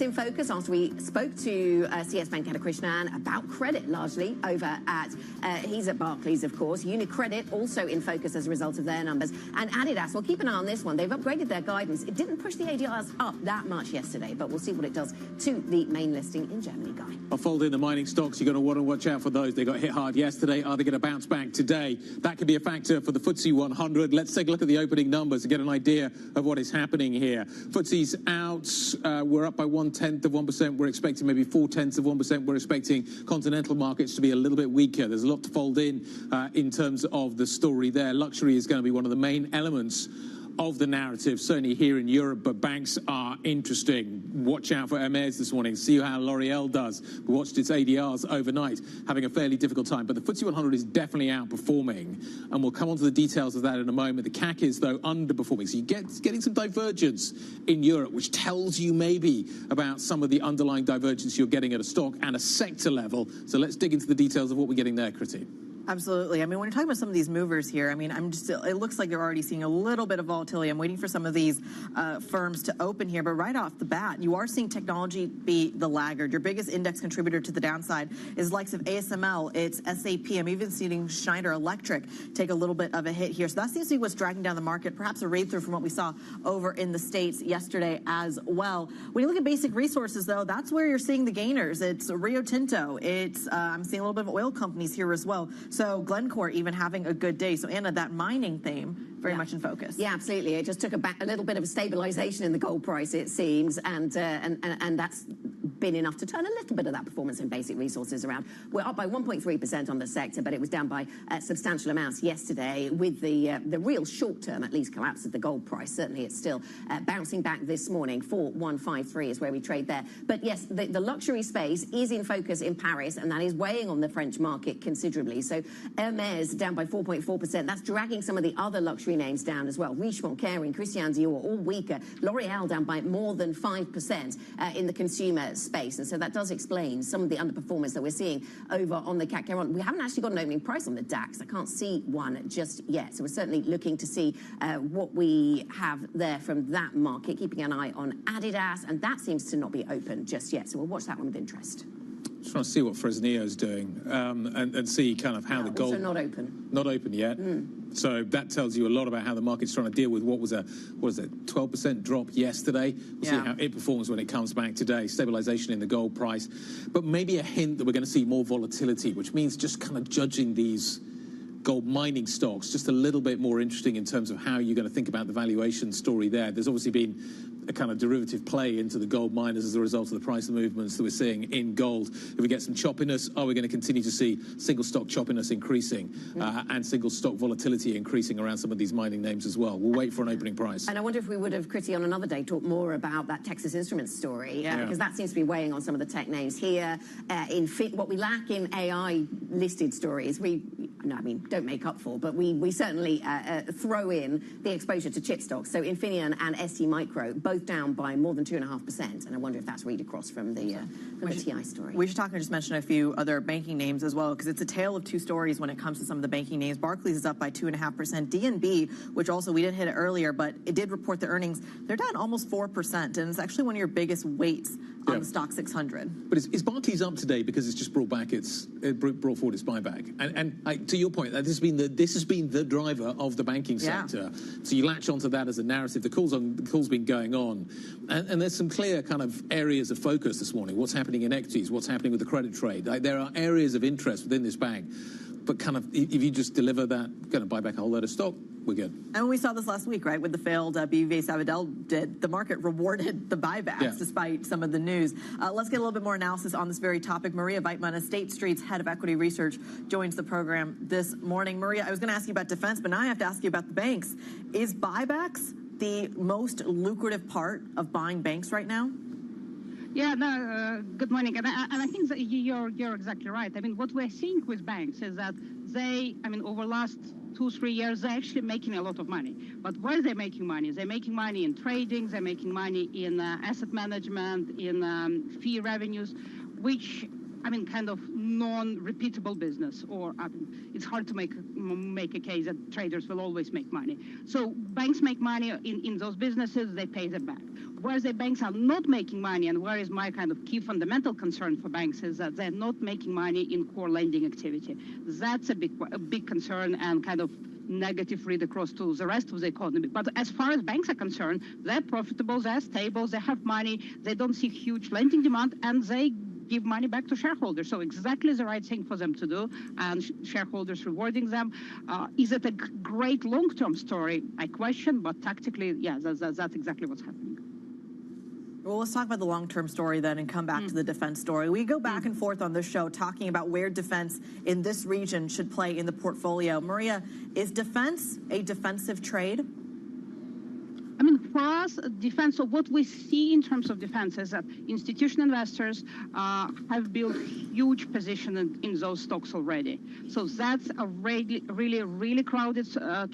In focus after we spoke to CS Venkatakrishnan about credit, largely over at he's at Barclays, of course. UniCredit also in focus as a result of their numbers, and Adidas. Well, keep an eye on this one. They've upgraded their guidance. It didn't push the ADRs up that much yesterday, but we'll see what it does to the main listing in Germany, Guy. I'll fold in the mining stocks. You're going to want to watch out for those. They got hit hard yesterday. Are they going to bounce back today? That could be a factor for the FTSE 100. Let's take a look at the opening numbers to get an idea of what is happening here. FTSE's out. We're up by 0.1%. We're expecting maybe 0.4%. We're expecting continental markets to be a little bit weaker. There's a lot to fold in terms of the story there. Luxury is going to be one of the main elements of the narrative, certainly here in Europe, but banks are interesting. Watch out for Hermes this morning. See how L'Oreal does. We watched its ADRs overnight, having a fairly difficult time. But the FTSE 100 is definitely outperforming, and we'll come on to the details of that in a moment. The CAC is, though, underperforming. So you're getting some divergence in Europe, which tells you maybe about some of the underlying divergence you're getting at a stock and a sector level. So let's dig into the details of what we're getting there, Kriti. Absolutely. I mean, when you're talking about some of these movers here, I mean, it looks like they're already seeing a little bit of volatility. I'm waiting for some of these firms to open here, but right off the bat, you are seeing technology be the laggard. Your biggest index contributor to the downside is likes of ASML, it's SAP. I'm even seeing Schneider Electric take a little bit of a hit here. So that seems to be what's dragging down the market, perhaps a read through from what we saw over in the States yesterday as well. When you look at basic resources, though, that's where you're seeing the gainers. It's Rio Tinto. It's I'm seeing a little bit of oil companies here as well. So Glencore even having a good day. So Anna, that mining theme very much in focus. Yeah, absolutely. It just took a little bit of a stabilization in the gold price, it seems, and that's been enough to turn a little bit of that performance in basic resources around. We're up by 1.3% on the sector, but it was down by substantial amounts yesterday with the real short-term, at least, collapse of the gold price. Certainly, it's still bouncing back this morning. 4,153 is where we trade there. But yes, the luxury space is in focus in Paris, and that is weighing on the French market considerably. So Hermes down by 4.4%. That's dragging some of the other luxury names down as well. Richemont, Kering, Christian Dior, all weaker. L'Oreal down by more than 5% in the consumer space. And so that does explain some of the underperformance that we're seeing over on the CAC. We haven't actually got an opening price on the DAX. I can't see one just yet. So we're certainly looking to see what we have there from that market, keeping an eye on Adidas. And that seems to not be open just yet. So we'll watch that one with interest. Just want to see what Fresnillo's doing and see kind of how the gold... Also not open. Not open yet. So that tells you a lot about how the market's trying to deal with what was a 12% drop yesterday. We'll see how it performs when it comes back today. Stabilization in the gold price. But maybe a hint that we're going to see more volatility, which means just kind of judging these gold mining stocks just a little bit more interesting in terms of how you're going to think about the valuation story there. There's obviously been a kind of derivative play into the gold miners as a result of the price movements that we're seeing in gold. If we get some choppiness, are we going to continue to see single stock choppiness increasing and single stock volatility increasing around some of these mining names as well? We'll wait for an opening price. And I wonder if we would have, Kriti, on another day, talked more about that Texas Instruments story, because that seems to be weighing on some of the tech names here. What we lack in AI listed stories, don't make up for, but we certainly throw in the exposure to chip stocks. So Infineon and ST Micro, both down by more than 2.5%, and I wonder if that's read across from the TI story. We should talk and just mention a few other banking names as well, because it's a tale of two stories when it comes to some of the banking names. Barclays is up by 2.5%. DNB, which also we didn't hit it earlier, but it did report the earnings. They're down almost 4%, and it's actually one of your biggest weights on the stock 600. But is Barclays up today because it's just brought forward its buyback? And to your point, this has been the driver of the banking sector. So you latch onto that as a narrative. The call's been going on, and there's some clear kind of areas of focus this morning. What's happening in equities? What's happening with the credit trade? There are areas of interest within this bank. But kind of, if you just deliver that, going to buy back a whole load of stock, we're good. And we saw this last week, right, with the failed BBVA Sabadell did. The market rewarded the buybacks despite some of the news. Let's get a little bit more analysis on this very topic. Maria Weitman, State Street's head of equity research, joins the program this morning. Maria, I was going to ask you about defense, but now I have to ask you about the banks. Is buybacks the most lucrative part of buying banks right now? Yeah, no, good morning. And I think that you're exactly right. I mean, what we're seeing with banks is that over the last 2-3 years, they're actually making a lot of money. But where are they making money? They're making money in trading, they're making money in asset management, in fee revenues, which kind of non-repeatable business, or it's hard to make a case that traders will always make money. So banks make money in those businesses, they pay them back. Whereas the banks are not making money, and where is my kind of key fundamental concern for banks is that they're not making money in core lending activity. That's a big concern and kind of negative read across to the rest of the economy. But as far as banks are concerned, they're profitable, they're stable, they have money, they don't see huge lending demand, and they give money back to shareholders. So exactly the right thing for them to do, and shareholders rewarding them. Is it a great long-term story? I question, but tactically, yeah, that's exactly what's happening. Well, let's talk about the long-term story then and come back to the defense story. We go back and forth on this show talking about where defense in this region should play in the portfolio. Maria, is defense a defensive trade? For us, defense, so what we see in terms of defense is that institutional investors have built huge position in those stocks already. So that's a really crowded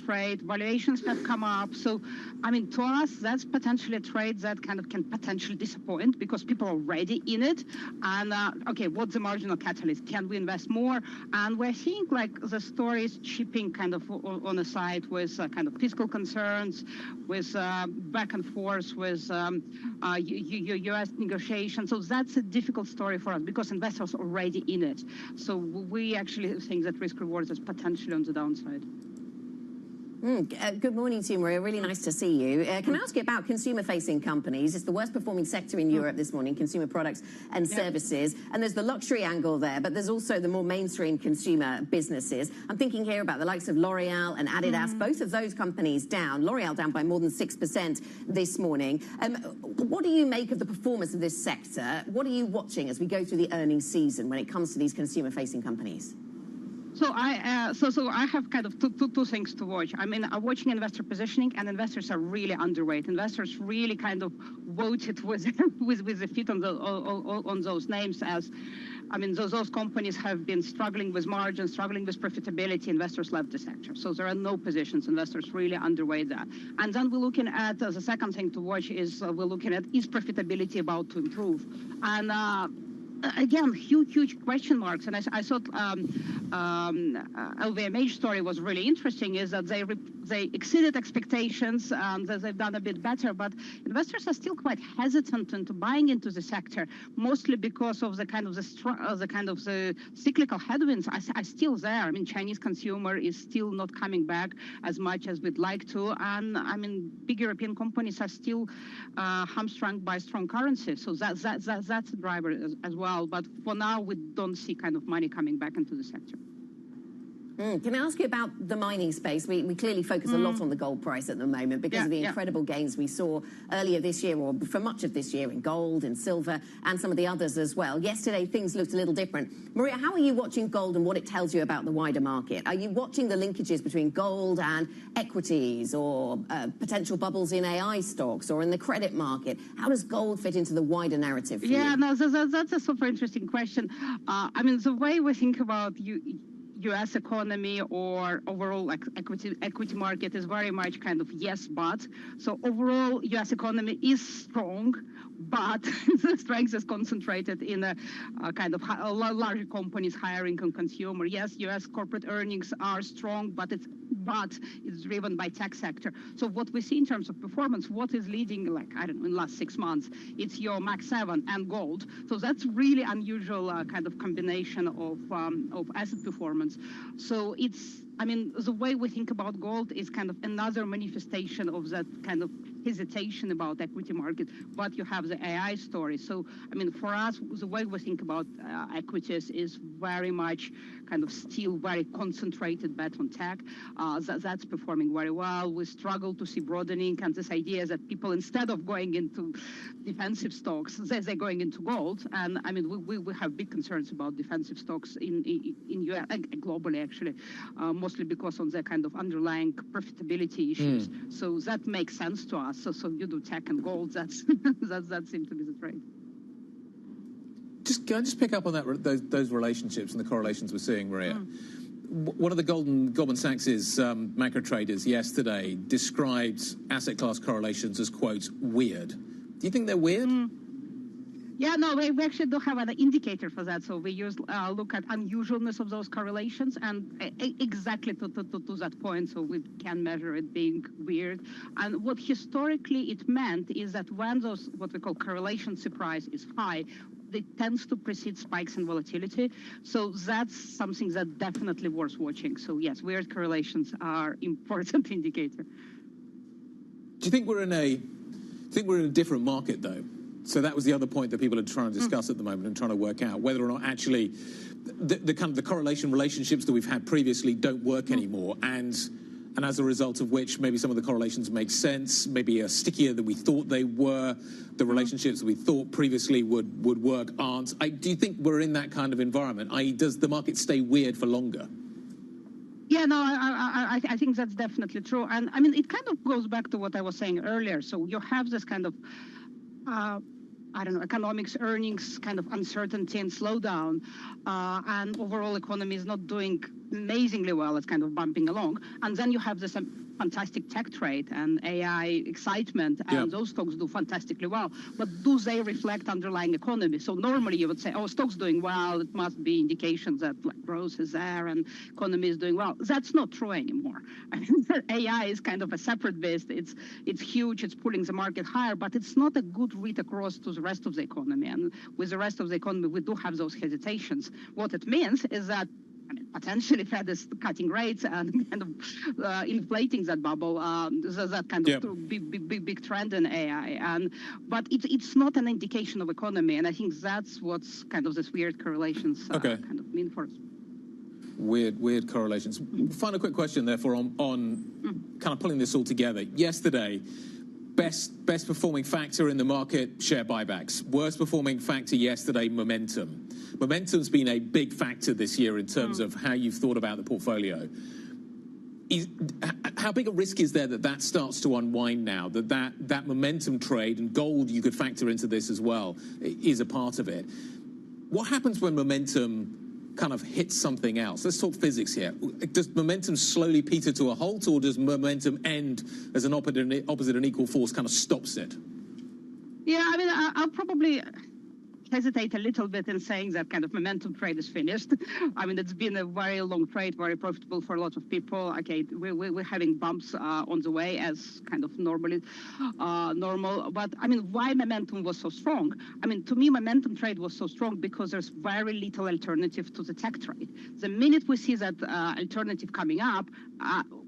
trade. Valuations have come up. So, to us, that's potentially a trade that kind of can potentially disappoint because people are already in it. And, what's the marginal catalyst? Can we invest more? And we're seeing like the story is chipping kind of on the side with kind of fiscal concerns, with back and forth with U.S. negotiations. So that's a difficult story for us because investors are already in it. So we actually think that risk-reward is potentially on the downside. Good morning to you, Maria. Really nice to see you. Can I ask you about consumer-facing companies? It's the worst-performing sector in Europe this morning, consumer products and services. And there's the luxury angle there, but there's also the more mainstream consumer businesses. I'm thinking here about the likes of L'Oreal and Adidas. Both of those companies down. L'Oreal down by more than 6% this morning. What do you make of the performance of this sector? What are you watching as we go through the earnings season when it comes to these consumer-facing companies? So I have kind of two things to watch. I'm watching investor positioning, and investors are really underweight. Investors really kind of voted with the feet on those names as. Those companies have been struggling with margins, struggling with profitability. Investors left the sector. So there are no positions. Investors really underweight that. And then we're looking at, the second thing to watch is we're looking at, is profitability about to improve? And again, huge question marks. And I thought LVMH story was really interesting, is that they exceeded expectations and they've done a bit better, but investors are still quite hesitant into buying into the sector, mostly because of the cyclical headwinds are still there. Chinese consumer is still not coming back as much as we'd like to, and big European companies are still hamstrung by strong currency. So that's a driver as well. But for now, we don't see kind of money coming back into the sector. Can I ask you about the mining space? We clearly focus a lot on the gold price at the moment because of the incredible gains we saw earlier this year, or for much of this year, in gold and silver and some of the others as well. Yesterday, things looked a little different. Maria, how are you watching gold and what it tells you about the wider market? Are you watching the linkages between gold and equities, or potential bubbles in AI stocks or in the credit market? How does gold fit into the wider narrative for you? Yeah, no, that's a super interesting question. The way we think about U.S. economy or overall equity market is very much kind of yes, but. So overall, U.S. economy is strong. but the strength is concentrated in a kind of larger companies hiring on consumer. Yes, U.S. corporate earnings are strong, but it's driven by tech sector. So what we see in terms of performance, what is leading, like, I don't know, in the last 6 months, it's your Max 7 and gold. So that's really unusual kind of combination of asset performance. So it's, I mean, the way we think about gold is kind of another manifestation of that kind of hesitation about equity market, but you have the AI story. So, I mean, for us, the way we think about equities is very much kind of still very concentrated bet on tech. That's performing very well. We struggle to see broadening, and this idea that people, instead of going into defensive stocks, they're going into gold. And I mean, we have big concerns about defensive stocks in US, globally, actually, mostly because of the kind of underlying profitability issues. So that makes sense to us. So you do tech and gold. That seems to be the trade. Can I just pick up on those relationships and the correlations we're seeing, Maria? One of the Goldman Sachs's macro traders yesterday described asset class correlations as, quote, weird. Do you think they're weird? Yeah, no, we actually do have an indicator for that. So we look at unusualness of those correlations, and exactly to that point, so we can measure it being weird. And what historically it meant is that when those, what we call correlation surprise, is high, it tends to precede spikes in volatility. So that's something that definitely worth watching. So yes, weird correlations are important indicator. Do you think we're in a different market, though? So that was the other point that people are trying to discuss at the moment and trying to work out whether or not actually the kind of the correlation relationships that we've had previously don't work anymore, and as a result of which maybe some of the correlations make sense, maybe are stickier than we thought they were. The relationships that we thought previously would work aren't. Do you think we're in that kind of environment? I.e., does the market stay weird for longer? Yeah, no, I think that's definitely true. And I mean, it kind of goes back to what I was saying earlier. So you have this kind of I don't know, economics, earnings, kind of uncertainty and slowdown, and overall economy is not doing amazingly well. It's kind of bumping along. And then you have this fantastic tech trade and AI excitement, and those stocks do fantastically well. But do they reflect underlying economy? So normally you would say, oh, stocks doing well, it must be indications that like growth is there and economy is doing well. That's not true anymore. I mean, AI is kind of a separate beast. It's huge, it's pulling the market higher, but it's not a good read across to the rest of the economy. And with the rest of the economy, we do have those hesitations. What it means is that potentially Fed is cutting rates and kind of inflating that bubble. That kind of big trend in AI. But it's not an indication of economy, and I think that's what's kind of this weird correlations kind of mean for us. Weird correlations. Final quick question, therefore, on kind of pulling this all together. Yesterday, best performing factor in the market, share buybacks. Worst performing factor yesterday, momentum. Momentum's been a big factor this year in terms of how you've thought about the portfolio. How big a risk is there that starts to unwind now, that momentum trade, and gold you could factor into this as well, is a part of it? What happens when momentum kind of hits something else? Let's talk physics here. Does momentum slowly peter to a halt, or does momentum end as an opposite and equal force kind of stops it? Yeah, I mean, I'll probably hesitate a little bit in saying that kind of momentum trade is finished. I mean, it's been a very long trade, very profitable for a lot of people. Okay, we're having bumps on the way as kind of normal. But I mean, why momentum was so strong? I mean, to me, momentum trade was so strong because there's very little alternative to the tech trade. The minute we see that alternative coming up,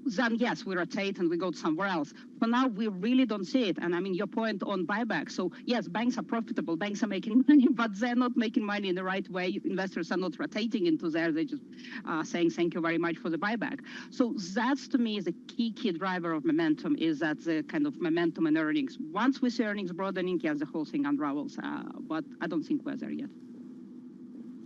then yes, we rotate and we go somewhere else. For now, we really don't see it. And I mean, your point on buyback. So yes, banks are profitable, banks are making money, but they're not making money in the right way. Investors are not rotating into there. They're just saying thank you very much for the buyback. So that's, to me, the key driver of momentum, is that the kind of momentum and earnings. Once we see earnings broadening, yes, the whole thing unravels. But I don't think we're there yet.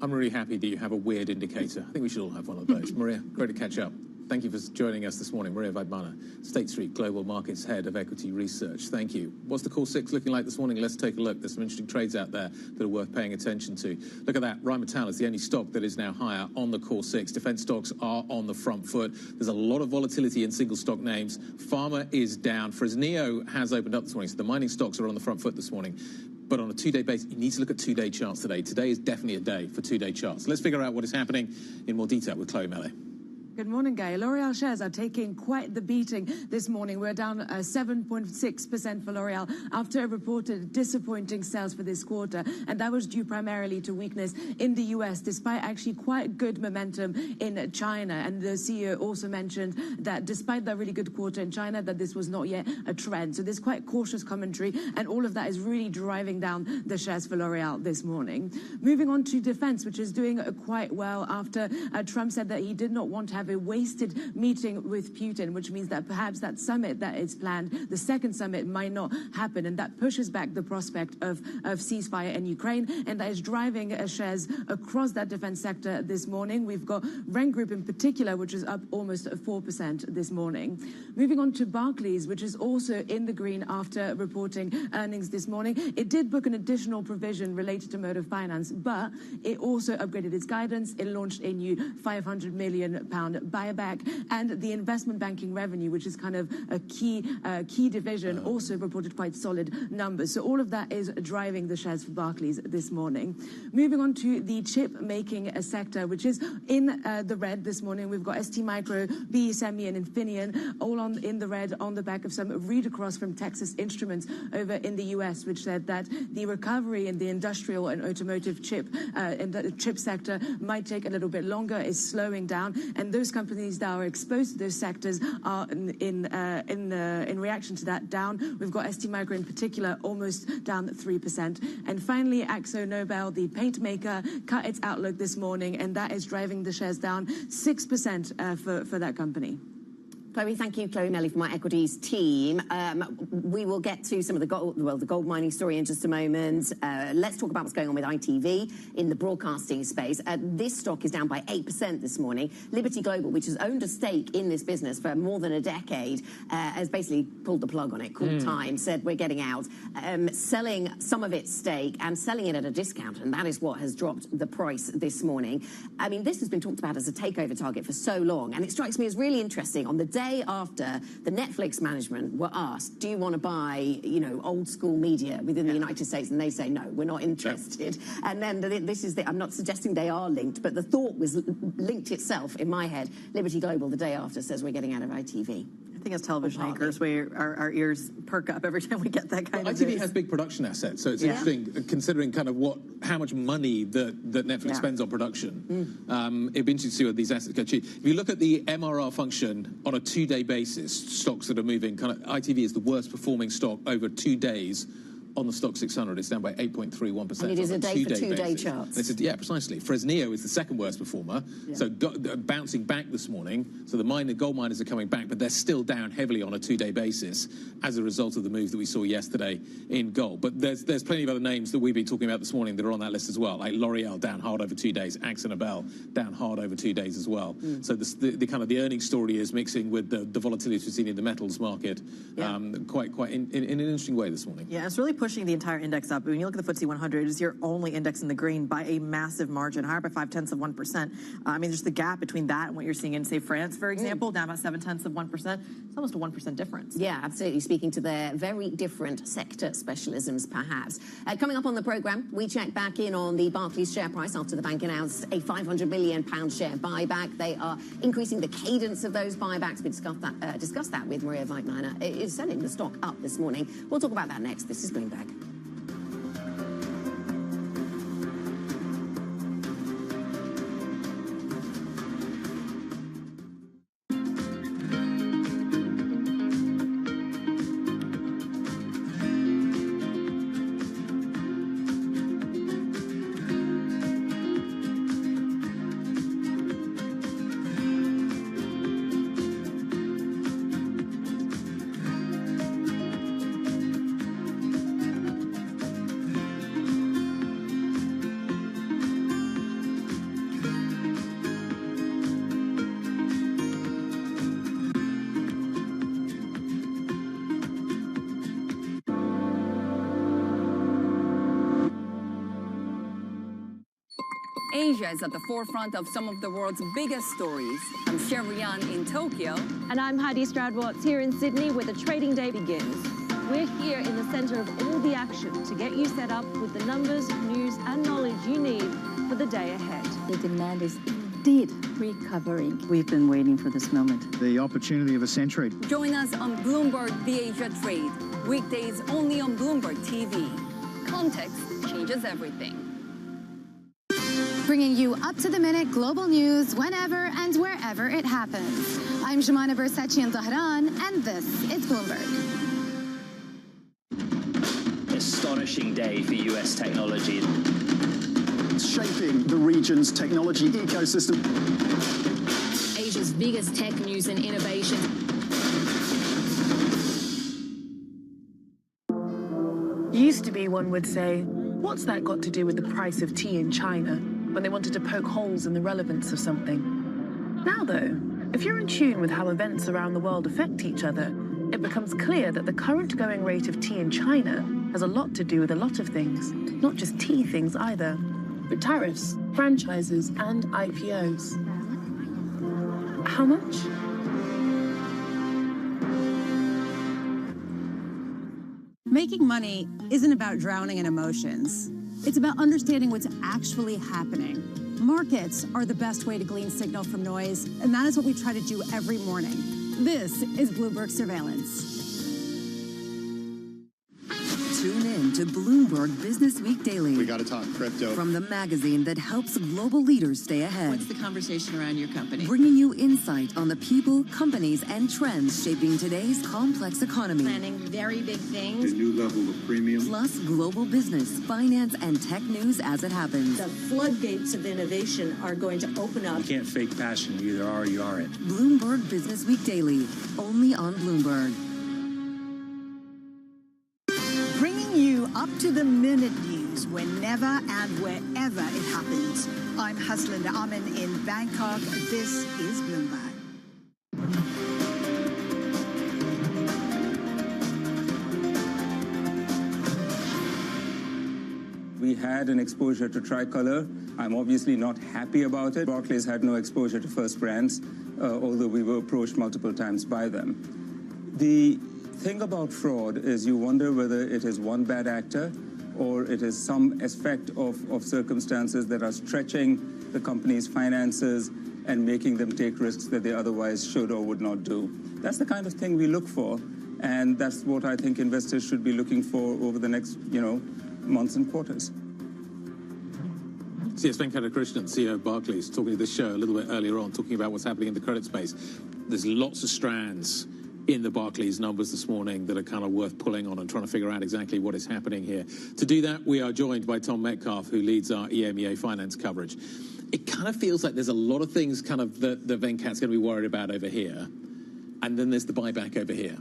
I'm really happy that you have a weird indicator. I think we should all have one of those. Maria, great to catch up. Thank you for joining us this morning. Maria Weidmana, State Street Global Markets Head of Equity Research. Thank you. What's the Core 6 looking like this morning? Let's take a look. There's some interesting trades out there that are worth paying attention to. Look at that. Rheinmetall is the only stock that is now higher on the Core 6. Defense stocks are on the front foot. There's a lot of volatility in single stock names. Pharma is down. Fresnillo has opened up this morning, so the mining stocks are on the front foot this morning. But on a two-day basis, you need to look at two-day charts today. Today is definitely a day for two-day charts. Let's figure out what is happening in more detail with Chloe Mellet. Good morning, Guy. L'Oreal shares are taking quite the beating this morning. We're down 7.6% for L'Oreal after it reported disappointing sales for this quarter. And that was due primarily to weakness in the US, despite actually quite good momentum in China. And the CEO also mentioned that despite that really good quarter in China, that this was not yet a trend. So there's quite cautious commentary. And all of that is really driving down the shares for L'Oreal this morning. Moving on to defense, which is doing quite well after Trump said that he did not want to have a wasted meeting with Putin, which means that perhaps that summit that is planned, the second summit, might not happen, and that pushes back the prospect of ceasefire in Ukraine, and that is driving shares across that defense sector this morning. We've got Ren Group in particular, which is up almost 4% this morning. Moving on to Barclays, which is also in the green after reporting earnings this morning. It did book an additional provision related to motor finance, but it also upgraded its guidance. It launched a new £500 million buyback, and the investment banking revenue, which is kind of a key division, also reported quite solid numbers. So all of that is driving the shares for Barclays this morning. Moving on to the chip making sector, which is in the red this morning. We've got ST Micro, BE Semi, and Infineon all in the red on the back of some read across from Texas Instruments over in the US, which said that the recovery in the industrial and automotive chip sector might take a little bit longer, is slowing down, and those companies that are exposed to those sectors are in reaction to that down. We've got ST Micro in particular almost down 3%. And finally, Akzo Nobel, the paint maker, cut its outlook this morning, and that is driving the shares down 6% for that company. Chloe, thank you, Chloe Mellet, from our equities team. We will get to some of the gold mining story in just a moment. Let's talk about what's going on with ITV in the broadcasting space. This stock is down by 8% this morning. Liberty Global, which has owned a stake in this business for more than a decade, has basically pulled the plug on it, called time, said we're getting out, selling some of its stake and selling it at a discount, and that is what has dropped the price this morning. I mean, this has been talked about as a takeover target for so long, and it strikes me as really interesting. On the day after the Netflix management were asked, do you want to buy, old school media within the United States? And they say, no, we're not interested. Yeah. And then I'm not suggesting they are linked, but the thought was linked itself in my head. Liberty Global, the day after, says we're getting out of ITV. I think as television anchors, our ears perk up every time we get that kind of ITV news. has big production assets, so it's interesting considering kind of how much money that Netflix spends on production. It'd be interesting to see what these assets go to. If you look at the MRR function on a two-day basis, stocks that are moving, kind of ITV is the worst performing stock over 2 days. On the stock 600, it's down by 8.31%. And it is a day for two-day charts. Yeah, precisely. Fresnillo is the second worst performer, so bouncing back this morning. So the gold miners are coming back, but they're still down heavily on a two-day basis as a result of the move that we saw yesterday in gold. But there's plenty of other names that we've been talking about this morning that are on that list as well, like L'Oreal down hard over 2 days, Akzo Nobel down hard over 2 days as well. So the kind of the earnings story is mixing with the volatility we've seen in the metals market quite in an interesting way this morning. Yeah, it's really pushing the entire index up. When you look at the FTSE 100, it's your only index in the green by a massive margin, higher by 0.5%. I mean, there's the gap between that and what you're seeing in, say, France, for example, down about 0.7%. It's almost a 1% difference. Yeah, absolutely. Speaking to their very different sector specialisms, perhaps. Coming up on the programme, we check back in on the Barclays share price after the bank announced a £500 million share buyback. They are increasing the cadence of those buybacks. We discussed that with Maria Weitmeier. It is sending the stock up this morning. We'll talk about that next. This is Bloomberg. Asia is at the forefront of some of the world's biggest stories. I'm Sherrian in Tokyo. And I'm Heidi Stroud-Watts here in Sydney, where the trading day begins. We're here in the center of all the action to get you set up with the numbers, news, and knowledge you need for the day ahead. The demand is indeed recovering. We've been waiting for this moment. The opportunity of a century. Join us on Bloomberg The Asia Trade. Weekdays only on Bloomberg TV. Context changes everything. Bringing you up-to-the-minute global news whenever and wherever it happens. I'm Jumana Bersachi in Tehran, and this is Bloomberg. Astonishing day for US technology. Shaping the region's technology ecosystem. Asia's biggest tech news and innovation. Used to be, one would say, what's that got to do with the price of tea in China? When they wanted to poke holes in the relevance of something. Now, though, if you're in tune with how events around the world affect each other, it becomes clear that the current going rate of tea in China has a lot to do with a lot of things, not just tea things either, but tariffs, franchises, and IPOs. How much? Making money isn't about drowning in emotions. It's about understanding what's actually happening. Markets are the best way to glean signal from noise, and that is what we try to do every morning. This is Bloomberg Surveillance. Tune in to Bloomberg Business Week Daily. We got to talk crypto. From the magazine that helps global leaders stay ahead. What's the conversation around your company? Bringing you insight on the people, companies, and trends shaping today's complex economy. Planning very big things. A new level of premium. Plus global business, finance, and tech news as it happens. The floodgates of innovation are going to open up. You can't fake passion. You either are or you aren't. Bloomberg Business Week Daily, only on Bloomberg. Up-to-the-minute news whenever and wherever it happens. I'm Haslinda Amin in Bangkok. This is Bloomberg. We had an exposure to Tricolor. I'm obviously not happy about it. Barclays had no exposure to First Brands, although we were approached multiple times by them. The thing about fraud is you wonder whether it is one bad actor or it is some effect of circumstances that are stretching the company's finances and making them take risks that they otherwise should or would not do. That's the kind of thing we look for, and that's what I think investors should be looking for over the next, months and quarters. CS Venkatakrishnan, CEO of Barclays, talking to this show a little bit earlier on, talking about what's happening in the credit space. There's lots of strands in the Barclays numbers this morning that are kind of worth pulling on and trying to figure out exactly what is happening here. To do that, we are joined by Tom Metcalf, who leads our EMEA finance coverage. It kind of feels like there's a lot of things kind of that Venkat's going to be worried about over here, and then there's the buyback over here.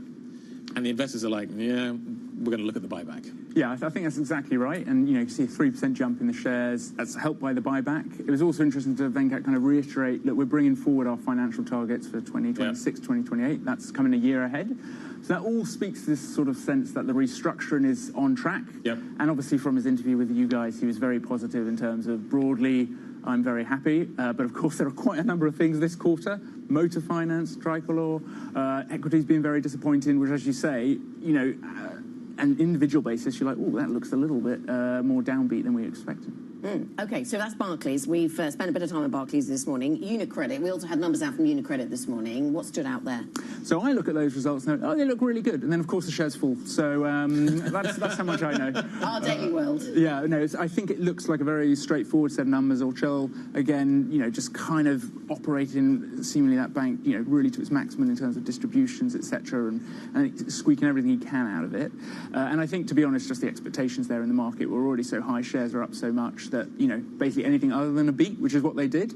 And the investors are like, yeah, we're going to look at the buyback. Yeah, I think that's exactly right. And, you see a 3% jump in the shares. That's helped by the buyback. It was also interesting to Venkat kind of reiterate that we're bringing forward our financial targets for 2026, 2028. That's coming a year ahead. So that all speaks to this sort of sense that the restructuring is on track. Yep. And obviously from his interview with you guys, he was very positive in terms of broadly, I'm very happy. But of course, there are quite a number of things this quarter. Motor finance, Tricolor, equity's been very disappointing, which, as you say, an individual basis, you're like, oh, that looks a little bit more downbeat than we expected. Okay, so that's Barclays. We've spent a bit of time on Barclays this morning. UniCredit, we also had numbers out from UniCredit this morning. What stood out there? So I look at those results and they look really good. And then, of course, the shares fall. So that's how much I know. Our daily world. Yeah, no, I think it looks like a very straightforward set of numbers. Orchel, again, just kind of operating seemingly that bank, really to its maximum in terms of distributions, etc., and squeaking everything he can out of it. And I think, to be honest, just the expectations there in the market were already so high, shares are up so much that, basically anything other than a beat, which is what they did,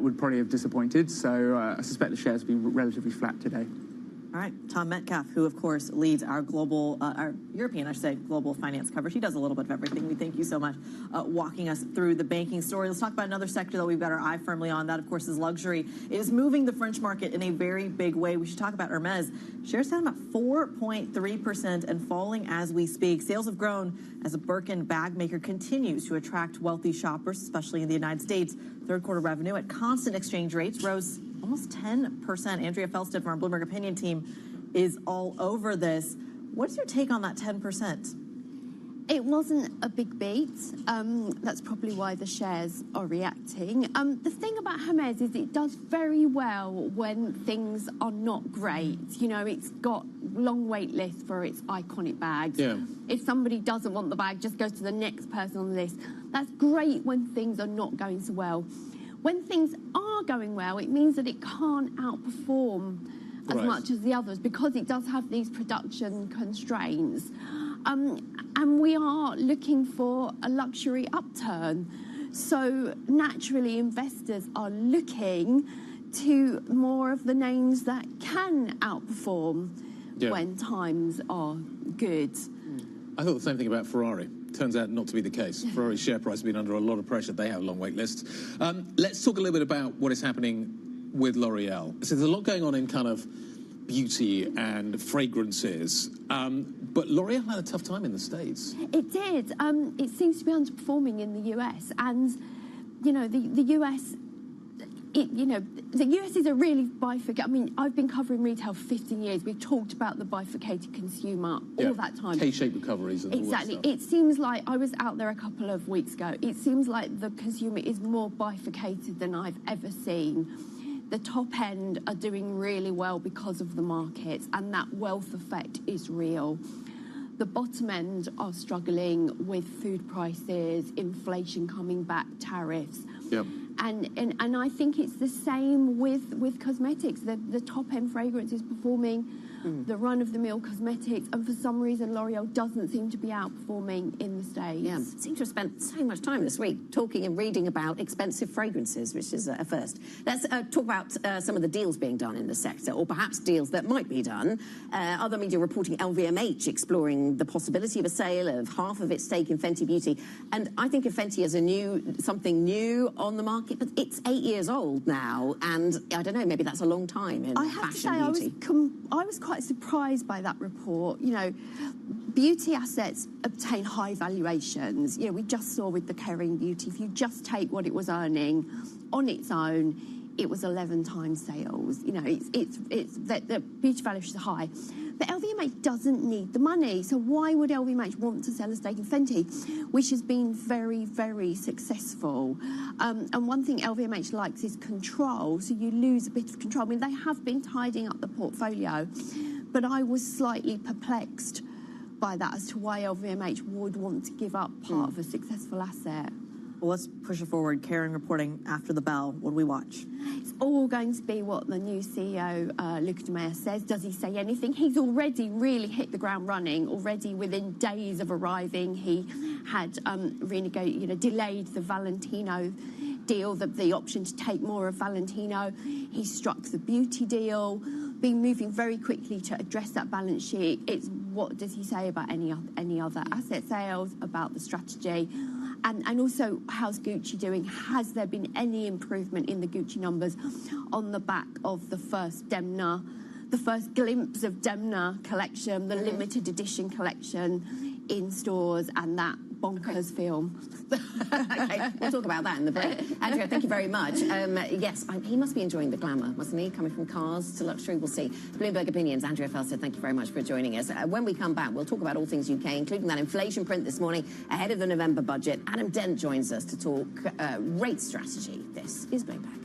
would probably have disappointed. So I suspect the shares will be relatively flat today. All right, Tom Metcalf, who, of course, leads our our European, global finance coverage. He does a little bit of everything. We thank you so much walking us through the banking story. Let's talk about another sector that we've got our eye firmly on. That, of course, is luxury. It is moving the French market in a very big way. We should talk about Hermes. Shares down about 4.3% and falling as we speak. Sales have grown as a Birkin bag maker continues to attract wealthy shoppers, especially in the United States. Third quarter revenue at constant exchange rates rose almost 10%. Andrea Felsted from our Bloomberg Opinion team is all over this. What's your take on that 10%? It wasn't a big beat. That's probably why the shares are reacting. The thing about Hermes is it does very well when things are not great. You know, it's got long wait lists for its iconic bags. Yeah. If somebody doesn't want the bag, just goes to the next person on the list. That's great when things are not going so well. When things are going well, it means that it can't outperform as much as the others because it does have these production constraints. And we are looking for a luxury upturn. So naturally, investors are looking to more of the names that can outperform when times are good. I thought the same thing about Ferrari. Turns out not to be the case. Ferrari's share price has been under a lot of pressure. They have a long wait list. Let's talk a little bit about what is happening with L'Oreal. So there's a lot going on in kind of beauty and fragrances. But L'Oreal had a tough time in the States. It did. It seems to be underperforming in the US. And, you know, the US... the US is a really bifurcated... I mean, I've been covering retail for 15 years. We've talked about the bifurcated consumer all that time. K-shaped recoveries and all that stuff. It seems like... I was out there a couple of weeks ago. It seems like the consumer is more bifurcated than I've ever seen. The top end are doing really well because of the markets, and that wealth effect is real. The bottom end are struggling with food prices, inflation coming back, tariffs. Yep. And I think it's the same with cosmetics. The top-end fragrance is performing the run-of-the-mill cosmetics, and for some reason L'Oreal doesn't seem to be outperforming in the States. Yeah, seem to have spent so much time this week talking and reading about expensive fragrances, which is a first. Let's talk about some of the deals being done in the sector, or perhaps deals that might be done. Other media reporting LVMH exploring the possibility of a sale of half of its stake in Fenty Beauty. And I think of Fenty as something new on the market, but it's 8 years old now, and I don't know, maybe that's a long time in fashion beauty. I was quite surprised by that report. You know, beauty assets obtain high valuations. You know, we just saw with the Kering Beauty, if you just take what it was earning on its own, it was 11 times sales. You know, the beauty valuations are high. But LVMH doesn't need the money. So why would LVMH want to sell a stake in Fenty, which has been very, very successful? And one thing LVMH likes is control. So you lose a bit of control. I mean, they have been tidying up the portfolio, but I was slightly perplexed by that as to why LVMH would want to give up part of a successful asset. Well, let's push it forward. Karen reporting after the bell. What do we watch? It's all going to be what the new CEO, Luca de Meo, says. Does he say anything? He's already really hit the ground running. Already within days of arriving, he had delayed the Valentino deal, the option to take more of Valentino. He struck the beauty deal, been moving very quickly to address that balance sheet. It's what does he say about any other asset sales, about the strategy? And also, how's Gucci doing? Has there been any improvement in the Gucci numbers on the back of the first Demna, the first glimpse of Demna collection, the limited edition collection in stores, and that bonkers film? Okay, we'll talk about that in the break. Andrea, thank you very much. Yes, he must be enjoying the glamour, mustn't he? Coming from cars to luxury, we'll see. Bloomberg Opinions, Andrea Felser, thank you very much for joining us. When we come back, we'll talk about all things UK, including that inflation print this morning ahead of the November budget. Adam Dent joins us to talk rate strategy. This is Bloomberg.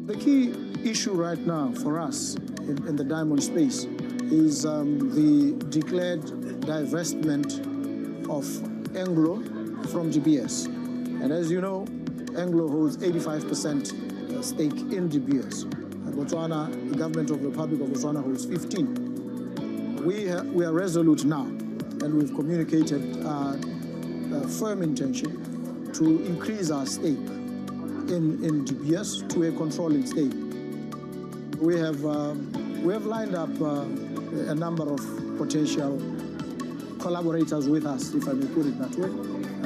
The key issue right now for us in the diamond space is the declared divestment of Anglo from GBS. And as you know, Anglo holds 85% stake in GBS. Botswana, the government of the Republic of Botswana holds 15. We are resolute now, and we've communicated a firm intention to increase our stake in GPS to a controlling stake. We have lined up a number of potential collaborators with us, if I may put it that way.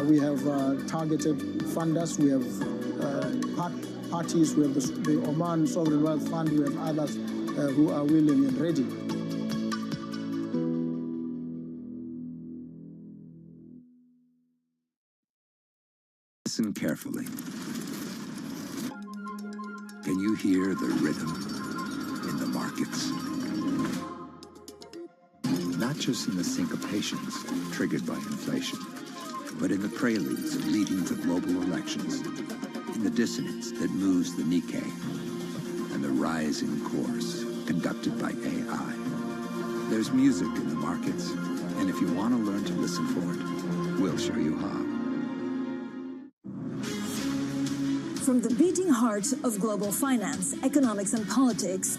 We have targeted funders, we have parties, we have the Oman Sovereign Wealth Fund, we have others who are willing and ready. Listen carefully. Can you hear the rhythm in the markets? Not just in the syncopations triggered by inflation, but in the preludes leading to global elections, in the dissonance that moves the Nikkei, and the rising course conducted by AI. There's music in the markets, and if you want to learn to listen for it, we'll show you how. From the beating heart of global finance, economics, and politics,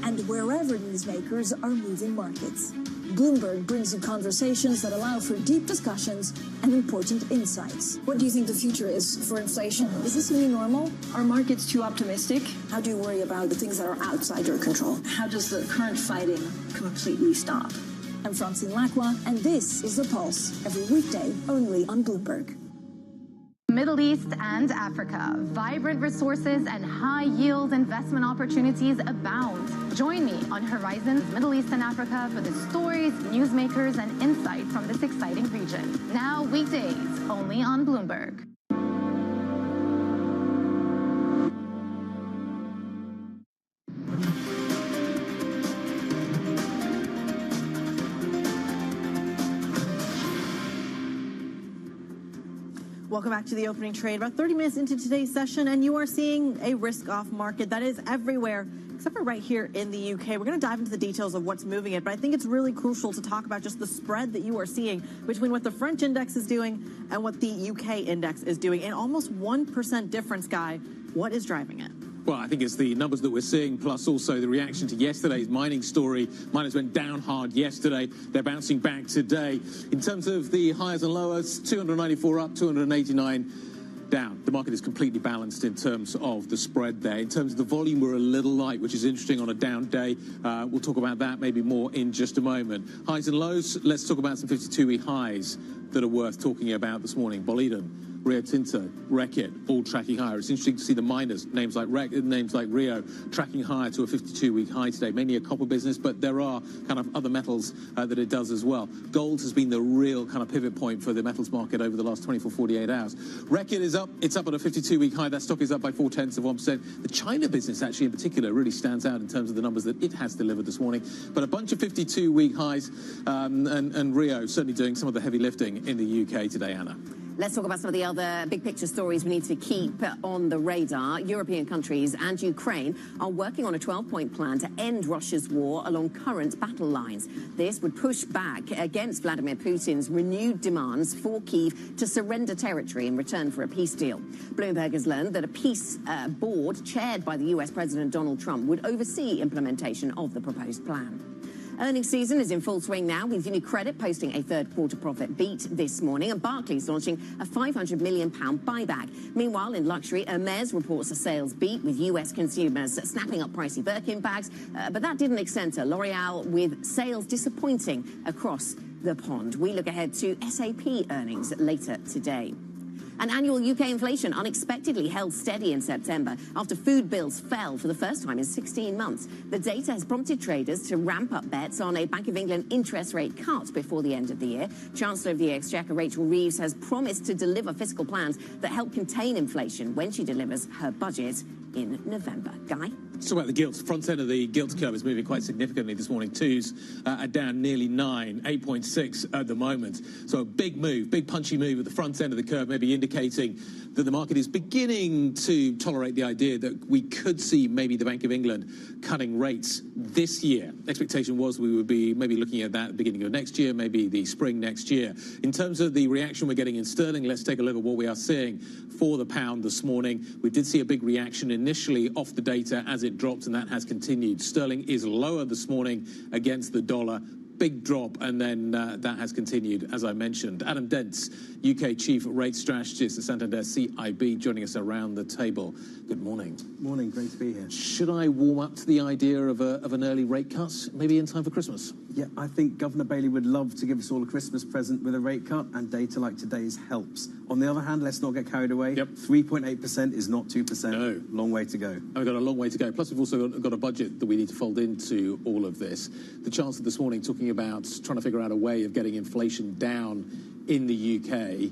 and wherever newsmakers are moving markets, Bloomberg brings you conversations that allow for deep discussions and important insights. What do you think the future is for inflation? Is this new normal? Are markets too optimistic? How do you worry about the things that are outside your control? How does the current fighting completely stop? I'm Francine Lacroix, and this is The Pulse, every weekday only on Bloomberg. Middle East and Africa. Vibrant resources and high-yield investment opportunities abound. Join me on Horizons Middle East and Africa for the stories, newsmakers, and insight from this exciting region. Now weekdays, only on Bloomberg. Welcome back to the opening trade. About 30 minutes into today's session, and you are seeing a risk-off market that is everywhere, except for right here in the UK. We're going to dive into the details of what's moving it, but I think it's really crucial to talk about just the spread that you are seeing between what the French index is doing and what the UK index is doing. An almost 1% difference, Guy. What is driving it? Well, I think it's the numbers that we're seeing, plus also the reaction to yesterday's mining story. Miners went down hard yesterday. They're bouncing back today. In terms of the highs and lowers, 294 up, 289 down. The market is completely balanced in terms of the spread there. In terms of the volume, we're a little light, which is interesting on a down day. We'll talk about that maybe more in just a moment. Highs and lows, let's talk about some 52-week highs that are worth talking about this morning. Boliden, Rio Tinto, Reckitt, all tracking higher. It's interesting to see the miners, names like Reckitt, names like Rio, tracking higher to a 52-week high today. Mainly a copper business, but there are kind of other metals that it does as well. Gold has been the real kind of pivot point for the metals market over the last 24, 48 hours. Reckitt is up. It's up at a 52-week high. That stock is up by 0.4%. The China business actually in particular really stands out in terms of the numbers that it has delivered this morning. But a bunch of 52-week highs, and Rio certainly doing some of the heavy lifting in the UK today, Anna. Let's talk about some of the other big picture stories we need to keep on the radar. European countries and Ukraine are working on a 12-point plan to end Russia's war along current battle lines. This would push back against Vladimir Putin's renewed demands for Kyiv to surrender territory in return for a peace deal. Bloomberg has learned that a peace board chaired by the US President Donald Trump would oversee implementation of the proposed plan. Earnings season is in full swing now, with UniCredit posting a third-quarter profit beat this morning and Barclays launching a £500 million buyback. Meanwhile, in luxury, Hermes reports a sales beat, with US consumers snapping up pricey Birkin bags, but that didn't extend to L'Oreal, with sales disappointing across the pond. We look ahead to SAP earnings later today. And annual UK inflation unexpectedly held steady in September after food bills fell for the first time in 16 months. The data has prompted traders to ramp up bets on a Bank of England interest rate cut before the end of the year. Chancellor of the Exchequer Rachel Reeves has promised to deliver fiscal plans that help contain inflation when she delivers her budget in November. Guy? Let's talk about the gilts. Front end of the gilts curve is moving quite significantly this morning. Twos are down nearly 9, 8.6 at the moment. So a big move, big punchy move at the front end of the curve, maybe indicating that the market is beginning to tolerate the idea that we could see maybe the Bank of England cutting rates this year. Expectation was we would be maybe looking at that at the beginning of next year, maybe the spring next year. In terms of the reaction we're getting in sterling, let's take a look at what we are seeing for the pound this morning. We did see a big reaction initially off the data as it dropped, and that has continued. Sterling is lower this morning against the dollar. big drop, and then that has continued, as I mentioned. Adam Dents, UK Chief Rate Strategist at Santander CIB, joining us around the table. Good morning. Morning, great to be here. Should I warm up to the idea of an early rate cut, maybe in time for Christmas? Yeah, I think Governor Bailey would love to give us all a Christmas present with a rate cut, and data like today's helps. On the other hand, let's not get carried away. 3.8% is not 2%. No. Long way to go. We've got a long way to go. Plus, we've also got a budget that we need to fold into all of this. The Chancellor this morning talking about trying to figure out a way of getting inflation down in the UK.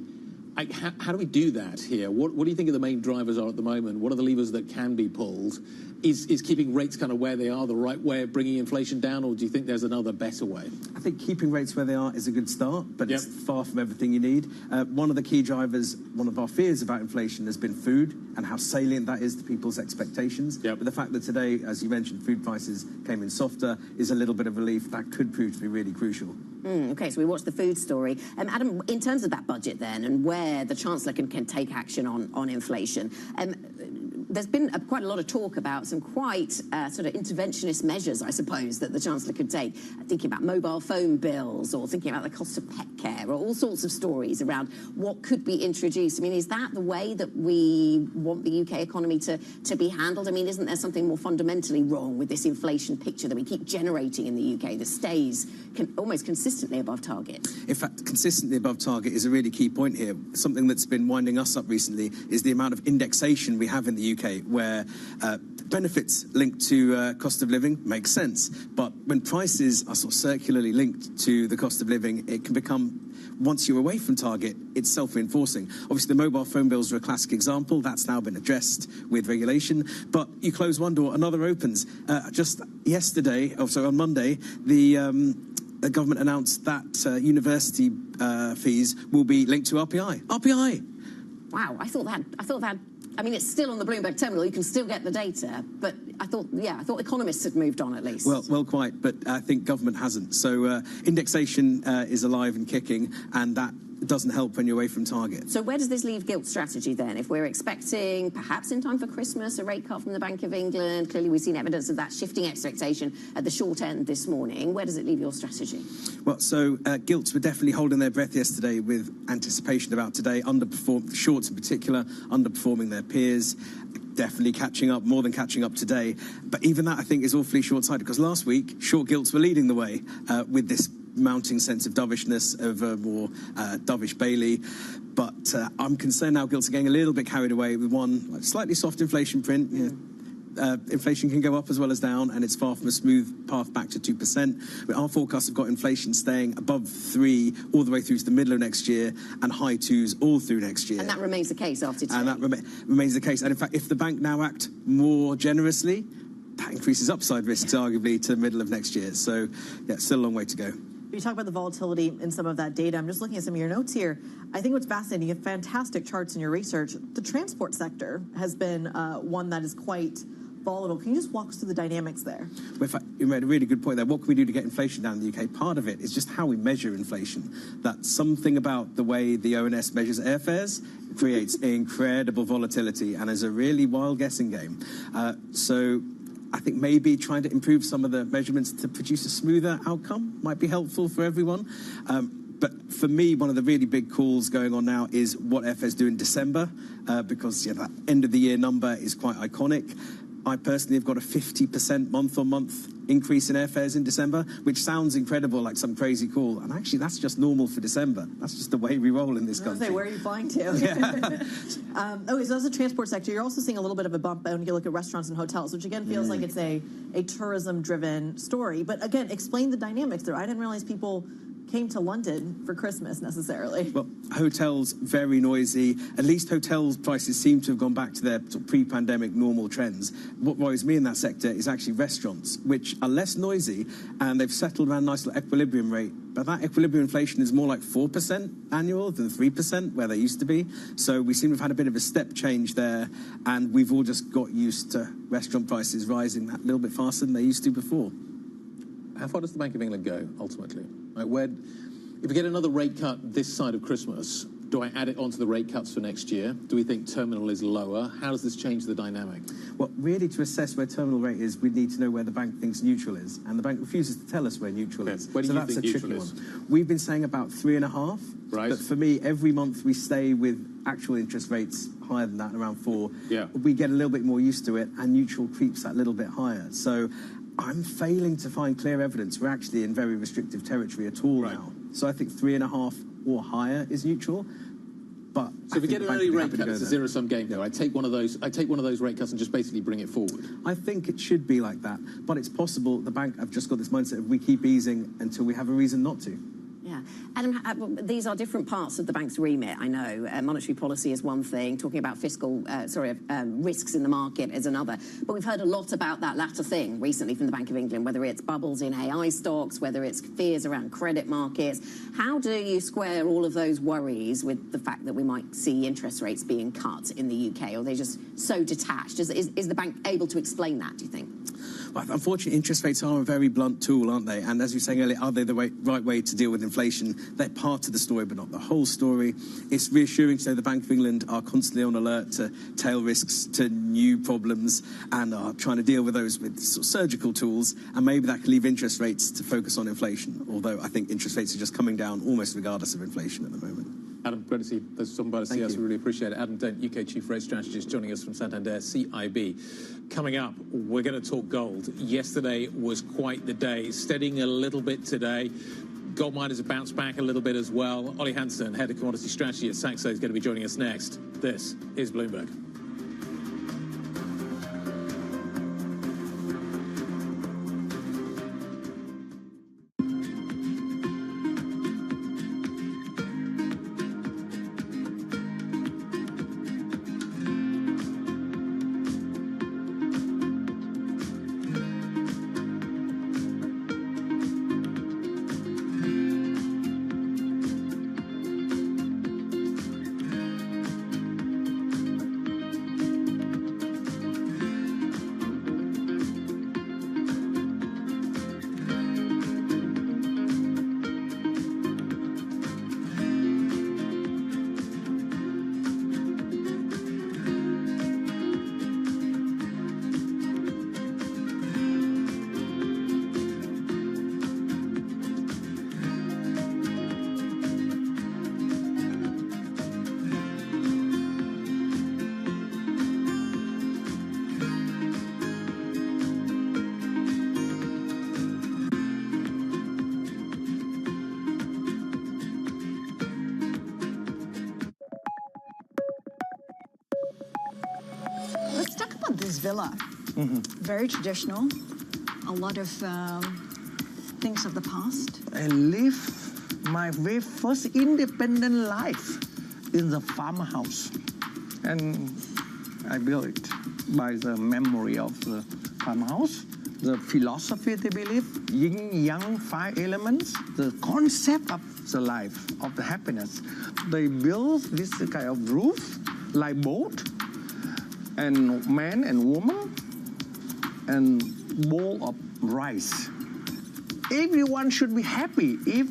How do we do that here? What do you think the main drivers are at the moment? What are the levers that can be pulled? Is keeping rates kind of where they are the right way of bringing inflation down, or do you think there's another better way? I think keeping rates where they are is a good start, but it's far from everything you need. One of the key drivers, one of our fears about inflation has been food and how salient that is to people's expectations. But the fact that today, as you mentioned, food prices came in softer is a little bit of relief. That could prove to be really crucial. Okay, so we watched the food story. Adam, in terms of that budget then, and where the Chancellor can take action on inflation, there's been quite a lot of talk about some quite sort of interventionist measures, I suppose, that the Chancellor could take, thinking about mobile phone bills or thinking about the cost of pet care or all sorts of stories around what could be introduced. I mean, is that the way that we want the UK economy to be handled? I mean, isn't there something more fundamentally wrong with this inflation picture that we keep generating in the UK that stays almost consistently above target? In fact, consistently above target is a really key point here. Something that's been winding us up recently is the amount of indexation we have in the UK, where benefits linked to cost of living makes sense. But when prices are sort of circularly linked to the cost of living, it can become, once you're away from target, it's self-reinforcing. Obviously, the mobile phone bills are a classic example. That's now been addressed with regulation. But you close one door, another opens. Just yesterday, on Monday, the government announced that university fees will be linked to RPI. RPI! Wow, I thought that. I mean, it's still on the Bloomberg terminal. You can still get the data, but I thought economists had moved on at least. Well, quite, but I think government hasn't. So indexation is alive and kicking, and that doesn't help when you're away from target. So where does this leave gilt strategy then? If we're expecting, perhaps in time for Christmas, a rate cut from the Bank of England, clearly we've seen evidence of that shifting expectation at the short end this morning. Where does it leave your strategy? Well, so gilts were definitely holding their breath yesterday with anticipation about today. Shorts in particular, underperforming their peers. Definitely catching up, more than catching up today. But even that, I think, is awfully short-sighted, because last week, short gilts were leading the way with this mounting sense of dovishness over more dovish Bailey. But I'm concerned now gilts are getting a little bit carried away with one slightly soft inflation print. Inflation can go up as well as down, and it's far from a smooth path back to 2%. But our forecasts have got inflation staying above 3 all the way through to the middle of next year, and high 2s all through next year. And that remains the case after today. And that remains the case. And in fact, if the bank now act more generously, that increases upside risks arguably to the middle of next year. So, yeah, still a long way to go. You talk about the volatility in some of that data. I'm just looking at some of your notes here. I think what's fascinating, you have fantastic charts in your research. The transport sector has been one that is quite volatile. Can you just walk us through the dynamics there? Well, in fact, you made a really good point there. What can we do to get inflation down in the UK? Part of it is just how we measure inflation. That's something about the way the ONS measures airfares creates incredible volatility and is a really wild guessing game. So I think maybe trying to improve some of the measurements to produce a smoother outcome might be helpful for everyone. But for me, one of the really big calls going on now is what airfares do in December, because that end of the year number is quite iconic. I personally have got a 50% month-on-month increase in airfares in December, which sounds incredible, like some crazy call. And actually, that's just normal for December. That's just the way we roll in this country. Where are you flying to? Okay, so as a transport sector, you're also seeing a little bit of a bump when you look at restaurants and hotels, which again feels like it's a tourism-driven story. But again, explain the dynamics there. I didn't realize people came to London for Christmas necessarily. Well, hotels, very noisy. At least hotels prices seem to have gone back to their pre-pandemic normal trends. What worries me in that sector is actually restaurants, which are less noisy, and they've settled around a nice little equilibrium rate. But that equilibrium inflation is more like 4% annual than 3% where they used to be. So we seem to have had a bit of a step change there, and we've all just got used to restaurant prices rising that little bit faster than they used to before. How far does the Bank of England go, ultimately? If we get another rate cut this side of Christmas, Do I add it onto the rate cuts for next year? Do we think terminal is lower? How does this change the dynamic? Well, really, to assess where terminal rate is, we need to know where the bank thinks neutral is, and the bank refuses to tell us where neutral is. Where do so you that's think a tricky neutral is? one. We've been saying about 3.5. Right. But for me, every month we stay with actual interest rates higher than that, around 4. Yeah. We get a little bit more used to it, and neutral creeps that little bit higher. So I'm failing to find clear evidence we're actually in very restrictive territory at all now. So I think 3.5 or higher is neutral. But so if we get an early rate cut, it's a zero-sum game, though. I take one of those rate cuts and just basically bring it forward. I think it should be like that, but it's possible the bank have just got this mindset of we keep easing until we have a reason not to. Yeah. Adam, these are different parts of the bank's remit, I know. Monetary policy is one thing, talking about fiscal, risks in the market is another. But we've heard a lot about that latter thing recently from the Bank of England, whether it's bubbles in AI stocks, whether it's fears around credit markets. How do you square all of those worries with the fact that we might see interest rates being cut in the UK? Or are they just so detached? Is the bank able to explain that, do you think? Well, unfortunately, interest rates are a very blunt tool, aren't they? And as you were saying earlier, are they the right way to deal with inflation? They're part of the story, but not the whole story. It's reassuring to know the Bank of England are constantly on alert to tail risks, to new problems, and are trying to deal with those with sort of surgical tools. And maybe that can leave interest rates to focus on inflation, although I think interest rates are just coming down almost regardless of inflation at the moment. Adam, great to see there's somebody to see us. We really appreciate it. Adam Dent, UK Chief Rate Strategist, joining us from Santander CIB. Coming up, we're going to talk gold. Yesterday was quite the day, steadying a little bit today. Gold miners have bounced back a little bit as well. Ollie Hansen, Head of Commodity Strategy at Saxo, is going to be joining us next. This is Bloomberg. Let's talk about this villa. Very traditional. A lot of things of the past. I live my very first independent life in the farmhouse. And I built it by the memory of the farmhouse, the philosophy they believe, yin, yang, 5 elements, the concept of the life, of the happiness. They build this kind of roof, like boat, and man and woman, and bowl of rice. Everyone should be happy if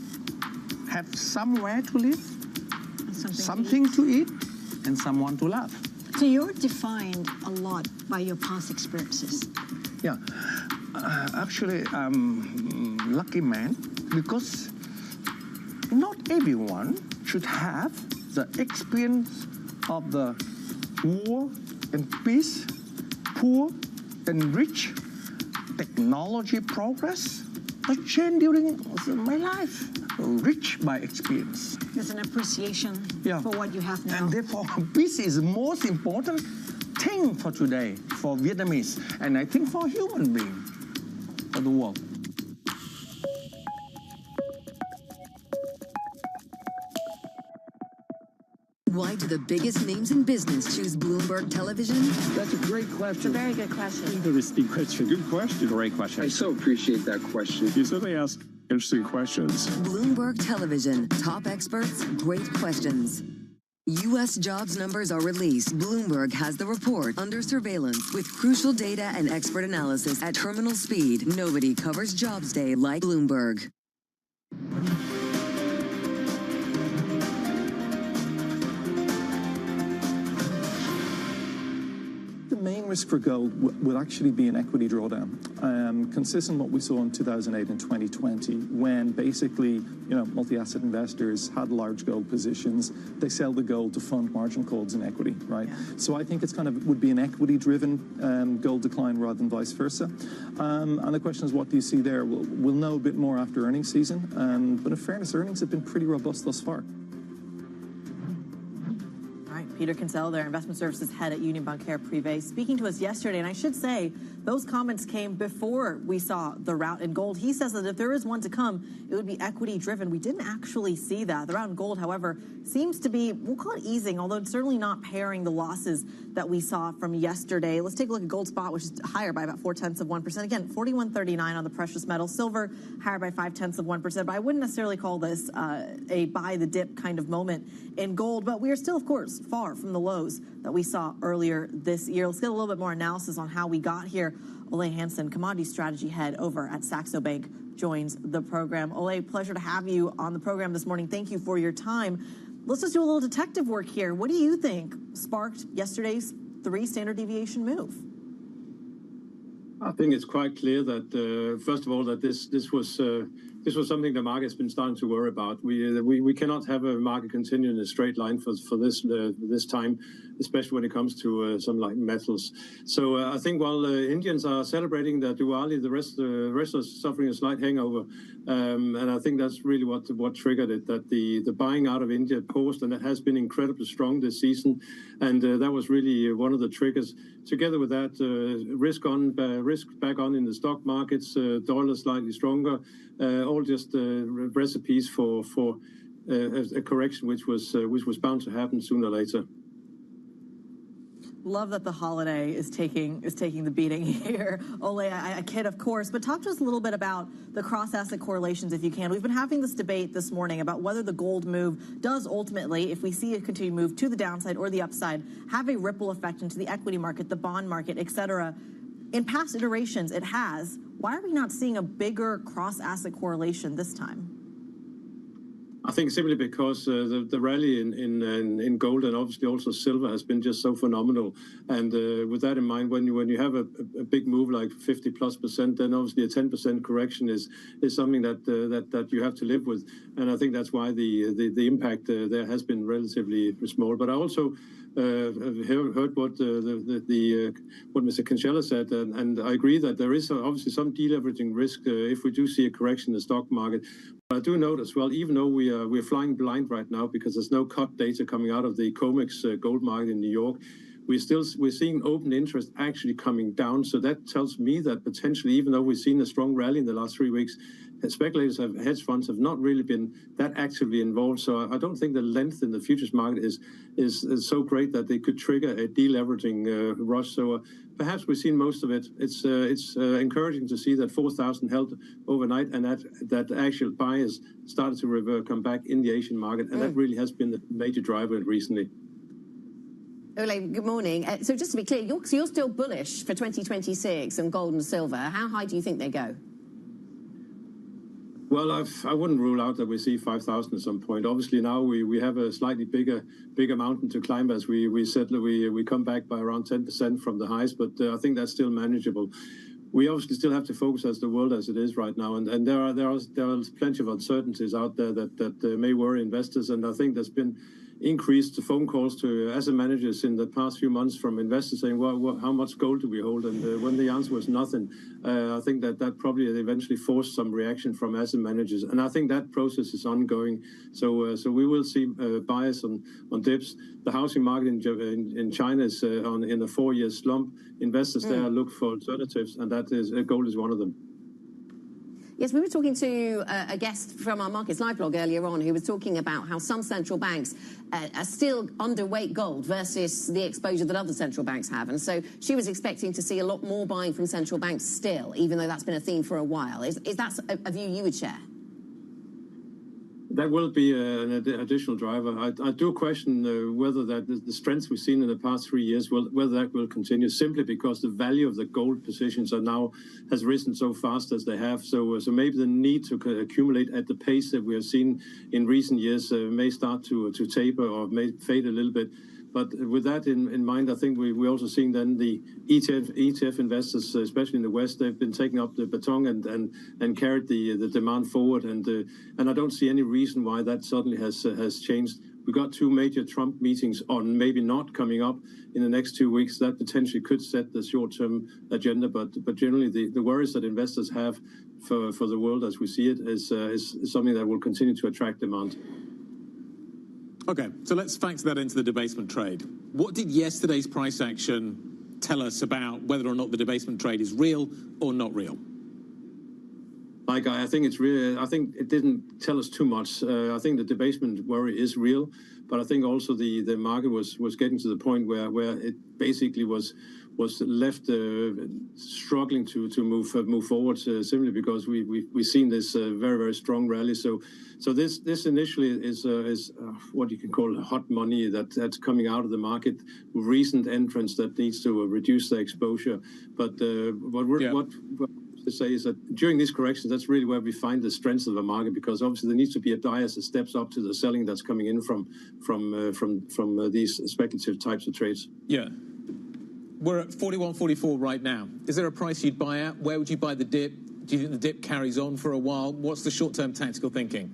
have somewhere to live, something to eat, and someone to love. So you're defined a lot by your past experiences. Yeah, actually, I'm a lucky man because not everyone should have the experience of the war and peace, poor and rich, technology progress, a change during my life, rich by experience. There's an appreciation for what you have now. And therefore, peace is the most important thing for today, for Vietnamese, and I think for human being, for the world. Why do the biggest names in business choose Bloomberg Television? That's a great question. It's a very good question. Interesting question. Good question. Great question. I so appreciate that question. You certainly ask interesting questions. Bloomberg Television. Top experts, great questions. U.S. jobs numbers are released. Bloomberg has the report under surveillance with crucial data and expert analysis at terminal speed. Nobody covers Jobs Day like Bloomberg. the main risk for gold will actually be an equity drawdown, consistent with what we saw in 2008 and 2020, when basically, multi-asset investors had large gold positions. They sell the gold to fund margin calls in equity, right? Yeah. So I think it's would be an equity-driven gold decline rather than vice versa. And the question is, what do you see there? We'll know a bit more after earnings season, but in fairness, earnings have been pretty robust thus far. Peter Kinsella, their investment services head at Union Bancaire Privé, speaking to us yesterday. And I should say, those comments came before we saw the rout in gold. He says that if there is one to come, it would be equity driven. We didn't actually see that. The rout in gold, however, seems to be, we'll call it easing, although it's certainly not pairing the losses that we saw from yesterday. Let's take a look at gold spot, which is higher by about 0.4%. Again, 41.39 on the precious metal. Silver higher by 0.5%. But I wouldn't necessarily call this a buy the dip kind of moment in gold. But we are still, of course, far from the lows that we saw earlier this year. Let's get a little bit more analysis on how we got here. Ole Hansen, commodity strategy head over at Saxo Bank, joins the program. Ole, pleasure to have you on the program this morning. Thank you for your time. Let's just do a little detective work here. What do you think sparked yesterday's 3 standard deviation move? I think it's quite clear that, first of all, that this was something the market's been starting to worry about. We cannot have a market continue in a straight line for this time, especially when it comes to some like metals. So I think while Indians are celebrating their Diwali, the rest are suffering a slight hangover, and I think that's really what triggered it. That the buying out of India paused, and it has been incredibly strong this season, and that was really one of the triggers. Together with that, risk back on in the stock markets, dollar slightly stronger, all just recipes for a correction which was bound to happen sooner or later. Love that the holiday is taking the beating here. Ole, I kid, of course, but talk to us a little bit about the cross-asset correlations, if you can. We've been having this debate this morning about whether the gold move does ultimately, if we see a continued move to the downside or the upside, have a ripple effect into the equity market, the bond market, et cetera. In past iterations, it has. Why are we not seeing a bigger cross-asset correlation this time? I think simply because the rally in gold and obviously also silver has been just so phenomenal. And with that in mind, when you have a big move like 50+%, then obviously a 10% correction is something that you have to live with. And I think that's why the impact there has been relatively small. But I also heard what Mr. Kinsella said, and I agree that there is obviously some deleveraging risk if we do see a correction in the stock market. But I do note as well, even though we're flying blind right now because there's no cut data coming out of the COMEX gold market in New York, we're seeing open interest actually coming down. So that tells me that potentially, even though we've seen a strong rally in the last 3 weeks, speculators, hedge funds have not really been that actively involved. So I don't think the length in the futures market is so great that they could trigger a deleveraging rush. So perhaps we've seen most of it. It's encouraging to see that 4,000 held overnight, and that actual buyers started to come back in the Asian market, and that really has been the major driver recently. Ole, good morning. So just to be clear, you're still bullish for 2026 on gold and silver. How high do you think they go? Well, I wouldn't rule out that we see 5,000 at some point. Obviously, now we have a slightly bigger mountain to climb, as we said that we come back by around 10% from the highs, but I think that's still manageable. We obviously still have to focus as the world as it is right now, and there are plenty of uncertainties out there that may worry investors, and I think there's been increased phone calls to asset managers in the past few months from investors saying, well, how much gold do we hold? And when the answer was nothing, I think that probably eventually forced some reaction from asset managers. And I think that process is ongoing. So we will see buyers on dips. The housing market in China is in a 4-year slump. Investors there look for alternatives, and gold is one of them. Yes, we were talking to a guest from our Markets Live blog earlier on who was talking about how some central banks are still underweight gold versus the exposure that other central banks have. And so she was expecting to see a lot more buying from central banks still, even though that's been a theme for a while. Is that a view you would share? That will be an additional driver. I do question whether that the strength we've seen in the past 3 years, whether that will continue, simply because the value of the gold positions has risen so fast as they have. So maybe the need to accumulate at the pace that we have seen in recent years may start to taper or may fade a little bit. But with that in mind, I think we're also seeing then the ETF investors, especially in the West, they've been taking up the baton and carried the demand forward. And I don't see any reason why that suddenly has changed. We got 2 major Trump meetings on, maybe not coming up in the next 2 weeks. That potentially could set the short-term agenda. But generally, the worries that investors have for the world as we see it is something that will continue to attract demand. Okay, so let's factor that into the debasement trade. What did yesterday's price action tell us about whether or not the debasement trade is real or not real? Like, I think it's real. I think it didn't tell us too much. I think the debasement worry is real, but I think also the market was getting to the point where it basically was left struggling to move forward simply because we've seen this very, very strong rally. So this initially is what you can call hot money that's coming out of the market, recent entrants that needs to reduce their exposure. But what to say is that during these corrections, that's really where we find the strength of the market, because obviously there needs to be a bias that steps up to the selling that's coming in from these speculative types of trades. Yeah. We're at 41.44 right now. Is there a price you'd buy at? Where would you buy the dip? Do you think the dip carries on for a while? What's the short-term tactical thinking?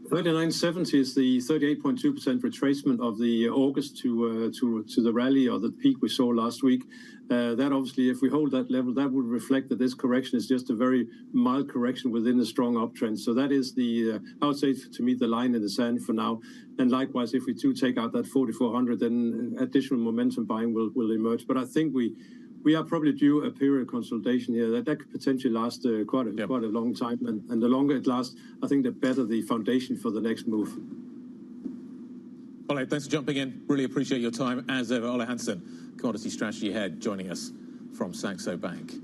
39.70 is the 38.2% retracement of the August to the rally or the peak we saw last week. That obviously, if we hold that level, that would reflect that this correction is just a very mild correction within a strong uptrend. So that is the, I would say, to me, the line in the sand for now. And likewise, if we do take out that 4,400, then additional momentum buying will emerge. But I think we are probably due a period of consolidation here that could potentially last quite a long time. And the longer it lasts, I think the better the foundation for the next move. Ole, thanks for jumping in. Really appreciate your time as ever. Ole Hansen, Commodity Strategy Head, joining us from Saxo Bank.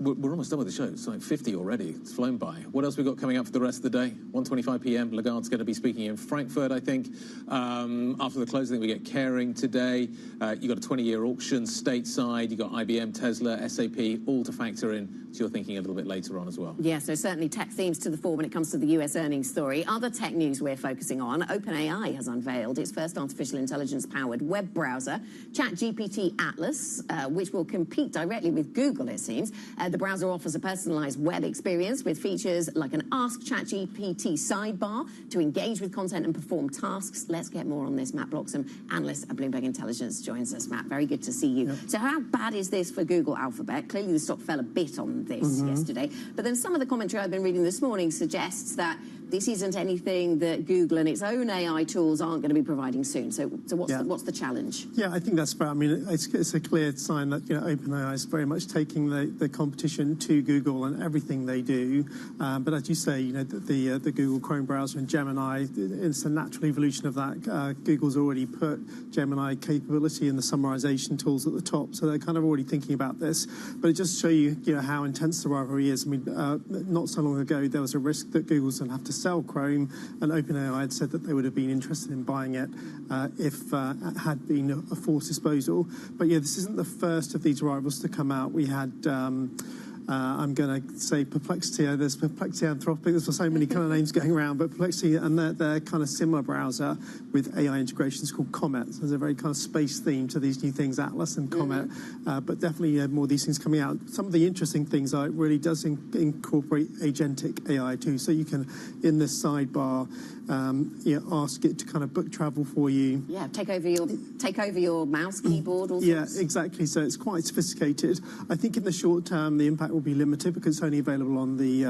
We're almost done with the show. It's like 50 already. It's flown by. What else we got coming up for the rest of the day? 1:25 p.m. Lagarde's going to be speaking in Frankfurt, I think. After the close, I think we get Caring today. You got a 20-year auction stateside. You got IBM, Tesla, SAP, all to factor in to your thinking a little bit later on as well. Yeah, so certainly tech themes to the fore when it comes to the US earnings story. Other tech news we're focusing on, OpenAI has unveiled its first artificial intelligence-powered web browser, ChatGPT Atlas, which will compete directly with Google, it seems. The browser offers a personalized web experience with features like an Ask ChatGPT sidebar to engage with content and perform tasks. Let's get more on this. Matt Bloxham, analyst at Bloomberg Intelligence, joins us. Matt, very good to see you. Yep. So how bad is this for Google Alphabet? Clearly the stock fell a bit on this yesterday. But then some of the commentary I've been reading this morning suggests that this isn't anything that Google and its own AI tools aren't going to be providing soon. So what's the challenge? Yeah, I think that's fair. I mean, it's a clear sign that OpenAI is very much taking the competition to Google and everything they do. But as you say, the Google Chrome browser and Gemini, it's a natural evolution of that. Google's already put Gemini capability in the summarization tools at the top, so they're kind of already thinking about this. But it just shows you, how intense the rivalry is. I mean, not so long ago there was a risk that Google's going to have to sell Chrome, and OpenAI had said that they would have been interested in buying it if it had been a forced disposal. But yeah, this isn't the first of these rivals to come out. We had I'm going to say Perplexity. There's Perplexity, Anthropic. There's so many kind of names going around, but Perplexity and their kind of similar browser with AI integrations called Comet. So there's a very kind of space theme to these new things, Atlas and Comet. But definitely more of these things coming out. Some of the interesting things are it really does incorporate agentic AI too. So you can, in this sidebar, ask it to kind of book travel for you. Yeah, take over your mouse, keyboard. All sorts. Yeah, exactly. So it's quite sophisticated. I think in the short term the impact will be limited because it's only available on the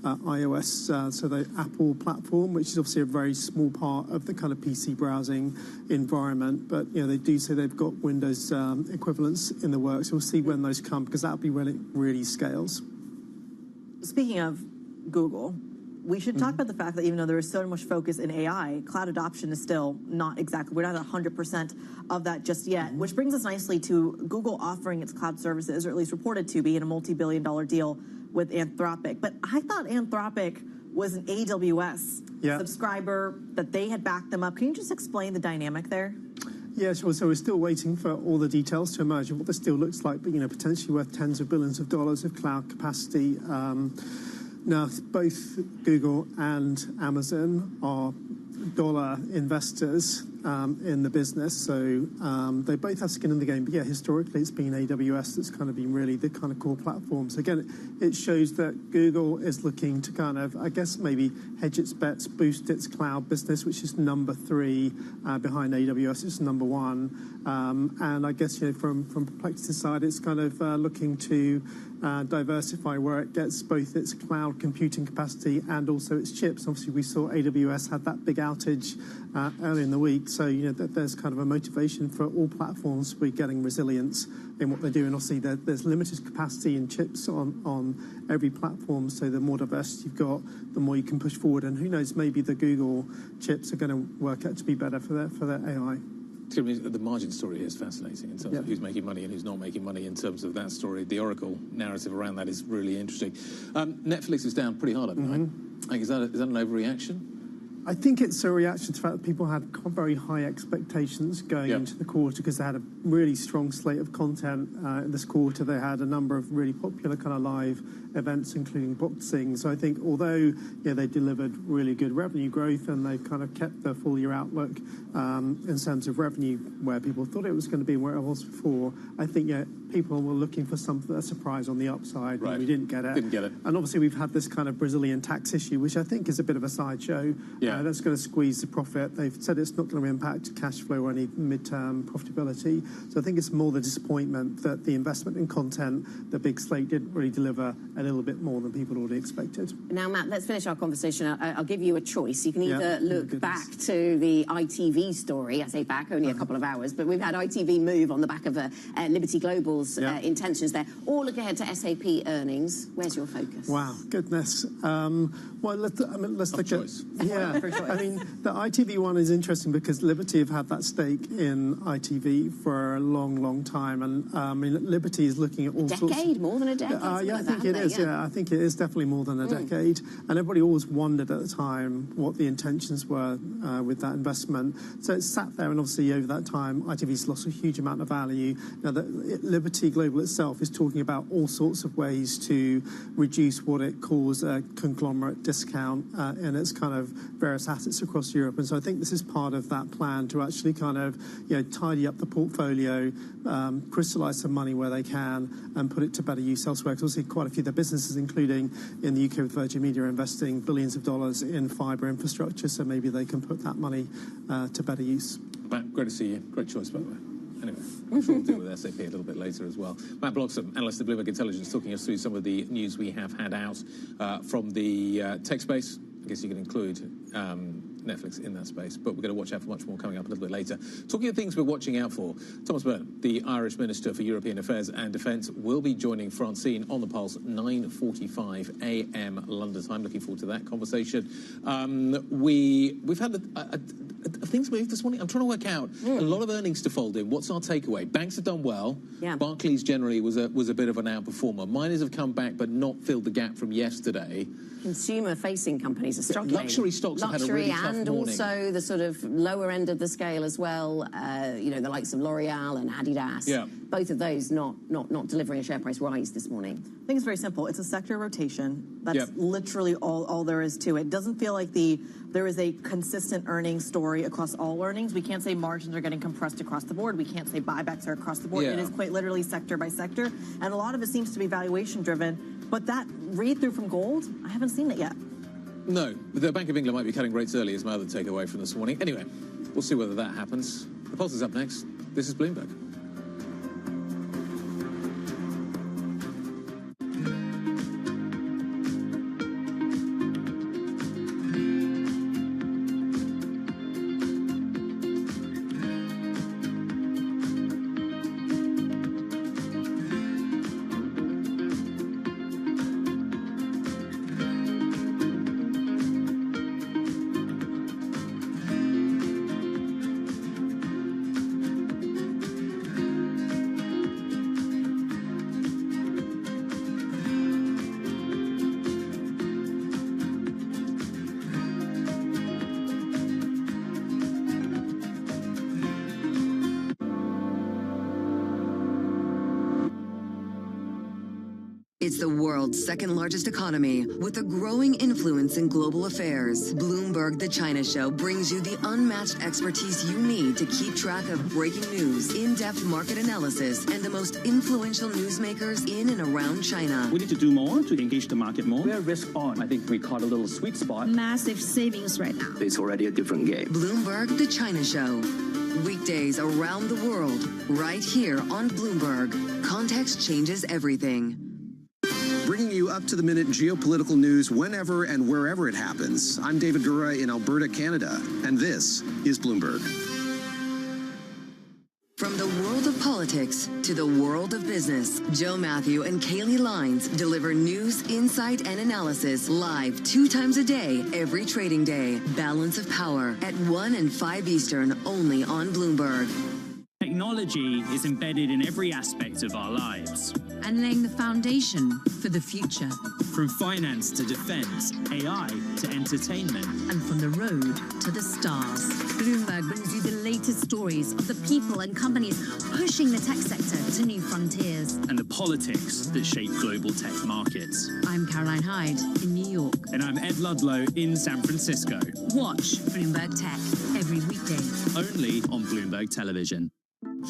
iOS, so the Apple platform, which is obviously a very small part of the kind of PC browsing environment. But they do say they've got Windows equivalents in the works. We'll see when those come, because that'll be when it really scales. Speaking of Google, we should talk about the fact that even though there is so much focus in AI, cloud adoption is still not exactly, we're not at 100% of that just yet, which brings us nicely to Google offering its cloud services, or at least reported to be, in a multi-billion-dollar deal with Anthropic. But I thought Anthropic was an AWS subscriber, that they had backed them up. Can you just explain the dynamic there? Yeah, sure. So we're still waiting for all the details to emerge of what this deal looks like, but potentially worth tens of billions of dollars of cloud capacity. Now, both Google and Amazon are dollar investors. in the business, so they both have skin in the game. But yeah, historically, it's been AWS that's kind of been really the kind of core platform. So again, it shows that Google is looking to kind of, I guess, maybe hedge its bets, boost its cloud business, which is number 3 behind AWS. It's number 1, and I guess from Perplexity's side, it's kind of looking to diversify where it gets both its cloud computing capacity and also its chips. Obviously, we saw AWS had that big outage early in the week, so there's kind of a motivation for all platforms to be getting resilience in what they do. And obviously, there's limited capacity in chips on every platform, so the more diversity you've got, the more you can push forward. And who knows, maybe the Google chips are going to work out to be better for their AI. The margin story here is fascinating in terms of who's making money and who's not making money in terms of that story. The Oracle narrative around that is really interesting. Netflix is down pretty hard overnight. Is that an overreaction? I think it's a reaction to the fact that people had very high expectations going into the quarter because they had a really strong slate of content in this quarter. They had a number of really popular kind of live events, including boxing. So I think although they delivered really good revenue growth and they've kind of kept their full year outlook in terms of revenue where people thought it was going to be and where it was before, I think people were looking for a surprise on the upside. Right. And we didn't get it. And obviously we've had this kind of Brazilian tax issue, which I think is a bit of a sideshow. That's going to squeeze the profit. They've said it's not going to impact cash flow or any midterm profitability. So I think it's more the disappointment that the investment in content, the big slate, didn't really deliver a little bit more than people already expected. Now, Matt, let's finish our conversation. I'll give you a choice. You can either look back to the ITV story. I say back, only a couple of hours, but we've had ITV move on the back of Liberty Global's intentions there, or look ahead to SAP earnings. Where's your focus? Wow, goodness. Well, let's look at... Yeah, I mean, the ITV one is interesting because Liberty have had that stake in ITV for a long, long time. And I mean, Liberty is looking at all sorts of... More than a decade? Yeah, I think it is. I think it is definitely more than a decade. And everybody always wondered at the time what the intentions were with that investment. So it's sat there, and obviously over that time, ITV's lost a huge amount of value. Now, Liberty Global itself is talking about all sorts of ways to reduce what it calls a conglomerate discount in its kind of various assets across Europe. And so I think this is part of that plan to actually kind of tidy up the portfolio, crystallise some money where they can, and put it to better use elsewhere. Because obviously quite a few of their businesses, including in the UK with Virgin Media, are investing billions of dollars in fibre infrastructure, so maybe they can put that money to better use. Matt, great to see you. Great choice, by the way. Anyway, I'm sure we'll deal with SAP a little bit later as well. Matt Bloxham, analyst at Bloomberg Intelligence, talking us through some of the news we have had out from the tech space. I guess you can include Netflix in that space, but we're going to watch out for much more coming up a little bit later. Talking of things we're watching out for, Thomas Byrne, the Irish Minister for European Affairs and Defence, will be joining Francine on the Pulse 9:45 a.m. London time. Looking forward to that conversation. We've had things moved this morning. I'm trying to work out a lot of earnings to fold in. What's our takeaway? Banks have done well. Barclays generally was a bit of an outperformer. Miners have come back but not filled the gap from yesterday. Consumer-facing companies are struggling. Luxury stocks have had a really tough morning. And also the sort of lower end of the scale as well. The likes of L'Oreal and Adidas. Both of those not delivering a share price rise this morning. I think it's very simple. It's a sector rotation. That's literally all there is to it. It doesn't feel like there is a consistent earnings story across all earnings. We can't say margins are getting compressed across the board. We can't say buybacks are across the board. It is quite literally sector by sector. And a lot of it seems to be valuation driven. But that read-through from gold, I haven't seen it yet. No, the Bank of England might be cutting rates early is my other takeaway from this morning. Anyway, we'll see whether that happens. The Pulse is up next. This is Bloomberg. It's the world's second largest economy with a growing influence in global affairs. Bloomberg The China Show brings you the unmatched expertise you need to keep track of breaking news, in-depth market analysis, and the most influential newsmakers in and around China. We need to do more to engage the market more. We're risk on. I think we caught a little sweet spot. Massive savings right now. It's already a different game. Bloomberg The China Show. Weekdays around the world, right here on Bloomberg. Context changes everything. Bringing you up-to-the-minute geopolitical news whenever and wherever it happens. I'm David Gura in Alberta, Canada, and this is Bloomberg. From the world of politics to the world of business, Joe Matthew and Kaylee Lines deliver news, insight, and analysis live 2 times a day, every trading day. Balance of Power at 1 and 5 Eastern, only on Bloomberg. Technology is embedded in every aspect of our lives. And laying the foundation for the future. From finance to defense, AI to entertainment. And from the road to the stars. Bloomberg brings you the latest stories of the people and companies pushing the tech sector to new frontiers. And the politics that shape global tech markets. I'm Caroline Hyde in New York. And I'm Ed Ludlow in San Francisco. Watch Bloomberg Tech every weekday. Only on Bloomberg Television.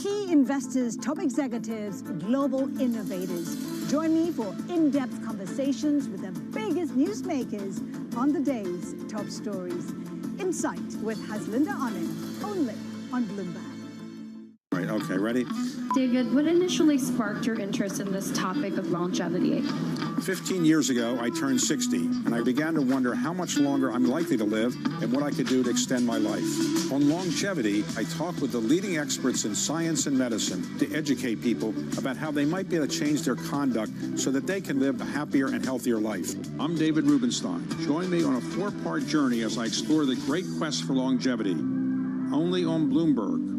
Key investors, top executives, global innovators. Join me for in-depth conversations with the biggest newsmakers on the day's top stories. Insight with Haslinda Anand, only on Bloomberg. Right, okay, ready? David, what initially sparked your interest in this topic of longevity? 15 years ago, I turned 60, and I began to wonder how much longer I'm likely to live and what I could do to extend my life. On longevity, I talk with the leading experts in science and medicine to educate people about how they might be able to change their conduct so that they can live a happier and healthier life. I'm David Rubenstein. Join me on a 4-part journey as I explore the great quest for longevity. Only on Bloomberg.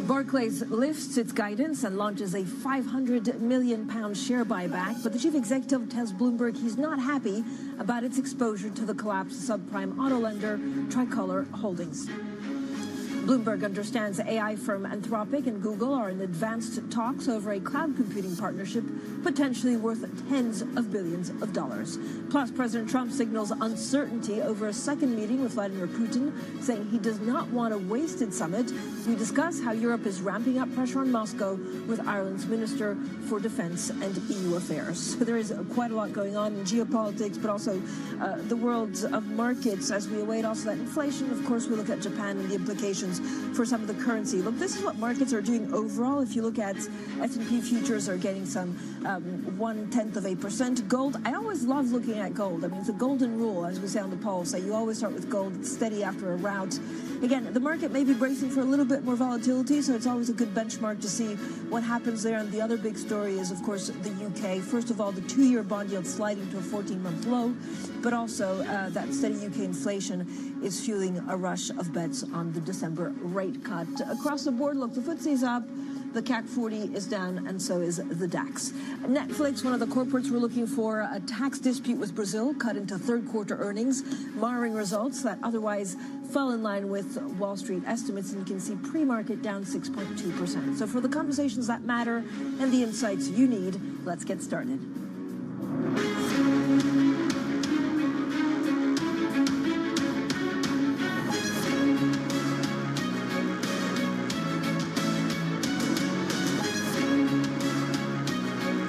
Barclays lifts its guidance and launches a £500 million share buyback, but the chief executive tells Bloomberg he's not happy about its exposure to the collapsed subprime auto lender Tricolor Holdings. Bloomberg understands AI firm Anthropic and Google are in advanced talks over a cloud computing partnership potentially worth tens of billions of dollars. Plus, President Trump signals uncertainty over a second meeting with Vladimir Putin, saying he does not want a wasted summit. We discuss how Europe is ramping up pressure on Moscow with Ireland's Minister for Defense and EU Affairs. So there is quite a lot going on in geopolitics, but also the world of markets as we await also that inflation. Of course, we look at Japan and the implications for some of the currency. Look, this is what markets are doing overall. If you look at S&P futures are getting some 0.1%. Gold, I always love looking at gold. I mean, it's a golden rule, as we say on the poll. So you always start with gold. It's steady after a rout. Again, the market may be bracing for a little bit more volatility, so it's always a good benchmark to see what happens there. And the other big story is, of course, the UK. First of all, the 2-year bond yield sliding to a 14-month low, but also that steady UK inflation is fueling a rush of bets on the December rate cut. Across the board, look, the FTSE's up. The CAC 40 is down, and so is the DAX. Netflix, one of the corporates we're looking for, a tax dispute with Brazil cut into third-quarter earnings, marring results that otherwise fell in line with Wall Street estimates, and you can see pre-market down 6.2%. So for the conversations that matter and the insights you need, let's get started.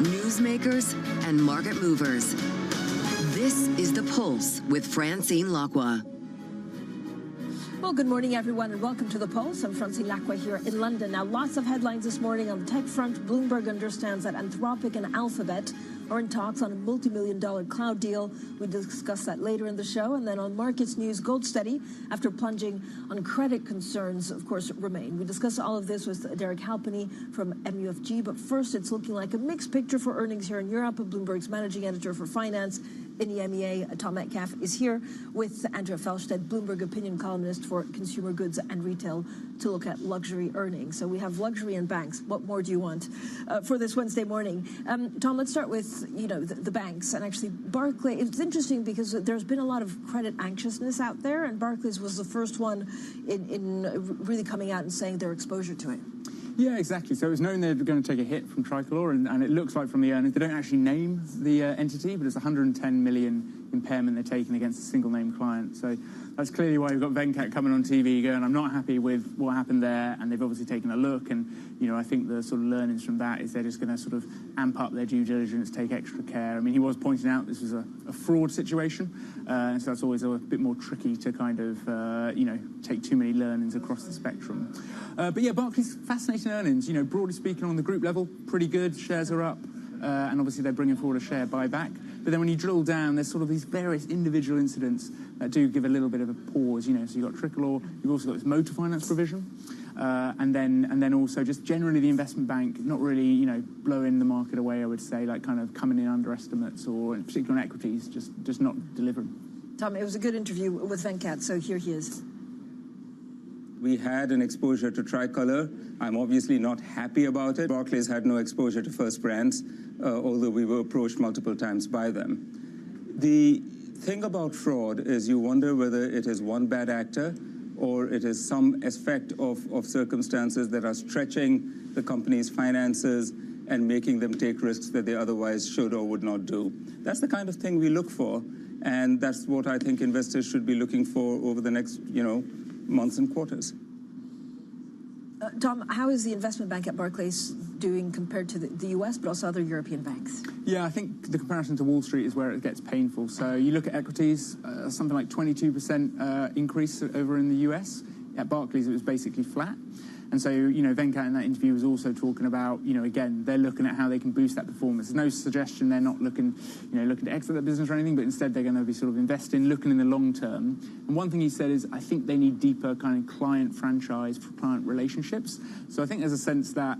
Newsmakers and market movers. This is The Pulse with Francine Lacqua. Well, good morning, everyone, and welcome to The Pulse. I'm Francine Lacqua here in London. Now, lots of headlines this morning on the tech front. Bloomberg understands that Anthropic and Alphabet are in talks on a multi-million-dollar cloud deal. We discuss that later in the show. And then on markets news, gold steady after plunging on credit concerns, of course, remain. We discuss all of this with Derek Halpenny from MUFG. But first, it's looking like a mixed picture for earnings here in Europe. Bloomberg's managing editor for finance, In EMEA, Tom Metcalf is here with Andrea Felstead, Bloomberg opinion columnist for consumer goods and retail, to look at luxury earnings. So we have luxury and banks. What more do you want for this Wednesday morning? Tom, let's start with the banks. And actually, Barclays, it's interesting because there's been a lot of credit anxiousness out there, and Barclays was the first one in really coming out and saying their exposure to it. Yeah, exactly. So it was known they were going to take a hit from Tricolor, and it looks like from the earnings, they don't actually name the entity, but it's 110 million impairment they're taking against a single-name client. So that's clearly why we've got Venkat coming on TV going, I'm not happy with what happened there, and they've obviously taken a look, and I think the sort of learnings from that is they're just going to sort of amp up their due diligence, take extra care. I mean, he was pointing out this was a fraud situation, and so that's always a bit more tricky to kind of, take too many learnings across the spectrum. But yeah, Barclays, fascinating earnings. Broadly speaking, on the group level, pretty good. Shares are up, and obviously they're bringing forward a share buyback. But then when you drill down, there's sort of these various individual incidents that do give a little bit of a pause. So you've got Tricolor, you've also got this motor finance provision, and then also just generally the investment bank not really, blowing the market away. I would say, like kind of coming in under estimates, or in particular on equities, just not delivering. Tom, it was a good interview with Venkat, so here he is. We had an exposure to Tricolor. I'm obviously not happy about it. Barclays had no exposure to First Brands, although we were approached multiple times by them. The thing about fraud is you wonder whether it is one bad actor or it is some effect of circumstances that are stretching the company's finances and making them take risks that they otherwise should or would not do. That's the kind of thing we look for, and that's what I think investors should be looking for over the next, months and quarters. Tom, how is the investment bank at Barclays doing compared to the US, but also other European banks? Yeah, I think the comparison to Wall Street is where it gets painful. So you look at equities, something like 22% increase over in the US. At Barclays, it was basically flat. And so, Venkat in that interview was also talking about, again, they're looking at how they can boost that performance. There's no suggestion they're not looking to exit that business or anything, but instead they're going to be sort of investing, looking in the long term. And one thing he said is, I think they need deeper kind of client franchise, client relationships. So I think there's a sense that,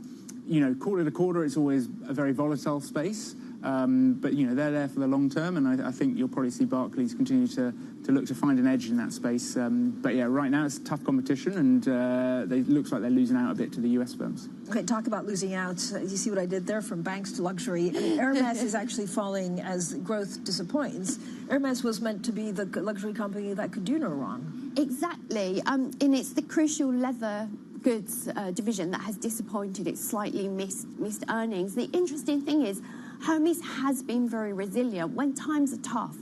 quarter to quarter, it's always a very volatile space. But, they're there for the long term, and I think you'll probably see Barclays continue to look to find an edge in that space. But, yeah, right now it's tough competition, and it looks like they're losing out a bit to the US firms. Okay, talk about losing out. You see what I did there, from banks to luxury. I mean, Hermes is actually falling as growth disappoints. Hermes was meant to be the luxury company that could do no wrong. Exactly. And it's the crucial leather goods division that has disappointed. It's slightly missed earnings. The interesting thing is, Hermes has been very resilient. When times are tough,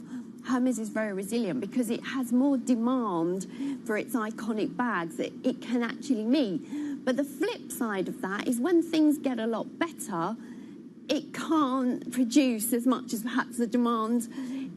Hermes is very resilient because it has more demand for its iconic bags that it can actually meet. But the flip side of that is when things get a lot better, it can't produce as much as perhaps the demand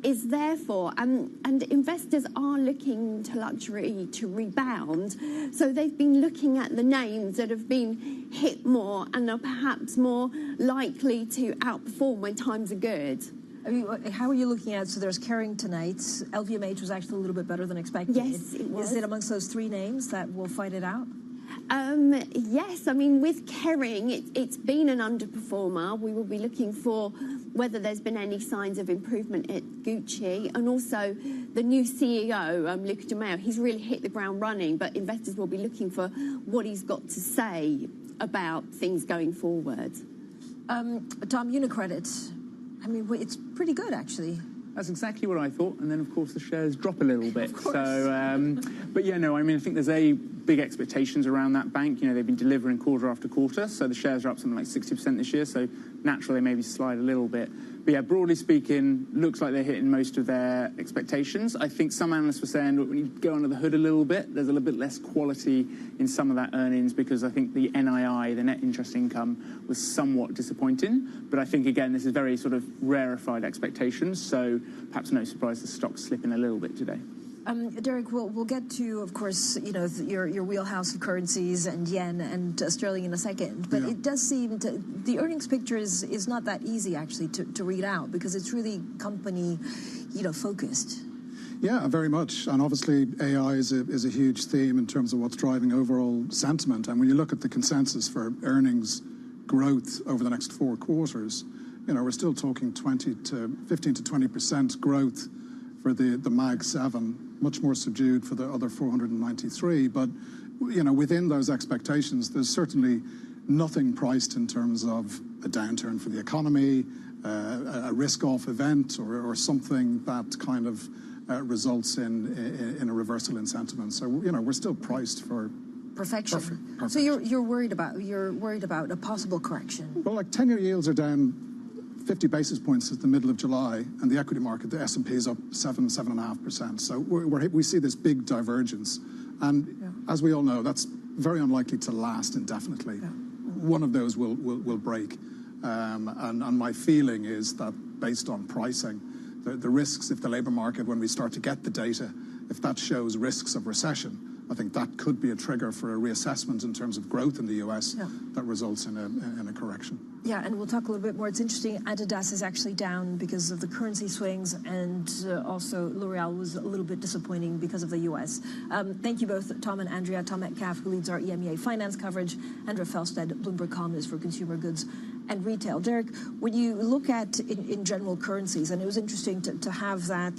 is there for. And investors are looking to luxury to rebound. So they've been looking at the names that have been hit more and are perhaps more likely to outperform when times are good. I mean, how are you looking at, so there's Kering tonight. LVMH was actually a little bit better than expected. Yes, it was. Is it amongst those three names that will fight it out? Yes, I mean, with Kering, it's been an underperformer. We will be looking for whether there's been any signs of improvement at Gucci, and also the new CEO, Luca De Maio. He's really hit the ground running, but investors will be looking for what he's got to say about things going forward. Tom, UniCredit, I mean, it's pretty good, actually. That's exactly what I thought, and then, of course, the shares drop a little bit. Of course. So, but yeah, no, I mean, I think there's big expectations around that bank. They've been delivering quarter after quarter, so the shares are up something like 60% this year, so naturally they maybe slide a little bit. But yeah, broadly speaking, looks like they're hitting most of their expectations. I think some analysts were saying, look, when you go under the hood a little bit, there's a little bit less quality in some of that earnings, because I think the NII, the net interest income, was somewhat disappointing. But I think, again, this is very sort of rarefied expectations, so perhaps no surprise the stock's slipping a little bit today. Derek, we'll get to, of course, your wheelhouse of currencies and yen and sterling in a second. But it does seem the earnings picture is not that easy, actually, to read out, because it's really company, focused. Yeah, very much. And obviously AI is a huge theme in terms of what's driving overall sentiment. And when you look at the consensus for earnings growth over the next 4 quarters, we're still talking 15 to 20% growth for the Mag 7, much more subdued for the other 493. But, within those expectations, there's certainly nothing priced in terms of a downturn for the economy, a risk-off event, or something that kind of results in a reversal in sentiment. So, we're still priced for perfection. Perfect. So you're worried about a possible correction. Well, 10-year yields are down 50 basis points at the middle of July, and the equity market, the S&P, is up 7.5%. So we see this big divergence, and as we all know, that's very unlikely to last indefinitely. Yeah. One of those will break, and my feeling is that based on pricing, the risks, if the labour market, when we start to get the data, if that shows risks of recession, I think that could be a trigger for a reassessment in terms of growth in the US that results in a correction. Yeah, and we'll talk a little bit more. It's interesting, Adidas is actually down because of the currency swings, and also L'Oreal was a little bit disappointing because of the US. Thank you both, Tom and Andrea. Tom Metcalf, who leads our EMEA finance coverage, Andrea Felstead, Bloomberg columnist for consumer goods and retail. Derek, when you look at, in general, currencies, and it was interesting to have that,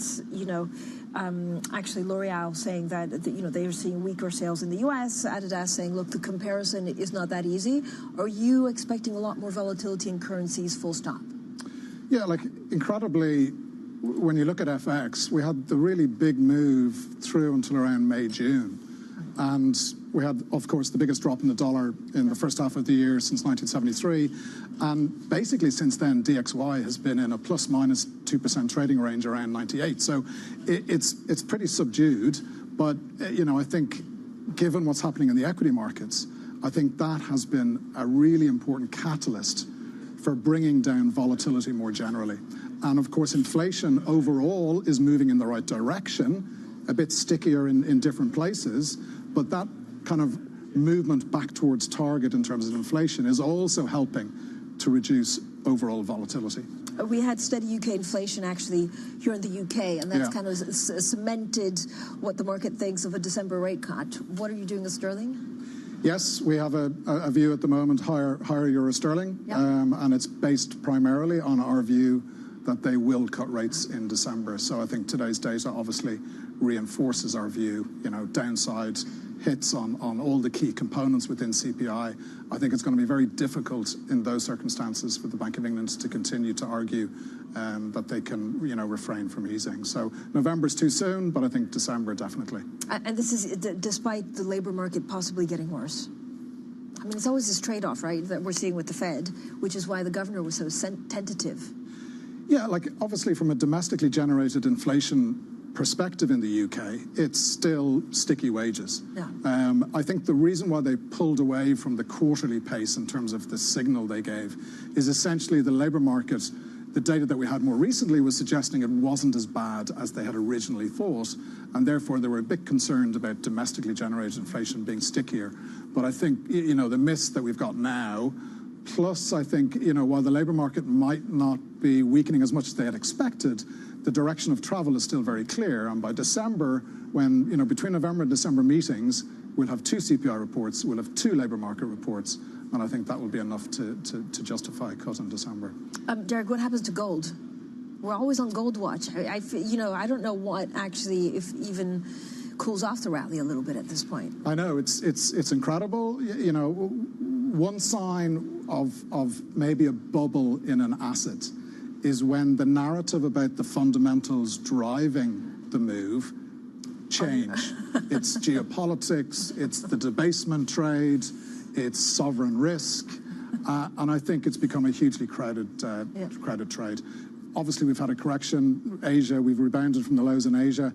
actually L'Oreal saying that, they are seeing weaker sales in the U.S., Adidas saying, look, the comparison is not that easy. Are you expecting a lot more volatility in currencies, full stop? Yeah, incredibly, when you look at FX, we had the really big move through until around May, June. And we had, of course, the biggest drop in the dollar in the first half of the year since 1973. And basically since then, DXY has been in a plus minus 2% trading range around 98. So it's pretty subdued. But, I think given what's happening in the equity markets, I think that has been a really important catalyst for bringing down volatility more generally. And, of course, inflation overall is moving in the right direction, a bit stickier in different places. But that kind of movement back towards target in terms of inflation is also helping to reduce overall volatility. We had steady UK inflation actually here in the UK, and that's kind of cemented what the market thinks of a December rate cut. What are you doing with sterling? Yes, we have a view at the moment, higher euro sterling, and it's based primarily on our view that they will cut rates in December. So I think today's data obviously reinforces our view, downside hits on all the key components within CPI. I think it's going to be very difficult in those circumstances for the Bank of England to continue to argue that they can, refrain from easing. So November's too soon, but I think December definitely. And this is despite the labour market possibly getting worse. I mean, it's always this trade-off, right, that we're seeing with the Fed, which is why the governor was so tentative. Yeah, obviously from a domestically generated inflation perspective in the UK, it's still sticky wages. Yeah. I think the reason why they pulled away from the quarterly pace in terms of the signal they gave is essentially the labour market. The data that we had more recently was suggesting it wasn't as bad as they had originally thought, and therefore they were a bit concerned about domestically generated inflation being stickier. But I think, the miss that we've got now, plus I think, while the labour market might not be weakening as much as they had expected, the direction of travel is still very clear. And by December, when, between November and December meetings, we'll have 2 CPI reports, we'll have 2 labour market reports, and I think that will be enough to justify a cut in December. Derek, what happens to gold? We're always on gold watch. I don't know what actually, if even cools off the rally a little bit at this point. I know, it's incredible. One sign of maybe a bubble in an asset is when the narrative about the fundamentals driving the move change. It's geopolitics, it's the debasement trade, it's sovereign risk, and I think it's become a hugely crowded trade. Obviously, we've had a correction. Asia, we've rebounded from the lows in Asia.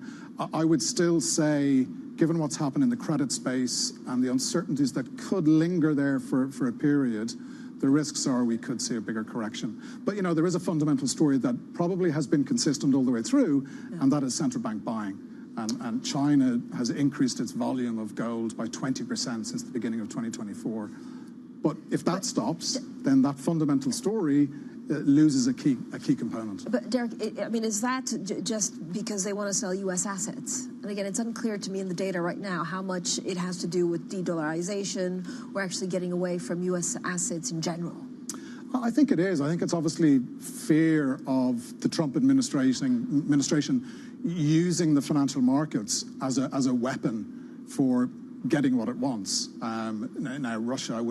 I would still say, given what's happened in the credit space and the uncertainties that could linger there for a period, the risks are we could see a bigger correction. But, there is a fundamental story that probably has been consistent all the way through, and that is central bank buying. And China has increased its volume of gold by 20% since the beginning of 2024. But if that stops, then that fundamental story loses a key component. But Derek, is that just because they want to sell U.S. assets? And again, it's unclear to me in the data right now how much it has to do with de-dollarization or actually getting away from U.S. assets in general. I think it is. I think it's obviously fear of the Trump administration using the financial markets as a weapon for getting what it wants. Now, Russia,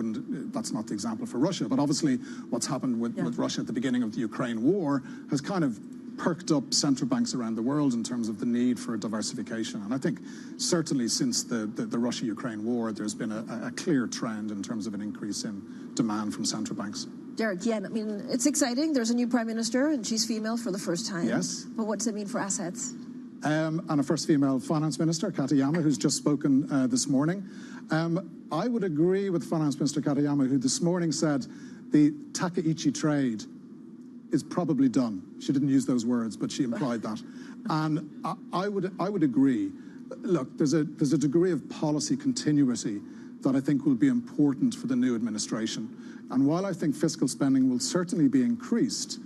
that's not the example for Russia, but obviously what's happened with Russia at the beginning of the Ukraine war has kind of perked up central banks around the world in terms of the need for diversification. And I think certainly since the Russia-Ukraine war, there's been a clear trend in terms of an increase in demand from central banks. Derek, yeah, I mean, it's exciting. There's a new prime minister, and she's female for the first time. Yes. But what does it mean for assets? And a first female finance minister, Katayama, who's just spoken this morning. I would agree with Finance Minister Katayama, who this morning said the Takaichi trade is probably done. She didn't use those words, but she implied that. And I would agree. Look, there's a degree of policy continuity that I think will be important for the new administration. And while I think fiscal spending will certainly be increased,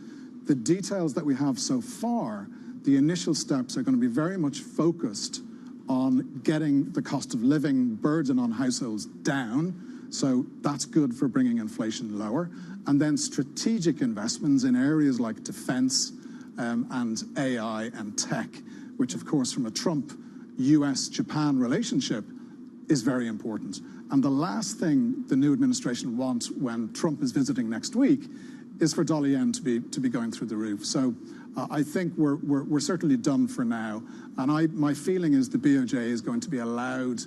the details that we have so far, the initial steps are going to be very much focused on getting the cost of living burden on households down. So that's good for bringing inflation lower. And then strategic investments in areas like defense and AI and tech, which of course from a Trump-US-Japan relationship is very important. And the last thing the new administration wants when Trump is visiting next week is for dollar yen to be going through the roof. So I think we're certainly done for now. And my feeling is the BOJ is going to be allowed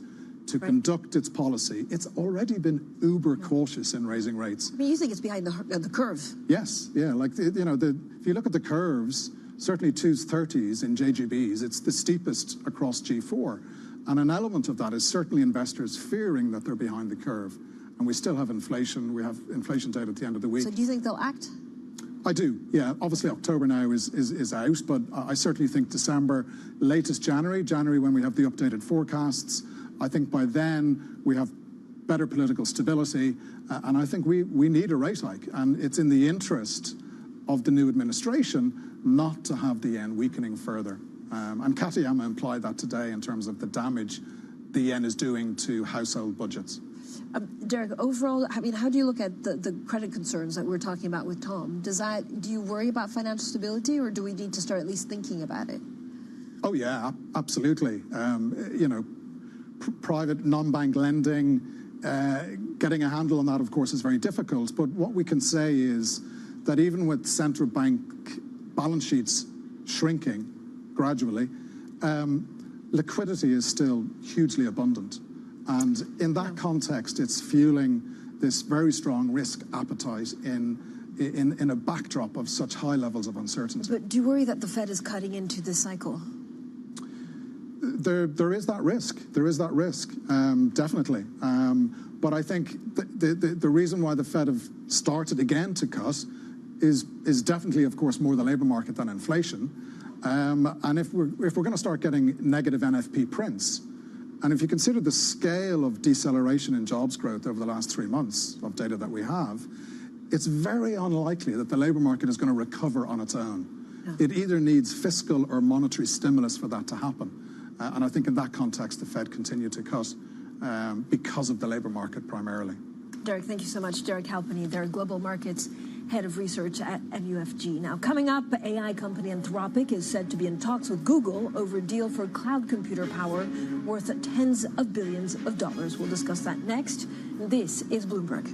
to conduct its policy. It's already been uber cautious in raising rates. I mean, you think it's behind the curve? Yes, yeah. Like if you look at the curves, certainly 230s in JGBs, it's the steepest across G4. And an element of that is certainly investors fearing that they're behind the curve. And we still have inflation. We have inflation data at the end of the week. So do you think they'll act? I do, yeah. Obviously, October now is out, but I certainly think December, latest January when we have the updated forecasts, I think by then we have better political stability, and I think we need a rate hike. And it's in the interest of the new administration not to have the yen weakening further. And Katayama implied that today in terms of the damage the yen is doing to household budgets. Derek, overall, I mean, how do you look at the credit concerns that we're talking about with Tom? Do you worry about financial stability, or do we need to start at least thinking about it? Oh yeah, absolutely. Private non-bank lending, getting a handle on that, of course, is very difficult. But what we can say is that even with central bank balance sheets shrinking gradually, liquidity is still hugely abundant. And in that context, it's fueling this very strong risk appetite in a backdrop of such high levels of uncertainty. But do you worry that the Fed is cutting into this cycle? There is that risk. There is that risk, definitely. But I think the reason why the Fed have started again to cut is definitely, of course, more the labour market than inflation. And if we're going to start getting negative NFP prints, and if you consider the scale of deceleration in jobs growth over the last 3 months of data that we have, it's very unlikely that the labour market is going to recover on its own. Yeah. It either needs fiscal or monetary stimulus for that to happen. And I think in that context, the Fed continued to cut because of the labour market primarily. Derek, thank you so much. Derek Halpenny, their global markets head of research at MUFG. Now, coming up, AI company Anthropic is said to be in talks with Google over a deal for cloud computer power worth tens of billions of dollars. We'll discuss that next. This is Bloomberg.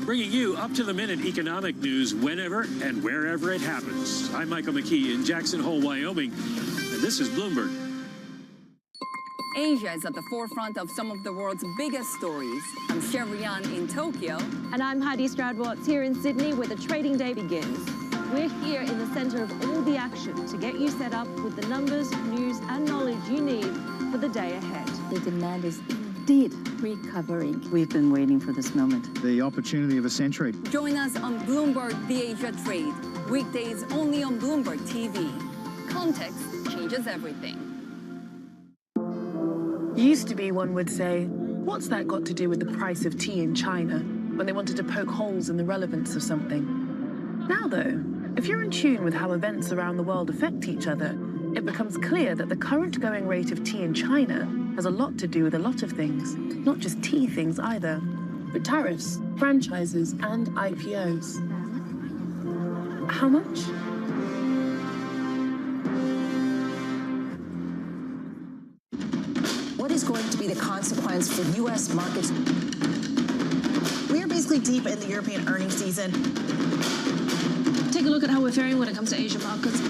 Bringing you up-to-the-minute economic news whenever and wherever it happens. I'm Michael McKee in Jackson Hole, Wyoming, and this is Bloomberg. Asia is at the forefront of some of the world's biggest stories. I'm Sherrian in Tokyo. And I'm Heidi Stroud-Watts here in Sydney, where the trading day begins. We're here in the center of all the action to get you set up with the numbers, news, and knowledge you need for the day ahead. The demand is indeed recovering. We've been waiting for this moment. The opportunity of a century. Join us on Bloomberg The Asia Trade. Weekdays only on Bloomberg TV. Context changes everything. Used to be, one would say, what's that got to do with the price of tea in China, when they wanted to poke holes in the relevance of something? Now, though, if you're in tune with how events around the world affect each other, it becomes clear that the current going rate of tea in China has a lot to do with a lot of things, not just tea things either, but tariffs, franchises, and IPOs. How much? What is going to be the consequence for U.S. markets? We are basically deep in the European earnings season. Take a look at how we're faring when it comes to Asian markets.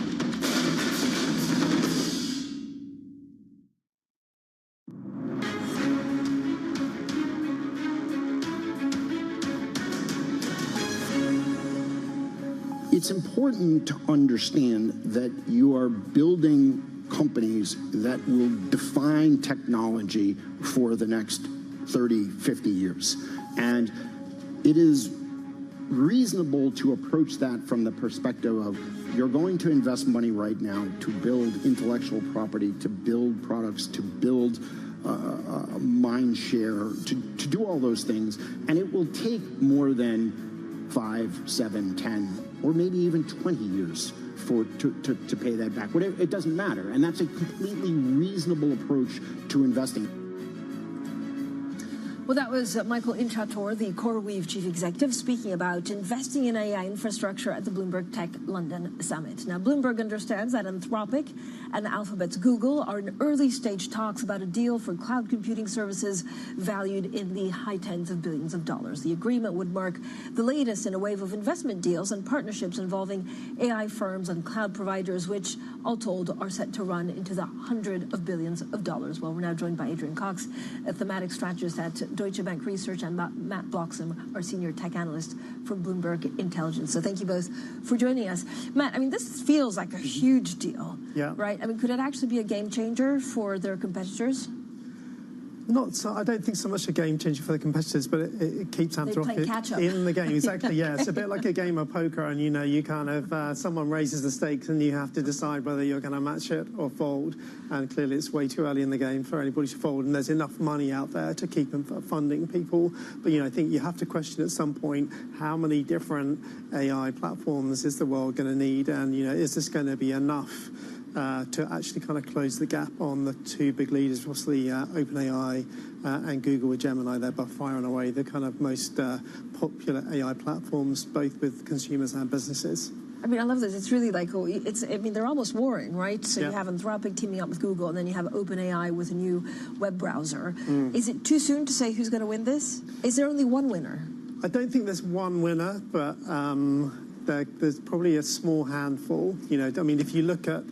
It's important to understand that you are building companies that will define technology for the next 30, 50 years. And it is reasonable to approach that from the perspective of you're going to invest money right now to build intellectual property, to build products, to build mind share, to do all those things. And it will take more than 5, 7, 10, or maybe even 20 years to pay that back. Whatever, it doesn't matter. And that's a completely reasonable approach to investing. Well, that was Michael Intrator, the CoreWeave chief executive, speaking about investing in AI infrastructure at the Bloomberg Tech London Summit. Now, Bloomberg understands that Anthropic and Alphabet's Google are in early stage talks about a deal for cloud computing services valued in the high tens of billions of dollars. The agreement would mark the latest in a wave of investment deals and partnerships involving AI firms and cloud providers, which, all told, are set to run into the hundreds of billions of dollars. Well, we're now joined by Adrian Cox, a thematic strategist at Deutsche Bank Research, and Matt Bloxham, our senior tech analyst from Bloomberg Intelligence. So thank you both for joining us. Matt, I mean, this feels like a huge deal, right? I mean, could it actually be a game changer for their competitors? Not so, I don't think so much a game changer for the competitors, but it keeps Anthropic in the game. Exactly, yeah. It's a bit like a game of poker, and you know, you kind of, someone raises the stakes and you have to decide whether you're going to match it or fold. And clearly it's way too early in the game for anybody to fold, and there's enough money out there to keep them funding people. But, you know, I think you have to question at some point, how many different AI platforms is the world going to need? And, you know, is this going to be enough to actually kind of close the gap on the two big leaders, obviously OpenAI and Google with Gemini? They're by far and away the kind of most popular AI platforms, both with consumers and businesses. I mean, I love this. It's really like, I mean, they're almost warring, right? So you have Anthropic teaming up with Google, and then you have OpenAI with a new web browser. Is it too soon to say who's going to win this? Is there only one winner? I don't think there's one winner, but there's probably a small handful. You know, I mean, if you look at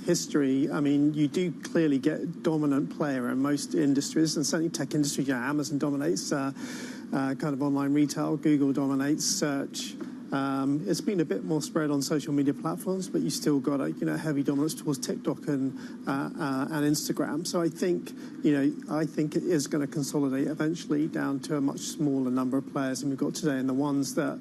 history, I mean, you do clearly get a dominant player in most industries, and certainly tech industry. You know, Amazon dominates kind of online retail. Google dominates search. It's been a bit more spread on social media platforms, but you still got a heavy dominance towards TikTok and Instagram. So I think it is going to consolidate eventually down to a much smaller number of players than we've got today, and the ones that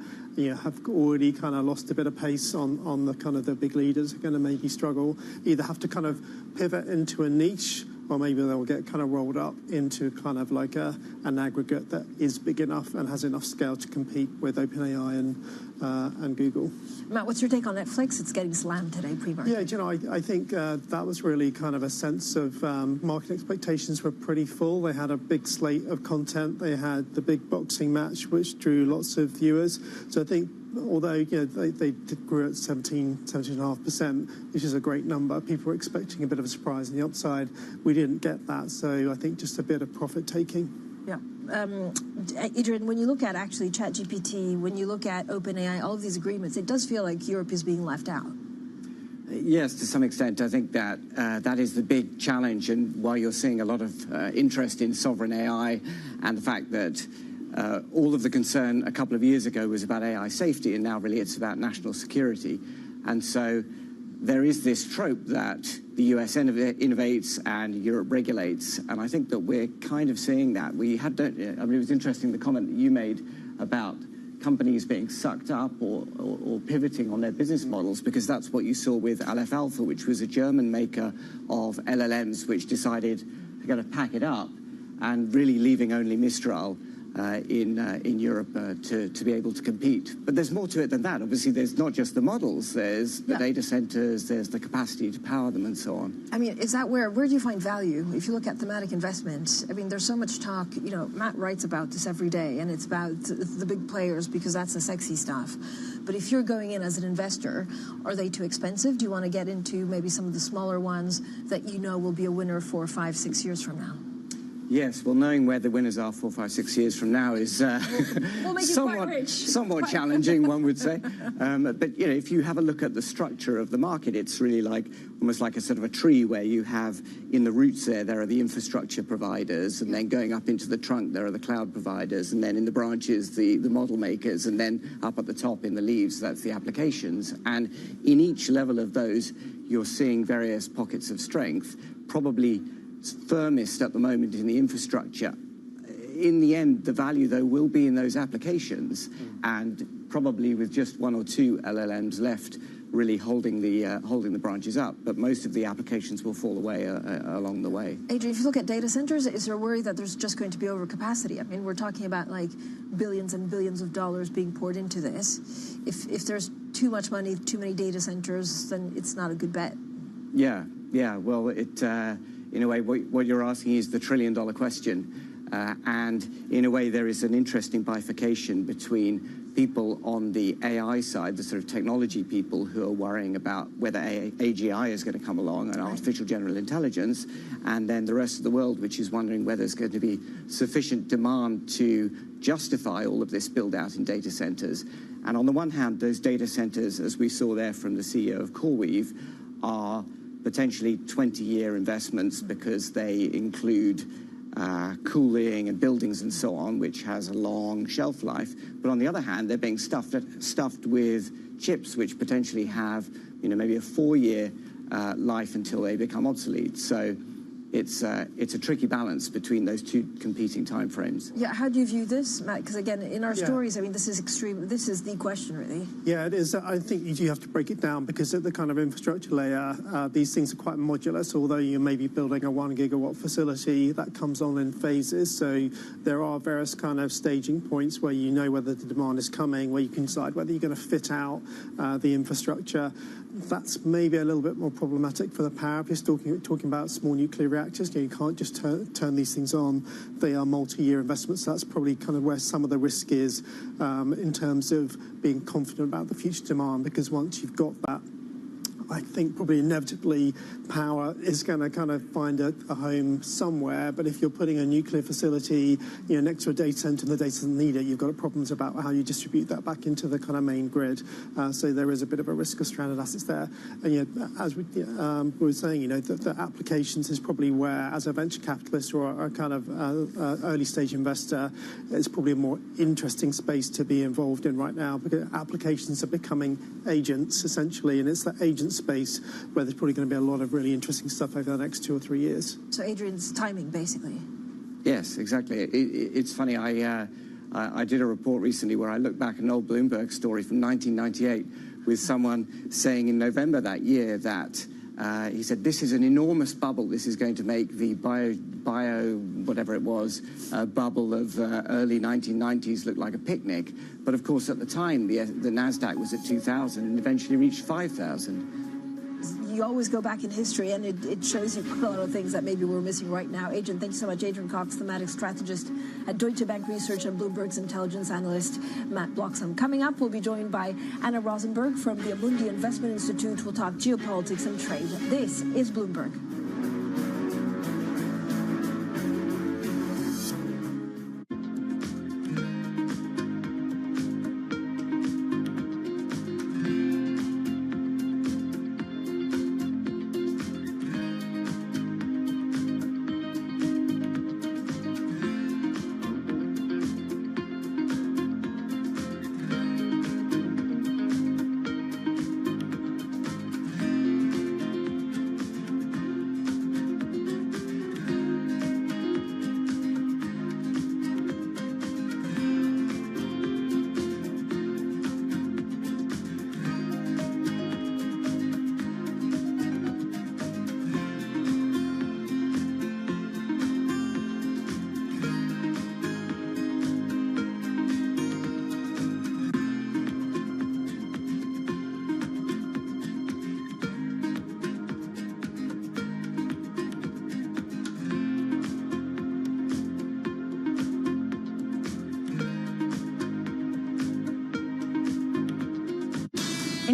have already kind of lost a bit of pace on the kind of the big leaders are going to maybe struggle, either have to kind of pivot into a niche, or maybe they'll get kind of rolled up into kind of like an aggregate that is big enough and has enough scale to compete with OpenAI and Google. Matt, what's your take on Netflix? It's getting slammed today, pre-market. Yeah, you know, I think that was really kind of a sense of market expectations were pretty full. They had a big slate of content. They had the big boxing match, which drew lots of viewers. So I think, although they grew at 17.5%, which is a great number, people were expecting a bit of a surprise on the upside. We didn't get that, so I think just a bit of profit taking. Yeah. Adrian, when you look at actually ChatGPT, when you look at OpenAI, all of these agreements, it does feel like Europe is being left out. Yes, to some extent. I think that that is the big challenge, and why you're seeing a lot of interest in sovereign AI, and the fact that all of the concern a couple of years ago was about AI safety, and now really it's about national security. And so there is this trope that the US innovates and Europe regulates, and I think that we're kind of seeing that. It was interesting, the comment that you made about companies being sucked up or pivoting on their business models, because that's what you saw with Aleph Alpha, which was a German maker of LLMs, which decided they're going to pack it up and really leaving only Mistral in Europe to be able to compete. But there's more to it than that. Obviously, there's not just the models, there's the data centers, there's the capacity to power them, and so on. I mean, is that where do you find value? If you look at thematic investment, I mean, there's so much talk, Matt writes about this every day, and it's about the big players because that's the sexy stuff. But if you're going in as an investor, are they too expensive? Do you want to get into maybe some of the smaller ones that will be a winner 4, 5, 6 years from now? Yes, well, knowing where the winners are 4, 5, 6 years from now is somewhat challenging, one would say. But if you have a look at the structure of the market, it's really almost like a sort of a tree, where you have in the roots there are the infrastructure providers, and then going up into the trunk there are the cloud providers, and then in the branches the model makers, and then up at the top in the leaves that's the applications. And in each level of those, you're seeing various pockets of strength, probably firmest at the moment in the infrastructure. In the end, the value, though, will be in those applications, and probably with just 1 or 2 LLMs left really holding the branches up. But most of the applications will fall away along the way. Adrian, if you look at data centers, is there a worry that there's just going to be overcapacity? I mean, we're talking about billions and billions of dollars being poured into this. If there's too much money, too many data centers, then it's not a good bet. Yeah. Well, in a way, what you're asking is the trillion-dollar question. And in a way, there is an interesting bifurcation between people on the AI side, the sort of technology people who are worrying about whether AGI is going to come along, and artificial general intelligence, and then the rest of the world, which is wondering whether there's going to be sufficient demand to justify all of this build-out in data centers. And on the one hand, those data centers, as we saw there from the CEO of CoreWeave, are potentially 20-year investments, because they include cooling and buildings and so on, which has a long shelf life. But on the other hand, they're being stuffed with chips which potentially have maybe a 4-year life until they become obsolete. So it's a tricky balance between those two competing timeframes. Yeah, how do you view this, Matt? Because again, in our stories, I mean, this is extreme. This is the question, really. Yeah, it is. I think you do have to break it down, because at the kind of infrastructure layer, these things are quite modular. So although you may be building a 1 gigawatt facility, that comes on in phases. So there are various kind of staging points where you know whether the demand is coming, where you can decide whether you're going to fit out the infrastructure. That's maybe a little bit more problematic for the power. If you're talking about small nuclear reactors, you can't just turn these things on. They are multi-year investments. So that's probably kind of where some of the risk is in terms of being confident about the future demand, because once you've got that, I think probably inevitably power is going to kind of find a home somewhere. But if you're putting a nuclear facility next to a data center and the data doesn't need it, you've got problems about how you distribute that back into the kind of main grid. So there is a bit of a risk of stranded assets there. And as we were saying, the applications is probably where, as a venture capitalist or a kind of early stage investor, it's probably a more interesting space to be involved in right now, because applications are becoming agents essentially, and it's that agent space where there's probably going to be a lot of really interesting stuff over the next 2 or 3 years. So Adrian's timing, basically. Yes, exactly. It's funny. I did a report recently where I looked back at an old Bloomberg story from 1998 with someone saying in November that year that he said, this is an enormous bubble. This is going to make the bio whatever it was, bubble of early 1990s look like a picnic. But of course, at the time, the NASDAQ was at 2,000 and eventually reached 5,000. You always go back in history, and it shows you a lot of things that maybe we're missing right now. Adrian, thank you so much. Adrian Cox, thematic strategist at Deutsche Bank Research and Bloomberg's intelligence analyst, Matt Bloxham. Coming up, we'll be joined by Anna Rosenberg from the Amundi Investment Institute. We'll talk geopolitics and trade. This is Bloomberg.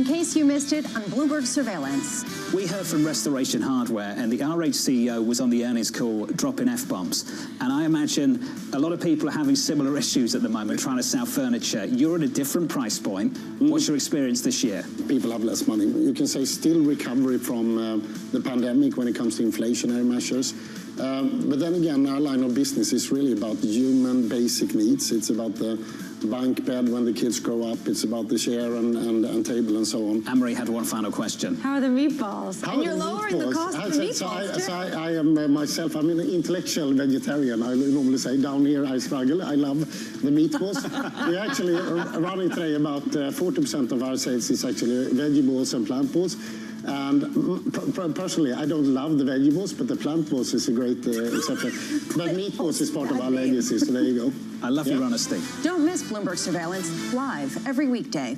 case you missed it on Bloomberg Surveillance. We heard from Restoration Hardware, and the RH CEO was on the earnings call dropping F-bombs. And I imagine a lot of people are having similar issues at the moment trying to sell furniture. You're at a different price point. What's your experience this year? People have less money. You can say still recovery from the pandemic when it comes to inflationary measures. But then again, our line of business is really about human basic needs. It's about the bunk bed when the kids grow up. It's about the chair and table and so on. Anne-Marie had one final question. How are the meatballs? And you're lowering the cost of the meatballs. I am myself, I'm an intellectual vegetarian. I normally say down here I struggle. I love the meatballs. We actually running today about 40% of our sales is actually vegetables and plant balls. And personally, I don't love the vegetables, but the plant balls is a great exception. But meatballs is part of our legacy, so there you go. I love your honesty. Don't miss Bloomberg Surveillance live every weekday.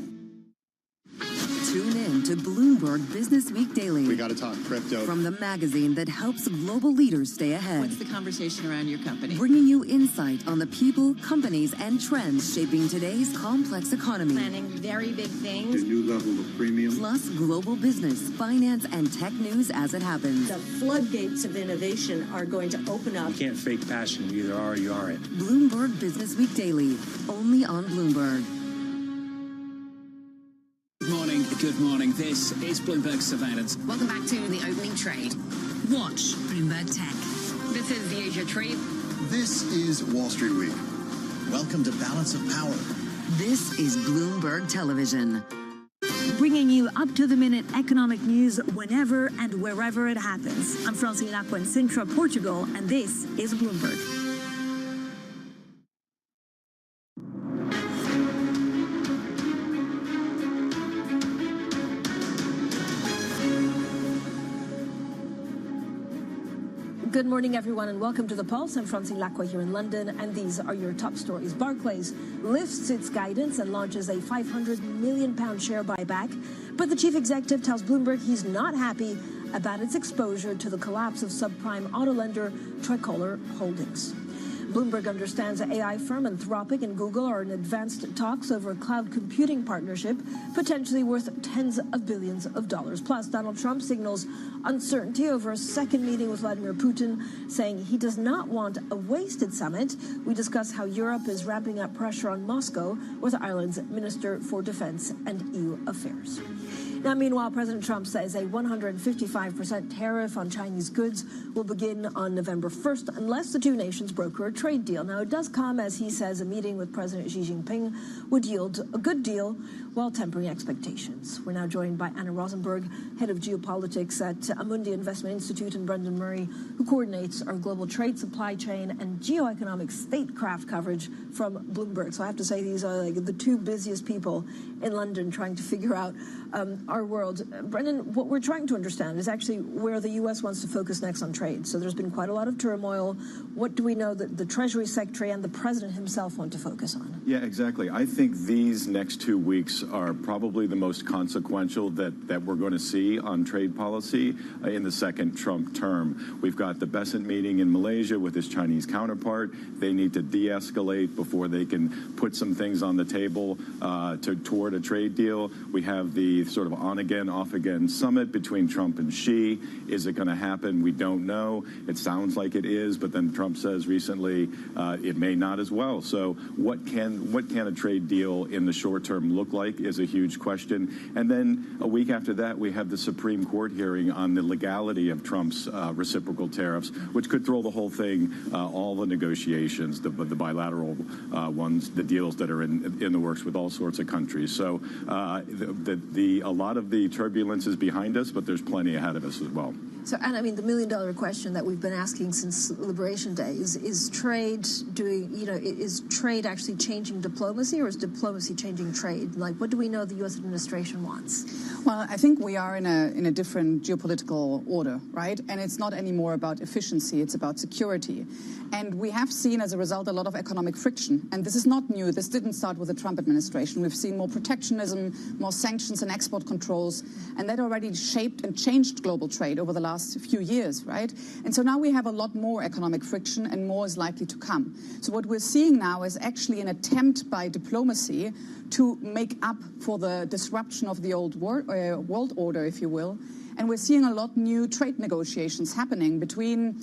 Tune in to Bloomberg Business Week Daily. We got to talk crypto. From the magazine that helps global leaders stay ahead. What's the conversation around your company? Bringing you insight on the people, companies, and trends shaping today's complex economy. Planning very big things. A new level of premium. Plus global business, finance, and tech news as it happens. The floodgates of innovation are going to open up. You can't fake passion. You either are or you aren't. Bloomberg Business Week Daily, only on Bloomberg. Good morning. This is Bloomberg Surveillance. Welcome back to the opening trade. Watch Bloomberg Tech. This is the Asia Trade. This is Wall Street Week. Welcome to Balance of Power. This is Bloomberg Television. Bringing you up-to-the-minute economic news whenever and wherever it happens. I'm Francine Lacqua in Sintra, Portugal, and this is Bloomberg. Good morning, everyone, and welcome to The Pulse. I'm Francine Lacqua here in London, and these are your top stories. Barclays lifts its guidance and launches a £500 million share buyback, but the chief executive tells Bloomberg he's not happy about its exposure to the collapse of subprime auto lender Tricolor Holdings. Bloomberg understands the AI firm Anthropic and Google are in advanced talks over a cloud computing partnership, potentially worth tens of billions of dollars. Plus, Donald Trump signals uncertainty over a second meeting with Vladimir Putin, saying he does not want a wasted summit. We discuss how Europe is ramping up pressure on Moscow with Ireland's Minister for Defense and EU Affairs. Now, meanwhile, President Trump says a 155% tariff on Chinese goods will begin on November 1st unless the two nations broker a trade deal. Now, it does come, as he says, a meeting with President Xi Jinping would yield a good deal while tempering expectations. We're now joined by Anna Rosenberg, head of geopolitics at Amundi Investment Institute, and Brendan Murray, who coordinates our global trade, supply chain, and geoeconomic statecraft coverage from Bloomberg. So I have to say these are like the two busiest people in London trying to figure out our world. Brendan, what we're trying to understand is actually where the U.S. wants to focus next on trade. So there's been quite a lot of turmoil. What do we know that the Treasury Secretary and the President himself want to focus on? Yeah, exactly. I think these next 2 weeks are probably the most consequential that we're going to see on trade policy in the second Trump term. We've got the Besant meeting in Malaysia with his Chinese counterpart. They need to de-escalate before they can put some things on the table toward a trade deal. We have the sort of on-again, off-again summit between Trump and Xi. Is it going to happen? We don't know. It sounds like it is, but then Trump says recently it may not as well. So what can a trade deal in the short term look like is a huge question. And then a week after that, we have the Supreme Court hearing on the legality of Trump's reciprocal tariffs, which could throw the whole thing, all the negotiations, the bilateral ones, the deals that are in the works with all sorts of countries. So a lot of the turbulence is behind us, but there's plenty ahead of us as well. So, and I mean, the million-dollar question that we've been asking since Liberation Day is trade doing, is trade actually changing diplomacy, or is diplomacy changing trade? Like, what do we know the U.S. administration wants? Well, I think we are in a different geopolitical order, right? And it's not anymore about efficiency, it's about security. And we have seen, as a result, a lot of economic friction. And this is not new. This didn't start with the Trump administration. We've seen more protectionism, more sanctions and export controls. And that already shaped and changed global trade over the last last few years, right? And so now we have a lot more economic friction and more is likely to come. So what we're seeing now is actually an attempt by diplomacy to make up for the disruption of the old world order, if you will. And we're seeing a lot new trade negotiations happening between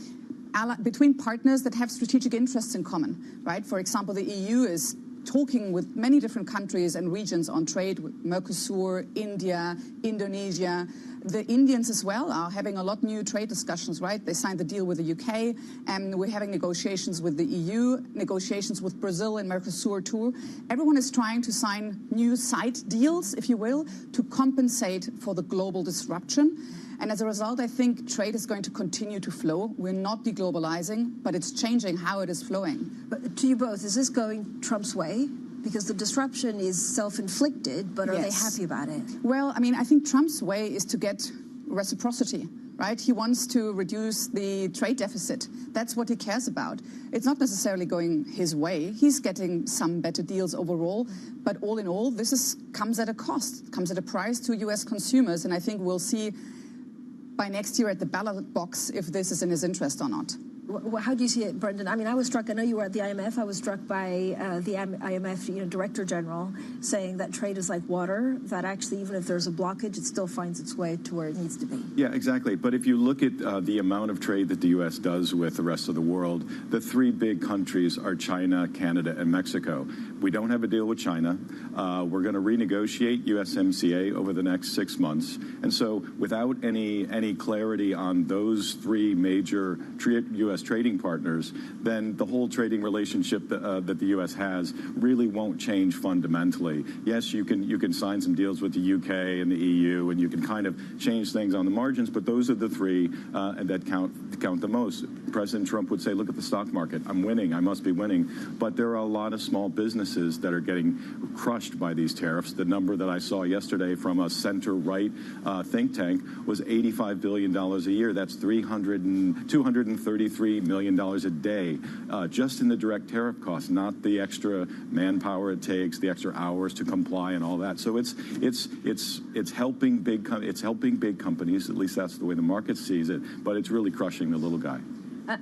partners that have strategic interests in common, right? For example, the EU is talking with many different countries and regions on trade, with Mercosur, India, Indonesia. The Indians as well are having a lot of new trade discussions, right? They signed the deal with the UK, and we're having negotiations with the EU, negotiations with Brazil and Mercosur too. Everyone is trying to sign new side deals, if you will, to compensate for the global disruption. And as a result, I think trade is going to continue to flow. We're not deglobalizing, but it's changing how it is flowing. But to you both, is this going Trump's way? Because the disruption is self-inflicted, but are they happy about it? Well, I mean, I think Trump's way is to get reciprocity, right? He wants to reduce the trade deficit. That's what he cares about. It's not necessarily going his way. He's getting some better deals overall, but all in all, this comes at a cost, comes at a price to U.S. consumers, and I think we'll see by next year at the ballot box if this is in his interest or not. How do you see it, Brendan? I mean, I was struck, I know you were at the IMF, I was struck by the IMF Director General saying that trade is like water, that actually even if there's a blockage, it still finds its way to where it needs to be. Yeah, exactly. But if you look at the amount of trade that the U.S. does with the rest of the world, the three big countries are China, Canada, and Mexico. We don't have a deal with China. We're going to renegotiate USMCA over the next 6 months. And so without any clarity on those three major U.S. trading partners, then the whole trading relationship that the U.S. has really won't change fundamentally. Yes, you can sign some deals with the UK and the EU, and you can kind of change things on the margins, but those are the three that count the most. President Trump would say, look at the stock market. I'm winning. I must be winning. But there are a lot of small businesses that are getting crushed by these tariffs. The number that I saw yesterday from a center-right think tank was $85 billion a year. That's $233 million a day, just in the direct tariff costs, not the extra manpower it takes, the extra hours to comply, and all that. So it's helping big companies. At least that's the way the market sees it. But it's really crushing the little guy.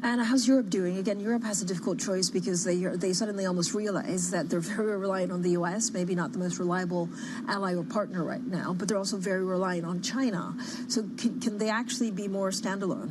Anna, how's Europe doing? Again, Europe has a difficult choice because they suddenly almost realize that they're very reliant on the U.S., maybe not the most reliable ally or partner right now, but they're also very reliant on China. So can they actually be more standalone?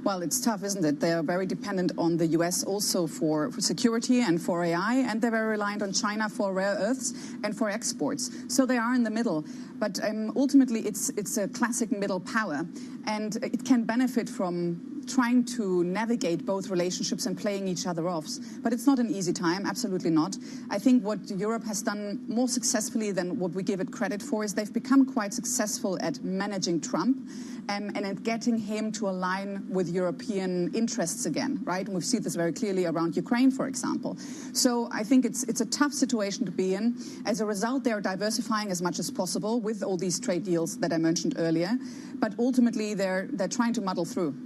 Well, it's tough, isn't it? They are very dependent on the U.S. also for security and for AI, and they're very reliant on China for rare earths and for exports. So they are in the middle. But ultimately, it's a classic middle power, and it can benefit from trying to navigate both relationships and playing each other off. But it's not an easy time, absolutely not. I think what Europe has done more successfully than what we give it credit for is they've become quite successful at managing Trump and at getting him to align with European interests again, right? And we've seen this very clearly around Ukraine, for example. So I think it's a tough situation to be in. As a result, they're diversifying as much as possible with all these trade deals that I mentioned earlier. But ultimately, they're trying to muddle through.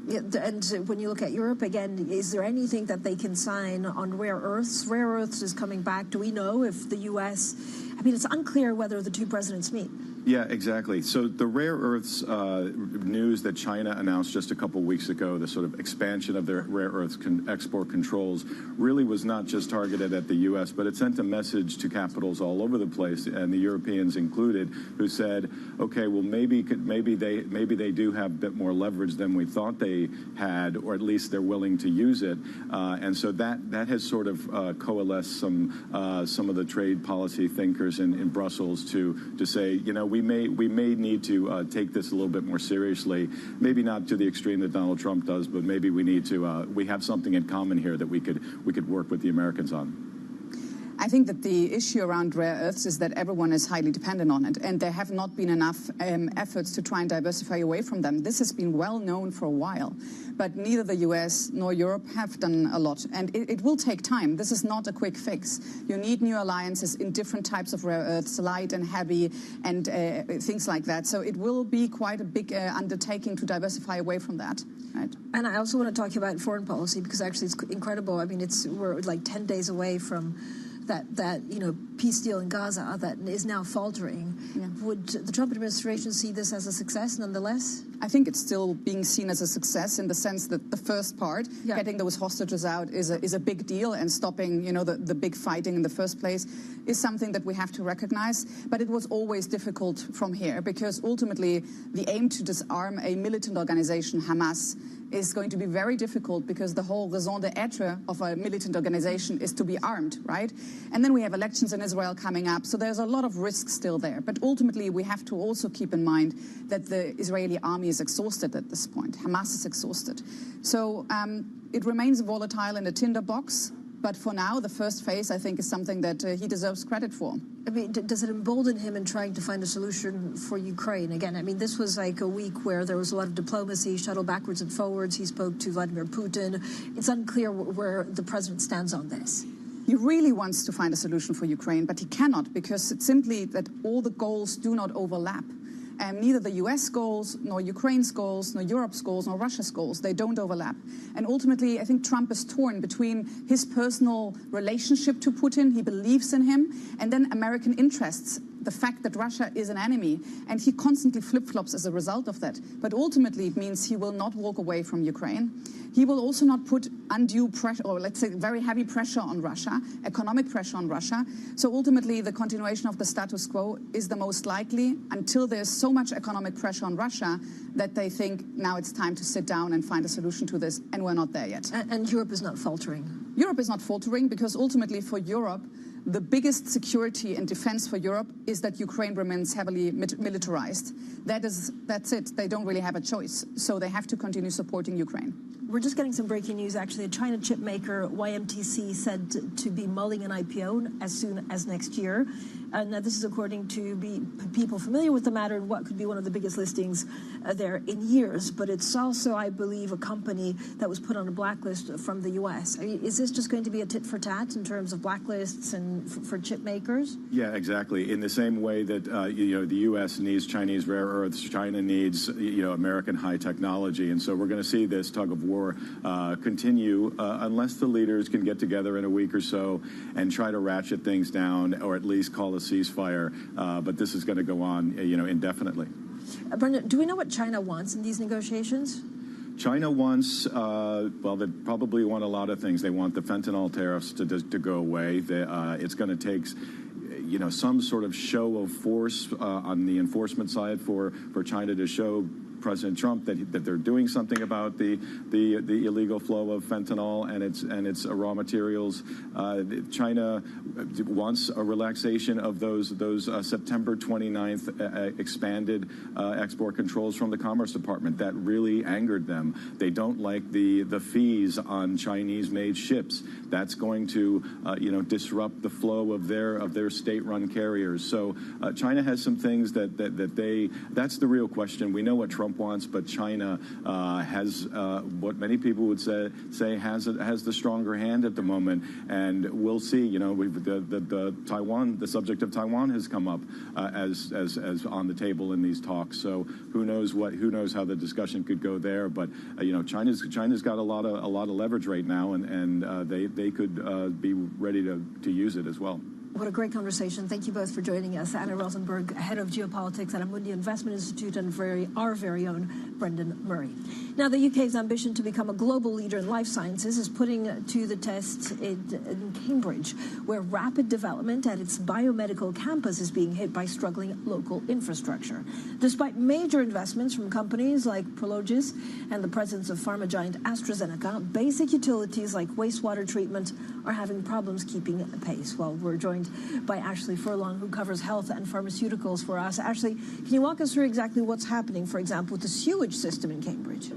Yeah, and when you look at Europe, again, is there anything that they can sign on rare earths? Rare earths is coming back. Do we know if the U.S., I mean, it's unclear whether the two presidents meet. Yeah, exactly. So the rare earths news that China announced just a couple weeks ago, the sort of expansion of their rare earths export controls, really was not just targeted at the U.S., but it sent a message to capitals all over the place, and the Europeans included, who said, okay, well, maybe they do have a bit more leverage than we thought they had, or at least they're willing to use it. And so that has sort of coalesced some of the trade policy thinkers in Brussels to say, you know, we may need to take this a little bit more seriously, maybe not to the extreme that Donald Trump does, but maybe we need to, we have something in common here that we could work with the Americans on. I think that the issue around rare earths is that everyone is highly dependent on it, and there have not been enough efforts to try and diversify away from them. This has been well known for a while, but neither the US nor Europe have done a lot, and it will take time. This is not a quick fix. You need new alliances in different types of rare earths, light and heavy, and things like that. So it will be quite a big undertaking to diversify away from that. Right. And I also want to talk about foreign policy, because actually it's incredible. I mean, we're like 10 days away from that peace deal in Gaza that is now faltering. Yeah. Would the Trump administration see this as a success nonetheless? I think it's still being seen as a success in the sense that the first part, getting those hostages out, is a big deal, and stopping the big fighting in the first place is something that we have to recognize. But it was always difficult from here, because ultimately the aim to disarm a militant organization, Hamas, is going to be very difficult, because the whole raison d'etre of a militant organization is to be armed, right? And then we have elections in Israel coming up, so there's a lot of risk still there. But ultimately, we have to also keep in mind that the Israeli army is exhausted at this point. Hamas is exhausted. So it remains volatile in the tinderbox. But for now, the first phase, I think, is something that he deserves credit for. I mean, does it embolden him in trying to find a solution for Ukraine? Again, I mean, this was like a week where there was a lot of diplomacy, shuttle backwards and forwards. He spoke to Vladimir Putin. It's unclear where the president stands on this. He really wants to find a solution for Ukraine, but he cannot, because it's simply that all the goals do not overlap. Neither the US goals, nor Ukraine's goals, nor Europe's goals, nor Russia's goals, they don't overlap. And ultimately, I think Trump is torn between his personal relationship to Putin, he believes in him, and then American interests, the fact that Russia is an enemy. And he constantly flip-flops as a result of that. But ultimately, it means he will not walk away from Ukraine. He will also not put undue pressure, or let's say very heavy pressure on Russia, economic pressure on Russia. So ultimately, the continuation of the status quo is the most likely, until there's so much economic pressure on Russia that they think now it's time to sit down and find a solution to this, and we're not there yet. And Europe is not faltering? Europe is not faltering, because ultimately for Europe, the biggest security and defense for Europe is that Ukraine remains heavily militarized. That's it. They don't really have a choice. So they have to continue supporting Ukraine. We're just getting some breaking news, actually. A China chip maker, YMTC, said to be mulling an IPO as soon as next year. And this is according to people familiar with the matter and what could be one of the biggest listings there in years. But it's also, I believe, a company that was put on a blacklist from the U.S. Is this just going to be a tit for tat in terms of blacklists and for chip makers? Yeah, exactly. In the same way that the U.S. needs Chinese rare earths, China needs American high technology, and so we're going to see this tug of war continue unless the leaders can get together in a week or so and try to ratchet things down, or at least call a ceasefire. But this is going to go on, indefinitely. Brenda, do we know what China wants in these negotiations? China wants, they probably want a lot of things. They want the fentanyl tariffs to go away. It's going to take some sort of show of force on the enforcement side for China to show President Trump that they're doing something about the illegal flow of fentanyl and its raw materials. China wants a relaxation of those September 29th expanded export controls from the Commerce Department. That really angered them. They don't like the fees on Chinese-made ships. That's going to disrupt the flow of their state-run carriers. So China has some things that's the real question. We know what Trump wants, but China has what many people would say has the stronger hand at the moment, and we'll see. The subject of Taiwan has come up as on the table in these talks. So who knows how the discussion could go there? But China's got a lot of leverage right now, and they could be ready to use it as well. What a great conversation. Thank you both for joining us. Anna Rosenberg, head of geopolitics at Amundi Investment Institute, and our very own Brendan Murray. Now, the UK's ambition to become a global leader in life sciences is putting to the test in Cambridge, where rapid development at its biomedical campus is being hit by struggling local infrastructure. Despite major investments from companies like Prologis and the presence of pharma giant AstraZeneca, basic utilities like wastewater treatment are having problems keeping pace. Well, we're joined by Ashley Furlong, who covers health and pharmaceuticals for us. Ashley, can you walk us through exactly what's happening, for example, with the sewage system in Cambridge?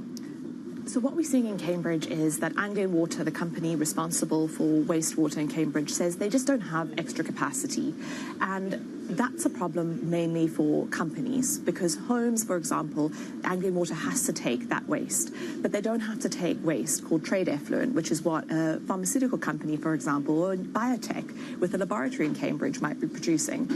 So what we're seeing in Cambridge is that Anglo Water, the company responsible for wastewater in Cambridge, says they just don't have extra capacity. And That's a problem mainly for companies, because homes, for example, Anglian Water has to take that waste, but they don't have to take waste called trade effluent, which is what a pharmaceutical company, for example, or biotech with a laboratory in Cambridge might be producing.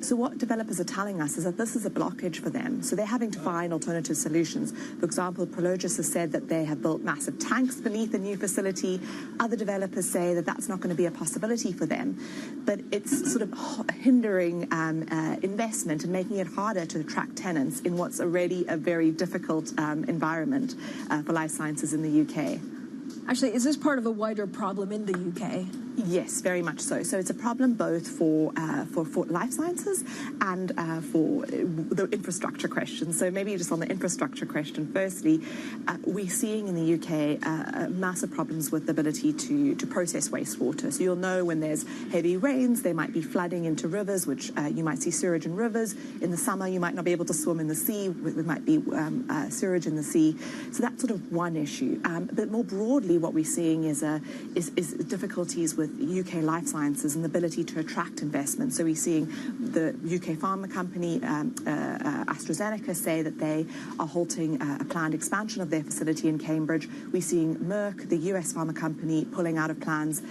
So what developers are telling us is that this is a blockage for them. So they're having to find alternative solutions. For example, Prologis has said that they have built massive tanks beneath the new facility. Other developers say that that's not going to be a possibility for them. But it's sort of hindering investment and making it harder to attract tenants in what's already a very difficult environment for life sciences in the UK. Actually, is this part of a wider problem in the UK? Yes, very much so. So it's a problem both for life sciences and for the infrastructure question. So maybe just on the infrastructure question, firstly, we're seeing in the UK massive problems with the ability to process wastewater. So you'll know when there's heavy rains, there might be flooding into rivers, which you might see sewage in rivers. In the summer, you might not be able to swim in the sea. There might be sewage in the sea. So that's sort of one issue. But more broadly, what we're seeing is difficulties with UK life sciences and the ability to attract investment. So we're seeing the UK pharma company AstraZeneca say that they are halting a planned expansion of their facility in Cambridge. We're seeing Merck, the US pharma company, pulling out of plans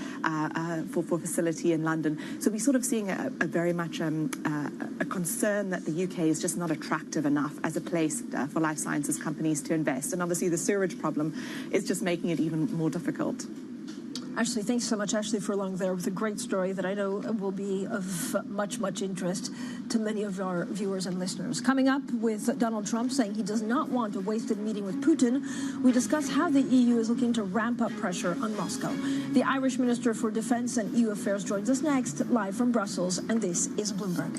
for facility in London. So we're sort of seeing a very much a concern that the UK is just not attractive enough as a place for life sciences companies to invest. And obviously the sewage problem is just making it even more difficult. Ashley, thanks so much, Ashley Furlong, there with a great story that I know will be of much, much interest to many of our viewers and listeners. Coming up, with Donald Trump saying he does not want a wasted meeting with Putin, we discuss how the EU is looking to ramp up pressure on Moscow. The Irish Minister for Defence and EU Affairs joins us next, live from Brussels, and this is Bloomberg.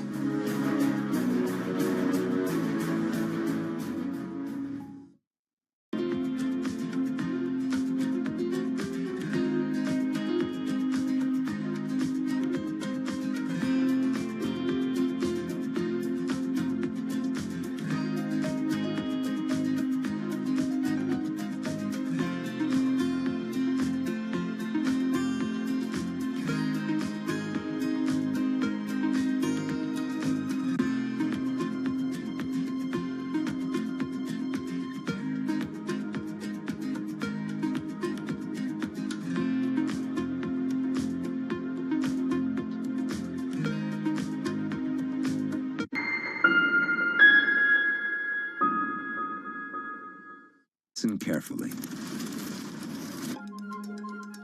Listen carefully.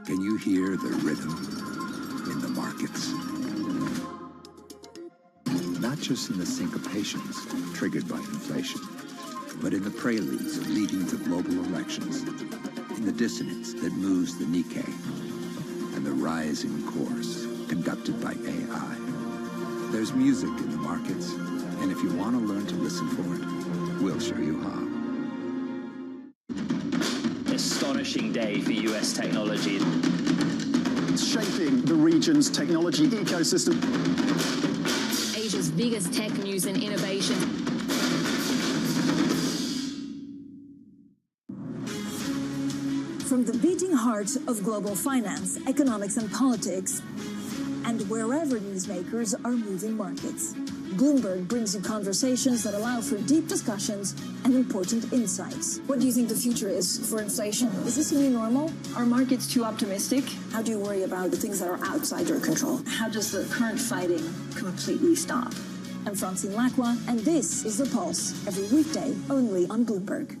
Can you hear the rhythm in the markets? Not just in the syncopations triggered by inflation, but in the preludes leading to global elections, in the dissonance that moves the Nikkei, and the rising course conducted by AI. There's music in the markets, and if you want to learn to listen for it, we'll show you how. Astonishing day for US technology. It's shaping the region's technology ecosystem. Asia's biggest tech news and innovation. From the beating heart of global finance, economics and politics, and wherever newsmakers are moving markets, Bloomberg brings you conversations that allow for deep discussions and important insights. What do you think the future is for inflation? Is this a new normal? Are markets too optimistic? How do you worry about the things that are outside your control? How does the current fighting completely stop? I'm Francine Lacroix, and this is The Pulse, every weekday only on Bloomberg.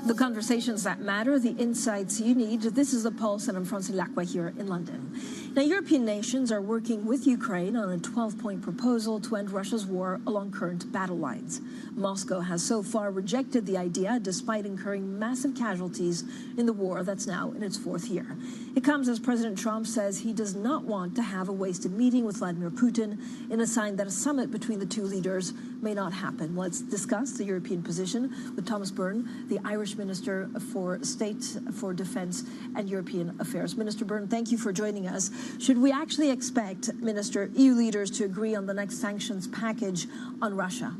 The conversations that matter, the insights you need. This is The Pulse, and I'm Francine Lacroix here in London. Now, European nations are working with Ukraine on a 12-point proposal to end Russia's war along current battle lines. Moscow has so far rejected the idea, despite incurring massive casualties in the war that's now in its fourth year. It comes as President Trump says he does not want to have a wasted meeting with Vladimir Putin, in a sign that a summit between the two leaders may not happen. Let's discuss the European position with Thomas Byrne, the Irish Minister for State for Defence and European Affairs. Minister Byrne, thank you for joining us. Should we actually expect, Minister, EU leaders to agree on the next sanctions package on Russia?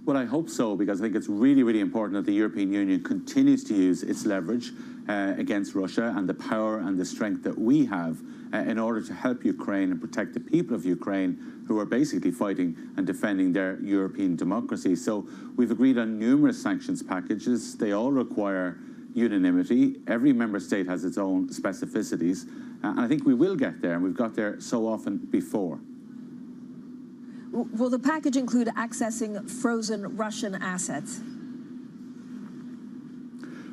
Well, I hope so, because I think it's really, really important that the European Union continues to use its leverage against Russia and the power and the strength that we have in order to help Ukraine and protect the people of Ukraine who are basically fighting and defending their European democracy. So we've agreed on numerous sanctions packages. They all require unanimity. Every member state has its own specificities. And I think we will get there, and we've got there so often before. Will the package include accessing frozen Russian assets?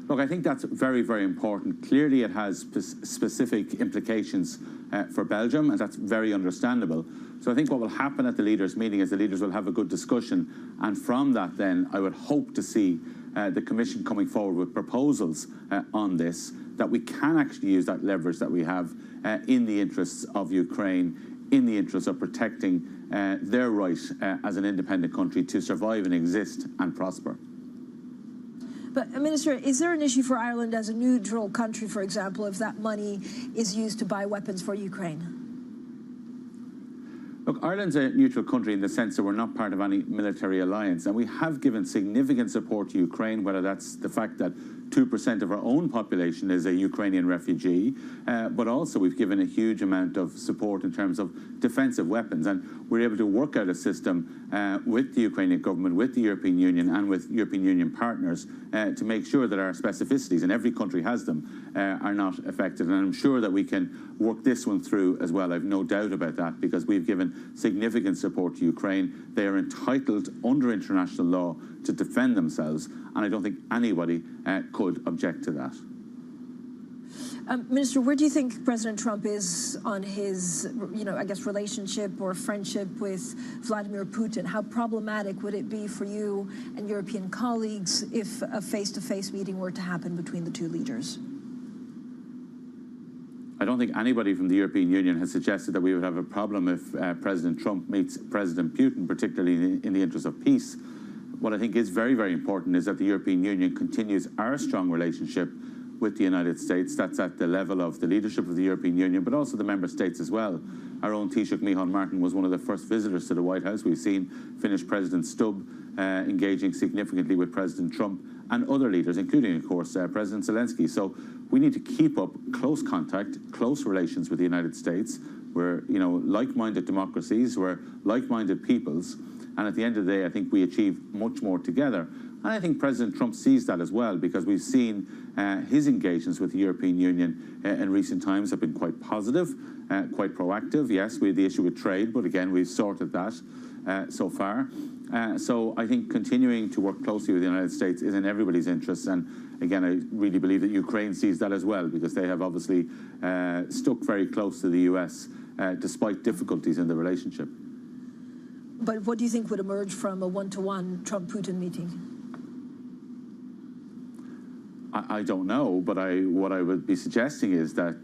Look, I think that's very, very important. Clearly, it has specific implications for Belgium, and that's very understandable. So I think what will happen at the leaders' meeting is the leaders will have a good discussion, and from that then I would hope to see the Commission coming forward with proposals on this, that we can actually use that leverage that we have in the interests of Ukraine, in the interest of protecting their right as an independent country to survive and exist and prosper. But, Minister, is there an issue for Ireland as a neutral country, for example, if that money is used to buy weapons for Ukraine? Look, Ireland's a neutral country in the sense that we're not part of any military alliance, and we have given significant support to Ukraine, whether that's the fact that 2% of our own population is a Ukrainian refugee, but also we've given a huge amount of support in terms of defensive weapons, and we're able to work out a system with the Ukrainian government, with the European Union and with European Union partners to make sure that our specificities, and every country has them, are not affected. And I'm sure that we can work this one through as well. I've no doubt about that, because we've given significant support to Ukraine. They are entitled under international law to defend themselves, and I don't think anybody could object to that. Minister, where do you think President Trump is on his, I guess, relationship or friendship with Vladimir Putin? How problematic would it be for you and European colleagues if a face-to-face meeting were to happen between the two leaders? I don't think anybody from the European Union has suggested that we would have a problem if President Trump meets President Putin, particularly in the interest of peace. What I think is very, very important is that the European Union continues our strong relationship with the United States. That's at the level of the leadership of the European Union, but also the member states as well. Our own Taoiseach Micheál Martin was one of the first visitors to the White House. We've seen Finnish President Stubb engaging significantly with President Trump and other leaders, including, of course, President Zelensky. So we need to keep up close contact, close relations with the United States. We're, like-minded democracies. We're like-minded peoples. And at the end of the day, I think we achieve much more together. And I think President Trump sees that as well, because we've seen his engagements with the European Union in recent times have been quite positive, quite proactive. Yes, we had the issue with trade, but again, we've sorted that so far. So I think continuing to work closely with the United States is in everybody's interests. And again, I really believe that Ukraine sees that as well, because they have obviously stuck very close to the US despite difficulties in the relationship. But what do you think would emerge from a one-to-one Trump-Putin meeting? I don't know, but what I would be suggesting is that,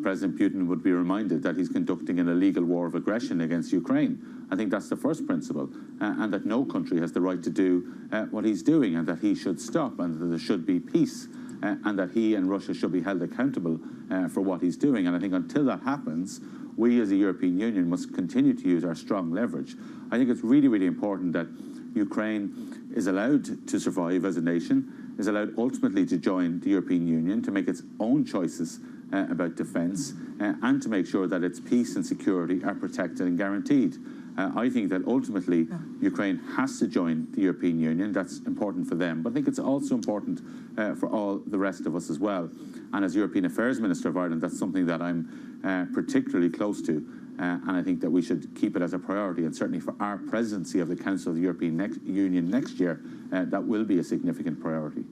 President Putin would be reminded that he's conducting an illegal war of aggression against Ukraine. I think that's the first principle, and that no country has the right to do what he's doing, and that he should stop, and that there should be peace, and that he and Russia should be held accountable for what he's doing. And I think until that happens, we as the European Union must continue to use our strong leverage. I think it's really, really important that Ukraine is allowed to survive as a nation, is allowed ultimately to join the European Union, to make its own choices about defence, and to make sure that its peace and security are protected and guaranteed. I think that ultimately Ukraine has to join the European Union. That's important for them. But I think it's also important for all the rest of us as well. And as European Affairs Minister of Ireland, that's something that I'm particularly close to. And I think that we should keep it as a priority. And certainly for our presidency of the Council of the European Union next year, that will be a significant priority.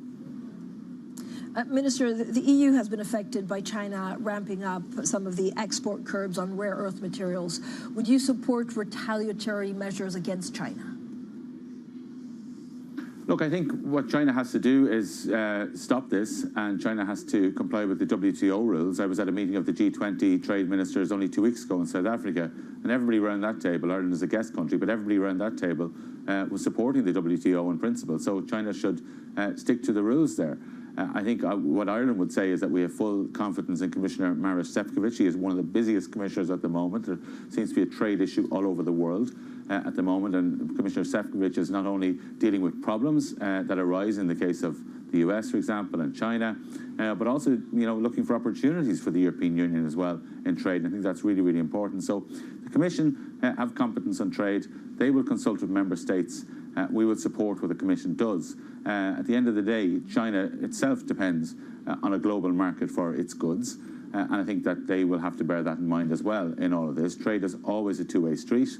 Minister, the EU has been affected by China ramping up some of the export curbs on rare earth materials. Would you support retaliatory measures against China? Look, I think what China has to do is stop this, and China has to comply with the WTO rules. I was at a meeting of the G20 trade ministers only 2 weeks ago in South Africa, and everybody around that table, Ireland is a guest country, but everybody around that table was supporting the WTO in principle. So China should stick to the rules there. I think what Ireland would say is that we have full confidence in Commissioner Maroš Šefčovič. He is one of the busiest commissioners at the moment. There seems to be a trade issue all over the world. at the moment, and Commissioner Šefčovič is not only dealing with problems that arise in the case of the US, for example, and China, but also looking for opportunities for the European Union as well in trade. And I think that's really, really important. So the Commission have competence on trade. They will consult with member states. We will support what the Commission does. At the end of the day, China itself depends on a global market for its goods. And I think that they will have to bear that in mind as well in all of this. Trade is always a two-way street,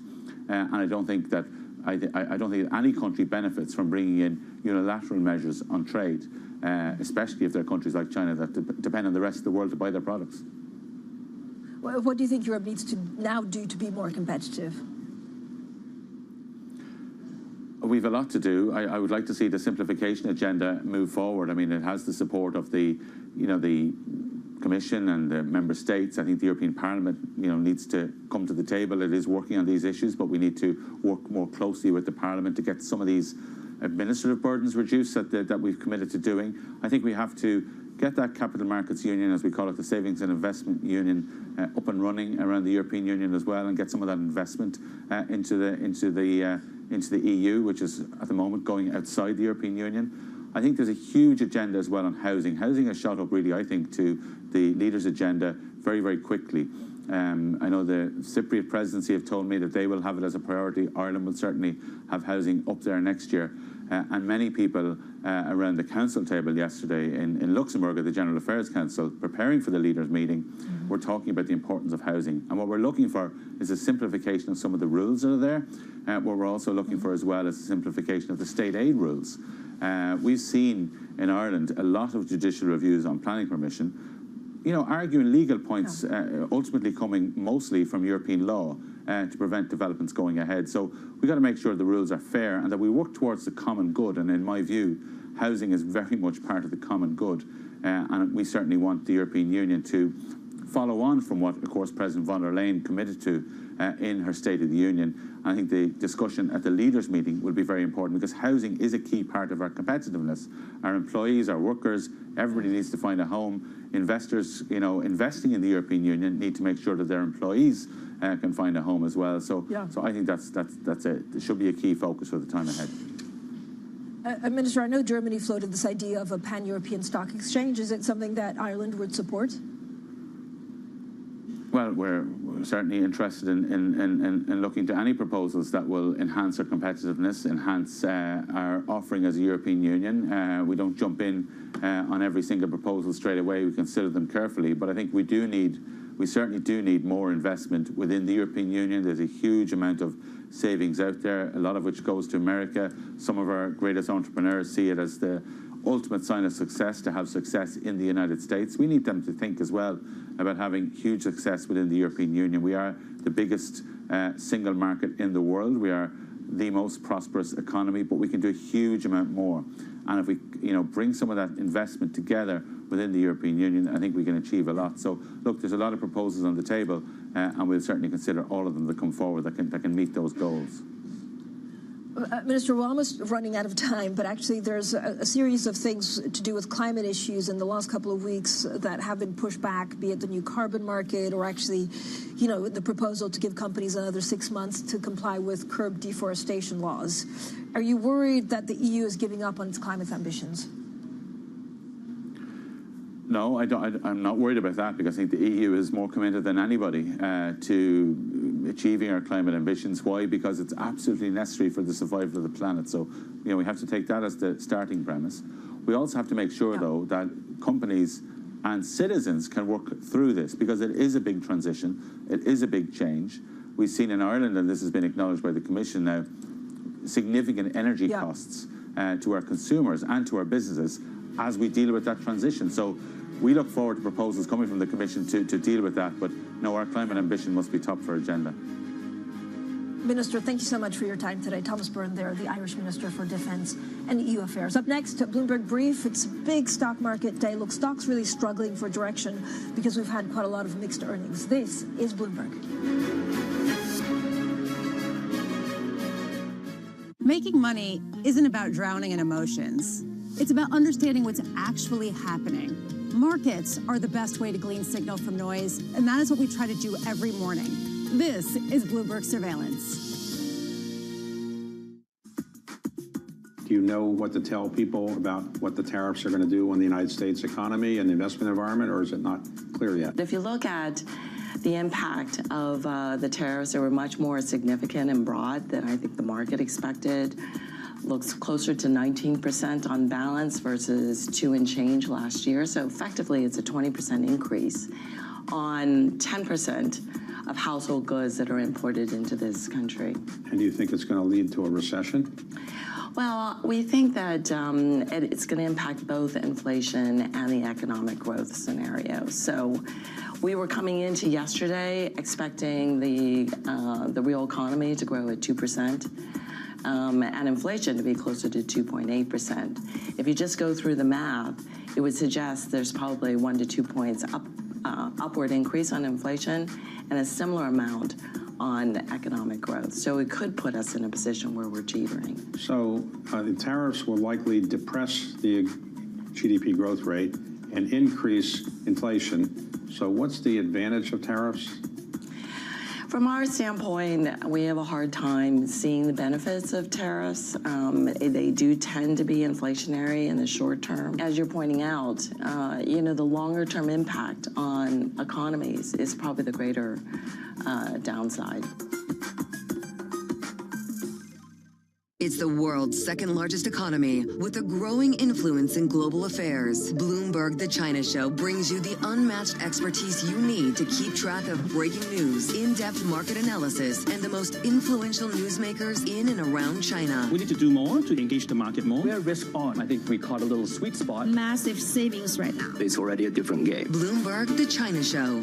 and I don't think that I don't think any country benefits from bringing in unilateral measures on trade, especially if there are countries like China that depend on the rest of the world to buy their products. What do you think Europe needs to now do to be more competitive? We've a lot to do. I would like to see the simplification agenda move forward. I mean, it has the support of the Commission and the member states. I think the European Parliament, needs to come to the table. It is working on these issues, but we need to work more closely with the Parliament to get some of these administrative burdens reduced that we've committed to doing. I think we have to get that capital markets union, as we call it, the savings and investment union, up and running around the European Union as well, and get some of that investment into the EU, which is at the moment going outside the European Union. I think there's a huge agenda as well on housing. Housing has shot up really, I think, to the leaders' agenda very, very quickly. I know the Cypriot presidency have told me that they will have it as a priority. Ireland will certainly have housing up there next year. And many people around the council table yesterday in Luxembourg at the General Affairs Council, preparing for the leaders' meeting, were talking about the importance of housing. And what we're looking for is a simplification of some of the rules that are there. What we're also looking for as well is a simplification of the state aid rules. We've seen in Ireland a lot of judicial reviews on planning permission, arguing legal points, ultimately coming mostly from European law to prevent developments going ahead. So we've got to make sure the rules are fair and that we work towards the common good. And in my view, housing is very much part of the common good. And we certainly want the European Union to follow on from what, of course, President von der Leyen committed to in her State of the Union. I think the discussion at the leaders' meeting will be very important because housing is a key part of our competitiveness. Our employees, our workers, everybody needs to find a home. Investors, investing in the European Union need to make sure that their employees can find a home as well. So I think that's it. It should be a key focus for the time ahead. Minister, I know Germany floated this idea of a pan-European stock exchange. Is it something that Ireland would support? Well, we're certainly interested in looking to any proposals that will enhance our competitiveness, enhance our offering as a European Union. We don't jump in on every single proposal straight away. We consider them carefully. But I think we certainly do need more investment within the European Union. There's a huge amount of savings out there, a lot of which goes to America. Some of our greatest entrepreneurs see it as the ultimate sign of success to have success in the United States. We need them to think as well about having huge success within the European Union. We are the biggest single market in the world. We are the most prosperous economy, but we can do a huge amount more. And if we bring some of that investment together within the European Union, I think we can achieve a lot. So look, there's a lot of proposals on the table, and we'll certainly consider all of them that come forward that can meet those goals. Minister, we're almost running out of time, but actually there's a series of things to do with climate issues in the last couple of weeks that have been pushed back, be it the new carbon market or actually, the proposal to give companies another 6 months to comply with curb deforestation laws. Are you worried that the EU is giving up on its climate ambitions? No, I'm not worried about that because I think the EU is more committed than anybody to achieving our climate ambitions. Why? Because it's absolutely necessary for the survival of the planet. So, we have to take that as the starting premise. We also have to make sure, though, that companies and citizens can work through this because it is a big transition. It is a big change. We've seen in Ireland, and this has been acknowledged by the Commission now, significant energy costs to our consumers and to our businesses as we deal with that transition. So we look forward to proposals coming from the Commission to deal with that, but no, our climate ambition must be top for agenda. Minister, thank you so much for your time today. Thomas Byrne there, the Irish Minister for Defence and EU Affairs. Up next, Bloomberg Brief. It's a big stock market day. Look, stocks really struggling for direction because we've had quite a lot of mixed earnings. This is Bloomberg. Making money isn't about drowning in emotions. It's about understanding what's actually happening. Markets are the best way to glean signal from noise, and that is what we try to do every morning. This is Bloomberg Surveillance. Do you know what to tell people about what the tariffs are going to do on the United States economy and the investment environment, or is it not clear yet? If you look at the impact of the tariffs, they were much more significant and broad than I think the market expected. Looks closer to 19% on balance versus 2 and change last year. So effectively, it's a 20% increase on 10% of household goods that are imported into this country. And do you think it's going to lead to a recession? Well, we think that it's going to impact both inflation and the economic growth scenario. So we were coming into yesterday expecting the real economy to grow at 2%. And inflation to be closer to 2.8%. If you just go through the math, it would suggest there's probably 1 to 2 points upward increase on inflation and a similar amount on economic growth. So it could put us in a position where we're teetering. So the tariffs will likely depress the GDP growth rate and increase inflation. So what's the advantage of tariffs? From our standpoint, we have a hard time seeing the benefits of tariffs. They do tend to be inflationary in the short term. As you're pointing out, the longer term impact on economies is probably the greater downside. It's the world's second largest economy with a growing influence in global affairs. Bloomberg The China Show brings you the unmatched expertise you need to keep track of breaking news, in-depth market analysis, and the most influential newsmakers in and around China. We need to do more to engage the market more. We're risk on. I think we caught a little sweet spot. Massive savings right now. It's already a different game. Bloomberg The China Show.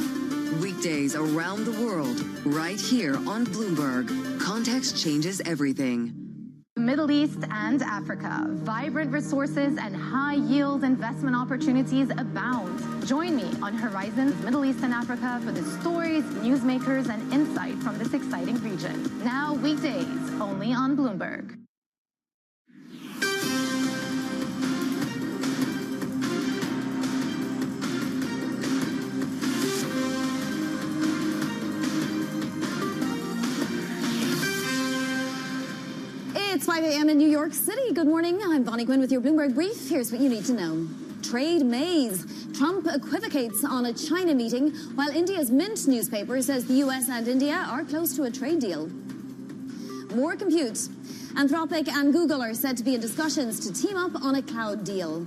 Weekdays around the world, right here on Bloomberg. Context changes everything. Middle East and Africa. Vibrant resources and high-yield investment opportunities abound. Join me on Horizons Middle East and Africa for the stories, newsmakers, and insight from this exciting region. Now weekdays, only on Bloomberg. It's 5 a.m. in New York City. Good morning. I'm Bonnie Quinn with your Bloomberg Brief. Here's what you need to know. Trade maze. Trump equivocates on a China meeting, while India's Mint newspaper says the U.S. and India are close to a trade deal. More compute. Anthropic and Google are said to be in discussions to team up on a cloud deal.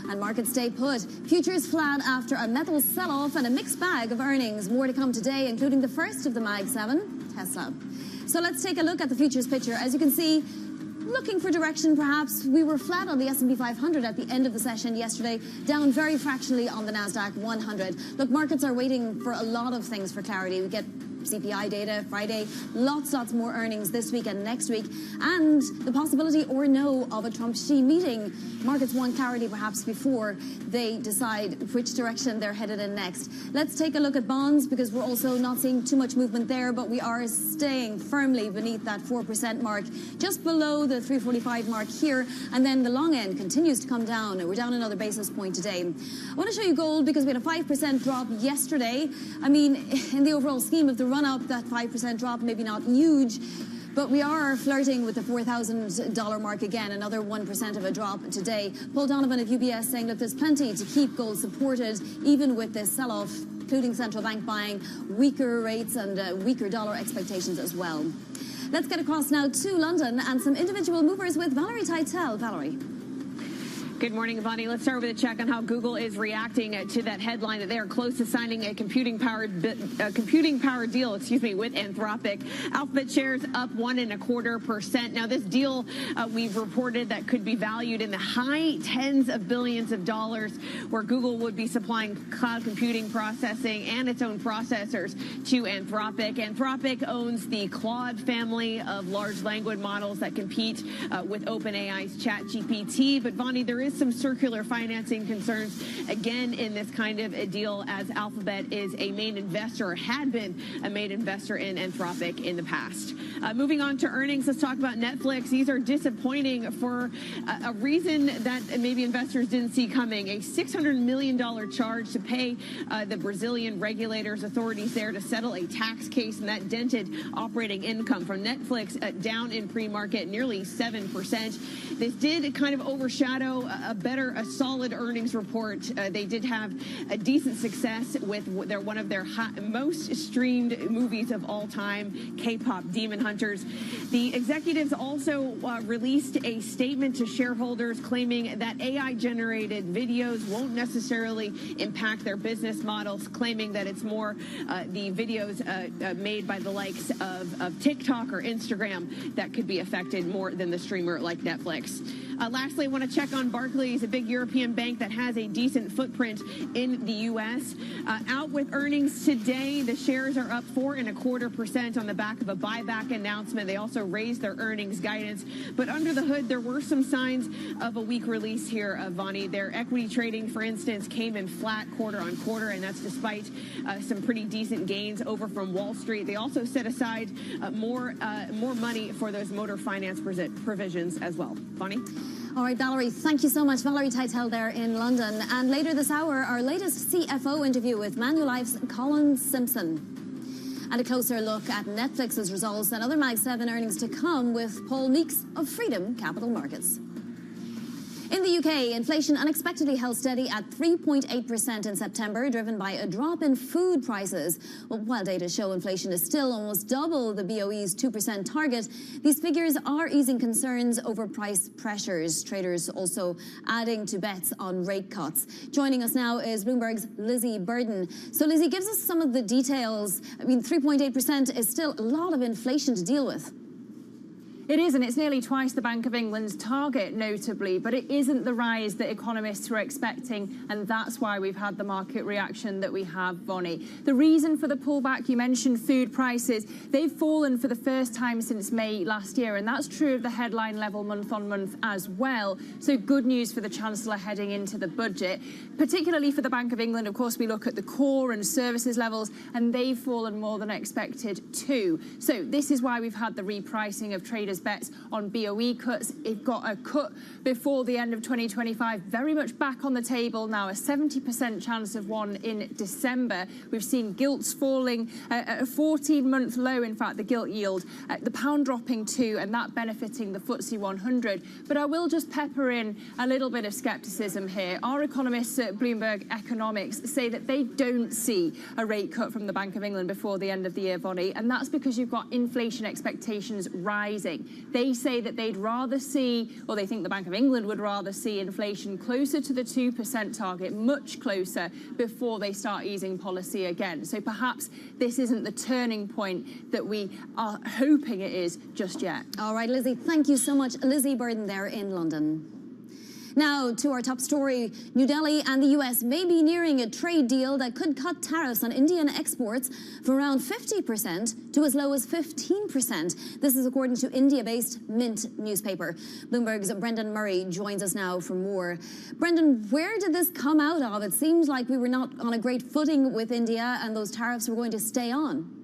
And markets stay put. Futures flat after a metal sell-off and a mixed bag of earnings. More to come today, including the first of the Mag 7, Tesla. So let's take a look at the futures picture. As you can see, looking for direction perhaps, we were flat on the S&P 500 at the end of the session yesterday, down very fractionally on the NASDAQ 100. Look, markets are waiting for a lot of things for clarity. We get CPI data Friday, lots more earnings this week and next week, and the possibility or no of a Trump-Xi meeting. Markets want clarity perhaps before they decide which direction they're headed in next. Let's take a look at bonds, because we're also not seeing too much movement there, but we are staying firmly beneath that 4% mark, just below the 345 mark here, and then the long end continues to come down. We're down another basis point today. I want to show you gold, because we had a 5% drop yesterday. I mean, in the overall scheme of the run-up, that 5% drop, maybe not huge, but we are flirting with the $4,000 mark again, another 1% of a drop today. Paul Donovan of UBS saying, look, there's plenty to keep gold supported, even with this sell-off, including central bank buying, weaker rates and weaker dollar expectations as well. Let's get across now to London and some individual movers with Valerie Teitel. Valerie. Good morning, Bonnie. Let's start with a check on how Google is reacting to that headline that they are close to signing a computing-powered deal, with Anthropic. Alphabet shares up 1.25%. Now, this deal we've reported that could be valued in the high tens of billions of dollars, where Google would be supplying cloud computing, processing, and its own processors to Anthropic. Anthropic owns the Claude family of large language models that compete with OpenAI's ChatGPT. But Bonnie, there is is some circular financing concerns, again, in this kind of a deal, as Alphabet is a main investor, or had been a main investor in Anthropic in the past. Moving on to earnings, let's talk about Netflix. These are disappointing for a reason that maybe investors didn't see coming. A $600 million charge to pay the Brazilian regulators, authorities there, to settle a tax case, and that dented operating income from Netflix down in pre-market nearly 7%. This did kind of overshadow a solid earnings report. They did have a decent success with one of their most streamed movies of all time, K-pop Demon Hunters. The executives also released a statement to shareholders claiming that AI-generated videos won't necessarily impact their business models, claiming that it's more the videos made by the likes of TikTok or Instagram that could be affected more than the streamer like Netflix. Lastly, I want to check on Barclays, a big European bank that has a decent footprint in the U.S. Out with earnings today, the shares are up 4.25% on the back of a buyback announcement. They also raised their earnings guidance. But under the hood, there were some signs of a weak release here, Vonnie. Their equity trading, for instance, came in flat quarter on quarter, and that's despite some pretty decent gains over from Wall Street. They also set aside more money for those motor finance provisions as well. Vonnie? All right, Valerie, thank you so much. Valerie Teitel there in London. And later this hour, our latest CFO interview with Manulife's Colin Simpson. And a closer look at Netflix's results and other Mag 7 earnings to come with Paul Meeks of Freedom Capital Markets. In the UK, inflation unexpectedly held steady at 3.8% in September, driven by a drop in food prices. Well, while data show inflation is still almost double the BOE's 2% target, these figures are easing concerns over price pressures. Traders also adding to bets on rate cuts. Joining us now is Bloomberg's Lizzie Burden. So, Lizzie, gives us some of the details. I mean, 3.8% is still a lot of inflation to deal with. It is, and it's nearly twice the Bank of England's target, notably, but it isn't the rise that economists were expecting, and that's why we've had the market reaction that we have, Vonnie. The reason for the pullback, you mentioned food prices, they've fallen for the first time since May last year, and that's true of the headline level month on month as well. So good news for the Chancellor heading into the budget, particularly for the Bank of England. Of course, we look at the core and services levels, and they've fallen more than expected too. So this is why we've had the repricing of traders' bets on BOE cuts. It got a cut before the end of 2025, very much back on the table now, a 70% chance of one in December. We've seen gilts falling at a 14-month low, in fact, the gilt yield, the pound dropping too, and that benefiting the FTSE 100. But I will just pepper in a little bit of skepticism here. Our economists at Bloomberg Economics say that they don't see a rate cut from the Bank of England before the end of the year, Vonnie, and that's because you've got inflation expectations rising. They say that they'd rather see, or they think the Bank of England would rather see inflation closer to the 2% target, much closer, before they start easing policy again. So perhaps this isn't the turning point that we are hoping it is just yet. All right, Lizzie, thank you so much. Lizzie Burden there in London. Now to our top story. New Delhi and the US may be nearing a trade deal that could cut tariffs on Indian exports from around 50% to as low as 15%. This is according to India-based Mint newspaper. Bloomberg's Brendan Murray joins us now for more. Brendan, where did this come out of? It seems like we were not on a great footing with India and those tariffs were going to stay on.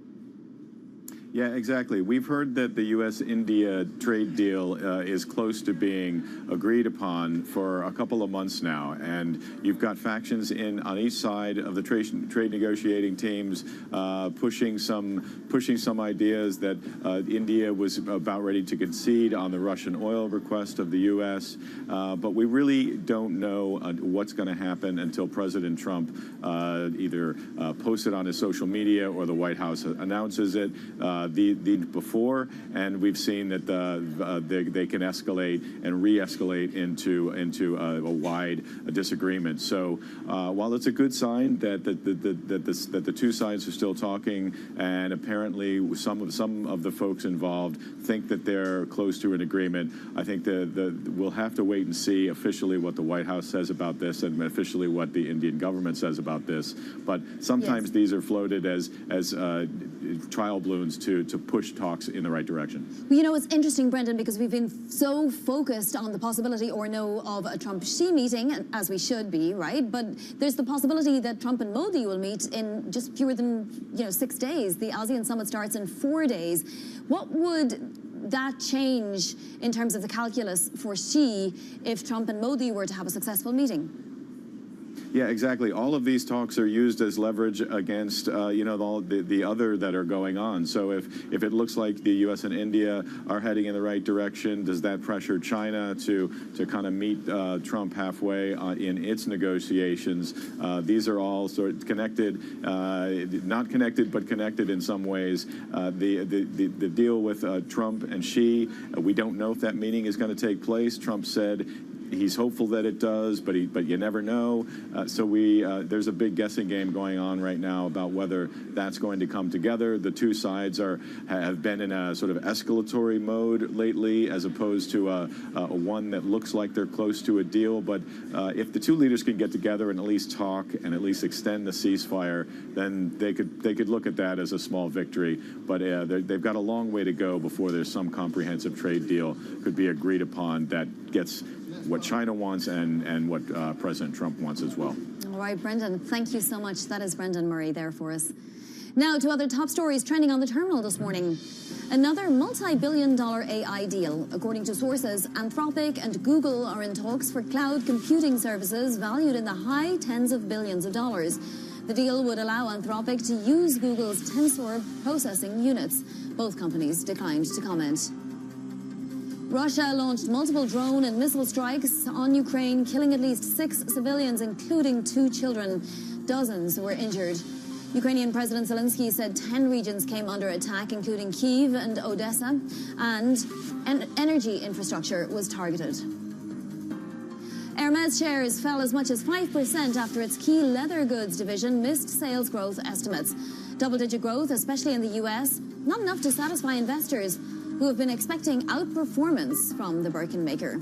Yeah, exactly. We've heard that the U.S.-India trade deal is close to being agreed upon for a couple of months now, and you've got factions on each side of the trade negotiating teams pushing some ideas that India was about ready to concede on the Russian oil request of the U.S., but we really don't know what's going to happen until President Trump either posts it on his social media or the White House announces it. Before, and we've seen that they can escalate and re-escalate into a wide disagreement. So while it's a good sign that the two sides are still talking, and apparently some of the folks involved think that they're close to an agreement, I think we'll have to wait and see officially what the White House says about this and officially what the Indian government says about this. But sometimes these are floated as trial balloons to to push talks in the right direction. Well, you know, it's interesting, Brendan, because we've been so focused on the possibility or no of a Trump-Xi meeting, as we should be, right? But there's the possibility that Trump and Modi will meet in just fewer than 6 days. The ASEAN summit starts in 4 days. What would that change in terms of the calculus for Xi if Trump and Modi were to have a successful meeting? Yeah, exactly. All of these talks are used as leverage against, all the other that are going on. So if it looks like the U.S. and India are heading in the right direction, does that pressure China to kind of meet Trump halfway in its negotiations? These are all sort of connected, not connected, but connected in some ways. The deal with Trump and Xi, we don't know if that meeting is going to take place. Trump said he's hopeful that it does, but you never know. So there's a big guessing game going on right now about whether that's going to come together. The two sides have been in a sort of escalatory mode lately, as opposed to a one that looks like they're close to a deal. But if the two leaders can get together and at least talk and at least extend the ceasefire, then they could look at that as a small victory. But they've got a long way to go before there's some comprehensive trade deal could be agreed upon that gets what China wants and what President Trump wants as well. All right, Brendan, thank you so much. That is Brendan Murray there for us. Now to other top stories trending on the terminal this morning. Another multi-billion-dollar AI deal. According to sources, Anthropic and Google are in talks for cloud computing services valued in the high tens of billions of dollars. The deal would allow Anthropic to use Google's Tensor processing units. Both companies declined to comment. Russia launched multiple drone and missile strikes on Ukraine, killing at least 6 civilians, including 2 children. Dozens were injured. Ukrainian President Zelensky said 10 regions came under attack, including Kyiv and Odessa, and energy infrastructure was targeted. Hermes shares fell as much as 5% after its key leather goods division missed sales growth estimates. Double-digit growth, especially in the US, not enough to satisfy investors who have been expecting outperformance from the Birkin maker.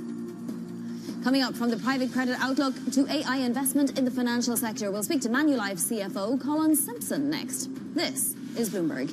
Coming up, from the private credit outlook to AI investment in the financial sector, we'll speak to Manulife CFO Colin Simpson next. This is Bloomberg.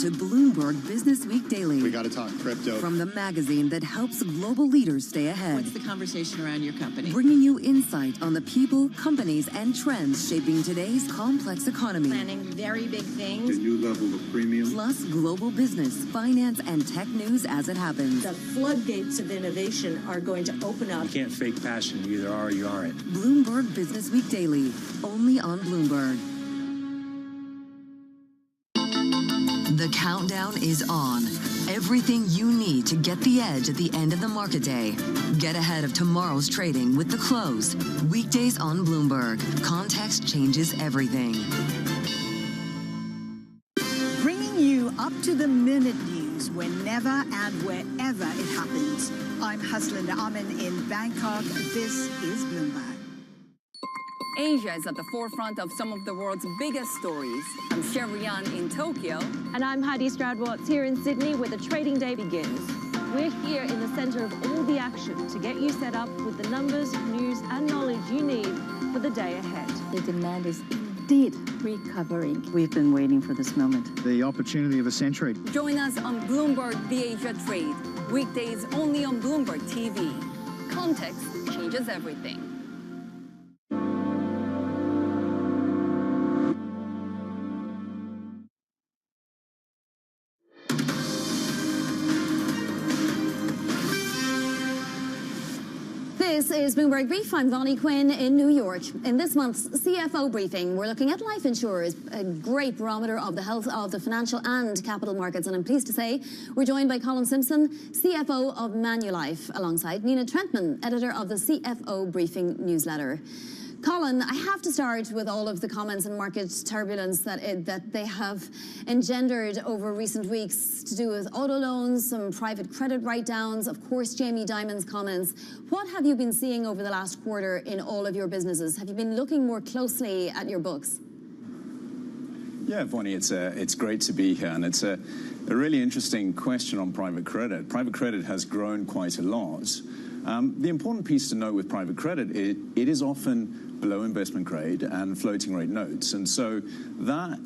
To Bloomberg Business Week Daily. We got to talk crypto. From the magazine that helps global leaders stay ahead. What's the conversation around your company? Bringing you insight on the people, companies, and trends shaping today's complex economy. Planning very big things. A new level of premium. Plus global business, finance, and tech news as it happens. The floodgates of innovation are going to open up. You can't fake passion. You either are or you aren't. Bloomberg Business Week Daily, only on Bloomberg. The countdown is on. Everything you need to get the edge at the end of the market day. Get ahead of tomorrow's trading with The Close. Weekdays on Bloomberg. Context changes everything. Bringing you up-to-the-minute news whenever and wherever it happens. I'm Haslinda Amin in Bangkok. This is Bloomberg. Asia is at the forefront of some of the world's biggest stories. I'm Sherrian in Tokyo. And I'm Heidi Stroud-Watts here in Sydney, where the trading day begins. We're here in the center of all the action to get you set up with the numbers, news, and knowledge you need for the day ahead. The demand is indeed recovering. We've been waiting for this moment. The opportunity of a century. Join us on Bloomberg The Asia Trade. Weekdays only on Bloomberg TV. Context changes everything. This is Bloomberg Brief. I'm Vonnie Quinn in New York. In this month's CFO briefing, we're looking at life insurers, a great barometer of the health of the financial and capital markets. And I'm pleased to say we're joined by Colin Simpson, CFO of Manulife, alongside Nina Trentman, editor of the CFO Briefing newsletter. Colin, I have to start with all of the comments and market turbulence that they have engendered over recent weeks to do with auto loans, some private credit write-downs, of course, Jamie Dimon's comments. What have you been seeing over the last quarter in all of your businesses? Have you been looking more closely at your books? Yeah, Vonnie, it's great to be here, and it's a really interesting question on private credit. Private credit has grown quite a lot. The important piece to note with private credit, it is often below investment grade and floating rate notes. And so that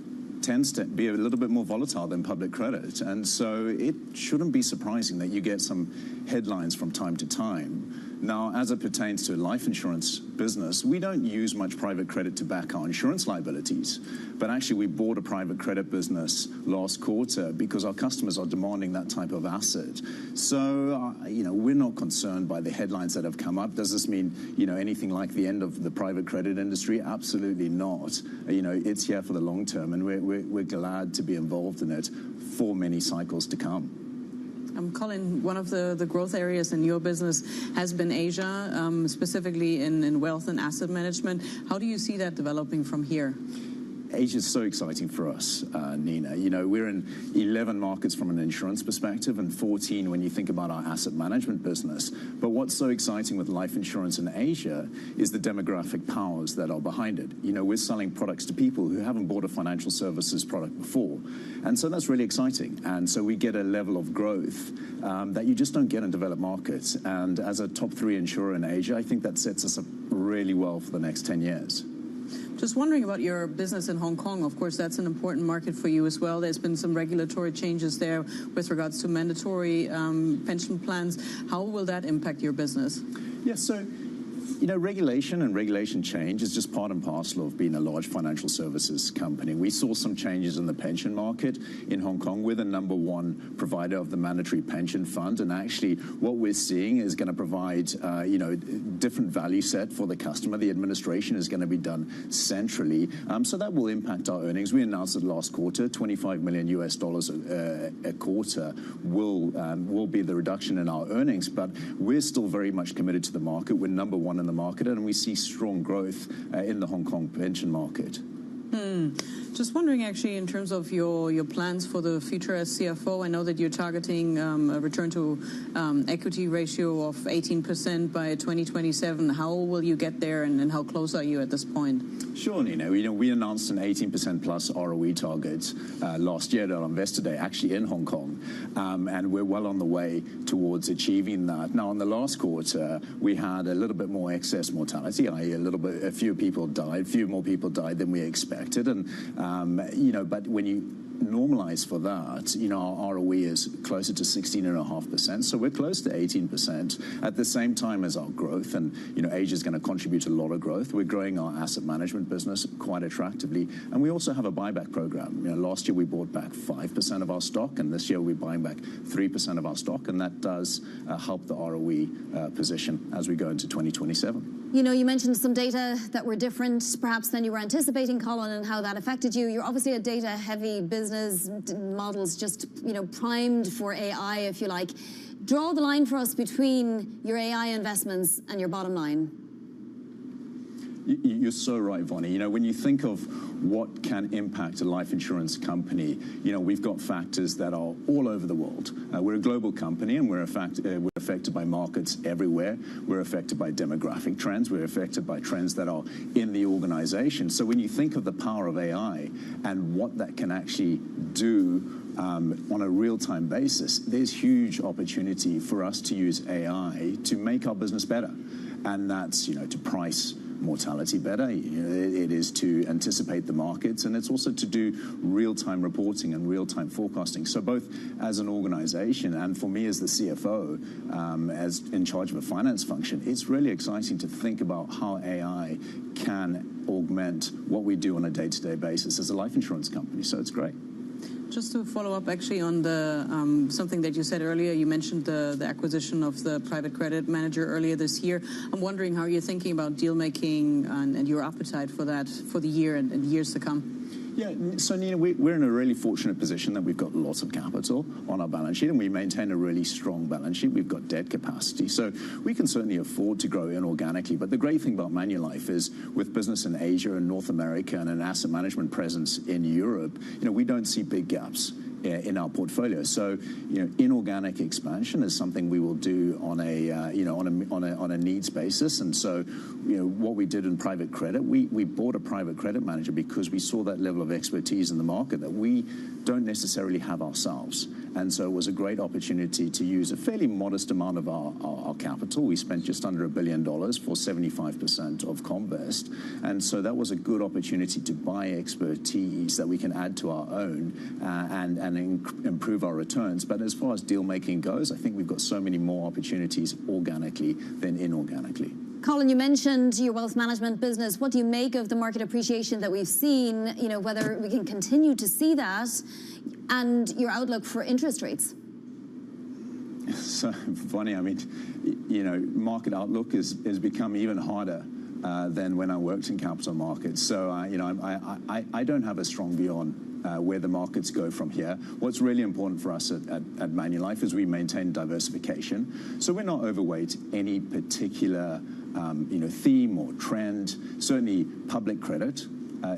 tends to be a little bit more volatile than public credit. And so it shouldn't be surprising that you get some headlines from time to time. Now, as it pertains to a life insurance business, we don't use much private credit to back our insurance liabilities. But actually, we bought a private credit business last quarter because our customers are demanding that type of asset. So, we're not concerned by the headlines that have come up. Does this mean, anything like the end of the private credit industry? Absolutely not. It's here for the long term, and we're glad to be involved in it for many cycles to come. Colin, one of the growth areas in your business has been Asia, specifically in wealth and asset management. How do you see that developing from here? Asia is so exciting for us, Nina. We're in 11 markets from an insurance perspective and 14 when you think about our asset management business. But what's so exciting with life insurance in Asia is the demographic powers that are behind it. We're selling products to people who haven't bought a financial services product before. And so that's really exciting. And so we get a level of growth that you just don't get in developed markets. And as a top 3 insurer in Asia, I think that sets us up really well for the next 10 years. Just wondering about your business in Hong Kong. Of course, that's an important market for you as well. There's been some regulatory changes there with regards to mandatory pension plans. How will that impact your business? Yeah, so regulation and regulation change is just part and parcel of being a large financial services company. We saw some changes in the pension market in Hong Kong. We're the #1 provider of the mandatory pension fund, and actually what we're seeing is going to provide different value set for the customer. The administration is going to be done centrally, so that will impact our earnings. We announced it last quarter, $25 million a quarter will be the reduction in our earnings, but we're still very much committed to the market. We're #1 in the market, and we see strong growth in the Hong Kong pension market. Just wondering, actually, in terms of your plans for the future as CFO, I know that you're targeting a return to equity ratio of 18% by 2027. How will you get there, and how close are you at this point? Sure, Nina. We announced an 18% plus ROE target last year at our Investor Day, actually in Hong Kong, and we're well on the way towards achieving that. Now, in the last quarter, we had a little bit more excess mortality, i.e. a few more people died than we expected, and but when you normalize for that, our ROE is closer to 16.5%, so we're close to 18% at the same time as our growth, and Asia is going to contribute a lot of growth. We're growing our asset management business quite attractively, and we also have a buyback program. Last year we bought back 5% of our stock, and this year we're buying back 3% of our stock, and that does help the ROE position as we go into 2027. You mentioned some data that were different perhaps than you were anticipating, Colin, and how that affected you. You're obviously a data-heavy business, models just, primed for AI, if you like. Draw the line for us between your AI investments and your bottom line. You're so right, Vonnie. When you think of what can impact a life insurance company, we've got factors that are all over the world. We're a global company, and we're affected by markets everywhere. We're affected by demographic trends. We're affected by trends that are in the organization. So when you think of the power of AI and what that can actually do on a real-time basis, there's huge opportunity for us to use AI to make our business better. And that's, to price mortality better, it is to anticipate the markets, and it's also to do real-time reporting and real-time forecasting. So both as an organization and for me as the CFO, as in charge of a finance function, it's really exciting to think about how AI can augment what we do on a day-to-day basis as a life insurance company. So it's great. just to follow up actually on the something that you said earlier, you mentioned the acquisition of the private credit manager earlier this year. I'm wondering how you're thinking about deal making and your appetite for that for the year and years to come. Yeah, so Nina, we're in a really fortunate position that we've got lots of capital on our balance sheet, and we maintain a really strong balance sheet. We've got debt capacity, so we can certainly afford to grow inorganically. But the great thing about Manulife is, with business in Asia and North America and an asset management presence in Europe, we don't see big gaps in our portfolio. So, inorganic expansion is something we will do on a needs basis. And so, what we did in private credit, we bought a private credit manager because we saw that level of expertise in the market that we don't necessarily have ourselves. And so it was a great opportunity to use a fairly modest amount of our capital. We spent just under $1 billion for 75% of Comvest. And so that was a good opportunity to buy expertise that we can add to our own and improve our returns. But as far as deal making goes, I think we've got so many more opportunities organically than inorganically. Colin, you mentioned your wealth management business. What do you make of the market appreciation that we've seen, whether we can continue to see that, and your outlook for interest rates? So funny, market outlook has become even harder than when I worked in capital markets. So, I don't have a strong view on where the markets go from here. What's really important for us at Manulife is we maintain diversification. So we're not overweight any particular theme or trend. Certainly public credit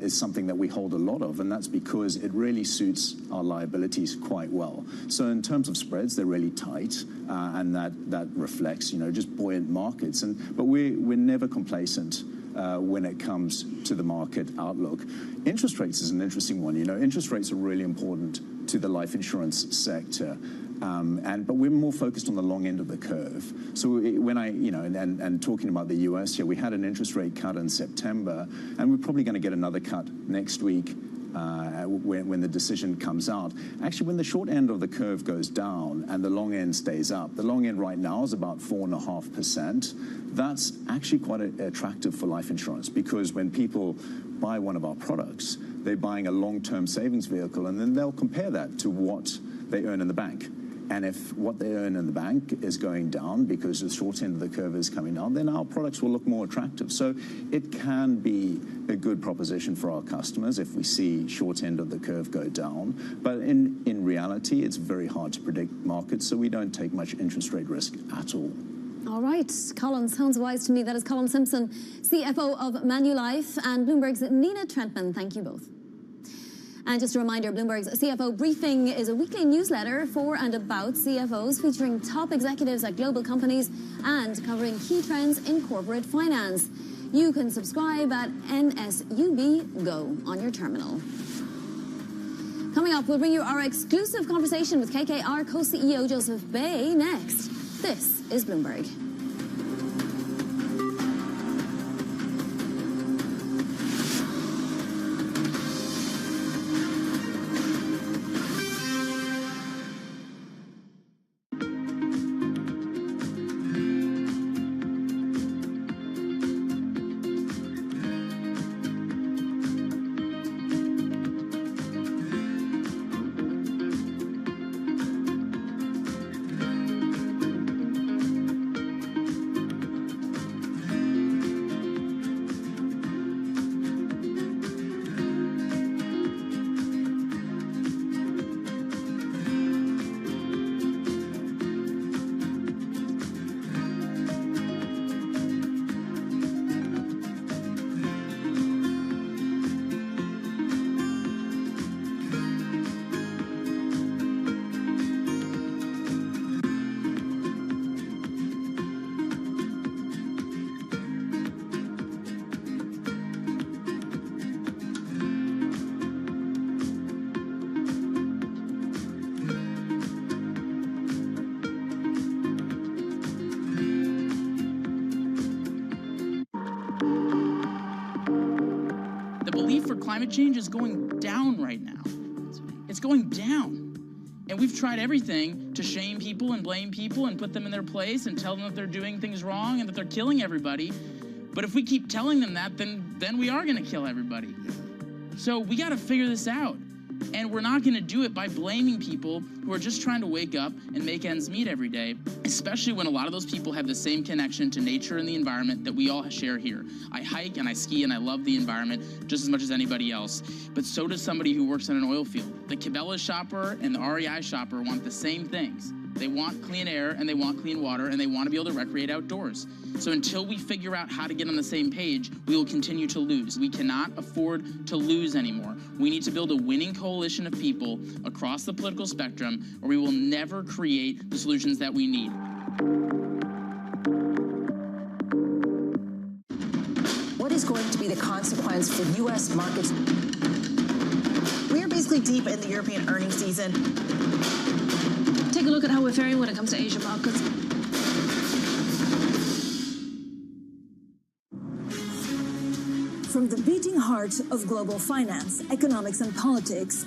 is something that we hold a lot of, and that's because it really suits our liabilities quite well. So in terms of spreads, they're really tight, and that reflects just buoyant markets. But we're never complacent when it comes to the market outlook. Interest rates is an interesting one. Interest rates are really important to the life insurance sector. But we're more focused on the long end of the curve. So when and talking about the US here, we had an interest rate cut in September, and we're probably going to get another cut next week when the decision comes out. Actually, when the short end of the curve goes down and the long end stays up, the long end right now is about 4.5%. That's actually quite attractive for life insurance, because when people buy one of our products, they're buying a long-term savings vehicle, and then they'll compare that to what they earn in the bank. And if what they earn in the bank is going down because the short end of the curve is coming down, then our products will look more attractive. So it can be a good proposition for our customers if we see short end of the curve go down. But in reality, it's very hard to predict markets, so we don't take much interest rate risk at all. All right, Colin, sounds wise to me. That is Colin Simpson, CFO of Manulife, and Bloomberg's Nina Trentman. Thank you both. And just a reminder, Bloomberg's CFO Briefing is a weekly newsletter for and about CFOs, featuring top executives at global companies and covering key trends in corporate finance. You can subscribe at NSUB Go on your terminal. Coming up, we'll bring you our exclusive conversation with KKR co-CEO Joseph Bay next. This is Bloomberg. Climate change is going down right now. It's going down. And we've tried everything to shame people and blame people and put them in their place and tell them that they're doing things wrong and that they're killing everybody. But if we keep telling them that, then we are going to kill everybody. So we got to figure this out. And we're not going to do it by blaming people who are just trying to wake up and make ends meet every day, especially when a lot of those people have the same connection to nature and the environment that we all share here. I hike and I ski and I love the environment just as much as anybody else, but so does somebody who works in an oil field. The Cabela's shopper and the REI shopper want the same things. They want clean air and they want clean water and they want to be able to recreate outdoors. So until we figure out how to get on the same page, we will continue to lose. We cannot afford to lose anymore. We need to build a winning coalition of people across the political spectrum, or we will never create the solutions that we need. What is going to be the consequence for U.S. markets? We are basically deep in the European earnings season. Take a look at how we're faring when it comes to Asian markets. From the beating heart of global finance, economics, and politics,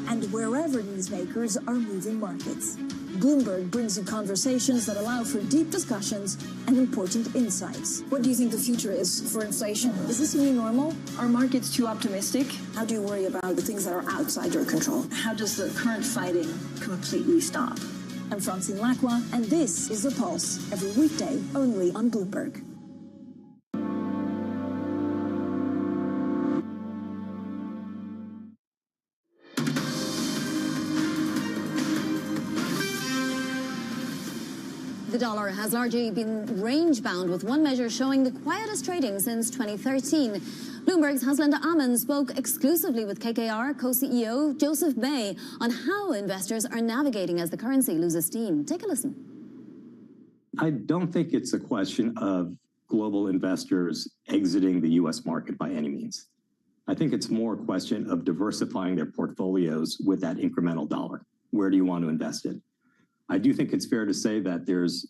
and wherever newsmakers are moving markets, Bloomberg brings you conversations that allow for deep discussions and important insights. What do you think the future is for inflation? Is this a new normal? Are markets too optimistic? How do you worry about the things that are outside your control? How does the current fighting completely stop? I'm Francine Lacroix, and this is The Pulse, every weekday only on Bloomberg. The dollar has largely been range-bound, with one measure showing the quietest trading since 2013. Bloomberg's Haslinda Aman spoke exclusively with KKR co-CEO Joseph Bay on how investors are navigating as the currency loses steam. Take a listen. I don't think it's a question of global investors exiting the U.S. market by any means. I think it's more a question of diversifying their portfolios with that incremental dollar. Where do you want to invest it? I do think it's fair to say that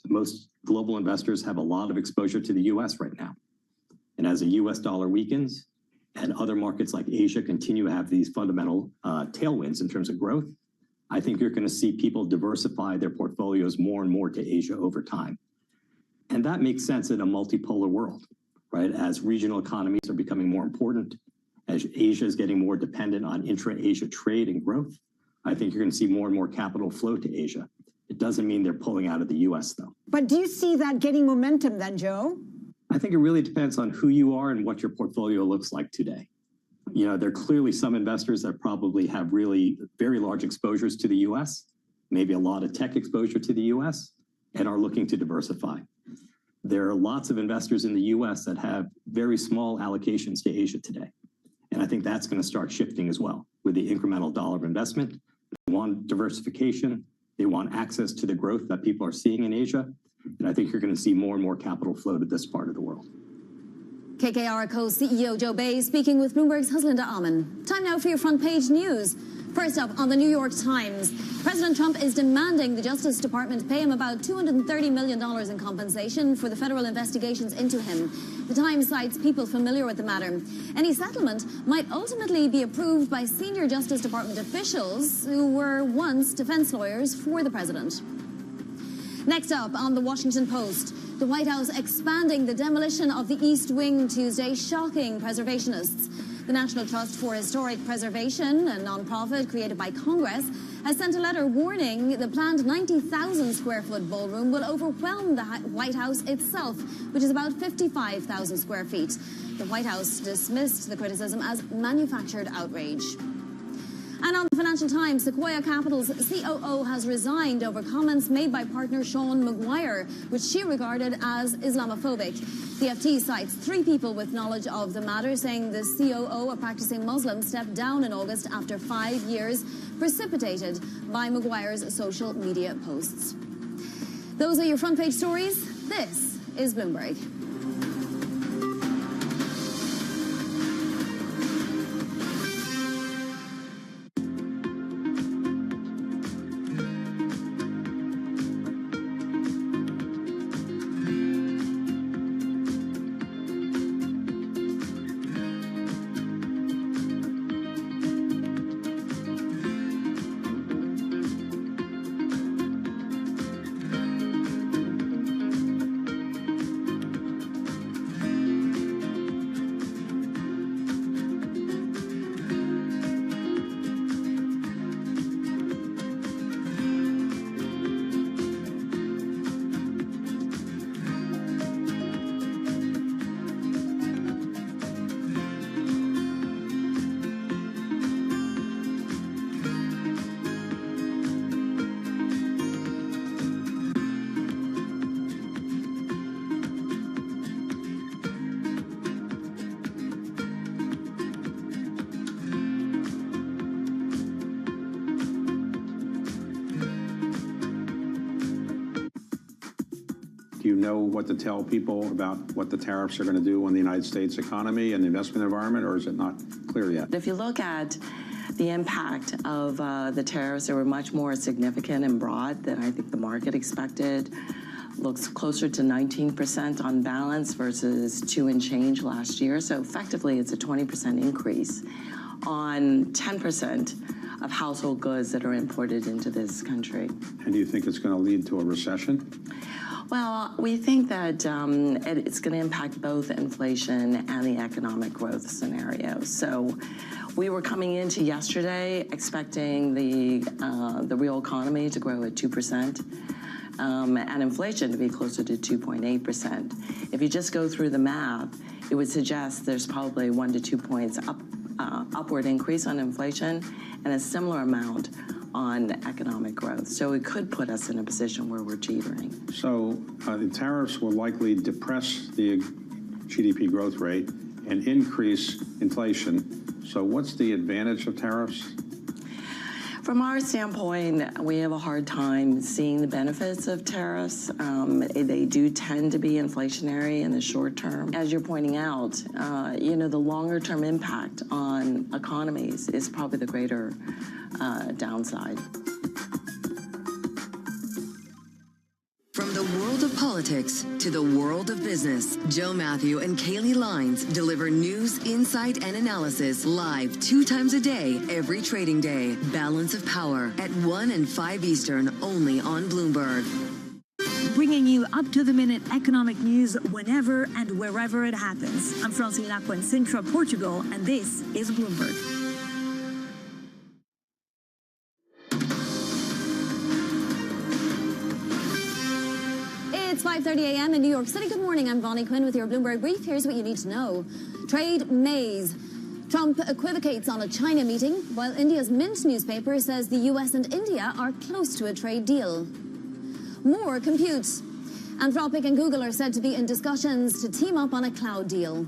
most global investors have a lot of exposure to the U.S. right now. And as the U.S. dollar weakens and other markets like Asia continue to have these fundamental tailwinds in terms of growth, I think you're going to see people diversify their portfolios more and more to Asia over time. And that makes sense in a multipolar world, right? As regional economies are becoming more important, as Asia is getting more dependent on intra-Asia trade and growth, I think you're going to see more and more capital flow to Asia. It doesn't mean they're pulling out of the U.S., though. But do you see that getting momentum then, Joe? I think it really depends on who you are and what your portfolio looks like today. You know, there are clearly some investors that probably have really very large exposures to the U.S., maybe a lot of tech exposure to the U.S., and are looking to diversify. There are lots of investors in the U.S. that have very small allocations to Asia today. And I think that's going to start shifting as well with the incremental dollar of investment. They want diversification. They want access to the growth that people are seeing in Asia. And I think you're going to see more and more capital flow to this part of the world. KKR co-CEO Joe Bay speaking with Bloomberg's Haslinda Aman. Time now for your front page news. First up, on the New York Times, President Trump is demanding the Justice Department pay him about $230 million in compensation for the federal investigations into him. The Times cites people familiar with the matter. Any settlement might ultimately be approved by senior Justice Department officials who were once defense lawyers for the president. Next up, on the Washington Post, the White House expanding the demolition of the East Wing Tuesday, shocking preservationists. The National Trust for Historic Preservation, a nonprofit created by Congress, has sent a letter warning the planned 90,000 square foot ballroom will overwhelm the White House itself, which is about 55,000 square feet. The White House dismissed the criticism as manufactured outrage. And on the Financial Times, Sequoia Capital's COO has resigned over comments made by partner Sean Maguire, which she regarded as Islamophobic. The FT cites 3 people with knowledge of the matter, saying the COO, a practicing Muslim, stepped down in August after 5 years, precipitated by Maguire's social media posts. Those are your front page stories. This is Bloomberg. you know what to tell people about what the tariffs are going to do on the United States economy and the investment environment, or is it not clear yet? If you look at the impact of the tariffs, they were much more significant and broad than I think the market expected. Looks closer to 19% on balance versus 2 and change last year. So effectively, it's a 20% increase on 10% of household goods that are imported into this country. And do you think it's going to lead to a recession? Well, we think that it's going to impact both inflation and the economic growth scenario. So we were coming into yesterday expecting the real economy to grow at 2%. And inflation to be closer to 2.8%. If you just go through the math, it would suggest there's probably 1 to 2 points upward increase on inflation and a similar amount on economic growth. So it could put us in a position where we're teetering. So the tariffs will likely depress the GDP growth rate and increase inflation. So what's the advantage of tariffs? From our standpoint, we have a hard time seeing the benefits of tariffs. They do tend to be inflationary in the short term. As you're pointing out, the longer term impact on economies is probably the greater downside. From the world of politics to the world of business, Joe Matthew and Kaylee Lines deliver news, insight, and analysis live 2 times a day, every trading day. Balance of Power at 1 and 5 Eastern, only on Bloomberg. Bringing you up-to-the-minute economic news whenever and wherever it happens. I'm Francine Lacqua in Sintra, Portugal, and this is Bloomberg. It's 5:30 a.m. in New York City. Good morning. I'm Bonnie Quinn with your Bloomberg Brief. Here's what you need to know. Trade maze. Trump equivocates on a China meeting, while India's Mint newspaper says the U.S. and India are close to a trade deal. More compute. Anthropic and Google are said to be in discussions to team up on a cloud deal.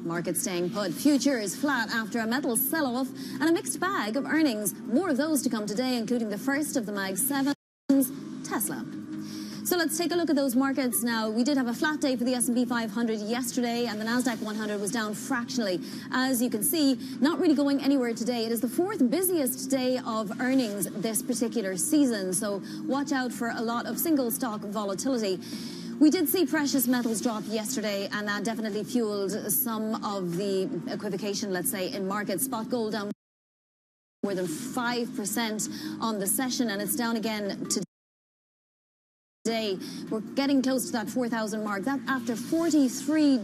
Markets staying put. Futures flat after a metals sell-off and a mixed bag of earnings. More of those to come today, including the first of the Mag 7's, Tesla. So let's take a look at those markets now. We did have a flat day for the S&P 500 yesterday, and the Nasdaq 100 was down fractionally. As you can see, not really going anywhere today. It is the 4th busiest day of earnings this particular season, so watch out for a lot of single stock volatility. We did see precious metals drop yesterday, and that definitely fueled some of the equivocation, let's say, in markets. Spot gold down more than 5% on the session, and it's down again today. We're getting close to that 4,000 mark. That after 43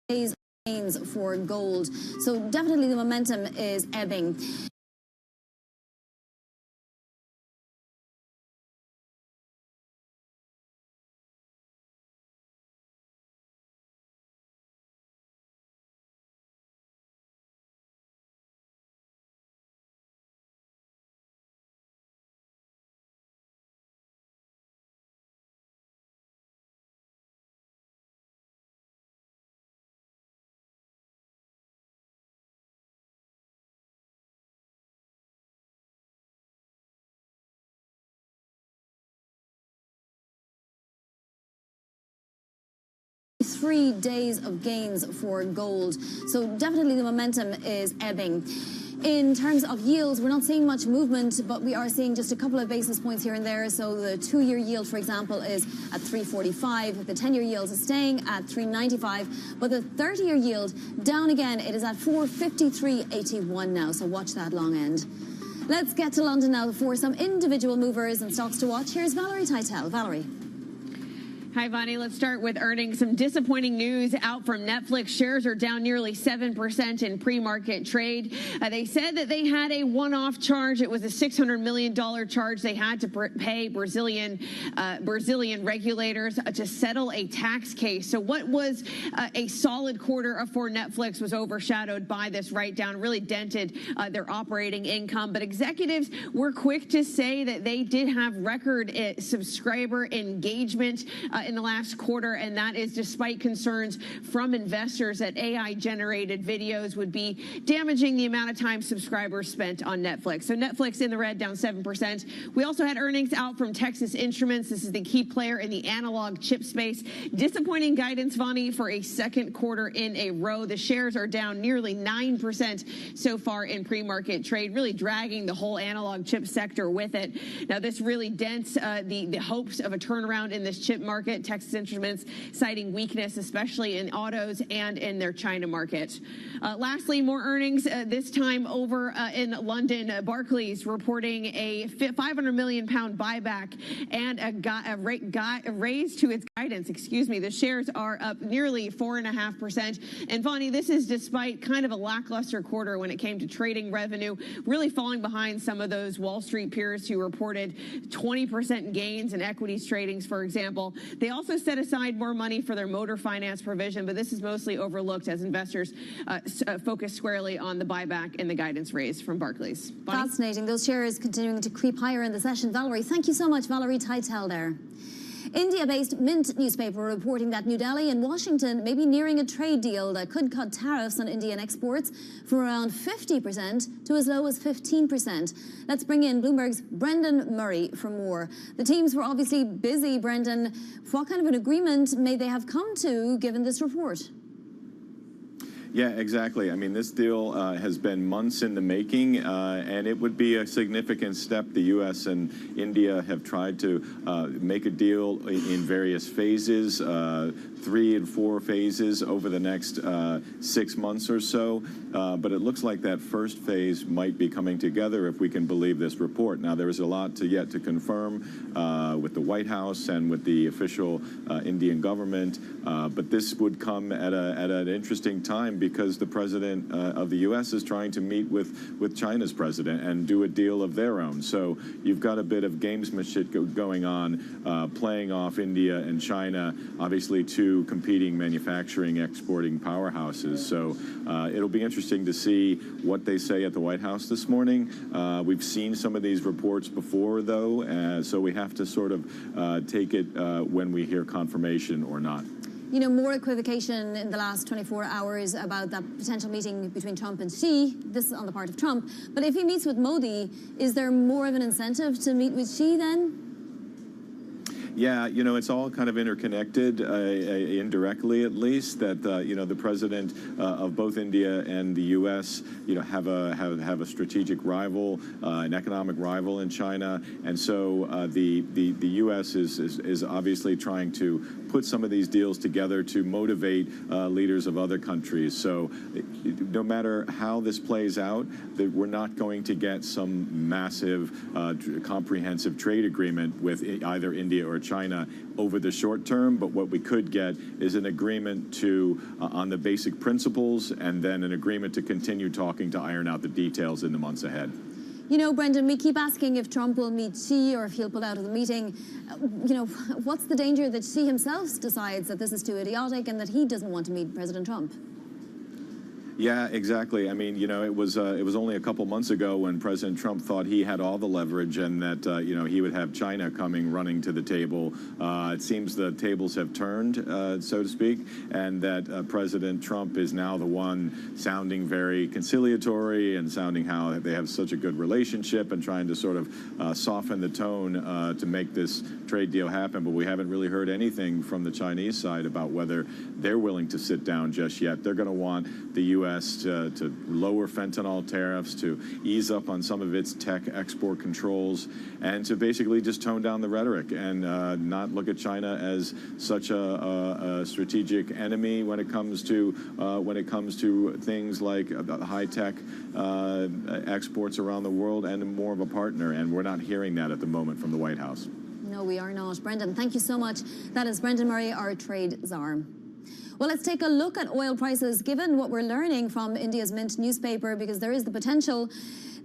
days gains for gold. So definitely the momentum is ebbing. Three days of gains for gold. So definitely the momentum is ebbing. In terms of yields, we're not seeing much movement, but we are seeing just a couple of basis points here and there. So the 2-year yield, for example, is at 3.45. The 10-year yield is staying at 3.95. But the 30-year yield down again. It is at 4.5381 now. So watch that long end. Let's get to London now for some individual movers and stocks to watch. Here's Valerie Titel. Valerie. Hi, Bonnie. Let's start with earnings. Some disappointing news out from Netflix. Shares are down nearly 7% in pre-market trade. They said that they had a one-off charge. It was a $600 million charge they had to pay Brazilian regulators to settle a tax case. So what was a solid quarter for Netflix was overshadowed by this write-down, really dented their operating income. But executives were quick to say that they did have record subscriber engagement in the last quarter, and that is despite concerns from investors that AI-generated videos would be damaging the amount of time subscribers spent on Netflix. So Netflix in the red, down 7%. We also had earnings out from Texas Instruments. This is the key player in the analog chip space. Disappointing guidance, Vonnie, for a second quarter in a row. The shares are down nearly 9% so far in pre-market trade, really dragging the whole analog chip sector with it. Now, this really dents the hopes of a turnaround in this chip market. Texas Instruments citing weakness, especially in autos and in their China market. Lastly, more earnings, this time over in London. Barclays reporting a £500 million buyback and a raise to its guidance. Excuse me. The shares are up nearly 4.5%. And Vonnie, this is despite kind of a lackluster quarter when it came to trading revenue, really falling behind some of those Wall Street peers who reported 20% gains in equities tradings, for example. They also set aside more money for their motor finance provision, but this is mostly overlooked as investors focus squarely on the buyback and the guidance raise from Barclays. Vonnie? Fascinating. Those shares continuing to creep higher in the session. Valerie, thank you so much. Valerie Teitel there. India-based Mint newspaper reporting that New Delhi and Washington may be nearing a trade deal that could cut tariffs on Indian exports from around 50% to as low as 15%. Let's bring in Bloomberg's Brendan Murray for more. The teams were obviously busy, Brendan. What kind of an agreement may they have come to given this report? Yeah, exactly. I mean, this deal has been months in the making, and it would be a significant step. The U.S. and India have tried to make a deal in various phases, 3 and 4 phases over the next 6 months or so. But it looks like that first phase might be coming together if we can believe this report. Now, there is a lot yet to confirm with the White House and with the official Indian government. But this would come at an interesting time because the president of the U.S. is trying to meet with China's president and do a deal of their own. So you've got a bit of gamesmanship going on, playing off India and China, obviously two competing manufacturing, exporting powerhouses. So it'll be interesting to see what they say at the White House this morning. We've seen some of these reports before, though, so we have to sort of take it when we hear confirmation or not. You know, more equivocation in the last 24 hours about that potential meeting between Trump and Xi. This is on the part of Trump. But if he meets with Modi, is there more of an incentive to meet with Xi then? Yeah, you know, it's all kind of interconnected, indirectly at least, that, you know, the president of both India and the U.S., you know, have a strategic rival, an economic rival in China. And so the U.S. is obviously trying to put some of these deals together to motivate leaders of other countries. So no matter how this plays out, we're not going to get some massive, comprehensive trade agreement with either India or China over the short term, but what we could get is an agreement to on the basic principles and then an agreement to continue talking to iron out the details in the months ahead. You know, Brendan, we keep asking if Trump will meet Xi or if he'll pull out of the meeting. You know, what's the danger that Xi himself decides that this is too idiotic and that he doesn't want to meet President Trump? Yeah, exactly. I mean, you know, it was only a couple months ago when President Trump thought he had all the leverage and that, you know, he would have China running to the table. It seems the tables have turned, so to speak, and that President Trump is now the one sounding very conciliatory and sounding how they have such a good relationship and trying to sort of soften the tone to make this trade deal happen. But we haven't really heard anything from the Chinese side about whether they're willing to sit down just yet. They're going to want the U.S. To lower fentanyl tariffs, to ease up on some of its tech export controls, and to basically just tone down the rhetoric and not look at China as such a strategic enemy when it comes to things like high-tech exports around the world, and more of a partner. And we're not hearing that at the moment from the White House. No, we are not. Brendan, thank you so much. That is Brendan Murray, our trade czar. Well, let's take a look at oil prices, given what we're learning from India's Mint newspaper, because there is the potential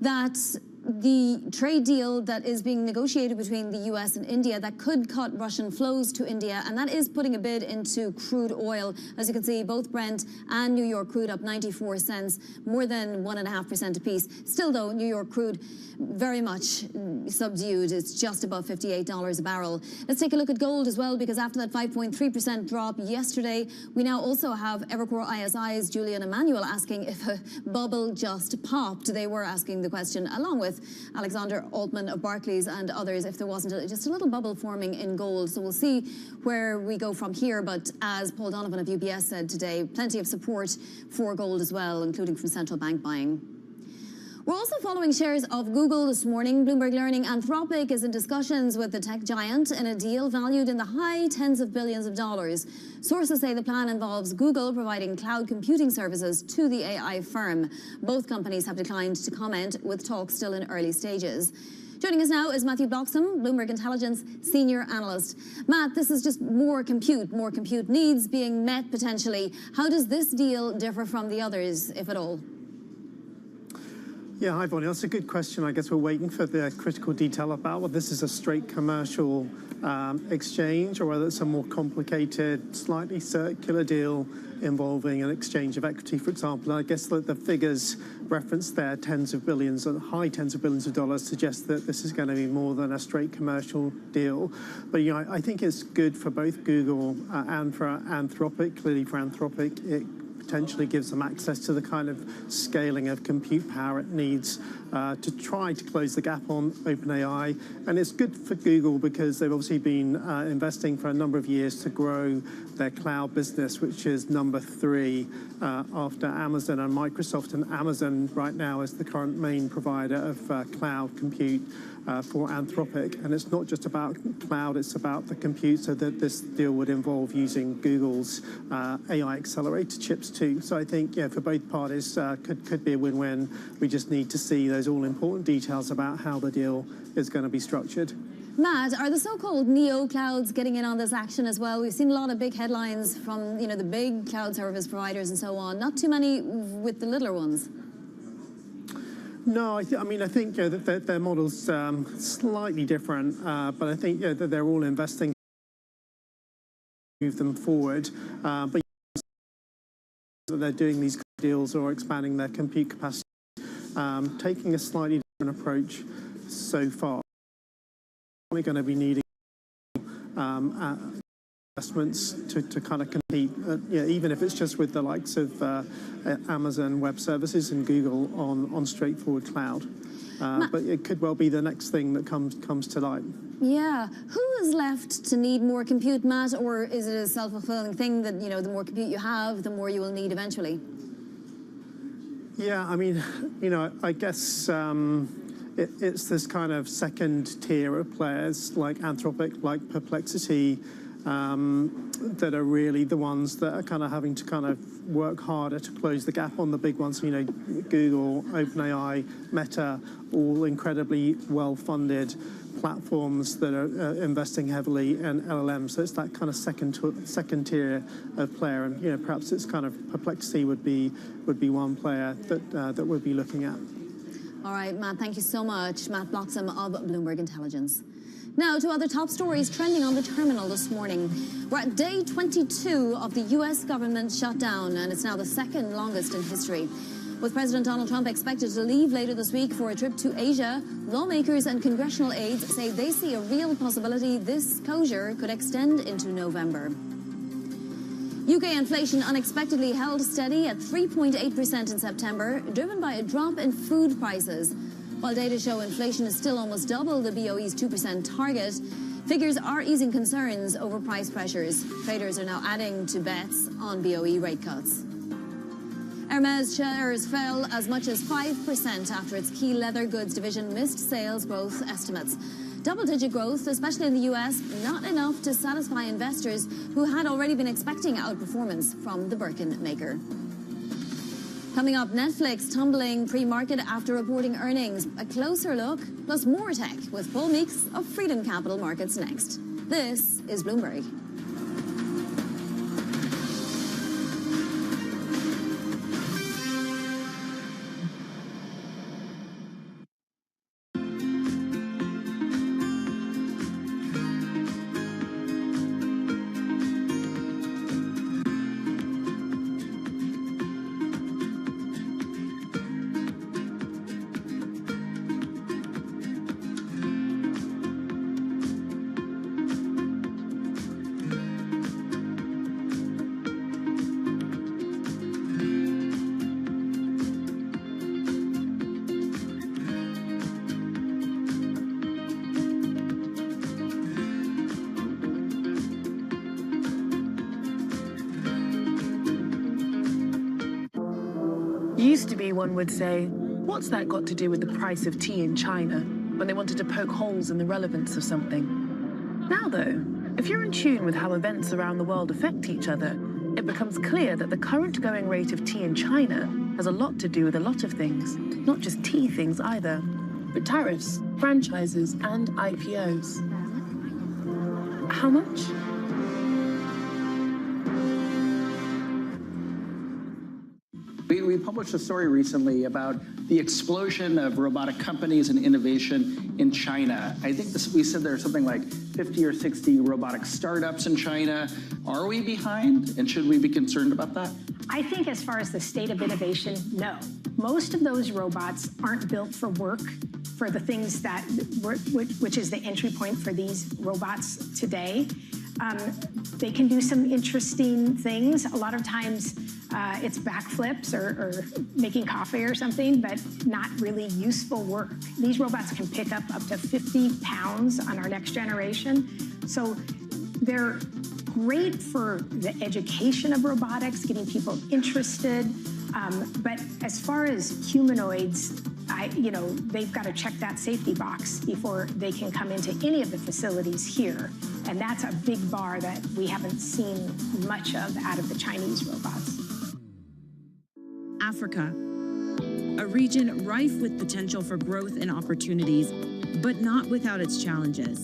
that the trade deal that is being negotiated between the U.S. and India that could cut Russian flows to India, and that is putting a bid into crude oil. As you can see, both Brent and New York crude up 94 cents, more than 1.5% apiece. Still, though, New York crude very much subdued. It's just above $58 a barrel. Let's take a look at gold as well, because after that 5.3% drop yesterday, we now also have Evercore ISI's Julian Emanuel asking if a bubble just popped. They were asking the question, along with Alexander Altman of Barclays and others, if there wasn't just a little bubble forming in gold. So we'll see where we go from here. But as Paul Donovan of UBS said today, plenty of support for gold as well, including from central bank buying. We're also following shares of Google this morning. Bloomberg Learning Anthropic is in discussions with the tech giant in a deal valued in the high tens of billions of dollars. Sources say the plan involves Google providing cloud computing services to the AI firm. Both companies have declined to comment, with talks still in early stages. Joining us now is Matthew Bloxham, Bloomberg Intelligence Senior Analyst. Matt, this is just more compute needs being met potentially. How does this deal differ from the others, if at all? Yeah, hi, Bonnie. That's a good question. I guess we're waiting for the critical detail about whether this is a straight commercial exchange or whether it's a more complicated, slightly circular deal involving an exchange of equity, for example. And I guess that the figures referenced there, tens of billions, high tens of billions of dollars, suggest that this is going to be more than a straight commercial deal. But I think it's good for both Google and for Anthropic. Clearly, for Anthropic, it potentially gives them access to the kind of scaling of compute power it needs to try to close the gap on OpenAI. And it's good for Google because they've obviously been investing for a number of years to grow their cloud business, which is number 3 after Amazon and Microsoft. And Amazon right now is the current main provider of cloud compute for Anthropic. And it's not just about cloud, it's about the compute, so that this deal would involve using Google's AI accelerator chips too. So I think, for both parties, could be a win-win. We just need to see those all-important details about how the deal is going to be structured. Matt, are the so-called neo-clouds getting in on this action as well? We've seen a lot of big headlines from, the big cloud service providers and so on. Not too many with the littler ones. No, I think that their model's slightly different, but I think that they're all investing to move them forward. But they're doing these deals or expanding their compute capacity, taking a slightly different approach so far. We're going to be needing investments to kind of compete, even if it's just with the likes of Amazon Web Services and Google on straightforward cloud. But it could well be the next thing that comes to light. Yeah. Who is left to need more compute, Matt, or is it a self-fulfilling thing that, the more compute you have, the more you will need eventually? Yeah, I guess it's this kind of second tier of players like Anthropic, like Perplexity, that are really the ones that are kind of having to kind of work harder to close the gap on the big ones. Google, OpenAI, Meta, all incredibly well-funded platforms that are investing heavily in LLMs. So it's that kind of second tier of player, and perhaps it's kind of Perplexity would be one player that we'd be looking at. All right, Matt, thank you so much. Matt Bloxham of Bloomberg Intelligence. Now to other top stories trending on the terminal this morning. We're at day 22 of the U.S. government shutdown, and it's now the second longest in history. With President Donald Trump expected to leave later this week for a trip to Asia, lawmakers and congressional aides say they see a real possibility this closure could extend into November. UK inflation unexpectedly held steady at 3.8% in September, driven by a drop in food prices. While data show inflation is still almost double the BOE's 2% target, figures are easing concerns over price pressures. Traders are now adding to bets on BOE rate cuts. Hermes shares fell as much as 5% after its key leather goods division missed sales growth estimates. Double-digit growth, especially in the US, not enough to satisfy investors who had already been expecting outperformance from the Birkin maker. Coming up, Netflix tumbling pre-market after reporting earnings. A closer look, plus more tech with Paul Meeks of Freedom Capital Markets next. This is Bloomberg. used to be one would say, what's that got to do with the price of tea in China, when they wanted to poke holes in the relevance of something. Now, though, if you're in tune with how events around the world affect each other, it becomes clear that the current going rate of tea in China has a lot to do with a lot of things, not just tea things either, but tariffs, franchises, and IPOs. How much? We published a story recently about the explosion of robotic companies and innovation in China. I think we said there's something like 50 or 60 robotic startups in China. Are we behind, and should we be concerned about that? I think as far as the state of innovation, no. Most of those robots aren't built for work, for the things that, which is the entry point for these robots today. They can do some interesting things. A lot of times it's backflips or making coffee or something, but not really useful work. These robots can pick up to 50 pounds on our next generation. So they're great for the education of robotics, getting people interested. But as far as humanoids, they've got to check that safety box before they can come into any of the facilities here. And that's a big bar that we haven't seen much of out of the Chinese robots. Africa, a region rife with potential for growth and opportunities, but not without its challenges.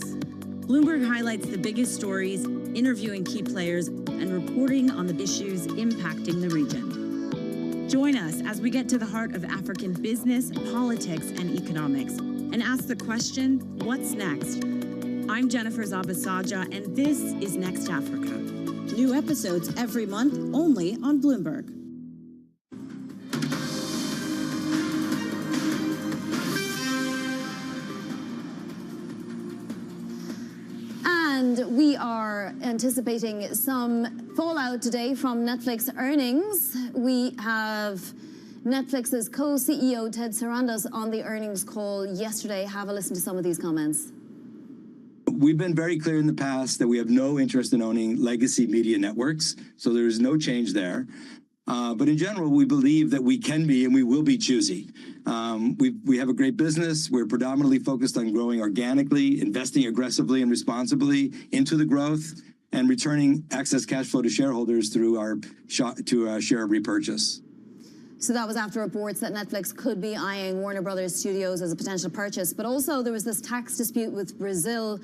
Bloomberg highlights the biggest stories, interviewing key players, and reporting on the issues impacting the region. Join us as we get to the heart of African business, politics, and economics, and ask the question, what's next? I'm Jennifer Zabasaja, and this is Next Africa. New episodes every month, only on Bloomberg. And we are anticipating some fallout today from Netflix earnings. We have Netflix's co-CEO Ted Sarandos on the earnings call yesterday. Have a listen to some of these comments. We've been very clear in the past that we have no interest in owning legacy media networks, so there is no change there. But in general, we believe that we can be and we will be choosy. We have a great business. We're predominantly focused on growing organically, investing aggressively and responsibly into the growth, and returning excess cash flow to shareholders through our share repurchase. So that was after reports that Netflix could be eyeing Warner Brothers Studios as a potential purchase. But also there was this tax dispute with Brazil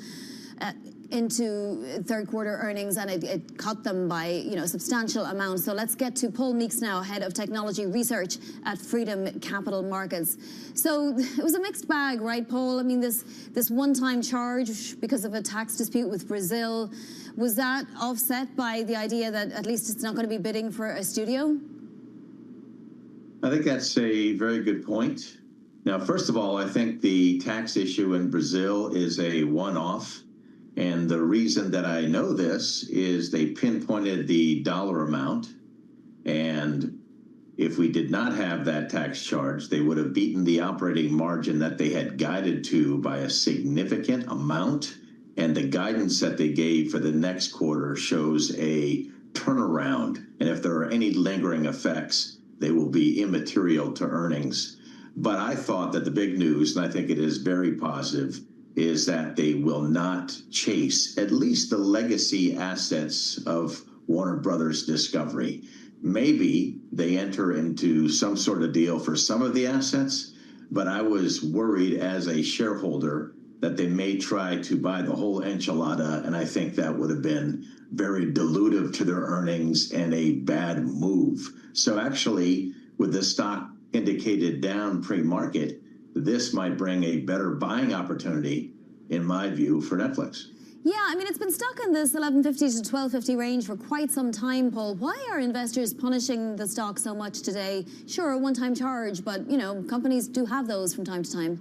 into third quarter earnings, and it cut them by substantial amounts. So let's get to Paul Meeks now, head of technology research at Freedom Capital Markets. So it was a mixed bag, right, Paul? I mean, this one-time charge because of a tax dispute with Brazil, was that offset by the idea that at least it's not going to be bidding for a studio? I think that's a very good point. Now, first of all, I think the tax issue in Brazil is a one-off. And the reason that I know this is they pinpointed the dollar amount. And if we did not have that tax charge, they would have beaten the operating margin that they had guided to by a significant amount. And the guidance that they gave for the next quarter shows a turnaround. And if there are any lingering effects, they will be immaterial to earnings. But I thought that the big news, and I think it is very positive, is that they will not chase at least the legacy assets of Warner Brothers Discovery. Maybe they enter into some sort of deal for some of the assets, but I was worried as a shareholder that they may try to buy the whole enchilada, and I think that would have been very dilutive to their earnings and a bad move. So actually, with the stock indicated down pre-market, this might bring a better buying opportunity, in my view, for Netflix. Yeah, I mean, it's been stuck in this 11.50 to 12.50 range for quite some time, Paul. Why are investors punishing the stock so much today? Sure, a one-time charge, but, companies do have those from time to time.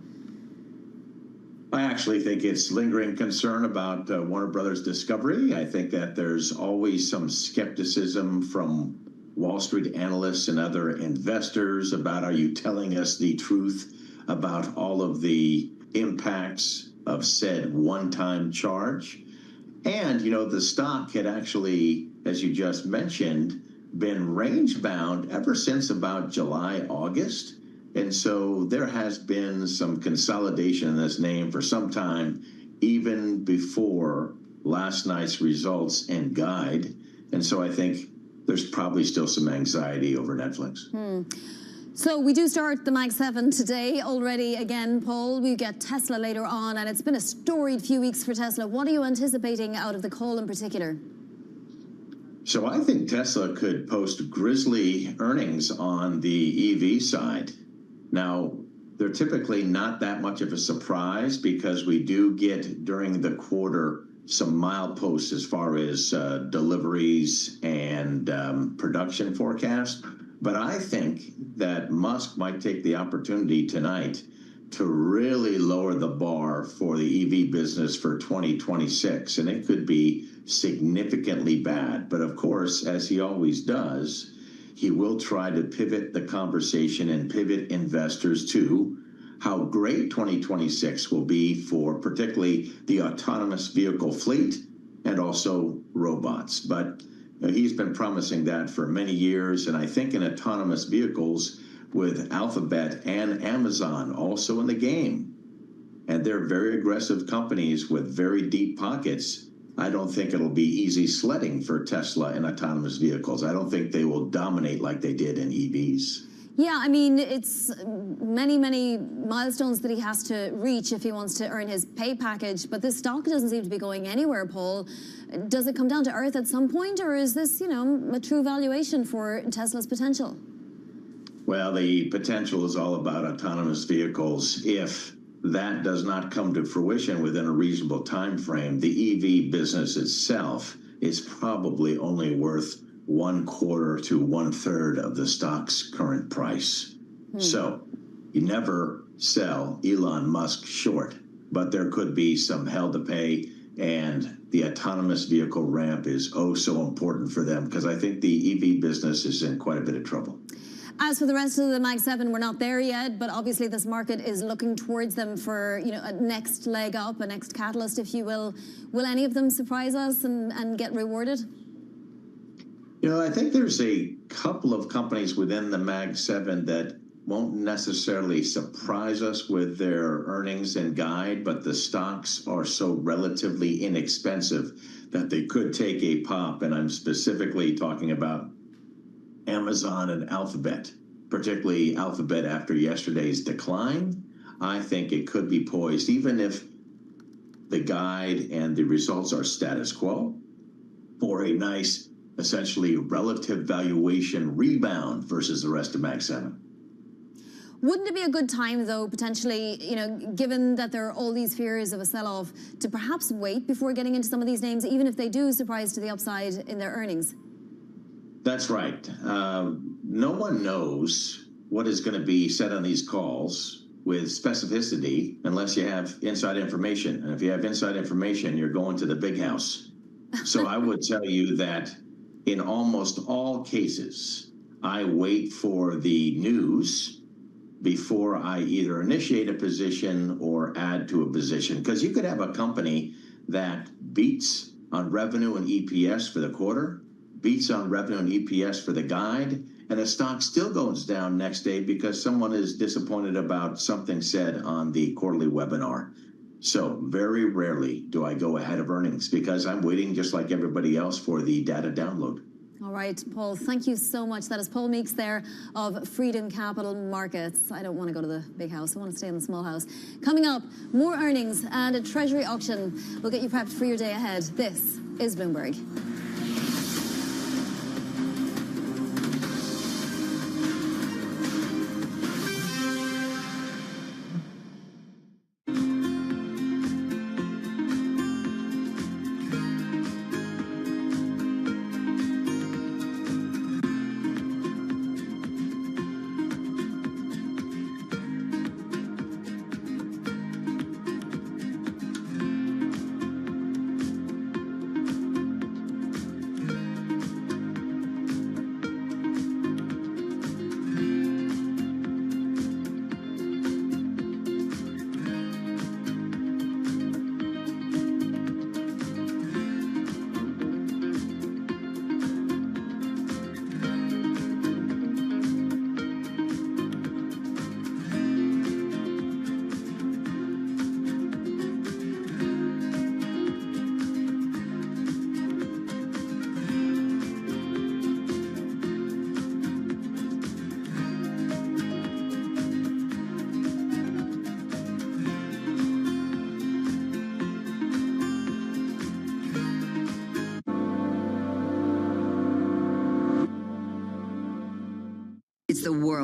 I actually think it's lingering concern about Warner Brothers Discovery. I think that there's always some skepticism from Wall Street analysts and other investors about, are you telling us the truth about all of the impacts of said one-time charge? And, the stock had actually, as you just mentioned, been range bound ever since about July, August. And so there has been some consolidation in this name for some time, even before last night's results and guide. And so I think there's probably still some anxiety over Netflix. So we do start the Mag 7 today already again, Paul. We get Tesla later on, and it's been a storied few weeks for Tesla. What are you anticipating out of the call in particular? So I think Tesla could post grisly earnings on the EV side. Now, they're typically not that much of a surprise because we do get during the quarter some mileposts as far as deliveries and production forecast. But I think that Musk might take the opportunity tonight to really lower the bar for the EV business for 2026. And it could be significantly bad. But of course, as he always does, he will try to pivot the conversation and pivot investors to how great 2026 will be for particularly the autonomous vehicle fleet and also robots. But he's been promising that for many years. And I think in autonomous vehicles with Alphabet and Amazon also in the game, and they're very aggressive companies with very deep pockets, I don't think it'll be easy sledding for Tesla in autonomous vehicles. I don't think they will dominate like they did in EVs. Yeah, I mean, it's many, many milestones that he has to reach if he wants to earn his pay package, but this stock doesn't seem to be going anywhere, Paul. Does it come down to earth at some point, or is this, you know, a true valuation for Tesla's potential? Well, the potential is all about autonomous vehicles. If that does not come to fruition within a reasonable time frame, the EV business itself is probably only worth 1/4 to 1/3 of the stock's current price. So you never sell Elon Musk short, but there could be some hell to pay, and the autonomous vehicle ramp is oh so important for them because I think the EV business is in quite a bit of trouble. As for the rest of the Mag 7, we're not there yet, but obviously this market is looking towards them for, you know, a next leg up, a next catalyst, if you will. Will any of them surprise us and get rewarded? You know, I think there's a couple of companies within the Mag 7 that won't necessarily surprise us with their earnings and guide, but the stocks are so relatively inexpensive that they could take a pop. And I'm specifically talking about Amazon and Alphabet, particularly Alphabet after yesterday's decline. I think it could be poised, even if the guide and the results are status quo, for a nice, essentially relative valuation rebound versus the rest of Mag 7. Wouldn't it be a good time, though, potentially, you know, given that there are all these fears of a sell-off, to perhaps wait before getting into some of these names, even if they do surprise to the upside in their earnings? That's right. No one knows what is going to be said on these calls with specificity unless you have inside information. And if you have inside information, you're going to the big house. So I would tell you that in almost all cases, I wait for the news before I either initiate a position or add to a position. Because you could have a company that beats on revenue and EPS for the quarter, beats on revenue and EPS for the guide, and the stock still goes down next day because someone is disappointed about something said on the quarterly webinar. So very rarely do I go ahead of earnings because I'm waiting just like everybody else for the data download. All right, Paul, thank you so much. That is Paul Meeks there of Freedom Capital Markets. I don't want to go to the big house. I want to stay in the small house. Coming up, more earnings and a treasury auction. We'll get you prepped for your day ahead. This is Bloomberg.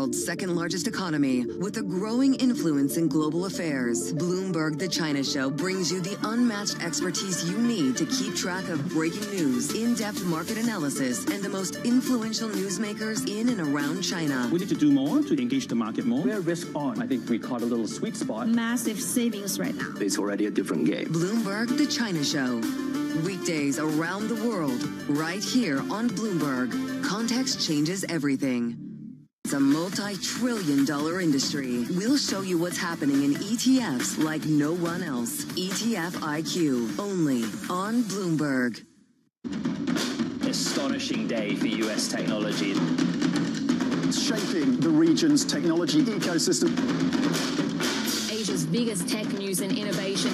world's second largest economy with a growing influence in global affairs. Bloomberg The China Show brings you the unmatched expertise you need to keep track of breaking news, in-depth market analysis, and the most influential newsmakers in and around China. We need to do more to engage the market more. We're risk on. I think we caught a little sweet spot. Massive savings right now. It's already a different game. Bloomberg The China Show. Weekdays around the world, right here on Bloomberg. Context changes everything. It's a multi-trillion-dollar industry. We'll show you what's happening in ETFs like no one else. ETF IQ, only on Bloomberg. Astonishing day for US technology. It's shaping the region's technology ecosystem. Asia's biggest tech news and innovation.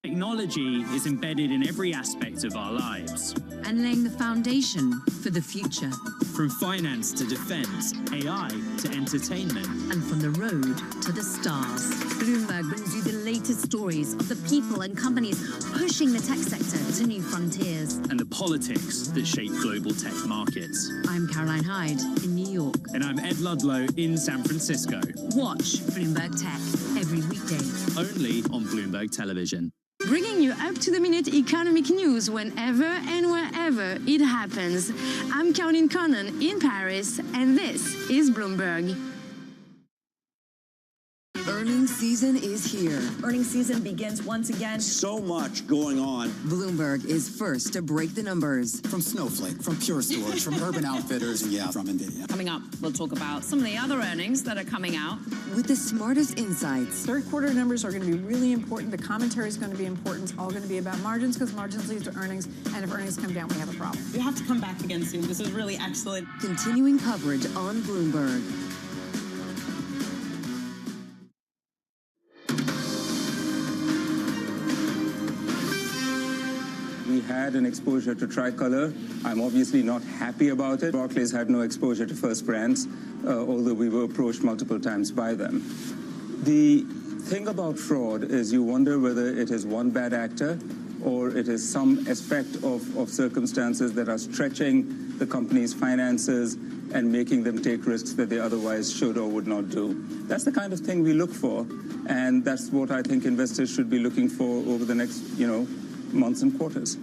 Technology is embedded in every aspect of our lives. And laying the foundation for the future. From finance to defense, AI to entertainment. And from the road to the stars. Bloomberg brings you the latest stories of the people and companies pushing the tech sector to new frontiers. And the politics that shape global tech markets. I'm Caroline Hyde in New York. And I'm Ed Ludlow in San Francisco. Watch Bloomberg Tech every weekday. Only on Bloomberg Television. Bringing you up-to-the-minute economic news whenever and wherever it happens. I'm Caroline Connon in Paris, and this is Bloomberg. Earnings season is here. Earnings season begins once again. So much going on. Bloomberg is first to break the numbers. From Snowflake, from Pure Storage, from Urban Outfitters, and yeah, from NVIDIA. Coming up, we'll talk about some of the other earnings that are coming out. With the smartest insights. Third quarter numbers are going to be really important. The commentary is going to be important. It's all going to be about margins because margins lead to earnings. And if earnings come down, we have a problem. You have to come back again soon. This is really excellent. Continuing coverage on Bloomberg. We had an exposure to Tricolor. I'm obviously not happy about it. Barclays had no exposure to First Brands, although we were approached multiple times by them. The thing about fraud is you wonder whether it is one bad actor or it is some aspect of circumstances that are stretching the company's finances and making them take risks that they otherwise should or would not do. That's the kind of thing we look for, and that's what I think investors should be looking for over the next, months and quarters.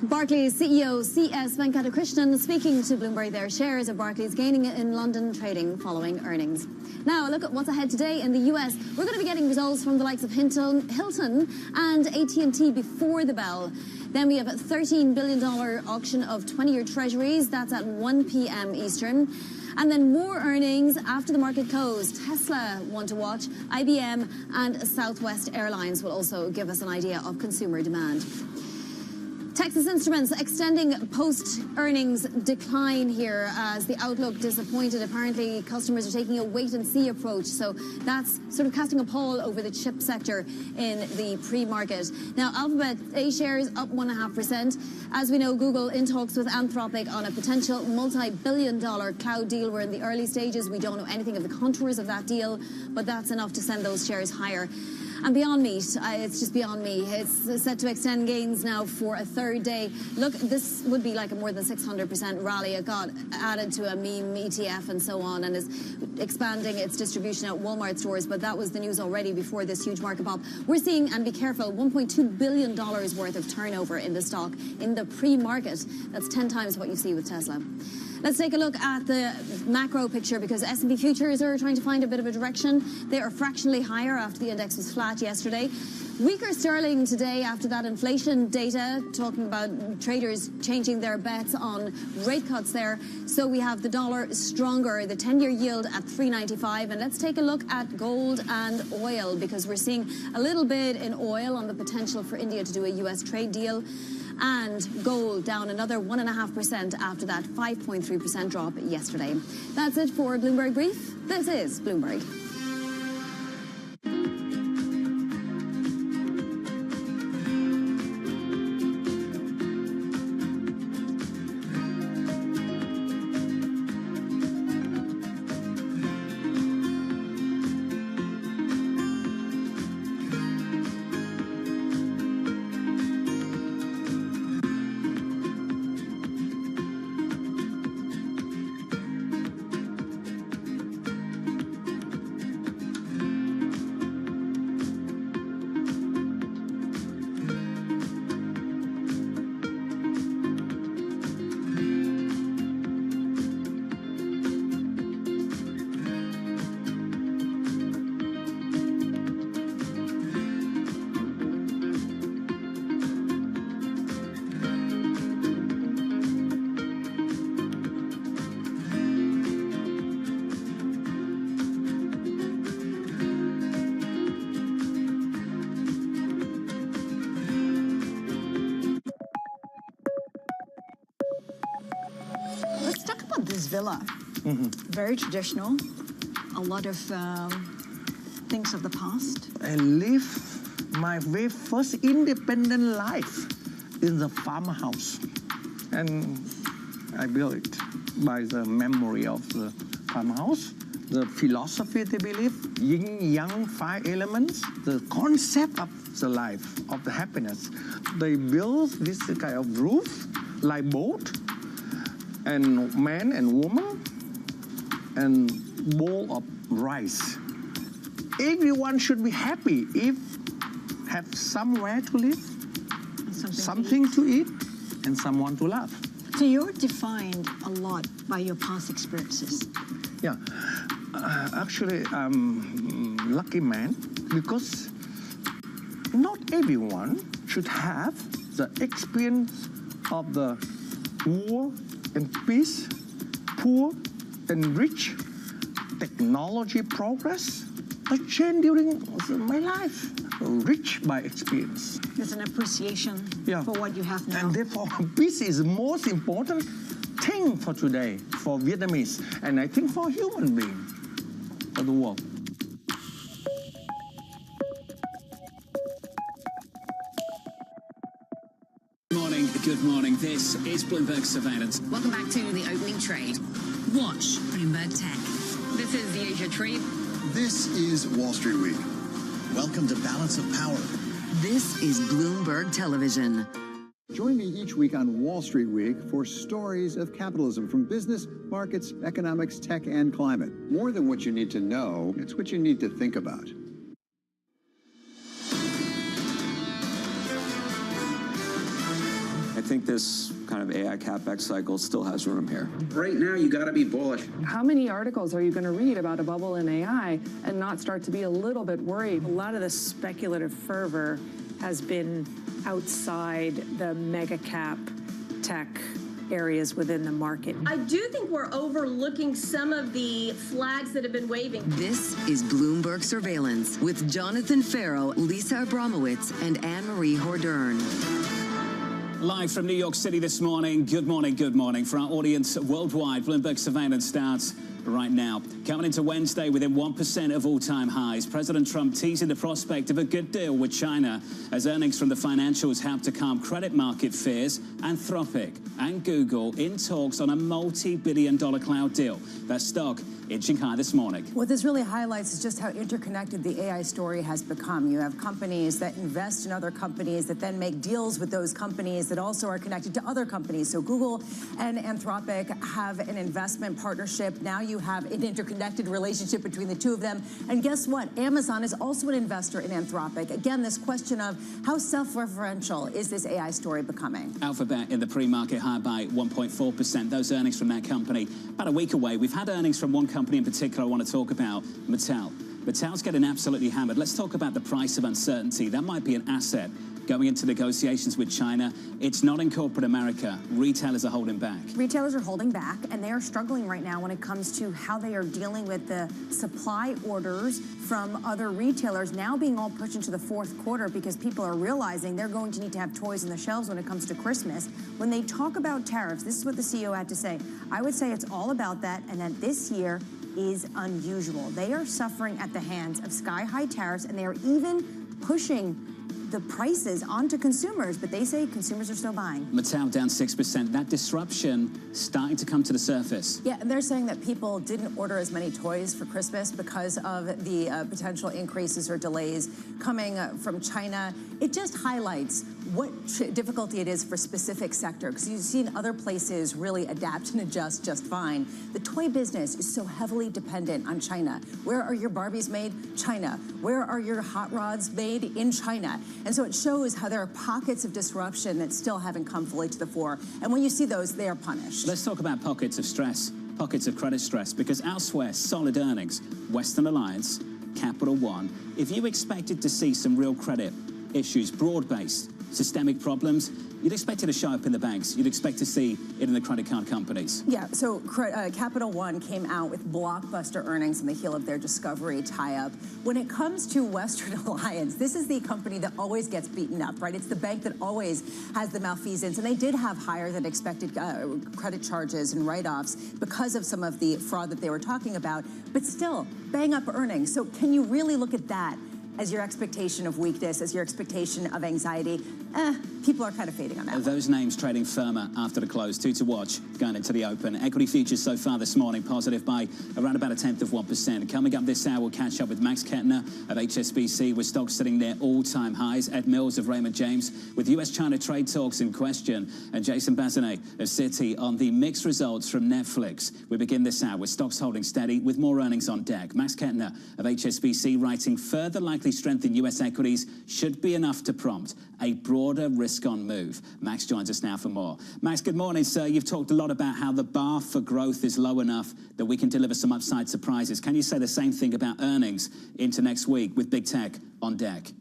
Barclays CEO C.S. Venkatakrishnan speaking to Bloomberg there. Shares of Barclays gaining in London trading following earnings. Now, a look at what's ahead today in the US. We're going to be getting results from the likes of Hilton and AT&T before the bell. Then we have a $13 billion auction of 20-year treasuries. That's at 1 p.m. Eastern. And then more earnings after the market closed. Tesla, one to watch. IBM and Southwest Airlines will also give us an idea of consumer demand. Texas Instruments extending post-earnings decline here as the outlook disappointed. Apparently, customers are taking a wait-and-see approach. So that's sort of casting a pall over the chip sector in the pre-market. Now, Alphabet A shares up 1.5%. As we know, Google in talks with Anthropic on a potential multi-billion-dollar cloud deal. We're in the early stages. We don't know anything of the contours of that deal, but that's enough to send those shares higher. And Beyond Meat, it's just Beyond Me. It's set to extend gains now for a third day. Look, this would be like a more than 600% rally. It got added to a meme ETF and so on and is expanding its distribution at Walmart stores. But that was the news already before this huge market pop. We're seeing, and be careful, $1.2 billion worth of turnover in the stock in the pre-market. That's 10 times what you see with Tesla. Let's take a look at the macro picture because S&P futures are trying to find a bit of a direction. They are fractionally higher after the index was flat yesterday. Weaker sterling today after that inflation data, talking about traders changing their bets on rate cuts there. So we have the dollar stronger, the 10-year yield at 3.95. And let's take a look at gold and oil because we're seeing a little bit in oil on the potential for India to do a U.S. trade deal. And gold down another 1.5% after that 5.3% drop yesterday. That's it for Bloomberg Brief. This is Bloomberg. villa. Very traditional. A lot of things of the past. I live my very first independent life in the farmhouse. And I built it by the memory of the farmhouse. The philosophy they believe, yin, yang, 5 elements, the concept of the life, of the happiness. They build this kind of roof, like boat, and man and woman, and bowl of rice. Everyone should be happy if have somewhere to live, something to eat, and someone to love. So you're defined a lot by your past experiences. Yeah, actually, I'm a lucky man because not everyone should have the experience of the war and peace, poor and rich, technology progress. I changed during my life, rich by experience. There's an appreciation for what you have now. And therefore, peace is the most important thing for today, for Vietnamese, and I think for human beings, for the world. Good morning. This is Bloomberg Surveillance. Welcome back to the opening trade. Watch Bloomberg Tech. This is the Asia Trade. This is Wall Street Week. Welcome to Balance of Power. This is Bloomberg Television. Join me each week on Wall Street Week for stories of capitalism from business, markets, economics, tech, and climate. More than what you need to know, it's what you need to think about. I think this kind of AI CapEx cycle still has room here. Right now, you got to be bullish. How many articles are you going to read about a bubble in AI and not start to be a little bit worried? A lot of the speculative fervor has been outside the mega cap tech areas within the market. I do think we're overlooking some of the flags that have been waving. This is Bloomberg Surveillance with Jonathan Farrow, Lisa Abramowitz, and Anne-Marie Hordern. Live from New York City this morning. Good morning, good morning. For our audience worldwide, Bloomberg Surveillance starts right now. Coming into Wednesday within 1% of all-time highs, President Trump teasing the prospect of a good deal with China as earnings from the financials help to calm credit market fears. Anthropic and Google in talks on a multi-billion-dollar cloud deal. That stock inching high this morning. What this really highlights is just how interconnected the AI story has become. You have companies that invest in other companies that then make deals with those companies that also are connected to other companies. So Google and Anthropic have an investment partnership. Now you have an interconnected relationship between the two of them. And guess what? Amazon is also an investor in Anthropic. Again, this question of how self-referential is this AI story becoming? Alphabet in the pre-market high by 1.4%. Those earnings from that company about a week away. We've had earnings from one company in particular I want to talk about, Mattel. Mattel's getting absolutely hammered. Let's talk about the price of uncertainty. That might be an asset going into negotiations with China. It's not in corporate America. Retailers are holding back. Retailers are holding back, and they are struggling right now when it comes to how they are dealing with the supply orders from other retailers now being all pushed into the fourth quarter because people are realizing they're going to need to have toys on the shelves when it comes to Christmas. When they talk about tariffs, this is what the CEO had to say. I would say it's all about that, and that this year is unusual. They are suffering at the hands of sky-high tariffs, and they are even pushing the prices onto consumers, but they say consumers are still buying. Mattel down 6%. That disruption starting to come to the surface. Yeah, and they're saying that people didn't order as many toys for Christmas because of the potential increases or delays coming from China. It just highlights what difficulty it is for specific sector, because you've seen other places really adapt and adjust just fine. The toy business is so heavily dependent on China. Where are your Barbies made? China. Where are your hot rods made? In China. And so it shows how there are pockets of disruption that still haven't come fully to the fore. And when you see those, they are punished. Let's talk about pockets of stress, pockets of credit stress, because elsewhere, solid earnings, Western Alliance, Capital One. If you expected to see some real credit issues, broad-based, systemic problems, you'd expect it to show up in the banks. You'd expect to see it in the credit card companies. Yeah, so Capital One came out with blockbuster earnings on the heel of their Discovery tie-up. When it comes to Western Alliance, this is the company that always gets beaten up, right? It's the bank that always has the malfeasance, and they did have higher than expected credit charges and write-offs because of some of the fraud that they were talking about, but still, bang up earnings. So can you really look at that as your expectation of weakness, as your expectation of anxiety? People are kind of fading on that. Those names trading firmer after the close. Two to watch going into the open. Equity futures so far this morning positive by around about 0.1%. Coming up this hour, we'll catch up with Max Kettner of HSBC, with stocks sitting near all-time highs. Ed Mills of Raymond James with US-China trade talks in question, and Jason Bazinet of Citi on the mixed results from Netflix. We begin this hour with stocks holding steady with more earnings on deck. Max Kettner of HSBC writing further likely strength in US equities should be enough to prompt a broader risk-on move. Max joins us now for more. Max, good morning, sir. You've talked a lot about how the bar for growth is low enough that we can deliver some upside surprises. Can you say the same thing about earnings into next week with big tech on deck?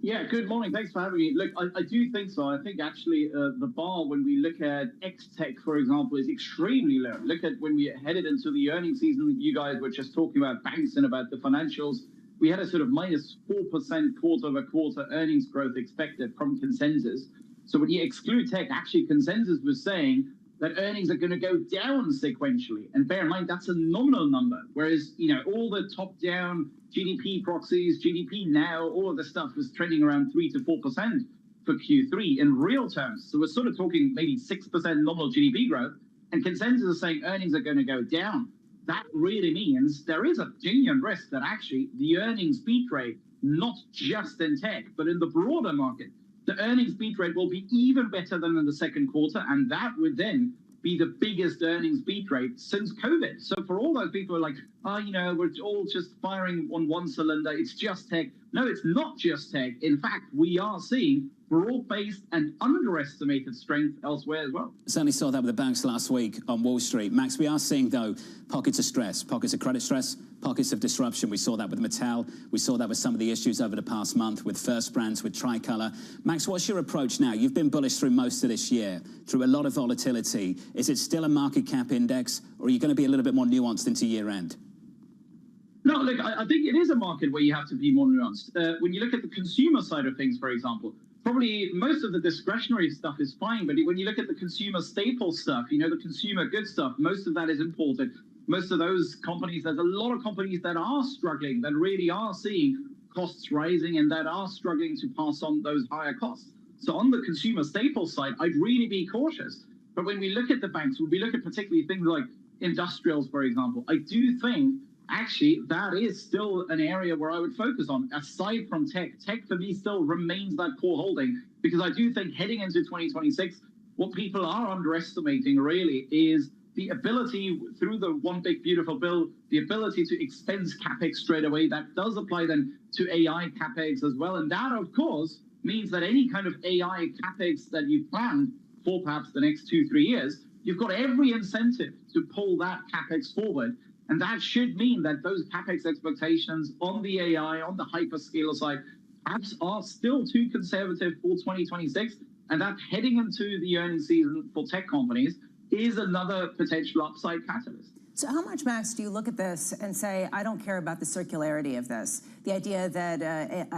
Yeah, good morning. Thanks for having me. Look, I do think so. I think actually the bar, when we look at X-Tech, for example, is extremely low. Look at when we headed into the earnings season, you guys were just talking about banks and about the financials. We had a sort of minus 4% quarter-over-quarter earnings growth expected from consensus. So when you exclude tech, actually consensus was saying that earnings are going to go down sequentially. And bear in mind, that's a nominal number. Whereas, you know, all the top-down GDP proxies, GDP now, all of the stuff was trending around 3 to 4% for Q3 in real terms. So we're sort of talking maybe 6% nominal GDP growth, and consensus is saying earnings are going to go down. That really means there is a genuine risk that actually the earnings beat rate, not just in tech, but in the broader market, the earnings beat rate will be even better than in the second quarter, and that would then be the biggest earnings beat rate since COVID. So for all those people who are like, oh, you know, we're all just firing on one cylinder, it's just tech. No, it's not just tech. In fact, we are seeing broad-based and underestimated strength elsewhere as well. Certainly saw that with the banks last week on Wall Street. Max, we are seeing, though, pockets of stress, pockets of credit stress, pockets of disruption. We saw that with Mattel. We saw that with some of the issues over the past month with First Brands, with Tricolor. Max, what's your approach now? You've been bullish through most of this year, through a lot of volatility. Is it still a market cap index, or are you going to be a little bit more nuanced into year-end? No, look, I think it is a market where you have to be more nuanced. When you look at the consumer side of things, for example, probably most of the discretionary stuff is fine, but when you look at the consumer staple stuff, you know, the consumer good stuff, most of that is imported. Most of those companies, there's a lot of companies that are struggling, that really are seeing costs rising and that are struggling to pass on those higher costs. So on the consumer staple side, I'd really be cautious. But when we look at the banks, when we look at particularly things like industrials, for example, I do think actually that is still an area where I would focus on. Aside from tech, tech for me still remains that core holding, because I do think heading into 2026, what people are underestimating really is the ability through the One Big Beautiful Bill, the ability to expense CapEx straight away. That does apply then to AI CapEx as well. And that, of course, means that any kind of AI CapEx that you plan for perhaps the next 2-3 years, you've got every incentive to pull that CapEx forward. And that should mean that those CapEx expectations on the AI, on the hyperscaler side, perhaps are still too conservative for 2026. And that heading into the earnings season for tech companies is another potential upside catalyst. So how much, Max, do you look at this and say, I don't care about the circularity of this? The idea that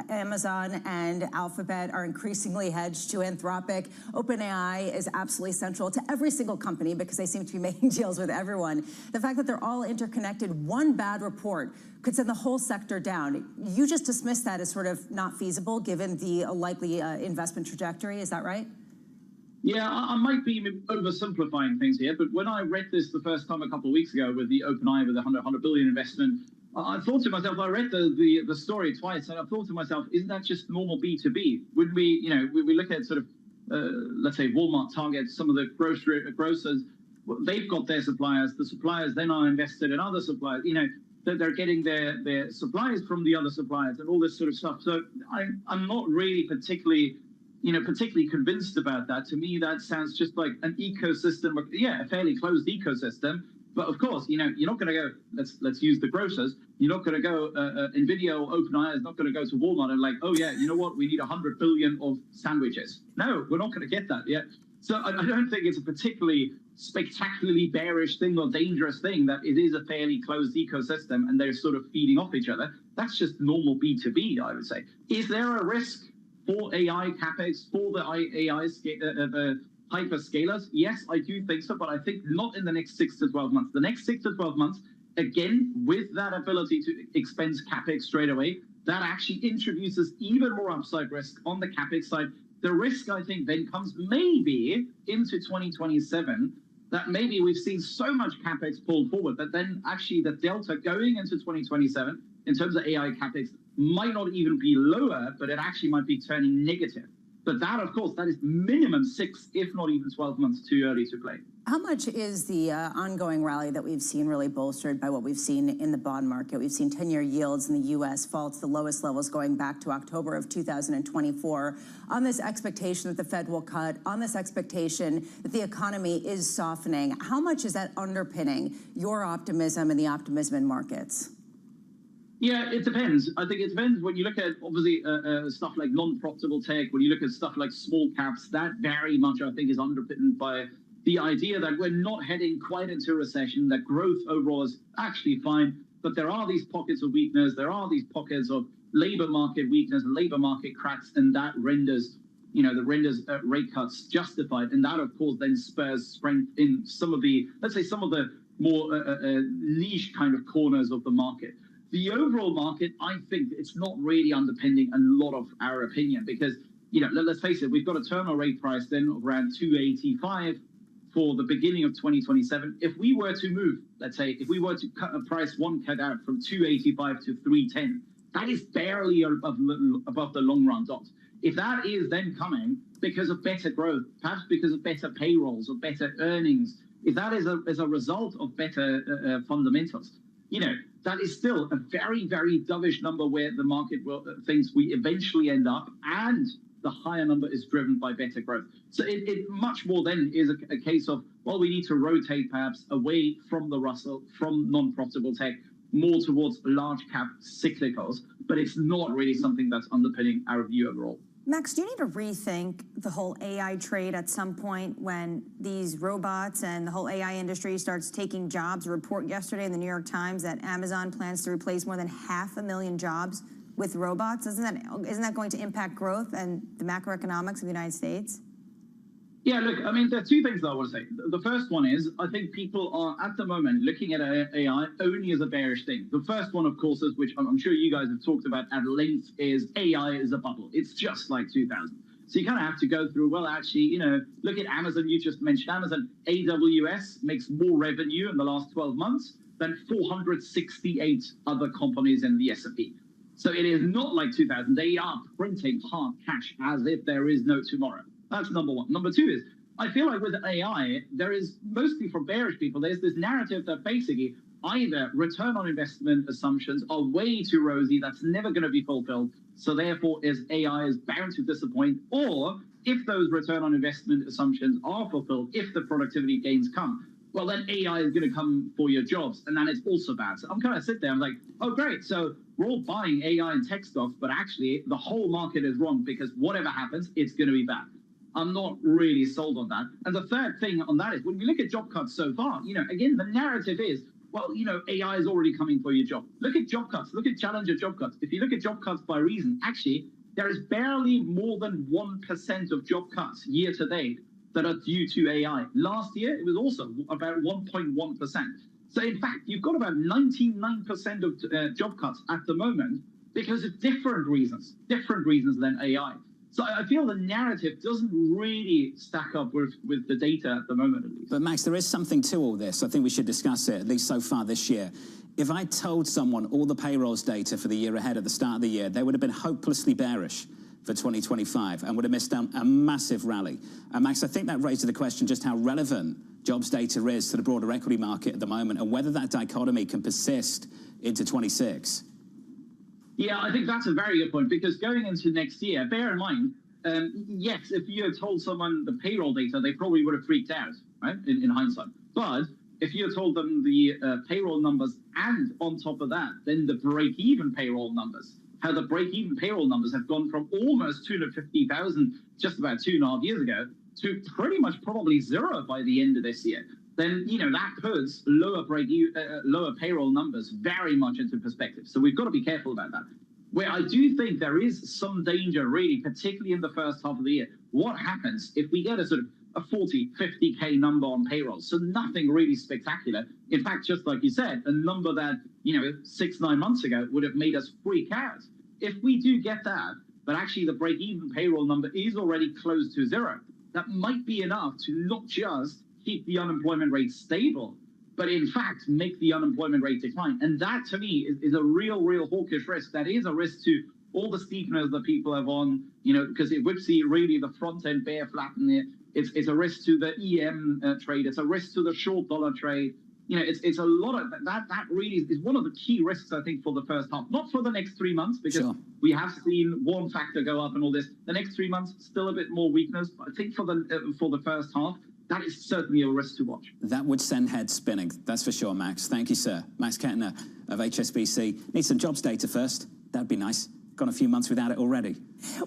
Amazon and Alphabet are increasingly hedged to Anthropic. OpenAI is absolutely central to every single company because they seem to be making deals with everyone. The fact that they're all interconnected, one bad report could send the whole sector down. You just dismiss that as sort of not feasible given the likely investment trajectory. Is that right? Yeah, I might be oversimplifying things here, but when I read this the first time a couple of weeks ago with the OpenAI with the 100 billion investment, I thought to myself, I read the story twice, and I thought to myself, isn't that just normal B2B? When we, you know, we look at sort of, let's say Walmart, Target, some of the grocers, they've got their suppliers. The suppliers then are invested in other suppliers. You know, they're getting their supplies from the other suppliers and all this sort of stuff. So I'm not really particularly convinced about that. To me, that sounds just like an ecosystem, a fairly closed ecosystem. But of course, you're not going to go, let's use the grocers. You're not going to go, NVIDIA or OpenAI is not going to go to Walmart and like, oh yeah, you know what? We need 100 billion of sandwiches. No, we're not going to get that yet. So I don't think it's a particularly spectacularly bearish thing or dangerous thing that it is a fairly closed ecosystem and they're sort of feeding off each other. That's just normal B2B, I would say. Is there a risk for AI CapEx, for the AI the hyperscalers? Yes, I do think so, but I think not in the next 6 to 12 months. The next 6 to 12 months, again, with that ability to expense CapEx straight away, that actually introduces even more upside risk on the CapEx side. The risk, I think, then comes maybe into 2027, that maybe we've seen so much CapEx pulled forward that then actually the delta going into 2027 in terms of AI CapEx might not even be lower, but it actually might be turning negative. But that, of course, that is minimum 6, if not even 12 months too early to play. How much is the ongoing rally that we've seen really bolstered by what we've seen in the bond market? We've seen 10-year yields in the U.S. fall to the lowest levels going back to October of 2024 on this expectation that the Fed will cut, on this expectation that the economy is softening. How much is that underpinning your optimism and the optimism in markets? Yeah, it depends. I think it depends when you look at, obviously, stuff like non-profitable tech, when you look at stuff like small caps, that very much, I think, is underpinned by the idea that we're not heading quite into a recession, that growth overall is actually fine, but there are these pockets of weakness, there are these pockets of labor market weakness and labor market cracks, and that renders, rate cuts justified. And that, of course, then spurs strength in some of the, let's say, some of the more niche kind of corners of the market. The overall market, I think it's not really underpinning a lot of our opinion because, let's face it, we've got a terminal rate price then of around 285 for the beginning of 2027. If we were to move, let's say, if we were to cut a price one cut out from 285 to 310, that is barely above the long run dot. If that is then coming because of better growth, perhaps because of better payrolls or better earnings, if that is a result of better fundamentals, that is still a very, very dovish number where the market thinks we eventually end up, and the higher number is driven by better growth. So it much more then is a case of, well, we need to rotate perhaps away from the Russell, from non-profitable tech, more towards large cap cyclicals, but it's not really something that's underpinning our view overall. Max, do you need to rethink the whole AI trade at some point when these robots and the whole AI industry starts taking jobs? A report yesterday in the New York Times that Amazon plans to replace more than 500,000 jobs with robots. Isn't that going to impact growth and the macroeconomics of the United States? Yeah, look, I mean, there are two things that I want to say. The first one is, I think people are, at the moment, looking at AI only as a bearish thing. The first one, of course, is, which I'm sure you guys have talked about at length, is AI is a bubble. It's just like 2000. So you kind of have to go through, well, actually, look at Amazon. You just mentioned Amazon. AWS makes more revenue in the last 12 months than 468 other companies in the S&P. So it is not like 2000. They are printing hard cash as if there is no tomorrow. That's number one. Number two is, I feel like with AI, there is, mostly from bearish people, there's this narrative that basically either return on investment assumptions are way too rosy, that's never going to be fulfilled, so therefore AI is bound to disappoint, or if those return on investment assumptions are fulfilled, if the productivity gains come, well, then AI is going to come for your jobs, and then it's also bad. So I'm kind of sit there, I'm like, oh, great, so we're all buying AI and tech stocks, but actually the whole market is wrong because whatever happens, it's going to be bad. I'm not really sold on that. And the third thing on that is, when we look at job cuts so far, again, the narrative is, well, AI is already coming for your job. Look at job cuts. Look at challenger job cuts. If you look at job cuts by reason, actually, there is barely more than 1% of job cuts year to date that are due to AI. Last year, it was also about 1.1%. So in fact, you've got about 99% of job cuts at the moment because of different reasons than AI. So I feel the narrative doesn't really stack up with the data at the moment, at least. But Max, there is something to all this. I think we should discuss it, at least so far this year. If I told someone all the payrolls data for the year ahead at the start of the year, they would have been hopelessly bearish for 2025 and would have missed out a massive rally. And Max, I think that raises the question just how relevant jobs data is to the broader equity market at the moment, and whether that dichotomy can persist into 26. Yeah, I think that's a very good point, because going into next year, bear in mind, yes, if you had told someone the payroll data, they probably would have freaked out, right, in hindsight. But if you told them the payroll numbers and on top of that, then the break-even payroll numbers, how the break-even payroll numbers have gone from almost 250,000 just about 2.5 years ago to pretty much probably zero by the end of this year, then that puts lower payroll numbers very much into perspective. So we've got to be careful about that. Where I do think there is some danger, really, particularly in the first half of the year, what happens if we get a sort of a 40, 50K number on payroll? So nothing really spectacular. In fact, just like you said, a number that, 6-9 months ago would have made us freak out. If we do get that, but actually the break-even payroll number is already close to zero, that might be enough to not just keep the unemployment rate stable, but in fact make the unemployment rate decline. And that, to me, is a real hawkish risk. That is a risk to all the steepeners that people have on, because it would see really the front end bear flatten it. It's a risk to the EM trade. It's a risk to the short dollar trade. It's a lot of that. That really is one of the key risks, I think, for the first half. Not for the next 3 months, because we have seen one factor go up and all this. The next 3 months, still a bit more weakness. But I think for the first half, that is certainly a risk to watch. That would send heads spinning, that's for sure, Max. Thank you, sir. Max Kettner of HSBC. Need some jobs data first. That'd be nice. Gone a few months without it already.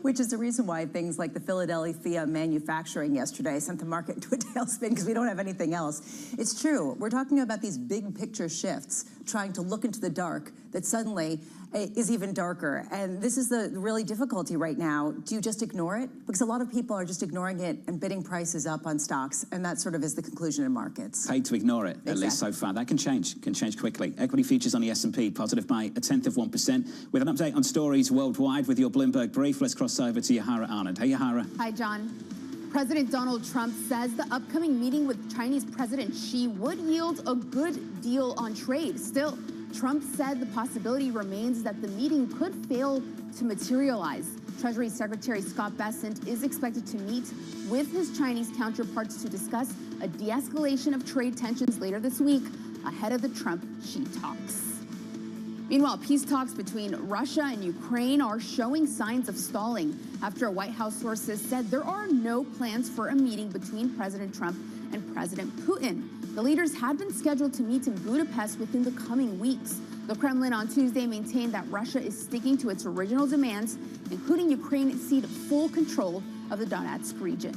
Which is the reason why things like the Philadelphia manufacturing yesterday sent the market into a tailspin, because we don't have anything else. It's true. We're talking about these big picture shifts, trying to look into the dark that suddenly is even darker. And this is the really difficulty right now. Do you just ignore it? Because a lot of people are just ignoring it and bidding prices up on stocks. And that sort of is the conclusion in markets. Paid to ignore it, at least so far. That can change quickly. Equity futures on the S&P positive by 0.1%. With an update on stories worldwide with your Bloomberg brief, let's cross over to Yahara Anand. Hey, Yahara. Hi, John. President Donald Trump says the upcoming meeting with Chinese President Xi would yield a good deal on trade. Still, Trump said the possibility remains that the meeting could fail to materialize. Treasury Secretary Scott Bessent is expected to meet with his Chinese counterparts to discuss a de-escalation of trade tensions later this week ahead of the Trump-Xi talks. Meanwhile, peace talks between Russia and Ukraine are showing signs of stalling after White House sources said there are no plans for a meeting between President Trump and President Putin. The leaders had been scheduled to meet in Budapest within the coming weeks. The Kremlin on Tuesday maintained that Russia is sticking to its original demands, including Ukraine cede full control of the Donetsk region.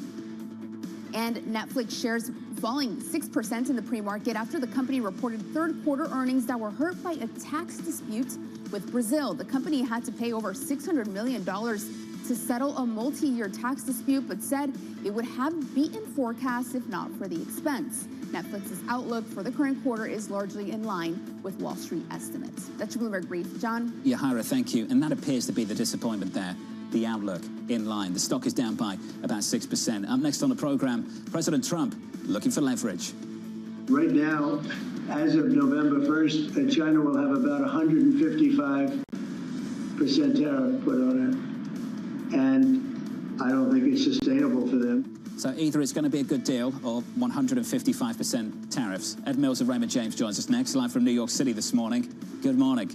And Netflix shares falling 6% in the pre-market after the company reported third-quarter earnings that were hurt by a tax dispute with Brazil. The company had to pay over $600 million to settle a multi-year tax dispute, but said it would have beaten forecasts if not for the expense. Netflix's outlook for the current quarter is largely in line with Wall Street estimates. That's your Bloomberg Brief. John? Yahara, thank you. And that appears to be the disappointment there. The outlook in line. The stock is down by about 6%. Up next on the program, President Trump looking for leverage. Right now, as of November 1st, China will have about 155% tariff put on it. And I don't think it's sustainable for them. So either it's going to be a good deal or 155% tariffs. Ed Mills of Raymond James joins us next, live from New York City this morning. Good morning.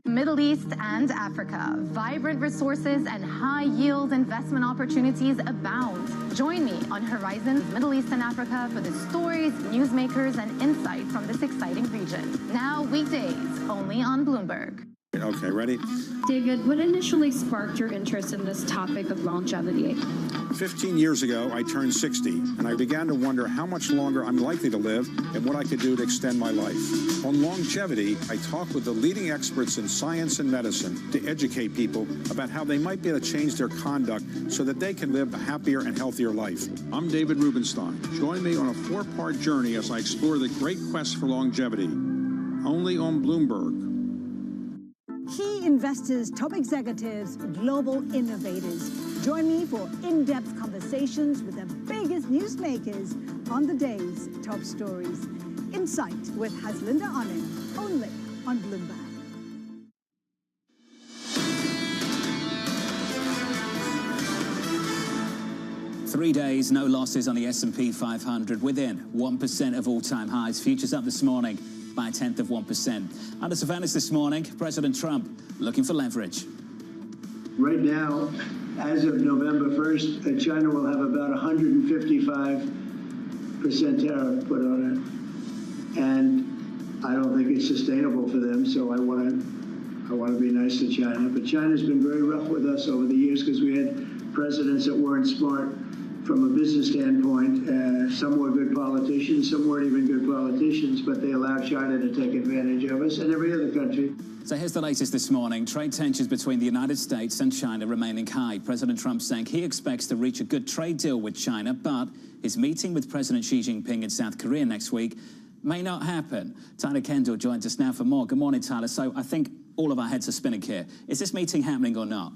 Middle East and Africa. Vibrant resources and high-yield investment opportunities abound. Join me on Horizons Middle East and Africa for the stories, newsmakers, and insight from this exciting region. Now weekdays, only on Bloomberg. Okay, ready? David, what initially sparked your interest in this topic of longevity? 15 years ago, I turned 60, and I began to wonder how much longer I'm likely to live and what I could do to extend my life. On longevity, I talked with the leading experts in science and medicine to educate people about how they might be able to change their conduct so that they can live a happier and healthier life. I'm David Rubenstein. Join me on a 4-part journey as I explore the great quest for longevity, only on Bloomberg. Key investors, top executives, global innovators. Join me for in-depth conversations with the biggest newsmakers on the day's top stories. Insight with Haslinda Anand, only on Bloomberg. Three days, no losses on the S&P 500, within 1% of all-time highs. Futures up this morning by 1/10%. Under surveillance this morning, President Trump looking for leverage. Right now, as of November 1st, China will have about 155% tariff put on it. And I don't think it's sustainable for them, so I want to be nice to China. But China's been very rough with us over the years because we had presidents that weren't smart from a business standpoint. Some were good politicians, some weren't even good politicians, but they allowed China to take advantage of us and every other country. So here's the latest this morning. Trade tensions between the United States and China remaining high. President Trump saying he expects to reach a good trade deal with China, but his meeting with President Xi Jinping in South Korea next week may not happen. Tyler Kendall joins us now for more. Good morning, Tyler. So I think all of our heads are spinning here. Is this meeting happening or not?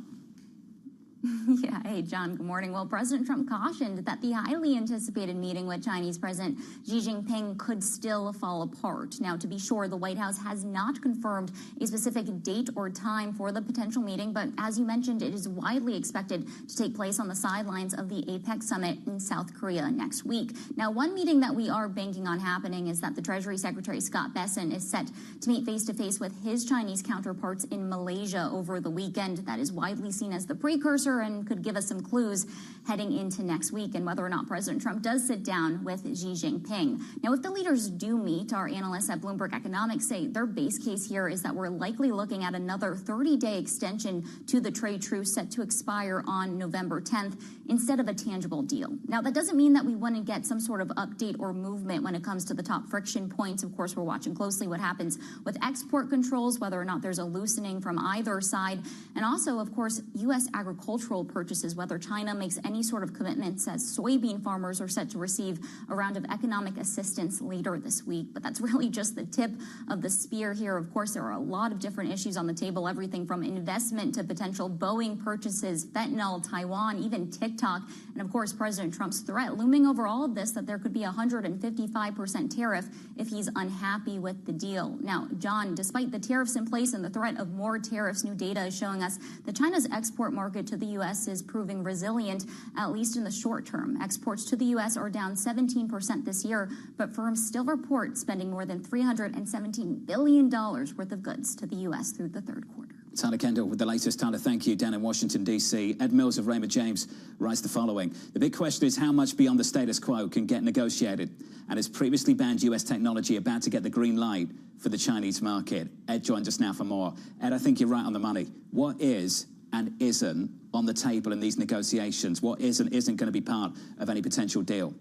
Yeah, hey, John, good morning. Well, President Trump cautioned that the highly anticipated meeting with Chinese President Xi Jinping could still fall apart. Now, to be sure, the White House has not confirmed a specific date or time for the potential meeting, but as you mentioned, it is widely expected to take place on the sidelines of the APEC summit in South Korea next week. Now, one meeting that we are banking on happening is that the Treasury Secretary Scott Bessent is set to meet face-to-face with his Chinese counterparts in Malaysia over the weekend. That is widely seen as the precursor and could give us some clues heading into next week and whether or not President Trump does sit down with Xi Jinping. Now, if the leaders do meet, our analysts at Bloomberg Economics say their base case here is that we're likely looking at another 30-day extension to the trade truce set to expire on November 10th instead of a tangible deal. Now, that doesn't mean that we wouldn't get some sort of update or movement when it comes to the top friction points. Of course, we're watching closely what happens with export controls, whether or not there's a loosening from either side, and also, of course, U.S. agricultural purchases, whether China makes any sort of commitments as soybean farmers are set to receive a round of economic assistance later this week. But that's really just the tip of the spear here. Of course, there are a lot of different issues on the table, everything from investment to potential Boeing purchases, fentanyl, Taiwan, even TikTok, and of course, President Trump's threat looming over all of this that there could be a 155% tariff if he's unhappy with the deal. Now, John, despite the tariffs in place and the threat of more tariffs, new data is showing us that China's export market to the U.S. is proving resilient, at least in the short term. Exports to the U.S. are down 17% this year, but firms still report spending more than $317 billion worth of goods to the U.S. through the third quarter. Tyler Kendall with the latest. Tyler, thank you. Down in Washington, D.C., Ed Mills of Raymond James writes the following. The big question is how much beyond the status quo can get negotiated? And is previously banned U.S. technology about to get the green light for the Chinese market? Ed joins us now for more. Ed, I think you're right on the money. What is and isn't on the table in these negotiations? What is and isn't going to be part of any potential deal?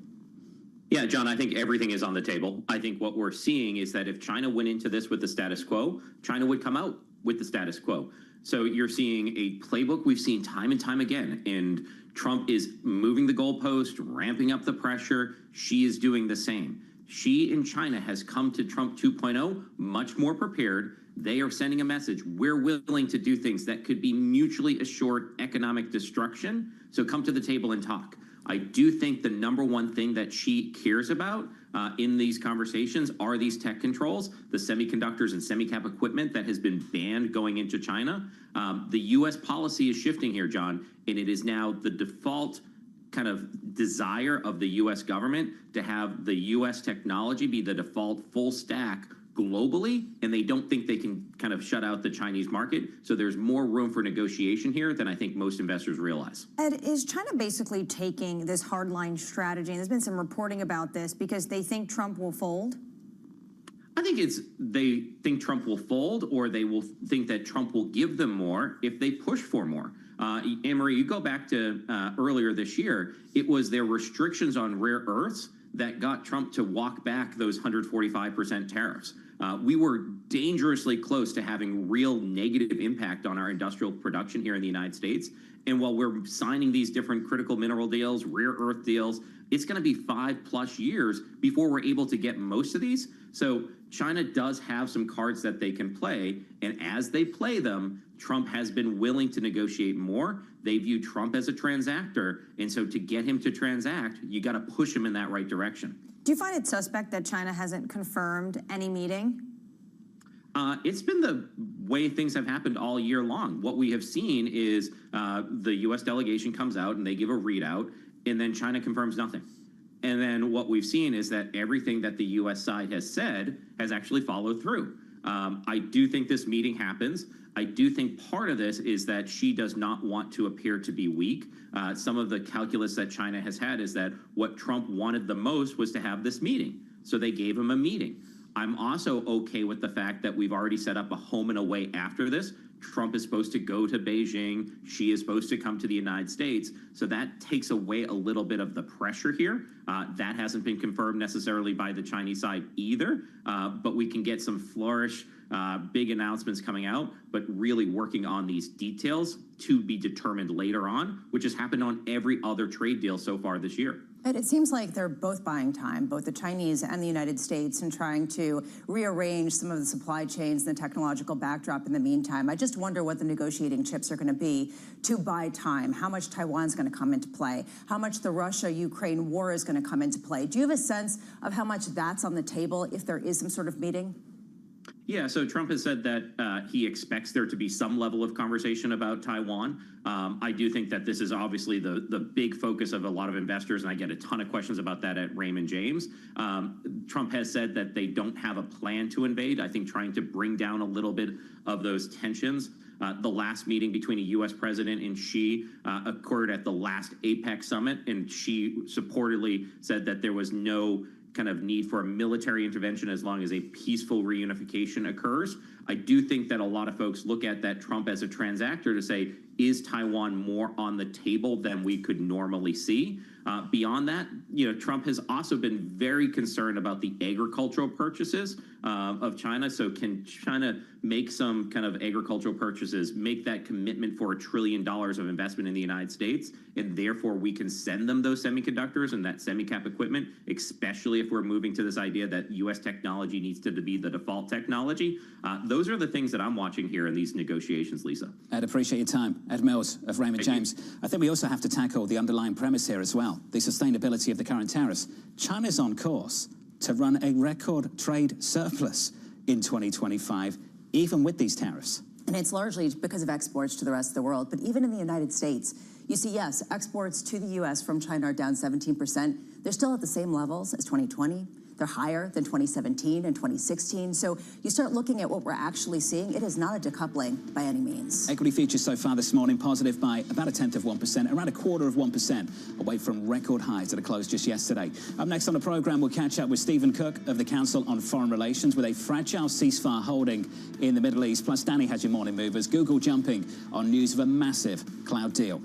Yeah, John, I think everything is on the table. I think what we're seeing is that if China went into this with the status quo, China would come out with the status quo. So you're seeing a playbook we've seen time and time again, and Trump is moving the goalpost, ramping up the pressure. Xi is doing the same. Xi in China has come to Trump 2.0 much more prepared. They are sending a message. We're willing to do things that could be mutually assured economic destruction. So come to the table and talk. I do think the number one thing that Xi cares about in these conversations are these tech controls, the semiconductors and semi-cap equipment that has been banned going into China. The U.S. policy is shifting here, John, and it is now the default kind of desire of the U.S. government to have the U.S. technology be the default full stack globally, and they don't think they can kind of shut out the Chinese market. So there's more room for negotiation here than I think most investors realize. Ed, is China basically taking this hardline strategy? And there's been some reporting about this because they think Trump will fold? I think they think Trump will fold, or they will think that Trump will give them more if they push for more. Anne-Marie, you go back to earlier this year, it was their restrictions on rare earths that got Trump to walk back those 145% tariffs. We were dangerously close to having real negative impact on our industrial production here in the United States. And while we're signing these different critical mineral deals, rare earth deals, it's going to be 5+ years before we're able to get most of these. So China does have some cards that they can play. And as they play them, Trump has been willing to negotiate more. They view Trump as a transactor. And so to get him to transact, you got to push him in that right direction. Do you find it suspect that China hasn't confirmed any meeting? It's been the way things have happened all year long. What we have seen is the U.S. delegation comes out and they give a readout, and then China confirms nothing. And then what we've seen is that everything that the U.S. side has said has actually followed through. I do think this meeting happens. I do think part of this is that Xi does not want to appear to be weak. Some of the calculus that China has had is that what Trump wanted the most was to have this meeting. So they gave him a meeting. I'm also okay with the fact that we've already set up a home and away after this. Trump is supposed to go to Beijing. Xi is supposed to come to the United States. So that takes away a little bit of the pressure here. That hasn't been confirmed necessarily by the Chinese side either. But we can get some flourish, big announcements coming out, but really working on these details to be determined later on, which has happened on every other trade deal so far this year. It seems like they're both buying time, both the Chinese and the United States, in trying to rearrange some of the supply chains and the technological backdrop in the meantime. I just wonder what the negotiating chips are going to be to buy time, how much Taiwan's going to come into play, how much the Russia-Ukraine war is going to come into play. Do you have a sense of how much that's on the table if there is some sort of meeting? Yeah, so Trump has said that he expects there to be some level of conversation about Taiwan. I do think that this is obviously the big focus of a lot of investors, and I get a ton of questions about that at Raymond James. Trump has said that they don't have a plan to invade. I think trying to bring down a little bit of those tensions. The last meeting between a U.S. president and Xi occurred at the last APEC summit, and Xi supportedly said that there was no kind of need for a military intervention as long as a peaceful reunification occurs. I do think that a lot of folks look at that Trump as a transactor to say, is Taiwan more on the table than we could normally see? Beyond that, Trump has also been very concerned about the agricultural purchases of China. So can China make some kind of agricultural purchases, make that commitment for $1 trillion of investment in the United States, and therefore we can send them those semiconductors and that semi-cap equipment, especially if we're moving to this idea that U.S. technology needs to be the default technology. Those are the things that I'm watching here in these negotiations, Lisa. I'd appreciate your time. Ed Mills of Raymond James. I think we also have to tackle the underlying premise here as well, the sustainability of the current tariffs. China's on course to run a record trade surplus in 2025, even with these tariffs. And it's largely because of exports to the rest of the world. But even in the United States, you see, yes, exports to the U.S. from China are down 17%. They're still at the same levels as 2020. They're higher than 2017 and 2016. So you start looking at what we're actually seeing. It is not a decoupling by any means. Equity futures so far this morning positive by about 0.1%, around 0.25%, away from record highs that are closed just yesterday. Up next on the program, we'll catch up with Stephen Cook of the Council on Foreign Relations with a fragile ceasefire holding in the Middle East. Plus, Danny has your morning movers. Google jumping on news of a massive cloud deal.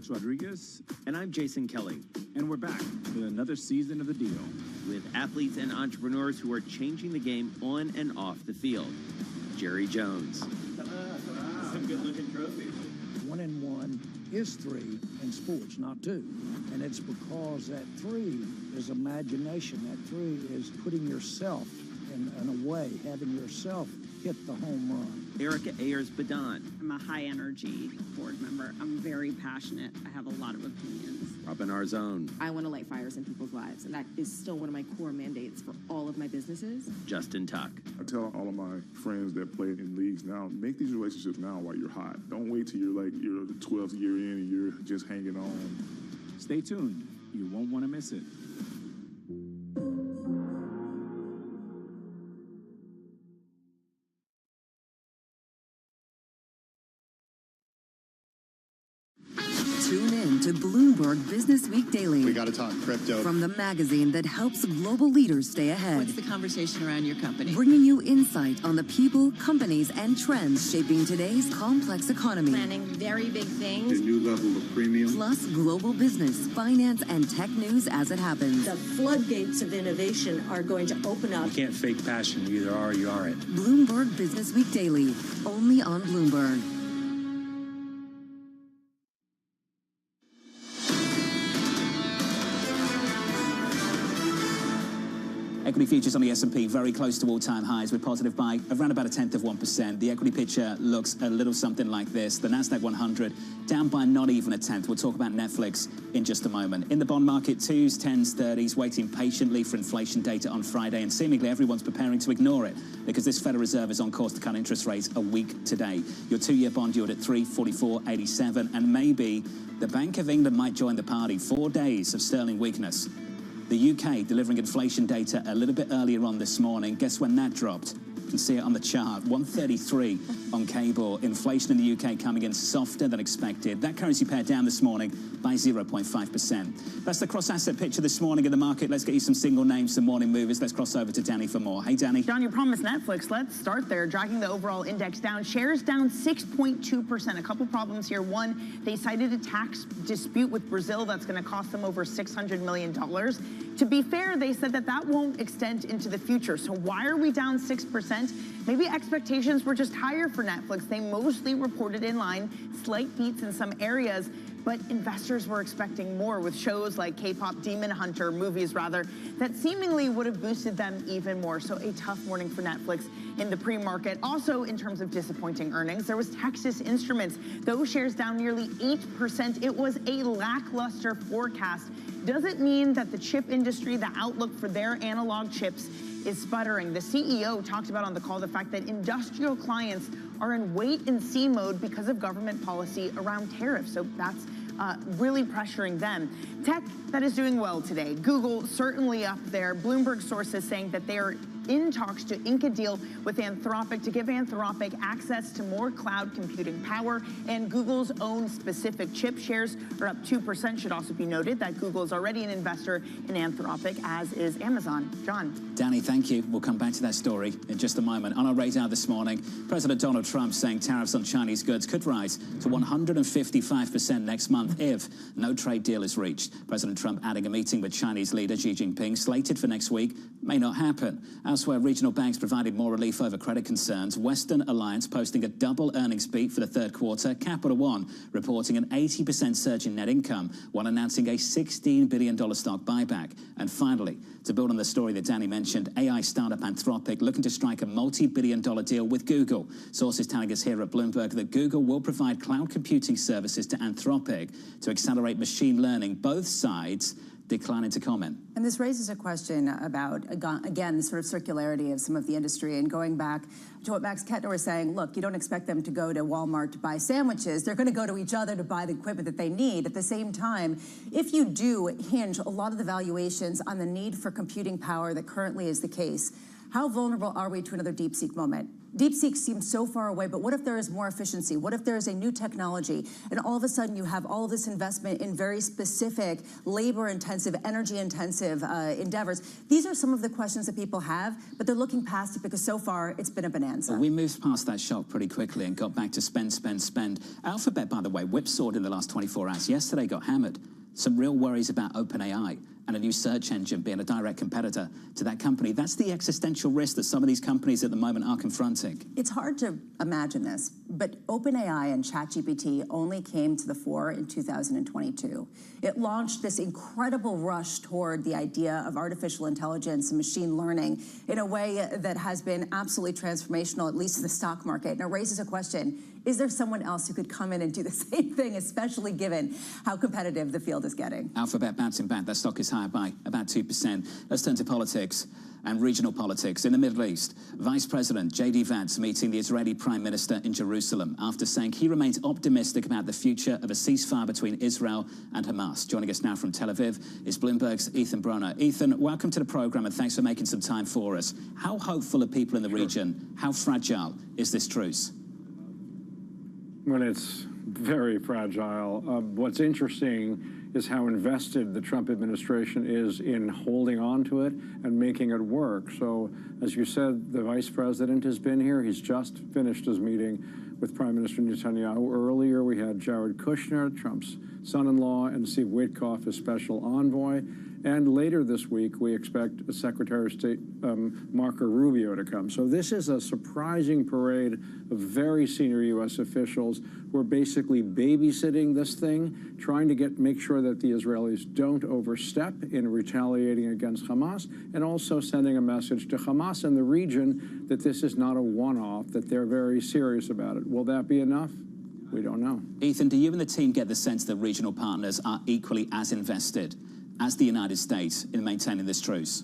Alex Rodriguez. And I'm Jason Kelly. And we're back with another season of The Deal. With athletes and entrepreneurs who are changing the game on and off the field. Jerry Jones. Some good-looking trophies. 1 and 1 is 3 in sports, not 2. And it's because that 3 is imagination. That 3 is putting yourself in a way, having yourself hit the home run. Erica Ayers-Badon. I'm a high-energy board member. I'm very passionate. I have a lot of opinions. Robin Arzone. I want to light fires in people's lives, and that is still one of my core mandates for all of my businesses. Justin Tuck. I tell all of my friends that play in leagues now, make these relationships now while you're hot. Don't wait till you're the 12th year in and you're just hanging on. Stay tuned. You won't want to miss it. Tune in to Bloomberg Business Week Daily. We got to talk crypto. From the magazine that helps global leaders stay ahead. What's the conversation around your company? Bringing you insight on the people, companies, and trends shaping today's complex economy. Planning very big things. A new level of premium. Plus global business, finance, and tech news as it happens. The floodgates of innovation are going to open up. You can't fake passion. You either are or you aren't. Bloomberg Business Week Daily, only on Bloomberg. Equity futures on the S&P very close to all-time highs. We're positive by around about 1/10%. The equity picture looks a little something like this. The Nasdaq 100 down by not even 1/10. We'll talk about Netflix in just a moment. In the bond market, 2s, 10s, 30s, waiting patiently for inflation data on Friday, and seemingly everyone's preparing to ignore it because this Federal Reserve is on course to cut interest rates a week today. Your 2-year bond yield at 3.4487, and maybe the Bank of England might join the party. 4 days of sterling weakness. The UK delivering inflation data a little bit earlier on this morning. Guess when that dropped? You can see it on the chart, 133 on cable. Inflation in the UK coming in softer than expected. That currency pair down this morning by 0.5%. That's the cross-asset picture this morning in the market. Let's get you some single names, some morning movers. Let's cross over to Danny for more. Hey, Danny. John, you promised Netflix. Let's start there, dragging the overall index down. Shares down 6.2%. A couple problems here. One, they cited a tax dispute with Brazil that's going to cost them over $600 million. To be fair, they said that won't extend into the future. So why are we down 6%? Maybe expectations were just higher for Netflix. They mostly reported in line, slight beats in some areas, but investors were expecting more with shows like K-pop Demon Hunter, movies rather, that seemingly would have boosted them even more. So a tough morning for Netflix in the pre-market. Also, in terms of disappointing earnings, there was Texas Instruments. Those shares down nearly 8%. It was a lackluster forecast. Does it mean that the chip industry, the outlook for their analog chips is sputtering? The CEO talked about on the call the fact that industrial clients are in wait-and-see mode because of government policy around tariffs. So that's really pressuring them. Tech that is doing well today. Google certainly up there. Bloomberg sources saying that they are in talks to ink a deal with Anthropic to give Anthropic access to more cloud computing power, and Google's own specific chip shares are up 2%. Should also be noted that Google is already an investor in Anthropic, as is Amazon. John. Danny, thank you. We'll come back to that story in just a moment. On our radar this morning, President Donald Trump saying tariffs on Chinese goods could rise to 155% next month if no trade deal is reached. President Trump adding a meeting with Chinese leader Xi Jinping slated for next week may not happen. Elsewhere, regional banks provided more relief over credit concerns. Western Alliance posting a double earnings beat for the third quarter. Capital One reporting an 80% surge in net income while announcing a $16 billion stock buyback. And finally, to build on the story that Danny mentioned, AI startup Anthropic looking to strike a multi-billion-dollar deal with Google. Sources telling us here at Bloomberg that Google will provide cloud computing services to Anthropic to accelerate machine learning. Both sides declining to comment. And this raises a question about, again, the sort of circularity of some of the industry. And going back to what Max Kettner was saying, look, you don't expect them to go to Walmart to buy sandwiches. They're going to go to each other to buy the equipment that they need. At the same time, if you do hinge a lot of the valuations on the need for computing power that currently is the case, how vulnerable are we to another DeepSeek moment? DeepSeek seems so far away, but what if there is more efficiency? What if there is a new technology, and all of a sudden you have all this investment in very specific, labor-intensive, energy-intensive endeavors? These are some of the questions that people have, but they're looking past it because so far it's been a bonanza. Well, we moved past that shock pretty quickly and got back to spend, spend, spend. Alphabet, by the way, whipsawed in the last 24 hours. Yesterday got hammered. Some real worries about OpenAI and a new search engine being a direct competitor to that company. That's the existential risk that some of these companies at the moment are confronting. It's hard to imagine this, but OpenAI and ChatGPT only came to the fore in 2022. It launched this incredible rush toward the idea of artificial intelligence and machine learning in a way that has been absolutely transformational, at least to the stock market. And it raises a question: is there someone else who could come in and do the same thing, especially given how competitive the field is getting? Alphabet bouncing back. That stock is higher by about 2%. Let's turn to politics and regional politics. In the Middle East, Vice President J.D. Vance meeting the Israeli Prime Minister in Jerusalem after saying he remains optimistic about the future of a ceasefire between Israel and Hamas. Joining us now from Tel Aviv is Bloomberg's Ethan Broner. Ethan, welcome to the program and thanks for making some time for us. How hopeful are people in the region? How fragile is this truce? Well, it's very fragile. What's interesting is how invested the Trump administration is in holding on to it and making it work. So, as you said, the vice president has been here. He's just finished his meeting with Prime Minister Netanyahu. Earlier, we had Jared Kushner, Trump's son-in-law, and Steve Witkoff, his special envoy. And later this week, we expect Secretary of State Marco Rubio to come. So this is a surprising parade of very senior U.S. officials who are basically babysitting this thing, trying to make sure that the Israelis don't overstep in retaliating against Hamas, and also sending a message to Hamas and the region that this is not a one-off, that they're very serious about it. Will that be enough? We don't know. Ethan, do you and the team get the sense that regional partners are equally as invested as the United States in maintaining this truce?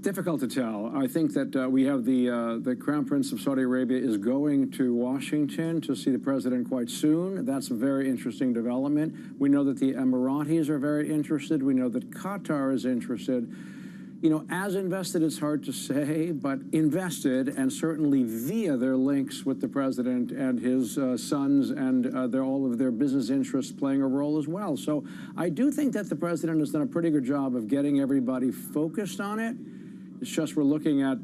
Difficult to tell. I think that we have the Crown Prince of Saudi Arabia is going to Washington to see the president quite soon. That's a very interesting development. We know that the Emiratis are very interested. We know that Qatar is interested. You know, as invested, it's hard to say, but invested, and certainly via their links with the president and his sons and all of their business interests playing a role as well. So I do think that the president has done a pretty good job of getting everybody focused on it. It's just we're looking at,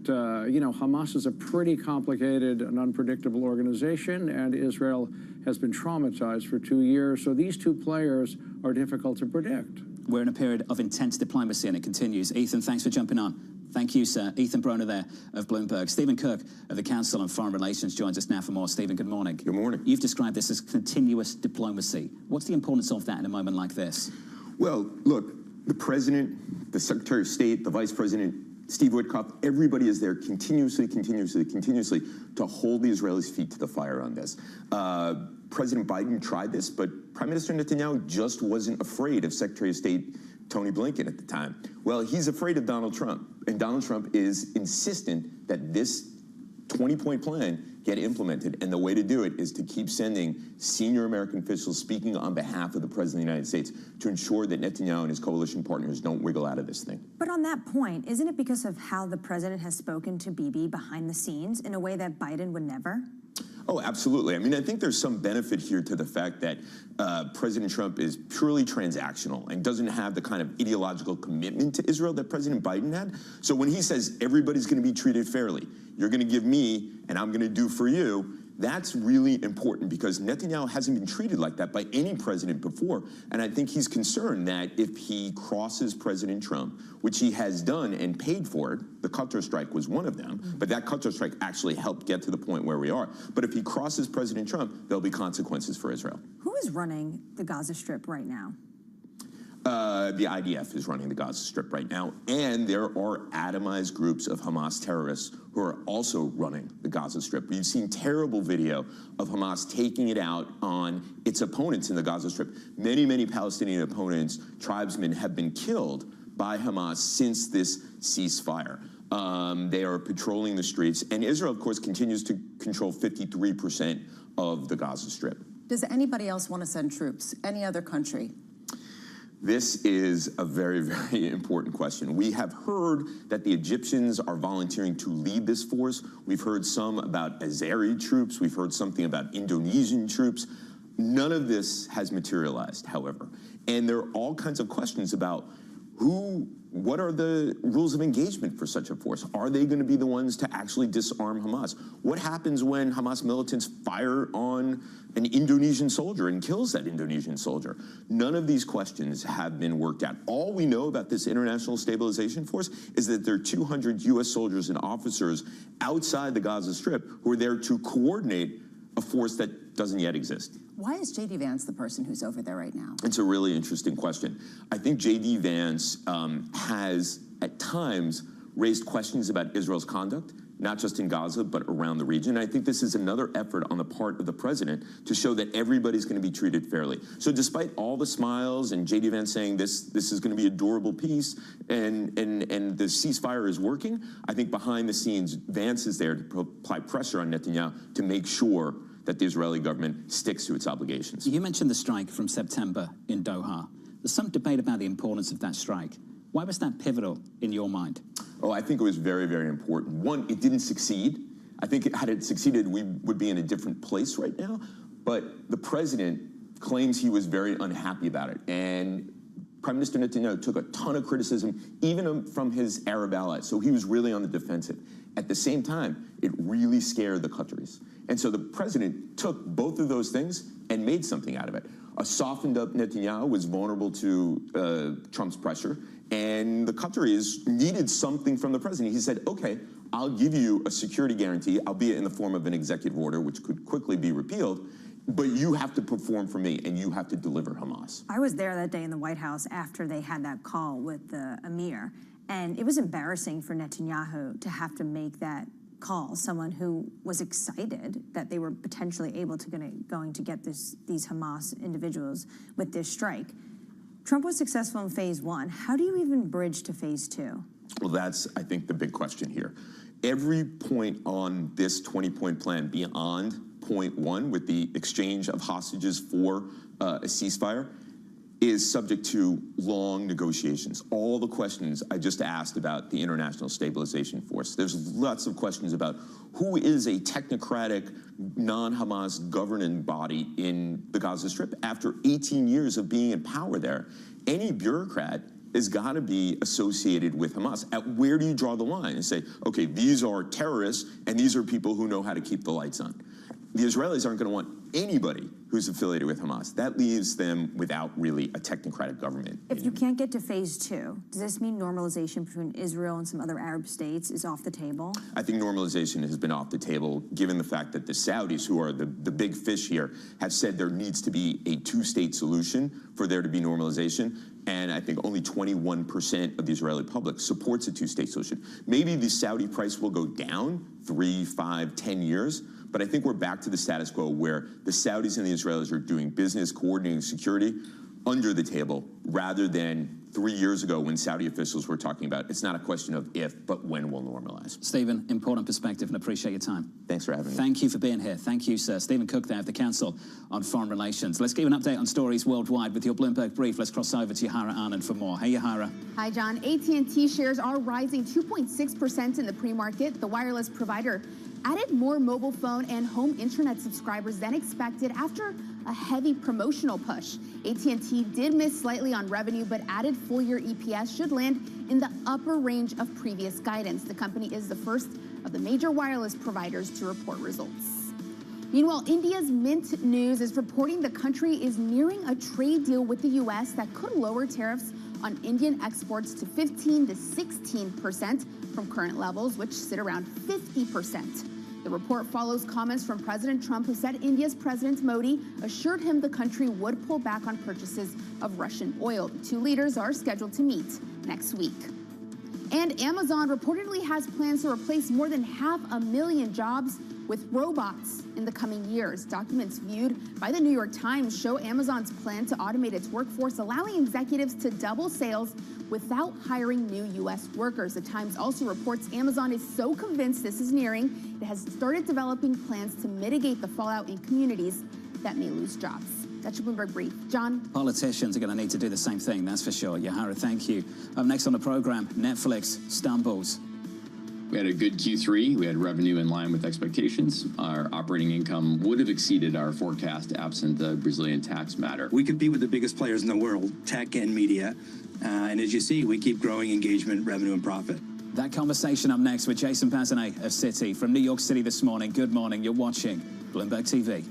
you know, Hamas is a pretty complicated and unpredictable organization, and Israel has been traumatized for 2 years. So these two players are difficult to predict. We're in a period of intense diplomacy, and it continues. Ethan, thanks for jumping on. Thank you, sir. Ethan Broner there of Bloomberg. Stephen Cook of the Council on Foreign Relations joins us now for more. Stephen, good morning. Good morning. You've described this as continuous diplomacy. What's the importance of that in a moment like this? Well, look, the president, the Secretary of State, the vice president, Steve Witkoff, everybody is there continuously to hold the Israelis' feet to the fire on this. President Biden tried this, but Prime Minister Netanyahu just wasn't afraid of Secretary of State Tony Blinken at the time. Well, he's afraid of Donald Trump, and Donald Trump is insistent that this 20-point plan get implemented, and the way to do it is to keep sending senior American officials speaking on behalf of the President of the United States to ensure that Netanyahu and his coalition partners don't wiggle out of this thing. But on that point, isn't it because of how the president has spoken to Bibi behind the scenes in a way that Biden would never? Oh, absolutely. I mean, I think there's some benefit here to the fact that President Trump is purely transactional and doesn't have the kind of ideological commitment to Israel that President Biden had. So when he says everybody's going to be treated fairly, you're going to give me and I'm going to do for you, that's really important because Netanyahu hasn't been treated like that by any president before. And I think he's concerned that if he crosses President Trump, which he has done and paid for it, the Qatar strike was one of them, but that Qatar strike actually helped get to the point where we are. But if he crosses President Trump, there'll be consequences for Israel. Who is running the Gaza Strip right now? The IDF is running the Gaza Strip right now, and there are atomized groups of Hamas terrorists who are also running the Gaza Strip. We've seen terrible video of Hamas taking it out on its opponents in the Gaza Strip. Many, many Palestinian opponents, tribesmen, have been killed by Hamas since this ceasefire. They are patrolling the streets, and Israel, of course, continues to control 53% of the Gaza Strip. Does anybody else want to send troops? Any other country? This is a very, very important question. We have heard that the Egyptians are volunteering to lead this force. We've heard some about Azeri troops. We've heard something about Indonesian troops. None of this has materialized, however. And there are all kinds of questions about what are the rules of engagement for such a force? Are they going to be the ones to actually disarm Hamas? What happens when Hamas militants fire on an Indonesian soldier and kills that Indonesian soldier? None of these questions have been worked out. All we know about this international stabilization force is that there are 200 U.S. soldiers and officers outside the Gaza Strip who are there to coordinate a force that doesn't yet exist. Why is J.D. Vance the person who's over there right now? It's a really interesting question. I think J.D. Vance has, at times, raised questions about Israel's conduct, not just in Gaza, but around the region. I think this is another effort on the part of the president to show that everybody's going to be treated fairly. So despite all the smiles and J.D. Vance saying this is going to be a durable peace and the ceasefire is working, I think behind the scenes, Vance is there to apply pressure on Netanyahu to make sure that the Israeli government sticks to its obligations. You mentioned the strike from September in Doha. There's some debate about the importance of that strike. Why was that pivotal in your mind? Oh, I think it was very, very important. One, it didn't succeed. I think had it succeeded, we would be in a different place right now. But the president claims he was very unhappy about it. And Prime Minister Netanyahu took a ton of criticism, even from his Arab allies. So he was really on the defensive. At the same time, it really scared the Qataris. And so the president took both of those things and made something out of it. A softened up Netanyahu was vulnerable to Trump's pressure, and the Qataris needed something from the president. He said, okay, I'll give you a security guarantee, albeit in the form of an executive order, which could quickly be repealed, but you have to perform for me, and you have to deliver Hamas. I was there that day in the White House after they had that call with the emir, and it was embarrassing for Netanyahu to have to make that call, someone who was excited that they were potentially able to going to get these Hamas individuals with this strike. Trump was successful in phase one. How do you even bridge to phase two? Well, that's, I think, the big question here. Every point on this 20-point plan beyond point one, with the exchange of hostages for a ceasefire, is subject to long negotiations. All the questions I just asked about the International Stabilization Force. There's lots of questions about who is a technocratic, non-Hamas governing body in the Gaza Strip after 18 years of being in power there. Any bureaucrat has got to be associated with Hamas. Where do you draw the line and say, okay, these are terrorists and these are people who know how to keep the lights on? The Israelis aren't going to want anybody who's affiliated with Hamas. That leaves them without really a technocratic government. If you can't get to phase two, does this mean normalization between Israel and some other Arab states is off the table? I think normalization has been off the table, given the fact that the Saudis, who are the big fish here, have said there needs to be a two-state solution for there to be normalization. And I think only 21% of the Israeli public supports a two-state solution. Maybe the Saudi price will go down 3, 5, 10 years, but I think we're back to the status quo where the Saudis and the Israelis are doing business, coordinating security under the table, rather than 3 years ago when Saudi officials were talking about it's not a question of if, but when we'll normalize. Stephen, important perspective, and appreciate your time. Thanks for having me. Thank you for being here. Thank you, sir. Stephen Cook there of the Council on Foreign Relations. Let's give an update on stories worldwide with your Bloomberg Brief. Let's cross over to Yahara Anand for more. Hey, Yahara. Hi, John. AT&T shares are rising 2.6% in the pre-market. The wireless provider added more mobile phone and home internet subscribers than expected after a heavy promotional push. AT&T did miss slightly on revenue, but added full-year EPS should land in the upper range of previous guidance. The company is the first of the major wireless providers to report results. Meanwhile, India's Mint News is reporting the country is nearing a trade deal with the U.S. that could lower tariffs on Indian exports to 15 to 16% from current levels, which sit around 50%. The report follows comments from President Trump, who said India's President Modi assured him the country would pull back on purchases of Russian oil. The two leaders are scheduled to meet next week. And Amazon reportedly has plans to replace more than 500,000 jobs with robots in the coming years. Documents viewed by the New York Times show Amazon's plan to automate its workforce, allowing executives to double sales without hiring new U.S. workers. The Times also reports Amazon is so convinced this is nearing, it has started developing plans to mitigate the fallout in communities that may lose jobs. That's your Bloomberg Brief. John? Politicians are going to need to do the same thing, that's for sure. Yahara, thank you. Up next on the program, Netflix stumbles. We had a good Q3. We had revenue in line with expectations. Our operating income would have exceeded our forecast absent the Brazilian tax matter. We compete with the biggest players in the world, tech and media. And as you see, we keep growing engagement, revenue, and profit. That conversation up next with Jason Bazinet of Citi from New York City this morning. Good morning. You're watching Bloomberg TV.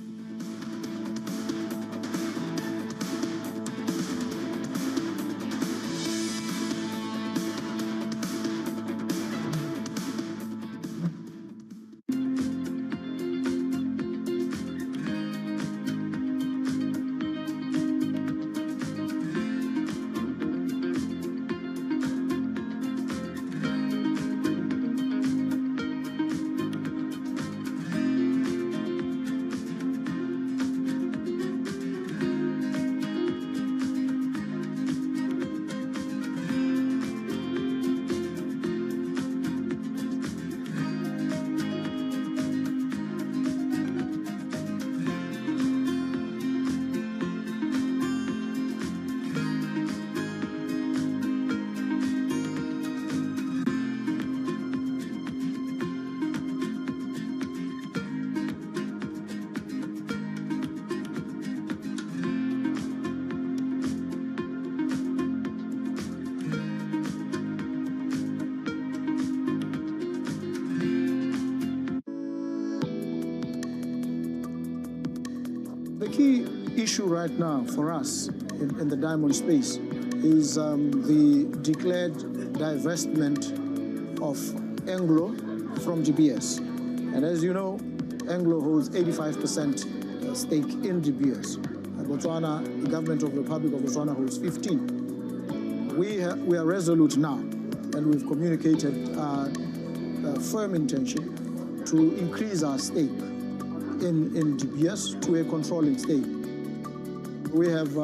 The key issue right now for us in the diamond space is the declared divestment of Anglo from GBS. And as you know, Anglo holds 85% stake in GBS. Botswana, the government of the Republic of Botswana holds 15. We are resolute now, and we've communicated a firm intention to increase our stake in GBS to a controlling stake. We have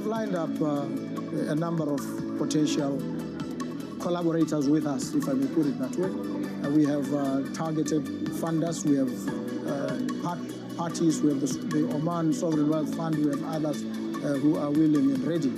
lined up a number of potential collaborators with us, if I may put it that way. We have targeted funders, we have parties, we have the Oman Sovereign Wealth Fund, we have others who are willing and ready.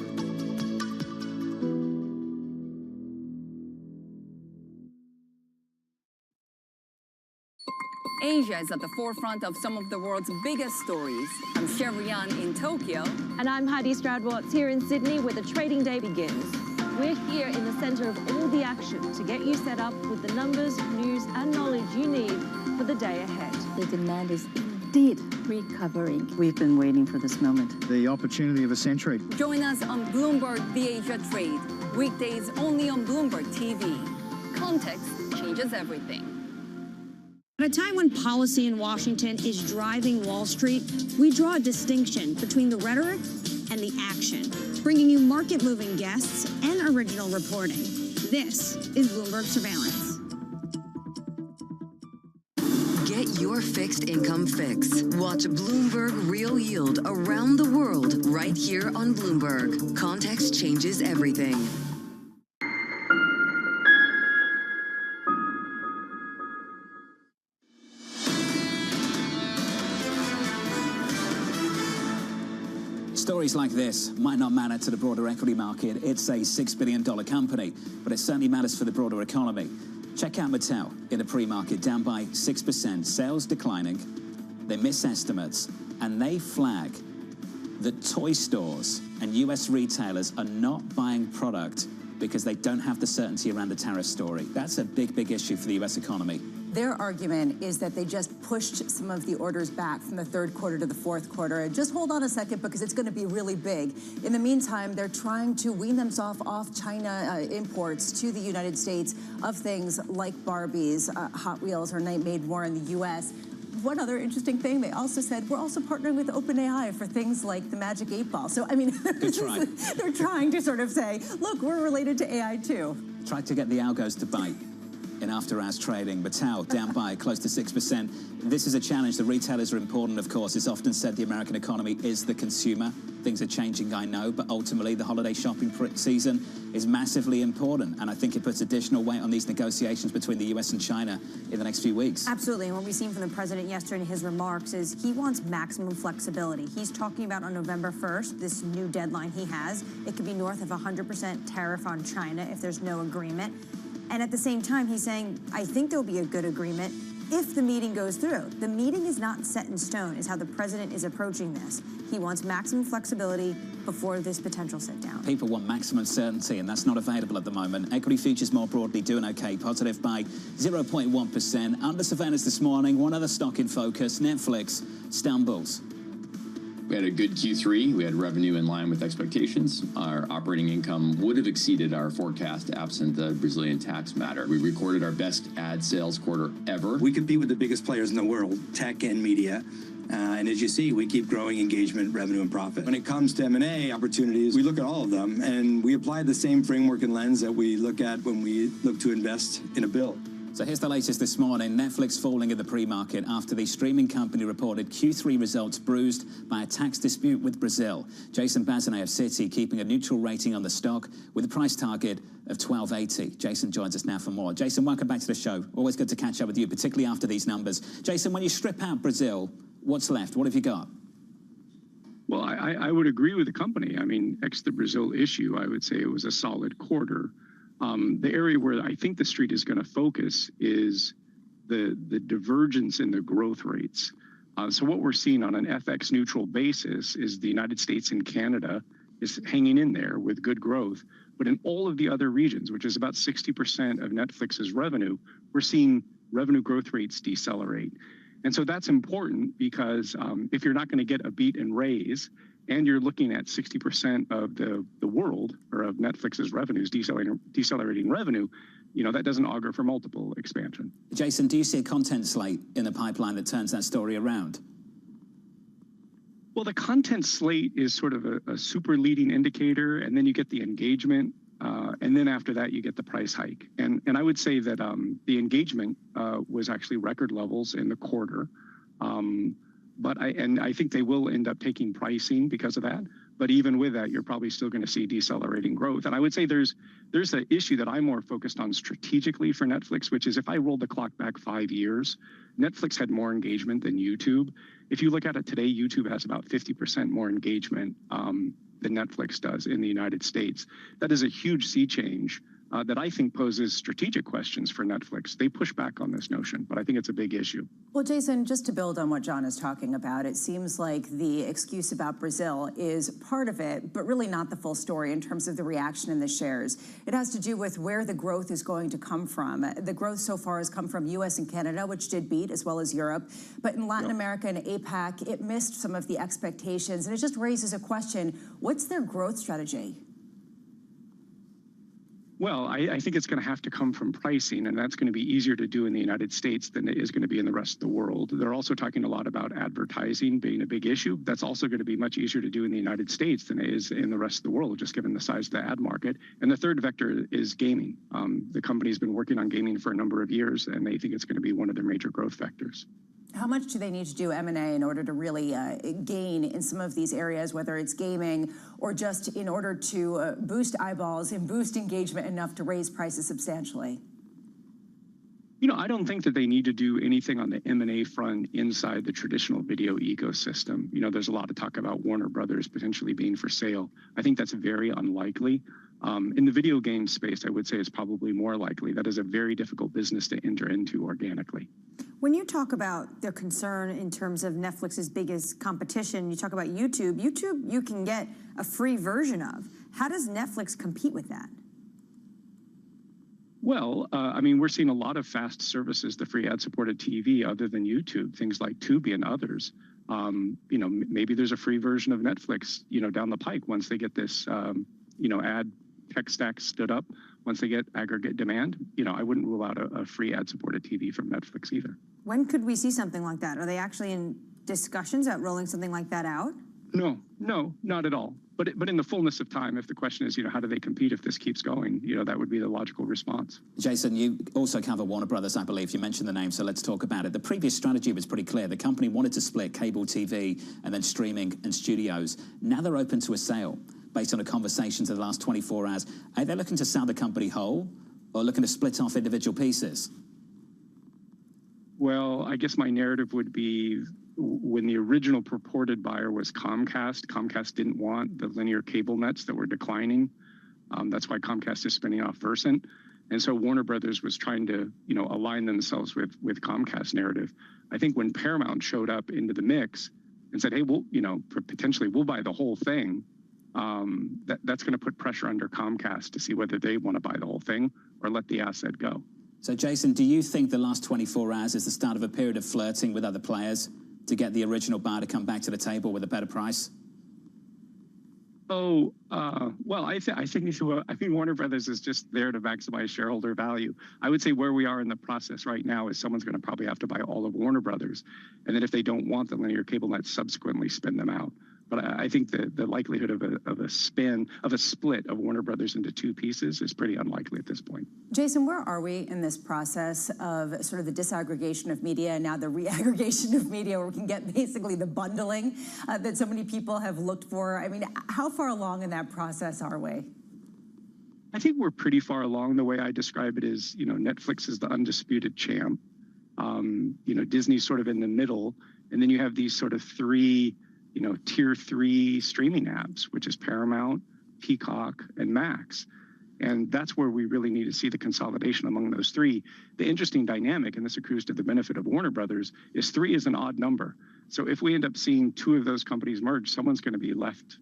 Asia is at the forefront of some of the world's biggest stories. I'm Sherrian in Tokyo. And I'm Heidi Stroud-Watts here in Sydney, where the trading day begins. We're here in the center of all the action to get you set up with the numbers, news, and knowledge you need for the day ahead. The demand is indeed recovering. We've been waiting for this moment. The opportunity of a century. Join us on Bloomberg The Asia Trade. Weekdays only on Bloomberg TV. Context changes everything. At a time when policy in Washington is driving Wall Street, we draw a distinction between the rhetoric and the action, bringing you market-moving guests and original reporting. This is Bloomberg Surveillance. Get your fixed income fix. Watch Bloomberg Real Yield around the world right here on Bloomberg. Context changes everything. Stories like this might not matter to the broader equity market. It's a $6 billion company, but it certainly matters for the broader economy. Check out Mattel in the pre-market, down by 6%, sales declining. They miss estimates, and they flag that toy stores and US retailers are not buying product because they don't have the certainty around the tariff story. That's a big, big issue for the US economy. Their argument is that they just pushed some of the orders back from the third quarter to the fourth quarter. Just hold on a second, because it's going to be really big. In the meantime, they're trying to wean themselves off China imports to the United States of things like Barbies. Hot Wheels are made more in the U.S. One other interesting thing, they also said, we're also partnering with OpenAI for things like the Magic 8 Ball. So, I mean, they're trying to sort of say, look, we're related to AI too. Tried to get the algos to bite. in after-hours trading. Mattel down by close to 6%. This is a challenge. The retailers are important, of course. It's often said the American economy is the consumer. Things are changing, I know, but ultimately the holiday shopping season is massively important, and I think it puts additional weight on these negotiations between the US and China in the next few weeks. Absolutely, and what we've seen from the president yesterday in his remarks is he wants maximum flexibility. He's talking about on November 1st, this new deadline he has. It could be north of 100% tariff on China if there's no agreement. And at the same time, he's saying, I think there'll be a good agreement if the meeting goes through. The meeting is not set in stone, is how the president is approaching this. He wants maximum flexibility before this potential sit-down. People want maximum certainty, and that's not available at the moment. Equity futures more broadly doing okay, positive by 0.1%. Under surveillance this morning, one other stock in focus, Netflix, stumbles. We had a good Q3. We had revenue in line with expectations. Our operating income would have exceeded our forecast absent the Brazilian tax matter. We recorded our best ad sales quarter ever. We compete with the biggest players in the world, tech and media. And as you see, we keep growing engagement, revenue, and profit. When it comes to M&A opportunities, we look at all of them, and we apply the same framework and lens that we look at when we look to invest in a bill. So here's the latest this morning. Netflix falling in the pre-market after the streaming company reported Q3 results bruised by a tax dispute with Brazil. Jason Bazinet of Citi keeping a neutral rating on the stock with a price target of $12.80. Jason joins us now for more. Jason, welcome back to the show. Always good to catch up with you, particularly after these numbers. Jason, when you strip out Brazil, what's left? What have you got? Well, I would agree with the company. I mean, ex the Brazil issue, I would say it was a solid quarter. The area where I think the street is going to focus is the divergence in the growth rates. So what we're seeing on an FX neutral basis is the United States and Canada is hanging in there with good growth. But in all of the other regions, which is about 60% of Netflix's revenue, we're seeing revenue growth rates decelerate. And so that's important because if you're not going to get a beat and raise, and you're looking at 60% of the world, or of Netflix's revenues, decelerating revenue, you know, that doesn't augur for multiple expansion. Jason, do you see a content slate in the pipeline that turns that story around? Well, the content slate is sort of a super leading indicator, and then you get the engagement, and then after that, you get the price hike. And I would say that the engagement was actually record levels in the quarter. But I think they will end up taking pricing because of that. But even with that, you're probably still going to see decelerating growth. And I would say there's an issue that I'm more focused on strategically for Netflix, which is if I rolled the clock back 5 years, Netflix had more engagement than YouTube. If you look at it today, YouTube has about 50% more engagement than Netflix does in the United States. That is a huge sea change. That I think poses strategic questions for Netflix. They push back on this notion, but I think it's a big issue. Well, Jason, just to build on what John is talking about, it seems like the excuse about Brazil is part of it, but really not the full story in terms of the reaction in the shares. It has to do with where the growth is going to come from. The growth so far has come from U.S. and Canada, which did beat, as well as Europe. But in Latin America and APAC, it missed some of the expectations, and it just raises a question, what's their growth strategy? Well, I think it's going to have to come from pricing, and that's going to be easier to do in the United States than it is going to be in the rest of the world. They're also talking a lot about advertising being a big issue. That's also going to be much easier to do in the United States than it is in the rest of the world, just given the size of the ad market. And the third vector is gaming. The company's been working on gaming for a number of years, and they think it's going to be one of their major growth vectors. How much do they need to do M&A in order to really gain in some of these areas, whether it's gaming or just in order to boost eyeballs and boost engagement enough to raise prices substantially? You know, I don't think that they need to do anything on the M&A front inside the traditional video ecosystem. You know, there's a lot of talk about Warner Brothers potentially being for sale. I think that's very unlikely. In the video game space, I would say it's probably more likely. That is a very difficult business to enter into organically. When you talk about their concern in terms of Netflix's biggest competition, you talk about YouTube. YouTube, you can get a free version of. How does Netflix compete with that? Well, I mean, we're seeing a lot of fast services, the free ad-supported TV, other than YouTube, things like Tubi and others. You know, maybe there's a free version of Netflix, you know, down the pike once they get this, you know, ad tech stack stood up, once they get aggregate demand. You know, I wouldn't rule out a free ad-supported TV from Netflix either. When could we see something like that? Are they actually in discussions about rolling something like that out? No, not at all. But in the fullness of time, if the question is, how do they compete if this keeps going, that would be the logical response. Jason, you also cover Warner Brothers, I believe. You mentioned the name, so let's talk about it. The previous strategy was pretty clear. The company wanted to split cable TV and then streaming and studios. Now they're open to a sale based on the conversations of the last 24 hours. Are they looking to sell the company whole or looking to split off individual pieces? Well, I guess my narrative would be when the original purported buyer was Comcast, Comcast didn't want the linear cable nets that were declining. That's why Comcast is spinning off Versant. And so Warner Brothers was trying to, align themselves with Comcast narrative. I think when Paramount showed up into the mix and said, hey, potentially we'll buy the whole thing, that's going to put pressure under Comcast to see whether they want to buy the whole thing or let the asset go. So, Jason, do you think the last 24 hours is the start of a period of flirting with other players to get the original buyer to come back to the table with a better price? Well, I think Warner Brothers is just there to maximize shareholder value. I would say where we are in the process right now is someone's going to probably have to buy all of Warner Brothers, and then if they don't want the linear cable nets, subsequently spin them out. But I think the likelihood of a split of Warner Brothers into two pieces is pretty unlikely at this point. Jason, where are we in this process of sort of the disaggregation of media and now the reaggregation of media, where we can get basically the bundling that so many people have looked for? I mean, how far along in that process are we? I think we're pretty far along. The way I describe it is, Netflix is the undisputed champ. Disney's sort of in the middle, and then you have these sort of three tier 3 streaming apps, which is Paramount, Peacock, and Max. And that's where we really need to see the consolidation among those three. The interesting dynamic, and this accrues to the benefit of Warner Brothers, is 3 is an odd number. So if we end up seeing 2 of those companies merge, someone's going to be left,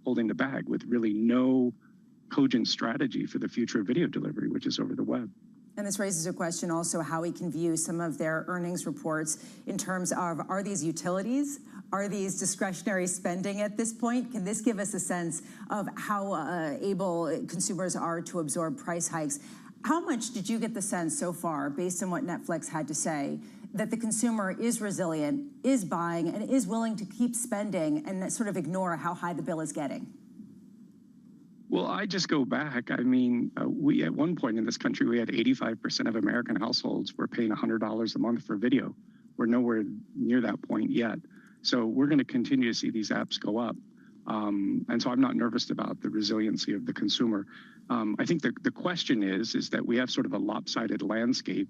holding the bag with really no cogent strategy for the future of video delivery, which is over the web. And this raises a question also how we can view some of their earnings reports in terms of, are these utilities? Are these discretionary spending at this point? Can this give us a sense of how able consumers are to absorb price hikes? How much did you get the sense so far, based on what Netflix had to say, that the consumer is resilient, is buying, and is willing to keep spending and sort of ignore how high the bill is getting? Well, I just go back. I mean, we at one point in this country, we had 85% of American households were paying $100 a month for video. We're nowhere near that point yet. So we're going to continue to see these apps go up. And so I'm not nervous about the resiliency of the consumer. I think the question is that we have sort of a lopsided landscape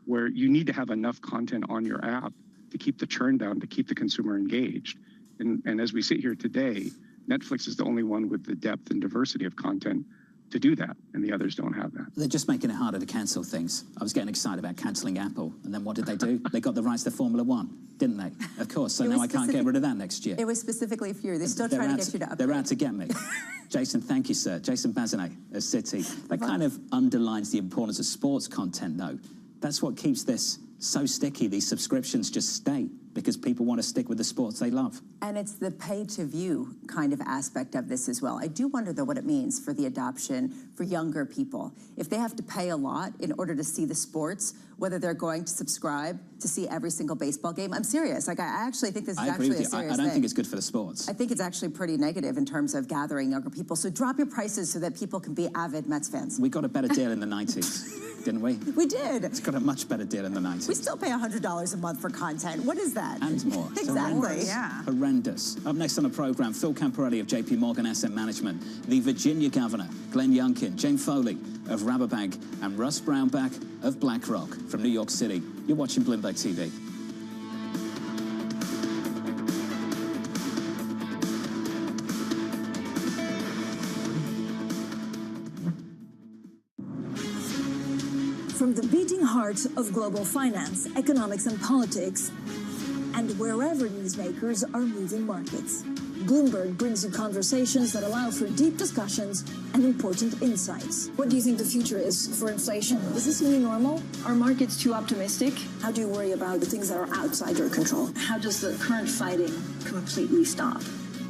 where you need to have enough content on your app to keep the churn down, to keep the consumer engaged. And as we sit here today, Netflix is the only one with the depth and diversity of content to do that, and the others don't have that. They're just making it harder to cancel things. I was getting excited about cancelling Apple, and then what did they do? They got the rights to Formula One, didn't they? Of course, so now I can't get rid of that next year. It was specifically for you. They're still trying to get you to upgrade. They're out to get me. Jason, thank you, sir. Jason Bazinet of Citi. That kind of underlines the importance of sports content, though. That's what keeps this so sticky. These subscriptions just stay because people want to stick with the sports they love. And it's the pay-to-view kind of aspect of this as well. I do wonder, though, what it means for the adoption for younger people. If they have to pay a lot in order to see the sports, whether they're going to subscribe to see every single baseball game. I'm serious. Like, I actually think this is actually a serious thing. I don't think it's good for the sports. I think it's actually pretty negative in terms of gathering younger people. So drop your prices so that people can be avid Mets fans. We got a better deal in the 90s. Didn't we? We did. It's got a much better deal in the 90s. We still pay $100 a month for content. What is that? And more. Exactly. Yeah. Horrendous. Up next on the program, Phil Camporelli of JP Morgan Asset Management, the Virginia Governor, Glenn Youngkin, Jane Foley of Rabobank, and Russ Brownback of BlackRock from New York City. You're watching Bloomberg TV. From the beating heart of global finance, economics, and politics, and wherever newsmakers are moving markets, Bloomberg brings you conversations that allow for deep discussions and important insights. What do you think the future is for inflation? Is this new normal? Are markets too optimistic? How do you worry about the things that are outside your control? How does the current fighting completely stop?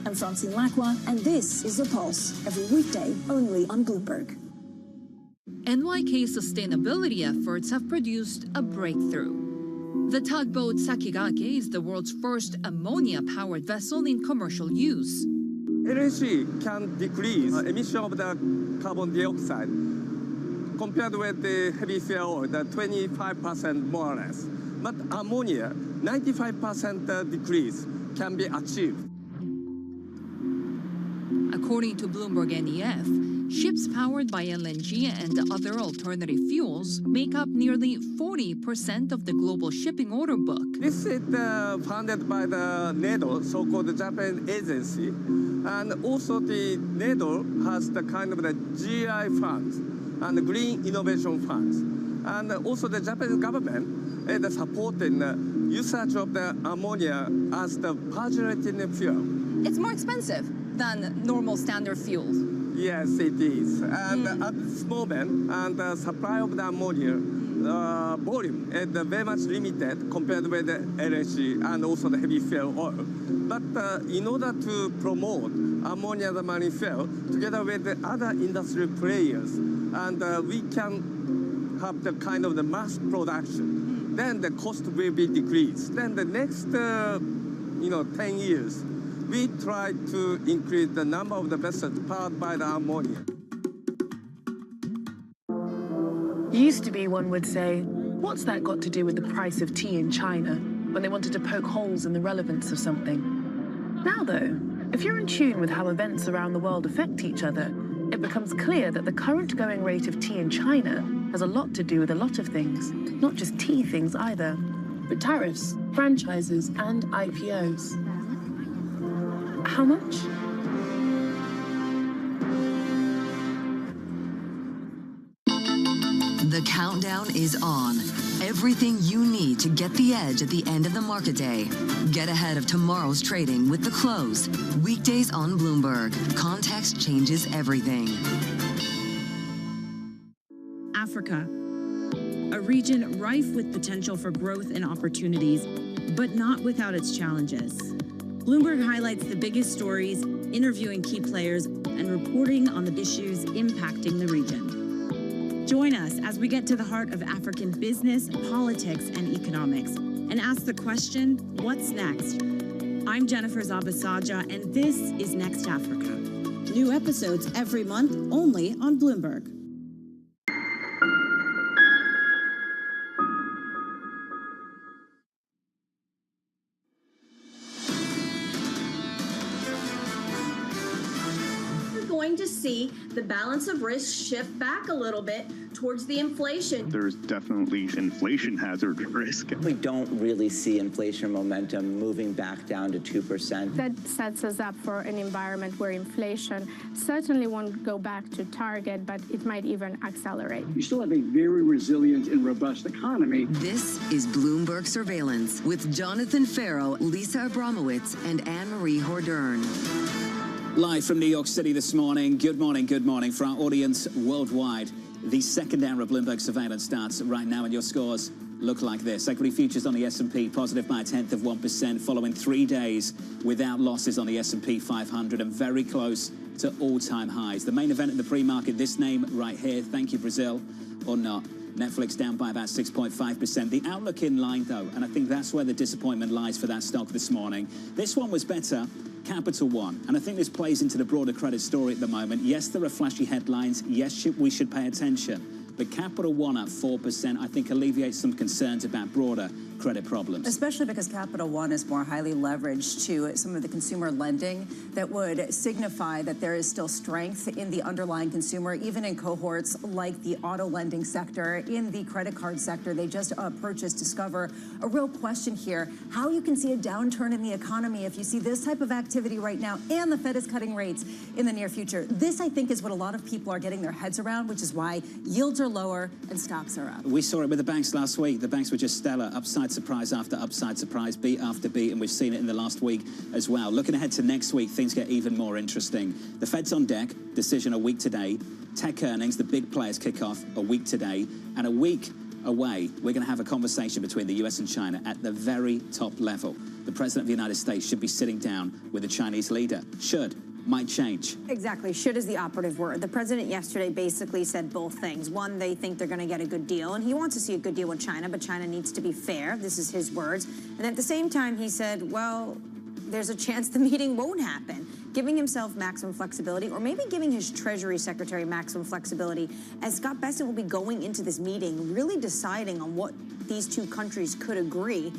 I'm Francine Lacqua, and this is The Pulse, every weekday only on Bloomberg. NYK sustainability efforts have produced a breakthrough. The tugboat Sakigake is the world's first ammonia-powered vessel in commercial use. LNG can decrease emission of the carbon dioxide compared with the heavy fuel oil, the 25% more or less. But ammonia, 95% decrease can be achieved. According to Bloomberg NEF, ships powered by LNG and other alternative fuels make up nearly 40% of the global shipping order book. This is funded by the NEDO, so-called Japan agency, and also the NEDO has the kind of the GI funds and the Green Innovation Funds, and also the Japanese government is supporting the usage of the ammonia as the power-generating fuel. It's more expensive than normal standard fuels. Yes, it is. And at this moment, and the supply of the ammonia volume is very much limited compared with the LNG and also the heavy fuel oil. But in order to promote ammonia as a marine fuel, together with the other industry players, and we can have the kind of the mass production, then the cost will be decreased. Then the next 10 years, we try to increase the number of the vessels powered by the ammonia. Used to be, one would say, what's that got to do with the price of tea in China, when they wanted to poke holes in the relevance of something? Now, though, if you're in tune with how events around the world affect each other, it becomes clear that the current going rate of tea in China has a lot to do with a lot of things, not just tea things either, but tariffs, franchises, and IPOs. How much? The countdown is on. Everything you need to get the edge at the end of the market day. Get ahead of tomorrow's trading with The Close. Weekdays on Bloomberg. Context changes everything. Africa, a region rife with potential for growth and opportunities, but not without its challenges. Bloomberg highlights the biggest stories, interviewing key players, and reporting on the issues impacting the region. Join us as we get to the heart of African business, politics, and economics, and ask the question, what's next? I'm Jennifer Zabasaja, and this is Next Africa. New episodes every month, only on Bloomberg. To see the balance of risk shift back a little bit towards the inflation. There's definitely inflation hazard risk. We don't really see inflation momentum moving back down to 2%. That sets us up for an environment where inflation certainly won't go back to target, but it might even accelerate. You still have a very resilient and robust economy. This is Bloomberg Surveillance with Jonathan Farrow, Lisa Abramowitz, and Anne-Marie Hordern. Live from New York City this morning. Good morning for our audience worldwide. The second hour of Bloomberg Surveillance starts right now, and your scores look like this. Equity futures on the S&P positive by 0.1% following 3 days without losses on the S&P 500 and very close to all-time highs. The main event in the pre-market, this name right here, thank you Brazil, or not. Netflix down by about 6.5%. The outlook in line, though, and I think that's where the disappointment lies for that stock this morning. This one was better, Capital One, and I think this plays into the broader credit story at the moment. Yes, there are flashy headlines. Yes, we should pay attention. But Capital One at 4%, I think, alleviates some concerns about broader credit problems. Especially because Capital One is more highly leveraged to some of the consumer lending that would signify that there is still strength in the underlying consumer, even in cohorts like the auto lending sector, in the credit card sector. They just purchased Discover. A real question here, how you can see a downturn in the economy if you see this type of activity right now and the Fed is cutting rates in the near future. This, I think, is what a lot of people are getting their heads around, which is why yields are lower and stocks are up. We saw it with the banks last week. The banks were just stellar, upside surprise after upside surprise, beat after beat, and we've seen it in the last week as well. Looking ahead to next week, things get even more interesting. The Fed's on deck, decision a week today. Tech earnings, the big players kick off a week today, and a week away, we're going to have a conversation between the US and China at the very top level. The President of the United States should be sitting down with the Chinese leader. Might change. Exactly. Should is the operative word. The president yesterday basically said both things. One, they think they're going to get a good deal, and he wants to see a good deal with China, but China needs to be fair. This is his words. And at the same time, he said, well, there's a chance the meeting won't happen. giving himself maximum flexibility, or maybe giving his Treasury Secretary maximum flexibility, as Scott Bessent will be going into this meeting, really deciding on what these two countries could agree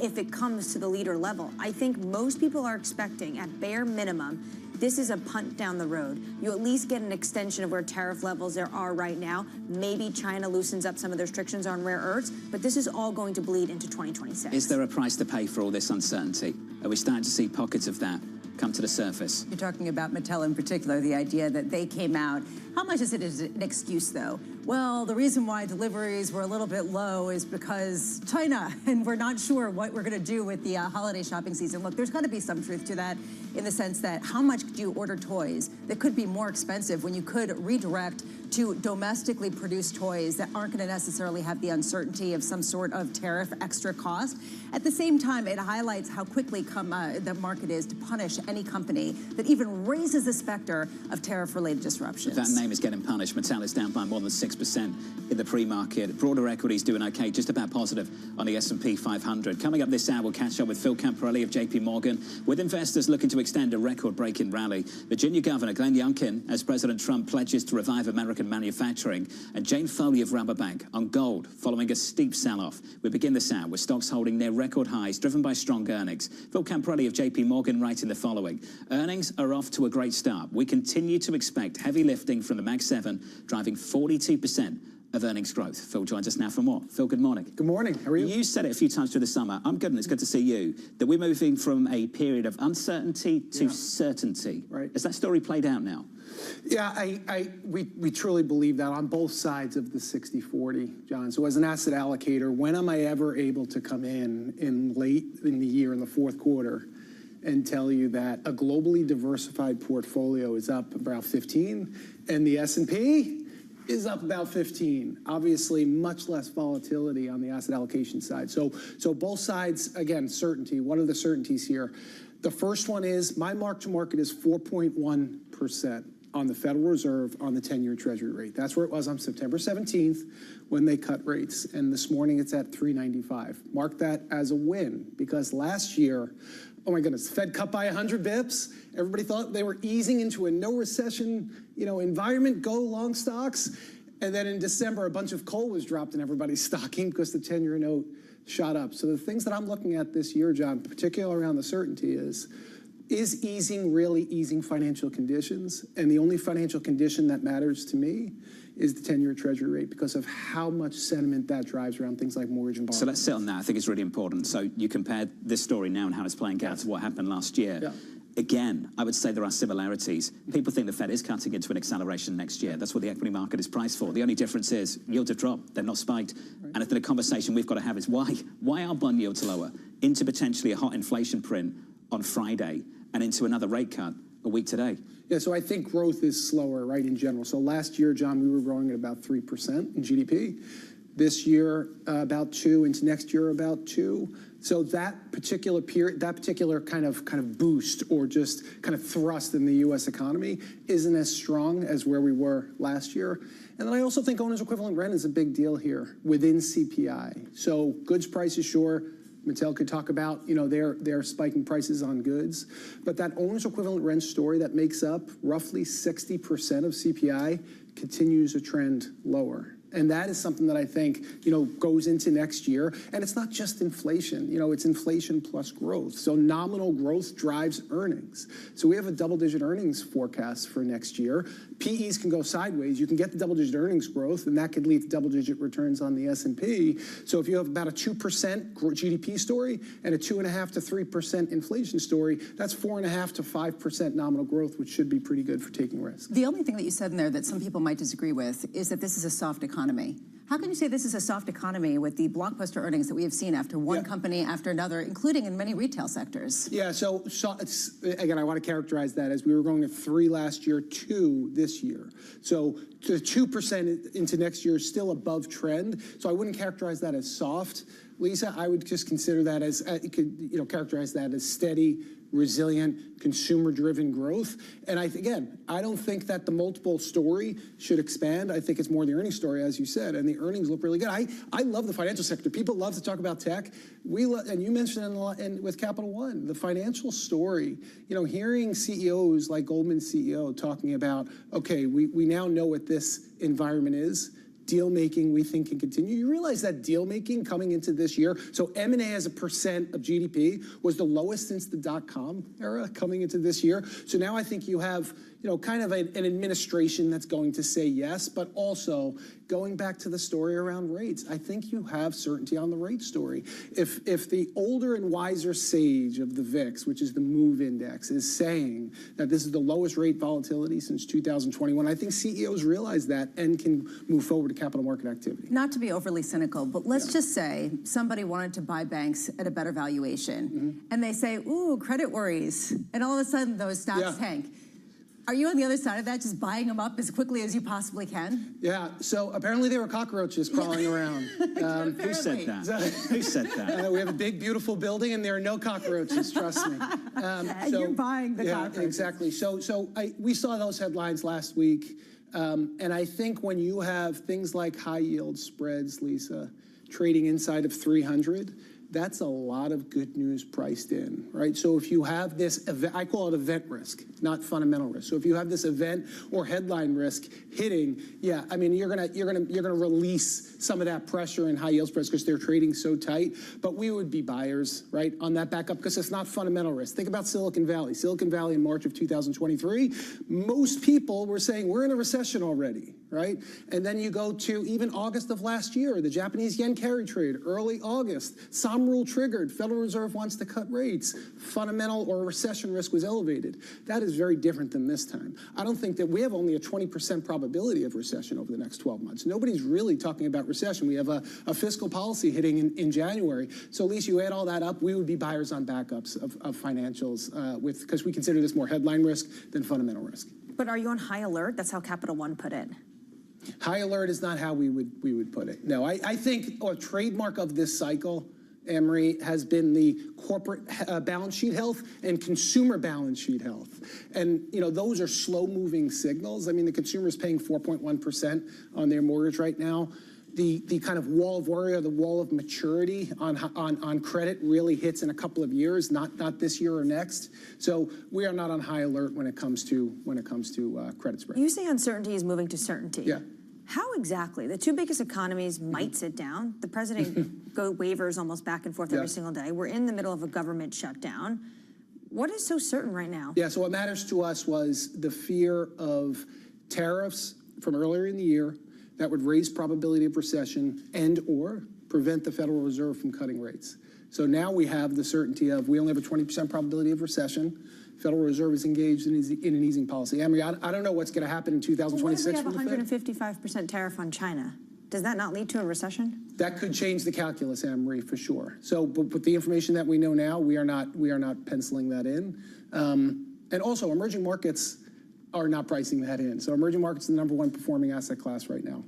if it comes to the leader level. I think most people are expecting, at bare minimum, this is a punt down the road. You at least get an extension of where tariff levels there are right now. Maybe China loosens up some of the restrictions on rare earths, but this is all going to bleed into 2026. Is there a price to pay for all this uncertainty? Are we starting to see pockets of that come to the surface? You're talking about Mattel in particular, the idea that they came out. How much is it an excuse, though? Well, the reason why deliveries were a little bit low is because China, and we're not sure what we're going to do with the holiday shopping season. Look, there's got to be some truth to that in the sense that how much do you order toys that could be more expensive when you could redirect to domestically produced toys that aren't going to necessarily have the uncertainty of some sort of tariff extra cost. At the same time, it highlights how quickly the market is to punish any company that even raises the specter of tariff-related disruptions. That name is getting punished. Mattel is down by more than 6% in the pre-market. Broader equities doing okay, just about positive on the S&P 500. Coming up this hour, we'll catch up with Phil Camporelli of JP Morgan, with investors looking to extend a record-breaking rally. Virginia Governor Glenn Youngkin, as President Trump pledges to revive American manufacturing, and Jane Foley of Rabobank on gold following a steep sell-off. We begin this hour with stocks holding near record highs, driven by strong earnings. Phil Camporelli of JP Morgan writing the following: earnings are off to a great start. We continue to expect heavy lifting from the Mag 7, driving 42% of earnings growth. Phil joins us now for more. Phil, good morning. Good morning. How are you? You said it a few times through the summer. I'm good, and it's good to see you, that we're moving from a period of uncertainty to certainty. Right. Has that story played out now? Yeah, we truly believe that on both sides of the 60-40, John. So as an asset allocator, when am I ever able to come in late in the year, in the fourth quarter, and tell you that a globally diversified portfolio is up about 15, and the S&P is up about 15. Obviously, much less volatility on the asset allocation side. So both sides, again, certainty. What are the certainties here? The first one is my mark-to-market is 4.1% on the Federal Reserve on the 10-year Treasury rate. That's where it was on September 17th when they cut rates. And this morning it's at 3.95. Mark that as a win, because last year, oh my goodness, Fed cut by 100 bips. Everybody thought they were easing into a no recession, environment, go long stocks. And then in December, a bunch of coal was dropped in everybody's stocking because the 10-year note shot up. So the things that I'm looking at this year, John, particularly around the certainty is easing really easing financial conditions? And the only financial condition that matters to me is the 10-year Treasury rate, because of how much sentiment that drives around things like mortgage and bond. So let's sit on that. I think it's really important. So you compared this story now and how it's playing out to what happened last year. Yeah. Again, I would say there are similarities. People think the Fed is cutting into an acceleration next year. That's what the equity market is priced for. The only difference is yields have dropped. They're not spiked. Right. And I think the conversation we've got to have is why are bond yields lower into potentially a hot inflation print on Friday and into another rate cut a week today? Yeah, so I think growth is slower, right, in general. So last year, John, we were growing at about 3% in GDP. This year, about 2%. Into next year, about 2%. So that particular period, that particular kind of boost or just kind of thrust in the U.S. economy isn't as strong as where we were last year. And then I also think owner's equivalent rent is a big deal here within CPI. So goods prices, sure. Mattel could talk about, their spiking prices on goods. But that owner's equivalent rent story that makes up roughly 60% of CPI continues a trend lower. And that is something that I think, goes into next year. And it's not just inflation, it's inflation plus growth. So nominal growth drives earnings. So we have a double-digit earnings forecast for next year. PEs can go sideways. You can get the double-digit earnings growth, and that could lead to double-digit returns on the S&P. So if you have about a 2% GDP story and a 2.5% to 3% inflation story, that's 4.5% to 5% nominal growth, which should be pretty good for taking risks. The only thing that you said in there that some people might disagree with is that this is a soft economy. How can you say this is a soft economy with the blockbuster earnings that we have seen after one company after another, including in many retail sectors? Yeah, so it's, again, I want to characterize that as we were going to 3 last year, 2 this year. So the 2% into next year is still above trend. So I wouldn't characterize that as soft. Lisa, I would just consider that as, characterize that as steady, resilient, consumer-driven growth. And again, I don't think that the multiple story should expand. I think it's more the earnings story, as you said, and the earnings look really good. I love the financial sector. People love to talk about tech. And you mentioned with Capital One, the financial story. Hearing CEOs like Goldman's CEO talking about, okay, we now know what this environment is. Deal making, we think, can continue. You realize that deal making coming into this year, so M&A as a percent of GDP was the lowest since the dot-com era coming into this year. So now I think you have, kind of an administration that's going to say yes, but also going back to the story around rates. I think you have certainty on the rate story. If the older and wiser sage of the VIX, which is the MOVE index, is saying that this is the lowest rate volatility since 2021, I think CEOs realize that and can move forward to capital market activity. Not to be overly cynical, but let's just say somebody wanted to buy banks at a better valuation, and they say, ooh, credit worries, and all of a sudden those stocks tank. Are you on the other side of that, just buying them up as quickly as you possibly can? Yeah, so apparently there were cockroaches crawling around. Who said that? Who said that? We have a big, beautiful building, and there are no cockroaches, trust me. You're buying the cockroaches. Exactly. So we saw those headlines last week, and I think when you have things like high yield spreads, Lisa, trading inside of 300, that's a lot of good news priced in, right? So if you have this event, I call it event risk, not fundamental risk. So if you have this event or headline risk hitting, yeah, I mean, you're gonna release some of that pressure in high yield spreads because they're trading so tight. But we would be buyers, right, on that backup because it's not fundamental risk. Think about Silicon Valley. Silicon Valley in March of 2023, most people were saying we're in a recession already, right? And then you go to even August of last year, the Japanese yen carry trade, early August, some rule triggered, Federal Reserve wants to cut rates, fundamental or recession risk was elevated. That is very different than this time. I don't think that we have only a 20% probability of recession over the next 12 months. Nobody's really talking about recession. We have a fiscal policy hitting in January. So at least you add all that up, we would be buyers on backups of financials because we consider this more headline risk than fundamental risk. But are you on high alert? That's how Capital One put it. High alert is not how we would put it. No, I think a trademark of this cycle, Emery, has been the corporate balance sheet health and consumer balance sheet health. And, those are slow-moving signals. I mean, the consumer is paying 4.1% on their mortgage right now. The kind of wall of worry or the wall of maturity on credit really hits in a couple of years, not this year or next. So we are not on high alert when it comes to credit spread. You say uncertainty is moving to certainty. Yeah. How exactly? The two biggest economies might sit down. The president go waivers almost back and forth every single day. We're in the middle of a government shutdown. What is so certain right now? Yeah, so what matters to us was the fear of tariffs from earlier in the year that would raise probability of recession and or prevent the Federal Reserve from cutting rates. So now we have the certainty of we only have a 20% probability of recession. Federal Reserve is engaged in an easing policy. Emery, I don't know what's going to happen in 2026. Well, what if we have a 155% tariff on China? Does that not lead to a recession? That could change the calculus, Emery, for sure. So, but with the information that we know now, we are not penciling that in. And also, emerging markets are not pricing that in. So, emerging markets is the #1 performing asset class right now,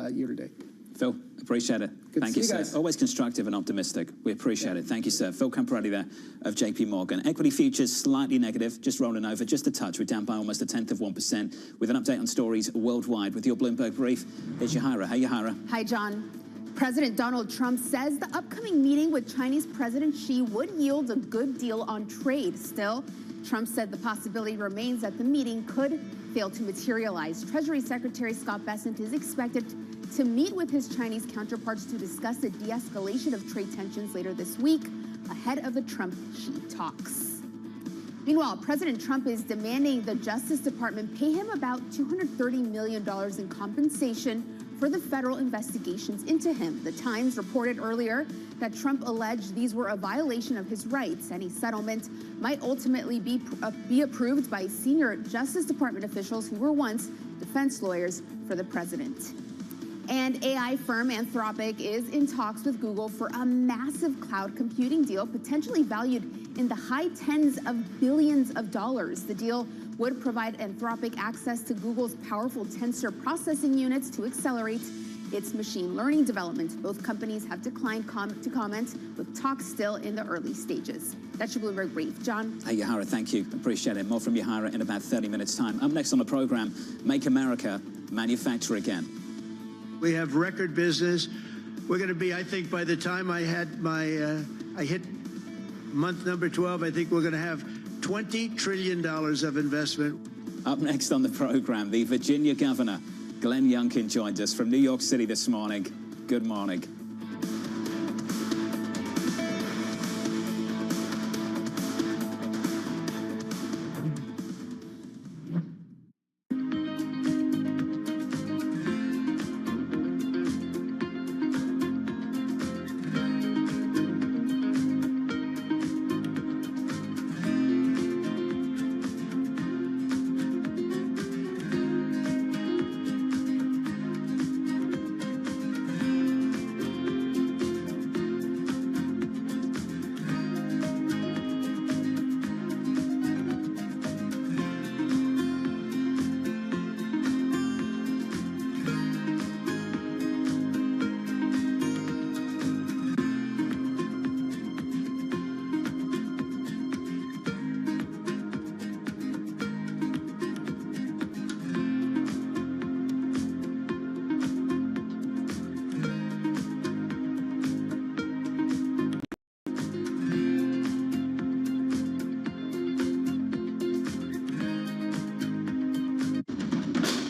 year to date. Phil, appreciate it. Thank you, sir. Always constructive and optimistic. We appreciate it. Thank you, sir. Phil Camporelli there of JP Morgan. Equity futures slightly negative, just rolling over, just a touch. We're down by almost 0.1% with an update on stories worldwide with your Bloomberg brief. Here's Yahira. Hey, Yahira. Hi, John. President Donald Trump says the upcoming meeting with Chinese President Xi would yield a good deal on trade. Still, Trump said the possibility remains that the meeting could fail to materialize. Treasury Secretary Scott Bessent is expected to meet with his Chinese counterparts to discuss the de-escalation of trade tensions later this week, ahead of the Trump-Xi talks. Meanwhile, President Trump is demanding the Justice Department pay him about $230 million in compensation for the federal investigations into him. The Times reported earlier that Trump alleged these were a violation of his rights. Any settlement might ultimately be approved by senior Justice Department officials who were once defense lawyers for the president. And AI firm Anthropic is in talks with Google for a massive cloud computing deal, potentially valued in the high tens of billions of dollars. The deal would provide Anthropic access to Google's powerful tensor processing units to accelerate its machine learning development. Both companies have declined to comment, with talks still in the early stages. That's your Bloomberg Brief. John? Hey, Yahara, thank you. Appreciate it. More from Yahara in about 30 minutes' time. Up next on the program, Make America, Manufacture Again. We have record business. We're going to be, I think, by the time I hit month number 12, I think we're going to have $20 trillion of investment. Up next on the program, the Virginia governor, Glenn Youngkin, joined us from New York City this morning. Good morning.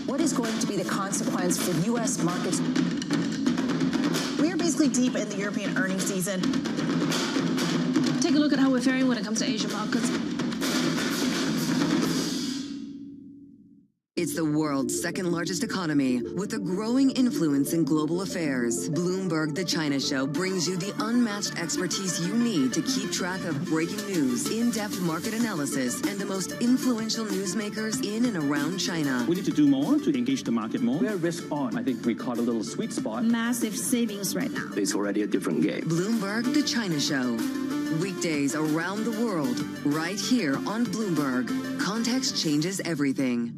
What is going to be the consequence for U.S. markets? We are basically deep in the European earnings season. Take a look at how we're faring when it comes to Asian markets. It's the world's second largest economy with a growing influence in global affairs. Bloomberg The China Show brings you the unmatched expertise you need to keep track of breaking news, in-depth market analysis, and the most influential newsmakers in and around China. We need to do more to engage the market more. We're risk on. I think we caught a little sweet spot. Massive savings right now. It's already a different game. Bloomberg The China Show. Weekdays around the world, right here on Bloomberg. Context changes everything.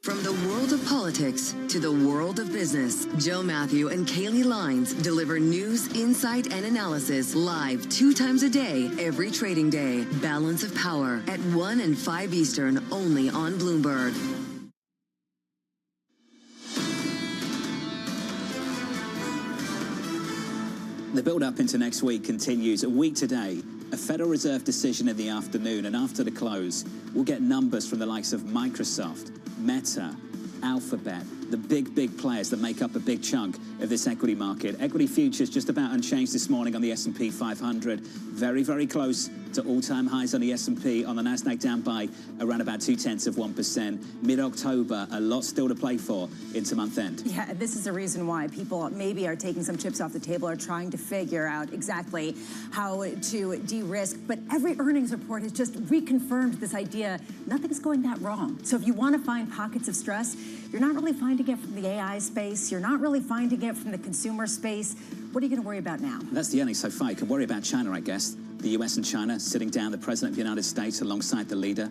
From the world of politics to the world of business, Joe Matthew and Kaylee Lines deliver news, insight, and analysis live 2 times a day, every trading day. Balance of Power at 1 and 5 Eastern, only on Bloomberg. The build-up into next week continues. A week today, a Federal Reserve decision in the afternoon, and after the close, we'll get numbers from the likes of Microsoft, Meta, Alphabet, the big players that make up a big chunk of this equity market. Equity futures just about unchanged this morning on the S&P 500. Very close to all-time highs on the S&P. On the Nasdaq, down by around about 0.2%. Mid-October, a lot still to play for into month end. Yeah, and this is the reason why people maybe are taking some chips off the table, are trying to figure out exactly how to de-risk. But every earnings report has just reconfirmed this idea, nothing's going that wrong. So if you want to find pockets of stress, you're not really finding it from the AI space. You're not really finding it from the consumer space. What are you going to worry about now? That's the earnings so far. You can worry about China, I guess. The US and China sitting down, the President of the United States alongside the leader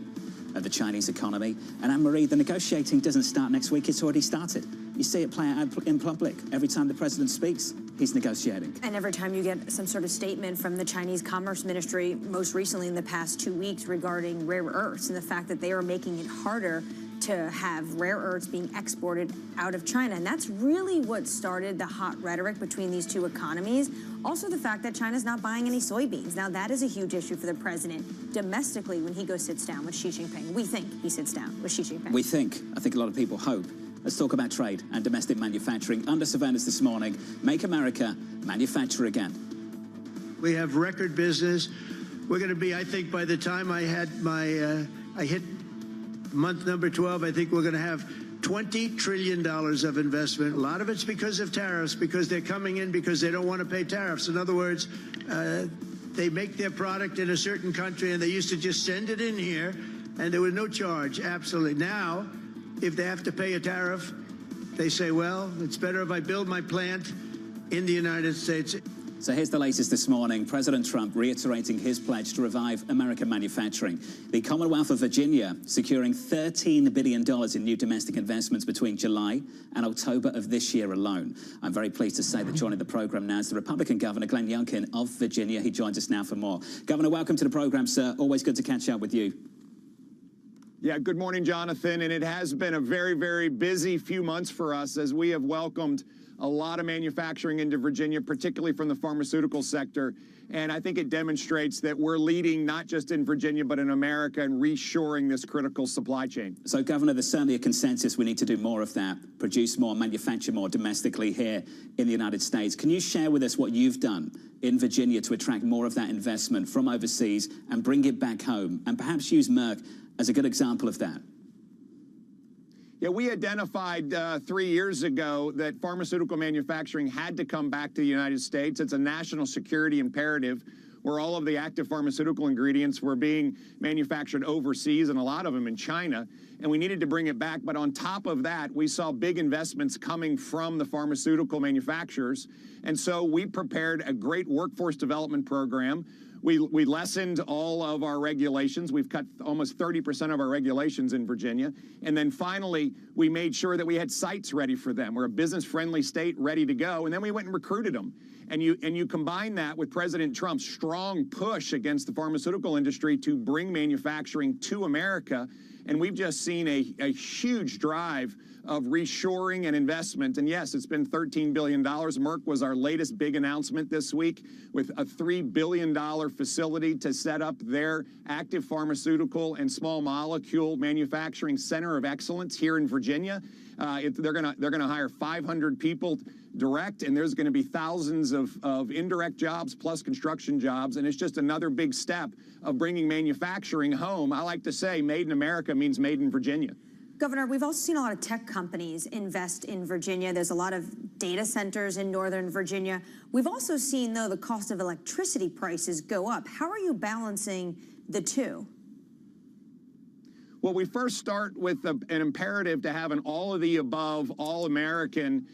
of the Chinese economy. And Anne-Marie, the negotiating doesn't start next week. It's already started. You see it play out in public. Every time the President speaks, he's negotiating. And every time you get some sort of statement from the Chinese Commerce Ministry, most recently in the past 2 weeks regarding rare earths and the fact that they are making it harder to have rare earths being exported out of China. And that's really what started the hot rhetoric between these two economies. Also the fact that China's not buying any soybeans. Now that is a huge issue for the president domestically when he goes sits down with Xi Jinping. We think he sits down with Xi Jinping. We think. I think a lot of people hope. Let's talk about trade and domestic manufacturing. Under surveillance this morning, Make America, Manufacture Again. We have record business. We're going to be, I think, by the time I hit month number 12, I think we're going to have $20 trillion of investment. A lot of it's because of tariffs, because they're coming in because they don't want to pay tariffs. In other words, they make their product in a certain country and they used to just send it in here and there was no charge, absolutely. Now, if they have to pay a tariff, they say, well, it's better if I build my plant in the United States. So here's the latest this morning. President Trump reiterating his pledge to revive American manufacturing. The Commonwealth of Virginia securing $13 billion in new domestic investments between July and October of this year alone. I'm very pleased to say that joining the program now is the Republican Governor, Glenn Youngkin of Virginia. He joins us now for more. Governor, welcome to the program, sir. Always good to catch up with you. Yeah, good morning, Jonathan. And it has been a very, very busy few months for us as we have welcomed a lot of manufacturing into Virginia, particularly from the pharmaceutical sector. And I think it demonstrates that we're leading not just in Virginia, but in America and reshoring this critical supply chain. So, Governor, there's certainly a consensus we need to do more of that, produce more, manufacture more domestically here in the United States. Can you share with us what you've done in Virginia to attract more of that investment from overseas and bring it back home, and perhaps use Merck as a good example of that? Yeah, we identified 3 years ago that pharmaceutical manufacturing had to come back to the United States. It's a national security imperative where all of the active pharmaceutical ingredients were being manufactured overseas, and a lot of them in China, and we needed to bring it back. But on top of that, we saw big investments coming from the pharmaceutical manufacturers, and so we prepared a great workforce development program. We lessened all of our regulations. We've cut almost 30% of our regulations in Virginia. And then finally, we made sure that we had sites ready for them. We're a business-friendly state ready to go. And then we went and recruited them. And you combine that with President Trump's strong push against the pharmaceutical industry to bring manufacturing to America. And we've just seen a huge drive of reshoring and investment. And yes, it's been $13 billion. Merck was our latest big announcement this week with a $3 billion facility to set up their active pharmaceutical and small molecule manufacturing center of excellence here in Virginia. They're gonna hire 500 people direct, and there's going to be thousands of indirect jobs plus construction jobs, and it's just another big step of bringing manufacturing home. I like to say made in America means made in Virginia. Governor, we've also seen a lot of tech companies invest in Virginia. There's a lot of data centers in Northern Virginia. We've also seen, though, the cost of electricity prices go up. How are you balancing the two? Well, we first start with an imperative to have an all-of-the-above, all-American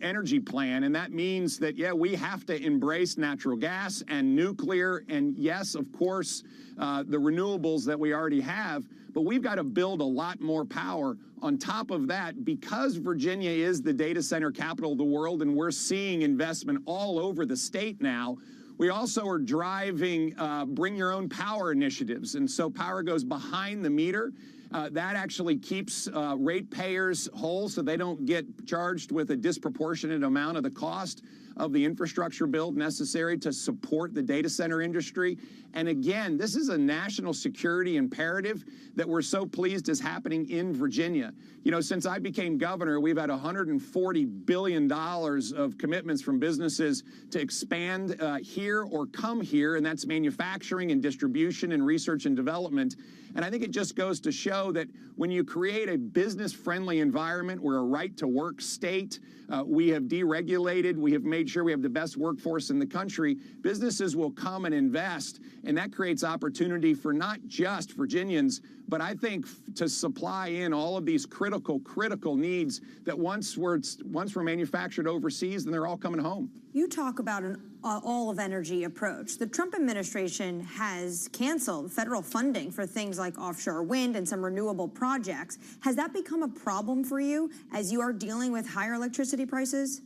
energy plan, and that means that, yeah, we have to embrace natural gas and nuclear, and yes, of course, the renewables that we already have, but we've got to build a lot more power on top of that because Virginia is the data center capital of the world, and we're seeing investment all over the state now. We also are driving bring your own power initiatives, and so power goes behind the meter. That actually keeps ratepayers whole so they don't get charged with a disproportionate amount of the cost of the infrastructure build necessary to support the data center industry. And again, this is a national security imperative that we're so pleased is happening in Virginia. You know, since I became governor, we've had $140 billion of commitments from businesses to expand here or come here, and that's manufacturing and distribution and research and development. And I think it just goes to show that when you create a business-friendly environment, we're a right-to-work state, we have deregulated, we have made sure we have the best workforce in the country, businesses will come and invest, and that creates opportunity for not just Virginians, but I think to supply in all of these critical needs that once were manufactured overseas, then they're all coming home. You talk about an all-of-energy approach. The Trump administration has canceled federal funding for things like offshore wind and some renewable projects. Has that become a problem for you as you are dealing with higher electricity prices?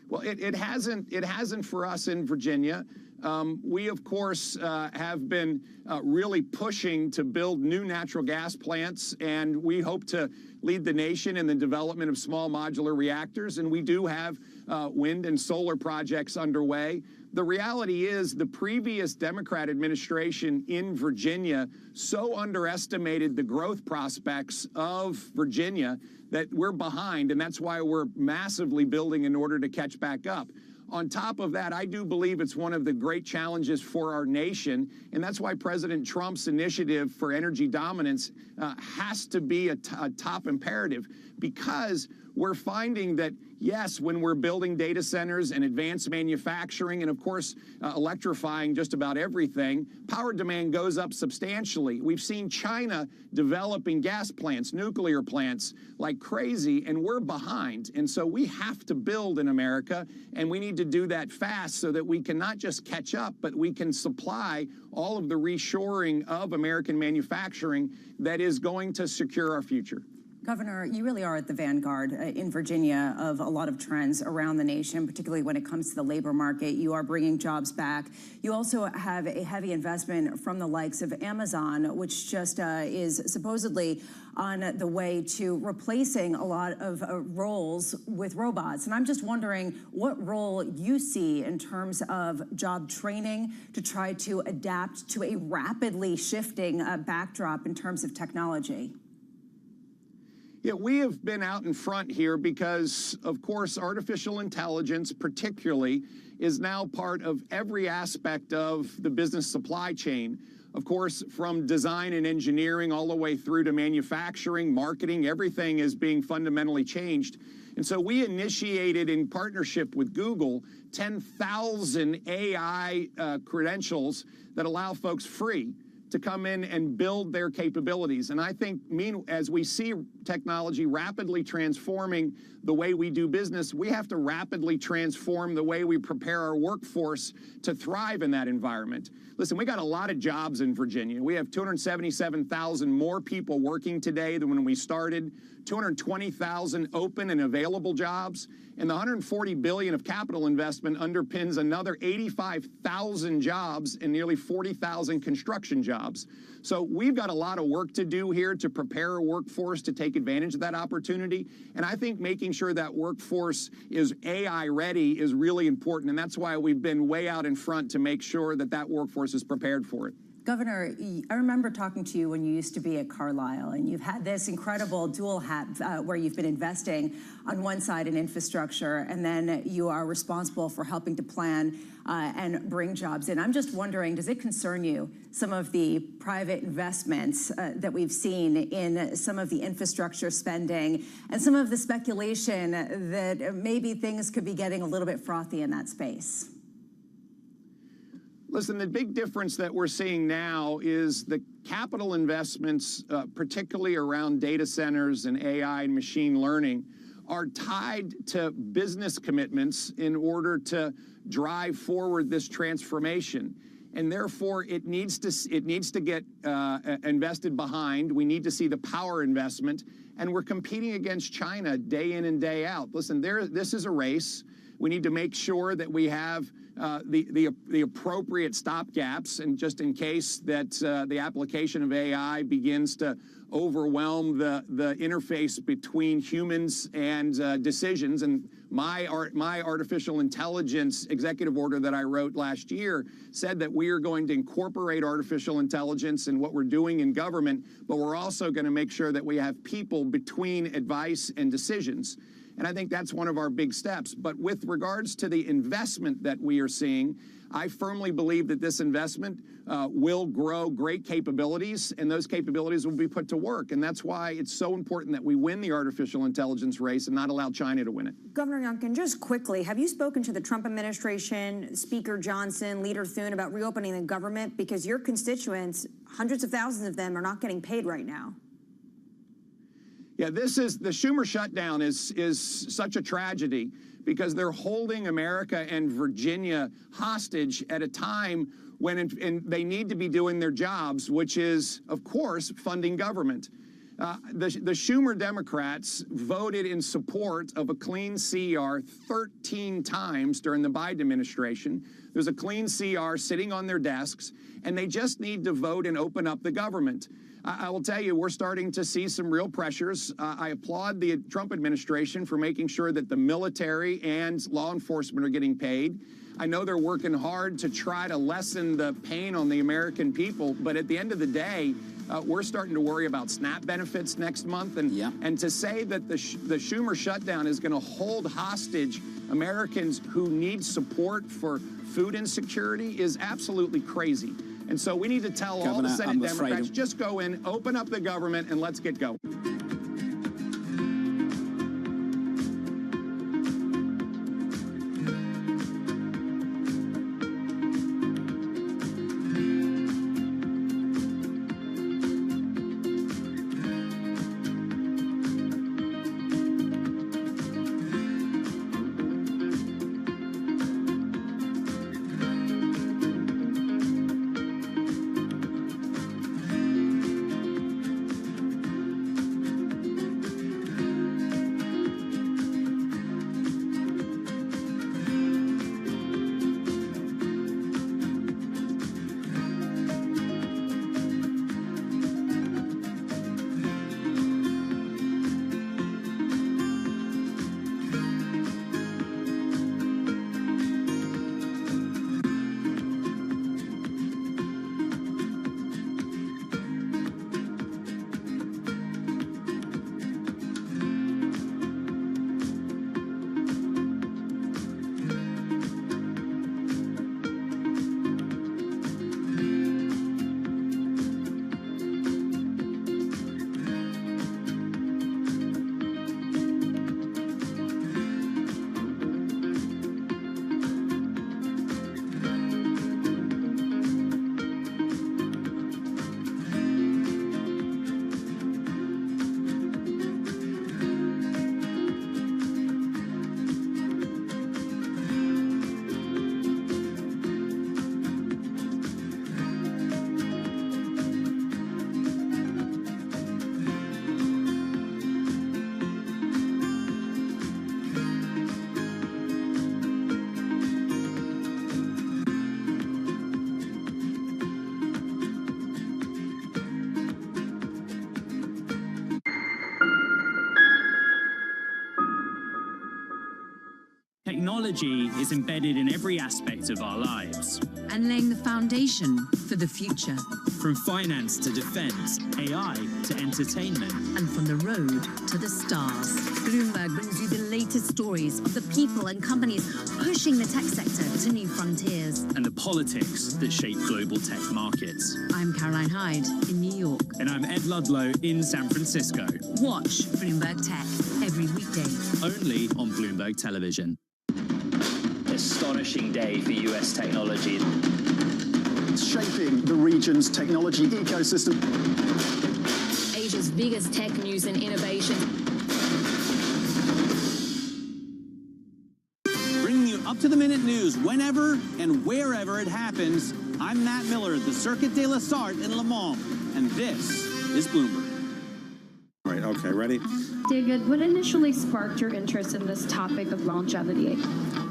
Well, it hasn't for us in Virginia. We, of course, have been really pushing to build new natural gas plants, and we hope to lead the nation in the development of small modular reactors, and we do have wind and solar projects underway. The reality is the previous Democrat administration in Virginia so underestimated the growth prospects of Virginia that we're behind, and that's why we're massively building in order to catch back up. On top of that, I do believe it's one of the great challenges for our nation, and that's why President Trump's initiative for energy dominance has to be a top imperative, because we're finding that, yes, when we're building data centers and advanced manufacturing and, of course, electrifying just about everything, power demand goes up substantially. We've seen China developing gas plants, nuclear plants like crazy, and we're behind. And so we have to build in America, and we need to do that fast so that we can not just catch up, but we can supply all of the reshoring of American manufacturing that is going to secure our future. Governor, you really are at the vanguard in Virginia of a lot of trends around the nation, particularly when it comes to the labor market. You are bringing jobs back. You also have a heavy investment from the likes of Amazon, which just is supposedly on the way to replacing a lot of roles with robots. And I'm just wondering what role you see in terms of job training to try to adapt to a rapidly shifting backdrop in terms of technology. Yeah, we have been out in front here because, of course, artificial intelligence particularly is now part of every aspect of the business supply chain. Of course, from design and engineering all the way through to manufacturing, marketing, everything is being fundamentally changed. And so we initiated, in partnership with Google, 10,000 AI credentials that allow folks free to come in and build their capabilities. And I think as we see technology rapidly transforming the way we do business, we have to rapidly transform the way we prepare our workforce to thrive in that environment. Listen, we got a lot of jobs in Virginia. We have 277,000 more people working today than when we started, 220,000 open and available jobs, and the $140 billion of capital investment underpins another 85,000 jobs and nearly 40,000 construction jobs. So we've got a lot of work to do here to prepare a workforce to take advantage of that opportunity. And I think making sure that workforce is AI ready is really important. And that's why we've been way out in front to make sure that that workforce is prepared for it. Governor, I remember talking to you when you used to be at Carlisle, and you've had this incredible dual hat where you've been investing on one side in infrastructure, and then you are responsible for helping to plan and bring jobs in. I'm just wondering, does it concern you, some of the private investments that we've seen in some of the infrastructure spending and some of the speculation that maybe things could be getting a little bit frothy in that space? Listen, the big difference that we're seeing now is the capital investments, particularly around data centers and AI and machine learning, are tied to business commitments in order to drive forward this transformation. And therefore, it needs to get invested behind. We need to see the power investment. And we're competing against China day in and day out. Listen, this is a race. We need to make sure that we have the appropriate stopgaps, and just in case that the application of AI begins to overwhelm the interface between humans and decisions. And my artificial intelligence executive order that I wrote last year said that we are going to incorporate artificial intelligence in what we're doing in government, but we're also going to make sure that we have people between advice and decisions. And I think that's one of our big steps. But with regards to the investment that we are seeing, I firmly believe that this investment will grow great capabilities, and those capabilities will be put to work. And that's why it's so important that we win the artificial intelligence race and not allow China to win it. Governor Youngkin, just quickly, have you spoken to the Trump administration, Speaker Johnson, Leader Thune, about reopening the government? Because your constituents, hundreds of thousands of them, are not getting paid right now. Yeah, the Schumer shutdown is such a tragedy because they're holding America and Virginia hostage at a time when they need to be doing their jobs, which is, of course, funding government. The Schumer Democrats voted in support of a clean CR 13 times during the Biden administration. There's a clean CR sitting on their desks, and they just need to vote and open up the government. I will tell you, we're starting to see some real pressures. I applaud the Trump administration for making sure that the military and law enforcement are getting paid. I know they're working hard to try to lessen the pain on the American people, but at the end of the day, we're starting to worry about SNAP benefits next month. And to say that the Schumer shutdown is going to hold hostage Americans who need support for food insecurity is absolutely crazy. And so we need to tell all the Senate Democrats, just go in, open up the government, and let's get going. technology is embedded in every aspect of our lives. And laying the foundation for the future. From finance to defense, AI to entertainment. And from the road to the stars. Bloomberg brings you the latest stories of the people and companies pushing the tech sector to new frontiers. And the politics that shape global tech markets. I'm Caroline Hyde in New York. And I'm Ed Ludlow in San Francisco. Watch Bloomberg Tech every weekday. Only on Bloomberg Television. Astonishing day for US technology. It's shaping the region's technology ecosystem. Asia's biggest tech news and innovation. Bringing you up-to-the-minute news whenever and wherever it happens, I'm Matt Miller at the Circuit de la Sarthe in Le Mans, and this is Bloomberg. All right, okay, ready? David, what initially sparked your interest in this topic of longevity?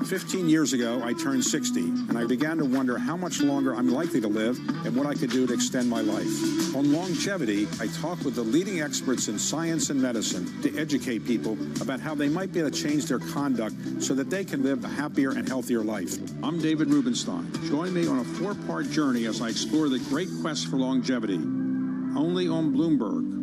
15 years ago, I turned 60, and I began to wonder how much longer I'm likely to live and what I could do to extend my life. On longevity, I talk with the leading experts in science and medicine to educate people about how they might be able to change their conduct so that they can live a happier and healthier life. I'm David Rubenstein. Join me on a 4-part journey as I explore the great quest for longevity. Only on Bloomberg.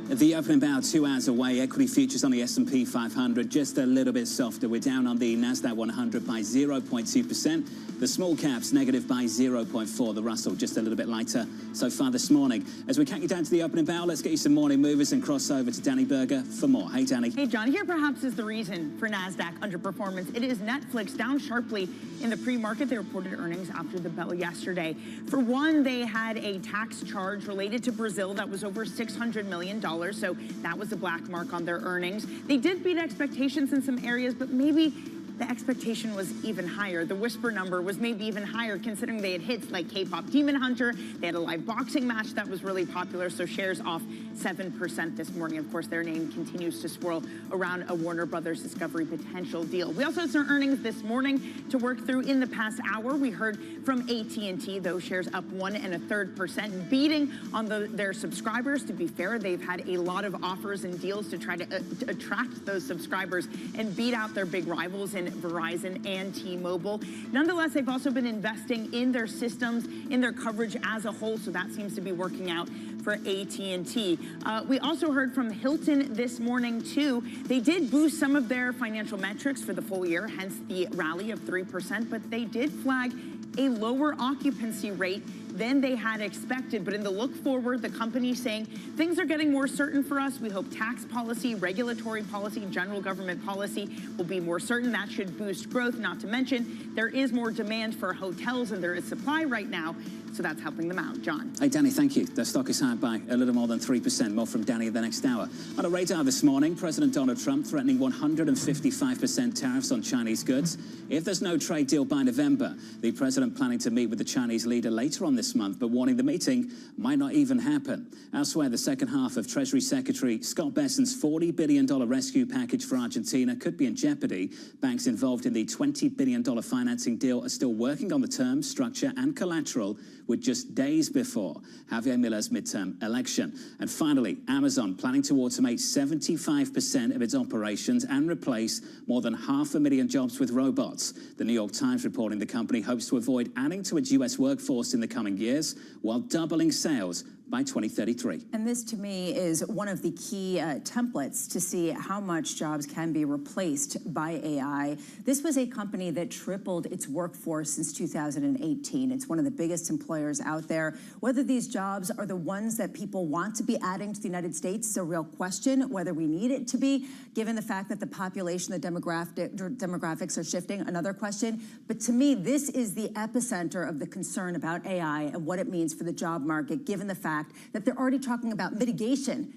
The opening about 2 hours away. Equity futures on the S&P 500 just a little bit softer. We're down on the Nasdaq 100 by 0.2%. The small caps negative by 0.4. The Russell just a little bit lighter so far this morning. As we count you down to the opening bell, let's get you some morning movers and cross over to Danny Berger for more. Hey, Danny. Hey, John. Here perhaps is the reason for Nasdaq underperformance. It is Netflix down sharply in the pre-market. They reported earnings after the bell yesterday. For one, they had a tax charge related to Brazil that was over $600 million. So that was a black mark on their earnings. They did beat expectations in some areas, but maybe the expectation was even higher. The whisper number was maybe even higher considering they had hits like K-pop Demon Hunter. They had a live boxing match that was really popular, so shares off 7% this morning. Of course, their name continues to swirl around a Warner Brothers Discovery potential deal. We also had some earnings this morning to work through in the past hour. We heard from AT&T, those shares up 1 1/3%, beating on their subscribers. To be fair, they've had a lot of offers and deals to try to attract those subscribers and beat out their big rivals in Verizon and T-Mobile. Nonetheless, they've also been investing in their systems, in their coverage as a whole, so that seems to be working out for AT&T. We also heard from Hilton this morning, too. They did boost some of their financial metrics for the full year, hence the rally of 3%, but they did flag a lower occupancy rate than they had expected. But in the look forward, the company saying things are getting more certain for us. We hope tax policy, regulatory policy, general government policy will be more certain. That should boost growth, not to mention there is more demand for hotels and there is supply right now. So that's helping them out. John. Hey, Danny, thank you. The stock is higher by a little more than 3%. More from Danny in the next hour. On a radar this morning, President Donald Trump threatening 155% tariffs on Chinese goods if there's no trade deal by November. The president planning to meet with the Chinese leader later on this month, but warning the meeting might not even happen. Elsewhere, the second half of Treasury Secretary Scott Bessent's $40 billion rescue package for Argentina could be in jeopardy. Banks involved in the $20 billion financing deal are still working on the terms, structure, and collateral, with just days before Javier Millei's midterm election. And finally, Amazon planning to automate 75% of its operations and replace more than 500,000 jobs with robots. The New York Times reporting the company hopes to avoid adding to its U.S. workforce in the coming years while doubling sales by 2033. And this, to me, is one of the key templates to see how much jobs can be replaced by AI. This was a company that tripled its workforce since 2018. It's one of the biggest employers out there. Whether these jobs are the ones that people want to be adding to the United States is a real question. Whether we need it to be, given the fact that the population, the demographics are shifting, another question. But to me, this is the epicenter of the concern about AI and what it means for the job market, given the fact that they're already talking about mitigation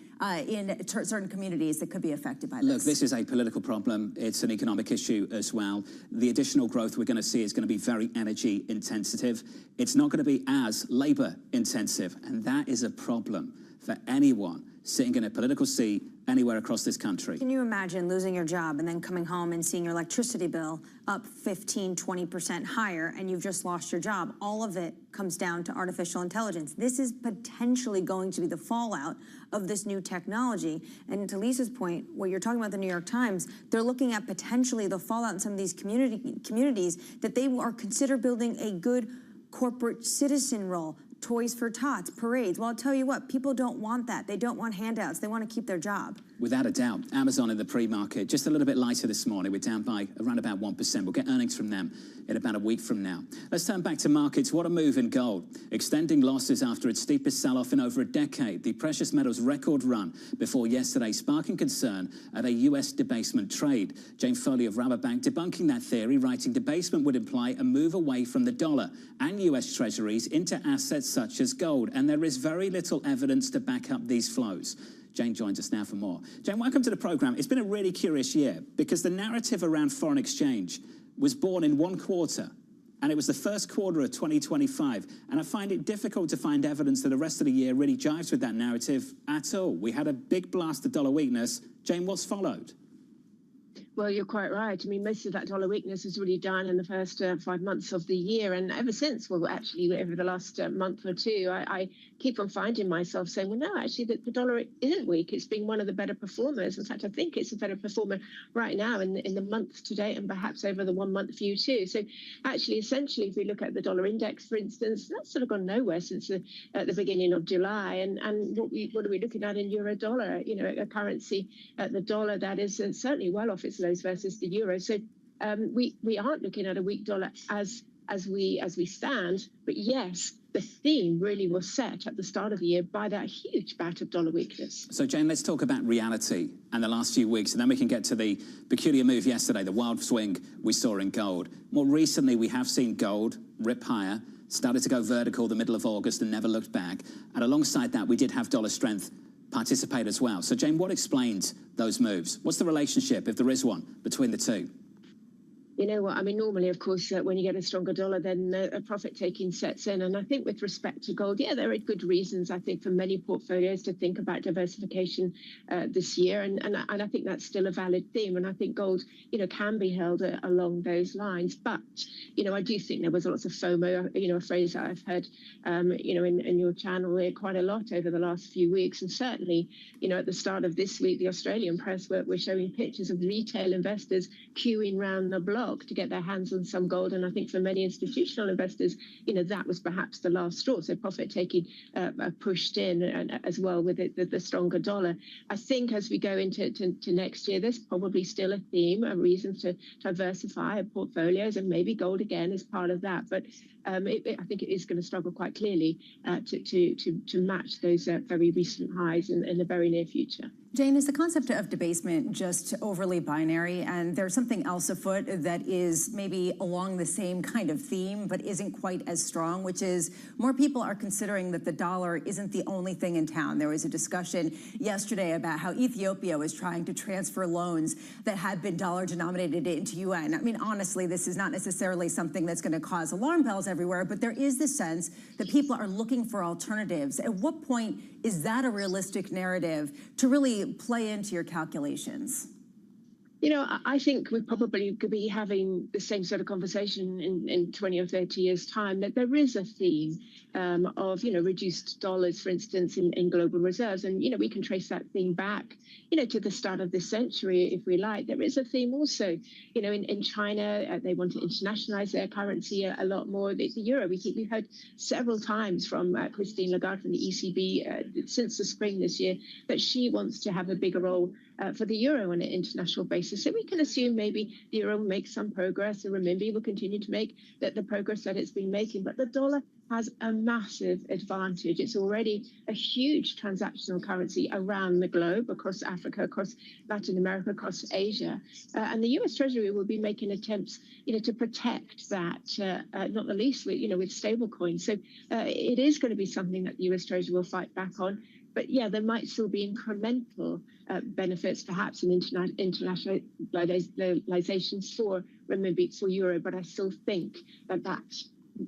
in certain communities that could be affected by this. Look, this is a political problem. It's an economic issue as well. The additional growth we're going to see is going to be very energy intensive. It's not going to be as labor intensive, and that is a problem. for anyone sitting in a political seat anywhere across this country. Can you imagine losing your job and then coming home and seeing your electricity bill up 15, 20% higher, and you've just lost your job? All of it comes down to artificial intelligence. This is potentially going to be the fallout of this new technology. And to Lisa's point, what you're talking about the New York Times, they're looking at potentially the fallout in some of these communities that they are consider building a good corporate citizen role. Toys for tots, parades. Well, I'll tell you what, people don't want that. They don't want handouts. They want to keep their job. Without a doubt, Amazon in the pre-market, just a little bit lighter this morning. We're down by around about 1%. We'll get earnings from them in about a week from now. Let's turn back to markets. What a move in gold. Extending losses after its steepest sell-off in over a decade. The precious metals record run before yesterday, sparking concern at a U.S. debasement trade. Jane Foley of Rabobank debunking that theory, writing debasement would imply a move away from the dollar and U.S. treasuries into assets such as gold. And there is very little evidence to back up these flows. Jane joins us now for more. Jane, welcome to the program. It's been a really curious year because the narrative around foreign exchange was born in one quarter, and it was the first quarter of 2025. And I find it difficult to find evidence that the rest of the year really jives with that narrative at all. We had a big blast of dollar weakness. Jane, what's followed? Well, you're quite right. I mean, most of that dollar weakness was really down in the first 5 months of the year. And ever since, well, actually, over the last month or two, I keep on finding myself saying, well, no, actually, the dollar isn't weak. It's been one of the better performers. In fact, I think it's a better performer right now in the month to date and perhaps over the 1 month view too. So actually, essentially, if we look at the dollar index, for instance, that's sort of gone nowhere since the beginning of July. And what are we looking at in euro dollar? You know, a currency, the dollar that is certainly well off its lows versus the euro. So we aren't looking at a weak dollar as we stand. But yes, the theme really was set at the start of the year by that huge bout of dollar weakness. So, Jane, let's talk about reality and the last few weeks, and then we can get to the peculiar move yesterday, the wild swing we saw in gold. More recently, we have seen gold rip higher, started to go vertical the middle of August and never looked back. And alongside that, we did have dollar strength participate as well. So, Jane, what explains those moves? What's the relationship, if there is one, between the two? You know what, I mean, normally, of course, when you get a stronger dollar, then a profit-taking sets in. And I think with respect to gold, yeah, there are good reasons, I think, for many portfolios to think about diversification this year. And I think that's still a valid theme. And I think gold, you know, can be held along those lines. But, you know, I do think there was lots of FOMO, you know, a phrase that I've heard, you know, in your channel quite a lot over the last few weeks. And certainly, you know, at the start of this week, the Australian press were showing pictures of retail investors queuing round the block to get their hands on some gold. And I think for many institutional investors, you know, that was perhaps the last straw. So profit taking pushed in as well with the stronger dollar. I think as we go into next year, there's probably still a theme, a reason to diversify portfolios, and maybe gold again is part of that. But I think it is going to struggle quite clearly to match those very recent highs in the very near future. Jane, is the concept of debasement just overly binary, and there's something else afoot that is maybe along the same kind of theme but isn't quite as strong, which is more people are considering that the dollar isn't the only thing in town. There was a discussion yesterday about how Ethiopia was trying to transfer loans that had been dollar denominated into UN. I mean, honestly, this is not necessarily something that's going to cause alarm bells everywhere, but there is this sense that people are looking for alternatives. At what point is that a realistic narrative to really play into your calculations? You know, I think we probably could be having the same sort of conversation in 20 or 30 years' time, that there is a theme of, you know, reduced dollars, for instance, in global reserves. And, you know, we can trace that theme back, you know, to the start of this century, if we like. There is a theme also, you know, in China, they want to internationalize their currency a lot more. The euro, we've heard several times from Christine Lagarde from the ECB since the spring this year that she wants to have a bigger role for the euro on an international basis. So we can assume maybe the euro will make some progress, and renminbi will continue to make the progress that it's been making. But the dollar has a massive advantage. It's already a huge transactional currency around the globe, across Africa, across Latin America, across Asia. And the US Treasury will be making attempts, you know, to protect that, not the least with, you know, with stable coins. So it is going to be something that the US Treasury will fight back on. But yeah, there might still be incremental benefits, perhaps in internationalization for renminbi, for euro. But I still think that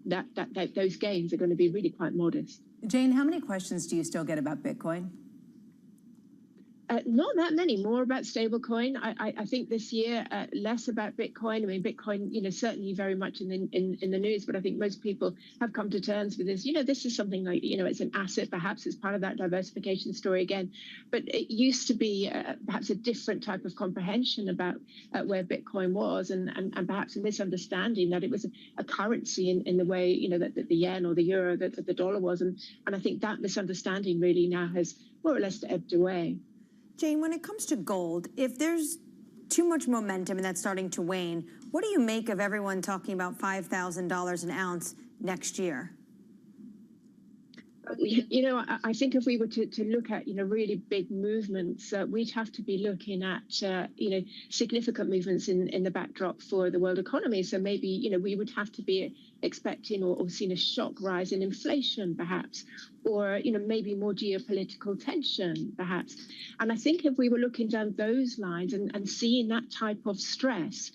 those gains are going to be really quite modest. Jane, how many questions do you still get about Bitcoin? Not that many, more about stablecoin. I think this year less about Bitcoin. I mean, Bitcoin, certainly very much in the news, but I think most people have come to terms with this. This is something like, it's an asset, perhaps it's part of that diversification story again. But it used to be perhaps a different type of comprehension about where Bitcoin was, and perhaps a misunderstanding that it was a currency in the way, that the yen or the euro, that the dollar was. And I think that misunderstanding really now has more or less ebbed away. Jane, when it comes to gold, if there's too much momentum and that's starting to wane, what do you make of everyone talking about $5,000 an ounce next year? I think if we were to look at, really big movements, we'd have to be looking at, significant movements in the backdrop for the world economy. So maybe, we would have to be expecting or seeing a shock rise in inflation, perhaps, or, maybe more geopolitical tension, perhaps. And I think if we were looking down those lines and seeing that type of stress,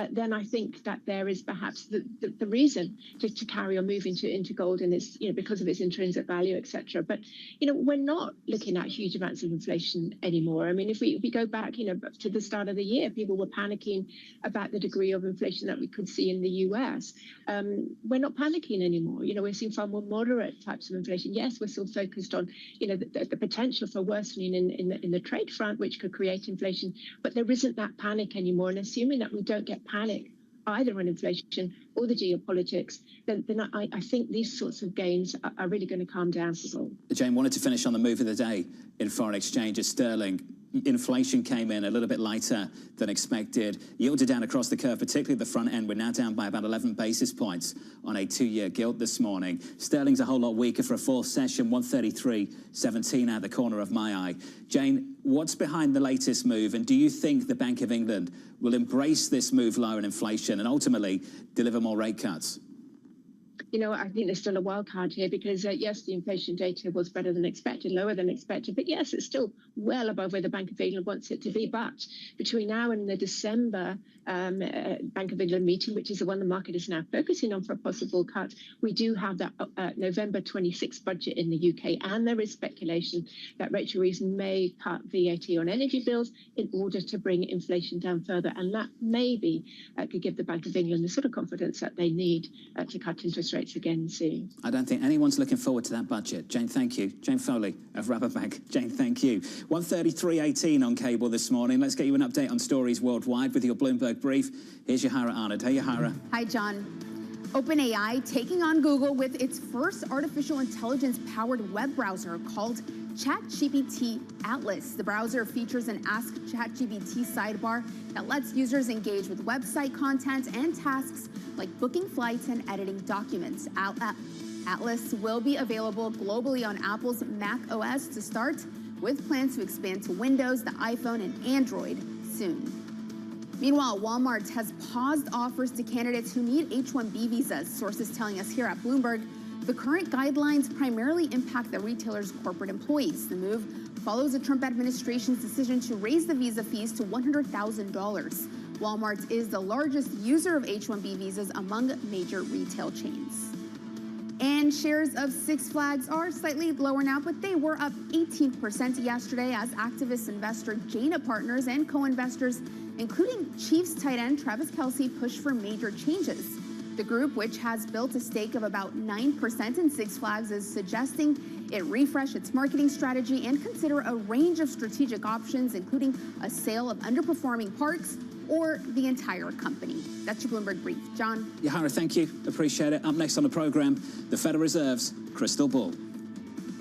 then I think that there is perhaps the reason to carry on moving into gold, and it's, because of its intrinsic value, etc. But, we're not looking at huge amounts of inflation anymore. I mean, if we go back, to the start of the year, people were panicking about the degree of inflation that we could see in the US. We're not panicking anymore. We're seeing far more moderate types of inflation. Yes, we're still focused on, the potential for worsening in the trade front, which could create inflation, but there isn't that panic anymore. And assuming that we don't get panic either on inflation or the geopolitics, then I think these sorts of gains are really going to calm down for gold. Jane, wanted to finish on the move of the day in foreign exchange as sterling. Inflation came in a little bit lighter than expected. Yields are down across the curve, particularly at the front end. We're now down by about 11 basis points on a 2-year gilt this morning. Sterling's a whole lot weaker for a fourth session, 133.17 out the corner of my eye. Jane, what's behind the latest move, and do you think the Bank of England will embrace this move lower in inflation and ultimately deliver more rate cuts? I think there's still a wild card here because, yes, the inflation data was better than expected, lower than expected. But, yes, it's still well above where the Bank of England wants it to be. But between now and the December Bank of England meeting, which is the one the market is now focusing on for a possible cut, we do have that November 26th budget in the UK. And there is speculation that Rachel Reeves may cut VAT on energy bills in order to bring inflation down further. And that maybe could give the Bank of England the sort of confidence that they need to cut interest rates again soon. I don't think anyone's looking forward to that budget. Jane, thank you. Jane Foley of Rabobank. Jane, thank you. 133.18 on cable this morning. Let's get you an update on stories worldwide with your Bloomberg Brief. Here's Yahara Arnott. Hey, Yahara. Hi, John. OpenAI taking on Google with its first artificial intelligence-powered web browser called ChatGPT Atlas. The browser features an Ask ChatGPT sidebar that lets users engage with website content and tasks like booking flights and editing documents. Atlas will be available globally on Apple's Mac OS to start, with plans to expand to Windows, the iPhone, and Android soon. Meanwhile, Walmart has paused offers to candidates who need H-1B visas. Sources telling us here at Bloomberg, the current guidelines primarily impact the retailer's corporate employees. The move follows the Trump administration's decision to raise the visa fees to $100,000. Walmart is the largest user of H-1B visas among major retail chains. And shares of Six Flags are slightly lower now, but they were up 18% yesterday as activist investor Jana Partners and co-investors, including Chiefs tight end Travis Kelce, pushed for major changes. The group, which has built a stake of about 9% in Six Flags, is suggesting it refresh its marketing strategy and consider a range of strategic options, including a sale of underperforming parks or the entire company. That's your Bloomberg Brief. John? Yahara, thank you. Appreciate it. Up next on the program, the Federal Reserve's crystal ball.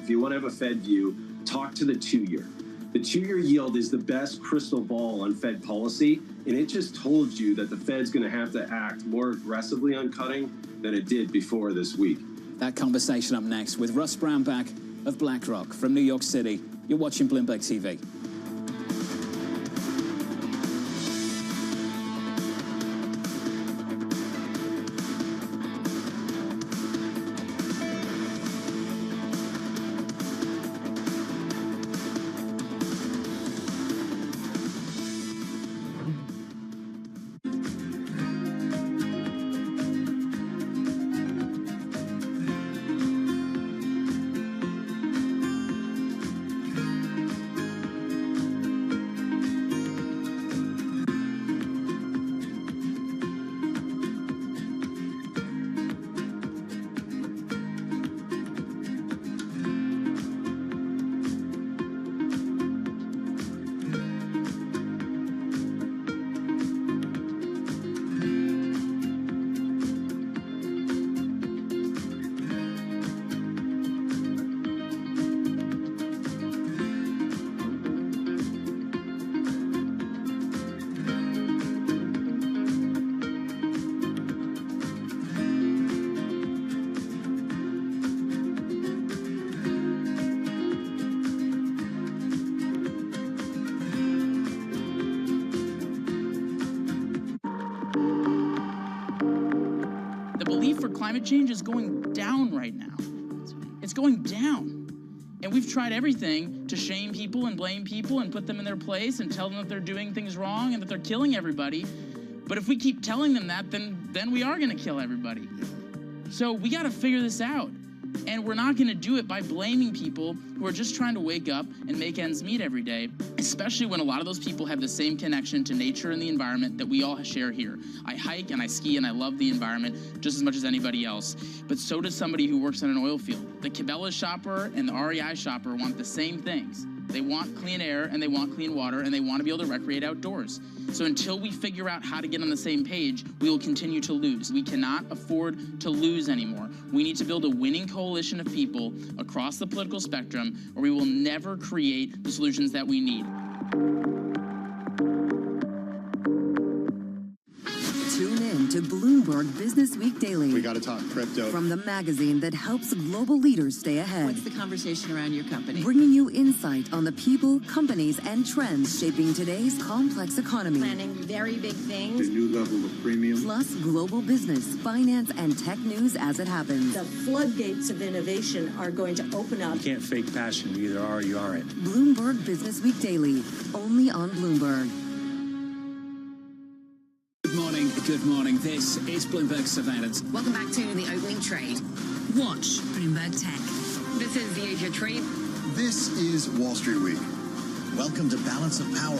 If you want to have a Fed view, talk to the 2-year. The 2-year yield is the best crystal ball on Fed policy, and it just told you that the Fed's going to have to act more aggressively on cutting than it did before this week. That conversation up next with Russ Brownback of BlackRock from New York City. You're watching Bloomberg TV. belief for climate change is going down right now. It's going down. And we've tried everything to shame people and blame people and put them in their place and tell them that they're doing things wrong and that they're killing everybody. But if we keep telling them that, then we are going to kill everybody. So we got to figure this out. And we're not going to do it by blaming people who are just trying to wake up and make ends meet every day, especially when a lot of those people have the same connection to nature and the environment that we all share here. I hike and I ski and I love the environment just as much as anybody else, but so does somebody who works in an oil field. The Cabela's shopper and the REI shopper want the same things. They want clean air and they want clean water and they want to be able to recreate outdoors. So until we figure out how to get on the same page, we will continue to lose. We cannot afford to lose anymore. We need to build a winning coalition of people across the political spectrum, or we will never create the solutions that we need. Tune in to Bloomberg Business Week Daily. We got to talk crypto. From the magazine that helps global leaders stay ahead. What's the conversation around your company? Bringing you insight on the people, companies, and trends shaping today's complex economy. Planning very big things. The new level of premium. Plus global business, finance, and tech news as it happens. The floodgates of innovation are going to open up. You can't fake passion. You either are or you aren't. Bloomberg Business Week Daily, only on Bloomberg. Good morning. This is Bloomberg Surveillance. Welcome back to the opening trade. Watch Bloomberg Tech. This is the Asia Trade. This is Wall Street Week. Welcome to Balance of Power.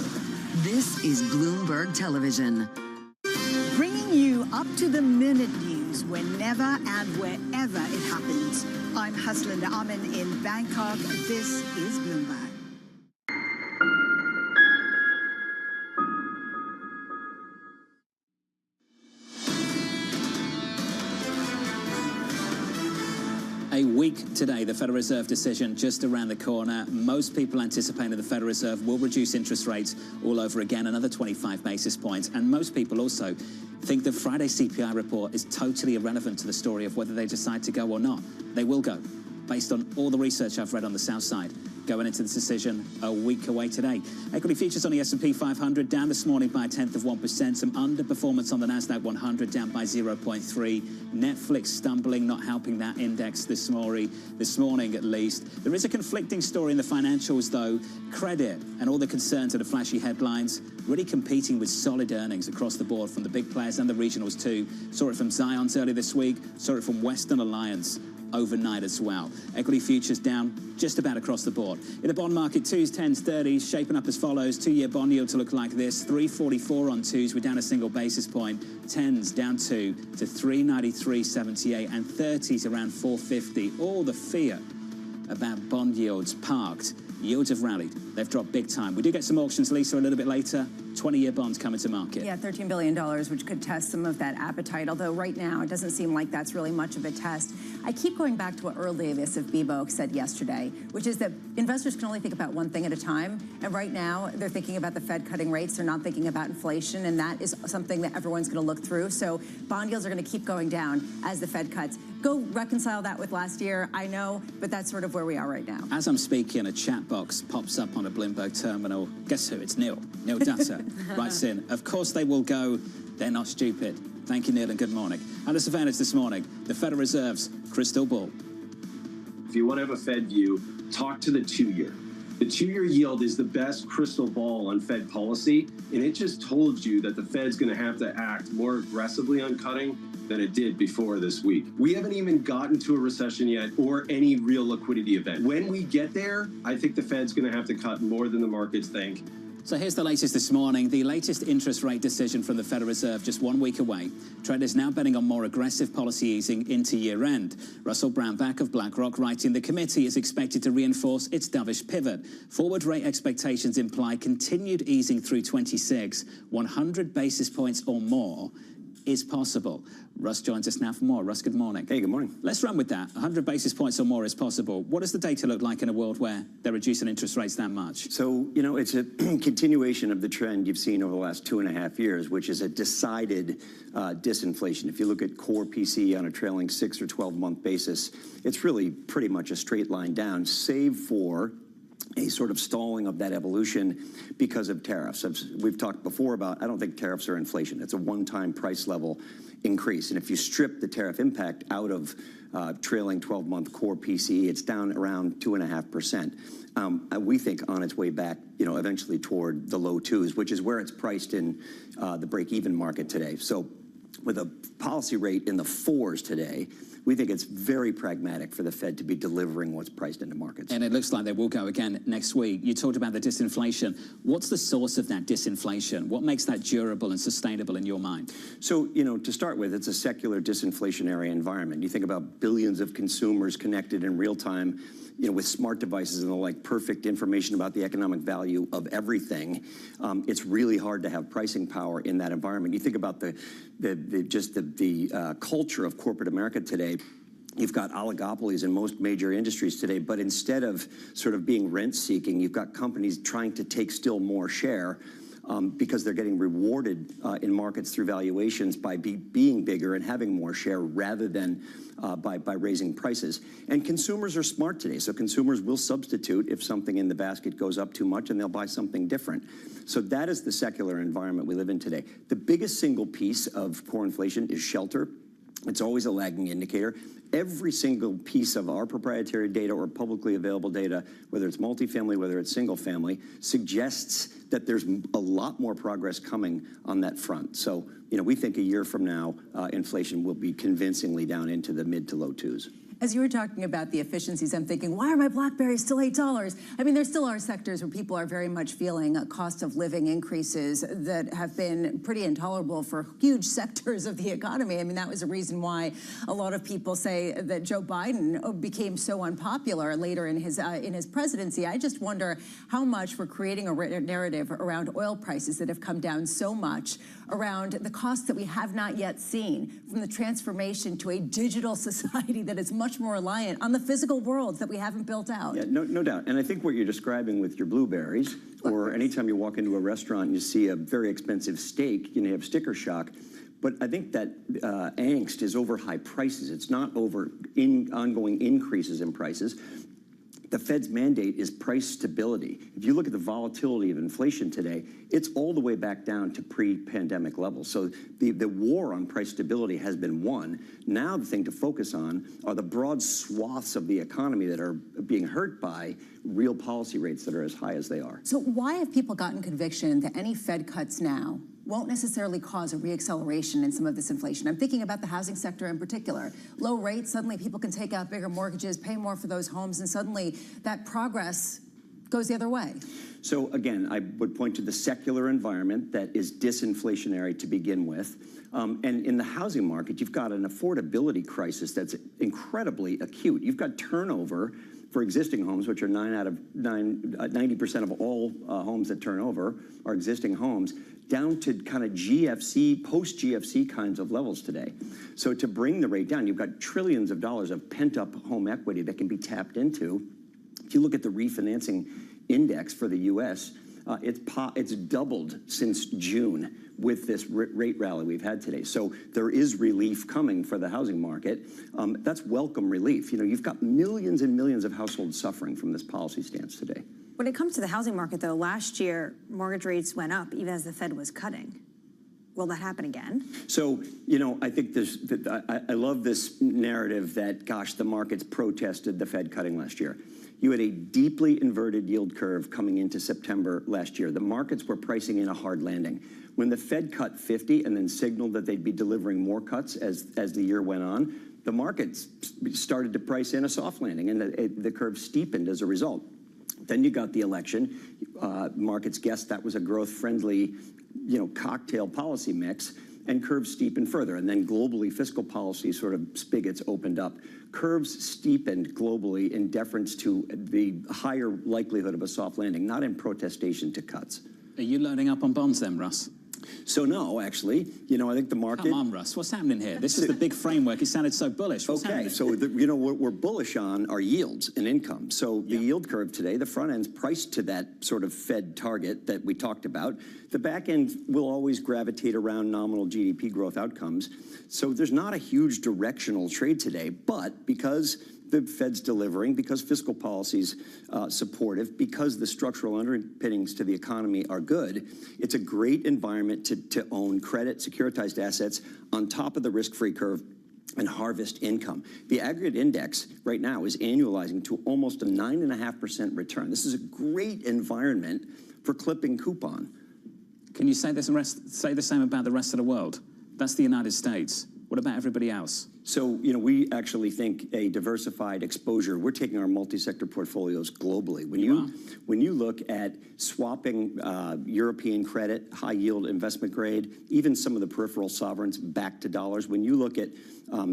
This is Bloomberg Television. Bringing you up-to-the-minute news whenever and wherever it happens. I'm Haslinda Amin in Bangkok. This is Bloomberg. A week today, the Federal Reserve decision just around the corner. Most people anticipating the Federal Reserve will reduce interest rates all over again, another 25 basis points. And most people also think the Friday CPI report is totally irrelevant to the story of whether they decide to go or not. They will go, based on all the research I've read on the South Side, going into this decision a week away today. Equity futures on the S&P 500 down this morning by 0.1%. Some underperformance on the Nasdaq 100 down by 0.3. Netflix stumbling, not helping that index this morning at least. There is a conflicting story in the financials though. Credit and all the concerns of the flashy headlines really competing with solid earnings across the board from the big players and the regionals too. Saw it from Zions earlier this week, saw it from Western Alliance overnight as well. Equity futures down just about across the board. In the bond market, 2s, 10s, 30s, shaping up as follows. 2-year bond yield to look like this. 344 on 2s, we're down a single basis point. 10s down 2 to 393.78, and 30s around 450. All the fear about bond yields parked. Yields have rallied. They've dropped big time. We do get some auctions, Lisa, a little bit later. 20-year bonds coming to market. Yeah, $13 billion, which could test some of that appetite, although right now it doesn't seem like that's really much of a test. I keep going back to what Earl Davis of BMO said yesterday, which is that investors can only think about one thing at a time, and right now they're thinking about the Fed cutting rates, they're not thinking about inflation, and that is something that everyone's going to look through. So bond yields are going to keep going down as the Fed cuts. Go reconcile that with last year, I know, but that's sort of where we are right now. As I'm speaking, a chat box pops up on a Bloomberg terminal. Guess who? It's Neil. Neil Dutta writes in, of course they will go. They're not stupid. Thank you, Neil, and good morning. And the surveillance this morning, the Federal Reserve's crystal ball. If you want to have a Fed view, talk to the 2-year. The 2-year yield is the best crystal ball on Fed policy, and it just told you that the Fed's going to have to act more aggressively on cutting than it did before this week. We haven't even gotten to a recession yet or any real liquidity event. When we get there, I think the Fed's going to have to cut more than the markets think. So here's the latest this morning. The latest interest rate decision from the Federal Reserve just 1 week away. Traders now betting on more aggressive policy easing into year-end. Russell Brownback of BlackRock writing, the committee is expected to reinforce its dovish pivot. Forward rate expectations imply continued easing through 26. 100 basis points or more is possible. Russ joins us now for more. Russ, good morning. Hey, good morning. Let's run with that. 100 basis points or more is possible. What does the data look like in a world where they're reducing interest rates that much? So, you know, it's a continuation of the trend you've seen over the last 2.5 years, which is a decided disinflation. If you look at core PCE on a trailing 6 or 12-month basis, it's really pretty much a straight line down, save for a sort of stalling of that evolution because of tariffs. We've talked before about, I don't think tariffs are inflation. It's a one-time price level increase. And if you strip the tariff impact out of trailing 12-month core PCE, it's down around 2.5%. We think on its way back, eventually toward the low twos, which is where it's priced in the break-even market today. So with a policy rate in the fours today, we think it's very pragmatic for the Fed to be delivering what's priced into markets. And it looks like they will go again next week. You talked about the disinflation. What's the source of that disinflation? What makes that durable and sustainable in your mind? So, to start with, it's a secular disinflationary environment. You think about billions of consumers connected in real time, with smart devices and the like, perfect information about the economic value of everything. It's really hard to have pricing power in that environment. You think about the culture of corporate America today. You've got oligopolies in most major industries today, but instead of sort of being rent-seeking, you've got companies trying to take still more share because they're getting rewarded in markets through valuations by being bigger and having more share rather than by raising prices. And consumers are smart today, so consumers will substitute if something in the basket goes up too much, and they'll buy something different. So that is the secular environment we live in today. The biggest single piece of core inflation is shelter. It's always a lagging indicator. Every single piece of our proprietary data or publicly available data, whether it's multifamily, whether it's single family, suggests that there's a lot more progress coming on that front. So, we think a year from now, inflation will be convincingly down into the mid to low twos. As you were talking about the efficiencies, I'm thinking, why are my BlackBerries still $8? I mean, there still are sectors where people are very much feeling cost of living increases that have been pretty intolerable for huge sectors of the economy. I mean, that was a reason why a lot of people say that Joe Biden became so unpopular later in his presidency. I just wonder how much we're creating a narrative around oil prices that have come down so much, around the costs that we have not yet seen, from the transformation to a digital society that is much more reliant on the physical world that we haven't built out. Yeah, no doubt. And I think what you're describing with your blueberries, or anytime you walk into a restaurant and you see a very expensive steak, you have sticker shock. But I think that angst is over high prices. It's not over ongoing increases in prices. The Fed's mandate is price stability. If you look at the volatility of inflation today, it's all the way back down to pre-pandemic levels. So the war on price stability has been won. Now the thing to focus on are the broad swaths of the economy that are being hurt by real policy rates that are as high as they are. So why have people gotten conviction that any Fed cuts now won't necessarily cause a reacceleration in some of this inflation? I'm thinking about the housing sector in particular. Low rates, suddenly people can take out bigger mortgages, pay more for those homes, and suddenly that progress goes the other way. So again, I would point to the secular environment that is disinflationary to begin with. And in the housing market, you've got an affordability crisis that's incredibly acute. You've got turnover for existing homes, which are 90% of all homes that turn over are existing homes, down to kind of GFC, post-GFC kinds of levels today. So to bring the rate down, you've got trillions of dollars of pent-up home equity that can be tapped into. If you look at the refinancing index for the U.S., it's doubled since June with this rate rally we've had today. So there is relief coming for the housing market. That's welcome relief. You've got millions and millions of households suffering from this policy stance today. When it comes to the housing market, though, last year, mortgage rates went up even as the Fed was cutting. Will that happen again? So, I think I love this narrative that, gosh, the markets protested the Fed cutting last year. You had a deeply inverted yield curve coming into September last year. The markets were pricing in a hard landing. When the Fed cut 50 and then signaled that they'd be delivering more cuts as the year went on, the markets started to price in a soft landing, and the curve steepened as a result. Then you got the election. Markets guessed that was a growth-friendly, cocktail policy mix, and curves steepened further. And then globally, fiscal policy sort of spigots opened up. Curves steepened globally in deference to the higher likelihood of a soft landing, not in protestation to cuts. Are you loading up on bonds then, Russ? So no, actually, I think the market... Come on, Russ, what's happening here? This is the big framework. It sounded so bullish. What's happening? So, what we're bullish on are yields and income. So the yield curve today, the front end's priced to that sort of Fed target that we talked about. The back end will always gravitate around nominal GDP growth outcomes. So there's not a huge directional trade today, but because the Fed's delivering, because fiscal policy's supportive, because the structural underpinnings to the economy are good. It's a great environment to own credit, securitized assets on top of the risk-free curve and harvest income. The aggregate index right now is annualizing to almost a 9.5% return. This is a great environment for clipping coupon. Can you say the same about the rest of the world? That's the United States. What about everybody else? So, we actually think a diversified exposure, we're taking our multi-sector portfolios globally. When you look at swapping European credit, high yield investment grade, even some of the peripheral sovereigns back to dollars, when you look at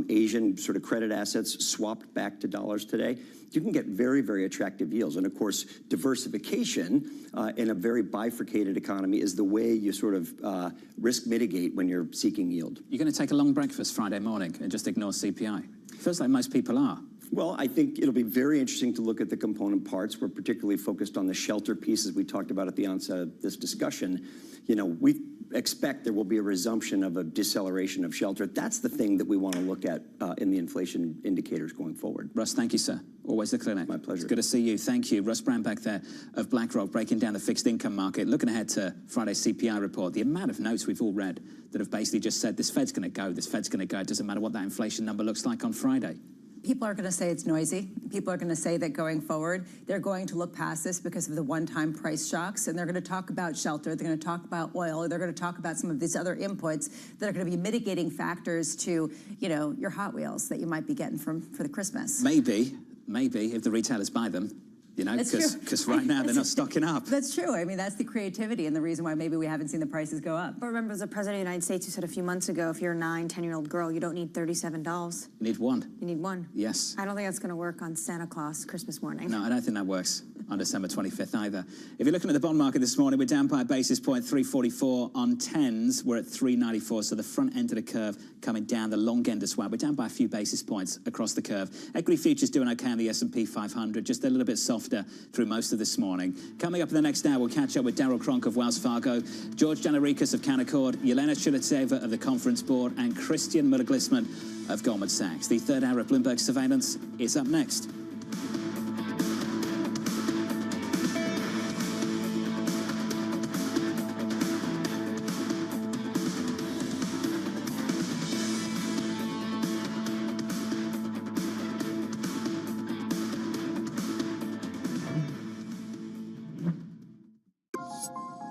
Asian sort of credit assets swapped back to dollars today, you can get very, very attractive yields. And of course, diversification in a very bifurcated economy is the way you sort of risk mitigate when you're seeking yield. You're going to take a long breakfast Friday morning and just ignore CPI? Feels like most people are. Well, I think it'll be very interesting to look at the component parts. We're particularly focused on the shelter pieces we talked about at the onset of this discussion. We expect there will be a resumption of a deceleration of shelter. That's the thing that we want to look at in the inflation indicators going forward. Russ, thank you, sir. Always the clinic. My pleasure. It's good to see you. Thank you. Russ Brown back there of BlackRock, breaking down the fixed income market. Looking ahead to Friday's CPI report, the amount of notes we've all read that have basically just said this Fed's going to go, this Fed's going to go. It doesn't matter what that inflation number looks like on Friday. People are going to say it's noisy. People are going to say that going forward, they're going to look past this because of the one-time price shocks, and they're going to talk about shelter, they're going to talk about oil, they're going to talk about some of these other inputs that are going to be mitigating factors to, your Hot Wheels that you might be getting for the Christmas. Maybe, if the retailers buy them. Because right now they're not stocking up. That's true. I mean, that's the creativity and the reason why maybe we haven't seen the prices go up. But remember, as the President of the United States, who said a few months ago, if you're a 9, 10-year-old girl, you don't need $37. You need one. You need one. Yes. I don't think that's going to work on Santa Claus Christmas morning. No, I don't think that works on December 25th either. If you're looking at the bond market this morning, we're down by a basis point, 344 on 10s. We're at 394, so the front end of the curve coming down, the long end as well. We're down by a few basis points across the curve. Equity futures doing okay on the S&P 500, just a little bit softer through most of this morning. Coming up in the next hour, we'll catch up with Daryl Cronk of Wells Fargo, George Janarikas of Canaccord, Yelena Chilitseva of the Conference Board, and Christian Müller-Glissman of Goldman Sachs. The third hour of Bloomberg Surveillance is up next.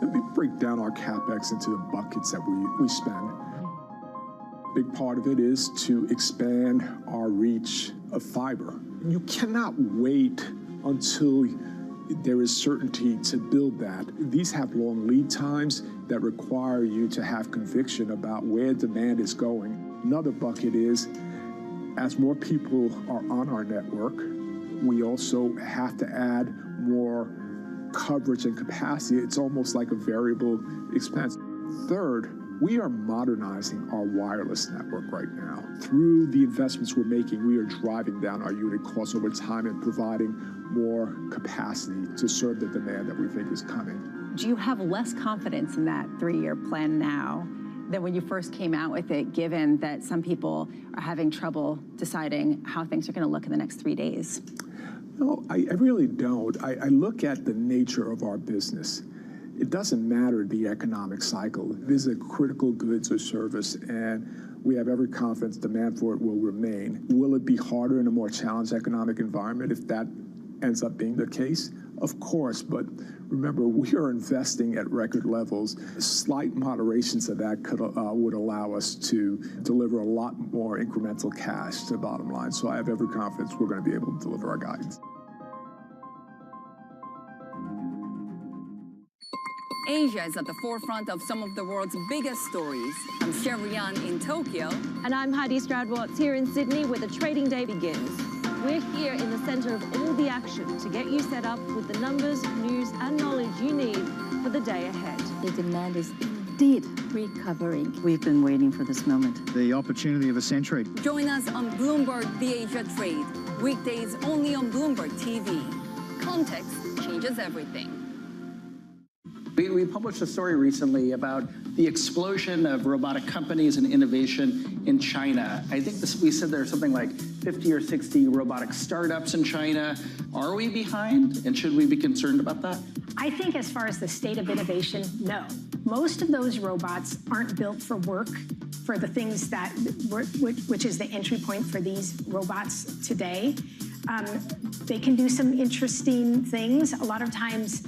Let me break down our CapEx into the buckets that we spend. Big part of it is to expand our reach of fiber. You cannot wait until there is certainty to build that. These have long lead times that require you to have conviction about where demand is going. Another bucket is, as more people are on our network, we also have to add more coverage and capacity. It's almost like a variable expense. Third, we are modernizing our wireless network right now. Through the investments we're making, we are driving down our unit costs over time and providing more capacity to serve the demand that we think is coming. Do you have less confidence in that 3-year plan now than when you first came out with it, given that some people are having trouble deciding how things are going to look in the next 3 days? No, I really don't. I look at the nature of our business. It doesn't matter the economic cycle. This is a critical goods or service, and we have every confidence demand for it will remain. Will it be harder in a more challenged economic environment if that ends up being the case? Of course, but remember, we are investing at record levels. Slight moderations of that would allow us to deliver a lot more incremental cash to the bottom line. So I have every confidence we're going to be able to deliver our guidance. Asia is at the forefront of some of the world's biggest stories. I'm Sherrian in Tokyo. And I'm Heidi Stroud-Watts here in Sydney, where the trading day begins. We're here in the center of all the action to get you set up with the numbers, news, and knowledge you need for the day ahead. The demand is indeed recovering. We've been waiting for this moment. The opportunity of a century. Join us on Bloomberg The Asia Trade. Weekdays only on Bloomberg TV. Context changes everything. We published a story recently about the explosion of robotic companies and innovation in China. I think we said there's something like 50 or 60 robotic startups in China. Are we behind, and should we be concerned about that? I think as far as the state of innovation, no. Most of those robots aren't built for work, for the things that, which is the entry point for these robots today. They can do some interesting things. A lot of times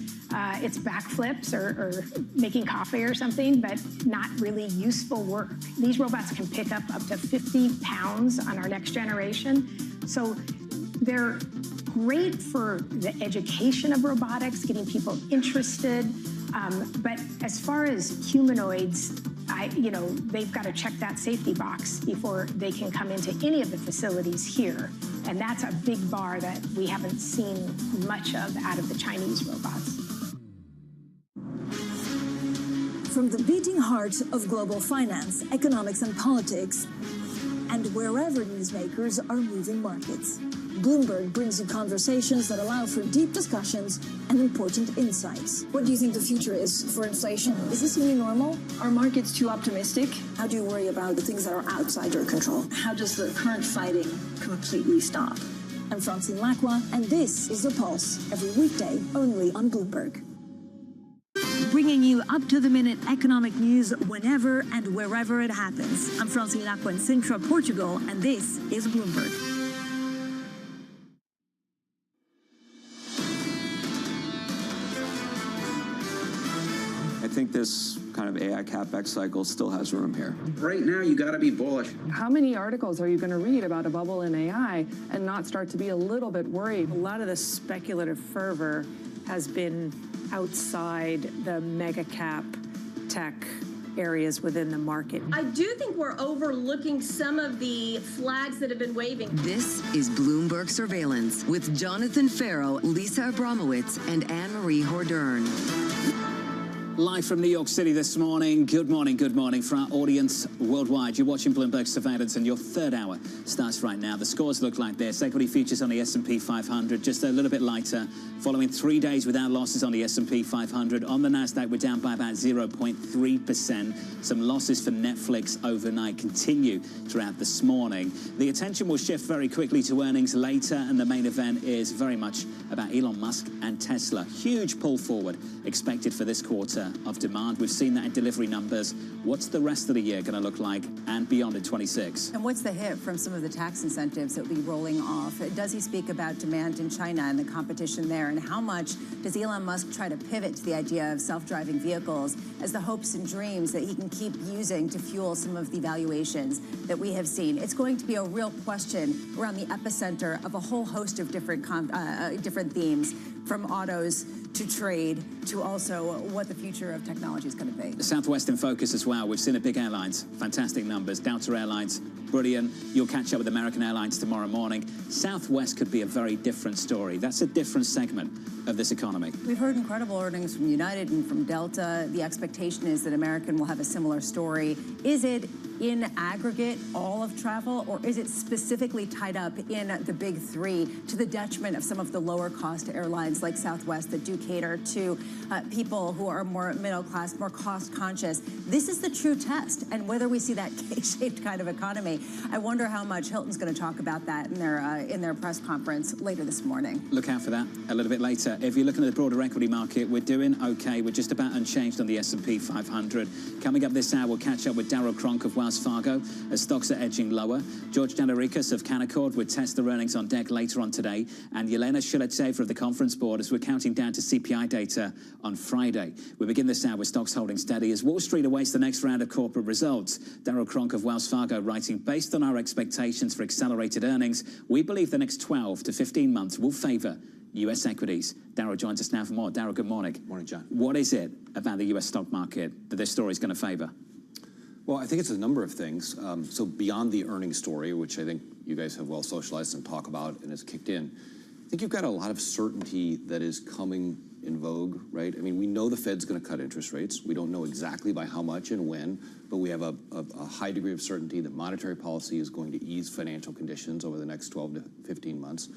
it's backflips or making coffee or something, but not really useful work. These robots can pick up to 50 pounds on our next generation. So they're great for the education of robotics, getting people interested. But as far as humanoids, they've got to check that safety box before they can come into any of the facilities here. And that's a big bar that we haven't seen much of out of the Chinese robots. From the beating heart of global finance, economics, and politics, and wherever newsmakers are moving markets, Bloomberg brings you conversations that allow for deep discussions and important insights. What do you think the future is for inflation? Is this a new normal? Are markets too optimistic? How do you worry about the things that are outside your control? How does the current fighting completely stop? I'm Francine Lacroix, and this is The Pulse, every weekday only on Bloomberg. Bringing you up-to-the-minute economic news whenever and wherever it happens. I'm Francine Lacroix in Sintra, Portugal, and this is Bloomberg. I think this kind of AI CapEx cycle still has room here. Right now, you got to be bullish. How many articles are you going to read about a bubble in AI and not start to be a little bit worried? A lot of the speculative fervor has been outside the mega cap tech areas within the market. I do think we're overlooking some of the flags that have been waving. This is Bloomberg Surveillance with Jonathan Farrow, Lisa Abramowitz, and Anne-Marie Hordern. Live from New York City this morning. Good morning for our audience worldwide. You're watching Bloomberg Surveillance, and your third hour starts right now. The scores look like this. Equity futures on the S&P 500 just a little bit lighter, following 3 days without losses on the S&P 500. On the Nasdaq, we're down by about 0.3%. Some losses for Netflix overnight continue throughout this morning. The attention will shift very quickly to earnings later, and the main event is very much about Elon Musk and Tesla. Huge pull forward expected for this quarter of demand. We've seen that in delivery numbers. What's the rest of the year going to look like and beyond in 26? And what's the hit from some of the tax incentives that will be rolling off? Does he speak about demand in China and the competition there? And how much does Elon Musk try to pivot to the idea of self-driving vehicles as the hopes and dreams that he can keep using to fuel some of the valuations that we have seen? It's going to be a real question around the epicenter of a whole host of different themes, from autos to trade to also what the future of technology is going to be. Southwest in focus as well. We've seen the big airlines, fantastic numbers. Delta Airlines, brilliant. You'll catch up with American Airlines tomorrow morning. Southwest could be a very different story. That's a different segment of this economy. We've heard incredible earnings from United and from Delta. The expectation is that American will have a similar story. Is it in aggregate all of travel, or is it specifically tied up in the big three to the detriment of some of the lower cost airlines like Southwest that do cater to people who are more middle class, more cost conscious? This is the true test, and whether we see that K-shaped kind of economy. I wonder how much Hilton's going to talk about that in their press conference later this morning. Look out for that a little bit later. If you're looking at the broader equity market, we're doing okay. We're just about unchanged on the S&P 500. Coming up this hour, we'll catch up with Darryl Cronk of Wells Fargo as stocks are edging lower. George Gianarikas of Canaccord with Tesla earnings on deck later on today. And Yelena Shuletseva of the Conference Board as we're counting down to CPI data on Friday. We begin this hour with stocks holding steady as Wall Street awaits the next round of corporate results. Darryl Cronk of Wells Fargo writing, based on our expectations for accelerated earnings, we believe the next 12 to 15 months will favor U.S. equities. Darryl joins us now for more. Darryl, good morning. Morning, John. What is it about the U.S. stock market that this story is going to favor? Well, I think it's a number of things. So beyond the earnings story, which I think you guys have well socialized and talk about and has kicked in, I think you've got a lot of certainty that is coming in vogue, right? I mean, we know the Fed's going to cut interest rates. We don't know exactly by how much and when, but we have a high degree of certainty that monetary policy is going to ease financial conditions over the next 12 to 15 months.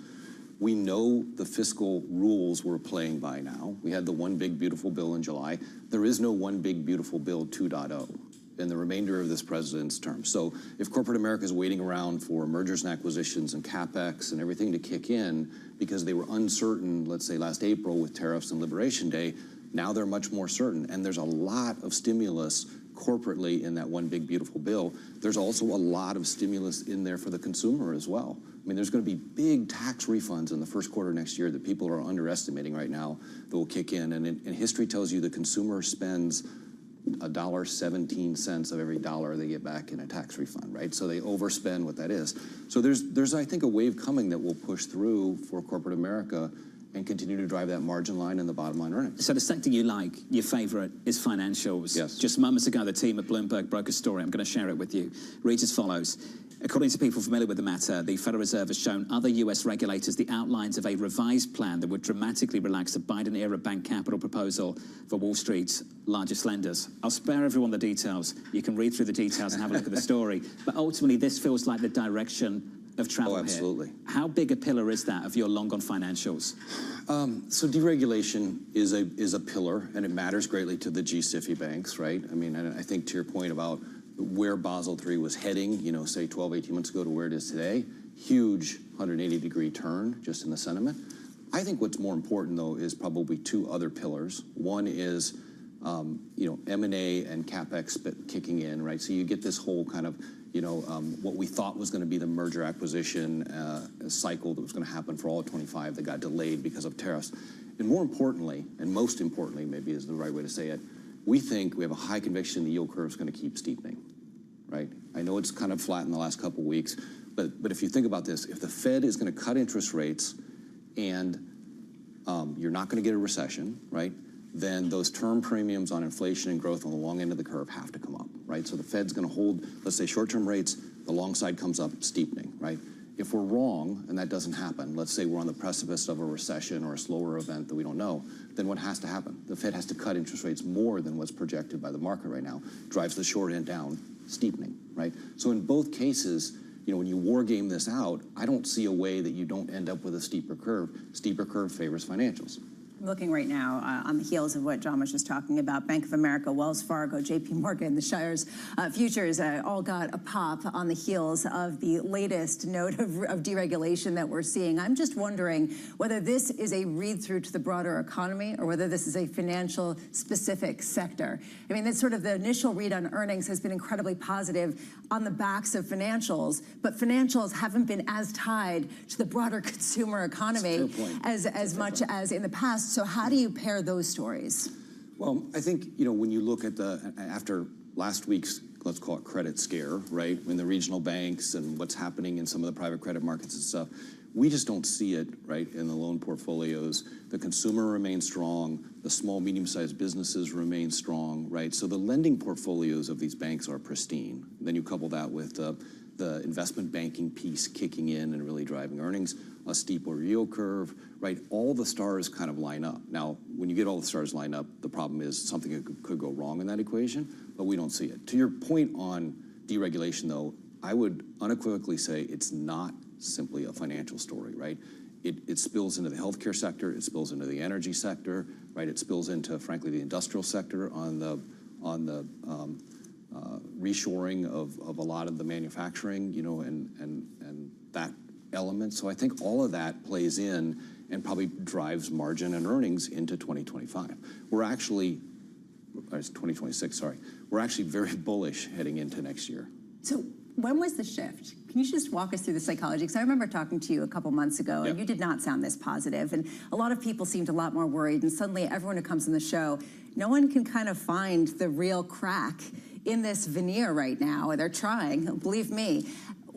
We know the fiscal rules we're playing by now. We had the One Big Beautiful Bill in July. There is no One Big Beautiful Bill 2.0 in the remainder of this president's term. So if corporate America is waiting around for mergers and acquisitions and CapEx and everything to kick in because they were uncertain, let's say last April with tariffs and Liberation Day, now they're much more certain. And there's a lot of stimulus corporately in that One Big Beautiful Bill. There's also a lot of stimulus in there for the consumer as well. I mean, there's going to be big tax refunds in the first quarter next year that people are underestimating right now that will kick in. And history tells you the consumer spends $1.17 of every dollar they get back in a tax refund, right? So they overspend what that is. So there's I think, a wave coming that will push through for corporate America and continue to drive that margin line and the bottom line earnings. So the sector you like, your favorite, is financials. Yes. Just moments ago, the team at Bloomberg broke a story. I'm going to share it with you. Reads as follows. According to people familiar with the matter, the Federal Reserve has shown other U.S. regulators the outlines of a revised plan that would dramatically relax the Biden-era bank capital proposal for Wall Street's largest lenders. I'll spare everyone the details. You can read through the details and have a look at the story. But ultimately, this feels like the direction of travel here. Absolutely. How big a pillar is that of your long on financials? So deregulation is a pillar, and it matters greatly to the G-SIFI banks, right? I mean, I think to your point about where Basel III was heading, you know, say 12, 18 months ago to where it is today, huge 180-degree turn just in the sentiment. I think what's more important, though, is probably two other pillars. One is, M&A and CapEx kicking in, right? So you get this whole kind of, what we thought was going to be the merger acquisition cycle that was going to happen for all of 25 that got delayed because of tariffs. And more importantly, and most importantly, maybe is the right way to say it, we think we have a high conviction the yield curve is going to keep steepening, right? I know it's kind of flat in the last couple of weeks, but if you think about this, if the Fed is going to cut interest rates and you're not going to get a recession, right, then those term premiums on inflation and growth on the long end of the curve have to come up, right? So the Fed's going to hold, let's say, short-term rates, the long side comes up steepening, right? If we're wrong, and that doesn't happen, let's say we're on the precipice of a recession or a slower event that we don't know, then what has to happen? The Fed has to cut interest rates more than what's projected by the market right now, drives the short end down, steepening, right? So in both cases, when you war game this out, I don't see a way that you don't end up with a steeper curve. Steeper curve favors financials. Looking right now on the heels of what John was just talking about, Bank of America, Wells Fargo, JP Morgan, the Shires futures all got a pop on the heels of the latest note of deregulation that we're seeing. I'm just wondering whether this is a read-through to the broader economy or whether this is a financial specific sector. I mean, that's sort of the initial read on earnings has been incredibly positive on the backs of financials, but financials haven't been as tied to the broader consumer economy as much as in the past. So how do you pair those stories? Well, I think, when you look at after last week's, let's call it credit scare, right? In the regional banks and what's happening in some of the private credit markets and stuff, we just don't see it, right, in the loan portfolios. The consumer remains strong. The small, medium-sized businesses remain strong, right? So the lending portfolios of these banks are pristine. Then you couple that with the investment banking piece kicking in and really driving earnings, a steeper yield curve, right? All the stars kind of line up. Now, when you get all the stars lined up, the problem is something could go wrong in that equation, but we don't see it. To your point on deregulation, though, I would unequivocally say it's not simply a financial story, right? It spills into the healthcare sector, it spills into the energy sector, right? It spills into, frankly, the industrial sector on the reshoring of a lot of the manufacturing, and that element. So I think all of that plays in and probably drives margin and earnings into 2025. We're actually, 2026, sorry. We're actually very bullish heading into next year. So when was the shift? Can you just walk us through the psychology? Because I remember talking to you a couple months ago, and you did not sound this positive, and a lot of people seemed a lot more worried, and suddenly everyone who comes on the show, no one can kind of find the real crack in this veneer right now. They're trying, believe me.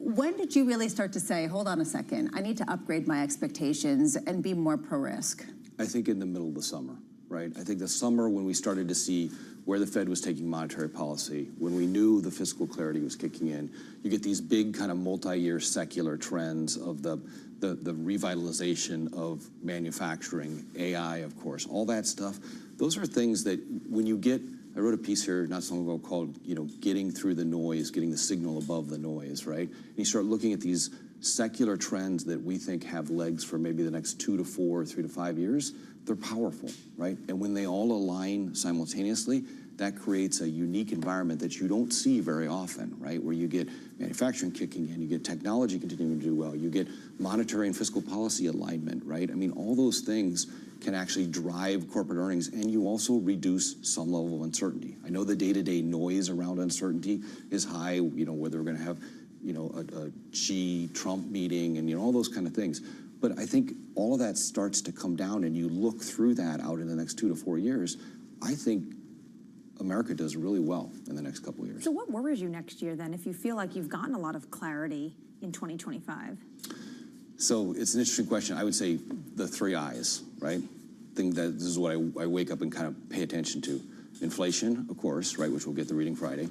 When did you really start to say, hold on a second, I need to upgrade my expectations and be more pro-risk? I think in the middle of the summer, right? I think the summer when we started to see where the Fed was taking monetary policy, when we knew the fiscal clarity was kicking in, you get these big kind of multi-year secular trends of the revitalization of manufacturing, AI, of course, all that stuff. Those are things that when you get I wrote a piece here not so long ago called, getting through the noise, getting the signal above the noise, right? And you start looking at these secular trends that we think have legs for maybe the next 2 to 4, 3 to 5 years. They're powerful, right? And when they all align simultaneously, that creates a unique environment that you don't see very often, right? Where you get manufacturing kicking in, you get technology continuing to do well, you get monetary and fiscal policy alignment, right? I mean, all those things can actually drive corporate earnings, and you also reduce some level of uncertainty. I know the day-to-day noise around uncertainty is high, whether we're gonna have, a Xi-Trump meeting and, all those kind of things. But I think all of that starts to come down, and you look through that out in the next 2 to 4 years, I think America does really well in the next couple of years. So what worries you next year then, if you feel like you've gotten a lot of clarity in 2025? So it's an interesting question. I would say the 3 I's, right? This is what I wake up and kind of pay attention to. Inflation, of course, right, which we'll get the reading Friday.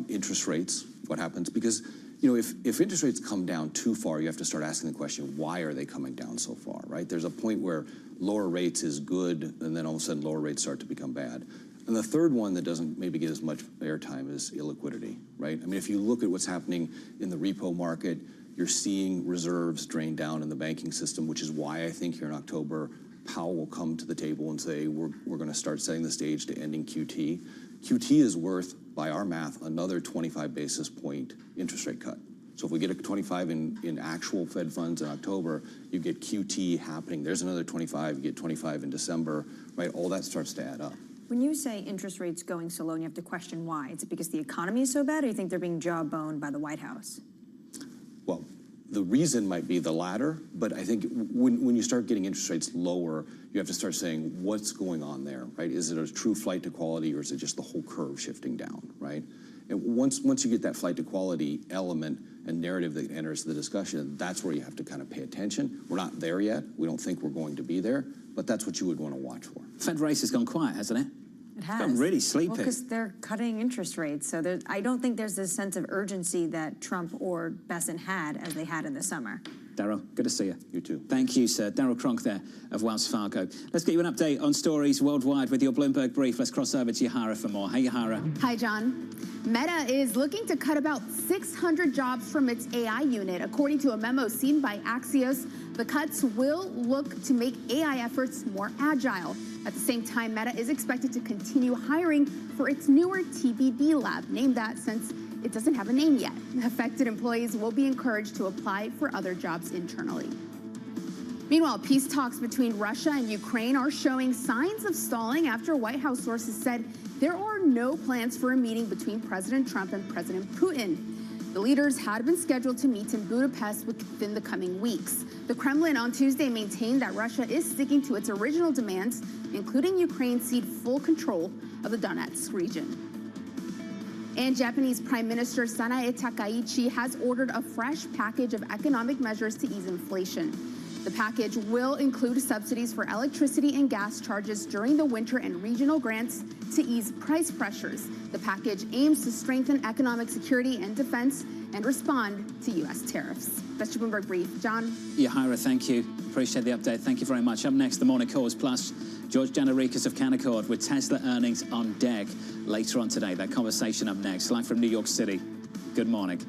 Interest rates, what happens? Because, if interest rates come down too far, you have to start asking the question, why are they coming down so far, right? There's a point where lower rates is good, and then all of a sudden lower rates start to become bad. And the third one that doesn't maybe get as much airtime is illiquidity, right? I mean, if you look at what's happening in the repo market, you're seeing reserves drain down in the banking system, which is why I think here in October, Powell will come to the table and say, we're going to start setting the stage to ending QT. QT is worth, by our math, another 25 basis point interest rate cut. So if we get a 25 in actual Fed funds in October, you get QT happening. There's another 25, you get 25 in December, right? All that starts to add up. When you say interest rates going so low and you have to question why, is it because the economy is so bad, or you think they're being jawboned by the White House? Well, the reason might be the latter, but I think when you start getting interest rates lower, you have to start saying, what's going on there, right? Is it a true flight to quality, or is it just the whole curve shifting down, right? And once you get that flight to quality element and narrative that enters the discussion, that's where you have to kind of pay attention. We're not there yet. We don't think we're going to be there, but that's what you would want to watch for. Fed race has gone quiet, hasn't it? It has. It's gone really sleepy. Well, because they're cutting interest rates. So I don't think there's this sense of urgency that Trump or Bessent had as they had in the summer. Darryl, good to see you. You too. Thank you, sir. Darryl Cronk there of Wells Fargo. Let's get you an update on stories worldwide with your Bloomberg Brief. Let's cross over to Yahara for more. Hey, Yahara. Hi, John. Meta is looking to cut about 600 jobs from its AI unit. According to a memo seen by Axios, the cuts will look to make AI efforts more agile. At the same time, Meta is expected to continue hiring for its newer TBD lab, named that since it doesn't have a name yet. Affected employees will be encouraged to apply for other jobs internally. Meanwhile, peace talks between Russia and Ukraine are showing signs of stalling after White House sources said there are no plans for a meeting between President Trump and President Putin. The leaders had been scheduled to meet in Budapest within the coming weeks. The Kremlin on Tuesday maintained that Russia is sticking to its original demands, including Ukraine cede full control of the Donetsk region. And Japanese Prime Minister Sanae Takaichi has ordered a fresh package of economic measures to ease inflation. The package will include subsidies for electricity and gas charges during the winter and regional grants to ease price pressures. The package aims to strengthen economic security and defense and respond to U.S. tariffs. That's your Bloomberg Brief. John? Yahara, thank you. Appreciate the update. Thank you very much. Up next, the Morning Calls Plus. George Gianarikas of Canaccord with Tesla earnings on deck later on today. That conversation up next. Live from New York City. Good morning.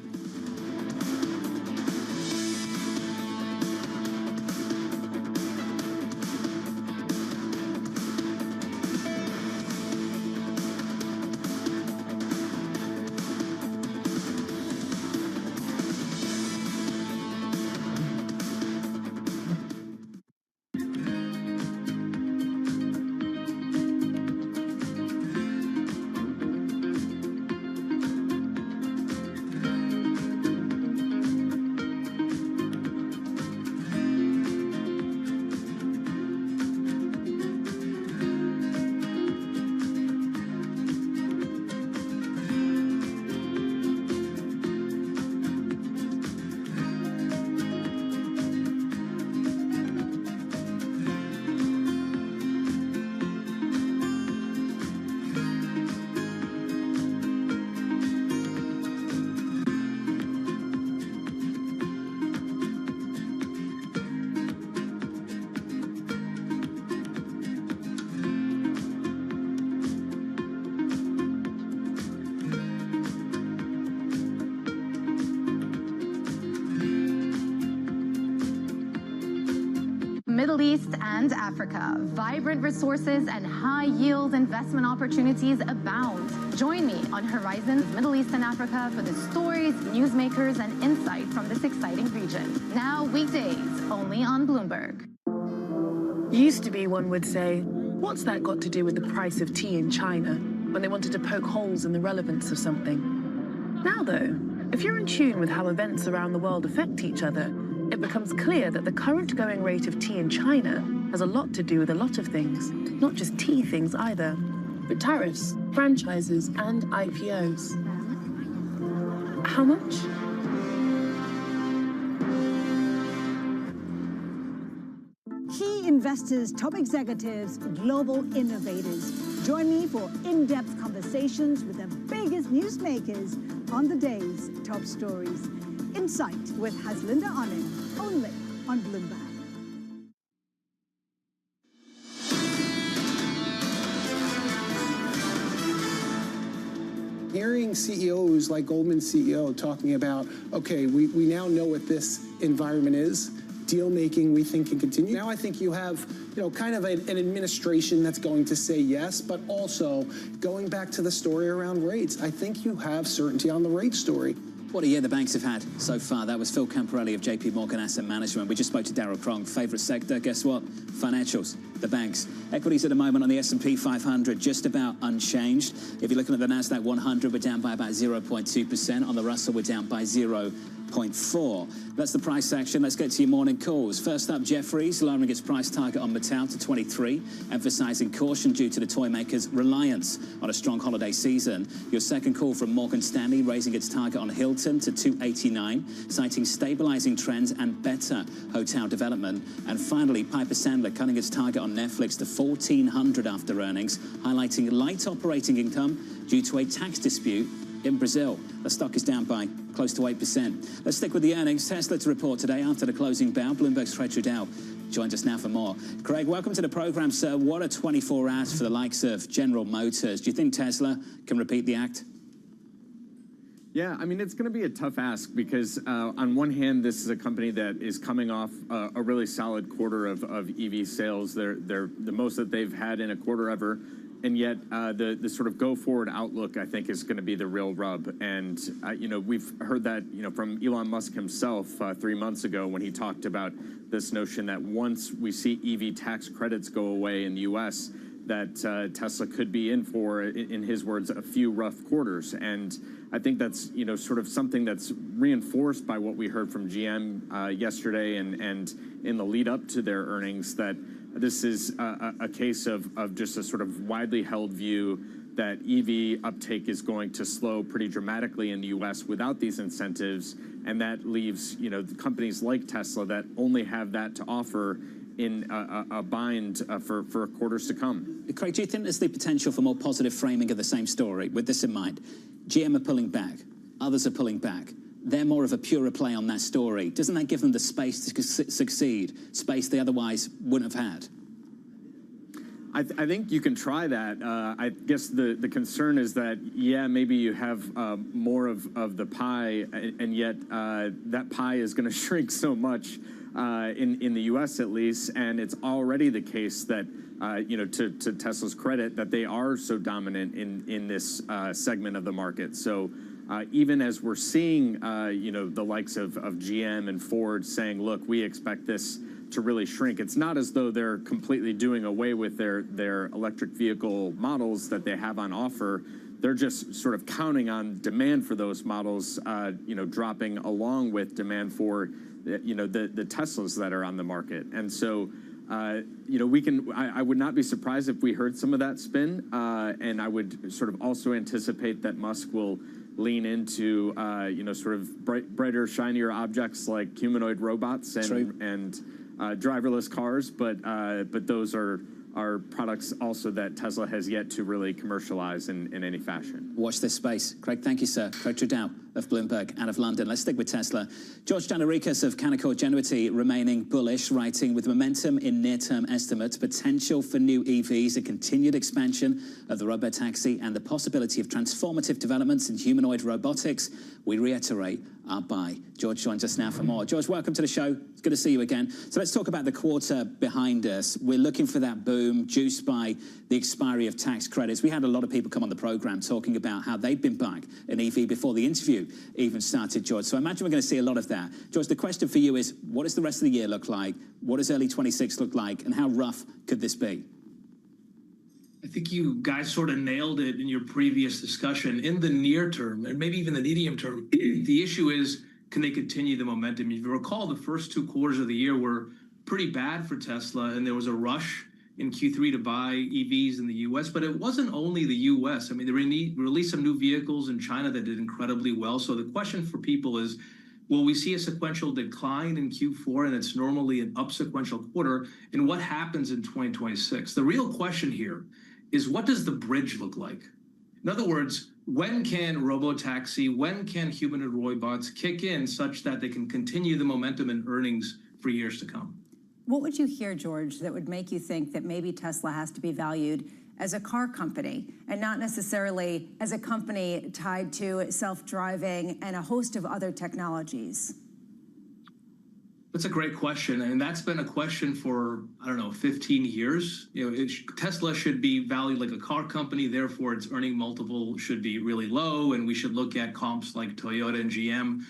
Middle East and Africa. Vibrant resources and high-yield investment opportunities abound. Join me on Horizons Middle East and Africa for the stories, newsmakers, and insight from this exciting region. Now weekdays, only on Bloomberg. Used to be, one would say, what's that got to do with the price of tea in China, when they wanted to poke holes in the relevance of something? Now, though, if you're in tune with how events around the world affect each other, it becomes clear that the current going rate of tea in China has a lot to do with a lot of things, not just tea things either, but tariffs, franchises, and IPOs. How much? Key investors, top executives, global innovators. Join me for in-depth conversations with the biggest newsmakers on the day's top stories. Insight with Haslinda Onen, only on Bloomberg. Hearing CEOs like Goldman's CEO talking about, okay, we now know what this environment is. Deal making, we think, can continue. Now I think you have, kind of an administration that's going to say yes, but also going back to the story around rates. I think you have certainty on the rate story. What a year the banks have had so far. That was Phil Camporelli of JP Morgan Asset Management. We just spoke to Darryl Cronk. Favorite sector, guess what? Financials, the banks. Equities at the moment on the S&P 500, just about unchanged. If you're looking at the NASDAQ 100, we're down by about 0.2%. On the Russell, we're down by 0.4. That's the price action. Let's get to your morning calls. First up, Jefferies lowering its price target on Mattel to 23, emphasizing caution due to the toy maker's reliance on a strong holiday season. Your second call from Morgan Stanley raising its target on Hilton to 289, citing stabilizing trends and better hotel development. And finally, Piper Sandler cutting its target on Netflix to 1,400 after earnings, highlighting light operating income due to a tax dispute in Brazil. The stock is down by close to 8%. Let's stick with the earnings. Tesla to report today after the closing bell. Bloomberg's Craig Trudell joins us now for more. Craig, welcome to the program, sir. What a 24 hours for the likes of General Motors. Do you think Tesla can repeat the act? Yeah, I mean, it's going to be a tough ask because on one hand, this is a company that is coming off a really solid quarter of EV sales. They're the most that they've had in a quarter ever. And yet the sort of go-forward outlook, I think, is going to be the real rub. And, we've heard that, from Elon Musk himself 3 months ago when he talked about this notion that once we see EV tax credits go away in the U.S., that Tesla could be in for, in his words, a few rough quarters. And I think that's, sort of something that's reinforced by what we heard from GM yesterday and in the lead up to their earnings, that this is a case of just a sort of widely held view that EV uptake is going to slow pretty dramatically in the U.S. without these incentives, and that leaves, companies like Tesla that only have that to offer in a bind for quarters to come. Craig, do you think there's the potential for more positive framing of the same story? With this in mind, GM are pulling back, others are pulling back. They're more of a purer play on that story. Doesn't that give them the space to succeed, space they otherwise wouldn't have had? I think you can try that. I guess the concern is that, yeah, maybe you have more of the pie, and yet that pie is going to shrink so much in the U.S. at least, and it's already the case that, to Tesla's credit, that they are so dominant in this segment of the market. So even as we're seeing, the likes of GM and Ford saying, look, we expect this to really shrink, it's not as though they're completely doing away with their electric vehicle models that they have on offer. They're just sort of counting on demand for those models, dropping along with demand for, the Teslas that are on the market. And so, I would not be surprised if we heard some of that spin, and I would sort of also anticipate that Musk will lean into, sort of brighter, shinier objects like humanoid robots and driverless cars, but those are products also that Tesla has yet to really commercialize in any fashion. Watch this space. Craig, thank you, sir. Craig Trudell of Bloomberg out of London. Let's stick with Tesla. George Gianarikas of Canaccord Genuity remaining bullish, writing, with momentum in near-term estimates, potential for new EVs, a continued expansion of the robotaxi, and the possibility of transformative developments in humanoid robotics, we reiterate our buy. George joins us now for more. George, welcome to the show. It's good to see you again. So let's talk about the quarter behind us. We're looking for that boom juiced by the expiry of tax credits. We had a lot of people come on the program talking about how they'd been buying an EV before the interview even started, George. So I imagine we're going to see a lot of that. George, the question for you is, what does the rest of the year look like? What does early 26 look like? And how rough could this be? I think you guys sort of nailed it in your previous discussion. In the near term, and maybe even the medium term, the issue is, can they continue the momentum? If you recall, the first 2 quarters of the year were pretty bad for Tesla, and there was a rush in Q3 to buy EVs in the US, but it wasn't only the US. I mean, they released some new vehicles in China that did incredibly well. So the question for people is, will we see a sequential decline in Q4, and it's normally an up sequential quarter, and what happens in 2026? The real question here is, what does the bridge look like? In other words, when can robotaxi, when can humanoid robots kick in such that they can continue the momentum and earnings for years to come? What would you hear, George, that would make you think that maybe Tesla has to be valued as a car company and not necessarily as a company tied to self-driving and a host of other technologies? That's a great question, and that's been a question for, I don't know, 15 years. You know, Tesla should be valued like a car company, therefore its earning multiple should be really low, and we should look at comps like Toyota and GM.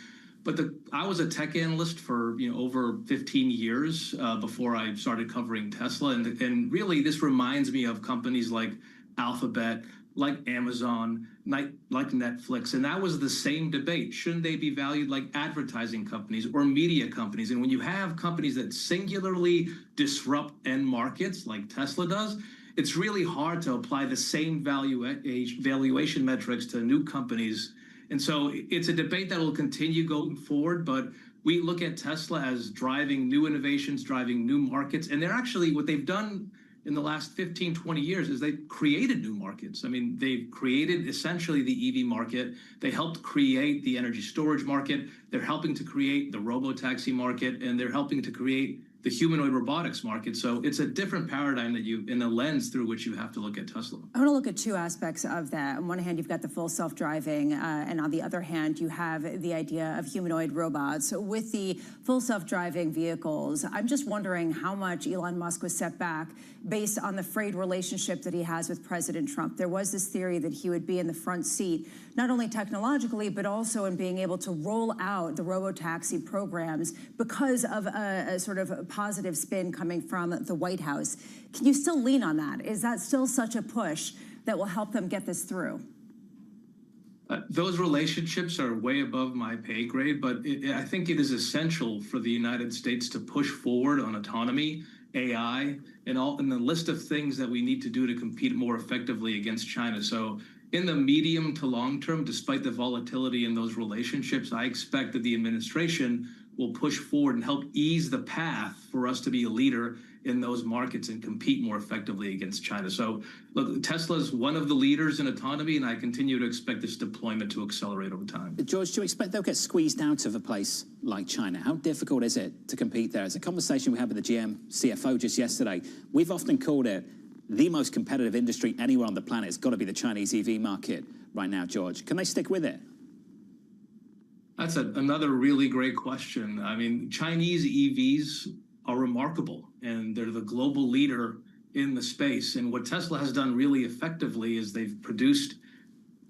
But I was a tech analyst for over 15 years before I started covering Tesla, and really this reminds me of companies like Alphabet, like Amazon, like Netflix, and that was the same debate. Shouldn't they be valued like advertising companies or media companies? And when you have companies that singularly disrupt end markets like Tesla does, it's really hard to apply the same valuation metrics to new companies. And so it's a debate that will continue going forward, but we look at Tesla as driving new innovations, driving new markets, and they're actually, what they've done in the last 15, 20 years is they've created new markets. I mean, they've created essentially the EV market. They helped create the energy storage market. They're helping to create the robotaxi market, and they're helping to create the humanoid robotics market. So it's a different paradigm that in the lens through which you have to look at Tesla. I want to look at two aspects of that. On one hand, you've got the full self-driving, and on the other hand, you have the idea of humanoid robots. So with the full self-driving vehicles, I'm just wondering how much Elon Musk was set back based on the frayed relationship that he has with President Trump. There was this theory that he would be in the front seat, not only technologically, but also in being able to roll out the robotaxi programs because of a sort of positive spin coming from the White House. Can you still lean on that? Is that still such a push that will help them get this through? Those relationships are way above my pay grade, but I think it is essential for the United States to push forward on autonomy, AI, and the list of things that we need to do to compete more effectively against China. So in the medium to long term, despite the volatility in those relationships, I expect that the administration will push forward and help ease the path for us to be a leader in those markets and compete more effectively against China. So look, Tesla is one of the leaders in autonomy, and I continue to expect this deployment to accelerate over time. George, do you expect they'll get squeezed out of a place like China? How difficult is it to compete there? It's a conversation we had with the GM CFO just yesterday. We've often called it the most competitive industry anywhere on the planet. It's got to be the Chinese EV market right now, George. Can they stick with it? That's another really great question. I mean, Chinese EVs are remarkable, and they're the global leader in the space. And what Tesla has done really effectively is they've produced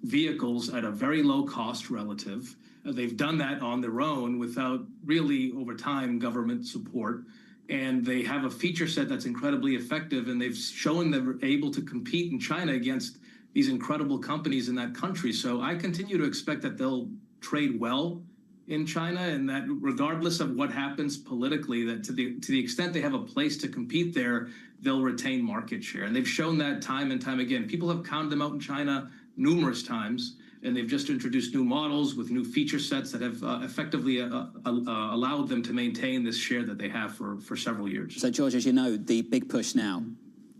vehicles at a very low cost relative. They've done that on their own without really, over time, government support. And they have a feature set that's incredibly effective, and they've shown they're able to compete in China against these incredible companies in that country. So I continue to expect that they'll trade well in China, and that regardless of what happens politically, that to the extent they have a place to compete there, they'll retain market share. And they've shown that time and time again. People have counted them out in China numerous times, and they've just introduced new models with new feature sets that have effectively allowed them to maintain this share that they have for several years. So, George, as you know, the big push now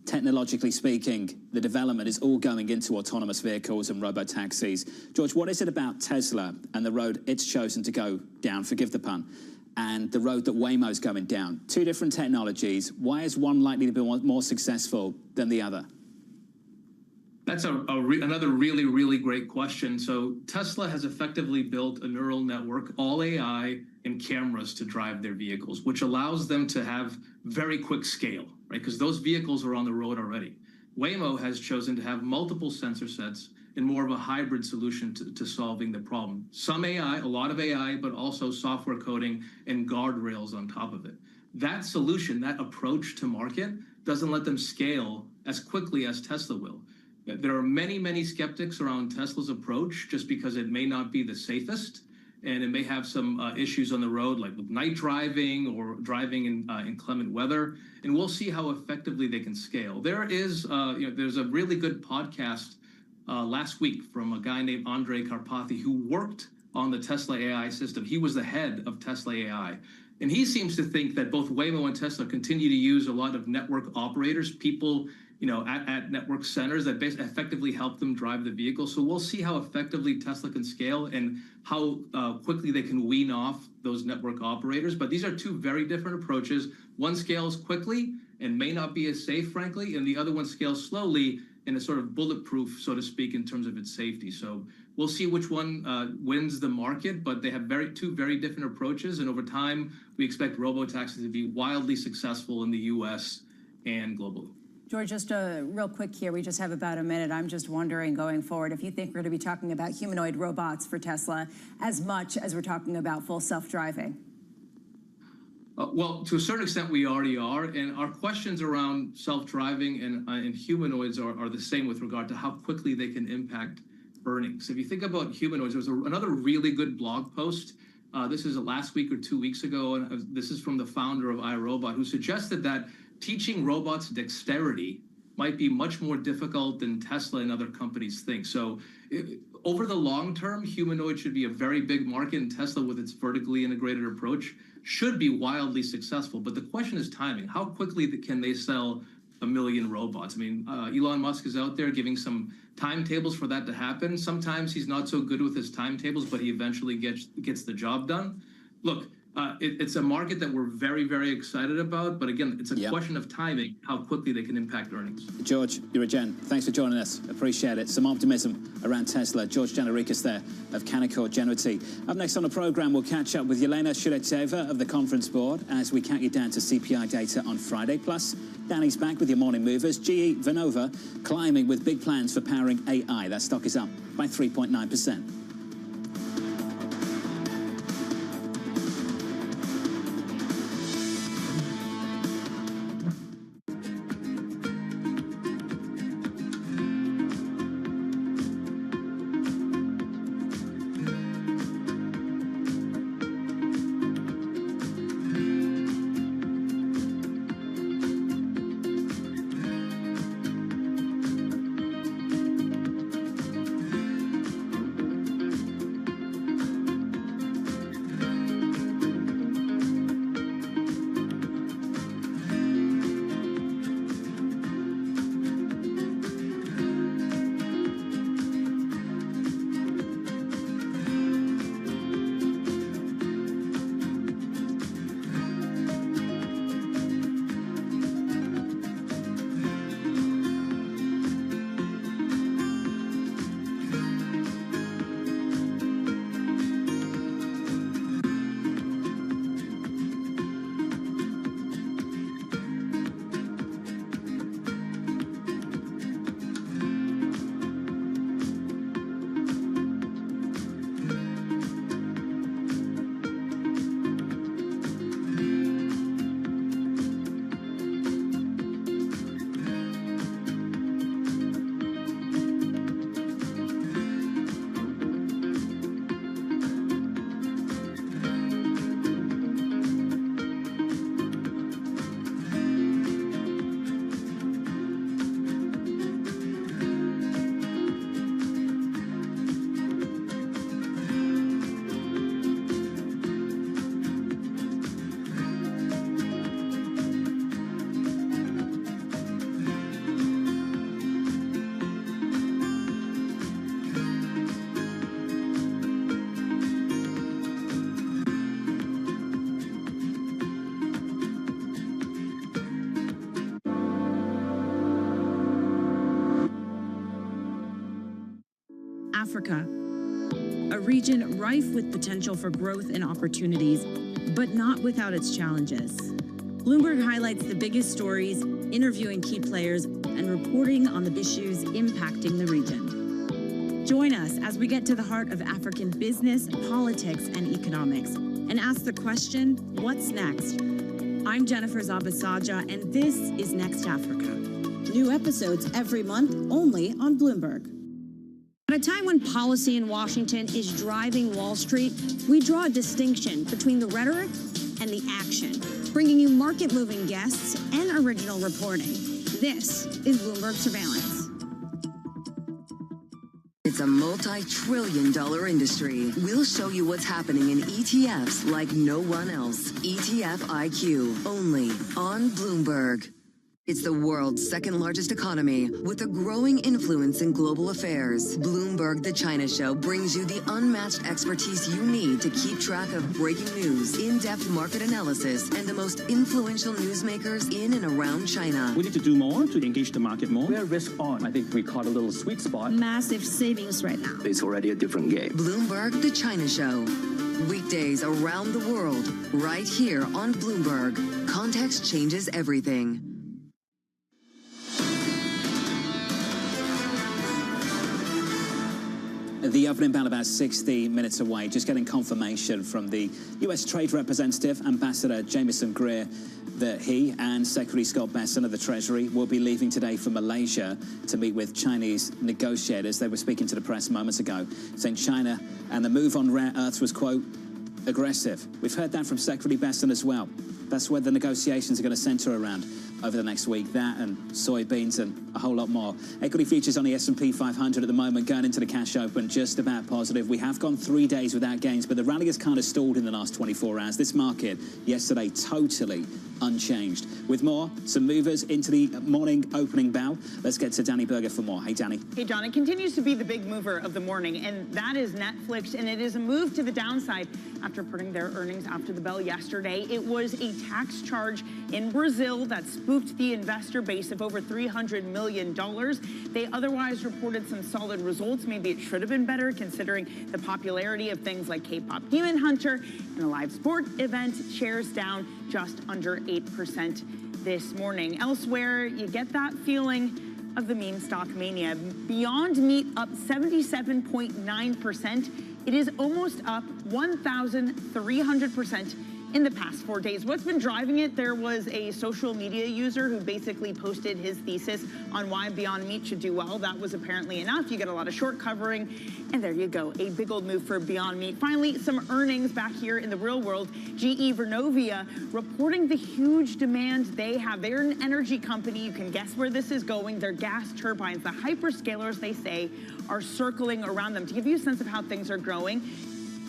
technologically speaking, the development is all going into autonomous vehicles and robo-taxis. George, what is it about Tesla and the road it's chosen to go down, forgive the pun, and the road that Waymo's going down? Two different technologies. Why is one likely to be more successful than the other? That's another really, really great question. So Tesla has effectively built a neural network, all AI and cameras to drive their vehicles, which allows them to have very quick scale, right? Because those vehicles are on the road already. Waymo has chosen to have multiple sensor sets and more of a hybrid solution to solving the problem. Some AI, a lot of AI, but also software coding and guardrails on top of it. That solution, that approach to market, doesn't let them scale as quickly as Tesla will. There are many, many skeptics around Tesla's approach just because it may not be the safest and it may have some issues on the road, like with night driving or driving in inclement weather. And we'll see how effectively they can scale. There's a really good podcast last week from a guy named Andrej Karpathy who worked on the Tesla AI system. He was the head of Tesla AI. And he seems to think that both Waymo and Tesla continue to use a lot of network operators, people at network centers that basically effectively help them drive the vehicle. So we'll see how effectively Tesla can scale and how quickly they can wean off those network operators. But these are two very different approaches. One scales quickly and may not be as safe, frankly, and the other one scales slowly and is sort of bulletproof, so to speak, in terms of its safety. So we'll see which one wins the market, but they have two very different approaches. And over time, we expect robotaxis to be wildly successful in the US and globally. George, just real quick here. We just have about a minute. I'm just wondering, going forward, if you think we're going to be talking about humanoid robots for Tesla as much as we're talking about full self-driving. Well, to a certain extent, we already are. And our questions around self-driving and humanoids are the same with regard to how quickly they can impact earnings. If you think about humanoids, there was another really good blog post. This is last week or 2 weeks ago. And this is from the founder of iRobot, who suggested that teaching robots dexterity might be much more difficult than Tesla and other companies think. So over the long term, humanoid should be a very big market, and Tesla, with its vertically integrated approach, should be wildly successful. But the question is timing. How quickly can they sell 1 million robots? I mean, Elon Musk is out there giving some timetables for that to happen. Sometimes he's not so good with his timetables, but he eventually gets the job done. Look, it's a market that we're very, very excited about. But again, it's a question of timing, how quickly they can impact earnings. George, you're a gen. Thanks for joining us. Appreciate it. Some optimism around Tesla. George Gianarikas there of Canaccord Genuity. Up next on the program, we'll catch up with Yelena Shuletseva of the Conference Board as we count you down to CPI data on Friday. Plus, Danny's back with your morning movers. GE Vernova climbing with big plans for powering AI. That stock is up by 3.9%. Africa, a region rife with potential for growth and opportunities, but not without its challenges. Bloomberg highlights the biggest stories, interviewing key players, and reporting on the issues impacting the region. Join us as we get to the heart of African business, politics, and economics, and ask the question, what's next? I'm Jennifer Zabasaja, and this is Next Africa. New episodes every month, only on Bloomberg. At a time when policy in Washington is driving Wall Street, we draw a distinction between the rhetoric and the action, bringing you market-moving guests and original reporting. This is Bloomberg Surveillance. It's a multi-trillion-dollar industry. We'll show you what's happening in ETFs like no one else. ETF IQ, only on Bloomberg. It's the world's second largest economy with a growing influence in global affairs. Bloomberg The China Show brings you the unmatched expertise you need to keep track of breaking news, in-depth market analysis, and the most influential newsmakers in and around China. We need to do more to engage the market more. We're risk on. I think we caught a little sweet spot. Massive savings right now. It's already a different game. Bloomberg The China Show. Weekdays around the world, right here on Bloomberg. Context changes everything. The opening bell about 60 minutes away, just getting confirmation from the US Trade Representative, Ambassador Jameson Greer, that he and Secretary Scott Bessent of the Treasury will be leaving today for Malaysia to meet with Chinese negotiators. They were speaking to the press moments ago, saying China and the move on rare earths was, quote, aggressive. We've heard that from Secretary Bessent as well. That's where the negotiations are going to center around over the next week. That and soybeans and a whole lot more. Equity futures on the S&P 500 at the moment going into the cash open just about positive. We have gone 3 days without gains, but the rally has kind of stalled in the last 24 hours. This market yesterday totally unchanged. With more, some movers into the morning opening bell. Let's get to Danny Berger for more. Hey, Danny. Hey, John. It continues to be the big mover of the morning, and that is Netflix, and it is a move to the downside after putting their earnings after the bell yesterday. It was a tax charge in Brazil that spooked the investor base of over $300 million. They otherwise reported some solid results. Maybe it should have been better considering the popularity of things like K-pop Demon Hunter and a live sport event. Shares down just under 8% this morning. Elsewhere, you get that feeling of the meme stock mania. Beyond Meat up 77.9%. It is almost up 1,300% in the past 4 days. What's been driving it? There was a social media user who basically posted his thesis on why Beyond Meat should do well. That was apparently enough. You get a lot of short covering, and there you go. A big old move for Beyond Meat. Finally, some earnings back here in the real world. GE Vernovia reporting the huge demand they have. They're an energy company. You can guess where this is going. Their gas turbines, the hyperscalers, they say, are circling around them. To give you a sense of how things are growing,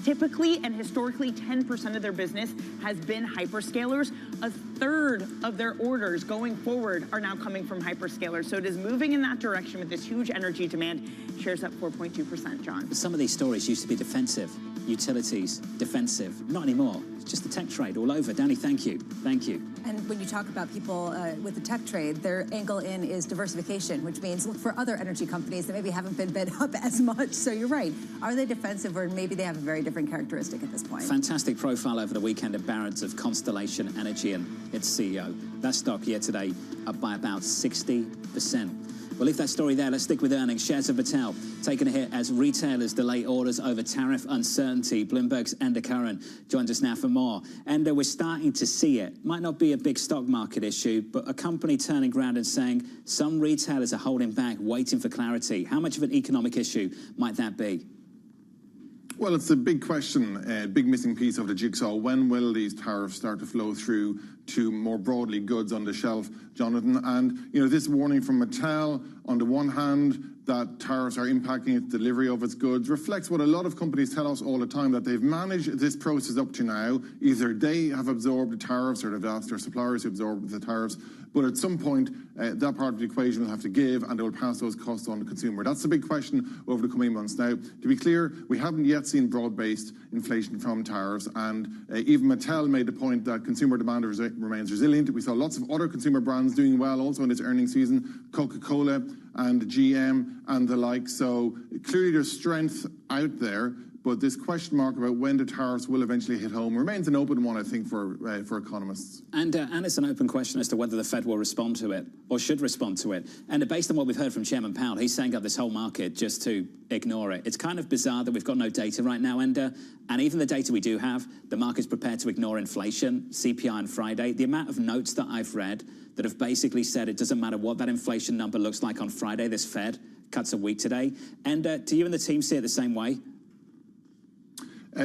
typically and historically, 10% of their business has been hyperscalers. A third of their orders going forward are now coming from hyperscalers. So it is moving in that direction with this huge energy demand. Shares up 4.2%, John. Some of these stories used to be defensive. Utilities, defensive. Not anymore. It's just the tech trade all over. Danny, thank you. Thank you. And when you talk about people with the tech trade, their angle in is diversification, which means look for other energy companies that maybe haven't been bid up as much. So you're right. Are they defensive, or maybe they have a very different characteristic at this point? Fantastic profile over the weekend of Barron's of Constellation Energy and its CEO. That stock year today up by about 60%. We'll leave that story there. Let's stick with earnings. Shares of Mattel taking a hit as retailers delay orders over tariff uncertainty. Bloomberg's Enda Curran joins us now for more. Enda, we're starting to see it. Might not be a big stock market issue, but a company turning around and saying some retailers are holding back, waiting for clarity. How much of an economic issue might that be? Well, it's a big question, a big missing piece of the jigsaw. When will these tariffs start to flow through to more broadly goods on the shelf, Jonathan? And, you know, this warning from Mattel, on the one hand, that tariffs are impacting its delivery of its goods, reflects what a lot of companies tell us all the time, that they've managed this process up to now. Either they have absorbed the tariffs or they've asked their suppliers to absorb the tariffs. But at some point, that part of the equation will have to give, and they will pass those costs on to the consumer. That's the big question over the coming months. Now, to be clear, we haven't yet seen broad-based inflation from tariffs, and even Mattel made the point that consumer demand remains resilient. We saw lots of other consumer brands doing well also in this earnings season. Coca-Cola and GM and the like. So clearly there's strength out there, but this question mark about when the tariffs will eventually hit home remains an open one, I think, for economists. And it's an open question as to whether the Fed will respond to it or should respond to it. And based on what we've heard from Chairman Powell, he's saying up this whole market just to ignore it. It's kind of bizarre that we've got no data right now, and even the data we do have, the market's prepared to ignore inflation, CPI on Friday. The amount of notes that I've read that have basically said it doesn't matter what that inflation number looks like on Friday, this Fed cuts a week today. And do you and the team see it the same way?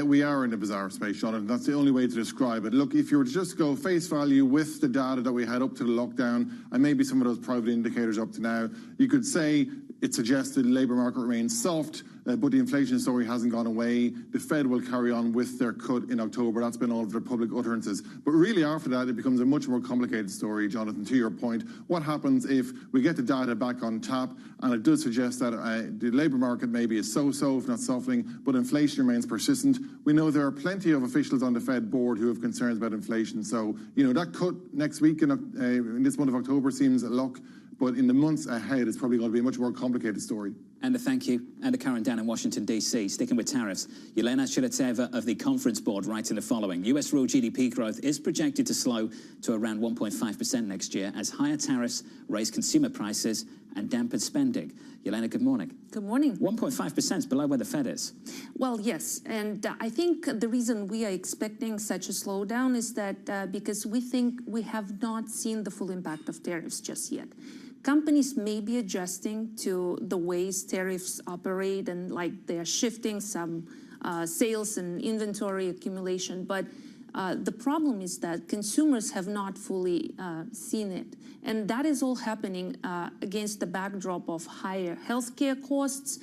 We are in a bizarre space, Jonathan. That's the only way to describe it. Look, if you were to just go face value with the data that we had up to the lockdown, and maybe some of those private indicators up to now, you could say it suggested the labour market remains soft, but the inflation story hasn't gone away. The Fed will carry on with their cut in October. That's been all of their public utterances. But really after that, it becomes a much more complicated story, Jonathan, to your point. What happens if we get the data back on tap, and it does suggest that the labour market maybe is so-so, if not softening, but inflation remains persistent. We know there are plenty of officials on the Fed board who have concerns about inflation. So, that cut next week in this month of October seems a lock. But in the months ahead, it's probably going to be a much more complicated story. And thank you. And Karen down in Washington, D.C. Sticking with tariffs, Yelena Shiletseva of the Conference Board writing the following. U.S. real GDP growth is projected to slow to around 1.5% next year as higher tariffs raise consumer prices and dampen spending. Yelena, good morning. Good morning. 1.5% is below where the Fed is. Well, yes. And I think the reason we are expecting such a slowdown is that because we think we have not seen the full impact of tariffs just yet. Companies may be adjusting to the ways tariffs operate and they're shifting some sales and inventory accumulation. But the problem is that consumers have not fully seen it. And that is all happening against the backdrop of higher healthcare costs,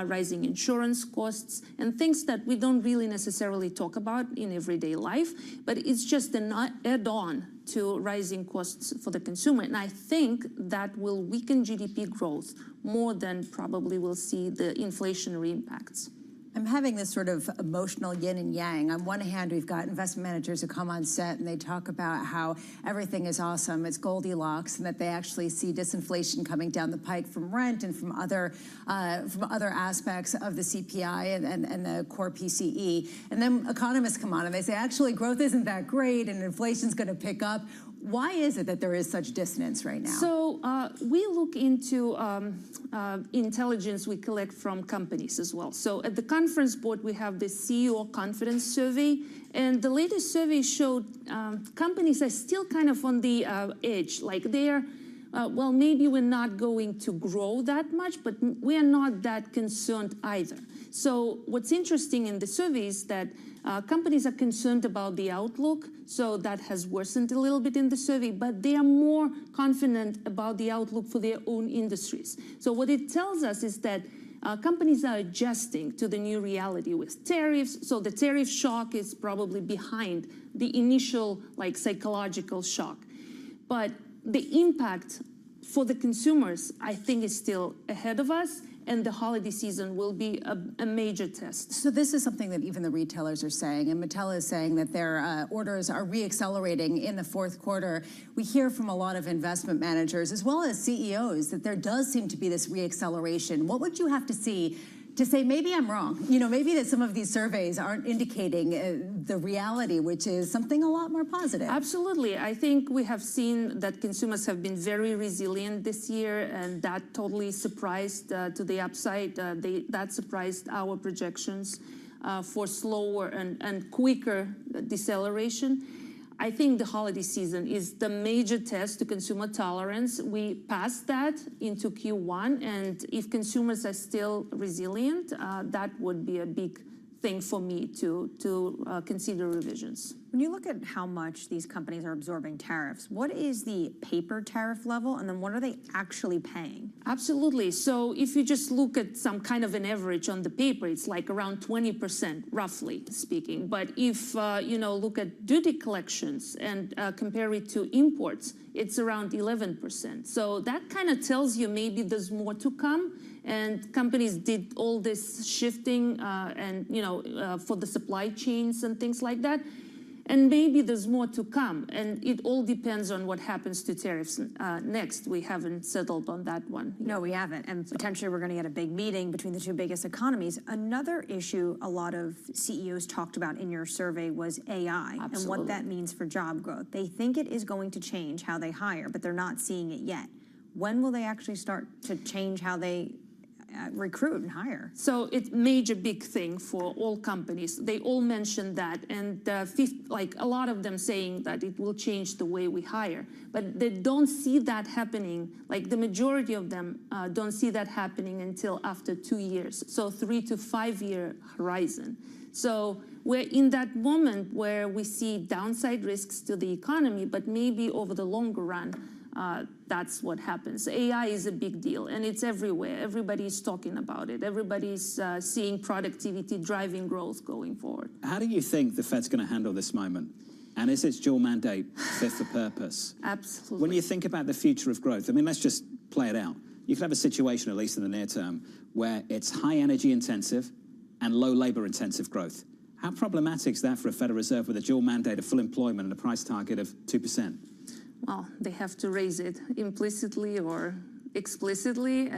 rising insurance costs, and things that we don't really necessarily talk about in everyday life, but it's just an add-on to rising costs for the consumer. And I think that will weaken GDP growth more than probably we'll see the inflationary impacts. I'm having this sort of emotional yin and yang. On one hand, we've got investment managers who come on set and they talk about how everything is awesome, it's Goldilocks, and that they actually see disinflation coming down the pike from rent and from other aspects of the CPI and the core PCE. And then economists come on and they say, actually, growth isn't that great and inflation's going to pick up. Why is it that there is such dissonance right now? So we look into intelligence we collect from companies as well. So at the Conference Board, we have the CEO Confidence Survey. And the latest survey showed companies are still kind of on the edge. They're, well, maybe we're not going to grow that much, but we are not that concerned either. So what's interesting in the survey is that companies are concerned about the outlook, so that has worsened a little bit in the survey, but they are more confident about the outlook for their own industries. So what it tells us is that companies are adjusting to the new reality with tariffs, so the tariff shock is probably behind the initial psychological shock. But the impact for the consumers, I think, is still ahead of us, and the holiday season will be a major test. So this is something that even the retailers are saying, and Mattel is saying that their orders are re-accelerating in the fourth quarter. We hear from a lot of investment managers, as well as CEOs, that there does seem to be this re-acceleration. What would you have to see to say, maybe I'm wrong? Maybe that some of these surveys aren't indicating the reality, which is something a lot more positive. Absolutely. I think we have seen that consumers have been very resilient this year, and that totally surprised to the upside. That surprised our projections for slower and quicker deceleration. I think the holiday season is the major test to consumer tolerance. We passed that into Q1, and if consumers are still resilient, that would be a big thing for me to consider revisions. When you look at how much these companies are absorbing tariffs, what is the paper tariff level, and then what are they actually paying? Absolutely. So if you just look at some kind of an average on the paper, it's around 20%, roughly speaking. But if look at duty collections and compare it to imports, it's around 11%. So that kind of tells you maybe there's more to come. And companies did all this shifting and for the supply chains and things like that. And maybe there's more to come. And it all depends on what happens to tariffs next. We haven't settled on that one. No, we haven't. And potentially we're going to get a big meeting between the two biggest economies. Another issue a lot of CEOs talked about in your survey was AI and what that means for job growth. They think it is going to change how they hire, but they're not seeing it yet. When will they actually start to change how they recruit and hire? So it's major big thing for all companies. They all mentioned that, and like a lot of them saying that it will change the way we hire. But they don't see that happening. Like the majority of them don't see that happening until after 2 years. So 3 to 5 year horizon. So we're in that moment where we see downside risks to the economy, but maybe over the longer run, that's what happens. AI is a big deal, and it's everywhere. Everybody's talking about it. Everybody's seeing productivity driving growth going forward. How do you think the Fed's going to handle this moment? And is its dual mandate fit for purpose? Absolutely. When you think about the future of growth, I mean, let's just play it out. You could have a situation, at least in the near term, where it's high energy intensive and low labor intensive growth. How problematic is that for a Federal Reserve with a dual mandate of full employment and a price target of 2%? Well, they have to raise it implicitly or explicitly.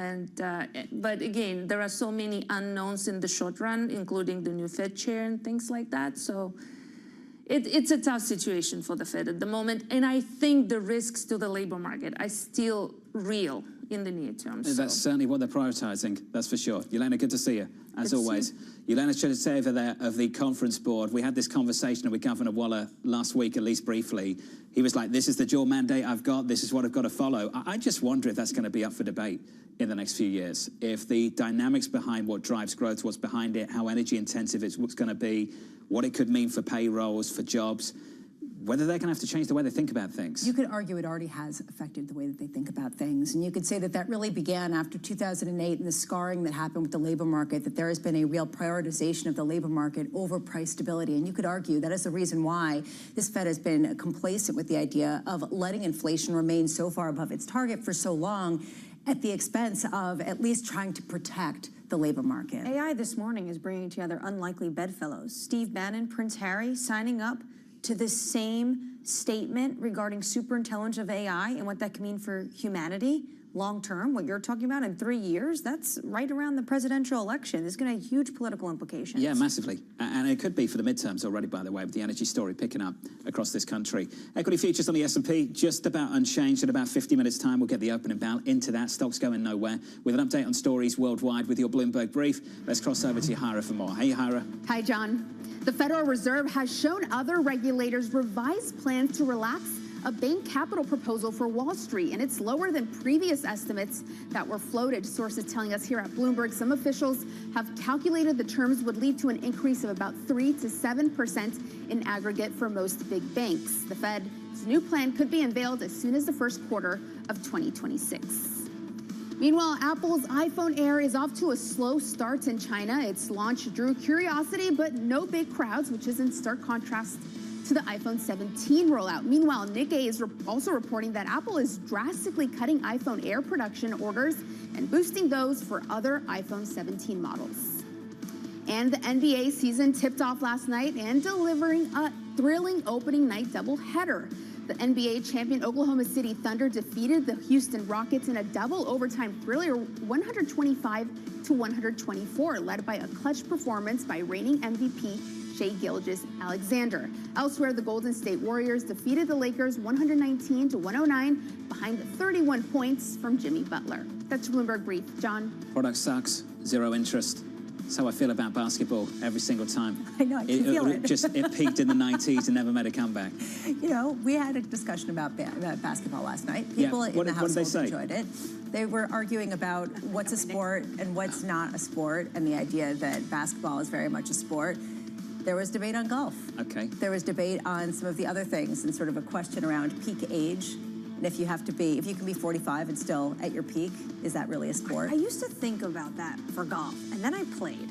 But again, there are so many unknowns in the short run, including the new Fed chair and things like that. So it's a tough situation for the Fed at the moment. And I think the risks to the labor market are still real in the near term. That's certainly what they're prioritizing, that's for sure. Yelena, good to see you, as always. Yelena Chedeteva there of the conference board. We had this conversation with Governor Waller last week, at least briefly. He was like, this is the dual mandate I've got, this is what I've got to follow. I just wonder if that's going to be up for debate in the next few years. If the dynamics behind what drives growth, what's behind it, how energy intensive it's going to be, what it could mean for payrolls, for jobs, whether they're going to have to change the way they think about things. You could argue it already has affected the way that they think about things. And you could say that that really began after 2008 and the scarring that happened with the labor market, that there has been a real prioritization of the labor market over price stability. And you could argue that is the reason why this Fed has been complacent with the idea of letting inflation remain so far above its target for so long at the expense of at least trying to protect the labor market. AI this morning is bringing together unlikely bedfellows. Steve Bannon, Prince Harry signing up to the same statement regarding superintelligence of AI and what that can mean for humanity long term, what you're talking about in 3 years, that's right around the presidential election. There's going to have huge political implications. Yeah, massively. And it could be for the midterms already, by the way, with the energy story picking up across this country. Equity futures on the S&P just about unchanged. In about 50 minutes' time, we'll get the opening bell into that. Stocks going nowhere. With an update on stories worldwide with your Bloomberg Brief, let's cross over to Hira for more. Hey, Hira. Hi, John. The Federal Reserve has shown other regulators revise plans to relax a bank capital proposal for Wall Street, and it's lower than previous estimates that were floated. Sources telling us here at Bloomberg, some officials have calculated the terms would lead to an increase of about 3 to 7% in aggregate for most big banks. The Fed's new plan could be unveiled as soon as the first quarter of 2026. Meanwhile, Apple's iPhone Air is off to a slow start in China. Its launch drew curiosity, but no big crowds, which is in stark contrast to the iPhone 17 rollout. Meanwhile, Nikkei is also reporting that Apple is drastically cutting iPhone Air production orders and boosting those for other iPhone 17 models. And the NBA season tipped off last night and delivering a thrilling opening night doubleheader. The NBA champion Oklahoma City Thunder defeated the Houston Rockets in a double overtime thriller, 125-124, led by a clutch performance by reigning MVP Shai Gilgeous-Alexander. Elsewhere, the Golden State Warriors defeated the Lakers 119-109 behind 31 points from Jimmy Butler. That's your Bloomberg Brief. John? Product sucks, zero interest. That's how I feel about basketball every single time. I know, I can feel it. It peaked in the 90s and never made a comeback. You know, we had a discussion about basketball last night. People in the household enjoyed it. They were arguing about what's a sport and what's not a sport, and the idea that basketball is very much a sport. There was debate on golf. Okay. There was debate on some of the other things and sort of a question around peak age. And if you can be 45 and still at your peak, is that really a sport? I used to think about that for golf, and then I played.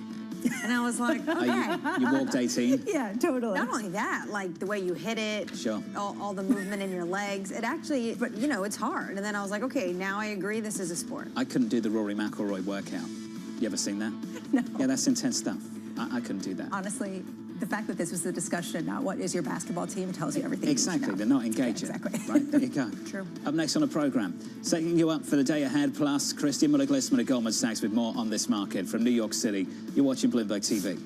And I was like, okay. You walked 18? Yeah, totally. Not only that, like the way you hit it, sure, all the movement in your legs. It actually, but you know, it's hard. And then I was like, okay, now I agree this is a sport. I couldn't do the Rory McIlroy workout. You ever seen that? No. Yeah, that's intense stuff. I couldn't do that. Honestly, The fact that this was the discussion, not what is your basketball team, tells you everything. Exactly, they're not engaging. Yeah, exactly. Right, there you go. True. Up next on the programme, setting you up for the day ahead, plus Christian Muller-Glissman at Goldman Sachs with more on this market from New York City. You're watching Bloomberg TV.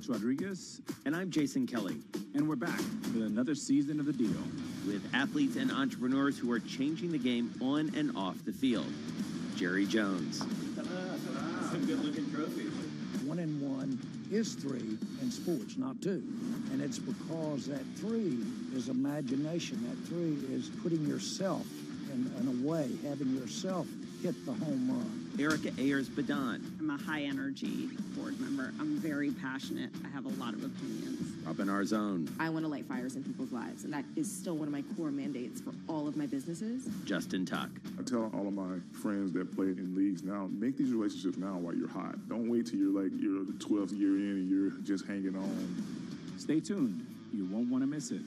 Rodriguez. And I'm Jason Kelly. And we're back with another season of The Deal. With athletes and entrepreneurs who are changing the game on and off the field. Jerry Jones. Some good-looking trophies. 1 and 1 is 3 in sports, not 2. And it's because that 3 is imagination. That 3 is putting yourself in a way, having yourself hit the home run. Erica Ayers-Badon. I'm a high-energy board member. I'm very passionate. I have a lot of opinions. Robin Arzón. I want to light fires in people's lives, and that is still one of my core mandates for all of my businesses. Justin Tuck. I tell all of my friends that play in leagues now, make these relationships now while you're hot. Don't wait till you're like your 12th year in and you're just hanging on. Stay tuned. You won't want to miss it.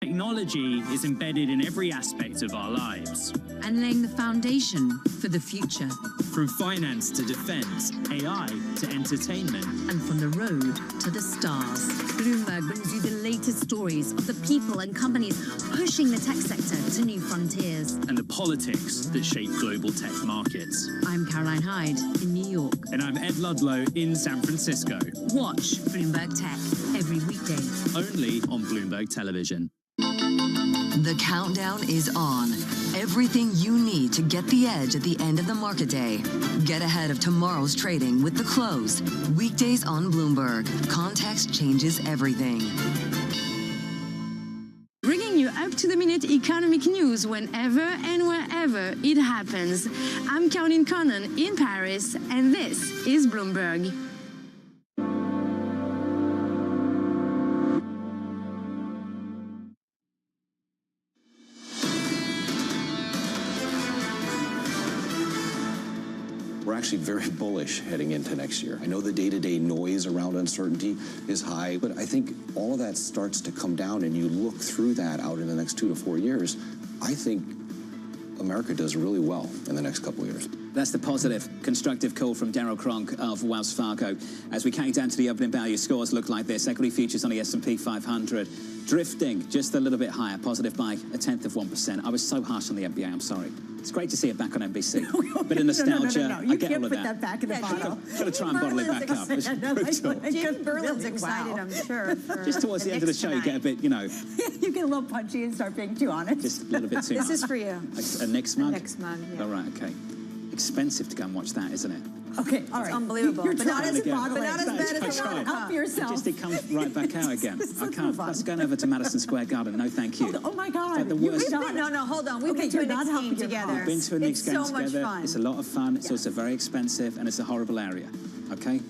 Technology is embedded in every aspect of our lives. And laying the foundation for the future. From finance to defense, AI to entertainment. And from the road to the stars. Bloomberg brings you the latest stories of the people and companies pushing the tech sector to new frontiers. And the politics that shape global tech markets. I'm Caroline Hyde in New York. And I'm Ed Ludlow in San Francisco. Watch Bloomberg Tech every weekday. Only on Bloomberg Television. The countdown is on. Everything you need to get the edge at the end of the market day. Get ahead of tomorrow's trading with The Close. Weekdays on Bloomberg. Context changes everything. Bringing you up-to-the-minute economic news whenever and wherever it happens. I'm Caroline Connon in Paris, and this is Bloomberg. We're actually very bullish heading into next year. I know the day-to-day noise around uncertainty is high, but I think all of that starts to come down and you look through that out in the next 2 to 4 years. I think America does really well in the next couple of years. That's the positive, constructive call from Daryl Cronk of Wells Fargo. As we count down to the opening value, scores look like this. Equity futures on the S&P 500 drifting just a little bit higher, positive by 0.1%. I was so harsh on the NBA, I'm sorry. It's great to see it back on NBC. Bit of nostalgia. No. You I get can't all of put that back in the bottle. Got to try and bottle it back up. It's brutal. Jim Berlin's excited, I'm sure. Just towards the end of the show, you get a bit, you know. You get a little punchy and start being too honest. Just a little bit too This much. is for you. A Knicks mug? A Knicks mug, yeah. All right, okay. Expensive to go and watch that, isn't it? Okay, all right. It's unbelievable. But not as bad as I help yourself. It comes right back out again. I can't. That's going over to Madison Square Garden. No, thank you. Oh my God. Like the worst. No, hold on. We've been to a Knicks game together. We've been to a Knicks game It's so much together. fun. It's a lot of fun. It's also very expensive, and it's a horrible area. Okay?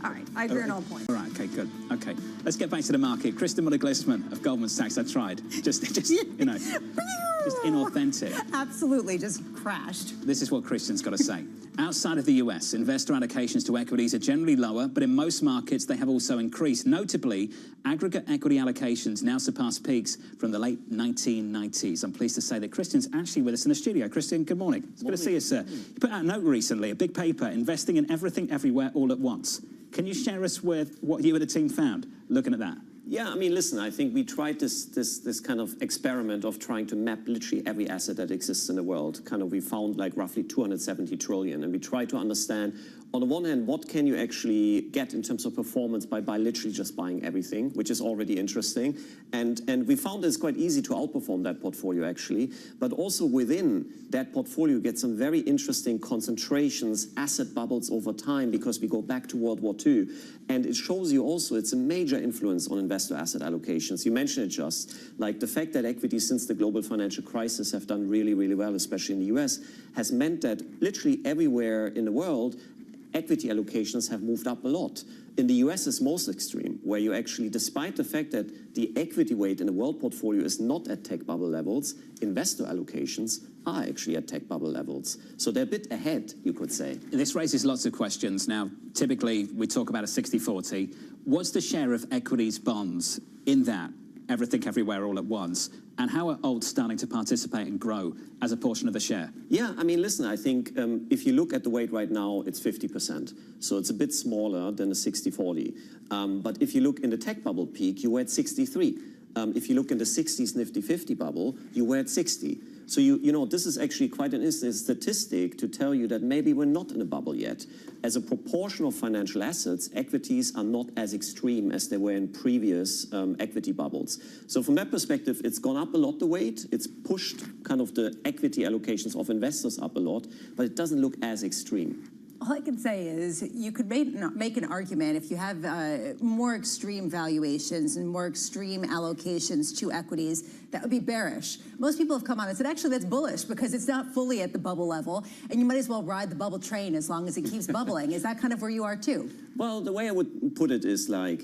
All right, I agree on all points. All right, okay, good. Okay, let's get back to the market. Christian Muller-Glissman of Goldman Sachs. I tried. Just you know, just inauthentic. Absolutely, just crashed. This is what Christian's got to say. Outside of the US, investor allocations to equities are generally lower, but in most markets they have also increased. Notably, aggregate equity allocations now surpass peaks from the late 1990s. I'm pleased to say that Christian's actually with us in the studio. Christian, good morning. It's good to see you, sir. You put out a note recently, a big paper, Investing in Everything Everywhere All at Once. Can you share us with what you and the team found looking at that? Yeah, I mean, listen, I think we tried this kind of experiment of trying to map literally every asset that exists in the world. We found like roughly 270 trillion, and we tried to understand, on the one hand, what can you actually get in terms of performance by literally just buying everything, which is already interesting. And we found it's quite easy to outperform that portfolio, actually. But also within that portfolio, you get some very interesting concentrations, asset bubbles over time, because we go back to World War II. And it shows you also it's a major influence on investor asset allocations. You mentioned it just, like the fact that equities since the global financial crisis have done really, really well, especially in the US, has meant that literally everywhere in the world, equity allocations have moved up a lot. In the US, it's most extreme, where you actually, despite the fact that the equity weight in the world portfolio is not at tech bubble levels, investor allocations are actually at tech bubble levels. So they're a bit ahead, you could say. This raises lots of questions. Now, typically, we talk about a 60-40. What's the share of equities bonds in that Everything Everywhere All at Once? And how are alts starting to participate and grow as a portion of the share? Yeah, I mean, listen, I think if you look at the weight right now, it's 50%. So it's a bit smaller than the 60-40. But if you look in the tech bubble peak, you were at 63. If you look in the 60s Nifty 50 bubble, you were at 60. So you know, this is actually quite an interesting statistic to tell you that maybe we're not in a bubble yet. As a proportion of financial assets, equities are not as extreme as they were in previous equity bubbles. So from that perspective, it's gone up a lot, the weight. It's pushed kind of the equity allocations of investors up a lot, but it doesn't look as extreme. All I can say is you could make an argument if you have more extreme valuations and more extreme allocations to equities, that would be bearish. Most people have come on and said, actually, that's bullish because it's not fully at the bubble level, and you might as well ride the bubble train as long as it keeps bubbling. Is that kind of where you are, too? Well, the way I would put it is like,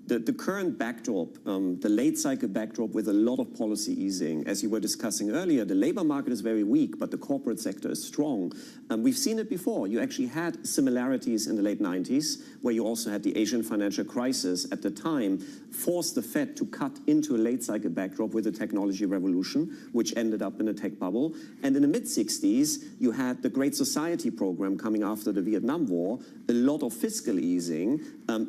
the current backdrop, the late cycle backdrop with a lot of policy easing, as you were discussing earlier, the labor market is very weak, but the corporate sector is strong. We've seen it before. You actually had similarities in the late 90s, where you also had the Asian financial crisis at the time, forced the Fed to cut into a late cycle backdrop with the technology revolution, which ended up in a tech bubble. And in the mid-60s, you had the Great Society program coming after the Vietnam War, a lot of fiscal easing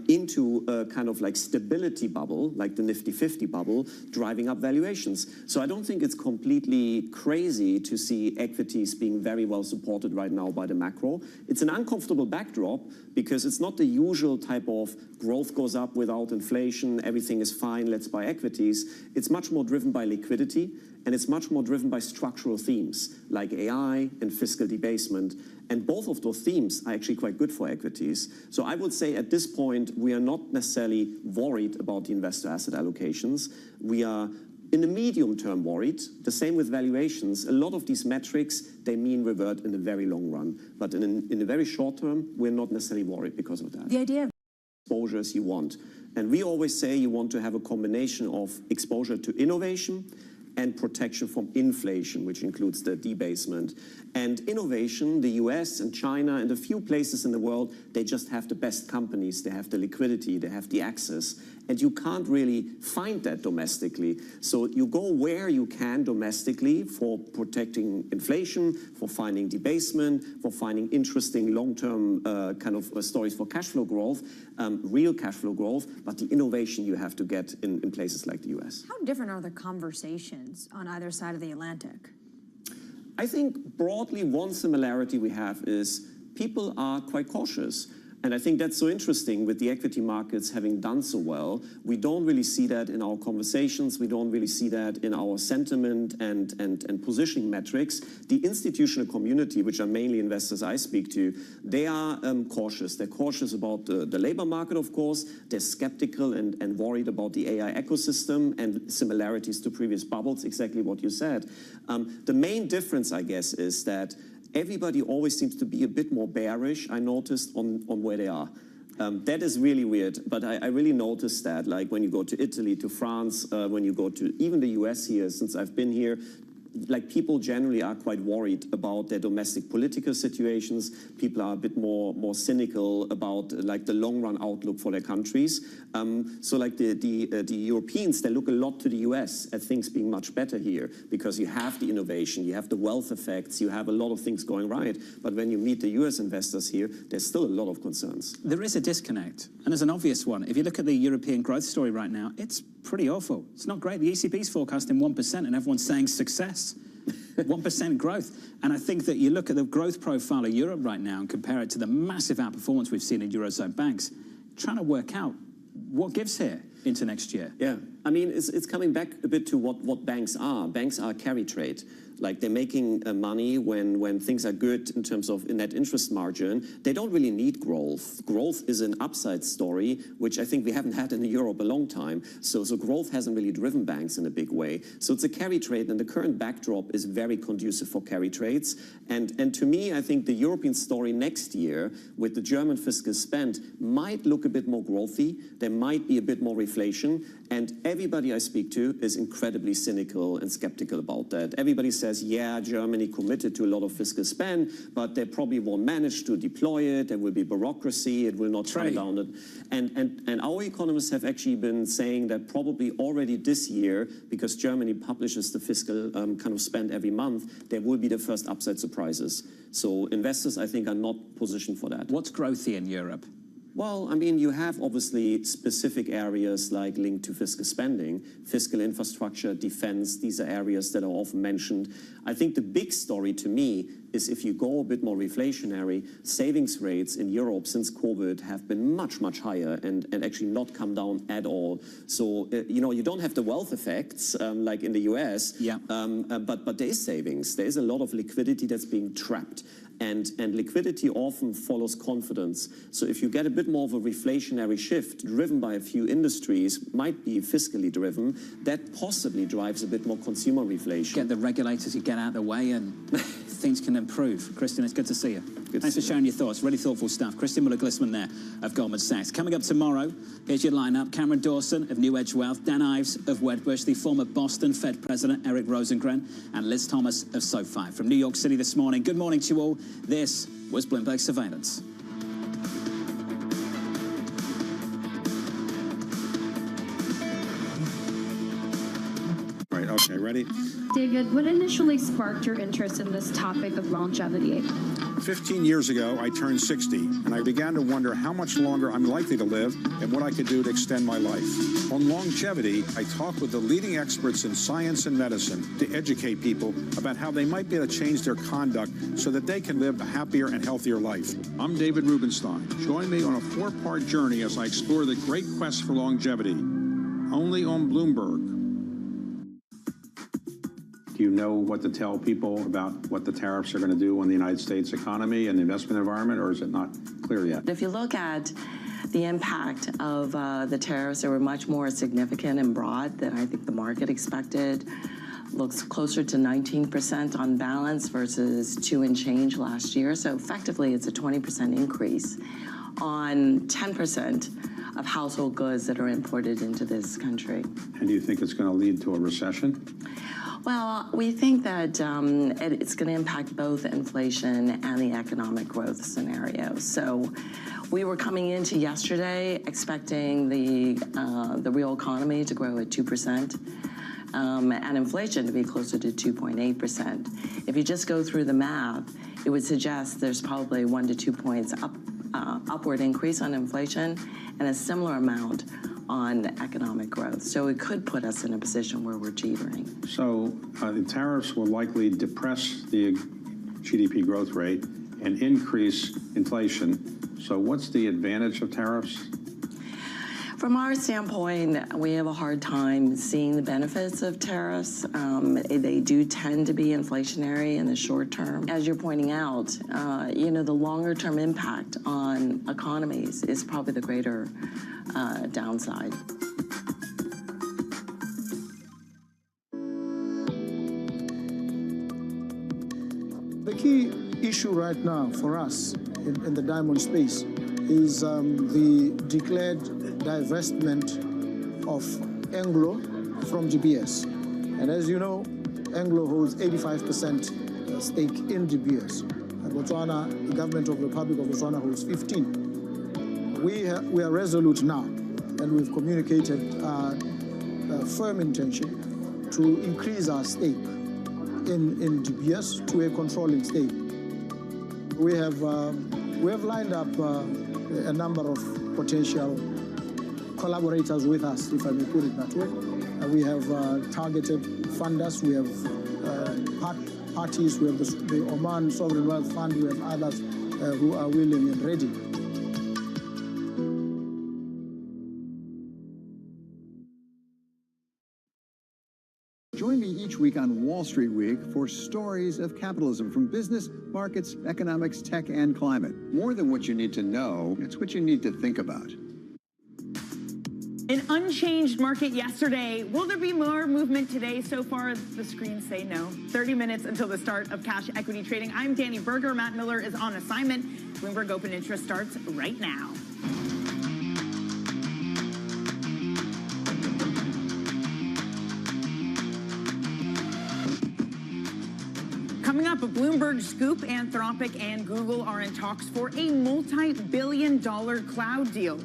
into a kind of like stability bubble, like the Nifty 50 bubble, driving up valuations. So I don't think it's completely crazy to see equities being very well supported right now by the macro. It's an uncomfortable backdrop because it's not the usual type of growth goes up without inflation, everything is fine, let's buy equities. It's much more driven by liquidity, and it's much more driven by structural themes like AI and fiscal debasement. And both of those themes are actually quite good for equities. So I would say at this point, we are not necessarily worried about the investor asset allocations. We are in the medium term worried. The same with valuations. A lot of these metrics, they mean revert in the very long run. But in the very short term, we're not necessarily worried because of that. The idea of exposures you want. And we always say you want to have a combination of exposure to innovation and protection from inflation, which includes the debasement. And innovation, the US and China and a few places in the world, they just have the best companies, they have the liquidity, they have the access, and you can't really find that domestically. So you go where you can domestically for protecting inflation, for finding debasement, for finding interesting long-term kind of stories for cash flow growth, real cash flow growth, but the innovation you have to get in places like the US. How different are the conversations on either side of the Atlantic? I think broadly one similarity we have is people are quite cautious. And I think that's so interesting with the equity markets having done so well. We don't really see that in our conversations. We don't really see that in our sentiment and positioning metrics. The institutional community, which are mainly investors I speak to, they are cautious. They're cautious about the labor market, of course. They're skeptical and worried about the AI ecosystem and similarities to previous bubbles, exactly what you said. The main difference, I guess, is that everybody always seems to be a bit more bearish, I noticed, on where they are. That is really weird, but I really noticed that, like when you go to Italy, to France, when you go to even the US here, since I've been here, like people generally are quite worried about their domestic political situations. People are a bit more cynical about like the long run outlook for their countries. So like the Europeans, they look a lot to the US at things being much better here because you have the innovation, you have the wealth effects, you have a lot of things going right. But when you meet the US investors here, there's still a lot of concerns. There is a disconnect, and there's an obvious one. If you look at the European growth story right now, it's pretty awful. It's not great. The ECB's forecasting 1%, and everyone's saying success. 1% growth. And I think that you look at the growth profile of Europe right now and compare it to the massive outperformance we've seen in Eurozone banks, trying to work out what gives here into next year. Yeah, I mean, it's coming back a bit to what banks are. Banks are carry trade. Like they're making money when things are good in terms of net interest margin. They don't really need growth. Growth is an upside story, which I think we haven't had in Europe a long time. So growth hasn't really driven banks in a big way. So it's a carry trade, and the current backdrop is very conducive for carry trades. And to me, I think the European story next year with the German fiscal spend might look a bit more growthy. There might be a bit more reflation. And everybody I speak to is incredibly cynical and skeptical about that. Everybody says, yeah, Germany committed to a lot of fiscal spend, but they probably won't manage to deploy it. There will be bureaucracy. It will not come down. And our economists have actually been saying that probably already this year, because Germany publishes the fiscal kind of spend every month, there will be the first upside surprises. So investors, I think, are not positioned for that. What's growthy in Europe? Well, I mean, you have obviously specific areas like linked to fiscal spending, fiscal infrastructure, defense. These are areas that are often mentioned. I think the big story to me is if you go a bit more reflationary, savings rates in Europe since COVID have been much, much higher and actually not come down at all. So, you know, you don't have the wealth effects like in the US, but there is savings. There is a lot of liquidity that's being trapped. And liquidity often follows confidence. So if you get a bit more of a reflationary shift driven by a few industries, might be fiscally driven, that possibly drives a bit more consumer reflation. Get the regulators to get out of the way and things can improve. Christian, it's good to see you. Thanks for sharing your thoughts. Really thoughtful stuff. Christian Muller-Glissman there of Goldman Sachs. Coming up tomorrow, here's your lineup. Cameron Dawson of New Edge Wealth, Dan Ives of Wedbush, the former Boston Fed President Eric Rosengren, and Liz Thomas of SoFi. From New York City this morning, good morning to you all. This was Bloomberg Surveillance. Right, okay, ready? David, what initially sparked your interest in this topic of longevity? 15 years ago, I turned 60, and I began to wonder how much longer I'm likely to live and what I could do to extend my life. On longevity, I talked with the leading experts in science and medicine to educate people about how they might be able to change their conduct so that they can live a happier and healthier life. I'm David Rubenstein. Join me on a 4-part journey as I explore the great quest for longevity, only on Bloomberg. Do you know what to tell people about what the tariffs are going to do on the United States economy and the investment environment, or is it not clear yet? If you look at the impact of the tariffs, they were much more significant and broad than I think the market expected. Looks closer to 19% on balance versus 2 and change last year. So effectively, it's a 20% increase on 10% of household goods that are imported into this country. And do you think it's going to lead to a recession? Well, we think that it's going to impact both inflation and the economic growth scenario. So we were coming into yesterday expecting the real economy to grow at 2%. And inflation to be closer to 2.8%. If you just go through the math, it would suggest there's probably 1 to 2 points upward increase on inflation and a similar amount on economic growth. So it could put us in a position where we're teetering. So the tariffs will likely depress the GDP growth rate and increase inflation. So what's the advantage of tariffs? From our standpoint, we have a hard time seeing the benefits of tariffs. They do tend to be inflationary in the short term. As you're pointing out, the longer term impact on economies is probably the greater downside. The key issue right now for us in the diamond space is the declared divestment of Anglo from GBS. And as you know, Anglo holds 85% stake in De Beers. Botswana, the government of the Republic of Botswana holds 15. We are resolute now, and we've communicated a firm intention to increase our stake in De Beers to a controlling stake. We have lined up a number of potential collaborators with us, if I may put it that way. We have targeted funders, we have parties, we have the Oman Sovereign Wealth Fund, we have others who are willing and ready. Join me each week on Wall Street Week for stories of capitalism from business, markets, economics, tech, and climate. More than what you need to know, it's what you need to think about. An unchanged market yesterday. Will there be more movement today? So far, the screens say no. 30 minutes until the start of cash equity trading. I'm Danny Berger. Matt Miller is on assignment. Bloomberg Open Interest starts right now. Coming up, a Bloomberg scoop, Anthropic and Google are in talks for a multi-billion-dollar cloud deal.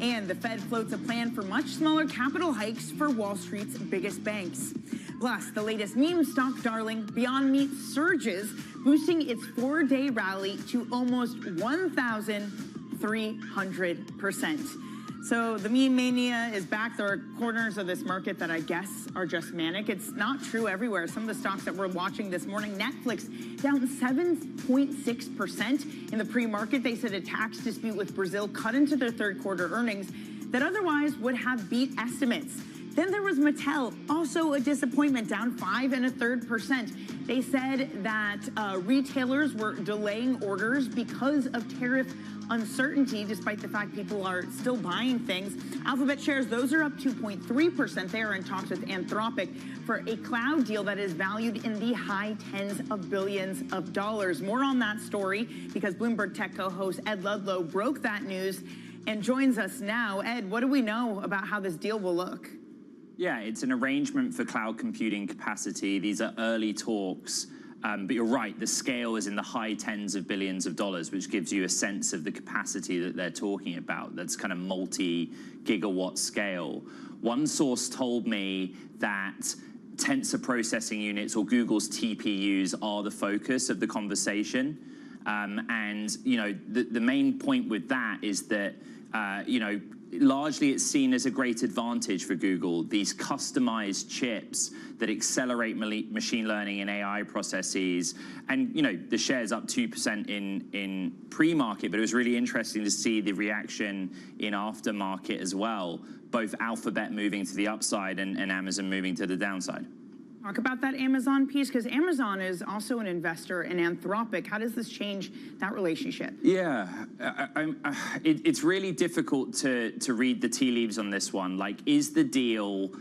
And the Fed floats a plan for much smaller capital hikes for Wall Street's biggest banks. Plus, the latest meme stock darling, Beyond Meat, surges, boosting its 4-day rally to almost 1,300%. So the meme mania is back. There are corners of this market that I guess are just manic. It's not true everywhere. Some of the stocks that we're watching this morning, Netflix down 7.6% in the pre-market. They said a tax dispute with Brazil cut into their third quarter earnings that otherwise would have beat estimates. Then there was Mattel, also a disappointment, down 5.33%. They said that retailers were delaying orders because of tariff uncertainty, despite the fact people are still buying things. Alphabet shares, those are up 2.3%. They are in talks with Anthropic for a cloud deal that is valued in the high tens of billions of dollars. More on that story because Bloomberg Tech co-host Ed Ludlow broke that news and joins us now. Ed, what do we know about how this deal will look? Yeah, it's an arrangement for cloud computing capacity. These are early talks. But you're right, the scale is in the high tens of billions of dollars, which gives you a sense of the capacity that they're talking about. That's kind of multi-gigawatt scale. One source told me that tensor processing units, or Google's TPUs, are the focus of the conversation. And, you know, the main point with that is that, you know, largely it's seen as a great advantage for Google, these customized chips that accelerate machine learning and AI processes. And, you know, the share's up 2% in pre-market, but it was really interesting to see the reaction in aftermarket as well, both Alphabet moving to the upside and Amazon moving to the downside. Talk about that Amazon piece, because Amazon is also an investor in Anthropic. How does this change that relationship? Yeah, it's really difficult to read the tea leaves on this one. Like, is the deal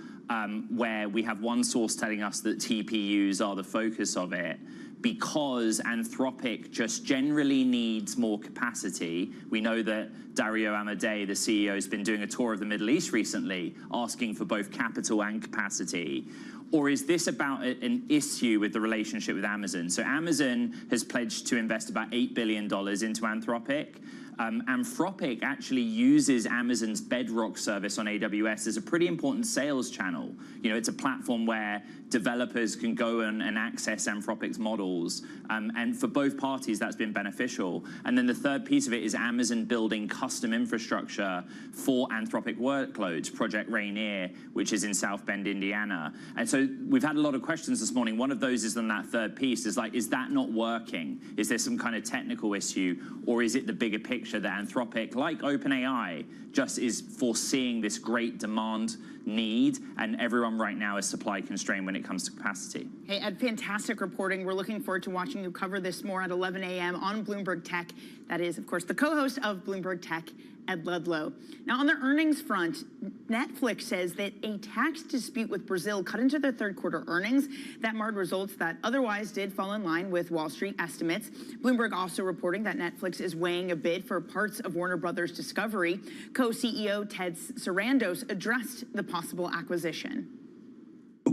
where we have one source telling us that TPUs are the focus of it because Anthropic just generally needs more capacity? We know that Dario Amodei, the CEO, has been doing a tour of the Middle East recently, asking for both capital and capacity. Or is this about an issue with the relationship with Amazon? So Amazon has pledged to invest about $8 billion into Anthropic. Anthropic actually uses Amazon's Bedrock service on AWS as a pretty important sales channel. You know, it's a platform where developers can go and access Anthropic's models. And for both parties, that's been beneficial. And then the third piece of it is Amazon building custom infrastructure for Anthropic workloads, Project Rainier, which is in South Bend, Indiana. And so we've had a lot of questions this morning. One of those is on that third piece, is like, is that not working? Is there some kind of technical issue? Or is it the bigger picture that Anthropic, like OpenAI, just is foreseeing this great demand need, and everyone right now is supply constrained when it comes to capacity? Hey, Ed, fantastic reporting. We're looking forward to watching you cover this more at 11 a.m. on Bloomberg Tech. That is, of course, the co-host of Bloomberg Tech, Ed Ludlow. Now, on the earnings front, Netflix says that a tax dispute with Brazil cut into their third quarter earnings. That marred results that otherwise did fall in line with Wall Street estimates. Bloomberg also reporting that Netflix is weighing a bid for parts of Warner Brothers Discovery. Co-CEO Ted Sarandos addressed the possible acquisition.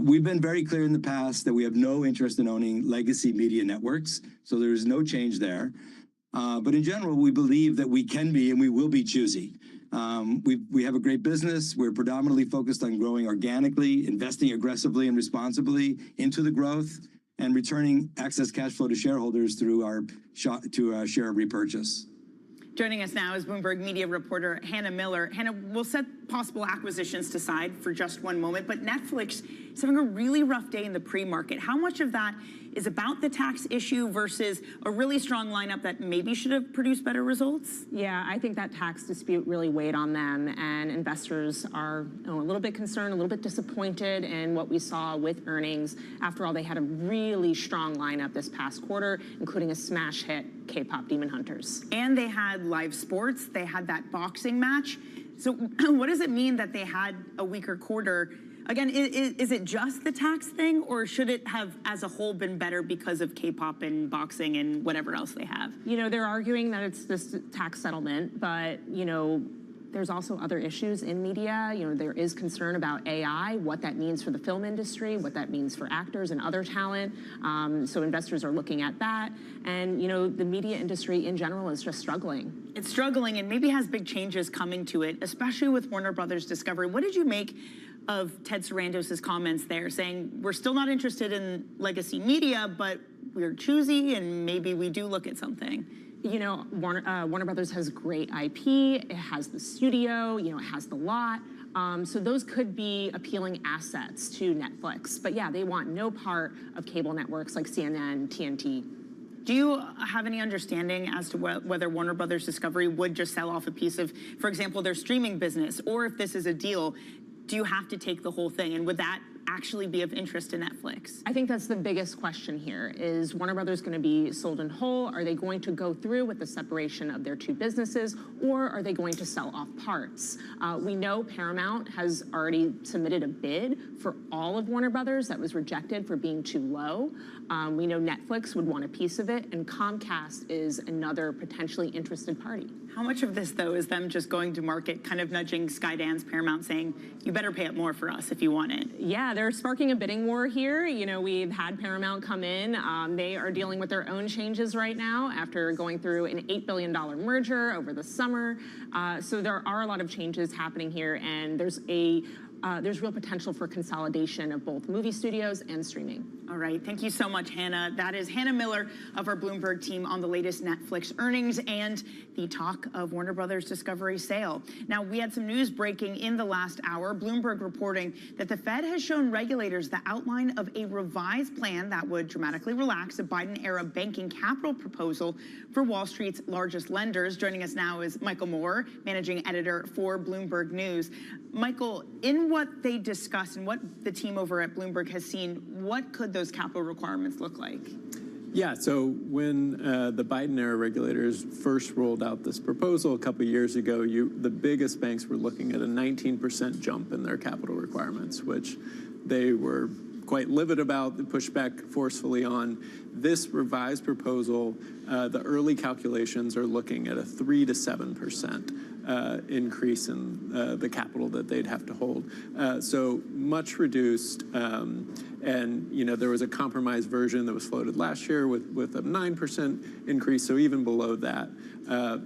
We've been very clear in the past that we have no interest in owning legacy media networks, so there is no change there. But in general, we believe that we can be and we will be choosy. We have a great business. We're predominantly focused on growing organically, investing aggressively and responsibly into the growth, and returning excess cash flow to shareholders through our share repurchase. Joining us now is Bloomberg media reporter Hannah Miller. Hannah, we'll set possible acquisitions aside for just one moment, but Netflix is having a really rough day in the pre-market. How much of that is about the tax issue versus a really strong lineup that maybe should have produced better results? Yeah, I think that tax dispute really weighed on them, and investors are a little bit concerned, a little bit disappointed in what we saw with earnings. After all, they had a really strong lineup this past quarter, including a smash hit, K-pop Demon Hunters. And they had live sports. They had that boxing match. So what does it mean that they had a weaker quarter? Again, is it just the tax thing, or should it have, as a whole, been better because of K-pop and boxing and whatever else they have? You know, they're arguing that it's this tax settlement, but, you know, there's also other issues in media. You know, there is concern about AI, what that means for the film industry, what that means for actors and other talent. So investors are looking at that. And, you know, the media industry in general is just struggling. It's struggling and maybe has big changes coming to it, especially with Warner Brothers Discovery. What did you make of Ted Sarandos' comments there, saying we're still not interested in legacy media, but we're choosy and maybe we do look at something? You know, Warner Brothers has great IP, it has the studio, you know, it has the lot. So those could be appealing assets to Netflix. But yeah, they want no part of cable networks like CNN, TNT. Do you have any understanding as to whether Warner Brothers Discovery would just sell off a piece of, for example, their streaming business, or if this is a deal, do you have to take the whole thing? And would that actually be of interest to Netflix? I think that's the biggest question here. Is Warner Brothers going to be sold in whole? Are they going to go through with the separation of their two businesses, or are they going to sell off parts? We know Paramount has already submitted a bid for all of Warner Brothers that was rejected for being too low. We know Netflix would want a piece of it, and Comcast is another potentially interested party. How much of this, though, is them just going to market, kind of nudging Skydance, Paramount, saying, you better pay up more for us if you want it? Yeah, they're sparking a bidding war here. You know, we've had Paramount come in. They are dealing with their own changes right now after going through an $8 billion merger over the summer. So there are a lot of changes happening here, and there's real potential for consolidation of both movie studios and streaming. All right, thank you so much, Hannah. That is Hannah Miller of our Bloomberg team on the latest Netflix earnings and the talk of Warner Brothers Discovery sale. Now, we had some news breaking in the last hour. Bloomberg reporting that the Fed has shown regulators the outline of a revised plan that would dramatically relax a Biden-era banking capital proposal for Wall Street's largest lenders. Joining us now is Michael Moore, managing editor for Bloomberg News. Michael, in what they discussed and what the team over at Bloomberg has seen, what could those capital requirements look like? Yeah, so when the Biden-era regulators first rolled out this proposal a couple of years ago, the biggest banks were looking at a 19% jump in their capital requirements, which they were quite livid about, they pushed back forcefully on. This revised proposal, the early calculations are looking at a 3 to 7% increase in the capital that they'd have to hold. So much reduced. And, you know, there was a compromise version that was floated last year with a 9% increase, so even below that.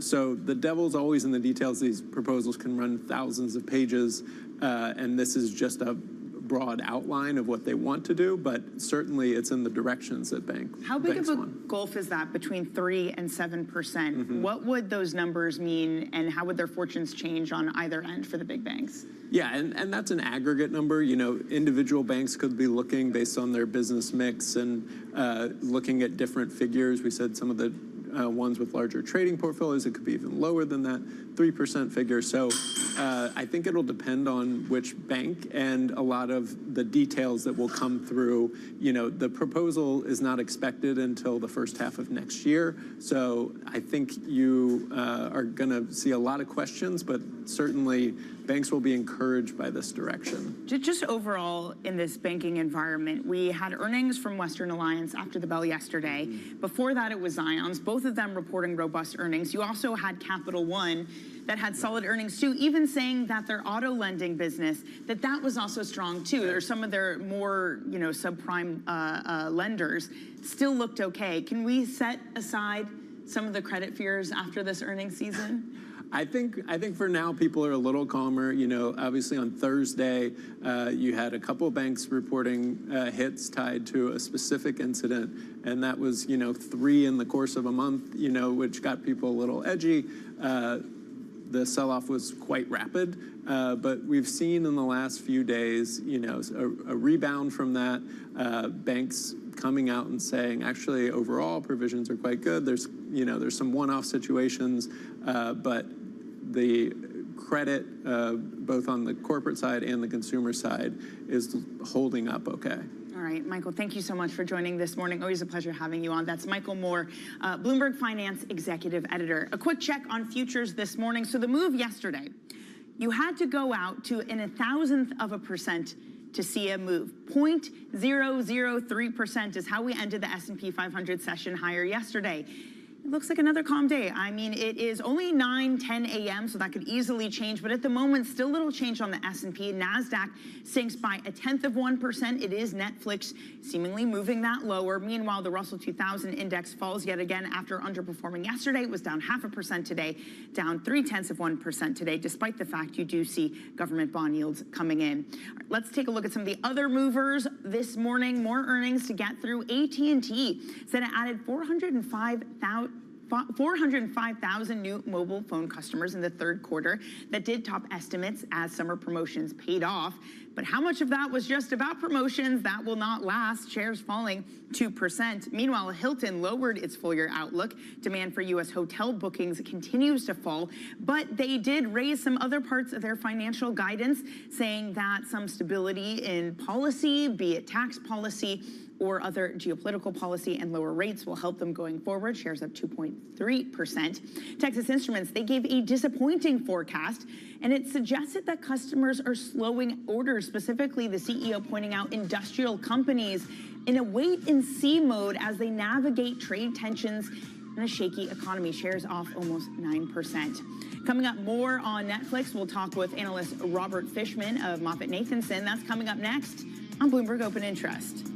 So the devil's always in the details. These proposals can run thousands of pages, and this is just a broad outline of what they want to do, but certainly it's in the directions that banks want. How big of a gulf is that between 3 and 7%? What would those numbers mean, and how would their fortunes change on either end for the big banks? Yeah, and that's an aggregate number. You know, individual banks could be looking based on their business mix and looking at different figures. We said some of the ones with larger trading portfolios, it could be even lower than that 3% figure. So I think it'll depend on which bank and a lot of the details that will come through. You know, the proposal is not expected until the first half of next year. So I think you are going to see a lot of questions, but certainly banks will be encouraged by this direction. Just overall in this banking environment, we had earnings from Western Alliance after the bell yesterday. Before that, it was Zions, both of them reporting robust earnings. You also had Capital One that had solid earnings too, even saying that their auto lending business, that was also strong too, or some of their more, subprime lenders still looked okay. Can we set aside some of the credit fears after this earnings season? I think for now people are a little calmer. Obviously on Thursday, you had a couple of banks reporting hits tied to a specific incident, and that was 3 in the course of a month, which got people a little edgy. The sell-off was quite rapid, but we've seen in the last few days, a rebound from that. Banks coming out and saying, actually, overall provisions are quite good. There's some one-off situations, but the credit, both on the corporate side and the consumer side, is holding up okay. All right, Michael, thank you so much for joining this morning. Always a pleasure having you on. That's Michael Moore, Bloomberg Finance Executive Editor. A quick check on futures this morning. So the move yesterday, you had to go out to in 1,000% to see a move. 0.003% is how we ended the S&P 500 session higher yesterday. It looks like another calm day. I mean, it is only 9:10 a.m., so that could easily change. But at the moment, still little change on the S&P. NASDAQ sinks by 0.1%. It is Netflix seemingly moving that lower. Meanwhile, the Russell 2000 index falls yet again after underperforming yesterday. It was down 0.5% today, down 0.3% today, despite the fact you do see government bond yields coming in. All right, let's take a look at some of the other movers this morning. More earnings to get through. AT&T said it added 405,000 new mobile phone customers in the third quarter. That did top estimates as summer promotions paid off. But how much of that was just about promotions? That will not last. Shares falling 2%. Meanwhile, Hilton lowered its full-year outlook. Demand for U.S. hotel bookings continues to fall, but they did raise some other parts of their financial guidance, saying that some stability in policy, be it tax policy or other geopolitical policy, and lower rates will help them going forward. Shares up 2.3%. Texas Instruments, they gave a disappointing forecast, and it suggested that customers are slowing orders, specifically the CEO pointing out industrial companies in a wait-and-see mode as they navigate trade tensions and a shaky economy. Shares off almost 9%. Coming up, more on Netflix. We'll talk with analyst Robert Fishman of MoffettNathanson. That's coming up next on Bloomberg Open Interest.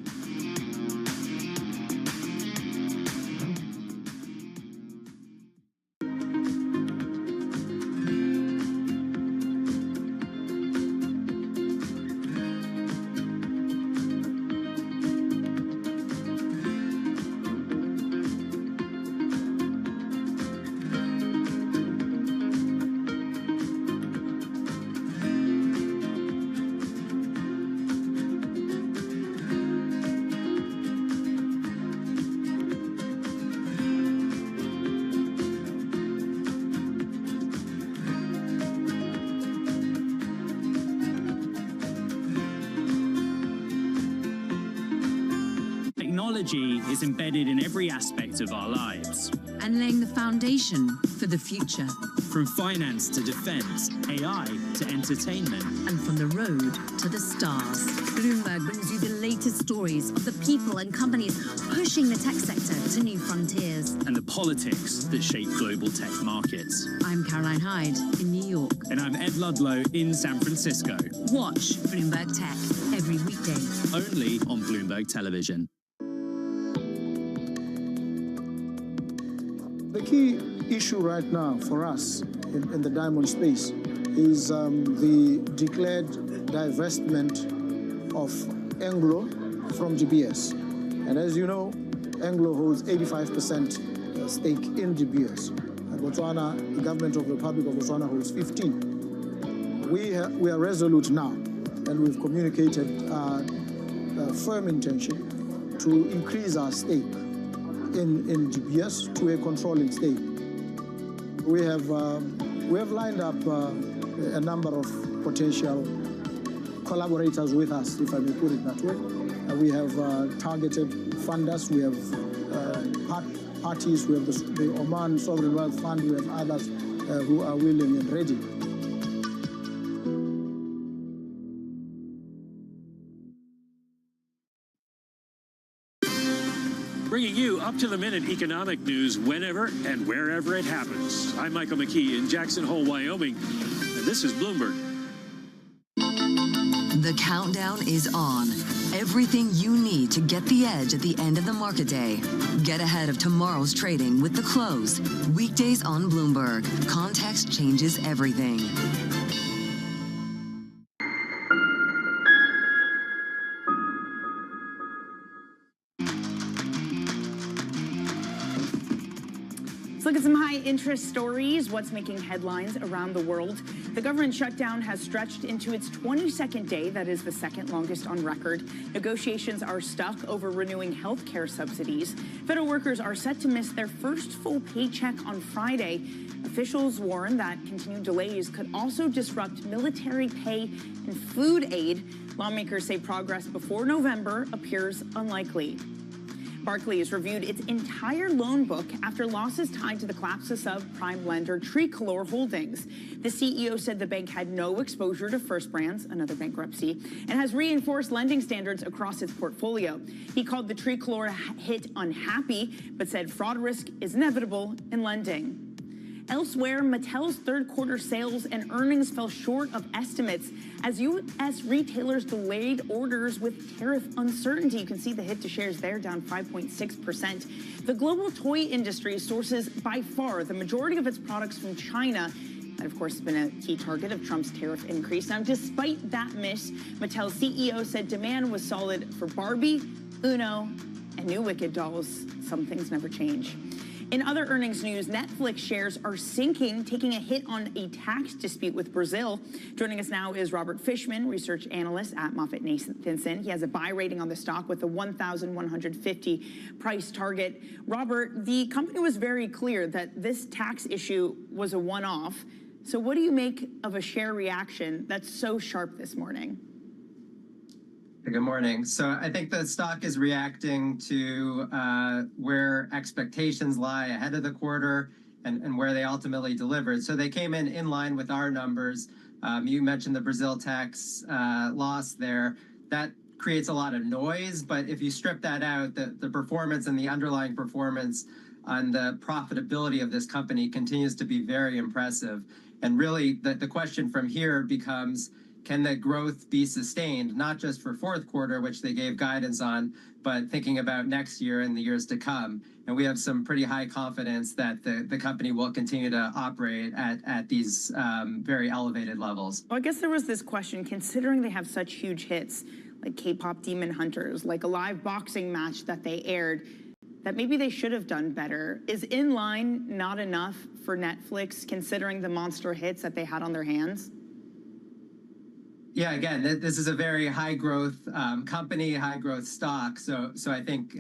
Technology is embedded in every aspect of our lives. And laying the foundation for the future. From finance to defense, AI to entertainment. And from the road to the stars. Bloomberg brings you the latest stories of the people and companies pushing the tech sector to new frontiers. And the politics that shape global tech markets. I'm Caroline Hyde in New York. And I'm Ed Ludlow in San Francisco. Watch Bloomberg Tech every weekday. Only on Bloomberg Television. The key issue right now for us in the diamond space is the declared divestment of Anglo from GBS. And as you know, Anglo holds 85% stake in GBS. Botswana, the government of the Republic of Botswana holds 15. We are resolute now, and we've communicated a firm intention to increase our stake in GBS to a controlling stake. We have lined up a number of potential collaborators with us, if I may put it that way. We have targeted funders, we have parties, we have the Oman Sovereign Wealth Fund, we have others who are willing and ready. bringing you up-to-the-minute economic news whenever and wherever it happens. I'm Michael McKee in Jackson Hole, Wyoming, and this is Bloomberg. The countdown is on. Everything you need to get the edge at the end of the market day. Get ahead of tomorrow's trading with The Close. Weekdays on Bloomberg. Context changes everything. Let's look at some high interest stories. What's making headlines around the world? The government shutdown has stretched into its 22nd day. That is the second longest on record. Negotiations are stuck over renewing health care subsidies. Federal workers are set to miss their first full paycheck on Friday. Officials warn that continued delays could also disrupt military pay and food aid. Lawmakers say progress before November appears unlikely. Barclays reviewed its entire loan book after losses tied to the collapse of subprime lender Tricolor Holdings. The CEO said the bank had no exposure to First Brands, another bankruptcy, and has reinforced lending standards across its portfolio. He called the Tricolor hit unhappy, but said fraud risk is inevitable in lending. Elsewhere, Mattel's third quarter sales and earnings fell short of estimates as U.S. retailers delayed orders with tariff uncertainty. You can see the hit to shares there, down 5.6%. The global toy industry sources by far the majority of its products from China. That, of course, has been a key target of Trump's tariff increase. Now, despite that miss, Mattel's CEO said demand was solid for Barbie, Uno, and new Wicked dolls. Some things never change. In other earnings news, Netflix shares are sinking, taking a hit on a tax dispute with Brazil. Joining us now is Robert Fishman, research analyst at MoffettNathanson. He has a buy rating on the stock with a 1,150 price target. Robert, the company was very clear that this tax issue was a one-off. So what do you make of a share reaction that's so sharp this morning? Good morning. So I think the stock is reacting to where expectations lie ahead of the quarter and where they ultimately delivered. So they came in line with our numbers. You mentioned the Brazil tax loss there. That creates a lot of noise, but if you strip that out, the performance and the underlying performance on the profitability of this company continues to be very impressive. And really, the question from here becomes, can the growth be sustained, not just for fourth quarter, which they gave guidance on, but thinking about next year and the years to come? And we have some pretty high confidence that the company will continue to operate at these very elevated levels. Well, I guess there was this question, considering they have such huge hits, like K-pop Demon Hunters, like a live boxing match that they aired, that maybe they should have done better. Is in line not enough for Netflix, considering the monster hits that they had on their hands? Yeah, again, this is a very high growth company, high growth stock. So I think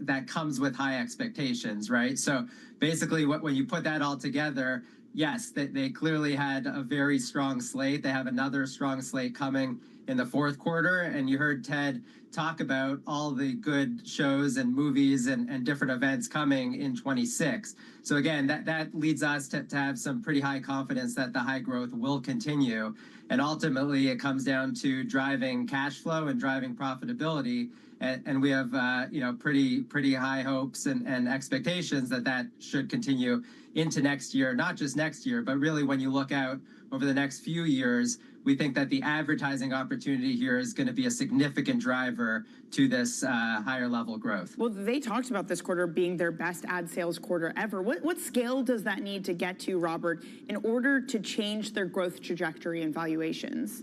that comes with high expectations, right? So basically, when you put that all together, yes, they clearly had a very strong slate. They have another strong slate coming in the fourth quarter. And you heard Ted talk about all the good shows and movies and different events coming in 26. So again, that leads us to have some pretty high confidence that the high growth will continue. And ultimately, it comes down to driving cash flow and driving profitability. And we have pretty high hopes and expectations that should continue into next year, not just next year, but really when you look out over the next few years, we think that the advertising opportunity here is going to be a significant driver to this higher level growth. Well, they talked about this quarter being their best ad sales quarter ever. What scale does that need to get to, Robert, in order to change their growth trajectory and valuations?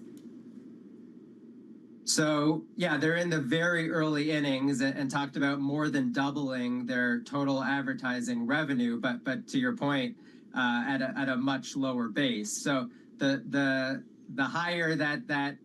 So, yeah, they're in the very early innings and talked about more than doubling their total advertising revenue, but to your point, at a much lower base. So the higher that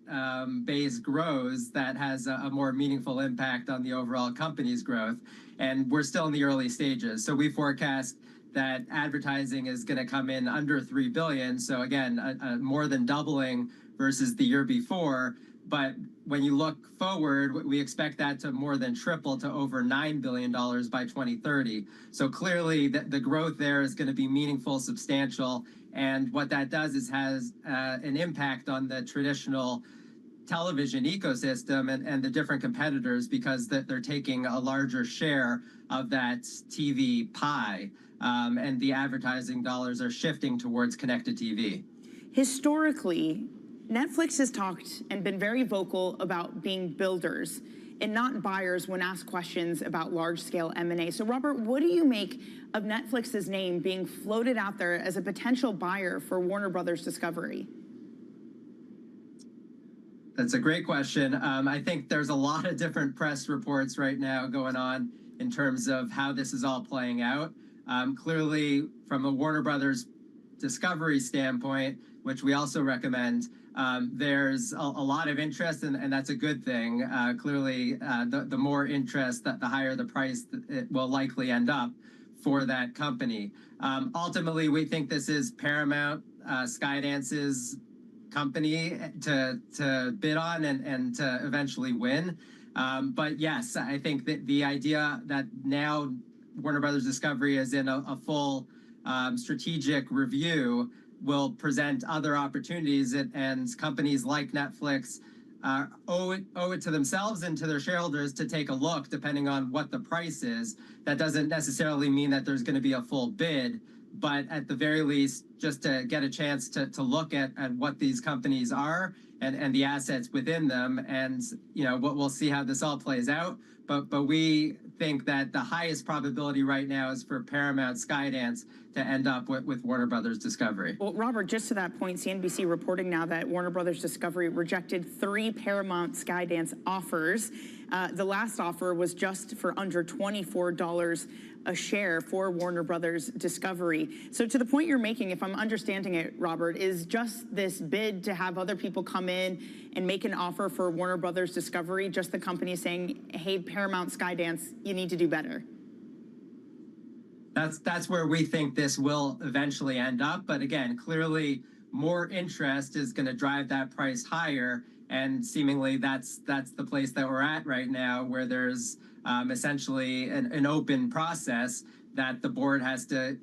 base grows, that has a more meaningful impact on the overall company's growth. And we're still in the early stages. So we forecast that advertising is going to come in under $3 billion. So again, more than doubling versus the year before. But when you look forward, we expect that to more than triple to over $9 billion by 2030. So clearly, the growth there is going to be meaningful, substantial. And what that does is has an impact on the traditional television ecosystem and the different competitors because they're taking a larger share of that TV pie, and the advertising dollars are shifting towards connected TV. Historically, Netflix has talked and been very vocal about being builders and not buyers when asked questions about large-scale M&A. So, Robert, what do you make of Netflix's name being floated out there as a potential buyer for Warner Brothers Discovery? That's a great question. I think there's a lot of different press reports right now going on in terms of how this is all playing out. Clearly, from a Warner Brothers Discovery standpoint, which we also recommend, there's a lot of interest, and that's a good thing. Clearly, the more interest, the higher the price it will likely end up for that company. Ultimately, we think this is Paramount, Skydance's company to bid on and to eventually win. But yes, I think that the idea that now Warner Brothers Discovery is in a full strategic review will present other opportunities, and companies like Netflix owe it to themselves and to their shareholders to take a look, depending on what the price is. That doesn't necessarily mean that there's going to be a full bid, but at the very least, just to get a chance to look at what these companies are and the assets within them. And, you know, we'll see how this all plays out. But we think that the highest probability right now is for Paramount Skydance to end up with Warner Brothers Discovery. Well, Robert, just to that point, CNBC reporting now that Warner Brothers Discovery rejected 3 Paramount Skydance offers. The last offer was just for under $24 a share for Warner Brothers Discovery. So to the point you're making, if I'm understanding it, Robert, is just this bid to have other people come in and make an offer for Warner Brothers Discovery, just the company saying, hey, Paramount Skydance, you need to do better? That's where we think this will eventually end up. But again, clearly more interest is going to drive that price higher. And seemingly that's the place that we're at right now, where there's essentially an open process that the board has to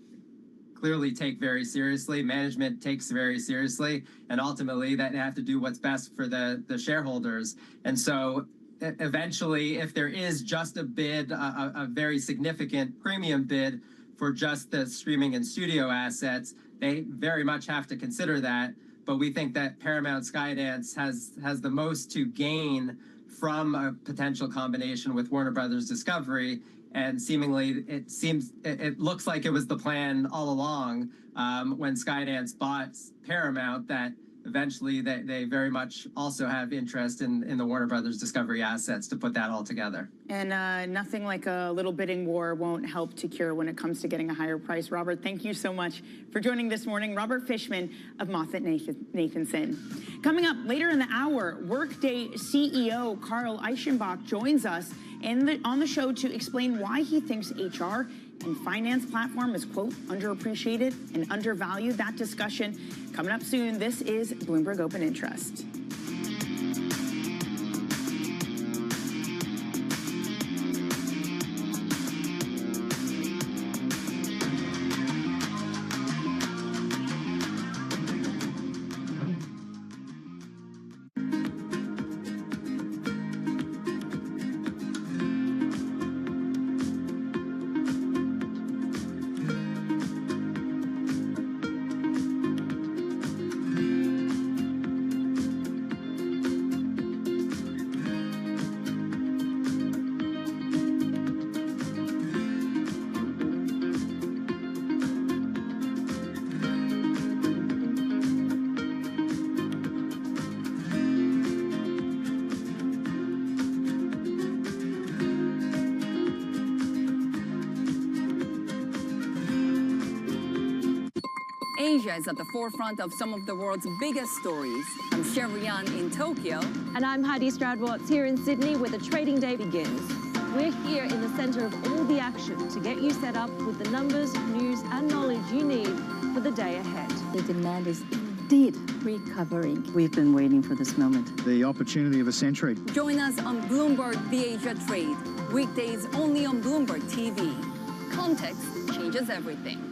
clearly take very seriously, management takes very seriously, and ultimately that they have to do what's best for the shareholders. And so eventually, if there is just a bid, a very significant premium bid for just the streaming and studio assets, they very much have to consider that. But we think that Paramount Skydance has the most to gain from a potential combination with Warner Brothers Discovery, and seemingly it looks like it was the plan all along when Skydance bought Paramount, that eventually they very much also have interest in the Warner Brothers Discovery assets to put that all together. And nothing like a little bidding war won't help to cure when it comes to getting a higher price. Robert, thank you so much for joining this morning. Robert Fishman of MoffettNathanson. Coming up later in the hour, Workday CEO Carl Eichenbach joins us on the show to explain why he thinks HR and finance platform is, quote, underappreciated and undervalued. That discussion coming up soon. This is Bloomberg Open Interest. Asia is at the forefront of some of the world's biggest stories. I'm Sherrian in Tokyo. And I'm Heidi Stroud-Watts here in Sydney, where the trading day begins. We're here in the center of all the action to get you set up with the numbers, news, and knowledge you need for the day ahead. The demand is indeed recovering. We've been waiting for this moment. The opportunity of a century. Join us on Bloomberg The Asia Trade. Weekdays only on Bloomberg TV. Context changes everything.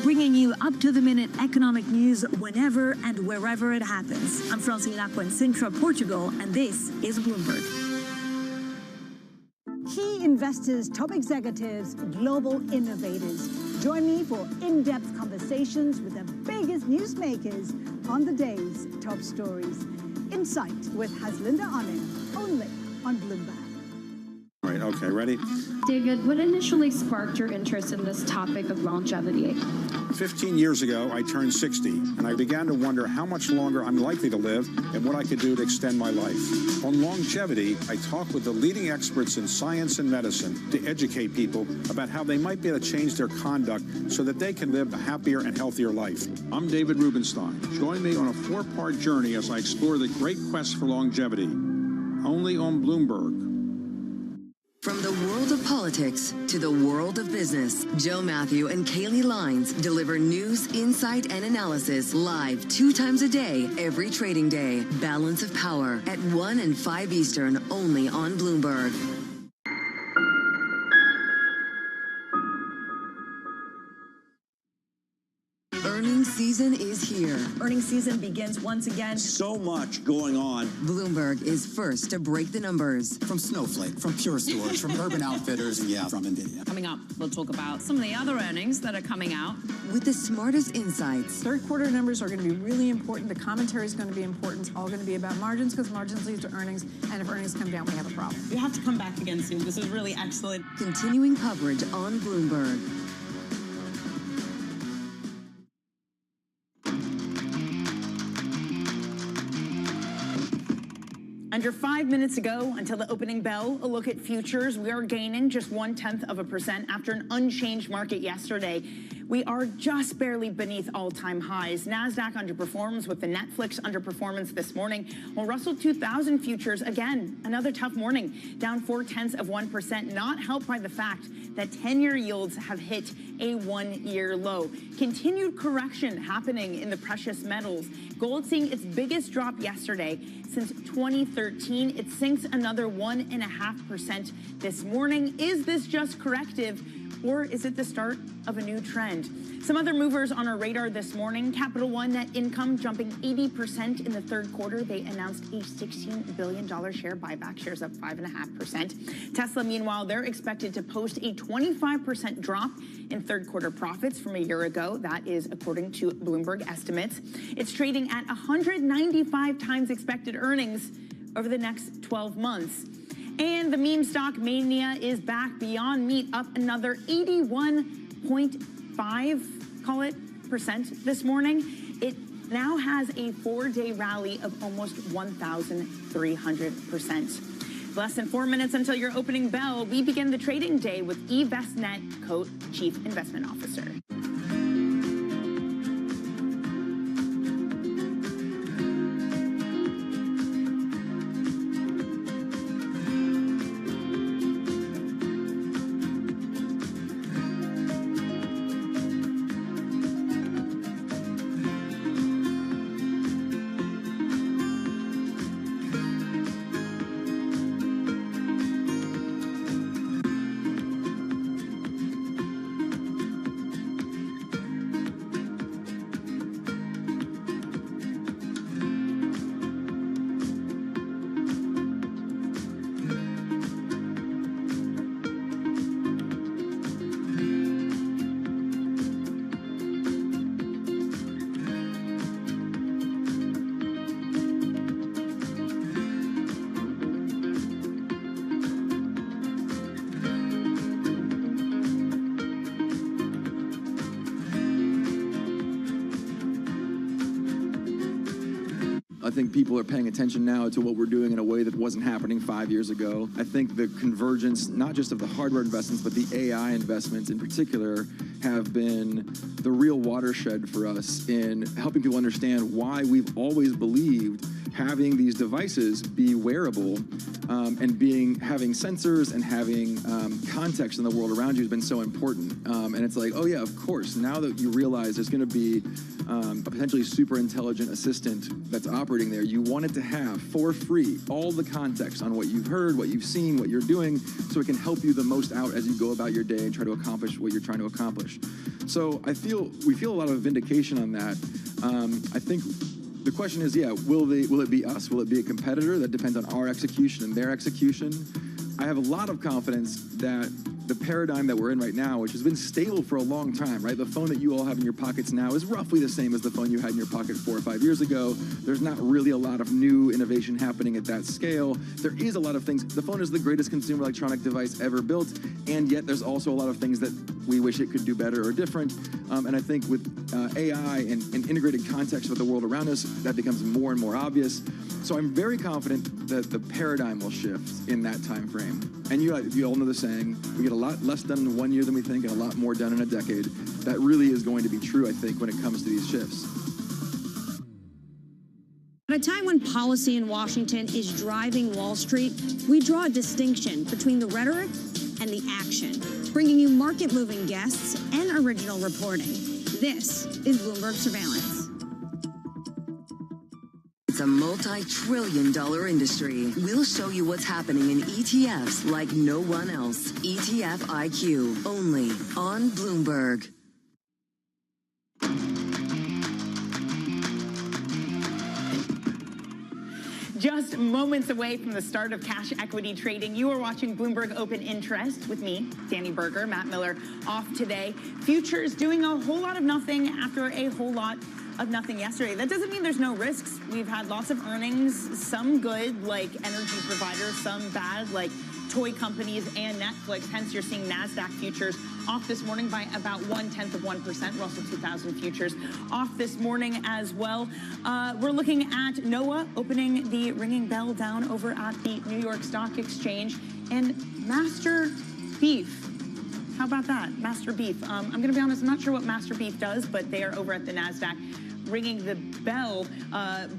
bringing you up-to-the-minute economic news whenever and wherever it happens. I'm Francine Lacqua in Sintra, Portugal, and this is Bloomberg. Key investors, top executives, global innovators. Join me for in-depth conversations with the biggest newsmakers on the day's top stories. Insight with Haslinda Onen, only on Bloomberg. All right, okay, ready? David, what initially sparked your interest in this topic of longevity? 15 years ago, I turned 60, and I began to wonder how much longer I'm likely to live and what I could do to extend my life. On longevity, I talk with the leading experts in science and medicine to educate people about how they might be able to change their conduct so that they can live a happier and healthier life. I'm David Rubenstein. Join me on a 4-part journey as I explore the great quest for longevity, only on Bloomberg. From the world of politics to the world of business, Joe Matthew and Kaylee Lines deliver news, insight, and analysis live 2 times a day, every trading day. Balance of Power at 1 and 5 Eastern, only on Bloomberg. Earnings season is here. Earnings season begins once again. So much going on. Bloomberg is first to break the numbers. From Snowflake, from Pure Storage, from Urban Outfitters, and yeah, from NVIDIA. Coming up, we'll talk about some of the other earnings that are coming out. With the smartest insights. Third quarter numbers are going to be really important. The commentary is going to be important. It's all going to be about margins because margins lead to earnings. And if earnings come down, we have a problem. You have to come back again soon. This is really excellent. Continuing coverage on Bloomberg. Under 5 minutes ago, until the opening bell, a look at futures. We are gaining just 0.1% after an unchanged market yesterday. We are just barely beneath all-time highs. NASDAQ underperforms with the Netflix underperformance this morning. While Russell 2000 futures, again, another tough morning, down 0.4%, not helped by the fact that 10-year yields have hit a 1-year low. Continued correction happening in the precious metals. Gold seeing its biggest drop yesterday since 2013. It sinks another 1.5% this morning. Is this just corrective, or is it the start of a new trend? Some other movers on our radar this morning. Capital One net income jumping 80% in the third quarter. They announced a $16 billion share buyback, shares up 5.5%. Tesla, meanwhile, they're expected to post a 25% drop in third quarter profits from a year ago. That is according to Bloomberg estimates. It's trading at 195 times expected earnings over the next 12 months. And the meme stock mania is back. Beyond Meat up another 81.5% this morning. It now has a 4-day rally of almost 1,300%. Less than 4 minutes until your opening bell, we begin the trading day with eVestnet Co-Chief Investment Officer. I think people are paying attention now to what we're doing in a way that wasn't happening 5 years ago. I think the convergence, not just of the hardware investments, but the AI investments in particular, have been the real watershed for us in helping people understand why we've always believed having these devices be wearable and having sensors and having context in the world around you has been so important. And it's like, oh yeah, of course, now that you realize there's going to be a potentially super intelligent assistant that's operating there, you want it to have, for free, all the context on what you've heard, what you've seen, what you're doing, so it can help you the most out as you go about your day and try to accomplish what you're trying to accomplish. So we feel a lot of vindication on that. I think the question is, yeah, will it be us? Will it be a competitor? That depends on our execution and their execution. I have a lot of confidence that the paradigm that we're in right now, which has been stable for a long time, right? The phone that you all have in your pockets now is roughly the same as the phone you had in your pocket 4 or 5 years ago. There's not really a lot of new innovation happening at that scale. There is a lot of things. The phone is the greatest consumer electronic device ever built, and yet there's also a lot of things that we wish it could do better or different. And I think with AI and integrated context with the world around us, that becomes more and more obvious. So I'm very confident that the paradigm will shift in that time frame. And you all know the saying, we get a lot less done in 1 year than we think and a lot more done in a decade. That really is going to be true, I think, when it comes to these shifts. At a time when policy in Washington is driving Wall Street, we draw a distinction between the rhetoric and the action, bringing you market-moving guests and original reporting. This is Bloomberg Surveillance. It's a multi-trillion-dollar industry. We'll show you what's happening in ETFs like no one else. ETF IQ, only on Bloomberg. Just moments away from the start of cash equity trading, you are watching Bloomberg Open Interest with me, Danny Berger. Matt Miller off today. Futures doing a whole lot of nothing after a whole lot of nothing yesterday. That doesn't mean there's no risks. We've had lots of earnings, some good like energy providers, some bad like toy companies and Netflix. Hence, you're seeing NASDAQ futures off this morning by about 0.1%. Russell 2000 futures off this morning as well. We're looking at NOAA opening the ringing bell down over at the New York Stock Exchange, and Master Beef. How about that? Master Beef. I'm going to be honest, I'm not sure what Master Beef does, but they are over at the NASDAQ ringing the bell.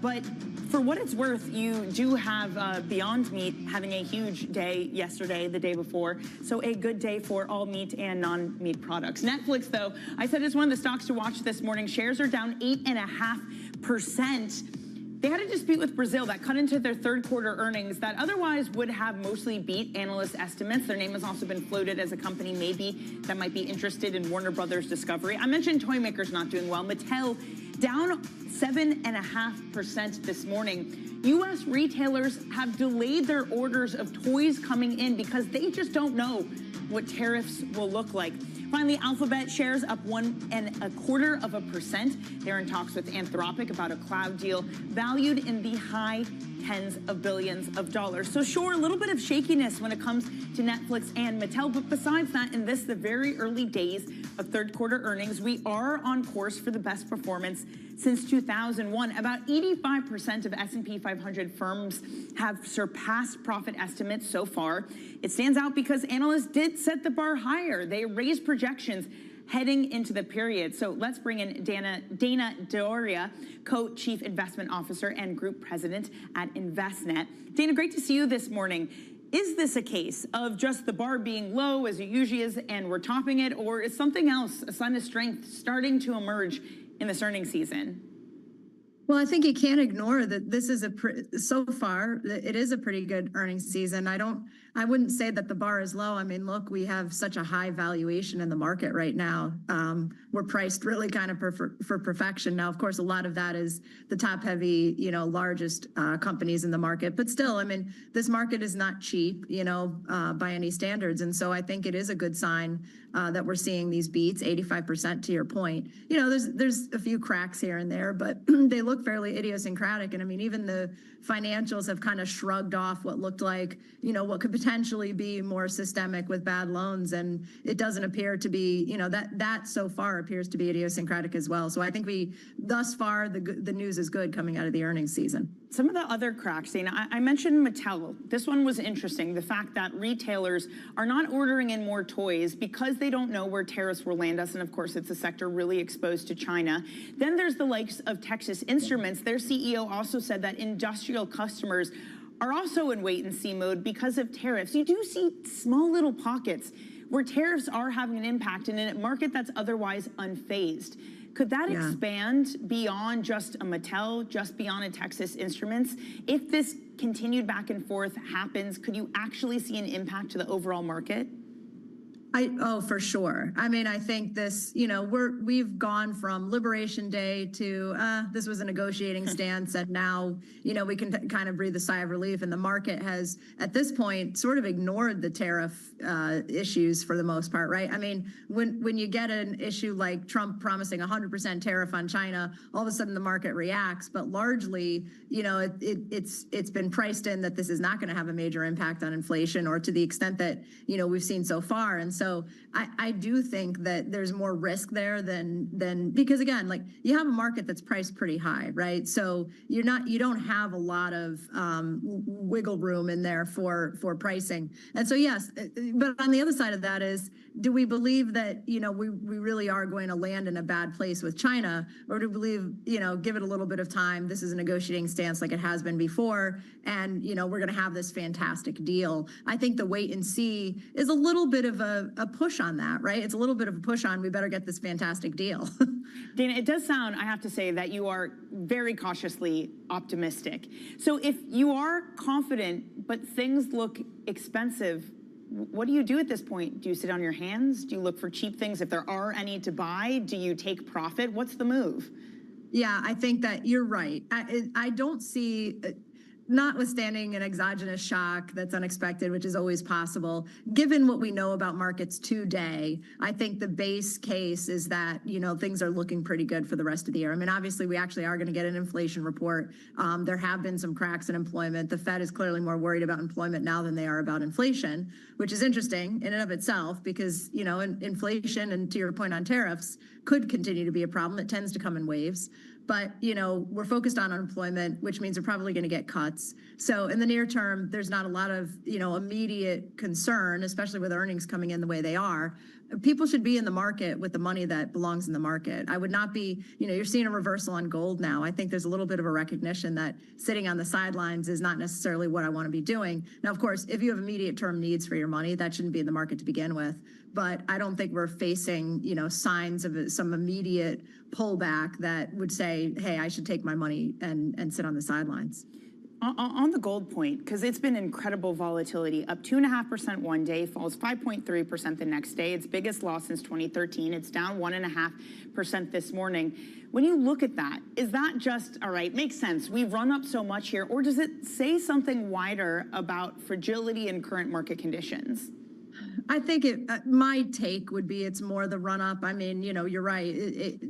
But for what it's worth, you do have Beyond Meat having a huge day yesterday, the day before. So a good day for all meat and non-meat products. Netflix, though, I said it's one of the stocks to watch this morning. Shares are down 8.5%. They had a dispute with Brazil that cut into their third quarter earnings that otherwise would have mostly beat analyst estimates. Their name has also been floated as a company maybe that might be interested in Warner Brothers Discovery. I mentioned toy makers not doing well. Mattel down 7.5% this morning. U.S. retailers have delayed their orders of toys coming in because they just don't know what tariffs will look like. Finally, Alphabet shares up 1.25%. They're in talks with Anthropic about a cloud deal valued in the high tens of billions of dollars. So sure, a little bit of shakiness when it comes to Netflix and Mattel, but besides that, in this, the very early days of third quarter earnings, we are on course for the best performance since 2001. About 85% of S&P 500 firms have surpassed profit estimates so far. It stands out because analysts did set the bar higher. They raised projections heading into the period. So let's bring in Dana Doria, Co-Chief Investment Officer and Group President at Envestnet. Dana, great to see you this morning. Is this a case of just the bar being low as it usually is and we're topping it, or is something else, a sign of strength, starting to emerge in this earnings season? Well, I think you can't ignore that this is so far, it is a pretty good earnings season. I wouldn't say that the bar is low. I mean, look, we have such a high valuation in the market right now. We're priced really kind of for perfection. Now, of course, a lot of that is the top heavy, largest companies in the market. But still, I mean, this market is not cheap, by any standards. And so I think it is a good sign that we're seeing these beats, 85% to your point. There's a few cracks here and there, but they look fairly idiosyncratic. And I mean, even the financials have kind of shrugged off what looked like, what could potentially be more systemic with bad loans. And it doesn't appear to be, that so far appears to be idiosyncratic as well. So I think thus far, the news is good coming out of the earnings season. Some of the other cracks, Dana, I mentioned Mattel. This one was interesting. The fact that retailers are not ordering in more toys because they don't know where tariffs will land us. And of course, it's a sector really exposed to China. Then there's the likes of Texas Instruments. Their CEO also said that industrial customers are also in wait and see mode because of tariffs. You do see small little pockets where tariffs are having an impact in a market that's otherwise unfazed. Could that expand beyond just a Mattel, just beyond a Texas Instruments? If this continued back and forth happens, could you actually see an impact to the overall market? Oh, for sure. I mean, I think this, we've gone from Liberation Day to this was a negotiating stance, and now, we can kind of breathe a sigh of relief. And the market has, at this point, sort of ignored the tariff issues for the most part, right? I mean, when you get an issue like Trump promising 100% tariff on China, all of a sudden the market reacts. But largely, it's been priced in that this is not going to have a major impact on inflation, or to the extent that we've seen so far. And so I do think that there's more risk there than because, again, like, you have a market that's priced pretty high, right? So you don't have a lot of wiggle room in there for pricing. And so yes, but on the other side of that is, do we believe that we really are going to land in a bad place with China, or do we believe give it a little bit of time? This is a negotiating stance like it has been before, and we're going to have this fantastic deal. I think the wait and see is a little bit of a push on that, right? It's a little bit of a push on, we better get this fantastic deal. Dana, it does sound, I have to say, that you are very cautiously optimistic. So if you are confident, but things look expensive, what do you do at this point? Do you sit on your hands? Do you look for cheap things if there are any to buy? Do you take profit? What's the move? Yeah, I think that you're right. I don't see, notwithstanding an exogenous shock that's unexpected, which is always possible, given what we know about markets today, I think the base case is that, things are looking pretty good for the rest of the year. I mean, obviously, we actually are going to get an inflation report. There have been some cracks in employment. The Fed is clearly more worried about employment now than they are about inflation, which is interesting in and of itself because, inflation, and to your point on tariffs, could continue to be a problem. It tends to come in waves. But, we're focused on unemployment, which means we're probably going to get cuts. So in the near term, there's not a lot of, immediate concern, especially with earnings coming in the way they are. People should be in the market with the money that belongs in the market. I would not be, you're seeing a reversal on gold now. I think there's a little bit of a recognition that sitting on the sidelines is not necessarily what I want to be doing. Now, of course, if you have immediate term needs for your money, that shouldn't be in the market to begin with. But I don't think we're facing, signs of some immediate pullback that would say, hey, I should take my money and sit on the sidelines. On the gold point, because it's been incredible volatility, up 2.5% one day, falls 5.3% the next day. Its biggest loss since 2013. It's down 1.5% this morning. When you look at that, is that just, all right, makes sense, we've run up so much here, or does it say something wider about fragility in current market conditions? I think my take would be it's more the run up. I mean, you're right.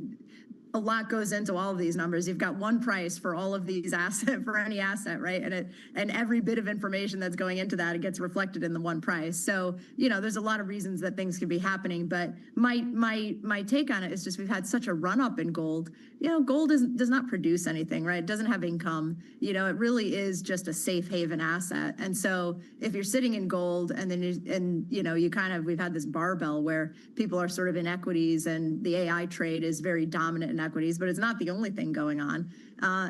A lot goes into all of these numbers. You've got one price for all of these assets, for any asset, right? And every bit of information that's going into that, it gets reflected in the one price. So, there's a lot of reasons that things could be happening. But my take on it is just we've had such a run up in gold. Gold does not produce anything, right? It doesn't have income. It really is just a safe haven asset. And so if you're sitting in gold and then we've had this barbell where people are sort of in equities, and the AI trade is very dominant in equities, but it's not the only thing going on.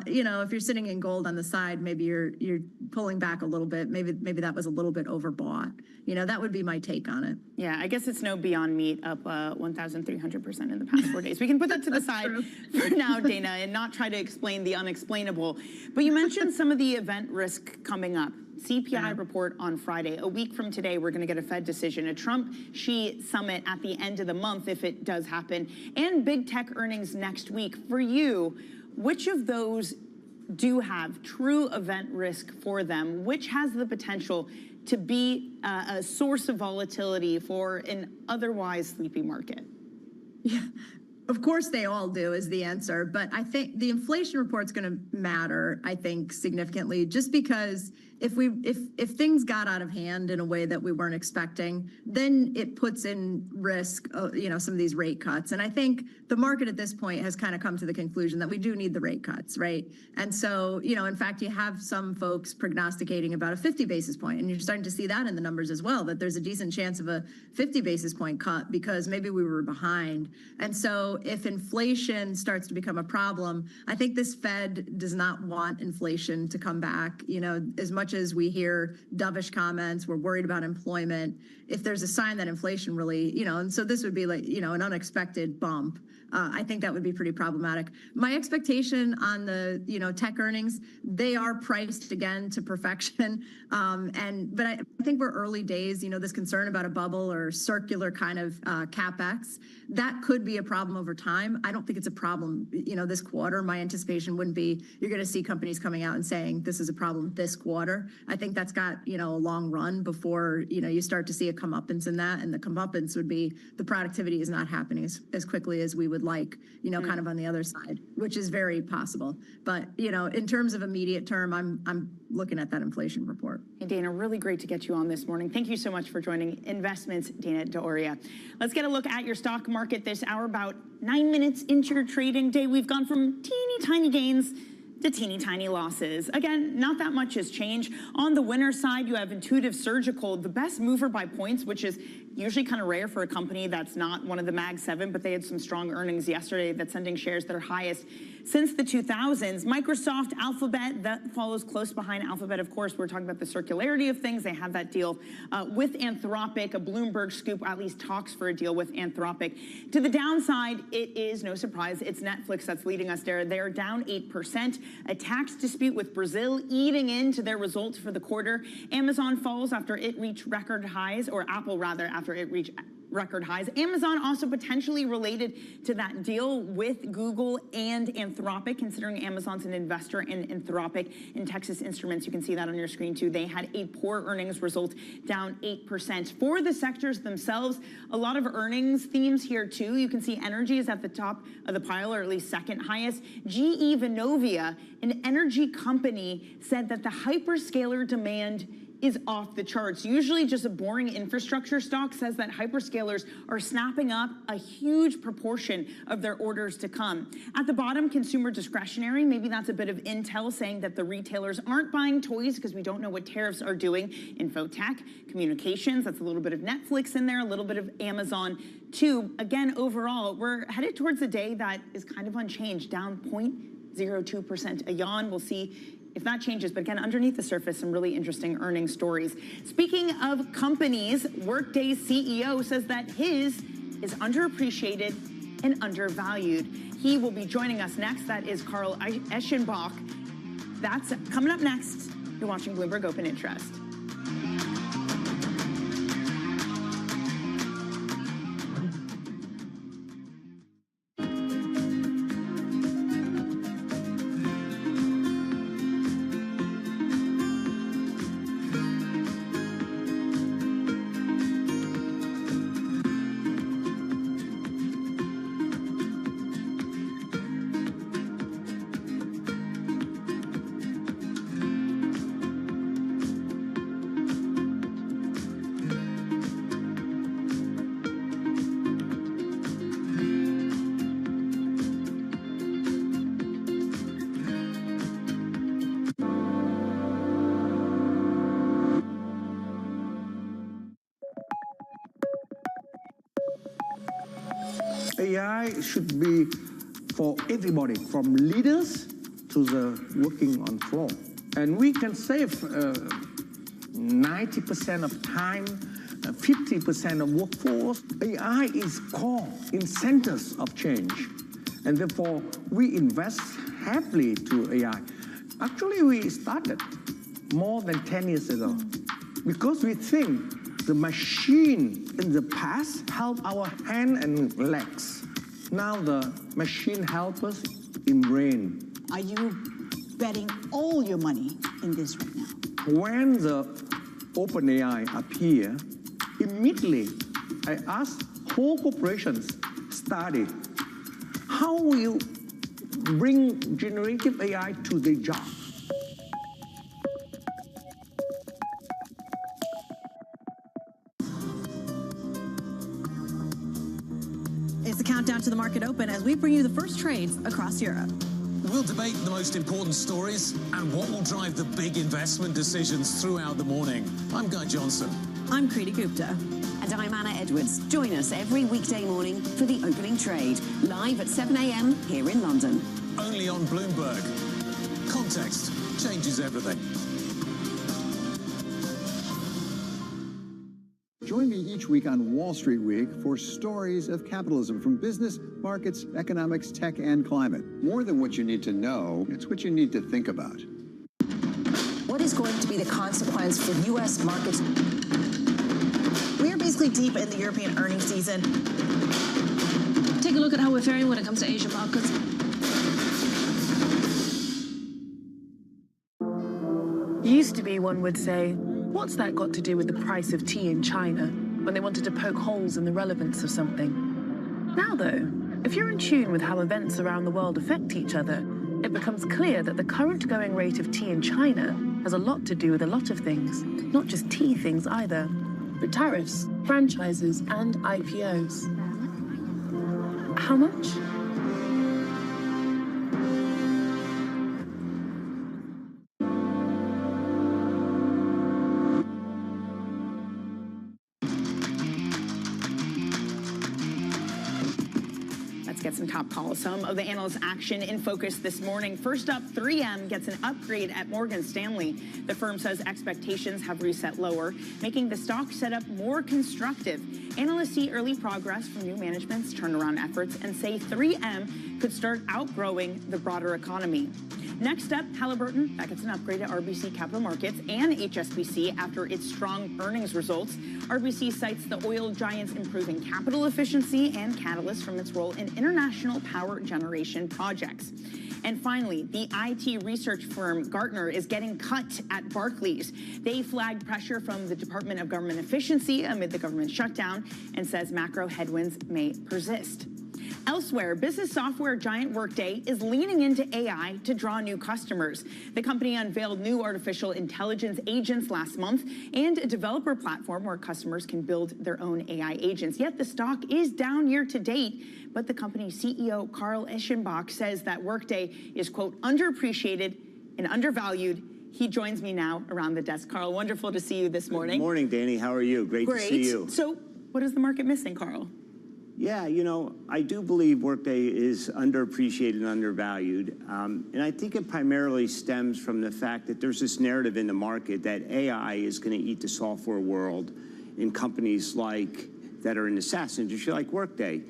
If you're sitting in gold on the side, maybe you're pulling back a little bit. Maybe that was a little bit overbought. That would be my take on it. Yeah, I guess it's no Beyond Meat up 1,300% in the past 4 days. We can put that to the side for now, Dana, and not try to explain the unexplainable. But you mentioned some of the event risk coming up. CPI report on Friday. A week from today, we're going to get a Fed decision, a Trump-Xi summit at the end of the month, if it does happen, and big tech earnings next week. For you, which of those do have true event risk for them? Which has the potential to be a source of volatility for an otherwise sleepy market? Yeah. Of course they all do is the answer, but I think the inflation report's going to matter, I think, significantly, just because if things got out of hand in a way that we weren't expecting, then it puts in risk, some of these rate cuts. And I think the market at this point has kind of come to the conclusion that we do need the rate cuts, right? And so, in fact, you have some folks prognosticating about a 50 basis point, and you're starting to see that in the numbers as well, that there's a decent chance of a 50 basis point cut because maybe we were behind. And so if inflation starts to become a problem, I think this Fed does not want inflation to come back. As much as we hear dovish comments, we're worried about employment. If there's a sign that inflation really, and so this would be like, an unexpected bump. I think that would be pretty problematic. My expectation on the, tech earnings, they are priced again to perfection. But I think we're early days, this concern about a bubble or circular kind of CapEx, that could be a problem over time. I don't think it's a problem, this quarter. My anticipation wouldn't be, you're going to see companies coming out and saying this is a problem this quarter. I think that's got, a long run before, you start to see a comeuppance in that. And the comeuppance would be the productivity is not happening as quickly as we would like, kind of on the other side, which is very possible. But, in terms of immediate term, I'm looking at that inflation report. Hey, Dana, really great to get you on this morning. Thank you so much for joining Investments, Dana D'Auria. Let's get a look at your stock market this hour. About 9 minutes into your trading day, we've gone from teeny tiny gains to teeny tiny losses. Again, not that much has changed. On the winner side, you have Intuitive Surgical, the best mover by points, which is usually kind of rare for a company that's not one of the Mag 7, but they had some strong earnings yesterday that's sending shares that are highest since the 2000s. Microsoft, Alphabet, that follows close behind Alphabet, of course. We're talking about the circularity of things. They have that deal with Anthropic, a Bloomberg scoop, at least talks for a deal with Anthropic. To the downside, it is no surprise. It's Netflix that's leading us there. They're down 8%. A tax dispute with Brazil eating into their results for the quarter. Amazon falls after it reached record highs, or Apple rather, after it reached record highs. Amazon also potentially related to that deal with Google and Anthropic, considering Amazon's an investor in Anthropic in Texas Instruments. You can see that on your screen too. They had a poor earnings result, down 8%. For the sectors themselves, a lot of earnings themes here too. You can see energy is at the top of the pile, or at least second highest. GE Vonovia, an energy company, said that the hyperscaler demand is off the charts. Usually just a boring infrastructure stock says that hyperscalers are snapping up a huge proportion of their orders to come. At the bottom, consumer discretionary. Maybe that's a bit of intel saying that the retailers aren't buying toys because we don't know what tariffs are doing. Infotech, communications, that's a little bit of Netflix in there, a little bit of Amazon too. Again, overall, we're headed towards a day that is kind of unchanged, down 0.02%. A yawn, we'll see if that changes. But again, underneath the surface, some really interesting earnings stories. Speaking of companies, Workday's CEO says that his is underappreciated and undervalued. He will be joining us next. That is Carl Eschenbach. That's coming up next. You're watching Bloomberg Open Interest. AI should be for everybody, from leaders to the working on floor. And we can save 90% of time, 50% of workforce. AI is core in centers of change. And therefore, we invest heavily to AI. Actually, we started more than 10 years ago because we think the machine in the past helped our hand and legs. Now the machine helps us in brain. Are you betting all your money in this right now? When the OpenAI appear, immediately I asked whole corporations study how will you bring generative AI to their job. to the market open as we bring you the first trades across Europe. We'll debate the most important stories and what will drive the big investment decisions throughout the morning. I'm Guy Johnson. I'm Kriti Gupta. And I'm Anna Edwards. Join us every weekday morning for the opening trade, live at 7 a.m. here in London. Only on Bloomberg. Context changes everything. Join me each week on Wall Street Week for stories of capitalism from business, markets, economics, tech, and climate. More than what you need to know, it's what you need to think about. What is going to be the consequence for U.S. markets? We are basically deep in the European earnings season. Take a look at how we're faring when it comes to Asian markets. Used to be, one would say, what's that got to do with the price of tea in China, when they wanted to poke holes in the relevance of something? Now, though, if you're in tune with how events around the world affect each other, it becomes clear that the current going rate of tea in China has a lot to do with a lot of things, not just tea things either, but tariffs, franchises, and IPOs. How much? Get some top calls. Some of the analyst action in focus this morning. First up, 3M gets an upgrade at Morgan Stanley. The firm says expectations have reset lower, making the stock setup more constructive. Analysts see early progress from new management's turnaround efforts and say 3M could start outgrowing the broader economy. Next up, Halliburton, that gets an upgrade at RBC Capital Markets and HSBC after its strong earnings results. RBC cites the oil giant's improving capital efficiency and catalysts from its role in international power generation projects. And finally, the IT research firm Gartner is getting cut at Barclays. They flagged pressure from the Department of Government Efficiency amid the government shutdown and says macro headwinds may persist. Elsewhere, business software giant Workday is leaning into AI to draw new customers. The company unveiled new artificial intelligence agents last month and a developer platform where customers can build their own AI agents. Yet the stock is down year to date, but the company's CEO, Carl Eschenbach, says that Workday is, quote, underappreciated and undervalued. He joins me now around the desk. Carl, wonderful to see you this morning. Good morning, Danny. How are you? Great to see you. So what is the market missing, Carl? Yeah, you know, I do believe Workday is underappreciated and undervalued. And I think it primarily stems from the fact that there's this narrative in the market that AI is going to eat the software world in companies like that are in the SaaS industry like Workday.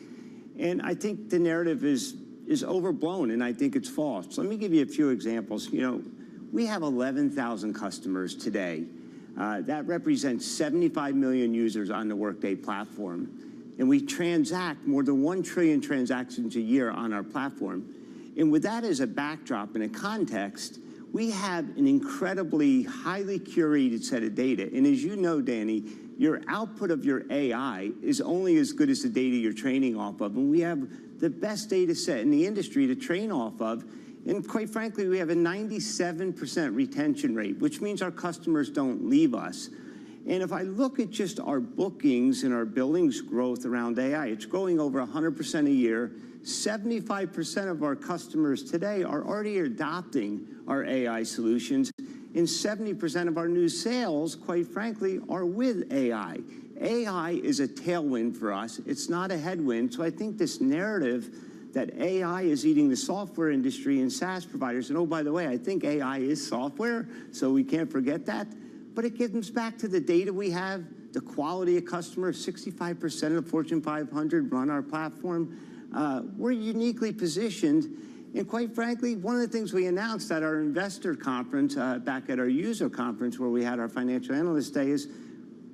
And I think the narrative is overblown, and I think it's false. So let me give you a few examples. You know, we have 11,000 customers today. That represents 75 million users on the Workday platform. And we transact more than 1 trillion transactions a year on our platform. And with that as a backdrop and a context, we have an incredibly highly curated set of data. And as you know, Danny, your output of your AI is only as good as the data you're training off of. And we have the best data set in the industry to train off of. And quite frankly, we have a 97% retention rate, which means our customers don't leave us. And if I look at just our bookings and our billings growth around AI, it's growing over 100% a year. 75% of our customers today are already adopting our AI solutions, and 70% of our new sales, quite frankly, are with AI. AI is a tailwind for us. It's not a headwind. So I think this narrative that AI is eating the software industry and SaaS providers, and oh, by the way, I think AI is software, so we can't forget that. But it comes back to the data we have, the quality of customers. 65% of the Fortune 500 run our platform. We're uniquely positioned. And quite frankly, one of the things we announced at our investor conference, back at our user conference where we had our financial analyst day, is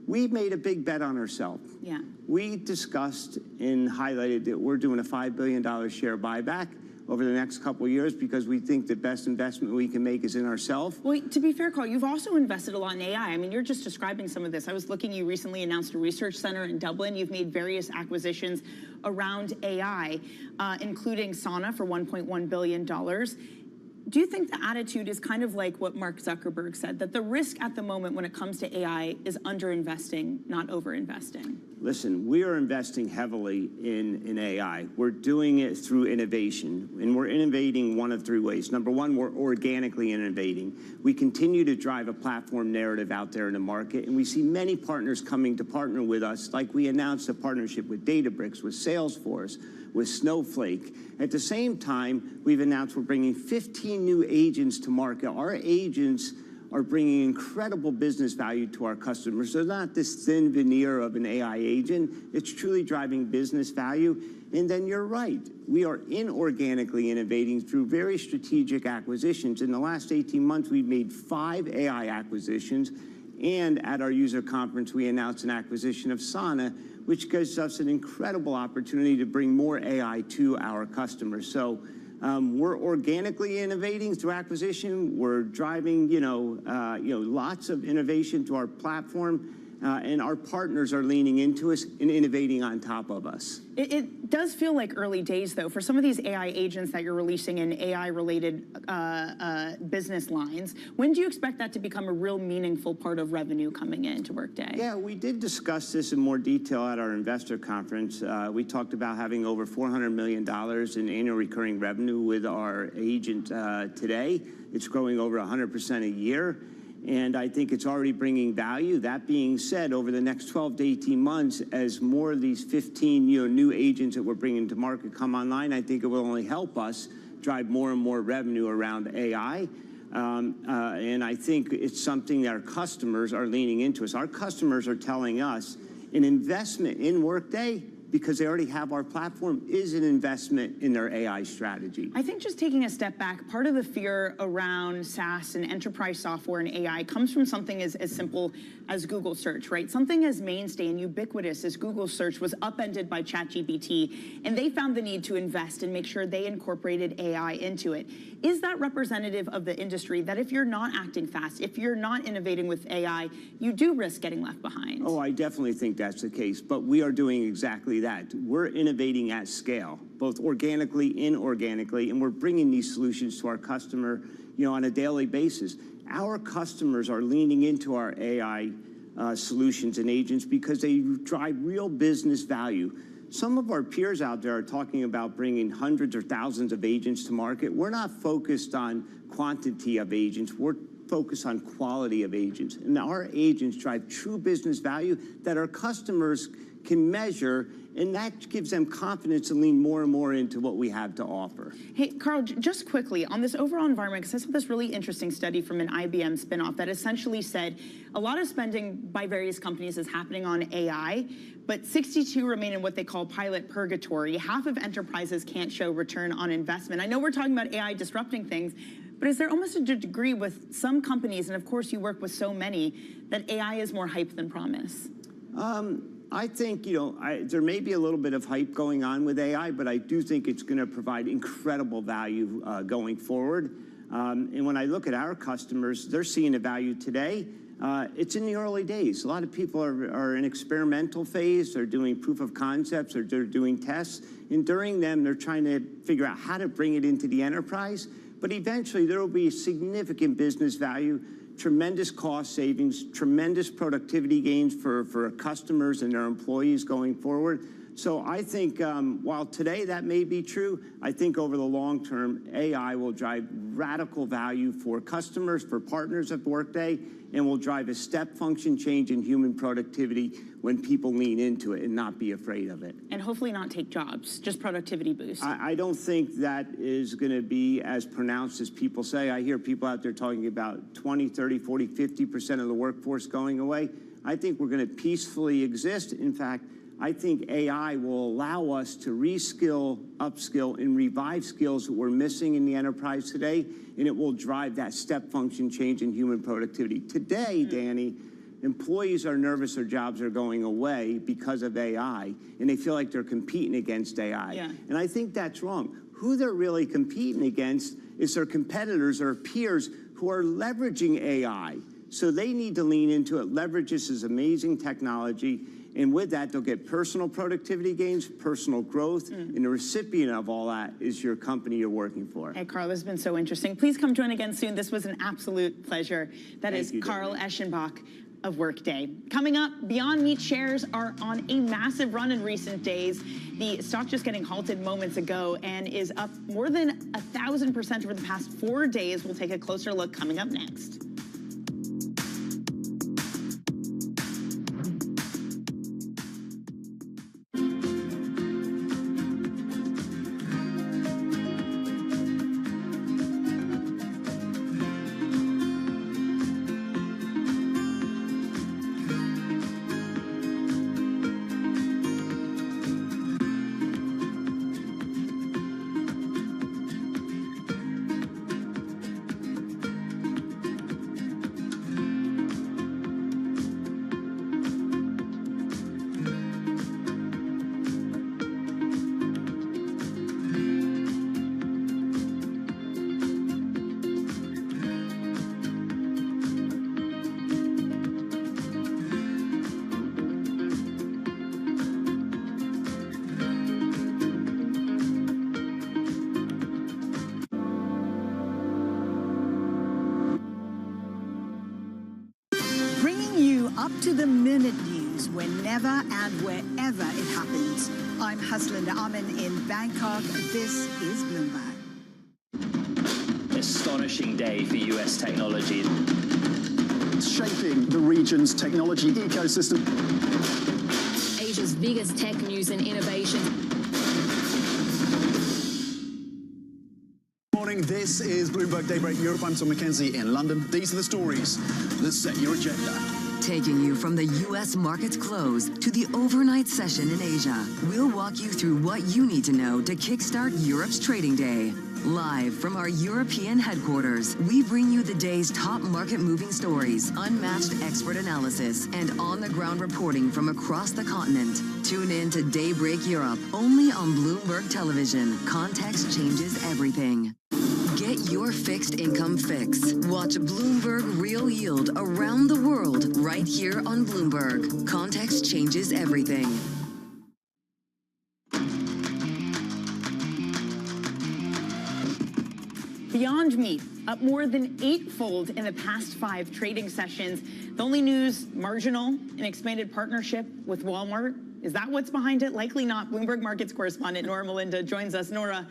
we made a big bet on ourselves. Yeah. We discussed and highlighted that we're doing a $5 billion share buyback over the next couple of years because we think the best investment we can make is in ourselves. Well, to be fair, Carl, you've also invested a lot in AI. I mean, you're just describing some of this. I was looking, you recently announced a research center in Dublin. You've made various acquisitions around AI, including Sana for $1.1 billion. Do you think the attitude is kind of like what Mark Zuckerberg said, that the risk at the moment when it comes to AI is underinvesting, not overinvesting? Listen, we are investing heavily in AI. We're doing it through innovation, and we're innovating one of three ways. Number one, we're organically innovating. We continue to drive a platform narrative out there in the market, and we see many partners coming to partner with us, like we announced a partnership with Databricks, with Salesforce, with Snowflake. At the same time, we've announced we're bringing 15 new agents to market. Our agents are bringing incredible business value to our customers. They're not this thin veneer of an AI agent. It's truly driving business value. And then you're right. We are inorganically innovating through very strategic acquisitions. In the last 18 months, we've made 5 AI acquisitions. And at our user conference, we announced an acquisition of Sana, which gives us an incredible opportunity to bring more AI to our customers. So we're organically innovating through acquisition. We're driving, lots of innovation to our platform, and our partners are leaning into us and innovating on top of us. It does feel like early days, though, for some of these AI agents that you're releasing in AI-related business lines. When do you expect that to become a real meaningful part of revenue coming into Workday? Yeah, we did discuss this in more detail at our investor conference. We talked about having over $400 million in annual recurring revenue with our agent today. It's growing over 100% a year. And I think it's already bringing value. That being said, over the next 12 to 18 months, as more of these 15 new agents that we're bringing to market come online, I think it will only help us drive more and more revenue around AI. And I think it's something that our customers are leaning into us. Our customers are telling us an investment in Workday, because they already have our platform, is an investment in their AI strategy. I think just taking a step back, part of the fear around SaaS and enterprise software and AI comes from something as simple as Google search, right? Something as mainstay and ubiquitous as Google search was upended by ChatGPT, and they found the need to invest and make sure they incorporated AI into it. Is that representative of the industry, that if you're not acting fast, if you're not innovating with AI, you do risk getting left behind? Oh, I definitely think that's the case, but we are doing exactly that. We're innovating at scale, both organically and inorganically, and we're bringing these solutions to our customer, on a daily basis. Our customers are leaning into our AI solutions and agents because they drive real business value. Some of our peers out there are talking about bringing hundreds or thousands of agents to market. We're not focused on quantity of agents. We're focused on quality of agents. And our agents drive true business value that our customers can measure, and that gives them confidence to lean more and more into what we have to offer. Hey, Carl, just quickly, on this overall environment, because I saw this really interesting study from an IBM spinoff that essentially said a lot of spending by various companies is happening on AI, but 62 remain in what they call pilot purgatory. Half of enterprises can't show return on investment. I know we're talking about AI disrupting things, but is there almost a degree with some companies, and of course you work with so many, that AI is more hype than promise? I think, there may be a little bit of hype going on with AI, but I do think it's going to provide incredible value going forward. And when I look at our customers, they're seeing the value today. It's in the early days. A lot of people are in experimental phase. They're doing proof of concepts, or they're doing tests. And during them, they're trying to figure out how to bring it into the enterprise. But eventually, there will be significant business value, tremendous cost savings, tremendous productivity gains for customers and their employees going forward. So I think while today that may be true, I think over the long term, AI will drive radical value for customers, for partners at Workday, and will drive a step function change in human productivity when people lean into it and not be afraid of it. And hopefully not take jobs, just productivity boost. I don't think that is going to be as pronounced as people say. I hear people out there talking about 20, 30, 40, 50% of the workforce going away. I think we're going to peacefully exist. In fact, I think AI will allow us to reskill, upskill, and revive skills that we're missing in the enterprise today, and it will drive that step function change in human productivity. Today, Danny, employees are nervous their jobs are going away because of AI, and they feel like they're competing against AI. Yeah. And I think that's wrong. Who they're really competing against is their competitors or peers who are leveraging AI. So they need to lean into it, leverage this as amazing technology, and with that, they'll get personal productivity gains, personal growth, and the recipient of all that is your company you're working for. Hey, Carl, this has been so interesting. Please come join again soon. This was an absolute pleasure. That is Carl Eschenbach. of workday. Coming up, Beyond Meat shares are on a massive run in recent days. The stock just getting halted moments ago and is up more than 1,000% over the past 4 days. We'll take a closer look coming up next. Up to the minute news whenever and wherever it happens. I'm Haslinda Amin in Bangkok. This is Bloomberg. Astonishing day for US technology. Shaping the region's technology ecosystem. Asia's biggest tech news and innovation. Morning, this is Bloomberg Daybreak Europe. I'm Tom McKenzie in London. These are the stories that set your agenda. Taking you from the U.S. market's close to the overnight session in Asia, we'll walk you through what you need to know to kickstart Europe's trading day. Live from our European headquarters, we bring you the day's top market-moving stories, unmatched expert analysis, and on-the-ground reporting from across the continent. Tune in to Daybreak Europe, only on Bloomberg Television. Context changes everything. Get your fixed income fix. Watch Bloomberg Real Yield around the world right here on Bloomberg. Context changes everything. Beyond Meat, up more than 8-fold in the past 5 trading sessions. The only news, marginal, an expanded partnership with Walmart. Is that what's behind it? Likely not. Bloomberg Markets correspondent Nora Melinda joins us. Nora,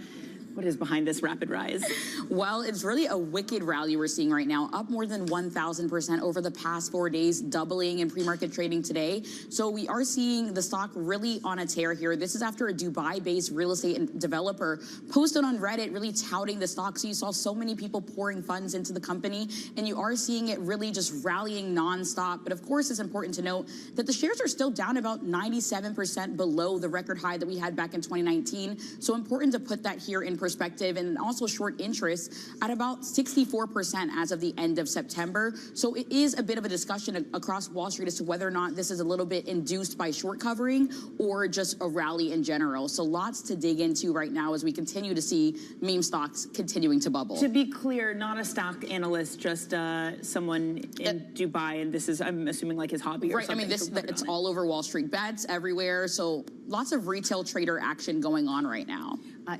what is behind this rapid rise? Well, it's really a wicked rally we're seeing right now, up more than 1,000% over the past 4 days, doubling in pre-market trading today. So we are seeing the stock really on a tear here. This is after a Dubai-based real estate developer posted on Reddit really touting the stock. So you saw so many people pouring funds into the company, and you are seeing it really just rallying nonstop. But of course, it's important to note that the shares are still down about 97% below the record high that we had back in 2019. So important to put that here in perspective, and also short interest at about 64% as of the end of September. So it is a bit of a discussion across Wall Street as to whether or not this is a little bit induced by short covering or just a rally in general. So lots to dig into right now as we continue to see meme stocks continuing to bubble. To be clear, not a stock analyst, just someone in Dubai, and this is, I'm assuming, like his hobby or something. I mean, it's all over Wall Street bets everywhere. So lots of retail trader action going on right now.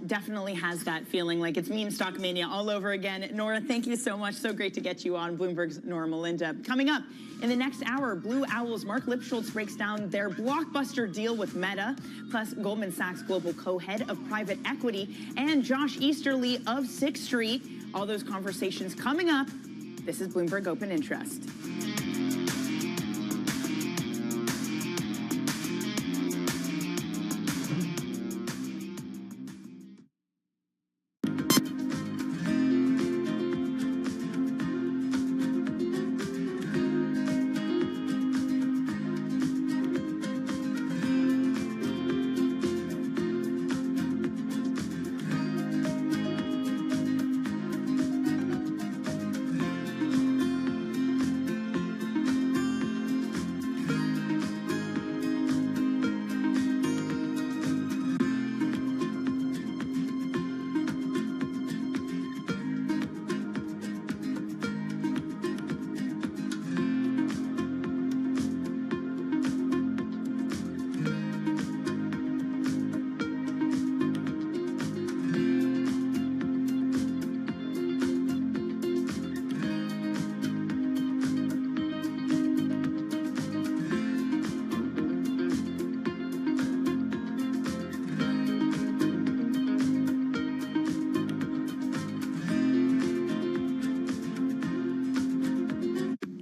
Definitely has that feeling like it's meme stock mania all over again. Nora, thank you so much. So great to get you on Bloomberg's Nora Melinda. Coming up in the next hour, Blue Owl's Mark Lipschultz breaks down their blockbuster deal with Meta, plus Goldman Sachs global co-head of private equity, and Josh Easterly of Sixth Street. All those conversations coming up. This is Bloomberg Open Interest.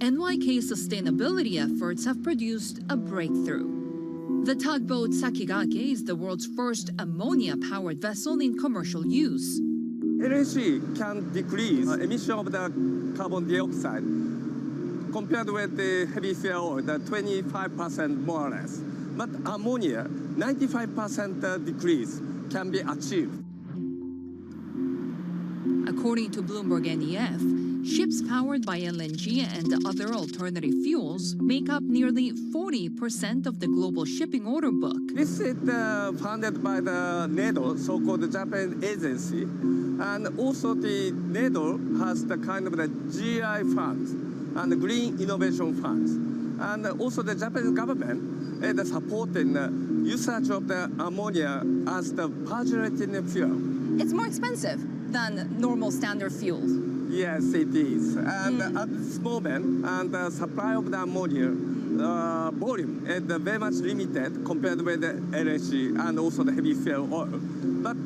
NYK's sustainability efforts have produced a breakthrough. The tugboat Sakigake is the world's first ammonia-powered vessel in commercial use. LNG can decrease emission of the carbon dioxide compared with the heavy fuel oil, the 25% more or less. But ammonia, 95% decrease can be achieved. According to Bloomberg NEF, ships powered by LNG and other alternative fuels make up nearly 40% of the global shipping order book. This is funded by the NEDO, so-called Japanese agency. And also the NEDO has the kind of the GI funds and the Green Innovation Funds. And also the Japanese government is supporting the usage of the ammonia as the power-generating fuel. It's more expensive than normal standard fuel. Yes, it is. And at this moment, the supply of the ammonia volume is very much limited compared with the LNG and also the heavy fuel oil. But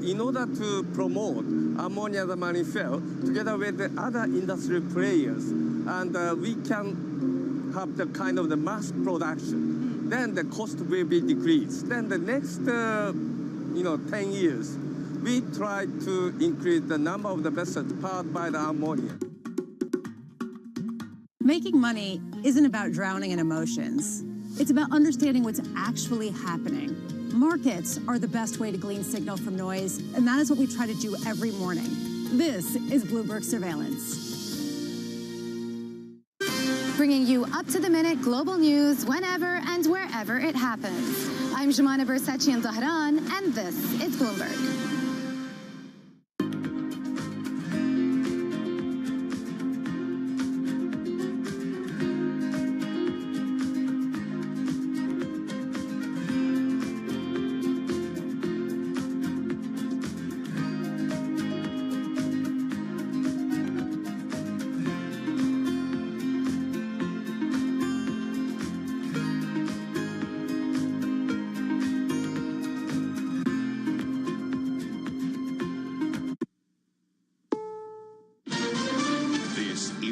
in order to promote ammonia as a marine fuel, together with the other industry players, and we can have the kind of the mass production, then the cost will be decreased. Then the next 10 years, we try to increase the number of the vessels powered by the ammonia. Making money isn't about drowning in emotions. It's about understanding what's actually happening. Markets are the best way to glean signal from noise, and that is what we try to do every morning. This is Bloomberg Surveillance. Bringing you up-to-the-minute global news whenever and wherever it happens. I'm Jumana Bersachi in Tehran, and this is Bloomberg.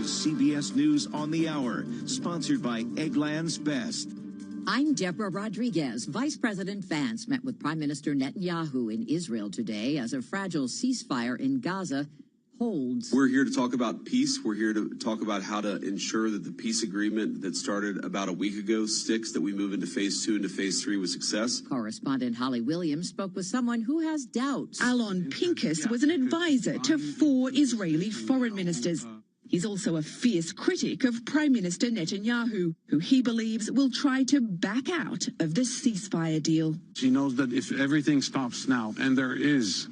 CBS News on the Hour, sponsored by Eggland's Best. I'm Deborah Rodriguez. Vice President Vance met with Prime Minister Netanyahu in Israel today as a fragile ceasefire in Gaza holds. We're here to talk about peace. We're here to talk about how to ensure that the peace agreement that started about a week ago sticks, that we move into phase 2 and phase 3 with success. Correspondent Holly Williams spoke with someone who has doubts. Alon Pincus was an advisor to 4 Israeli foreign ministers. He's also a fierce critic of Prime Minister Netanyahu, who he believes will try to back out of the ceasefire deal. He knows that if everything stops now and there is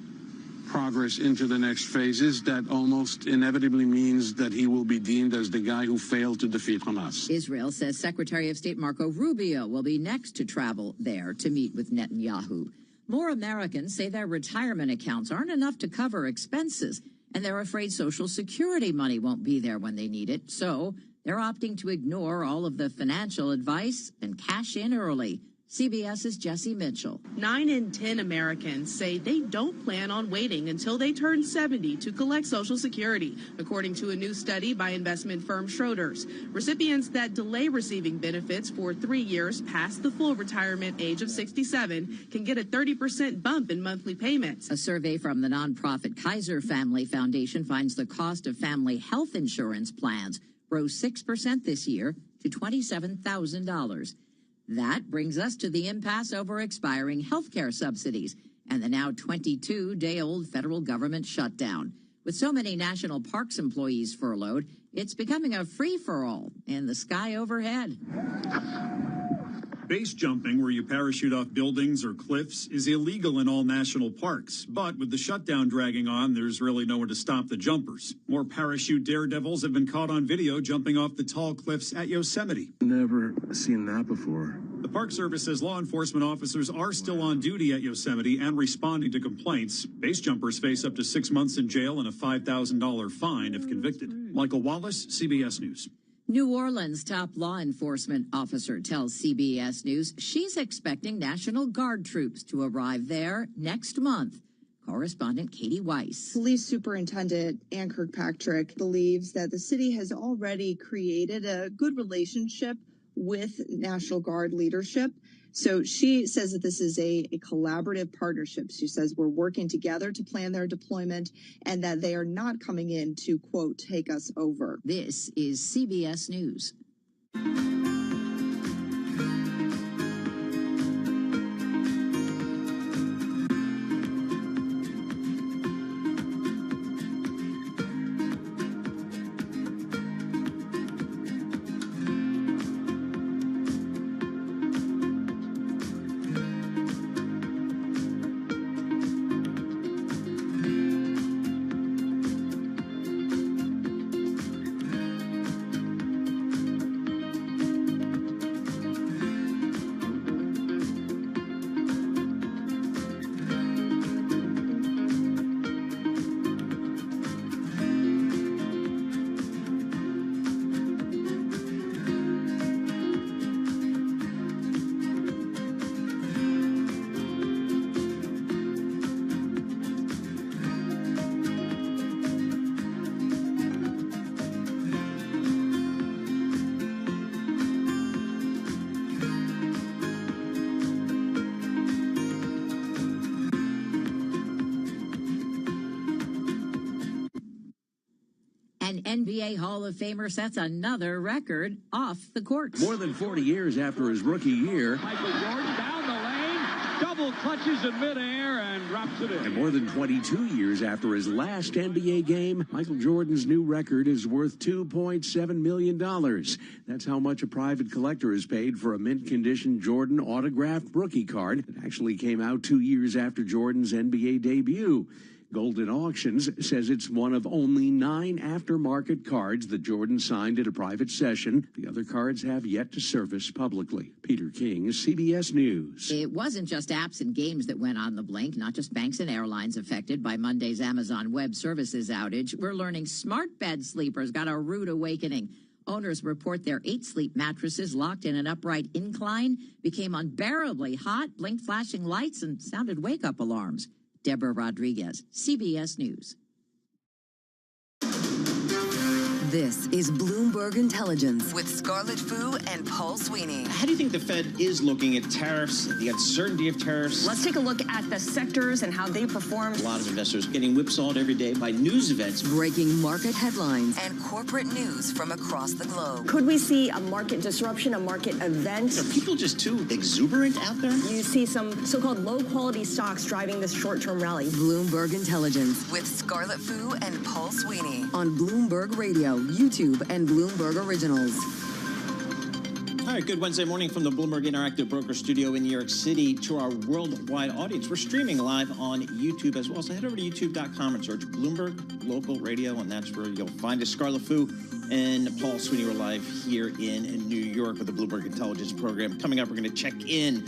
progress into the next phases, that almost inevitably means that he will be deemed as the guy who failed to defeat Hamas. Israel says Secretary of State Marco Rubio will be next to travel there to meet with Netanyahu. More Americans say their retirement accounts aren't enough to cover expenses, and they're afraid Social Security money won't be there when they need it. So they're opting to ignore all of the financial advice and cash in early. CBS's Jesse Mitchell. 9 in 10 Americans say they don't plan on waiting until they turn 70 to collect Social Security, according to a new study by investment firm Schroders. Recipients that delay receiving benefits for 3 years past the full retirement age of 67 can get a 30% bump in monthly payments. A survey from the nonprofit Kaiser Family Foundation finds the cost of family health insurance plans rose 6% this year to $27,000. That brings us to the impasse over expiring health care subsidies and the now 22-day-old federal government shutdown. With so many national parks employees furloughed, it's becoming a free-for-all in the sky overhead. Base jumping, where you parachute off buildings or cliffs, is illegal in all national parks. But with the shutdown dragging on, there's really nowhere to stop the jumpers. More parachute daredevils have been caught on video jumping off the tall cliffs at Yosemite. Never seen that before. The Park Service says law enforcement officers are still on duty at Yosemite and responding to complaints. Base jumpers face up to 6 months in jail and a $5,000 fine if convicted. Michael Wallace, CBS News. New Orleans top law enforcement officer tells CBS News she's expecting National Guard troops to arrive there next month. Correspondent Katie Weiss. Police Superintendent Ann Kirkpatrick believes that the city has already created a good relationship with National Guard leadership. So she says that this is a collaborative partnership. She says we're working together to plan their deployment and that they are not coming in to, quote, take us over. This is CBS News. An NBA Hall of Famer sets another record off the court. More than 40 years after his rookie year. Michael Jordan down the lane, double clutches in midair and drops it in. And more than 22 years after his last NBA game, Michael Jordan's new record is worth $2.7 million. That's how much a private collector has paid for a mint-condition Jordan autographed rookie card that actually came out 2 years after Jordan's NBA debut. Golden Auctions says it's one of only 9 aftermarket cards that Jordan signed at a private session. The other cards have yet to surface publicly. Peter King, CBS News. It wasn't just apps and games that went on the blink, not just banks and airlines affected by Monday's Amazon Web Services outage. We're learning smart bed sleepers got a rude awakening. Owners report their 8 sleep mattresses locked in an upright incline became unbearably hot, blinked flashing lights, and sounded wake-up alarms. Deborah Rodriguez, CBS News. This is Bloomberg Intelligence with Scarlett Fu and Paul Sweeney. How do you think the Fed is looking at tariffs, the uncertainty of tariffs? Let's take a look at the sectors and how they perform. A lot of investors getting whipsawed every day by news events. Breaking market headlines and corporate news from across the globe. Could we see a market disruption, a market event? Are people just too exuberant out there? You see some so-called low-quality stocks driving this short-term rally. Bloomberg Intelligence with Scarlett Fu and Paul Sweeney on Bloomberg Radio, YouTube, and Bloomberg Originals. All right, good Wednesday morning from the Bloomberg Interactive Broker Studio in New York City to our worldwide audience. We're streaming live on YouTube as well, so head over to youtube.com and search Bloomberg Local Radio, and that's where you'll find us. Scarlett Fu and Paul Sweeney are live here in New York with the Bloomberg Intelligence Program. Coming up, we're going to check in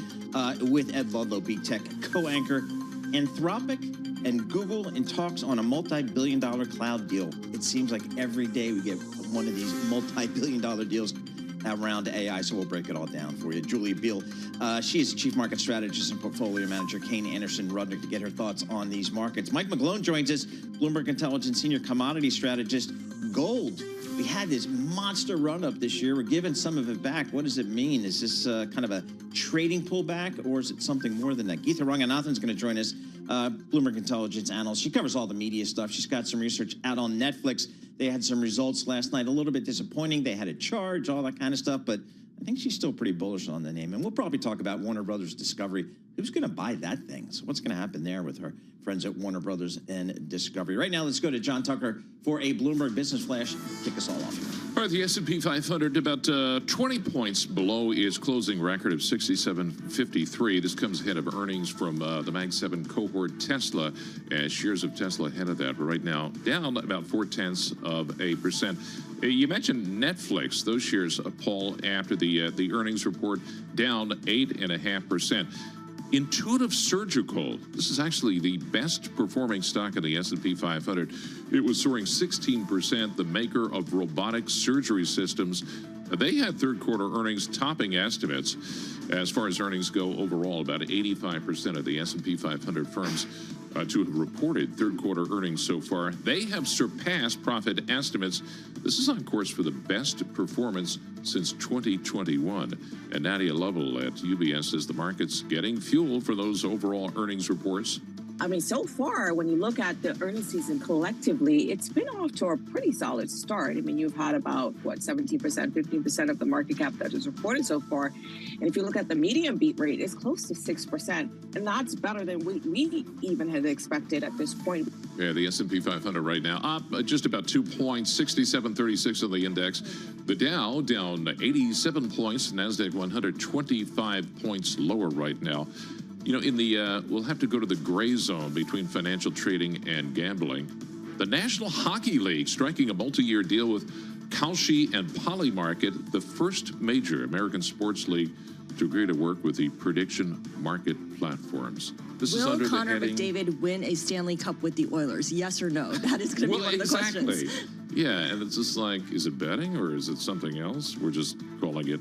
with Ed Ludlow, B-Tech co-anchor. Anthropic and Google in talks on a multi-billion-dollar cloud deal. It seems like every day we get one of these multi-billion-dollar deals around AI, so we'll break it all down for you. Julia Beal, she is Chief Market Strategist and Portfolio Manager. Kane Anderson-Rudnick to get her thoughts on these markets. Mike McGlone joins us, Bloomberg Intelligence Senior Commodity Strategist. Gold, we had this monster run-up this year. We're giving some of it back. What does it mean? Is this kind of a trading pullback, or is it something more than that? Geetha Ranganathan's going to join us, Bloomberg Intelligence analyst. She covers all the media stuff. She's got some research out on Netflix. They had some results last night, a little bit disappointing. They had a charge, all that kind of stuff, but I think she's still pretty bullish on the name. And we'll probably talk about Warner Brothers Discovery. Who's going to buy that thing? So what's going to happen there with her friends at Warner Brothers and Discovery? Right now, let's go to John Tucker for a Bloomberg Business Flash. Kick us all off. All right, the S&P 500 about 20 points below its closing record of 67.53. This comes ahead of earnings from the Mag 7 cohort Tesla, as shares of Tesla ahead of that. But right now, down about 0.4%. You mentioned Netflix. Those shares, Paul, after the earnings report, down 8.5%. Intuitive Surgical, this is actually the best performing stock in the S&P 500. It was soaring 16%, the maker of robotic surgery systems. They had third quarter earnings topping estimates. As far as earnings go overall, about 85% of the S&P 500 firms to have reported third quarter earnings so far. They have surpassed profit estimates. This is on course for the best performance since 2021. And Nadia Lovell at UBS says the market's getting fuel for those overall earnings reports. I mean, so far, when you look at the earnings season collectively, it's been off to a pretty solid start. I mean, you've had about, 17%, 15% of the market cap that is reported so far. And if you look at the median beat rate, it's close to 6%. And that's better than we even had expected at this point. Yeah, the S&P 500 right now up just about 2 points, 67.36 on the index. The Dow down 87 points, NASDAQ 125 points lower right now. You know, in the we'll have to go to the gray zone between financial trading and gambling. The National Hockey League striking a multi-year deal with Kalshi and Polymarket, the first major American sports league to agree to work with the prediction market platforms. This is under Connor the heading, McDavid win a Stanley Cup with the Oilers? Yes or no? That is going to be one of the questions. Yeah, and it's just like, is it betting or is it something else? We're just calling it,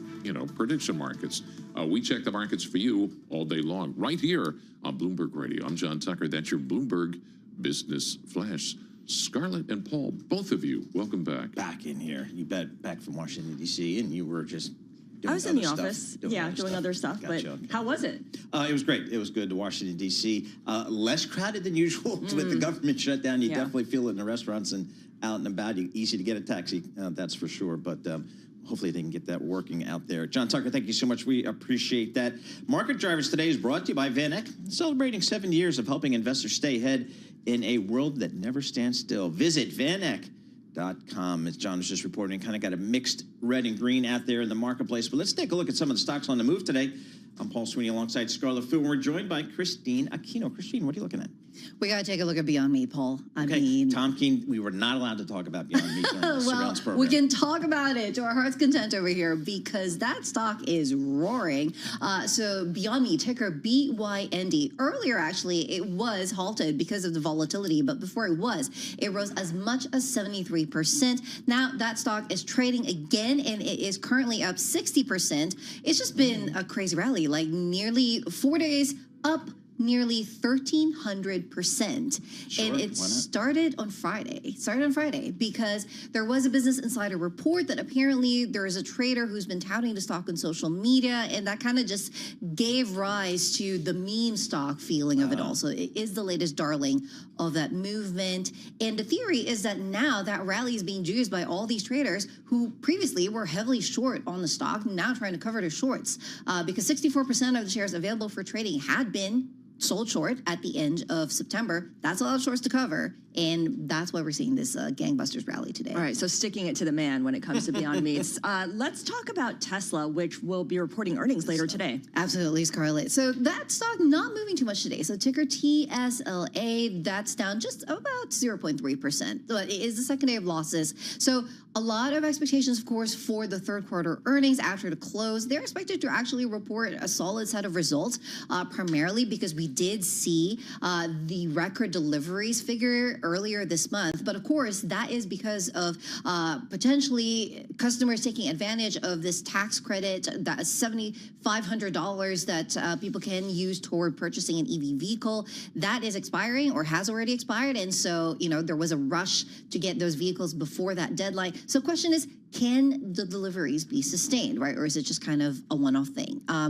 prediction markets. We check the markets for you all day long, right here on Bloomberg Radio. I'm John Tucker. That's your Bloomberg Business Flash. Scarlett and Paul, both of you, welcome back. Back in here. You bet, back from Washington, D.C., and you were just doing I was in the other office, stuff, doing other stuff. Gotcha. But how was it? It was great. It was good to Washington, D.C. Less crowded than usual with the government shutdown. You definitely feel it in the restaurants and out and about. Easy to get a taxi, that's for sure. But hopefully they can get that working out there. John Tucker, thank you so much. We appreciate that. Market Drivers today is brought to you by Van Eck, celebrating 7 years of helping investors stay ahead in a world that never stands still. Visit VanEck.com. As John was just reporting, kind of got a mixed red and green out there in the marketplace. But let's take a look at some of the stocks on the move today. I'm Paul Sweeney alongside Scarlett Fu, and we're joined by Christine Aquino. Christine, what are you looking at? We got to take a look at Beyond Meat, Paul. I mean, Tom Keene, we were not allowed to talk about Beyond Meat during the surveillance program. We can talk about it to our heart's content over here because that stock is roaring. So Beyond Meat, ticker BYND. Earlier, actually, it was halted because of the volatility, but before it rose as much as 73%. Now that stock is trading again, and it is currently up 60%. It's just been a crazy rally, like nearly 4 days up nearly 1,300%. Sure, and it started on Friday. Because there was a Business Insider report that apparently there is a trader who's been touting the stock on social media, and that kind of just gave rise to the meme stock feeling of it all. So it is the latest darling of that movement. And the theory is that now that rally is being used by all these traders who previously were heavily short on the stock, now trying to cover their shorts because 64% of the shares available for trading had been sold short at the end of September. That's a lot of shorts to cover, and that's why we're seeing this gangbusters rally today. All right, so sticking it to the man when it comes to Beyond Meats. Let's talk about Tesla, which will be reporting earnings later today. Absolutely, Scarlett. So that stock not moving too much today. So ticker TSLA, that's down just about 0.3%. But it is the second day of losses. So a lot of expectations, of course, for the third quarter earnings after the close. They're expected to actually report a solid set of results, primarily because we did see the record deliveries figure earlier this month. But of course, that is because of potentially customers taking advantage of this tax credit, that $7,500 that people can use toward purchasing an EV vehicle. That is expiring or has already expired. And so, there was a rush to get those vehicles before that deadline. So the question is, can the deliveries be sustained, right? Or is it just kind of a one-off thing? I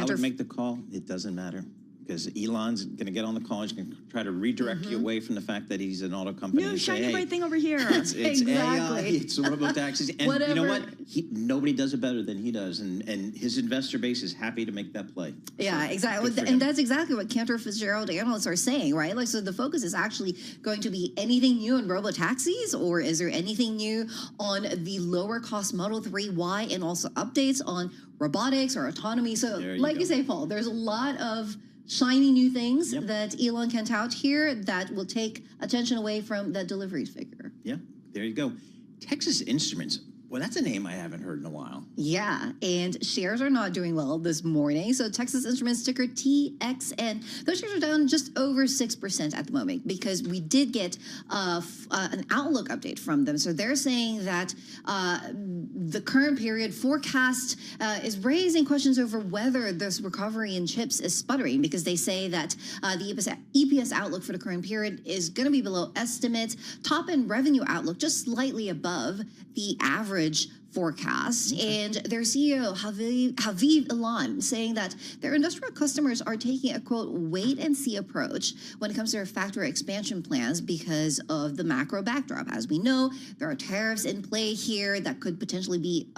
would make the call. It doesn't matter. Because Elon's going to get on the call. He's going to try to redirect you away from the fact that he's an auto company. No, shiny bright thing over here. It's exactly. AI, it's robo-taxis. And you know what? Nobody does it better than he does. And his investor base is happy to make that play. Yeah, so, exactly. And that's exactly what Cantor Fitzgerald analysts are saying, right? Like, so the focus is actually going to be anything new in robo-taxis, or is there anything new on the lower cost Model 3 Y, and also updates on robotics or autonomy? So like you say, Paul, there's a lot of shiny new things that Elon can tout here that will take attention away from that deliveries figure. Yeah, there you go. Texas Instruments, Well, that's a name I haven't heard in a while. Yeah, and shares are not doing well this morning. So Texas Instruments ticker TXN, those shares are down just over 6% at the moment because we did get an outlook update from them. So they're saying that the current period forecast is raising questions over whether this recovery in chips is sputtering, because they say that the EPS outlook for the current period is going to be below estimates. Top-end revenue outlook just slightly above the average forecast. And their CEO, Haviv Ilan, saying that their industrial customers are taking a, quote, wait-and-see approach when it comes to their factory expansion plans because of the macro backdrop. As we know, there are tariffs in play here that could potentially be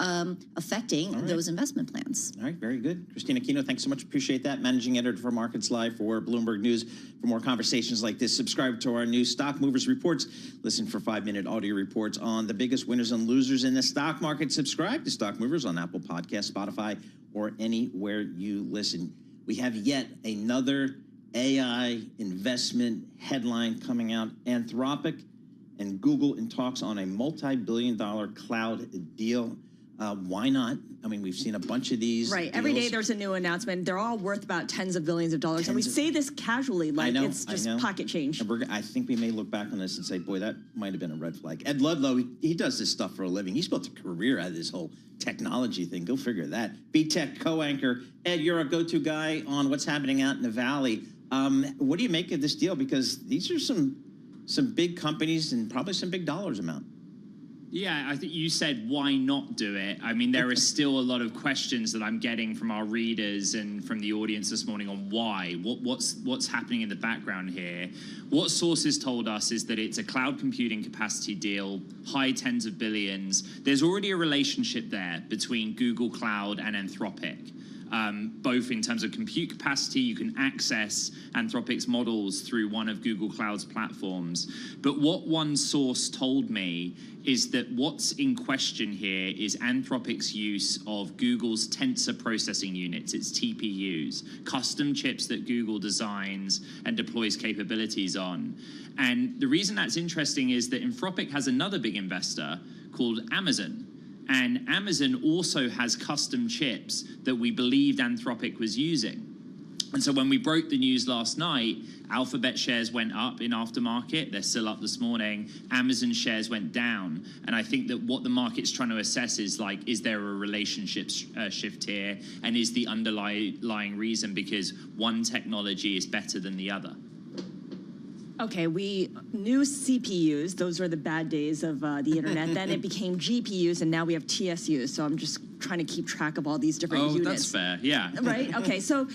affecting those investment plans. All right, very good. Christina Aquino, thanks so much. Appreciate that. Managing editor for Markets Live for Bloomberg News. For more conversations like this, subscribe to our new Stock Movers Reports. Listen for 5-minute audio reports on the biggest winners and losers in the stock market. Subscribe to Stock Movers on Apple Podcasts, Spotify, or anywhere you listen. We have yet another AI investment headline coming out. Anthropic and Google in talks on a multi-billion-dollar cloud deal. Why not? I mean, we've seen a bunch of these. Right. deals. Every day there's a new announcement. They're all worth about tens of billions of dollars. And we say this casually, like it's just pocket change. And I think we may look back on this and say, boy, that might have been a red flag. Ed Ludlow, he does this stuff for a living. He's built a career out of this whole technology thing. Go figure that. B-Tech co-anchor. Ed, you're a go-to guy on what's happening out in the Valley. What do you make of this deal? Because these are some big companies and probably some big dollars amount. Yeah, I think you said, why not do it? I mean, there are still a lot of questions that I'm getting from our readers and from the audience this morning on why. What's happening in the background here? What sources told us is that it's a cloud computing capacity deal, high tens of billions. There's already a relationship there between Google Cloud and Anthropic. Both in terms of compute capacity, you can access Anthropic's models through one of Google Cloud's platforms. But what one source told me is that what's in question here is Anthropic's use of Google's tensor processing units, its TPUs, custom chips that Google designs and deploys capabilities on. And the reason that's interesting is that Anthropic has another big investor called Amazon. And Amazon also has custom chips that we believed Anthropic was using. And so when we broke the news last night, Alphabet shares went up in aftermarket. They're still up this morning. Amazon shares went down. And I think that what the market's trying to assess is, like, is there a relationship shift here? And is the underlying reason because one technology is better than the other? Okay, we knew CPUs. Those were the bad days of the internet. Then it became GPUs, and now we have TSUs. So I'm just trying to keep track of all these different units. Oh, that's fair. Yeah. Right? Okay, so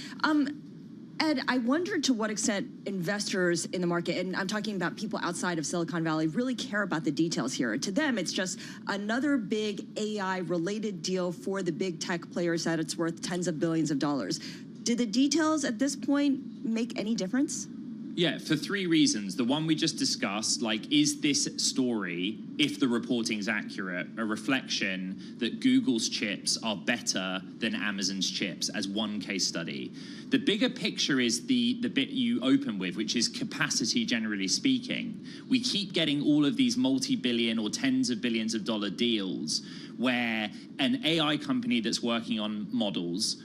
Ed, I wonder to what extent investors in the market, and I'm talking about people outside of Silicon Valley, really care about the details here. To them, it's just another big AI-related deal for the big tech players that it's worth tens of billions of dollars. Do the details at this point make any difference? Yeah, for three reasons. The one we just discussed, like, is this story, if the reporting is accurate, a reflection that Google's chips are better than Amazon's chips, as one case study? The bigger picture is the bit you open with, which is capacity, generally speaking. We keep getting all of these multi-billion or tens of billions of dollar deals where an AI company that's working on models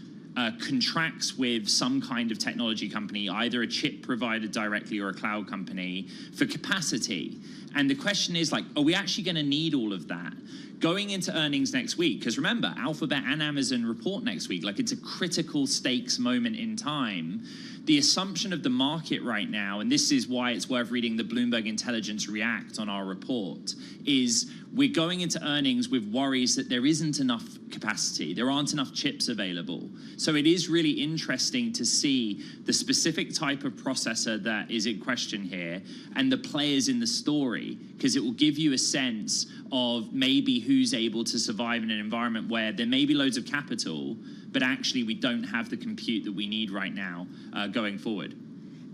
contracts with some kind of technology company, either a chip provider directly or a cloud company, for capacity. And the question is, like, are we actually going to need all of that? Going into earnings next week, because remember, Alphabet and Amazon report next week, like, it's a critical stakes moment in time. The assumption of the market right now, and this is why it's worth reading the Bloomberg Intelligence React on our report, is we're going into earnings with worries that there isn't enough capacity. There aren't enough chips available. So it is really interesting to see the specific type of processor that is in question here and the players in the story, because it will give you a sense of maybe who's able to survive in an environment where there may be loads of capital, but actually we don't have the compute that we need right now going forward.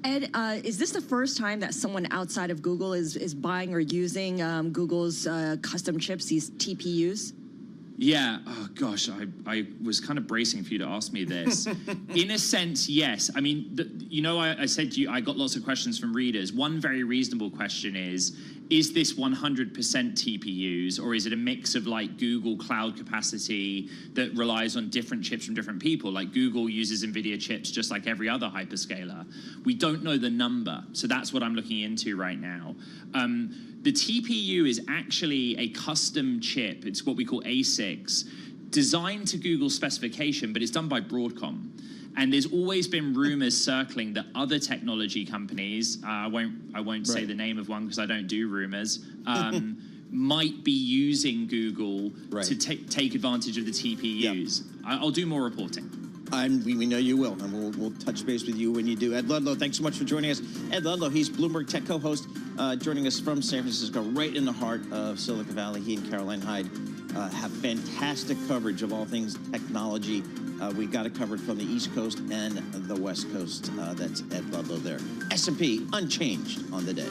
Ed, is this the first time that someone outside of Google is buying or using Google's custom chips, these TPUs? Yeah. Oh, gosh, I was kind of bracing for you to ask me this. In a sense, yes. I mean, I said to you, I got lots of questions from readers. One very reasonable question is is this 100% TPUs, or is it a mix of like Google cloud capacity that relies on different chips from different people? Like Google uses NVIDIA chips just like every other hyperscaler. We don't know the number, so that's what I'm looking into right now. The TPU is actually a custom chip. It's what we call ASICs, designed to Google specification, but it's done by Broadcom. And there's always been rumors circling that other technology companies, I won't say the name of one because I don't do rumors, might be using Google to take advantage of the TPUs. I'll do more reporting. We know you will, and we'll touch base with you when you do. Ed Ludlow, thanks so much for joining us. Ed Ludlow, he's Bloomberg Tech co-host, joining us from San Francisco, right in the heart of Silicon Valley. He and Caroline Hyde have fantastic coverage of all things technology. We've got it covered from the East Coast and the West Coast. That's Ed Ludlow there. S&P unchanged on the day.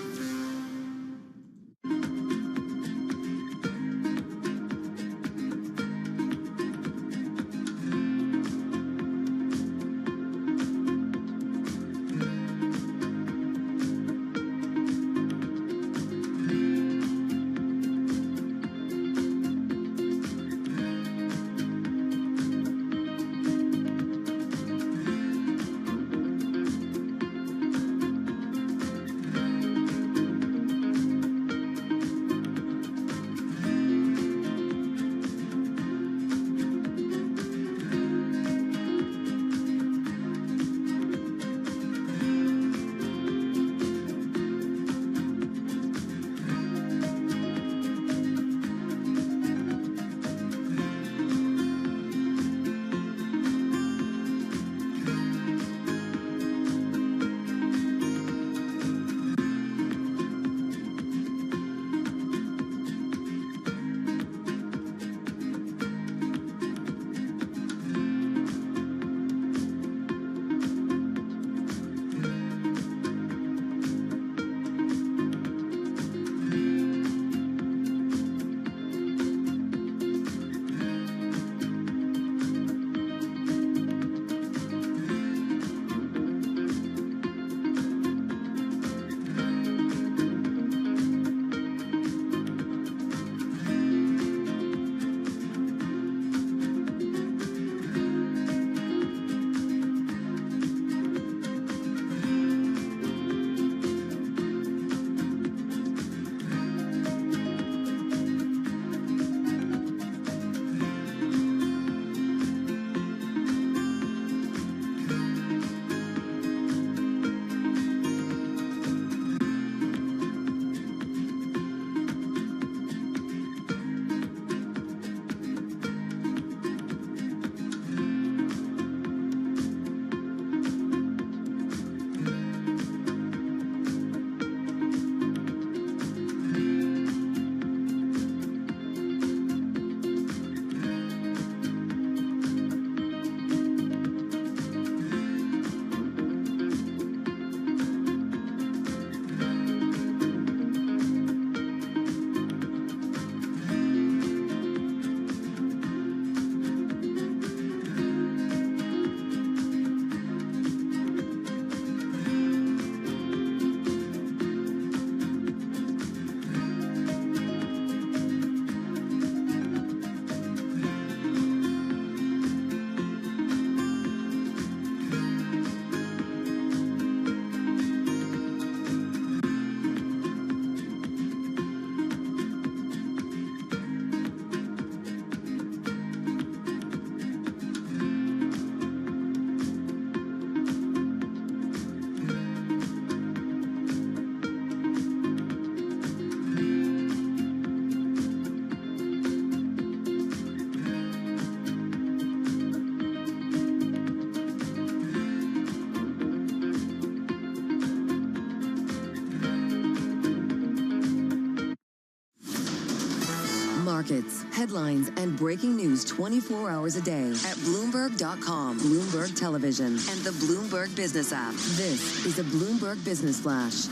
Markets, headlines, and breaking news 24 hours a day at Bloomberg.com, Bloomberg Television, and the Bloomberg Business app. This is a Bloomberg Business Flash.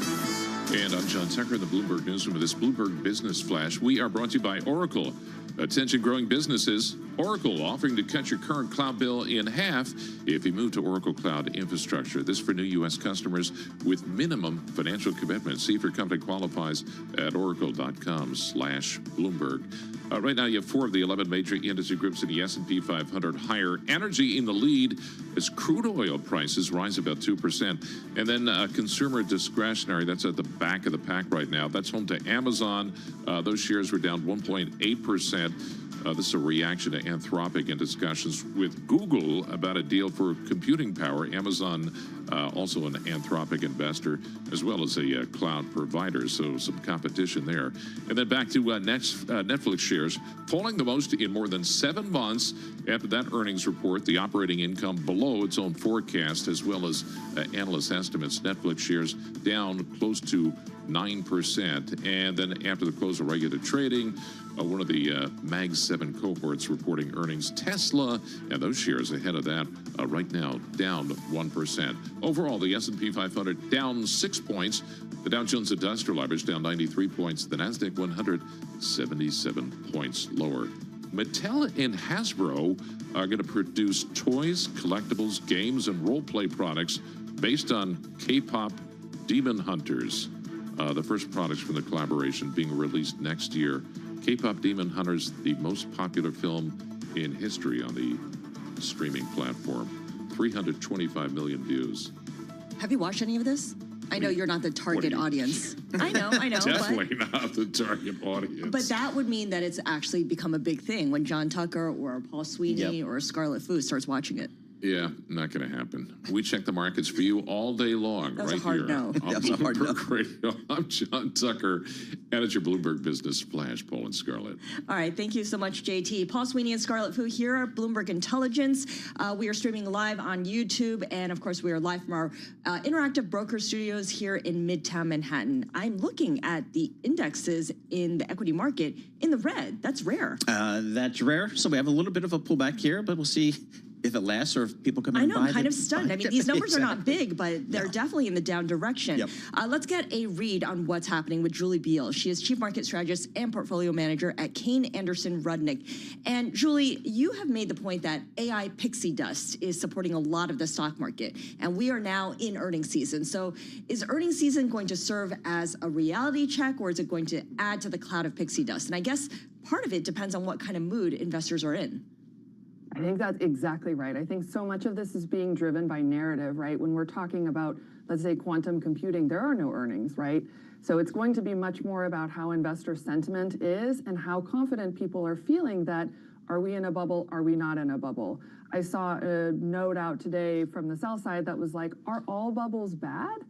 And I'm John Tucker in the Bloomberg Newsroom with this Bloomberg Business Flash. We are brought to you by Oracle. Attention growing businesses. Oracle offering to cut your current cloud bill in half if you move to Oracle Cloud Infrastructure. This for new U.S. customers with minimum financial commitment. See if your company qualifies at oracle.com/Bloomberg. Right now, you have 4 of the 11 major industry groups in the S&P 500 higher. Energy in the lead as crude oil prices rise about 2%. And then consumer discretionary, that's at the back of the pack right now. That's home to Amazon. Those shares were down 1.8%. This is a reaction to Anthropic and discussions with Google about a deal for computing power. Amazon, also an Anthropic investor, as well as a cloud provider, so some competition there. And then back to Netflix shares, falling the most in more than 7 months after that earnings report. The operating income below its own forecast, as well as analyst estimates. Netflix shares down close to 9%. And then after the close of regular trading, one of the Mag 7 cohorts reporting earnings. Tesla, and those shares ahead of that right now down 1%. Overall, the S&P 500 down 6 points. The Dow Jones Industrial Average down 93 points. The Nasdaq 100 77 points lower. Mattel and Hasbro are going to produce toys, collectibles, games, and role-play products based on K-pop Demon Hunters. The first products from the collaboration being released next year. K-pop Demon Hunters, the most popular film in history on the streaming platform. 325 million views. Have you watched any of this? I know you're not the target audience. I know. Definitely not the target audience. But that would mean that it's actually become a big thing when John Tucker or Paul Sweeney or Scarlett Fu starts watching it. Yeah, not going to happen. We check the markets for you all day long, That was right a hard here. no. On Bloomberg Radio. I'm John Tucker, and it's your Bloomberg Business Flash, Paul and Scarlett. All right, thank you so much, JT. Paul Sweeney and Scarlett Fu here at Bloomberg Intelligence. We are streaming live on YouTube, and of course, we are live from our interactive broker studios here in Midtown Manhattan. I'm looking at the indexes in the equity market in the red. That's rare. That's rare. So we have a little bit of a pullback here, but we'll see if it lasts or if people come in and buy. I know, kind of stunned. I mean, these numbers are not Exactly. big, but they're definitely in the down direction. Yep. Let's get a read on what's happening with Julie Beal. She is Chief Market Strategist and Portfolio Manager at Kane Anderson Rudnick. And Julie, you have made the point that AI pixie dust is supporting a lot of the stock market, and we are now in earnings season. So is earnings season going to serve as a reality check, or is it going to add to the cloud of pixie dust? And I guess part of it depends on what kind of mood investors are in. I think that's exactly right. I think so much of this is being driven by narrative, right? When we're talking about, let's say, quantum computing, there are no earnings, right? So it's going to be much more about how investor sentiment is and how confident people are feeling that, are we in a bubble? Are we not in a bubble? I saw a note out today from the sell side that was like, are all bubbles bad?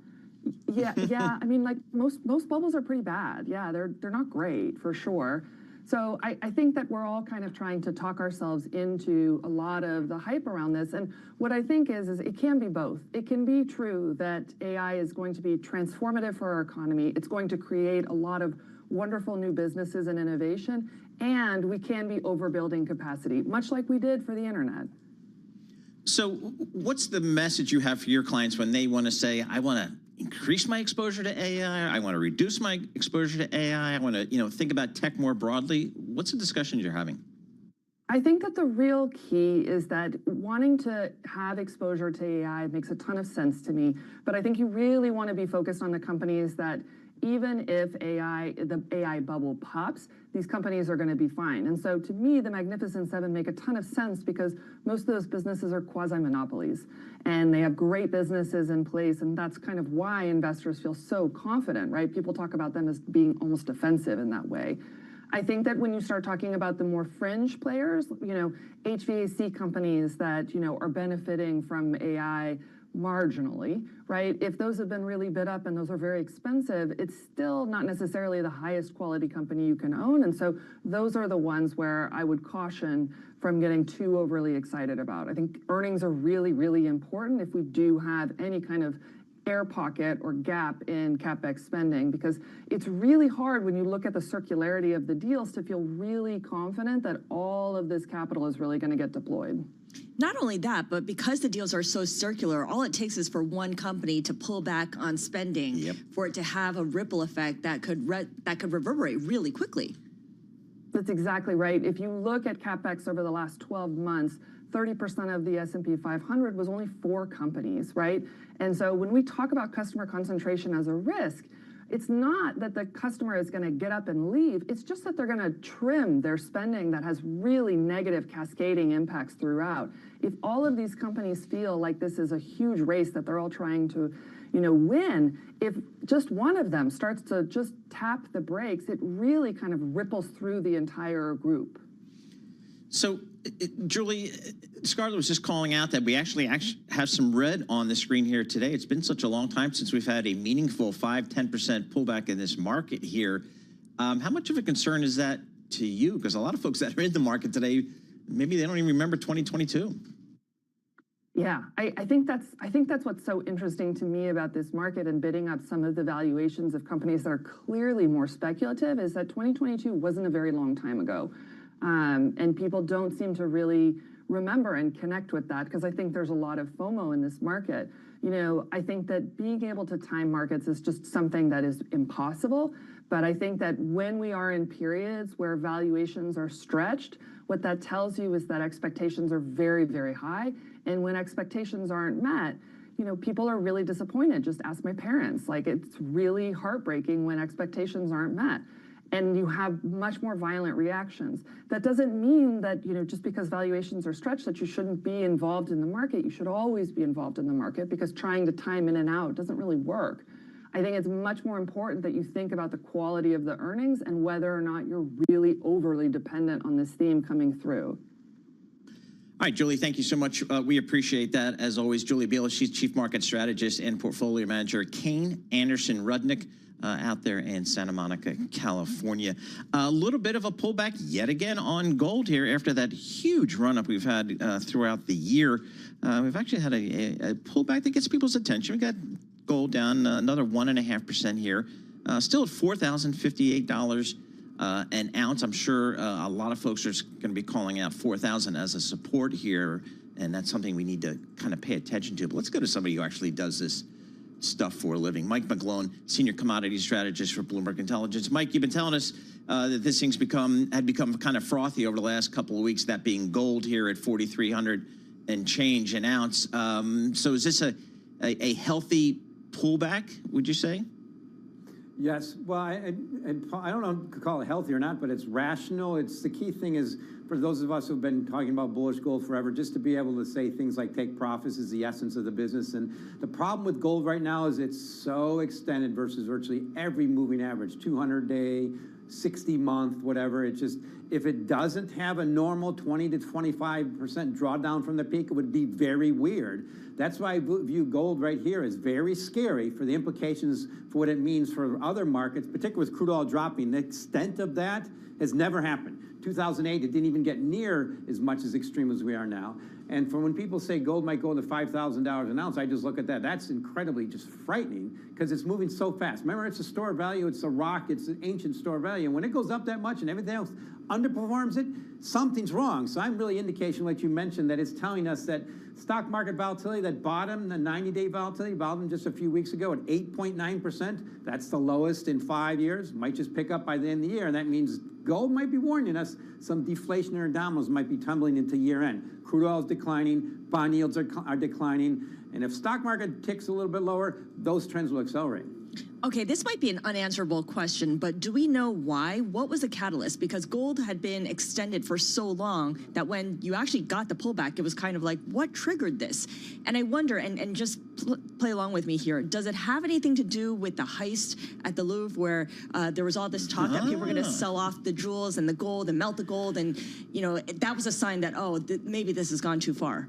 Yeah. I mean, like most bubbles are pretty bad. Yeah, they're not great for sure. So I think that we're all kind of trying to talk ourselves into a lot of the hype around this. And what I think is it can be both. It can be true that AI is going to be transformative for our economy. It's going to create a lot of wonderful new businesses and innovation. And we can be overbuilding capacity, much like we did for the internet. So what's the message you have for your clients when they want to say, I want to increase my exposure to AI, I want to reduce my exposure to AI, I want to, think about tech more broadly? What's the discussions you're having? I think that the real key is that wanting to have exposure to AI makes a ton of sense to me, but I think you really want to be focused on the companies that even if the AI bubble pops, these companies are going to be fine. And so to me, the Magnificent Seven make a ton of sense because most of those businesses are quasi-monopolies and they have great businesses in place. And that's kind of why investors feel so confident, right? People talk about them as being almost defensive in that way. I think that when you start talking about the more fringe players, HVAC companies that, are benefiting from AI marginally, right? If those have been really bid up and those are very expensive, it's still not necessarily the highest quality company you can own. And so those are the ones where I would caution from getting too overly excited about. I think earnings are really, really important if we do have any kind of air pocket or gap in CapEx spending, because it's really hard when you look at the circularity of the deals to feel really confident that all of this capital is really going to get deployed. Not only that, but because the deals are so circular, all it takes is for one company to pull back on spending for it to have a ripple effect that could reverberate really quickly. That's exactly right. If you look at CapEx over the last 12 months, 30% of the S&P 500 was only 4 companies, right? And so when we talk about customer concentration as a risk, it's not that the customer is going to get up and leave. It's just that they're going to trim their spending that has really negative cascading impacts throughout. If all of these companies feel like this is a huge race that they're all trying to, win, if just one of them starts to just tap the brakes, it really kind of ripples through the entire group. So, Julie, Scarlett was just calling out that we actually have some red on the screen here today. It's been such a long time since we've had a meaningful 5-10% pullback in this market here. How much of a concern is that to you? Because a lot of folks that are in the market today, maybe they don't even remember 2022. Yeah, I think that's what's so interesting to me about this market and bidding up some of the valuations of companies that are clearly more speculative is that 2022 wasn't a very long time ago. And people don't seem to really remember and connect with that because I think there's a lot of FOMO in this market. I think that being able to time markets is just something that is impossible. But I think that when we are in periods where valuations are stretched, what that tells you is that expectations are very, very high. And when expectations aren't met, people are really disappointed. Just ask my parents. Like, it's really heartbreaking when expectations aren't met. And you have much more violent reactions. That doesn't mean that, just because valuations are stretched that you shouldn't be involved in the market. You should always be involved in the market because trying to time in and out doesn't really work. I think it's much more important that you think about the quality of the earnings and whether or not you're really overly dependent on this theme coming through. All right, Julie, thank you so much. We appreciate that. As always, Julie Biela, she's Chief Market Strategist and Portfolio Manager, Kane Anderson Rudnick, out there in Santa Monica, California. A little bit of a pullback yet again on gold here after that huge run-up we've had throughout the year. We've actually had a pullback that gets people's attention. We got gold down another 1.5% here. Still at $4,058 an ounce. I'm sure a lot of folks are going to be calling out 4,000 as a support here, and that's something we need to kind of pay attention to. But let's go to somebody who actually does this stuff for a living. Mike McGlone, Senior Commodity Strategist for Bloomberg Intelligence. Mike, you've been telling us that this thing's had become kind of frothy over the last couple of weeks, that being gold here at 4,300 and change an ounce. So is this a healthy pullback, would you say? Yes. Well, I don't know if you could call it healthy or not, but it's rational. It's the key thing is for those of us who've been talking about bullish gold forever, just to be able to say things like take profits is the essence of the business. And the problem with gold right now is it's so extended versus virtually every moving average, 200-day, 60-month, whatever. It's just, if it doesn't have a normal 20 to 25% drawdown from the peak, it would be very weird. That's why I view gold right here as very scary for the implications for what it means for other markets, particularly with crude oil dropping. The extent of that has never happened. 2008, it didn't even get near as much as extreme as we are now. And for when people say gold might go to $5,000 an ounce, I just look at that. That's incredibly just frightening because it's moving so fast. Remember, it's a store of value. It's a rock. It's an ancient store of value. And when it goes up that much and everything else underperforms it, something's wrong. So I'm really indication, like you mentioned, that it's telling us that stock market volatility, that bottom, the 90-day volatility, bottomed just a few weeks ago at 8.9%. That's the lowest in 5 years. Might just pick up by the end of the year. And that means gold might be warning us some deflationary dominoes might be tumbling into year end. Crude oil is declining, bond yields are declining, and if stock market ticks a little bit lower, those trends will accelerate. Okay, this might be an unanswerable question, but do we know why? What was the catalyst? Because gold had been extended for so long that when you actually got the pullback, it was kind of like, what triggered this? And I wonder, and just play along with me here, does it have anything to do with the heist at the Louvre where there was all this talk that people were going to sell off the jewels and the gold and melt the gold, and that was a sign that, maybe this has gone too far?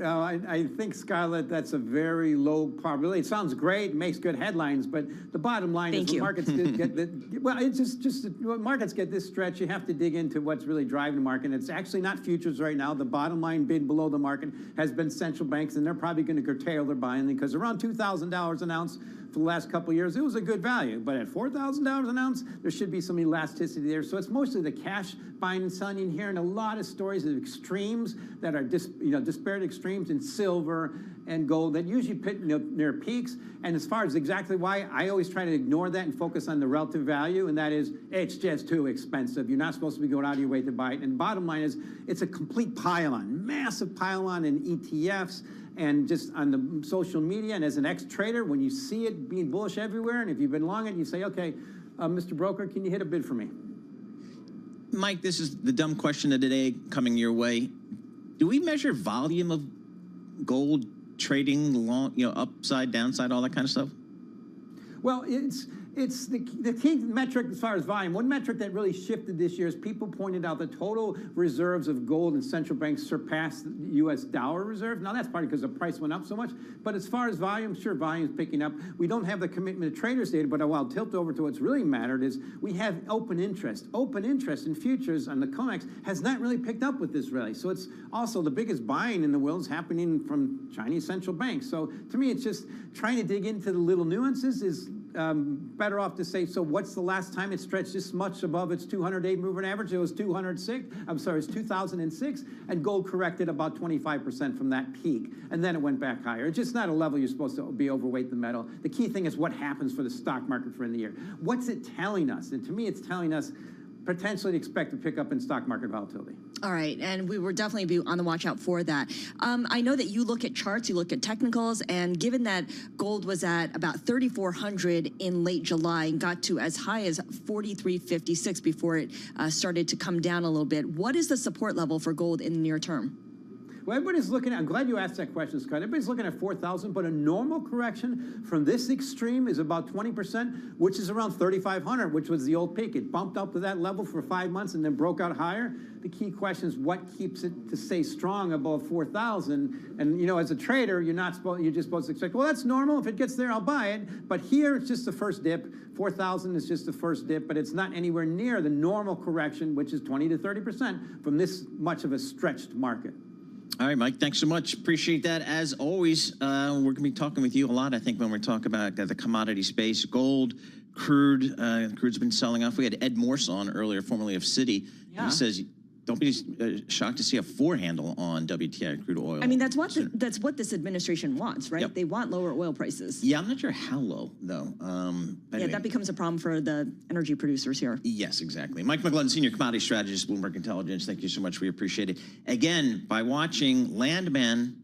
I think, Scarlett, that's a very low probability. It sounds great, makes good headlines, but the bottom line is when markets when markets get this stretch, you have to dig into what's really driving the market. It's actually not futures right now. The bottom line bid below the market has been central banks, and they're probably going to curtail their buying because around $2,000 an ounce for the last couple of years, it was a good value. But at $4,000 an ounce, there should be some elasticity there. So it's mostly the cash buying and selling in here, and a lot of stories of extremes that are disparate extremes in silver and gold that usually pit near peaks. And as far as exactly why, I always try to ignore that and focus on the relative value, and that is it's just too expensive. You're not supposed to be going out of your way to buy it. And bottom line is it's a complete pile-on, massive pile-on in ETFs and just on the social media. And as an ex-trader, when you see it being bullish everywhere, and if you've been long it, you say, okay, Mr. Broker, can you hit a bid for me? Mike, this is the dumb question of the day coming your way. Do we measure volume of gold trading long, upside, downside, all that kind of stuff? Well, it's the key metric as far as volume. One metric that really shifted this year is people pointed out the total reserves of gold and central banks surpassed the U.S. dollar reserve. Now, that's partly because the price went up so much. But as far as volume, sure, volume is picking up. We don't have the commitment of traders data, but I'll tilt over to what's really mattered is we have open interest. Open interest in futures on the COMEX has not really picked up with this rally. So it's also the biggest buying in the world is happening from Chinese central banks. So to me, it's just trying to dig into the little nuances is better off to say, so what's the last time it stretched this much above its 200-day moving average? It was 2006, and gold corrected about 25% from that peak, and then it went back higher. It's just not a level you're supposed to be overweight the metal. The key thing is what happens for the stock market for in the year. What's it telling us? And to me, it's telling us potentially to expect a pickup in stock market volatility. All right, and we will definitely be on the watch out for that. I know that you look at charts, you look at technicals, and given that gold was at about 3,400 in late July and got to as high as 4,356 before it started to come down a little bit, what is the support level for gold in the near term? Well, everybody's looking at, I'm glad you asked that question, Scott. Everybody's looking at 4,000, but a normal correction from this extreme is about 20%, which is around 3,500, which was the old peak. It bumped up to that level for 5 months and then broke out higher. The key question is what keeps it to stay strong above 4,000. And, as a trader, you're just supposed to expect, well, that's normal. If it gets there, I'll buy it. But here, it's just the first dip. 4,000 is just the first dip, but it's not anywhere near the normal correction, which is 20 to 30% from this much of a stretched market. All right, Mike, thanks so much. Appreciate that. As always, we're going to be talking with you a lot, I think, when we talk about the commodity space. Gold, crude. Crude's been selling off. We had Ed Morse on earlier, formerly of Citi. Yeah. He says, don't be shocked to see a 4 handle on WTI crude oil. I mean, that's what this administration wants, right? Yep. They want lower oil prices. Yeah, I'm not sure how low, though. Anyway. That becomes a problem for the energy producers here. Yes, exactly. Mike McGlutton, Senior Commodity Strategist, Bloomberg Intelligence. Thank you so much. We appreciate it. Again, by watching Landman,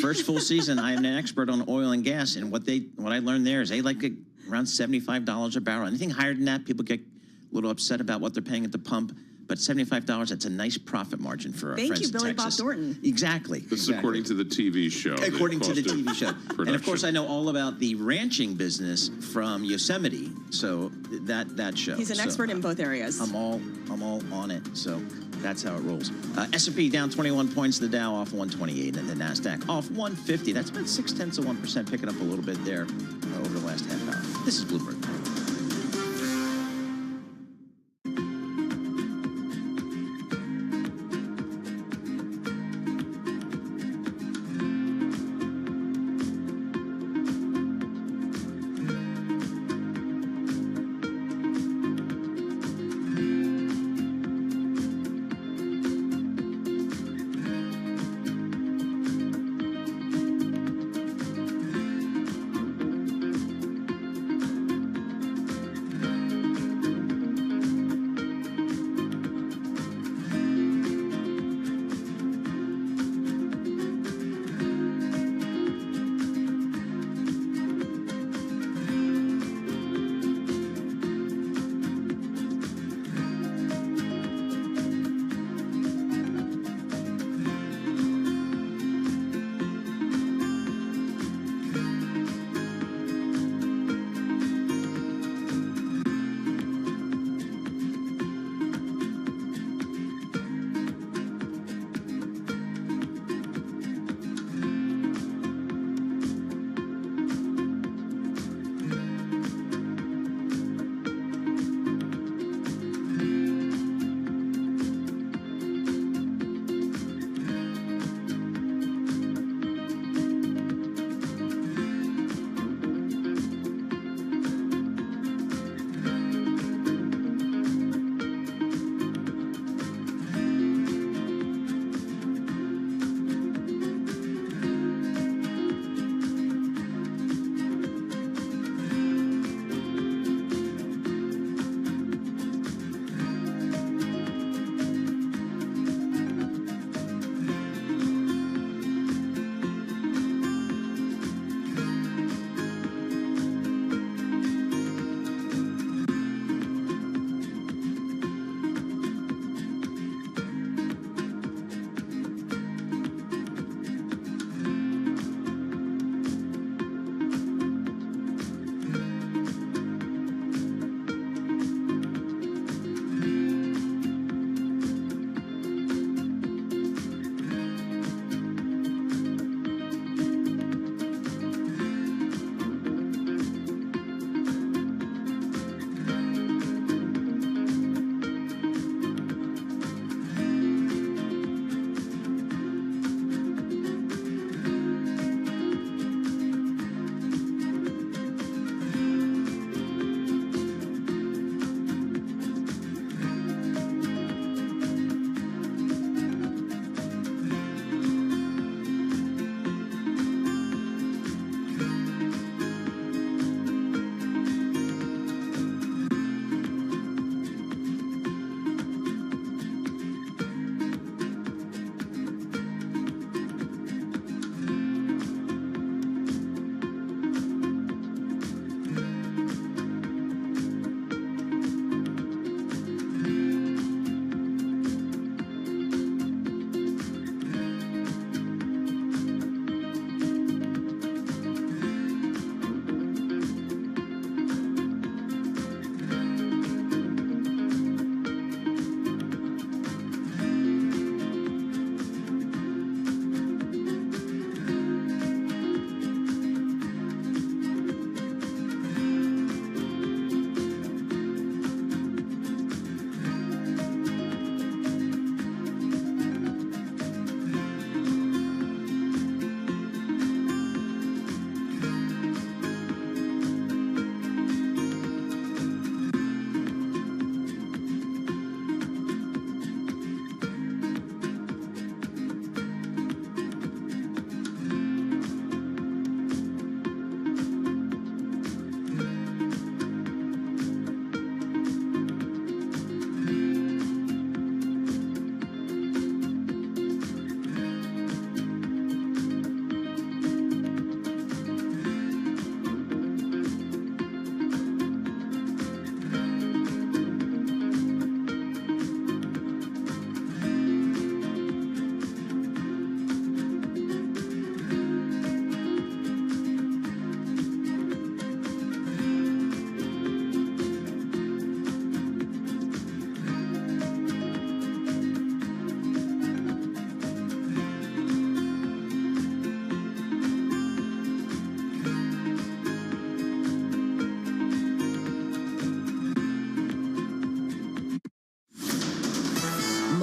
first full season, I am an expert on oil and gas, and what I learned there is they like it around $75 a barrel. Anything higher than that, people get a little upset about what they're paying at the pump. But $75, that's a nice profit margin for our friends in Texas. Thank you, Billy Bob Thornton. Exactly. This is according to the TV show. According to the TV show. And of course, I know all about the ranching business from Yosemite. So that show. He's an expert in both areas. I'm all on it. So that's how it rolls. S&P down 21 points, the Dow off 128, and the NASDAQ off 150. That's about 0.6%, picking up a little bit there over the last half hour. This is Bloomberg.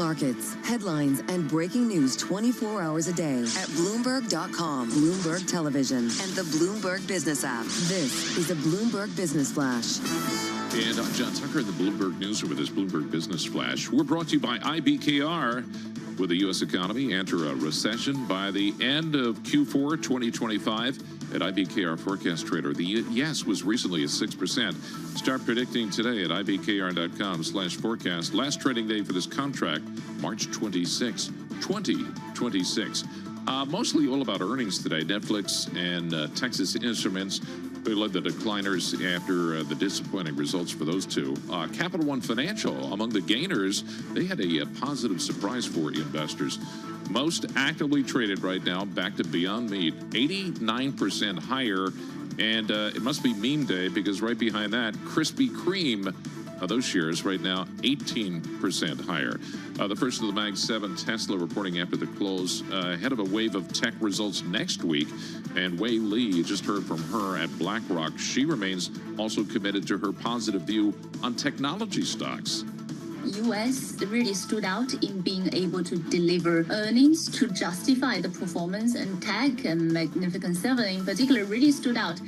markets, headlines, and breaking news 24 hours a day at Bloomberg.com, Bloomberg Television, and the Bloomberg Business app. This is the Bloomberg Business Flash. And I'm John Tucker in the Bloomberg Newsroom with this Bloomberg Business Flash. We're brought to you by IBKR. Will the U.S. economy enter a recession by the end of Q4 2025? At IBKR Forecast Trader, the yes was recently at 6%. Start predicting today at ibkr.com/forecast. Last trading day for this contract, March 26, 2026. Mostly all about earnings today. Netflix and Texas Instruments, they led the decliners after the disappointing results for those two. Capital One Financial, among the gainers, they had a positive surprise for investors. Most actively traded right now, back to Beyond Meat, 89% higher. And it must be meme day because right behind that, Krispy Kreme, those shares right now 18% higher. The first of the Mag 7, Tesla, reporting after the close, ahead of a wave of tech results next week. And Wei Li, you just heard from her at BlackRock. She remains also committed to her positive view on technology stocks. U.S. really stood out in being able to deliver earnings to justify the performance, and tech and Magnificent Seven in particular really stood out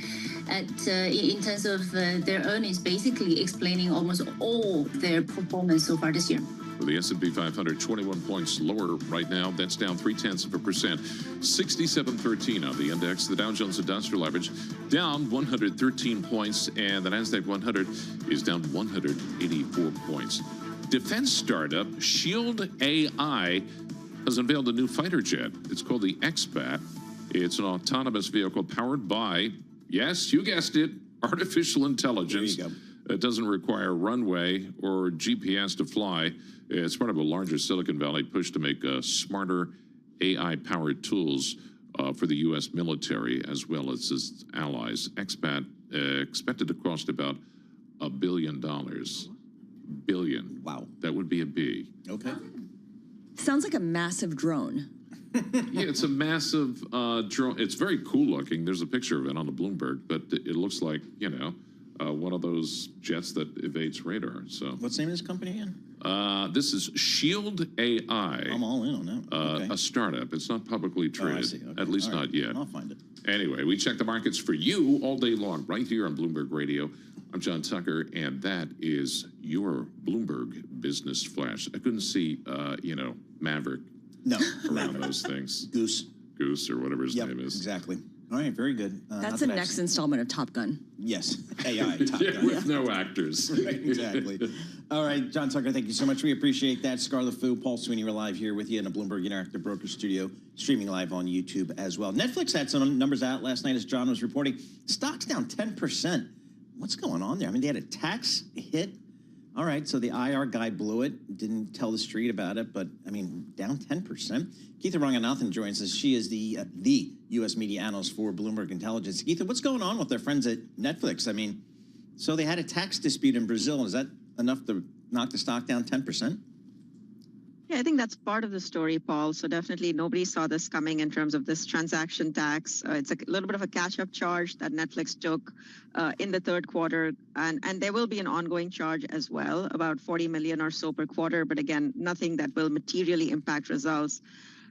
in terms of their earnings, basically explaining almost all their performance so far this year. Well, the S&P 500, 21 points lower right now. That's down 0.3%. 6713 on the index. The Dow Jones Industrial Average down 113 points, and the NASDAQ 100 is down 184 points. Defense startup Shield AI has unveiled a new fighter jet. It's called the XBAT. It's an autonomous vehicle powered by, yes, you guessed it, artificial intelligence. There you go. It doesn't require runway or GPS to fly. It's part of a larger Silicon Valley push to make smarter AI-powered tools for the U.S. military as well as its allies. XBAT expected to cost about $1 billion. Billion. Wow. That would be a B. Okay. Sounds like a massive drone. Yeah, it's a massive drone. It's very cool looking. There's a picture of it on the Bloomberg, but it looks like, one of those jets that evades radar. So, what's the name of this company again? This is Shield AI. I'm all in on that. Okay. A startup. It's not publicly traded. I see. Okay. At least All right. not yet. I'll find it. Anyway, we check the markets for you all day long, right here on Bloomberg Radio. I'm John Tucker, and that is your Bloomberg Business Flash. I couldn't see, Maverick. No. Around those things. Goose, or whatever his name is. Exactly. All right, very good. That's the next installment of Top Gun. Yes, AI, Top Gun. With no actors. Right, exactly. All right, John Tucker, thank you so much. We appreciate that. Scarlet Fu, Paul Sweeney, we're live here with you in the Bloomberg Interactive Broker Studio, streaming live on YouTube as well. Netflix had some numbers out last night, as John was reporting. Stock's down 10%. What's going on there? I mean, they had a tax hit. All right, so the IR guy blew it, didn't tell the street about it, but, I mean, down 10%. Geetha Ranganathan joins us. She is the U.S. media analyst for Bloomberg Intelligence. Geetha, what's going on with their friends at Netflix? I mean, so they had a tax dispute in Brazil. Is that enough to knock the stock down 10%? Yeah, I think that's part of the story, Paul. So definitely nobody saw this coming in terms of this transaction tax. It's a little bit of a catch-up charge that Netflix took in the third quarter. And there will be an ongoing charge as well, about 40 million or so per quarter. But again, nothing that will materially impact results.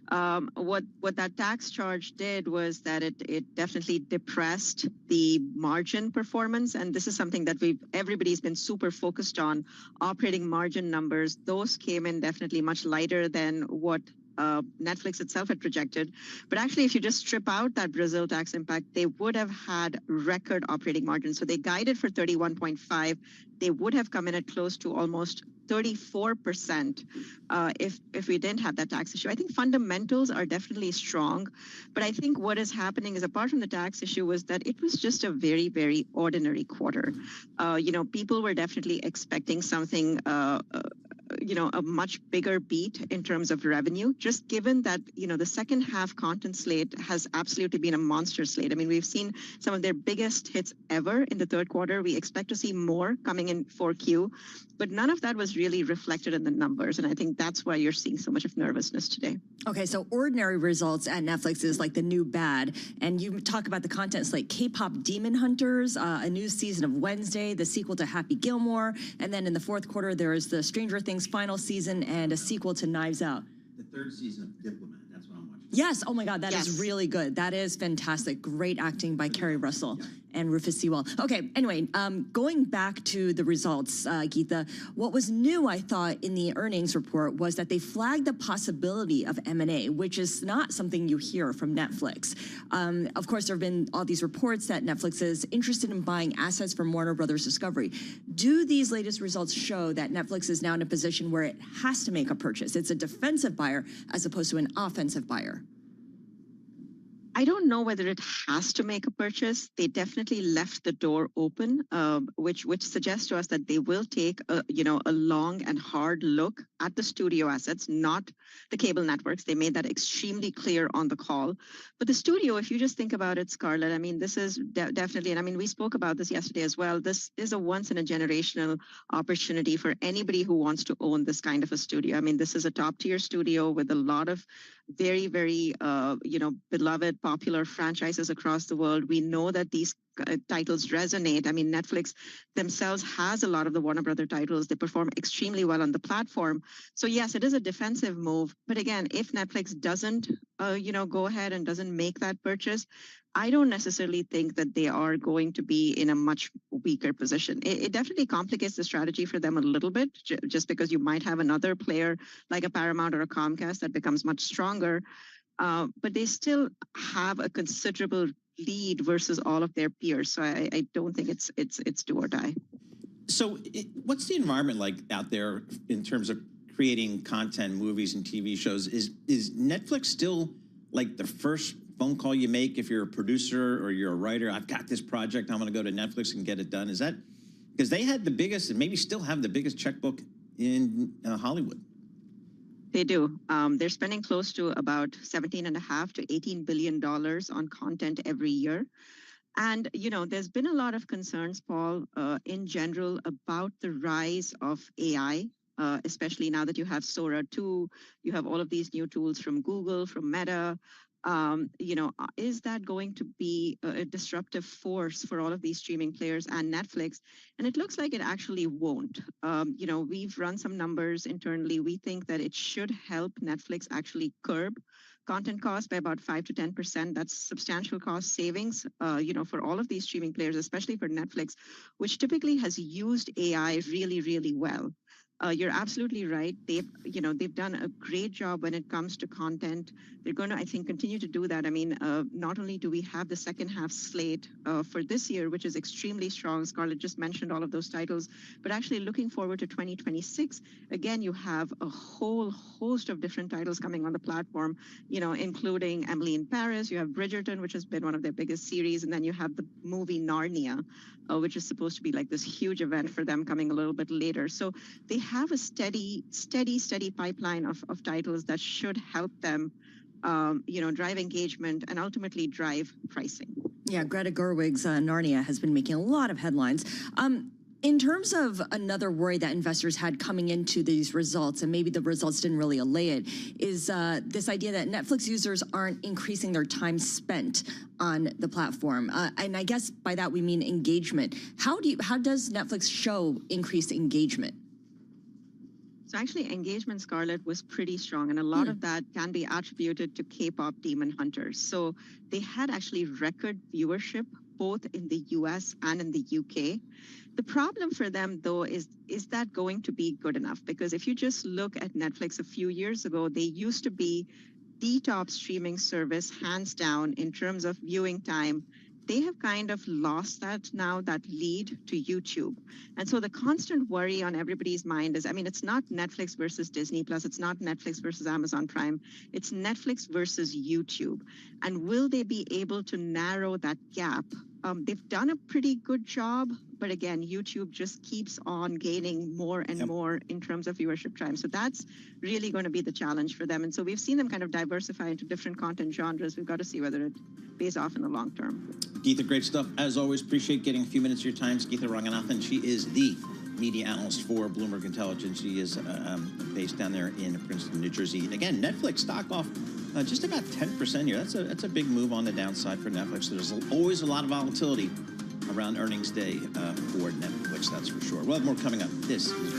What that tax charge did was that it definitely depressed the margin performance, and this is something that everybody's been super focused on. Operating margin numbers, those came in definitely much lighter than what Netflix itself had projected. But actually, if you just strip out that Brazil tax impact, they would have had record operating margins. So they guided for 31.5. They would have come in at close to almost 34% if we didn't have that tax issue. I think fundamentals are definitely strong, but I think what is happening is, apart from the tax issue, was that it was just a very, very ordinary quarter. People were definitely expecting something a much bigger beat in terms of revenue, just given that, the second half content slate has absolutely been a monster slate. I mean, we've seen some of their biggest hits ever in the third quarter. We expect to see more coming in 4Q, but none of that was really reflected in the numbers. And I think that's why you're seeing so much of nervousness today. Okay, so ordinary results at Netflix is like the new bad. And you talk about the content slate, K-pop Demon Hunters, a new season of Wednesday, the sequel to Happy Gilmore. And then in the fourth quarter, there is the Stranger Things Things final season and a sequel to Knives Out. The third season of Diplomat. That's what I'm watching. Yes. Oh my God, that is really good. That is fantastic. Great acting by Kerry Russell and Rufus Sewell. Okay. Anyway, going back to the results, Geetha, what was new, I thought, in the earnings report was that they flagged the possibility of M&A, which is not something you hear from Netflix. Of course, there have been all these reports that Netflix is interested in buying assets from Warner Brothers Discovery. Do these latest results show that Netflix is now in a position where it has to make a purchase? It's a defensive buyer as opposed to an offensive buyer. I don't know whether it has to make a purchase. They definitely left the door open, which suggests to us that they will take a long and hard look at the studio assets, not the cable networks. They made that extremely clear on the call. But the studio, if you just think about it, Scarlett, I mean, this is definitely, and I mean, we spoke about this yesterday as well. This is a once in a generational opportunity for anybody who wants to own this kind of a studio. I mean, this is a top tier studio with a lot of very, very, beloved, popular franchises across the world. We know that these titles resonate. I mean, Netflix themselves has a lot of the Warner Brother titles. They perform extremely well on the platform. So yes, it is a defensive move. But again, if Netflix doesn't, go ahead and doesn't make that purchase, I don't necessarily think that they are going to be in a much weaker position. It definitely complicates the strategy for them a little bit, just because you might have another player like a Paramount or a Comcast that becomes much stronger. But they still have a considerable lead versus all of their peers. So I don't think it's do or die. So what's the environment like out there in terms of creating content, movies and TV shows? Is Netflix still like the first phone call you make if you're a producer or you're a writer? I've got this project, I'm going to go to Netflix and get it done. Is that because they had the biggest and maybe still have the biggest checkbook in Hollywood? They do. They're spending close to about $17.5 to $18 billion on content every year. And, there's been a lot of concerns, Paul, in general about the rise of AI, especially now that you have Sora 2, you have all of these new tools from Google, from Meta. Is that going to be a disruptive force for all of these streaming players and Netflix? And it looks like it actually won't. We've run some numbers internally. We think that it should help Netflix actually curb content costs by about 5 to 10%. That's substantial cost savings, for all of these streaming players, especially for Netflix, which typically has used AI really, really well. You're absolutely right. They've done a great job when it comes to content. They're going to, I think, continue to do that. I mean, not only do we have the second half slate for this year, which is extremely strong. Scarlett just mentioned all of those titles, but actually looking forward to 2026, again, you have a whole host of different titles coming on the platform, including Emily in Paris. You have Bridgerton, which has been one of their biggest series. And then you have the movie Narnia, which is supposed to be like this huge event for them coming a little bit later. So they have a steady pipeline of titles that should help them, drive engagement and ultimately drive pricing. Yeah, Greta Gerwig's Narnia has been making a lot of headlines. In terms of another worry that investors had coming into these results, and maybe the results didn't really allay it, is this idea that Netflix users aren't increasing their time spent on the platform. And I guess by that we mean engagement. How does Netflix show increased engagement? So actually engagement, Scarlett, was pretty strong, and a lot of that can be attributed to K-pop Demon Hunters. So they had actually record viewership both in the US and in the UK. The problem for them, though, is that going to be good enough? Because if you just look at Netflix a few years ago, they used to be the top streaming service, hands down, in terms of viewing time. They have kind of lost that now, that lead to YouTube. And so the constant worry on everybody's mind is, I mean, it's not Netflix versus Disney Plus, it's not Netflix versus Amazon Prime, it's Netflix versus YouTube. And will they be able to narrow that gap? They've done a pretty good job, but again, YouTube just keeps on gaining more and more in terms of viewership time. So that's really going to be the challenge for them. And so we've seen them kind of diversify into different content genres. We've got to see whether it pays off in the long term. Geetha, great stuff. As always, appreciate getting a few minutes of your time. Geetha Ranganathan, she is the media analyst for Bloomberg Intelligence. She is based down there in Princeton, New Jersey. And again, Netflix stock off just about 10% here. That's a big move on the downside for Netflix. There's always a lot of volatility around earnings day for Netflix, that's for sure. We'll have more coming up. This is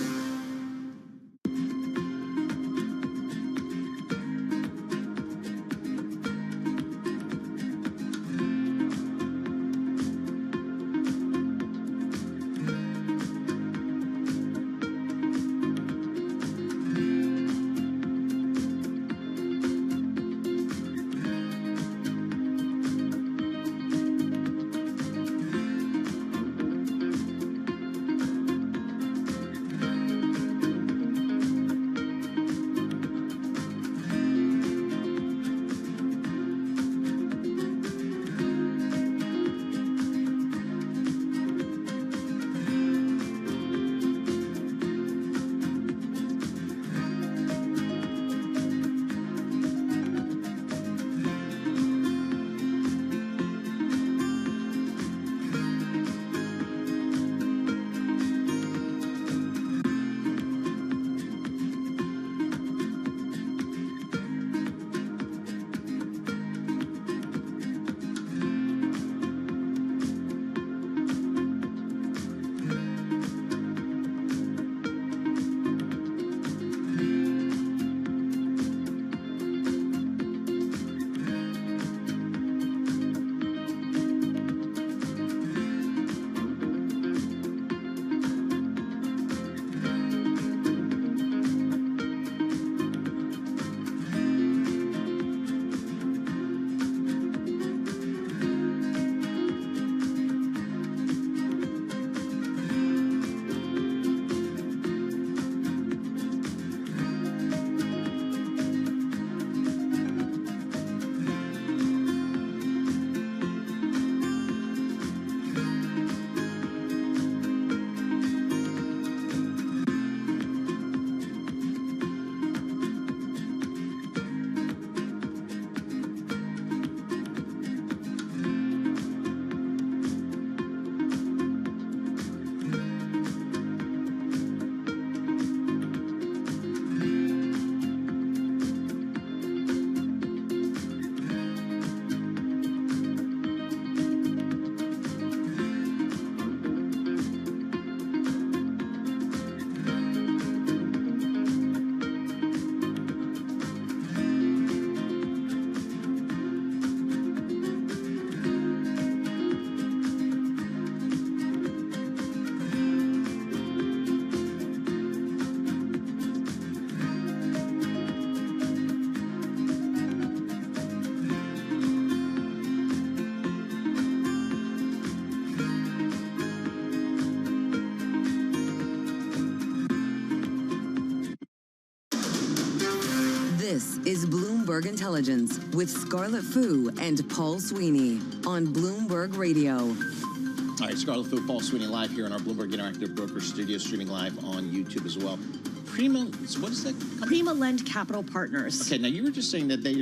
This is Bloomberg Intelligence with Scarlett Fu and Paul Sweeney on Bloomberg Radio. All right, Scarlett Fu, Paul Sweeney live here in our Bloomberg Interactive Broker Studio, streaming live on YouTube as well. Prima, what is that company? Prima Lend Capital Partners. Okay, now you were just saying that they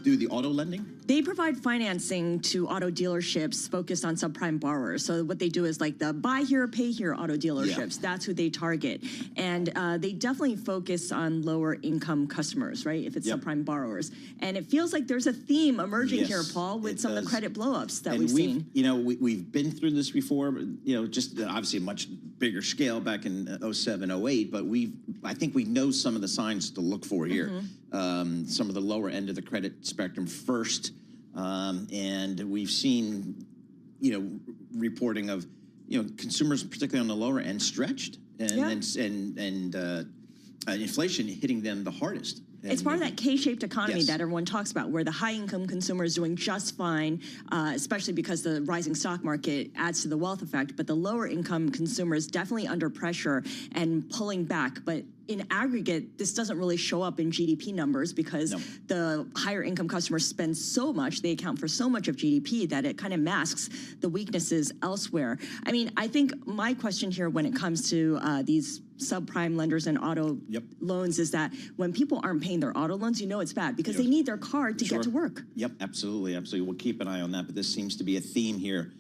do the auto lending? They provide financing to auto dealerships focused on subprime borrowers. So what they do is like the buy here, pay here auto dealerships. Yeah. That's who they target. And they definitely focus on lower income customers, right? If it's subprime borrowers. And it feels like there's a theme emerging here, Paul, with some of the credit blowups that we've seen. You know, we've been through this before, you know, just obviously a much bigger scale back in 07, 08, but I think we know some of the signs to look for here. Some of the lower end of the credit spectrum first. And we've seen, you know, reporting of, you know, consumers, particularly on the lower end, stretched, and inflation hitting them the hardest. It's part of that K-shaped economy that everyone talks about, where the high-income consumer is doing just fine, especially because the rising stock market adds to the wealth effect. But the lower-income consumer is definitely under pressure and pulling back. But in aggregate, this doesn't really show up in GDP numbers because the higher-income customers spend so much, they account for so much of GDP that it kind of masks the weaknesses elsewhere. I mean, I think my question here when it comes to these subprime lenders and auto loans is that when people aren't paying their auto loans, you know it's bad because they need their car to get to work. Yep, absolutely, absolutely. We'll keep an eye on that, but this seems to be a theme here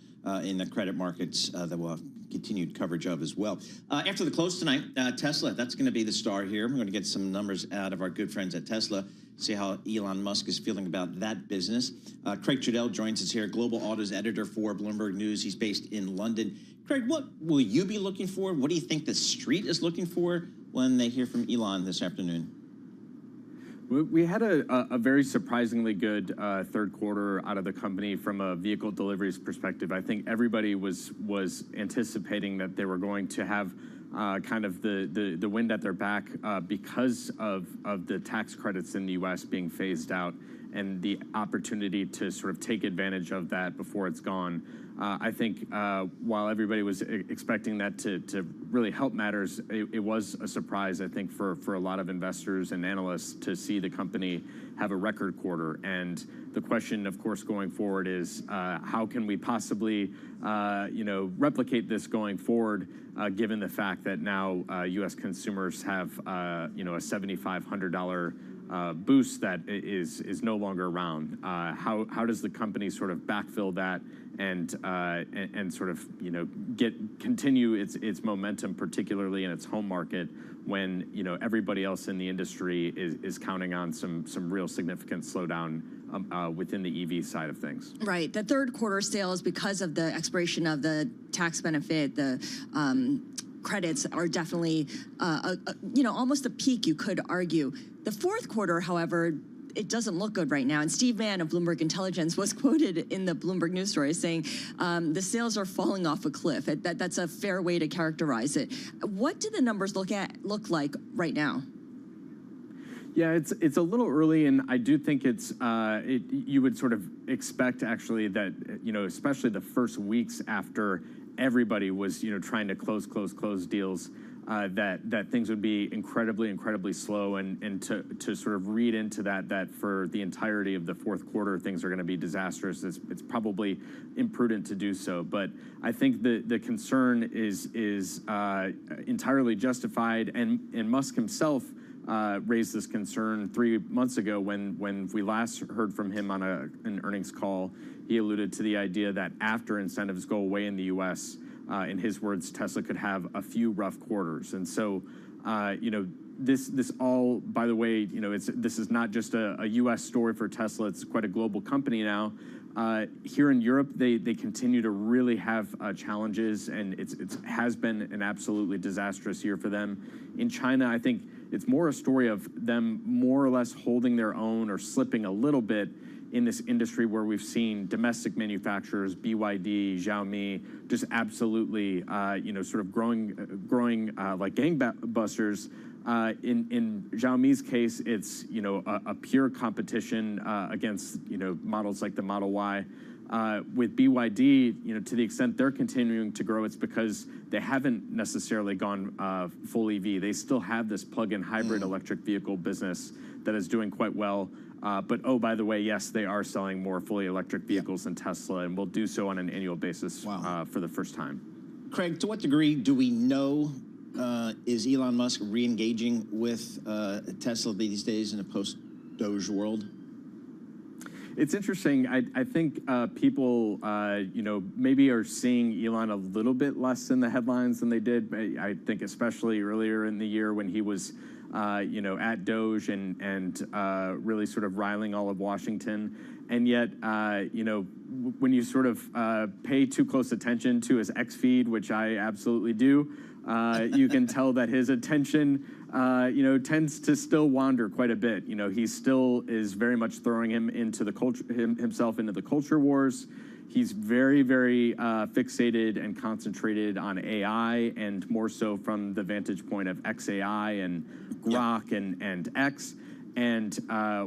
in the credit markets that we'll have continued coverage of as well. After the close tonight, Tesla, that's going to be the star here. We're going to get some numbers out of our good friends at Tesla, see how Elon Musk is feeling about that business. Craig Trudell joins us here, Global Autos Editor for Bloomberg News. He's based in London. Craig, what will you be looking for? What do you think the street is looking for when they hear from Elon this afternoon? We had a very surprisingly good third quarter out of the company from a vehicle deliveries perspective. I think everybody was anticipating that they were going to have kind of the wind at their back because of the tax credits in the U.S. being phased out and the opportunity to sort of take advantage of that before it's gone. I think while everybody was expecting that to really help matters, it was a surprise, I think, for a lot of investors and analysts to see the company have a record quarter. And the question, of course, going forward is how can we possibly, replicate this going forward, given the fact that now U.S. consumers have, a $7,500 boost that is no longer around. How does the company sort of backfill that and sort of continue its momentum, particularly in its home market, when everybody else in the industry is counting on some real significant slowdown within the EV side of things. Right. The third quarter sales, because of the expiration of the tax benefit, the credits are definitely, almost a peak, you could argue. The fourth quarter, however, it doesn't look good right now. And Steve Mann of Bloomberg Intelligence was quoted in the Bloomberg News story saying the sales are falling off a cliff. That's a fair way to characterize it. What do the numbers look like right now? Yeah, it's a little early, and I do think you would sort of expect actually that especially the first weeks after everybody was trying to close deals, that things would be incredibly slow, and to sort of read into that for the entirety of the fourth quarter things are going to be disastrous. It's probably imprudent to do so, but I think the concern is entirely justified, and Musk himself raised this concern 3 months ago when we last heard from him on an earnings call. He alluded to the idea that after incentives go away in the U.S., in his words, Tesla could have a few rough quarters. And so, this all, by the way, this is not just a U.S. story for Tesla. It's quite a global company now. Here in Europe, they continue to really have challenges, and it has been an absolutely disastrous year for them. In China, I think it's more a story of them more or less holding their own or slipping a little bit in this industry where we've seen domestic manufacturers, BYD, Xiaomi, just absolutely, sort of growing like gangbusters. In Xiaomi's case, it's a pure competition against models like the Model Y. with BYD, to the extent they're continuing to grow, it's because they haven't necessarily gone full EV. They still have this plug-in hybrid electric vehicle business that is doing quite well. But oh, by the way, yes, they are selling more fully electric vehicles than Tesla, and will do so on an annual basis for the first time. Craig, to what degree do we know is Elon Musk re-engaging with Tesla these days in a post-Doge world? It's interesting. I think people, maybe are seeing Elon a little bit less in the headlines than they did. I think especially earlier in the year when he was, at Doge and really sort of riling all of Washington. And yet, when you sort of pay too close attention to his X feed, which I absolutely do, you can tell that his attention, tends to still wander quite a bit. He still is very much throwing himself into the culture wars. He's very, very fixated and concentrated on AI, and more so from the vantage point of XAI and Grok and X. And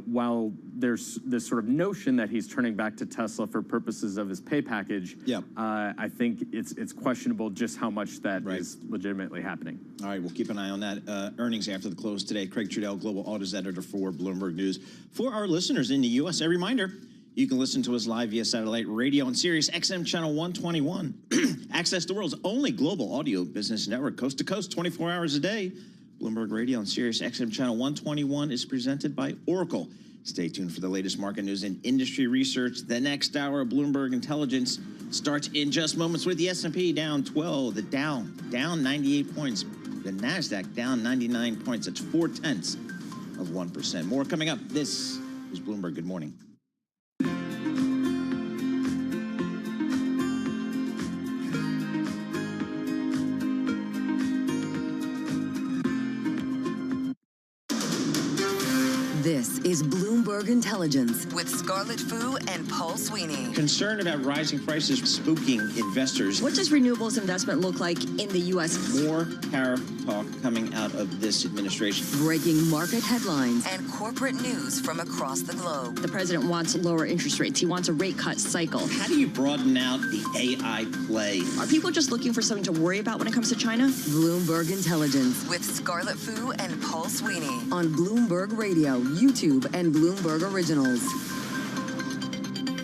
while there's this sort of notion that he's turning back to Tesla for purposes of his pay package, I think it's questionable just how much that is legitimately happening. All right, we'll keep an eye on that. Earnings after the close today. Craig Trudell, Global Autos Editor for Bloomberg News. For our listeners in the U.S., a reminder, you can listen to us live via satellite radio on Sirius XM Channel 121. Access the world's only global audio business network, coast to coast, 24 hours a day. Bloomberg Radio on Sirius XM Channel 121 is presented by Oracle. Stay tuned for the latest market news and industry research. The next hour of Bloomberg Intelligence starts in just moments with the S&P down 12, the Dow down 98 points, the NASDAQ down 99 points. That's 0.4%. More coming up. This is Bloomberg. Good morning. This is Bloomberg Intelligence with Scarlett Fu and Paul Sweeney. Concern about rising prices spooking investors. What does renewables investment look like in the U.S.? More tariff talk coming out of this administration. Breaking market headlines and corporate news from across the globe. The president wants lower interest rates. He wants a rate cut cycle. How do you broaden out the AI play? Are people just looking for something to worry about when it comes to China? Bloomberg Intelligence with Scarlett Fu and Paul Sweeney on Bloomberg Radio, YouTube, and Bloomberg Originals.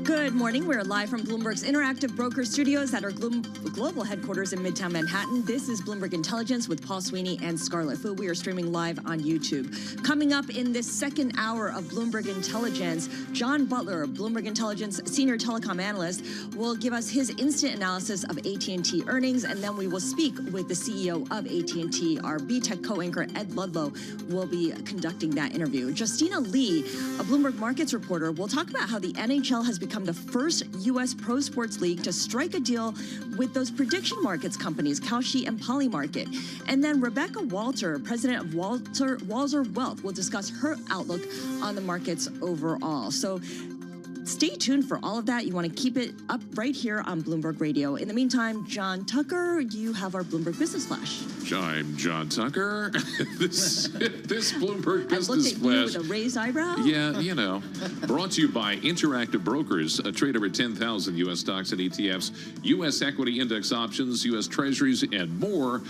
Good morning. We're live from Bloomberg's Interactive Broker Studios at our global headquarters in Midtown Manhattan. This is Bloomberg Intelligence with Paul Sweeney and Scarlett Fu. We are streaming live on YouTube. Coming up in this second hour of Bloomberg Intelligence, John Butler, Bloomberg Intelligence senior telecom analyst, will give us his instant analysis of AT&T earnings, and then we will speak with the CEO of AT&T. Our B-Tech co-anchor Ed Ludlow will be conducting that interview. Justina Lee, a Bloomberg Markets reporter, will talk about how the NHL has become the first U.S. pro sports league to strike a deal with those prediction markets companies, Kalshi and Polymarket. And then Rebecca Walter, president of Walzer Wealth, will discuss her outlook on the markets overall. So stay tuned for all of that. You want to keep it up right here on Bloomberg Radio. In the meantime, John Tucker, you have our Bloomberg Business Flash. I'm John Tucker. this Bloomberg Business Flash. I looked at you with a raised eyebrow. Yeah, Brought to you by Interactive Brokers, a trade over 10,000 U.S. stocks and ETFs, U.S. equity index options, U.S. treasuries, and more.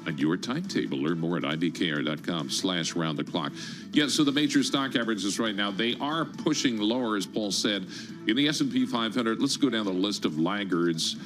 On your timetable. Learn more at ibkr.com/round-the-clock. Yeah, so the major stock averages right now, they are pushing lower, as Paul said. In the S&P 500, let's go down the list of laggards.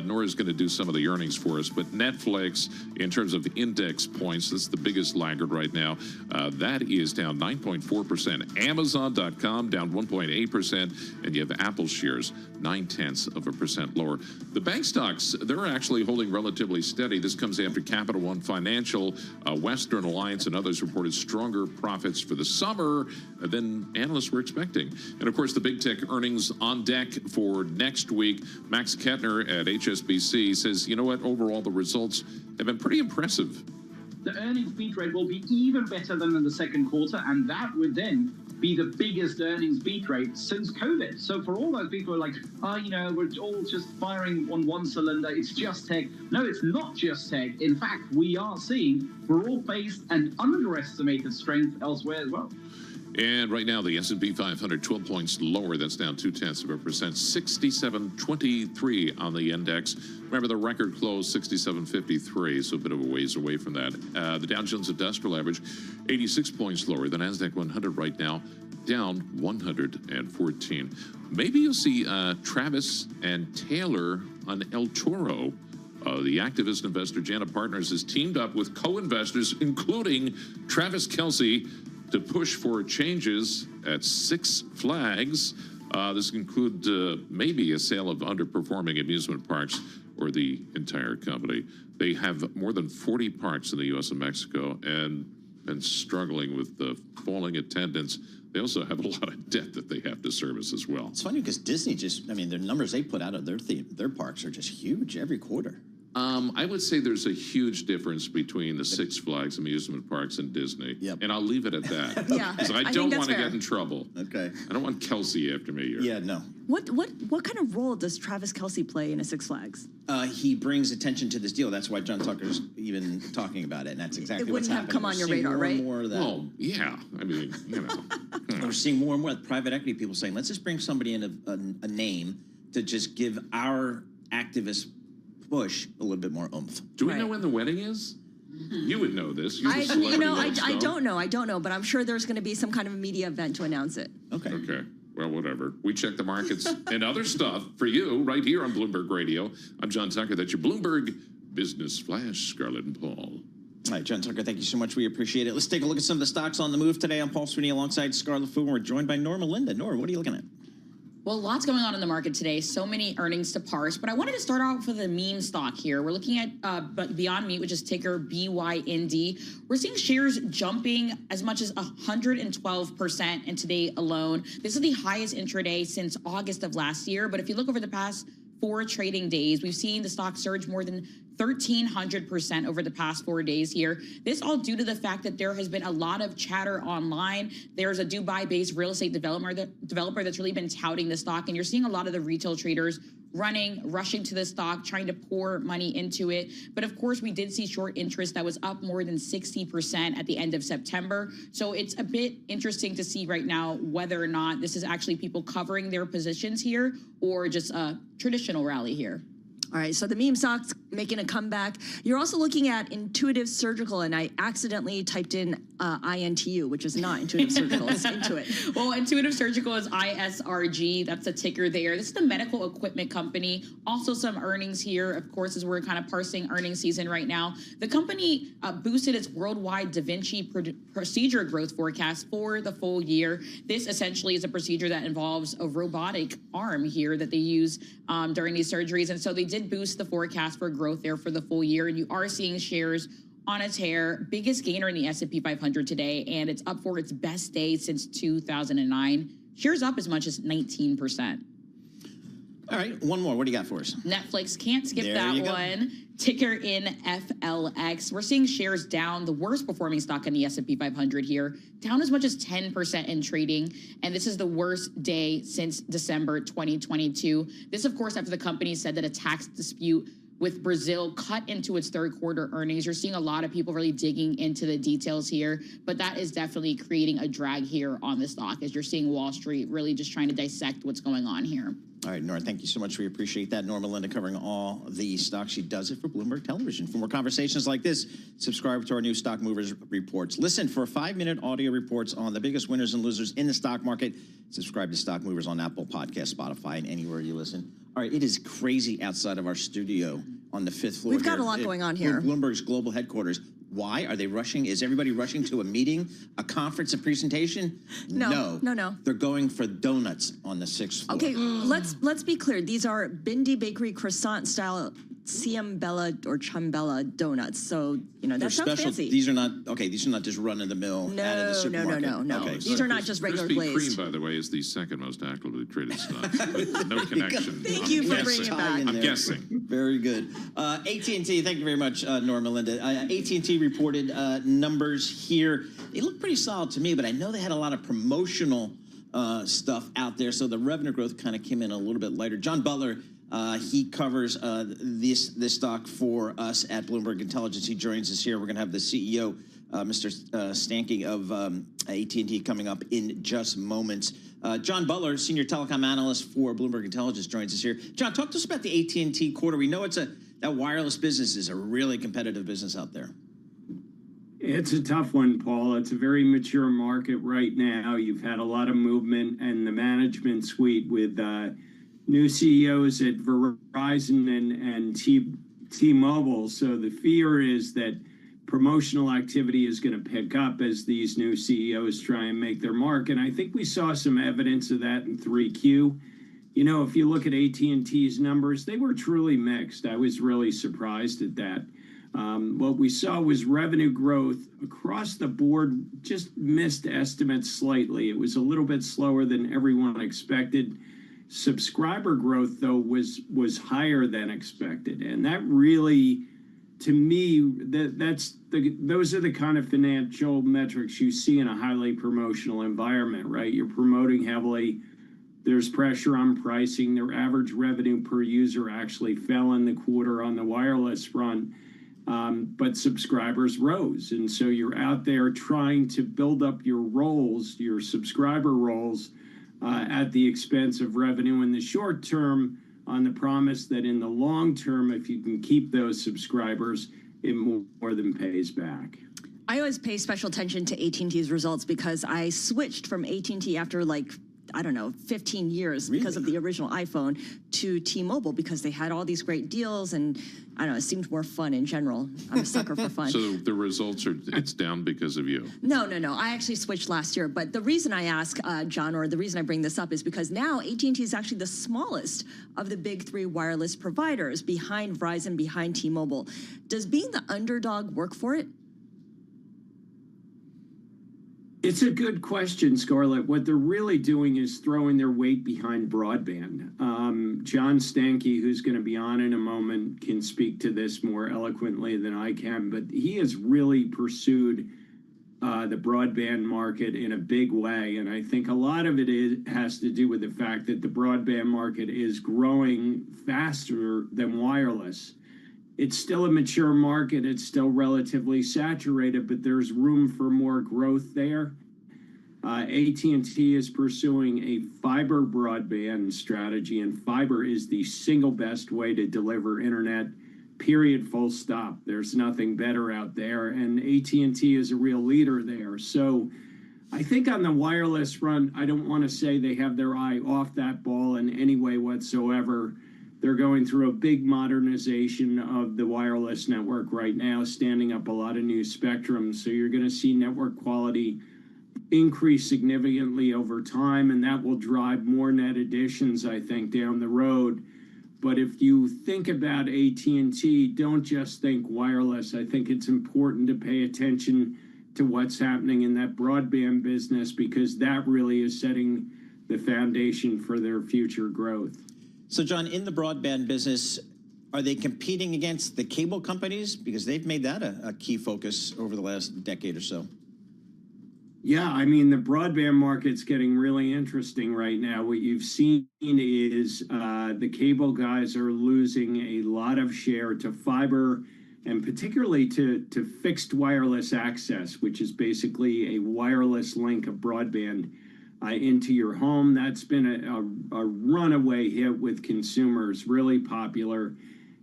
Nora's going to do some of the earnings for us, but Netflix, in terms of index points, that's the biggest laggard right now. That is down 9.4%. Amazon.com down 1.8%, and you have Apple shares 0.9% lower. The bank stocks, they're actually holding relatively steady. This comes after Capital One Financial, Western Alliance, and others reported stronger profits for the summer than analysts were expecting. And of course, the big tech earnings on deck for next week. Max Kettner at HSBC says, you know what, overall the results have been pretty impressive. The earnings beat rate will be even better than in the second quarter, and that would then be the biggest earnings beat rate since COVID. So for all those people who are like, we're all just firing on one cylinder, it's just tech. No, it's not just tech. In fact, we are seeing broad-based and underestimated strength elsewhere as well. And right now, the S&P 500, 12 points lower. That's down 0.2%, 67.23 on the index. Remember, the record closed 67.53, so a bit of a ways away from that. The Dow Jones Industrial Average, 86 points lower. The NASDAQ 100 right now, down 114. Maybe you'll see Travis and Taylor on El Toro. The activist investor Jana Partners has teamed up with co-investors, including Travis Kelce, to push for changes at Six Flags. This includes maybe a sale of underperforming amusement parks or the entire company. They have more than 40 parks in the U.S. and Mexico and been struggling with the falling attendance. They also have a lot of debt that they have to service as well. It's funny because Disney just, I mean, the numbers they put out of their parks are just huge every quarter. I would say there's a huge difference between the Six Flags amusement parks and Disney. Yep. And I'll leave it at that. Yeah, Because I don't want to get in trouble. Okay. I don't want Kelsey after me here. Yeah, no. What kind of role does Travis Kelce play in a Six Flags? He brings attention to this deal. That's why John Tucker's even talking about it, and that's exactly what's happening. It wouldn't have come on your radar, right? More of that. Well, yeah. I mean, you know. We're seeing more and more private equity people saying, let's just bring somebody in a name to just give our activist push a little bit more oomph. Do we know when the wedding is? You would know this. You're the celebrity I don't know, but I'm sure there's going to be some kind of media event to announce it. Okay. Okay. Well, whatever. We check the markets and other stuff for you right here on Bloomberg Radio. I'm John Tucker. That's your Bloomberg Business Flash, Scarlett and Paul. All right, John Tucker, thank you so much. We appreciate it. Let's take a look at some of the stocks on the move today. I'm Paul Sweeney alongside Scarlett Fu, and we're joined by Nora Melinda. Nora, what are you looking at? Well, lots going on in the market today. So many earnings to parse. But I wanted to start off with a meme stock here. We're looking at Beyond Meat, which is ticker BYND. We're seeing shares jumping as much as 112% in today alone. This is the highest intraday since August of last year. But if you look over the past 4 trading days, we've seen the stock surge more than 1,300% over the past 4 days here. This all due to the fact that there has been a lot of chatter online. There's a Dubai-based real estate developer that's really been touting the stock, and you're seeing a lot of the retail traders rushing to the stock, trying to pour money into it. But of course, we did see short interest that was up more than 60% at the end of September. So it's a bit interesting to see right now whether or not this is actually people covering their positions here or just a traditional rally here. All right, so the meme stock's making a comeback. You're also looking at Intuitive Surgical, and I accidentally typed in INTU, which is not Intuitive Surgical, it's Intuit. Well, Intuitive Surgical is ISRG. That's a ticker there. This is the medical equipment company. Also some earnings here, of course, as we're kind of parsing earnings season right now. The company boosted its worldwide Da Vinci procedure growth forecast for the full year. This essentially is a procedure that involves a robotic arm here that they use during these surgeries. And so they did boost the forecast for growth there for the full year. And you are seeing shares on a tear, biggest gainer in the S&P 500 today, and it's up for its best day since 2009. Shares up as much as 19%. All right, one more. What do you got for us? Netflix, can't skip that one. Ticker in FLX. We're seeing shares down, the worst performing stock in the S&P 500 here, down as much as 10% in trading. And this is the worst day since December 2022. This, of course, after the company said that a tax dispute with Brazil cut into its third quarter earnings. You're seeing a lot of people really digging into the details here, but that is definitely creating a drag here on the stock as you're seeing Wall Street really just trying to dissect what's going on here. All right, Nora, thank you so much. We appreciate that. Nora Melinda covering all the stocks. She does it for Bloomberg Television. For more conversations like this, subscribe to our new Stock Movers reports. Listen for 5-minute audio reports on the biggest winners and losers in the stock market. Subscribe to Stock Movers on Apple Podcasts, Spotify, and anywhere you listen. All right, it is crazy outside of our studio on the 5th floor. We've got a lot going on here. Bloomberg's global headquarters. Why? Are they rushing? Is everybody rushing to a meeting, a conference, a presentation? No. They're going for donuts on the 6th floor. Okay, let's be clear. These are Bindi Bakery croissant-style Ciambella or Ciambella donuts. So, you know, that sounds special. fancy. These are not just run-of-the-mill out of the supermarket. No. Okay, these are not just regular Krispy glazed. Kreme, by the way, is the second most actively traded stock. With no connection. Thank you for bringing it back. I'm guessing. Very good. AT&T, thank you very much, Nora Melinda. AT&T reported numbers here. They look pretty solid to me, but I know they had a lot of promotional stuff out there, so the revenue growth kind of came in a little bit lighter. John Butler, he covers this stock for us at Bloomberg Intelligence. He joins us here. We're going to have the CEO Mr. Stankey of AT&T coming up in just moments. John Butler, senior telecom analyst for Bloomberg Intelligence, joins us here. John, talk to us about the AT&T quarter. We know that wireless business is a really competitive business out there. It's a tough one, Paul. It's a very mature market right now. You've had a lot of movement, and the management suite with new CEOs at Verizon and T-Mobile. So the fear is that promotional activity is going to pick up as these new CEOs try and make their mark. And I think we saw some evidence of that in 3Q. You know, if you look at AT&T's numbers, they were truly mixed. I was really surprised at that. What we saw was revenue growth across the board, just missed estimates slightly. It was a little bit slower than everyone expected. Subscriber growth, though, was higher than expected. And that really, to me, those are the kind of financial metrics you see in a highly promotional environment, right? You're promoting heavily. There's pressure on pricing. Their average revenue per user actually fell in the quarter on the wireless front, but subscribers rose. And so you're out there trying to build up your roles, your subscriber roles, at the expense of revenue in the short term, on the promise that in the long term, if you can keep those subscribers, it more than pays back. I always pay special attention to AT&T's results because I switched from AT&T after 15 years because of the original iPhone to T-Mobile because they had all these great deals and I don't know, it seemed more fun in general. I'm a sucker for fun. So the results it's down because of you? No. I actually switched last year. But the reason I ask, John, or the reason I bring this up is because now AT&T is actually the smallest of the big three wireless providers behind Verizon, behind T-Mobile. Does being the underdog work for it? It's a good question, Scarlett. What they're really doing is throwing their weight behind broadband. John Stankey, who's going to be on in a moment, can speak to this more eloquently than I can, but he has really pursued the broadband market in a big way. And I think a lot of it has to do with the fact that the broadband market is growing faster than wireless. It's still a mature market. It's still relatively saturated, but there's room for more growth there. AT&T is pursuing a fiber broadband strategy, and fiber is the single best way to deliver internet, period, full stop. There's nothing better out there, and AT&T is a real leader there. So I think on the wireless front, I don't want to say they have their eye off that ball in any way whatsoever. They're going through a big modernization of the wireless network right now, standing up a lot of new spectrum. So you're going to see network quality increase significantly over time, and that will drive more net additions, I think, down the road. But if you think about AT&T, don't just think wireless. I think it's important to pay attention to what's happening in that broadband business because that really is setting the foundation for their future growth. So, John, in the broadband business, are they competing against the cable companies? Because they've made that a key focus over the last decade or so. Yeah, I mean, the broadband market's getting really interesting right now. What you've seen is the cable guys are losing a lot of share to fiber and particularly to fixed wireless access, which is basically a wireless link of broadband into your home. That's been a runaway hit with consumers, really popular.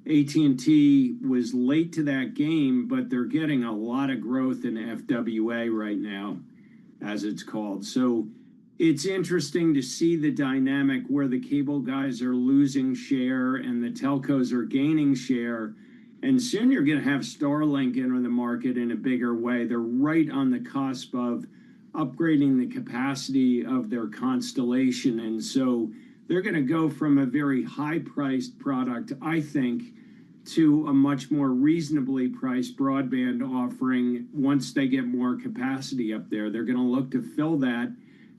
AT&T was late to that game, but they're getting a lot of growth in FWA right now, as it's called. So it's interesting to see the dynamic where the cable guys are losing share and the telcos are gaining share. And soon you're going to have Starlink enter the market in a bigger way. They're right on the cusp of upgrading the capacity of their constellation. And so they're going to go from a very high-priced product, I think, to a much more reasonably priced broadband offering once they get more capacity up there. They're going to look to fill that,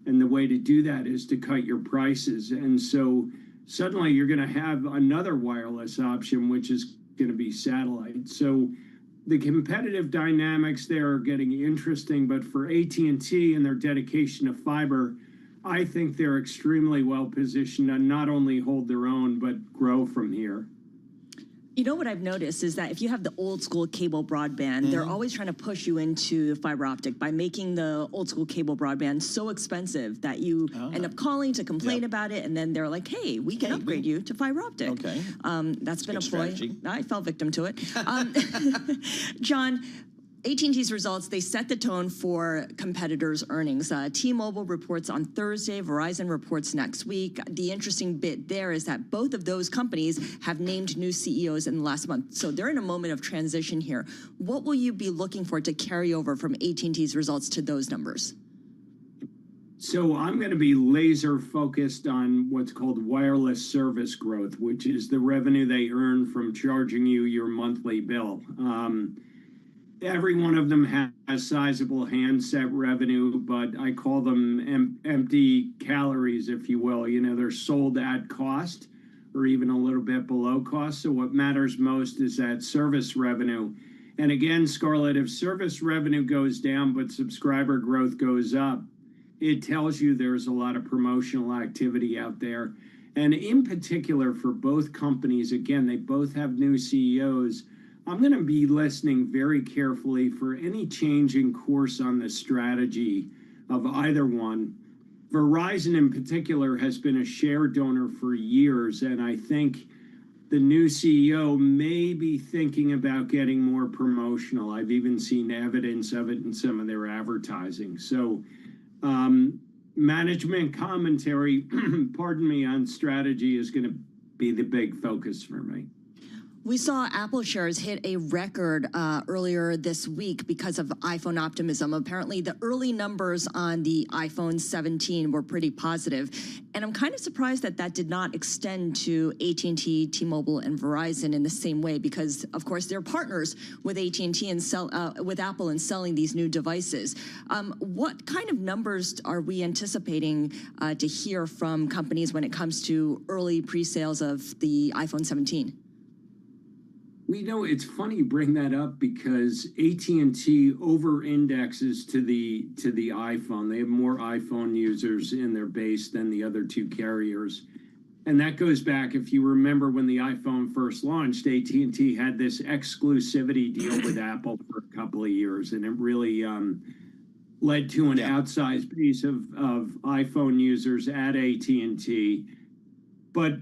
and the way to do that is to cut your prices. And so suddenly you're going to have another wireless option, which is going to be satellite. So the competitive dynamics there are getting interesting, but for AT&T and their dedication to fiber, I think they're extremely well positioned to not only hold their own, but grow from here. You know what I've noticed is that if you have the old school cable broadband, they're always trying to push you into fiber optic by making the old school cable broadband so expensive that you end up calling to complain about it, and then they're like, "Hey, we can upgrade you to fiber optic." Okay, that's been a ploy. strategy. I fell victim to it. John, AT&T's results, they set the tone for competitors' earnings. T-Mobile reports on Thursday, Verizon reports next week. The interesting bit there is that both of those companies have named new CEOs in the last month. So they're in a moment of transition here. What will you be looking for to carry over from AT&T's results to those numbers? So I'm going to be laser focused on what's called wireless service growth, which is the revenue they earn from charging you your monthly bill. Every one of them has sizable handset revenue, but I call them empty calories, if you will. You know, they're sold at cost or even a little bit below cost. So what matters most is that service revenue. And again, Scarlett, if service revenue goes down but subscriber growth goes up, it tells you there's a lot of promotional activity out there. And in particular for both companies, again, they both have new CEOs. I'm going to be listening very carefully for any change in course on the strategy of either one. Verizon in particular has been a share donor for years, and I think the new CEO may be thinking about getting more promotional. I've even seen evidence of it in some of their advertising. So management commentary, pardon me, on strategy is going to be the big focus for me. We saw Apple shares hit a record earlier this week because of iPhone optimism. Apparently, the early numbers on the iPhone 17 were pretty positive. And I'm kind of surprised that that did not extend to AT&T, T-Mobile, and Verizon in the same way because, of course, they're partners with AT&T and with Apple in selling these new devices. What kind of numbers are we anticipating to hear from companies when it comes to early pre-sales of the iPhone 17? Well, you know, it's funny you bring that up because AT&T over-indexes to the iPhone. They have more iPhone users in their base than the other two carriers. And that goes back, if you remember when the iPhone first launched, AT&T had this exclusivity deal with Apple for a couple of years, and it really led to an outsized base of iPhone users at AT&T. But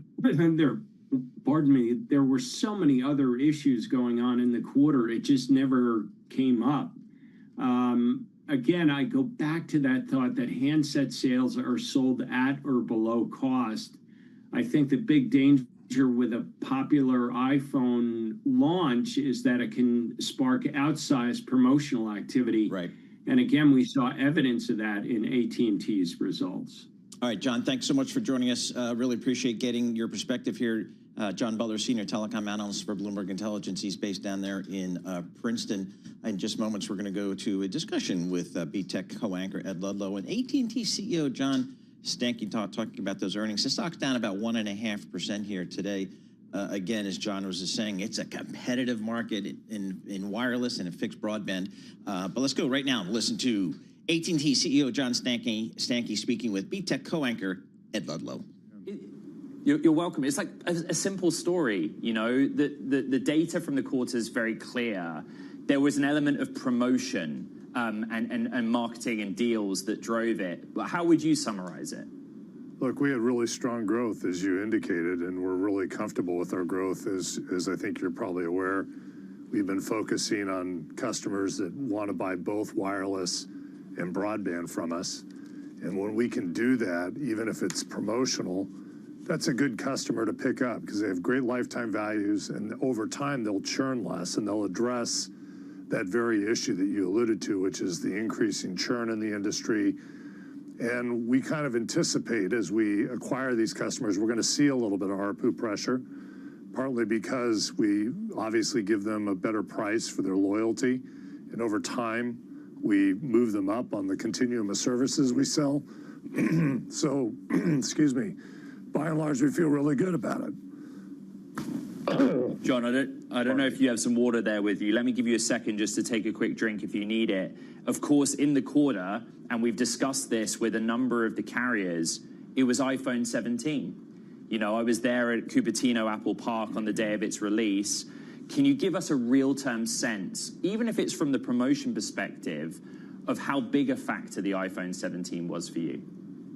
pardon me, there were so many other issues going on in the quarter, it just never came up. Again, I go back to that thought that handset sales are sold at or below cost. I think the big danger with a popular iPhone launch is that it can spark outsized promotional activity. Right. And again, we saw evidence of that in AT&T's results. All right, John, thanks so much for joining us. Really appreciate getting your perspective here. John Butler, Senior Telecom Analyst for Bloomberg Intelligence. He's based down there in Princeton. In just moments, we're going to go to a discussion with BTech co-anchor Ed Ludlow and AT&T CEO John Stankey talking about those earnings. The stock's down about 1.5% here today. Again, as John was just saying, it's a competitive market in wireless and in fixed broadband. But let's go right now and listen to AT&T CEO John Stankey speaking with BTech co-anchor Ed Ludlow. You're welcome. It's like a simple story, you know. The data from the quarter is very clear. There was an element of promotion and marketing and deals that drove it. But how would you summarize it? Look, we had really strong growth, as you indicated, and we're really comfortable with our growth, as I think you're probably aware. We've been focusing on customers that want to buy both wireless and broadband from us. And when we can do that, even if it's promotional, that's a good customer to pick up because they have great lifetime values, and over time they'll churn less and they'll address that very issue that you alluded to, which is the increasing churn in the industry. And we kind of anticipate as we acquire these customers, we're going to see a little bit of ARPU pressure, partly because we obviously give them a better price for their loyalty. And over time, we move them up on the continuum of services we sell. So, excuse me, by and large, we feel really good about it. John, I don't know if you have some water there with you. Let me give you a second just to take a quick drink if you need it. Of course, in the quarter, and we've discussed this with a number of the carriers, it was iPhone 17. You know, I was there at Cupertino Apple Park on the day of its release. Can you give us a real-term sense, even if it's from the promotion perspective, of how big a factor the iPhone 17 was for you?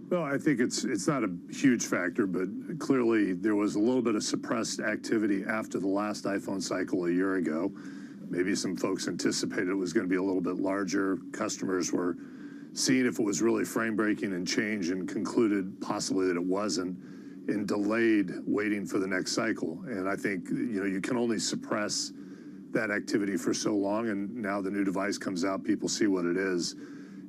Well, I think it's not a huge factor, but clearly there was a little bit of suppressed activity after the last iPhone cycle a year ago. Maybe some folks anticipated it was going to be a little bit larger. Customers were seeing if it was really frame-breaking and change and concluded possibly that it wasn't, and delayed waiting for the next cycle. And I think, you know, you can only suppress that activity for so long, and now the new device comes out, people see what it is.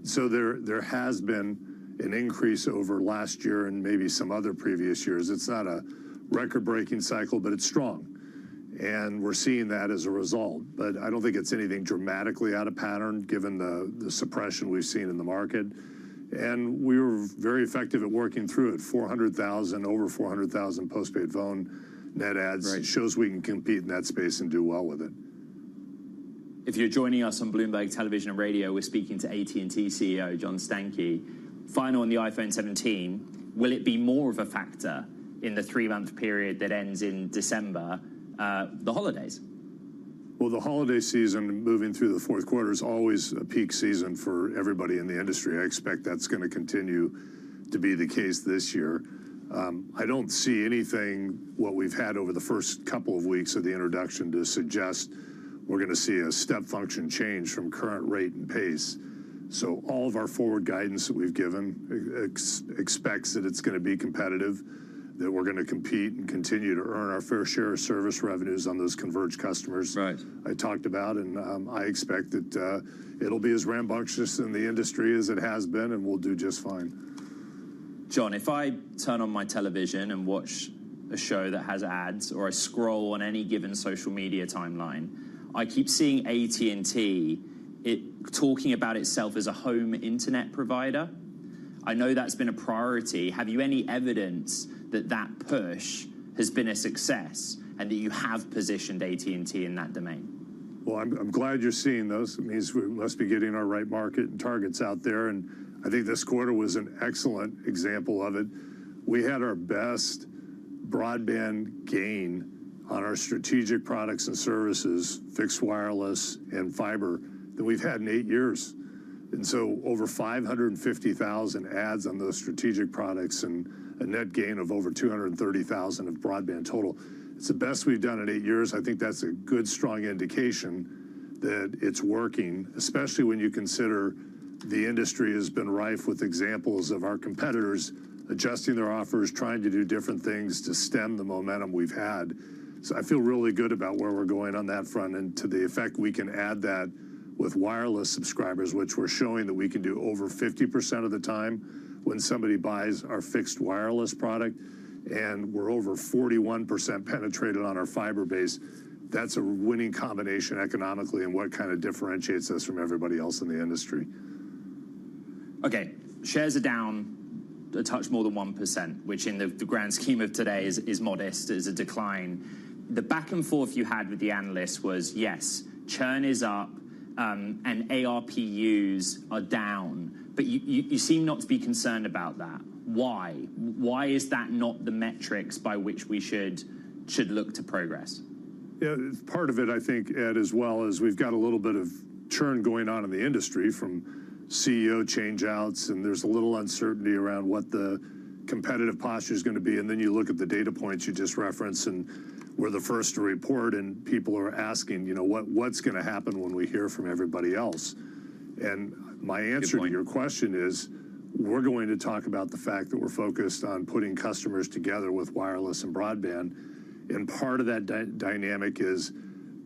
So there has been an increase over last year and maybe some other previous years. It's not a record-breaking cycle, but it's strong. And we're seeing that as a result. But I don't think it's anything dramatically out of pattern, given the suppression we've seen in the market. And we were very effective at working through it. 400,000, over 400,000 postpaid phone net adds. Right. Shows we can compete in that space and do well with it. If you're joining us on Bloomberg Television and Radio, we're speaking to AT&T CEO John Stankey. Final on the iPhone 17, will it be more of a factor in the 3-month period that ends in December, the holidays? Well, the holiday season moving through the fourth quarter is always a peak season for everybody in the industry. I expect that's going to continue to be the case this year. I don't see anything, what we've had over the first couple of weeks of the introduction, to suggest we're going to see a step function change from current rate and pace. So all of our forward guidance that we've given expects that it's going to be competitive, that we're going to compete and continue to earn our fair share of service revenues on those converged customers I talked about. And I expect that it'll be as rambunctious in the industry as it has been, and we'll do just fine. John, if I turn on my television and watch a show that has ads, or I scroll on any given social media timeline, I keep seeing AT&T talking about itself as a home internet provider. I know that's been a priority. Have you any evidence that that push has been a success and that you have positioned AT&T in that domain? Well, I'm glad you're seeing those. It means we must be getting our right market and targets out there. And I think this quarter was an excellent example of it. We had our best broadband gain on our strategic products and services, fixed wireless and fiber, than we've had in 8 years. And so over 550,000 ads on those strategic products and a net gain of over 230,000 of broadband total. It's the best we've done in 8 years. I think that's a good, strong indication that it's working, especially when you consider the industry has been rife with examples of our competitors adjusting their offers, trying to do different things to stem the momentum we've had. So I feel really good about where we're going on that front, and to the effect we can add that with wireless subscribers, which we're showing that we can do over 50% of the time when somebody buys our fixed wireless product, and we're over 41% penetrated on our fiber base. That's a winning combination economically, and what kind of differentiates us from everybody else in the industry. Okay, shares are down a touch more than 1%, which in the grand scheme of today is modest, is a decline. The back and forth you had with the analysts was, yes, churn is up, and ARPUs are down, but you seem not to be concerned about that. Why? Why is that not the metrics by which we should look to progress? Yeah, part of it, I think, Ed, as well, is we've got a little bit of churn going on in the industry from CEO change-outs, and there's a little uncertainty around what the competitive posture is going to be. And then you look at the data points you just referenced, and we're the first to report, and people are asking, you know, what's going to happen when we hear from everybody else? And my answer to your question is, we're going to talk about the fact that we're focused on putting customers together with wireless and broadband. And part of that dynamic is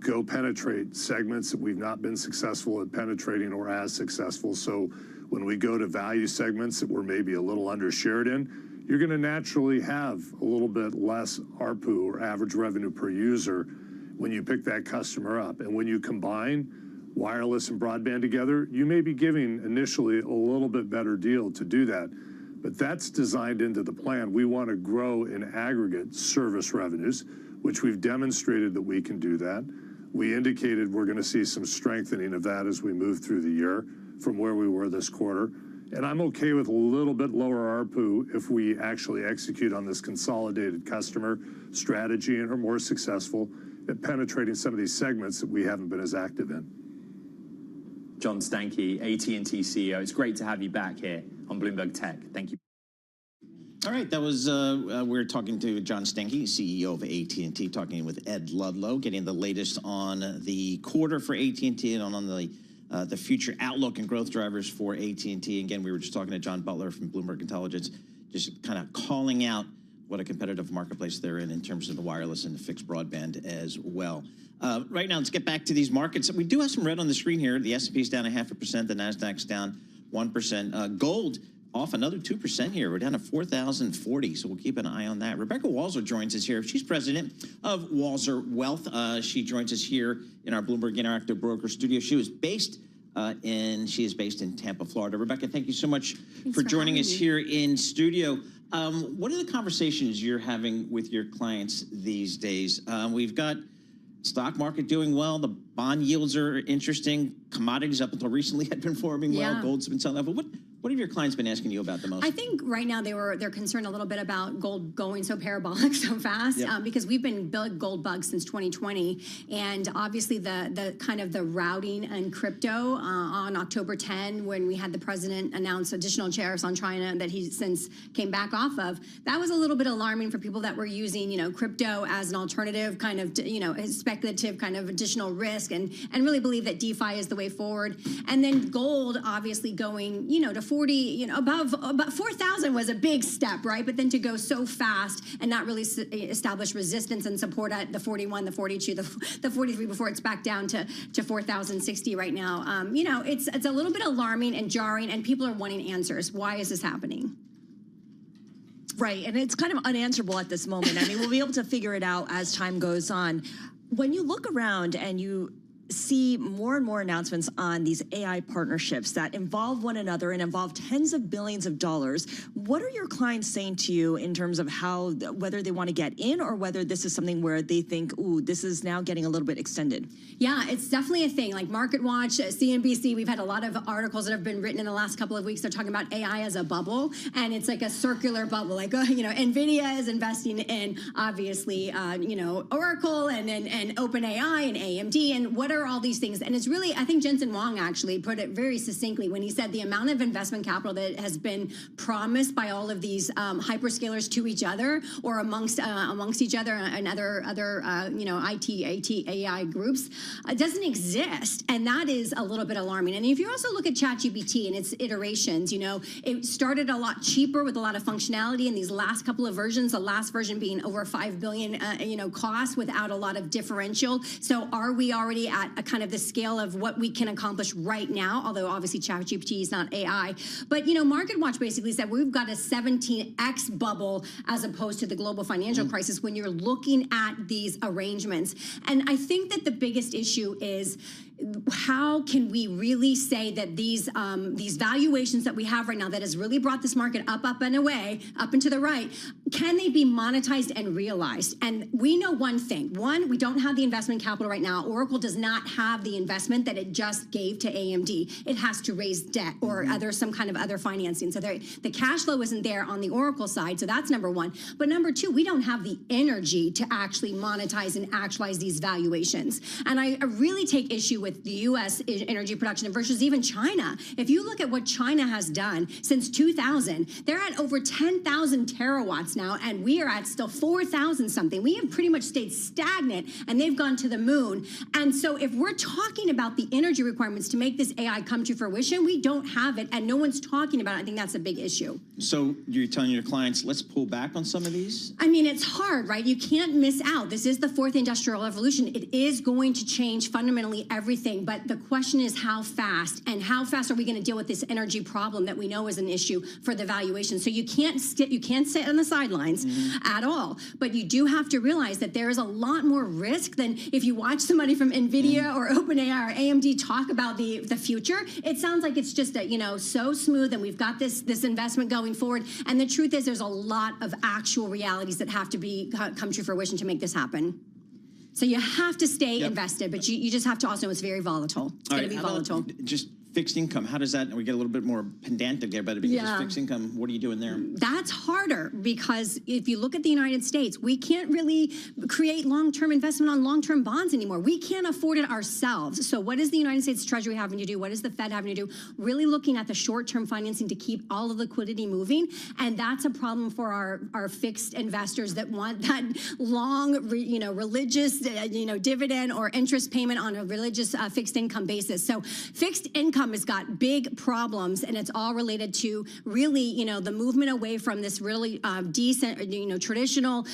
go penetrate segments that we've not been successful at penetrating or as successful. So when we go to value segments that we're maybe a little undershared in, you're going to naturally have a little bit less ARPU, or average revenue per user, when you pick that customer up. And when you combine wireless and broadband together, you may be giving initially a little bit better deal to do that. But that's designed into the plan. We want to grow in aggregate service revenues, which we've demonstrated that we can do that. We indicated we're going to see some strengthening of that as we move through the year from where we were this quarter. And I'm okay with a little bit lower ARPU if we actually execute on this consolidated customer strategy and are more successful at penetrating some of these segments that we haven't been as active in. John Stankey, AT&T CEO. It's great to have you back here on Bloomberg Tech. Thank you. All right, that was, we're talking to John Stankey, CEO of AT&T, talking with Ed Ludlow, getting the latest on the quarter for AT&T and on the future outlook and growth drivers for AT&T. Again, we were just talking to John Butler from Bloomberg Intelligence, just kind of calling out what a competitive marketplace they're in terms of the wireless and the fixed broadband as well. Right now, let's get back to these markets. We do have some red on the screen here. The S&P is down 0.5%, the NASDAQ's down 1%. Gold off another 2% here. We're down to 4,040, so we'll keep an eye on that. Rebecca Walzer joins us here. She's president of Walzer Wealth. She joins us here in our Bloomberg Interactive Broker studio. She is based in Tampa, Florida. Rebecca, thank you so much for joining us here in studio. What are the conversations you're having with your clients these days? We've got stock market doing well. The bond yields are interesting. Commodities up until recently had been performing well. Gold's been selling off. But what have your clients been asking you about the most? I think right now they're concerned a little bit about gold going so parabolic so fast because we've been big gold bugs since 2020, and obviously the kind of the routing and crypto on October 10 when we had the president announce additional tariffs on China that he since came back off of. That was a little bit alarming for people that were using crypto as an alternative kind of speculative kind of additional risk and really believe that DeFi is the way forward. And then gold obviously going to 40, above 4,000 was a big step, right? But then to go so fast and not really establish resistance and support at the 41, the 42, the 43 before it's back down to 4,060 right now. It's a little bit alarming and jarring, and people are wanting answers. Why is this happening? Right, and it's kind of unanswerable at this moment. I mean, we'll be able to figure it out as time goes on. When you look around and you see more and more announcements on these AI partnerships that involve one another and involve tens of billions of dollars, what are your clients saying to you in terms of whether they want to get in or whether this is something where they think, ooh, this is now getting a little bit extended? Yeah, it's definitely a thing. Like MarketWatch, CNBC, we've had a lot of articles that have been written in the last couple of weeks. They're talking about AI as a bubble, and it's like a circular bubble. Like, NVIDIA is investing in, obviously, Oracle and OpenAI and AMD, and what are all these things? And it's really, I think Jensen Huang actually put it very succinctly when he said the amount of investment capital that has been promised by all of these hyperscalers to each other or amongst each other and other IT, AI groups doesn't exist. And that is a little bit alarming. And if you also look at ChatGPT and its iterations, it started a lot cheaper with a lot of functionality in these last couple of versions, the last version being over 5 billion, cost without a lot of differential. So are we already at a kind of the scale of what we can accomplish right now, although obviously ChatGPT is not AI. But, MarketWatch basically said we've got a 17x bubble as opposed to the global financial crisis when you're looking at these arrangements. And I think that the biggest issue is how can we really say that these valuations that we have right now that has really brought this market up and away, up and to the right, can they be monetized and realized? And we know one thing. One, we don't have the investment capital right now. Oracle does not have the investment that it just gave to AMD. It has to raise debt or some kind of other financing. So the cash flow isn't there on the Oracle side. So that's number one. But number two, we don't have the energy to actually monetize and actualize these valuations. And I really take issue with the U.S. energy production versus even China. If you look at what China has done since 2000, they're at over 10,000 terawatts now, and we are at still 4,000 something. We have pretty much stayed stagnant, and they've gone to the moon. And so if we're talking about the energy requirements to make this AI come to fruition, we don't have it, and no one's talking about it. I think that's a big issue. So you're telling your clients, let's pull back on some of these? I mean, it's hard, right? You can't miss out. This is the fourth industrial revolution. It is going to change fundamentally everything. But the question is how fast, and how fast are we going to deal with this energy problem that we know is an issue for the valuation? So you can't sit on the sidelines at all. But you do have to realize that there is a lot more risk than if you watch somebody from NVIDIA or OpenAI or AMD talk about the future. It sounds like it's just so smooth, and we've got this investment going forward. And the truth is, there's a lot of actual realities that have to come to fruition to make this happen. So you have to stay invested, but you just have to also know it's very volatile. It's going to be volatile. Just fixed income, how does that, and we get a little bit more pedantic there, but because Yeah. fixed income, what are you doing there? That's harder because if you look at the United States, we can't really create long-term investment on long-term bonds anymore. We can't afford it ourselves. So what is the United States Treasury having to do? What is the Fed having to do? Really looking at the short-term financing to keep all the liquidity moving. And that's a problem for our fixed investors that want that long, religious, dividend or interest payment on a religious fixed income basis. So fixed income has got big problems, and it's all related to really, the movement away from this really traditional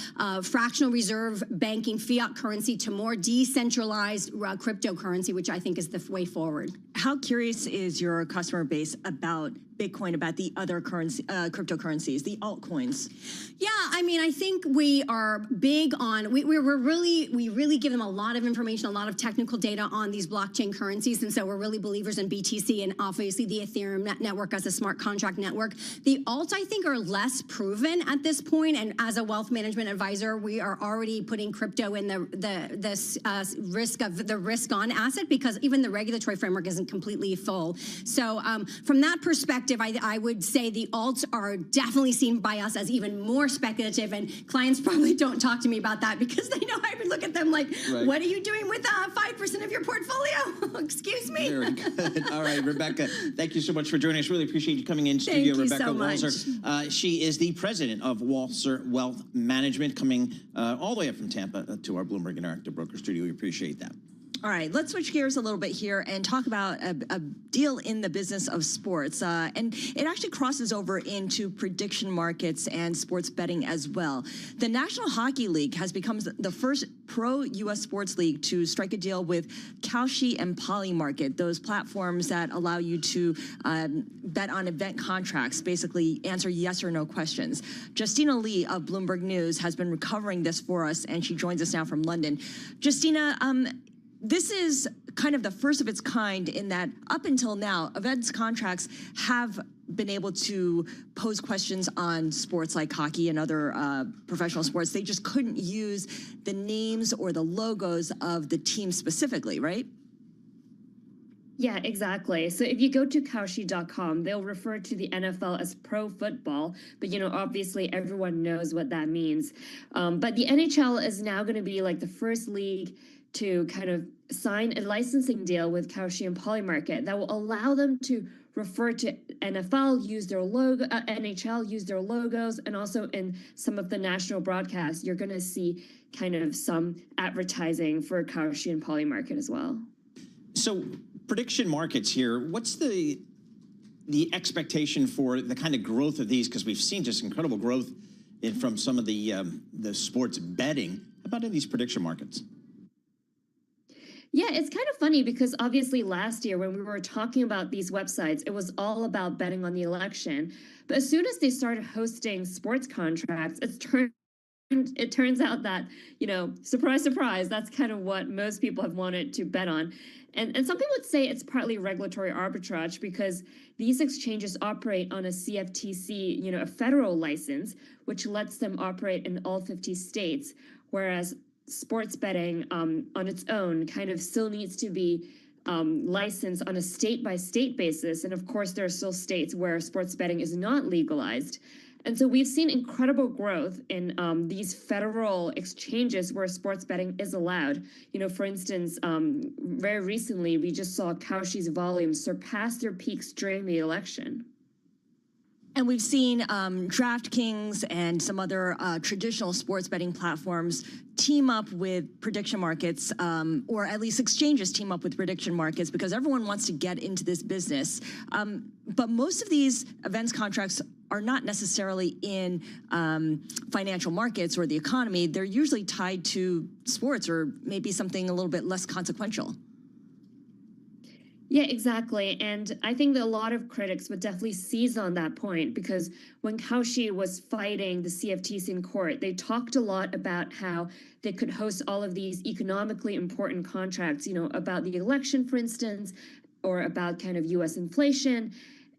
fractional reserve banking fiat currency to more decentralized cryptocurrency, which I think is the way forward. How curious is your customer base about Bitcoin, about the other cryptocurrencies, the altcoins? Yeah, I think we are big on, we really give them a lot of information, a lot of technical data on these blockchain currencies. And so we're really believers in BTC and obviously the Ethereum network as a smart contract network. The alts, I think, are less proven at this point. And as a wealth management advisor, we are already putting crypto in the risk on asset because even the regulatory framework isn't completely full. So from that perspective, I would say the alts are definitely seen by us as even more speculative, and clients probably don't talk to me about that because they know I would look at them like, Right. what are you doing with 5% of your portfolio? Excuse me. Very good. All right, Rebecca, thank you so much for joining us. Really appreciate you coming in studio. Thank you Rebecca so much. Walser. She is the president of Walser Wealth Management, coming all the way up from Tampa to our Bloomberg Interactive Broker studio. We appreciate that. All right, let's switch gears a little bit here and talk about a deal in the business of sports. And it actually crosses over into prediction markets and sports betting as well. The National Hockey League has become the first pro-U.S. sports league to strike a deal with Kalshi and Polymarket, those platforms that allow you to bet on event contracts, basically answer yes or no questions. Justina Lee of Bloomberg News has been recovering this for us, and she joins us now from London. Justina, this is kind of the first of its kind in that up until now, events contracts have been able to pose questions on sports like hockey and other professional sports. They just couldn't use the names or the logos of the team specifically, right? Yeah, exactly. So if you go to Kalshi.com, they'll refer to the NFL as pro football, but obviously everyone knows what that means. But the NHL is now going to be like the first league to kind of sign a licensing deal with Kalshi and Polymarket that will allow them to refer to NFL, use their logo, NHL, use their logos, and also in some of the national broadcasts, you're going to see kind of some advertising for Kalshi and Polymarket as well. So prediction markets here, what's the expectation for the kind of growth of these? Because we've seen just incredible growth from some of the sports betting. How about in these prediction markets? Yeah, it's kind of funny because obviously last year when we were talking about these websites, it was all about betting on the election. But as soon as they started hosting sports contracts, it turns out that, surprise, surprise, that's kind of what most people have wanted to bet on. And some people would say it's partly regulatory arbitrage because these exchanges operate on a CFTC, a federal license, which lets them operate in all 50 states, whereas sports betting on its own kind of still needs to be licensed on a state-by-state basis. And of course, there are still states where sports betting is not legalized. And so we've seen incredible growth in these federal exchanges where sports betting is allowed. For instance, very recently, we just saw Kalshi's volumes surpass their peaks during the election. And we've seen DraftKings and some other traditional sports betting platforms team up with prediction markets, or at least exchanges team up with prediction markets because everyone wants to get into this business. But most of these events contracts are not necessarily in financial markets or the economy. They're usually tied to sports or maybe something a little bit less consequential. Yeah, exactly. And I think that a lot of critics would definitely seize on that point because when Kalshi was fighting the CFTC in court, they talked a lot about how they could host all of these economically important contracts, about the election, for instance, or about kind of U.S. inflation.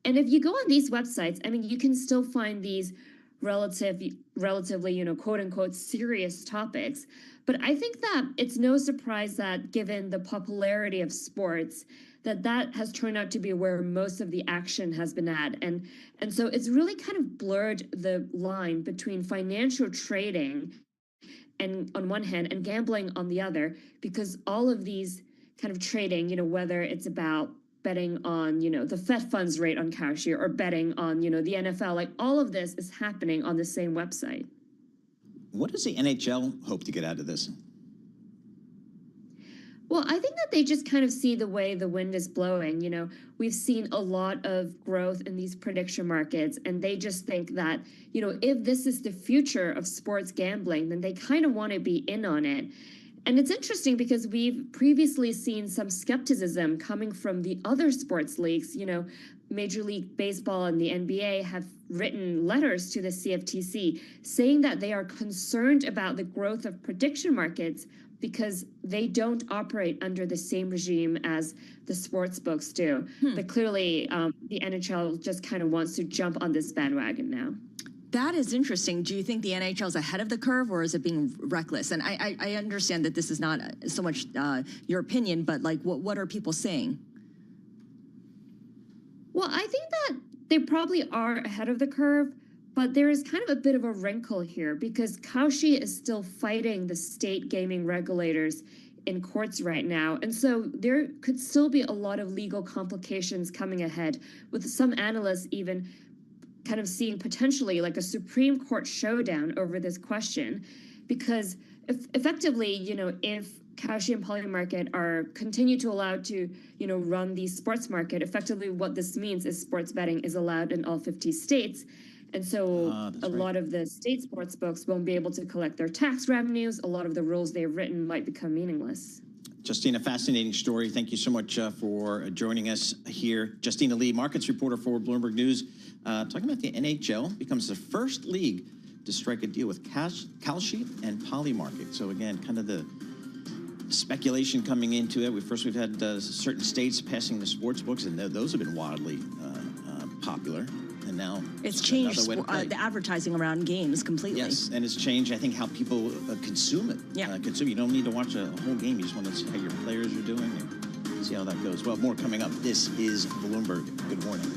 And if you go on these websites, you can still find these relatively, quote unquote, serious topics. But I think that it's no surprise that given the popularity of sports, that has turned out to be where most of the action has been at. And so it's really kind of blurred the line between financial trading and on one hand and gambling on the other, because all of these kind of trading, whether it's about betting on, the Fed funds rate on Kalshi or betting on, the NFL, like all of this is happening on the same website. What does the NHL hope to get out of this? Well, I think that they just kind of see the way the wind is blowing. We've seen a lot of growth in these prediction markets, and they just think that, if this is the future of sports gambling, then they kind of want to be in on it. And it's interesting because we've previously seen some skepticism coming from the other sports leagues. Major League Baseball and the NBA have written letters to the CFTC saying that they are concerned about the growth of prediction markets because they don't operate under the same regime as the sports books do. But clearly, the NHL just kind of wants to jump on this bandwagon now. That is interesting. Do you think the NHL is ahead of the curve, or is it being reckless? And I understand that this is not so much your opinion, but like, what are people saying? Well, I think that they probably are ahead of the curve, but there is kind of a bit of a wrinkle here because Kalshi is still fighting the state gaming regulators in courts right now. And so there could still be a lot of legal complications coming ahead, with some analysts even kind of seeing potentially like a Supreme Court showdown over this question. Because effectively, if Kalshi and Polymarket are continue to allow to, run the sports market, effectively what this means is sports betting is allowed in all 50 states. And so a lot of the state sports books won't be able to collect their tax revenues. A lot of the rules they've written might become meaningless. Justina, fascinating story. Thank you so much for joining us here. Justina Lee, markets reporter for Bloomberg News, talking about the NHL becomes the first league to strike a deal with Kalshi and Polymarket. So again, kind of the speculation coming into it. We've had certain states passing the sports books, and those have been wildly popular. And now it's changed the advertising around games completely. Yes, and it's changed, I think, how people consume it. Yeah. You don't need to watch a whole game. You just want to see how your players are doing and see how that goes. Well, more coming up. This is Bloomberg. Good morning.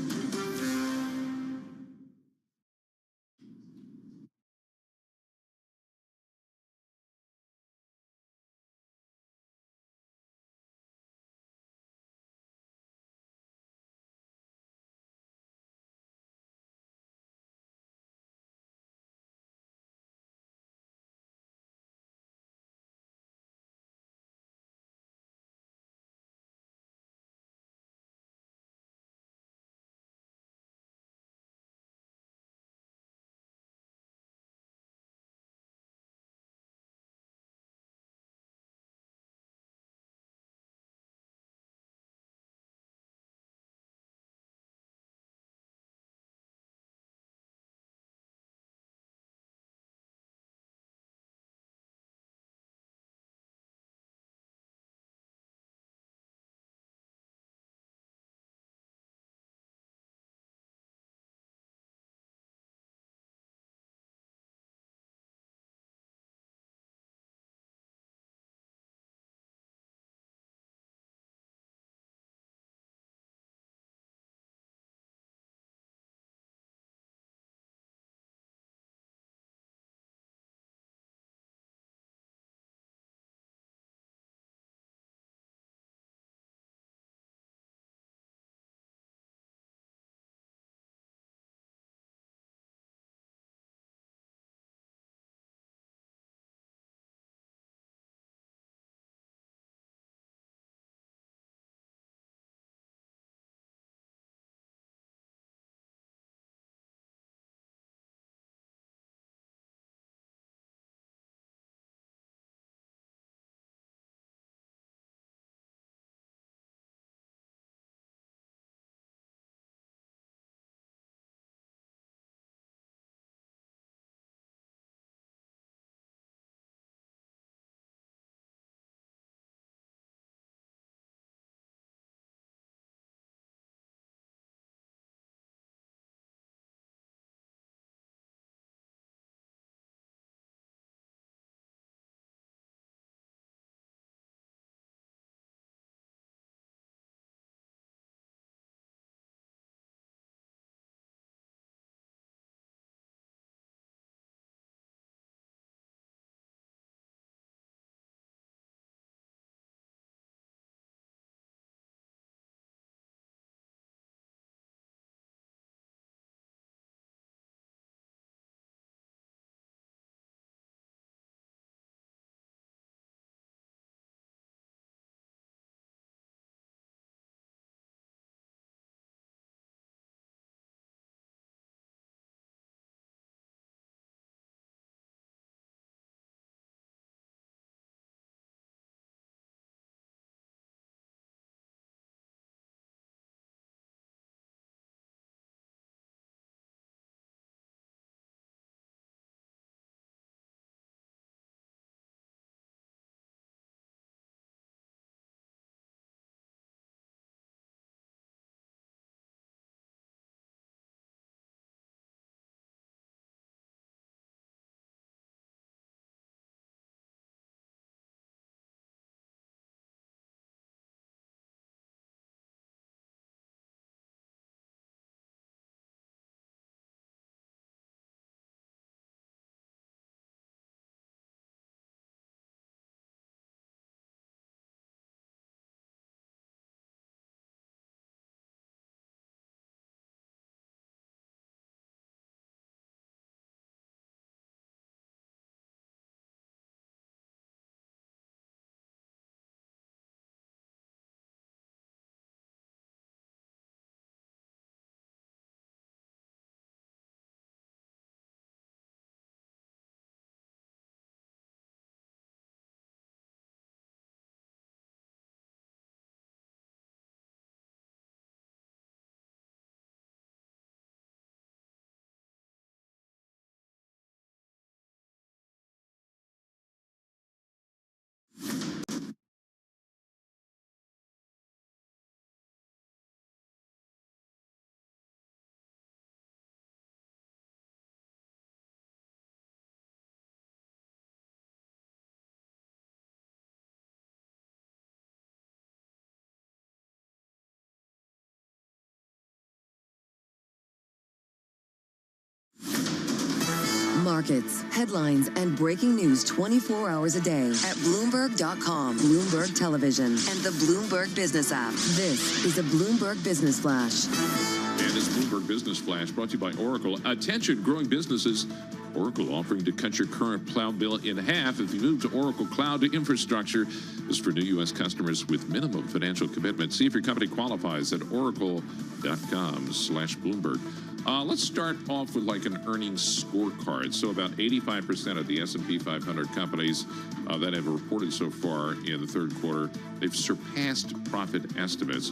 markets, headlines, and breaking news 24 hours a day at Bloomberg.com, Bloomberg Television, and the Bloomberg Business app. This is a Bloomberg Business Flash. And this Bloomberg Business Flash brought to you by Oracle. Attention, growing businesses. Oracle offering to cut your current cloud bill in half if you move to Oracle Cloud Infrastructure. This is for new U.S. customers with minimum financial commitment. See if your company qualifies at oracle.com/Bloomberg. Let's start off with like an earnings scorecard. So about 85% of the S&P 500 companies that have reported so far in the third quarter, they've surpassed profit estimates.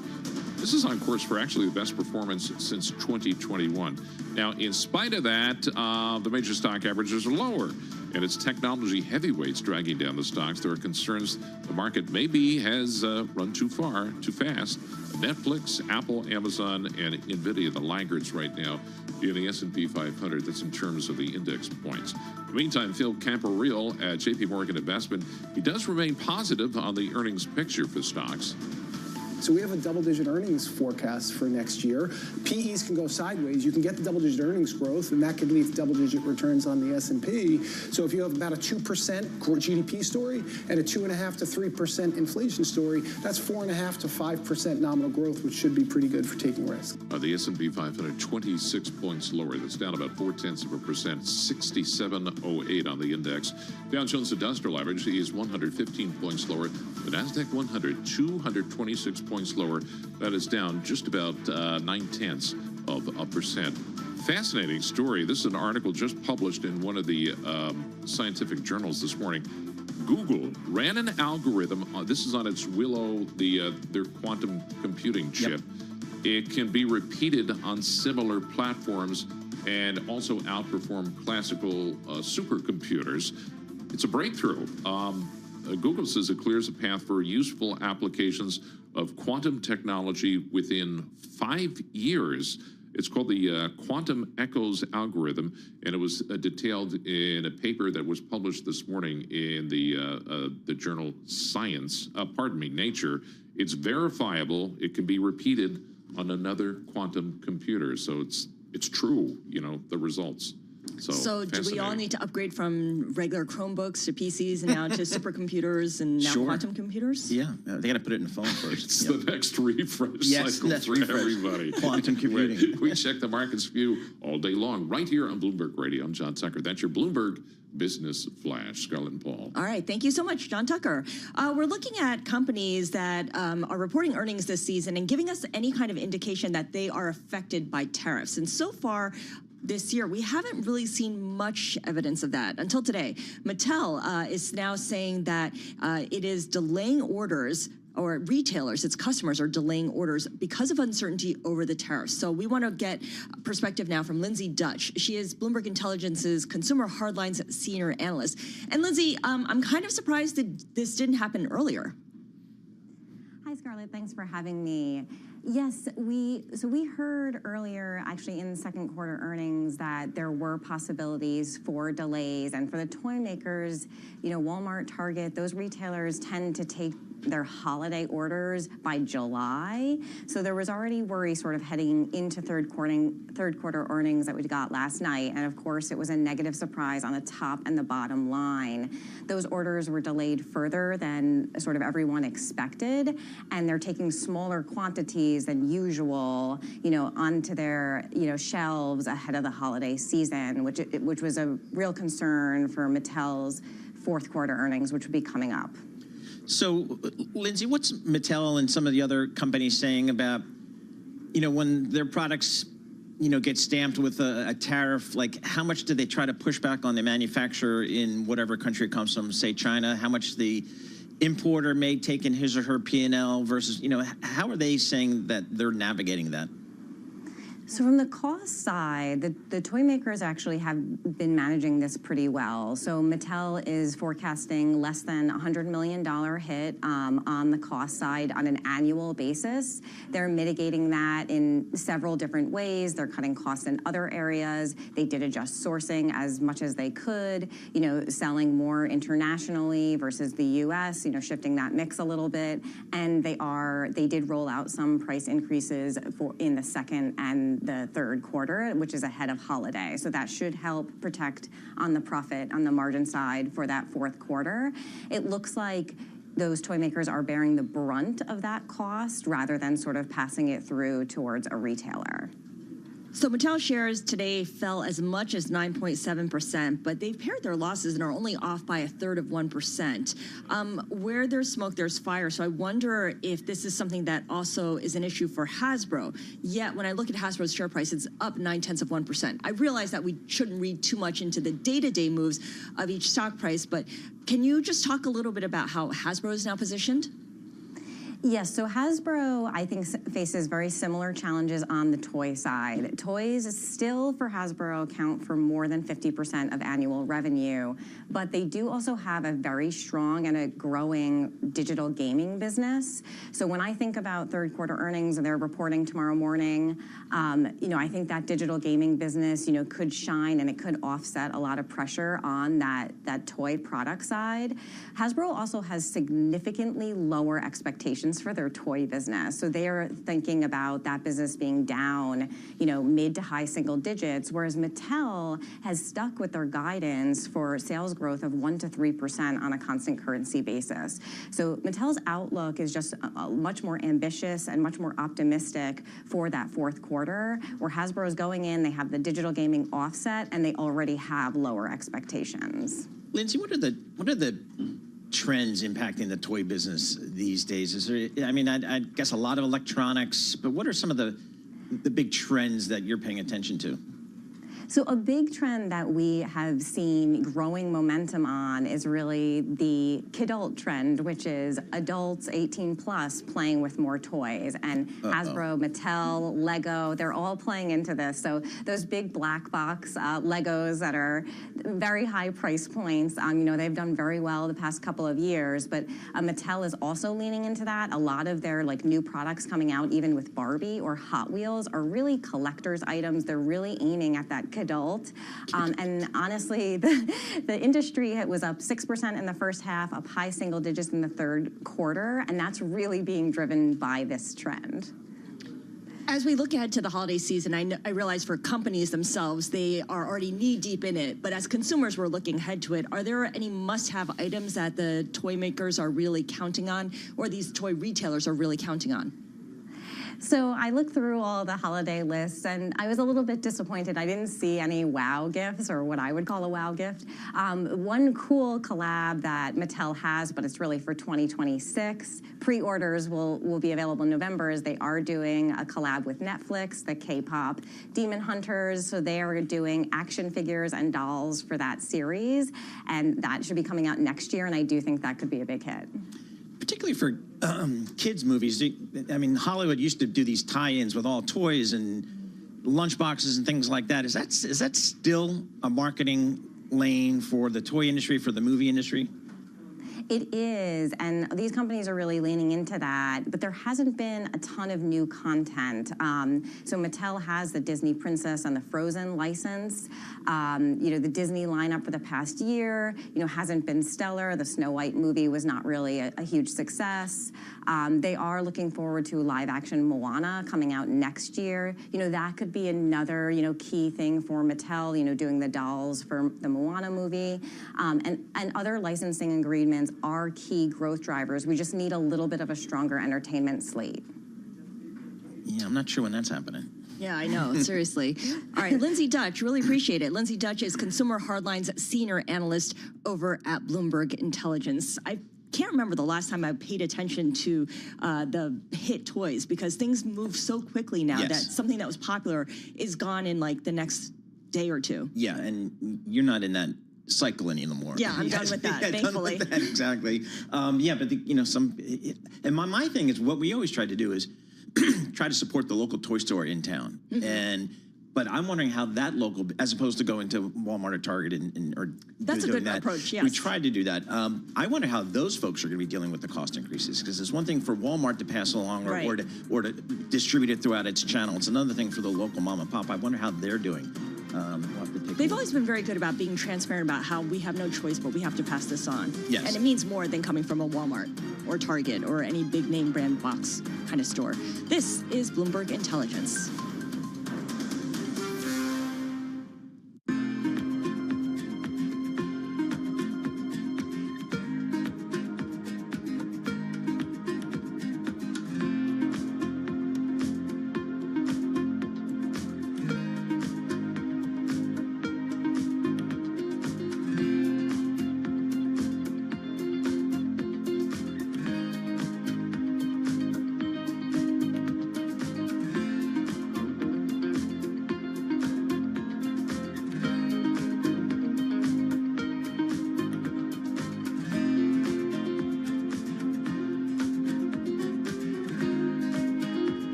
This is on course for actually the best performance since 2021. Now, in spite of that, the major stock averages are lower, and it's technology heavyweights dragging down the stocks. There are concerns the market maybe has run too far, too fast. Netflix, Apple, Amazon, and NVIDIA, the laggards right now in the S&P 500. That's in terms of the index points. In the meantime, Phil Camporeal at JP Morgan Investment, he does remain positive on the earnings picture for stocks. So we have a double-digit earnings forecast for next year. PEs can go sideways. You can get the double-digit earnings growth, and that could lead to double-digit returns on the S&P. So if you have about a 2% core GDP story and a 2.5 to 3% inflation story, that's 4.5 to 5% nominal growth, which should be pretty good for taking risk. The S&P 500, 26 points lower. That's down about 0.4%, 6708 on the index. Dow Jones Industrial Average is 115 points lower. The Nasdaq 100, 226 points lower. That is down just about 0.9%. Fascinating story. This is an article just published in one of the scientific journals this morning. Google ran an algorithm. This is on its Willow, their quantum computing chip. Yep. It can be repeated on similar platforms and also outperform classical supercomputers. It's a breakthrough. Google says it clears a path for useful applications of quantum technology within 5 years. It's called the Quantum Echoes algorithm, and it was detailed in a paper that was published this morning in the journal Nature. It's verifiable. It can be repeated on another quantum computer. So it's true, the results. So do we all need to upgrade from regular Chromebooks to PCs and now to supercomputers and now quantum computers? Yeah, they got to put it in the phone first. It's the next refresh cycle next for refresh. everybody. Quantum computing. We check the market's view all day long, right here on Bloomberg Radio. I'm John Tucker. That's your Bloomberg Business Flash. Scarlett and Paul. All right. Thank you so much, John Tucker. We're looking at companies that are reporting earnings this season and giving us any kind of indication that they are affected by tariffs. And so far, this year, we haven't really seen much evidence of that until today. Mattel is now saying that it is delaying orders, or retailers, its customers are delaying orders because of uncertainty over the tariffs. So we want to get perspective now from Lindsay Dutch. She is Bloomberg Intelligence's Consumer Hardlines Senior Analyst. And Lindsay, I'm kind of surprised that this didn't happen earlier. Hi, Scarlett. Thanks for having me. Yes, we heard earlier, actually in the second quarter earnings, that there were possibilities for delays, and for the toy makers, Walmart, Target, those retailers tend to take their holiday orders by July. So there was already worry sort of heading into third quarter earnings that we got last night. And of course, it was a negative surprise on the top and the bottom line. Those orders were delayed further than sort of everyone expected. And they're taking smaller quantities than usual, onto their, shelves ahead of the holiday season, which was a real concern for Mattel's fourth quarter earnings, which would be coming up. So, Lindsay, what's Mattel and some of the other companies saying about, when their products, get stamped with a tariff, like how much do they try to push back on the manufacturer in whatever country it comes from, say China, how much the importer may take in his or her P&L versus, how are they saying that they're navigating that? So from the cost side, the toy makers actually have been managing this pretty well. So Mattel is forecasting less than $100 million hit on the cost side on an annual basis. They're mitigating that in several different ways. They're cutting costs in other areas. They did adjust sourcing as much as they could, selling more internationally versus the U.S., shifting that mix a little bit. And they did roll out some price increases in the second and the third quarter, which is ahead of holiday. So that should help protect on the profit, on the margin side for that fourth quarter. It looks like those toy makers are bearing the brunt of that cost rather than sort of passing it through towards a retailer. So Mattel shares today fell as much as 9.7%, but they've pared their losses and are only off by 1/3%. Where there's smoke, there's fire. So I wonder if this is something that also is an issue for Hasbro. Yet when I look at Hasbro's share price, it's up 0.9%. I realize that we shouldn't read too much into the day-to-day moves of each stock price, but can you just talk a little bit about how Hasbro is now positioned? Yes, so Hasbro, I think, faces very similar challenges on the toy side. Toys still, for Hasbro, account for more than 50% of annual revenue, but they do also have a very strong and a growing digital gaming business. So when I think about third quarter earnings, and they're reporting tomorrow morning, I think that digital gaming business, could shine and it could offset a lot of pressure on that toy product side. Hasbro also has significantly lower expectations for their toy business. So they are thinking about that business being down, mid to high single digits, whereas Mattel has stuck with their guidance for sales growth of 1% to 3% on a constant currency basis. So Mattel's outlook is just much more ambitious and much more optimistic for that fourth quarter, where Hasbro is going in, they have the digital gaming offset, and they already have lower expectations. Lindsay, what are the trends impacting the toy business these days? Is there, I guess a lot of electronics, but what are some of the big trends that you're paying attention to? So a big trend that we have seen growing momentum on is really the kidult trend, which is adults 18 plus playing with more toys. And Hasbro, Mattel, Lego, they're all playing into this. So those big black box Legos that are very high price points, they've done very well the past couple of years, but Mattel is also leaning into that. A lot of their new products coming out, even with Barbie or Hot Wheels, are really collector's items. They're really aiming at that adult. And honestly, the industry was up 6% in the first half, up high single digits in the third quarter, and that's really being driven by this trend. As we look ahead to the holiday season, I realize for companies themselves, they are already knee-deep in it. But as consumers, we're looking ahead to it. Are there any must-have items that the toy makers are really counting on, or these toy retailers are really counting on? So I looked through all the holiday lists, and I was a little bit disappointed. I didn't see any wow gifts, or what I would call a wow gift. One cool collab that Mattel has, but it's really for 2026. Pre-orders will be available in November, as they are doing a collab with Netflix, the K-pop Demon Hunters. So they are doing action figures and dolls for that series, and that should be coming out next year, and I do think that could be a big hit. Particularly for kids' movies. Hollywood used to do these tie-ins with all toys and lunchboxes and things like that. Is that still a marketing lane for the toy industry, for the movie industry? It is, and these companies are really leaning into that, but there hasn't been a ton of new content. So Mattel has the Disney Princess and the Frozen license. The Disney lineup for the past year, hasn't been stellar. The Snow White movie was not really a huge success. They are looking forward to live-action Moana coming out next year. That could be another, key thing for Mattel, doing the dolls for the Moana movie. And other licensing agreements are key growth drivers. We just need a little bit of a stronger entertainment slate. Yeah, I'm not sure when that's happening. Yeah, I know, seriously. All right, Lindsay Dutch, really appreciate it. Lindsay Dutch is Consumer Hardlines Senior Analyst over at Bloomberg Intelligence. I can't remember the last time I paid attention to the hit toys, because things move so quickly now that something that was popular is gone in the next day or two. Yeah, and you're not in that cycle anymore. Yeah, I'm done with that, thankfully. Done with that, exactly. But my thing is, what we always try to do is try to support the local toy store in town. Mm-hmm. But I'm wondering how that local, as opposed to going to Walmart or Target or that's a good approach. Yes, we tried to do that. I wonder how those folks are going to be dealing with the cost increases, because it's one thing for Walmart to pass along or to distribute it throughout its channel. It's another thing for the local mom and pop. I wonder how they're doing. They've always been very good about being transparent about how we have no choice, but we have to pass this on. Yes. And it means more than coming from a Walmart or Target or any big name brand box kind of store. This is Bloomberg Intelligence.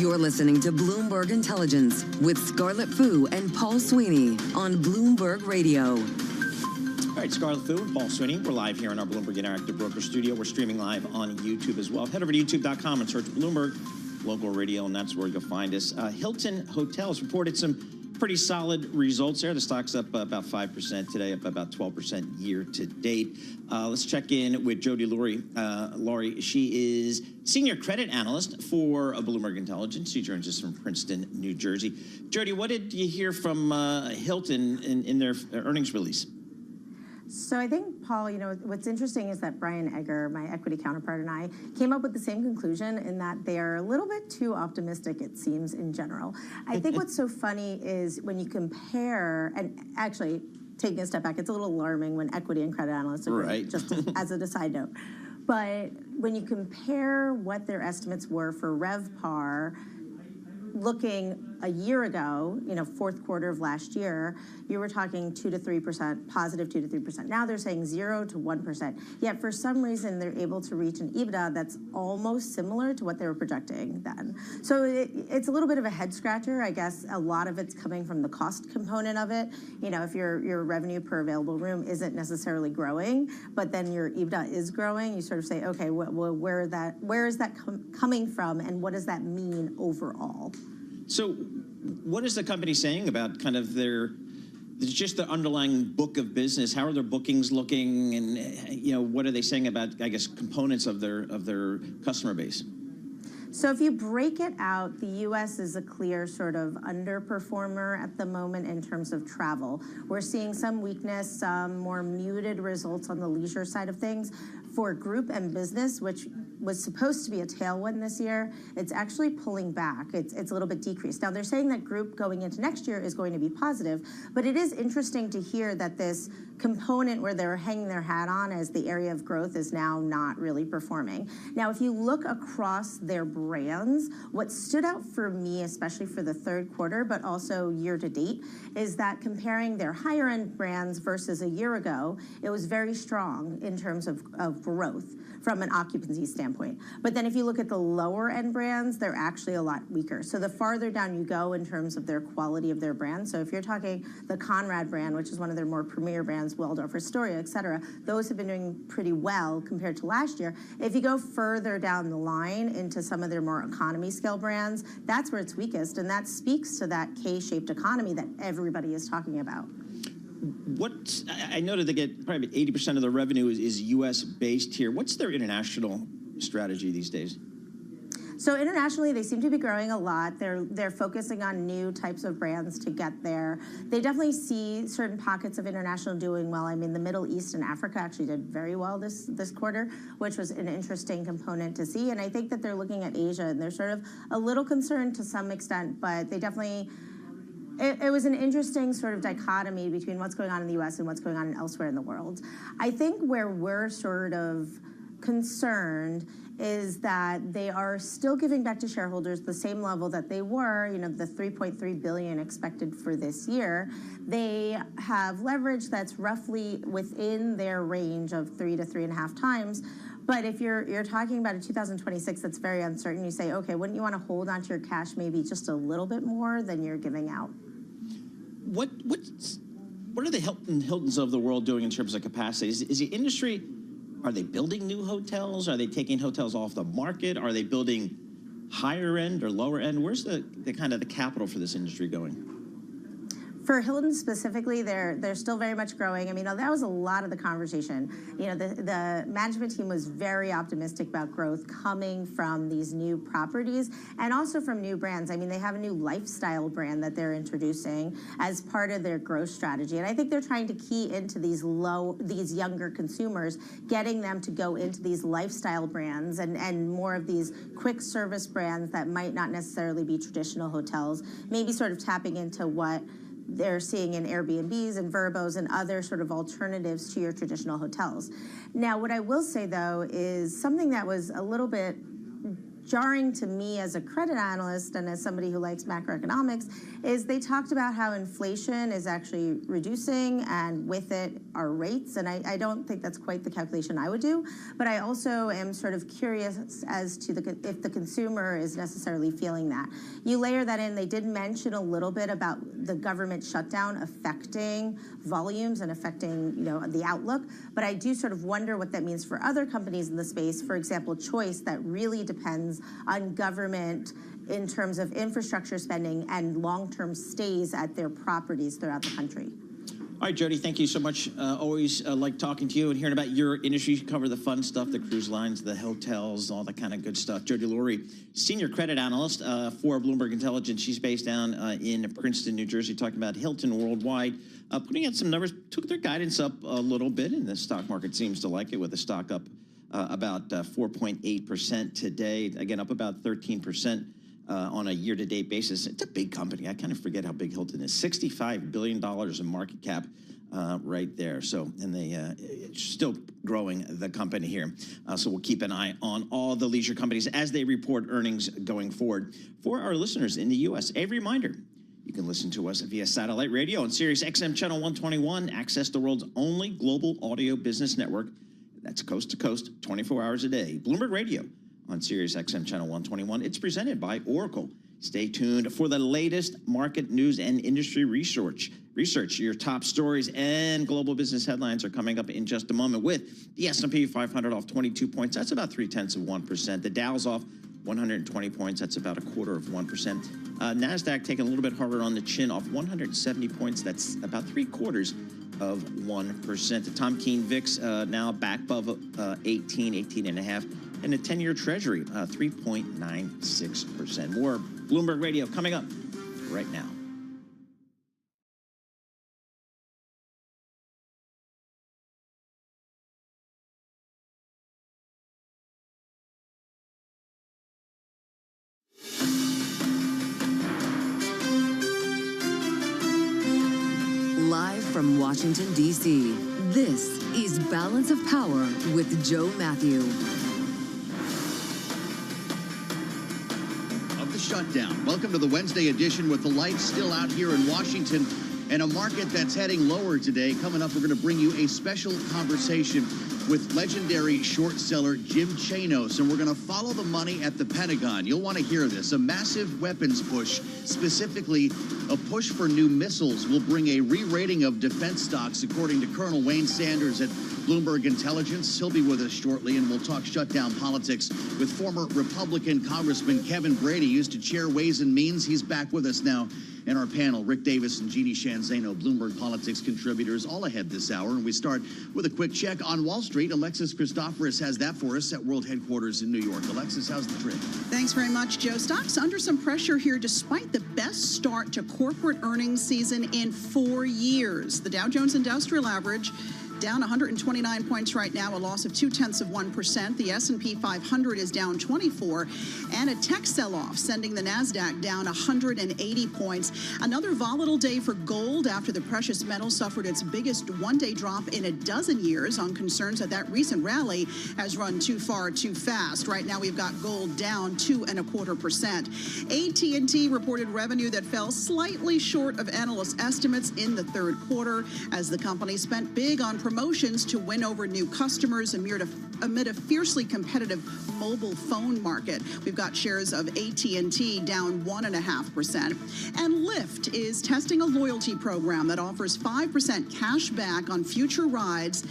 You're listening to Bloomberg Intelligence with Scarlett Fu and Paul Sweeney on Bloomberg Radio. All right, Scarlett Fu and Paul Sweeney. We're live here in our Bloomberg Interactive Broker Studio. We're streaming live on YouTube as well. Head over to youtube.com and search Bloomberg Local Radio, and that's where you'll find us. Hilton Hotels reported some pretty solid results there. The stock's up about 5% today, up about 12% year to date. Let's check in with Jody Laurie. Laurie, she is senior credit analyst for Bloomberg Intelligence. She joins us from Princeton, New Jersey. Jody, what did you hear from Hilton in their earnings release? So I think, Paul, what's interesting is that Brian Egger, my equity counterpart, and I came up with the same conclusion in that they are a little bit too optimistic, it seems, in general. I think what's so funny is when you compare, and actually, taking a step back, it's a little alarming when equity and credit analysts agree, right. just as a side note. But when you compare what their estimates were for RevPAR, looking a year ago, fourth quarter of last year, you were talking 2 to 3%, positive 2 to 3%. Now they're saying 0 to 1%. Yet for some reason, they're able to reach an EBITDA that's almost similar to what they were projecting then. So it's a little bit of a head scratcher. I guess a lot of it's coming from the cost component of it. If your revenue per available room isn't necessarily growing, but then your EBITDA is growing, you sort of say, okay, well, where is that coming from, and what does that mean overall? So what is the company saying about kind of just the underlying book of business? How are their bookings looking, and what are they saying about, I guess, components of their customer base? So if you break it out, the U.S. is a clear sort of underperformer at the moment in terms of travel. We're seeing some weakness, some more muted results on the leisure side of things. For group and business, which was supposed to be a tailwind this year, it's actually pulling back. It's a little bit decreased. Now, they're saying that group going into next year is going to be positive, but it is interesting to hear that this component where they're hanging their hat on as the area of growth is now not really performing. Now, if you look across their brands, what stood out for me, especially for the third quarter, but also year to date, is that comparing their higher end brands versus a year ago, it was very strong in terms of growth from an occupancy standpoint. But then if you look at the lower end brands, they're actually a lot weaker. So the farther down you go in terms of their quality of their brand, so if you're talking the Conrad brand, which is one of their more premier brands, Waldorf Astoria, et cetera, those have been doing pretty well compared to last year. If you go further down the line into some of their more economy scale brands, that's where it's weakest, and that speaks to that K-shaped economy that everybody is talking about. I noted they get probably 80% of their revenue is U.S. based here. What's their international strategy these days? So internationally, they seem to be growing a lot. They're focusing on new types of brands to get there. They definitely see certain pockets of international doing well. I mean, the Middle East and Africa actually did very well this quarter, which was an interesting component to see. And I think that they're looking at Asia, and they're sort of a little concerned to some extent, but they definitely... It was an interesting sort of dichotomy between what's going on in the U.S. and what's going on elsewhere in the world. I think where we're sort of concerned is that they are still giving back to shareholders the same level that they were, the $3.3 billion expected for this year. They have leverage that's roughly within their range of 3 to 3.5 times. But if you're talking about a 2026 that's very uncertain, you say, okay, wouldn't you want to hold onto your cash maybe just a little bit more than you're giving out? What are the Hiltons of the world doing in terms of capacity? Is the industry, are they building new hotels? Are they taking hotels off the market? Are they building higher end or lower end? Where's the kind of the capital for this industry going? For Hilton specifically, they're still very much growing. I mean, that was a lot of the conversation. The management team was very optimistic about growth coming from these new properties and also from new brands. I mean, they have a new lifestyle brand that they're introducing as part of their growth strategy. And I think they're trying to key into these younger consumers, getting them to go into these lifestyle brands and more of these quick service brands that might not necessarily be traditional hotels, maybe sort of tapping into what they're seeing in Airbnbs and Verbos and other sort of alternatives to your traditional hotels. Now, what I will say, though, is something that was a little bit jarring to me as a credit analyst and as somebody who likes macroeconomics is they talked about how inflation is actually reducing and with it are rates. And I don't think that's quite the calculation I would do. But I also am sort of curious as to if the consumer is necessarily feeling that. You layer that in, they did mention a little bit about the government shutdown affecting volumes and affecting, the outlook. But I do sort of wonder what that means for other companies in the space. For example, Choice, that really depends on government in terms of infrastructure spending and long-term stays at their properties throughout the country. All right, Jody, thank you so much. Always like talking to you and hearing about your industry. You cover the fun stuff, the cruise lines, the hotels, all that kind of good stuff. Jody Lurie, senior credit analyst for Bloomberg Intelligence. She's based down in Princeton, New Jersey, talking about Hilton Worldwide. Putting out some numbers, took their guidance up a little bit, and the stock market seems to like it, with the stock up about 4.8% today. Again, up about 13%. On a year-to-date basis. It's a big company. I kind of forget how big Hilton is. $65 billion in market cap right there. So, and they still growing the company here. So we'll keep an eye on all the leisure companies as they report earnings going forward. For our listeners in the U.S., a reminder, you can listen to us via satellite radio on Sirius XM Channel 121, access the world's only global audio business network. That's coast to coast, 24 hours a day. Bloomberg Radio on Sirius XM Channel 121. It's presented by Oracle. Stay tuned for the latest market news and industry research. Your top stories and global business headlines are coming up in just a moment, with the S&P 500 off 22 points. That's about 0.3%. The Dow's off 120 points. That's about 0.25%. NASDAQ taking a little bit harder on the chin, off 170 points. That's about 0.75%. The Tom Keene VIX now back above 18.5. And the 10-year Treasury, 3.96%. More Bloomberg Radio coming up right now. Live from Washington, D.C., this is Balance of Power with Joe Matthew. Shutdown. Welcome to the Wednesday edition, with the lights still out here in Washington and a market that's heading lower today. Coming up, we're going to bring you a special conversation with legendary short seller Jim Chanos, and we're going to follow the money at the Pentagon. You'll want to hear this. A massive weapons push, specifically a push for new missiles, will bring a re-rating of defense stocks, according to Colonel Wayne Sanders at Bloomberg Intelligence. He'll be with us shortly, and we'll talk shutdown politics with former Republican Congressman Kevin Brady. Used to chair Ways and Means. He's back with us now in our panel. Rick Davis and Jeannie Shanzano, Bloomberg Politics contributors, all ahead this hour. And we start with a quick check on Wall Street. Alexis Christoforous has that for us at World Headquarters in New York. Alexis, how's the trip? Thanks very much, Joe. Stocks under some pressure here despite the best start to corporate earnings season in 4 years. The Dow Jones Industrial Average down 129 points right now, a loss of 0.2%. The S&P 500 is down 24, and a tech sell-off sending the NASDAQ down 180 points. Another volatile day for gold after the precious metal suffered its biggest one-day drop in a dozen years on concerns that recent rally has run too far too fast. Right now we've got gold down 2.25%. AT&T reported revenue that fell slightly short of analyst estimates in the third quarter as the company spent big on promotions to win over new customers amid a fiercely competitive mobile phone market. We've got shares of AT&T down 1.5%. And Lyft is testing a loyalty program that offers 5% cash back on future rides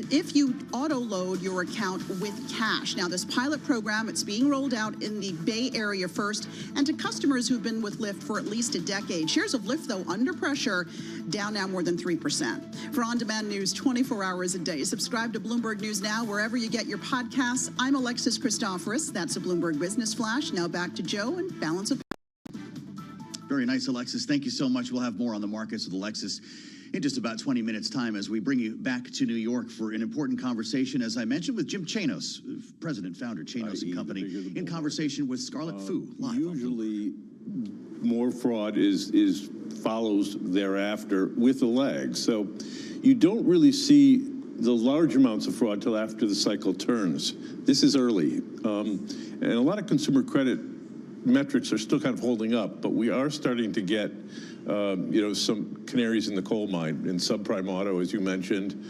if you auto-load your account with cash. Now, this pilot program, it's being rolled out in the Bay Area first and to customers who've been with Lyft for at least a decade. Shares of Lyft, though, under pressure, down now more than 3%. For on-demand news 24 hours a day, subscribe to Bloomberg News Now wherever you get your podcasts. I'm Alexis Christoforous. That's a Bloomberg Business Flash. Now back to Joe and Balance of Very nice, Alexis. Thank you so much. We'll have more on the markets with Alexis in just about 20 minutes' time as we bring you back to New York for an important conversation, as I mentioned, with Jim Chanos, president, founder, Chanos & Company, in conversation with Scarlett Fu. Usually, more fraud follows thereafter with a lag. So you don't really see the large amounts of fraud till after the cycle turns. This is early. And a lot of consumer credit metrics are still kind of holding up, but we are starting to get, some canaries in the coal mine. In subprime auto, as you mentioned,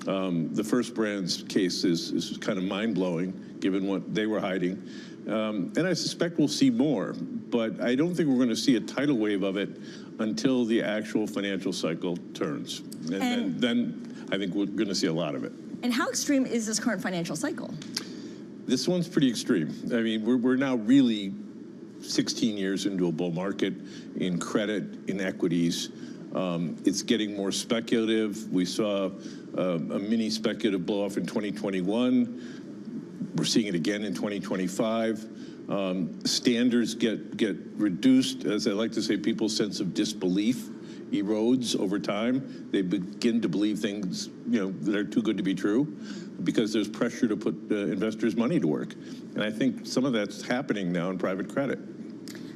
the First Brands case is kind of mind-blowing, given what they were hiding. And I suspect we'll see more, but I don't think we're going to see a tidal wave of it until the actual financial cycle turns. And then I think we're going to see a lot of it. And how extreme is this current financial cycle? This one's pretty extreme. I mean, we're now really 16 years into a bull market in credit, in equities. It's getting more speculative. We saw a mini speculative blow off in 2021. We're seeing it again in 2025. Standards get reduced. As I like to say, people's sense of disbelief erodes over time. They begin to believe things, that are too good to be true, because there's pressure to put investors' money to work. And I think some of that's happening now in private credit.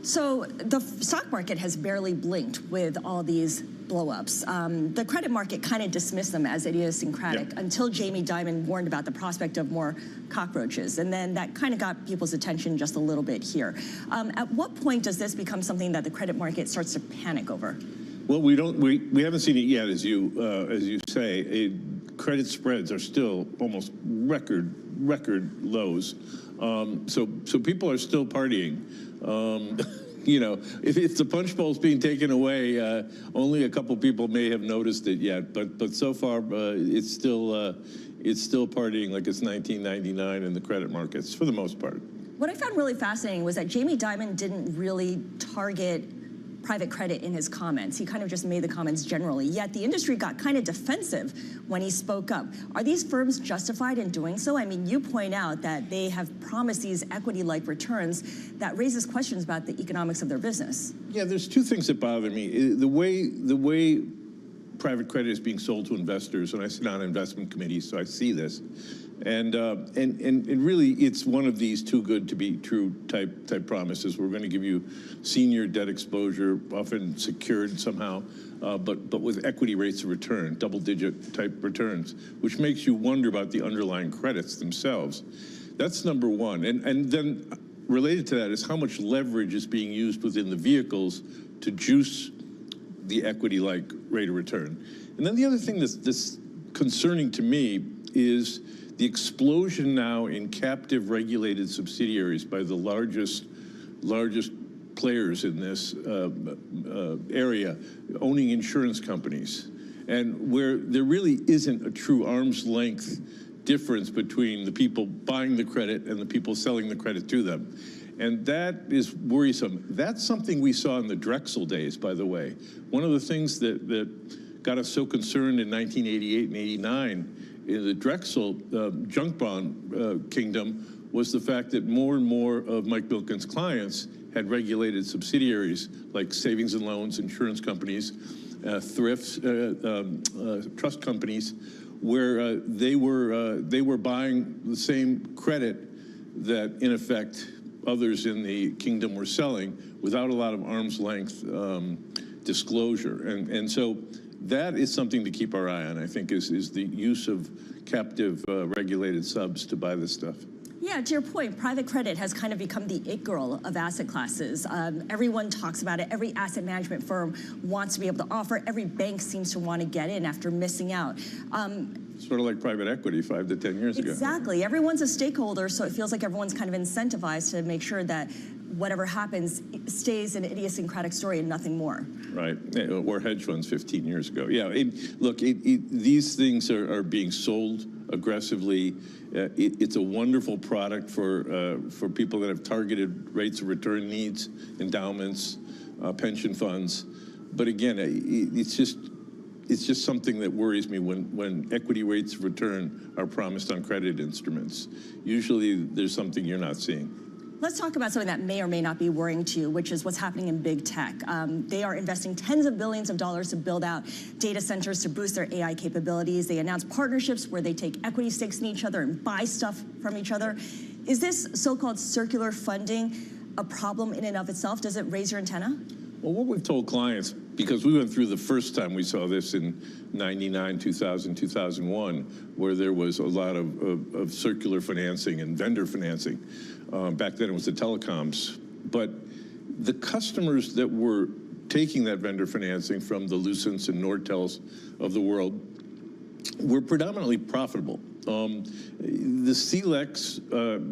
So the stock market has barely blinked with all these blow-ups. The credit market kind of dismissed them as idiosyncratic until Jamie Dimon warned about the prospect of more cockroaches. And then that kind of got people's attention just a little bit here. At what point does this become something that the credit market starts to panic over? Well, we haven't seen it yet, as you say. Credit spreads are still almost record lows. So people are still partying. If the punch bowl is being taken away, only a couple people may have noticed it yet. But so far, it's still partying like it's 1999 in the credit markets for the most part. What I found really fascinating was that Jamie Dimon didn't really target private credit in his comments. He kind of just made the comments generally, yet the industry got kind of defensive when he spoke up. Are these firms justified in doing so? I mean, you point out that they have promised these equity-like returns. That raises questions about the economics of their business. Yeah, there's two things that bother me. The way private credit is being sold to investors, and I sit on investment committees, so I see this. And really, it's one of these too good to be true type promises. We're going to give you senior debt exposure, often secured somehow, but with equity rates of return, double-digit type returns, which makes you wonder about the underlying credits themselves. That's number one. And then related to that is how much leverage is being used within the vehicles to juice the equity-like rate of return. And then the other thing that's concerning to me is the explosion now in captive regulated subsidiaries by the largest players in this area, owning insurance companies, and where there really isn't a true arm's length difference between the people buying the credit and the people selling the credit to them. And that is worrisome. That's something we saw in the Drexel days, by the way. One of the things that got us so concerned in 1988 and 89 in the Drexel junk bond kingdom was the fact that more and more of Mike Milken's clients had regulated subsidiaries like savings and loans, insurance companies, thrifts, trust companies, where they were buying the same credit that, in effect, others in the kingdom were selling without a lot of arm's length disclosure. And so that is something to keep our eye on, I think, is the use of captive regulated subs to buy this stuff. Yeah, to your point, private credit has kind of become the it girl of asset classes. Everyone talks about it. Every asset management firm wants to be able to offer. Every bank seems to want to get in after missing out. Sort of like private equity 5 to 10 years ago. Exactly. Everyone's a stakeholder, so it feels like everyone's kind of incentivized to make sure that whatever happens stays an idiosyncratic story and nothing more. Right, or hedge funds 15 years ago. Yeah, these things are being sold aggressively. It's a wonderful product for people that have targeted rates of return needs, endowments, pension funds. But again, it's just something that worries me when equity rates of return are promised on credit instruments. Usually there's something you're not seeing. Let's talk about something that may or may not be worrying to you, which is what's happening in big tech. They are investing tens of billions of dollars to build out data centers to boost their AI capabilities. They announce partnerships where they take equity stakes in each other and buy stuff from each other. Is this so-called circular funding a problem in and of itself? Does it raise your antenna? Well, what we've told clients because we went through the first time we saw this in 99, 2000, 2001, where there was a lot of circular financing and vendor financing. Back then it was the telecoms. But the customers that were taking that vendor financing from the Lucents and Nordtels of the world were predominantly profitable. The CLEX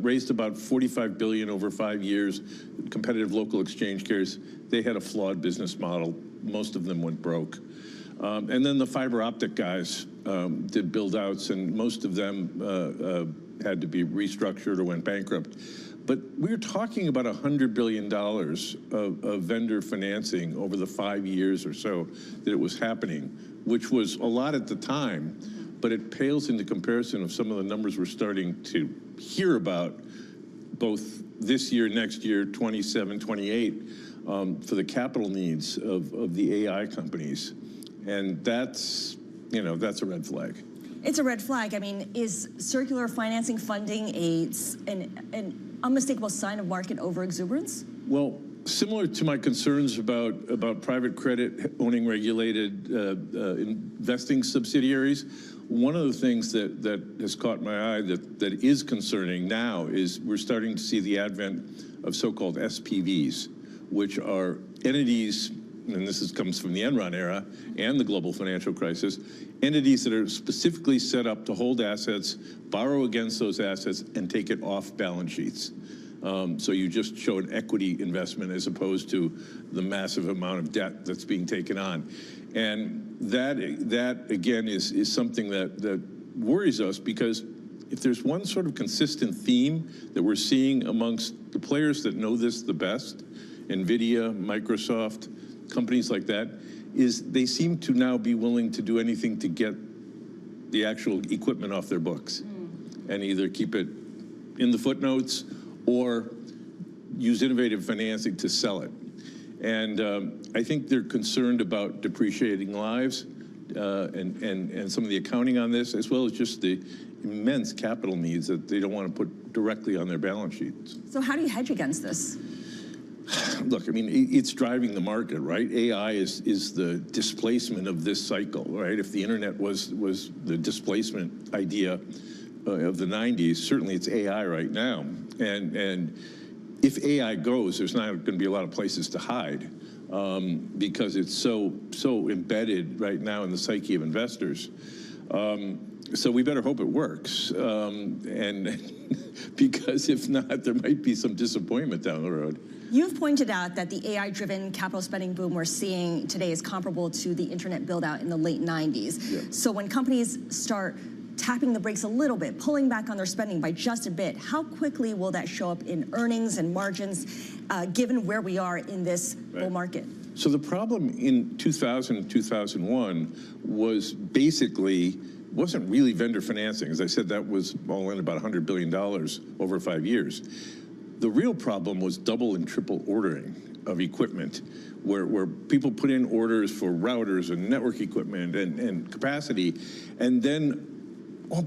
raised about $45 billion over 5 years. Competitive local exchange carriers, they had a flawed business model. Most of them went broke. And then the fiber optic guys did build-outs, and most of them had to be restructured or went bankrupt. But we were talking about $100 billion of vendor financing over the 5 years or so that it was happening, which was a lot at the time, but it pales into comparison of some of the numbers we're starting to hear about both this year, next year, 27, 28, for the capital needs of the AI companies. And that's, you know, that's a red flag. It's a red flag. I mean, is circular financing funding an unmistakable sign of market overexuberance? Well, similar to my concerns about private credit owning regulated investing subsidiaries, one of the things that has caught my eye that is concerning now is we're starting to see the advent of so-called SPVs, which are entities, and this comes from the Enron era and the global financial crisis, entities that are specifically set up to hold assets, borrow against those assets, and take it off balance sheets. So you just show an equity investment as opposed to the massive amount of debt that's being taken on. And that again, is something that worries us, because if there's one sort of consistent theme that we're seeing amongst the players that know this the best, NVIDIA, Microsoft, companies like that, is they seem to now be willing to do anything to get the actual equipment off their books and either keep it in the footnotes or use innovative financing to sell it. And I think they're concerned about depreciating lives and some of the accounting on this, as well as just the immense capital needs that they don't want to put directly on their balance sheets. So how do you hedge against this? Look, I mean, it's driving the market, right? AI is the displacement of this cycle, right? If the internet was the displacement idea of the 90s, certainly it's AI right now. And if AI goes, there's not going to be a lot of places to hide because it's so embedded right now in the psyche of investors. So we better hope it works. And because if not, there might be some disappointment down the road. You've pointed out that the AI-driven capital spending boom we're seeing today is comparable to the internet build-out in the late 90s. Yeah. So when companies start tapping the brakes a little bit, pulling back on their spending by just a bit, how quickly will that show up in earnings and margins, given where we are in this bull market? So the problem in 2000 and 2001 was basically, wasn't really vendor financing. As I said, that was all in about $100 billion over 5 years. The real problem was double and triple ordering of equipment, where people put in orders for routers and network equipment and capacity, and then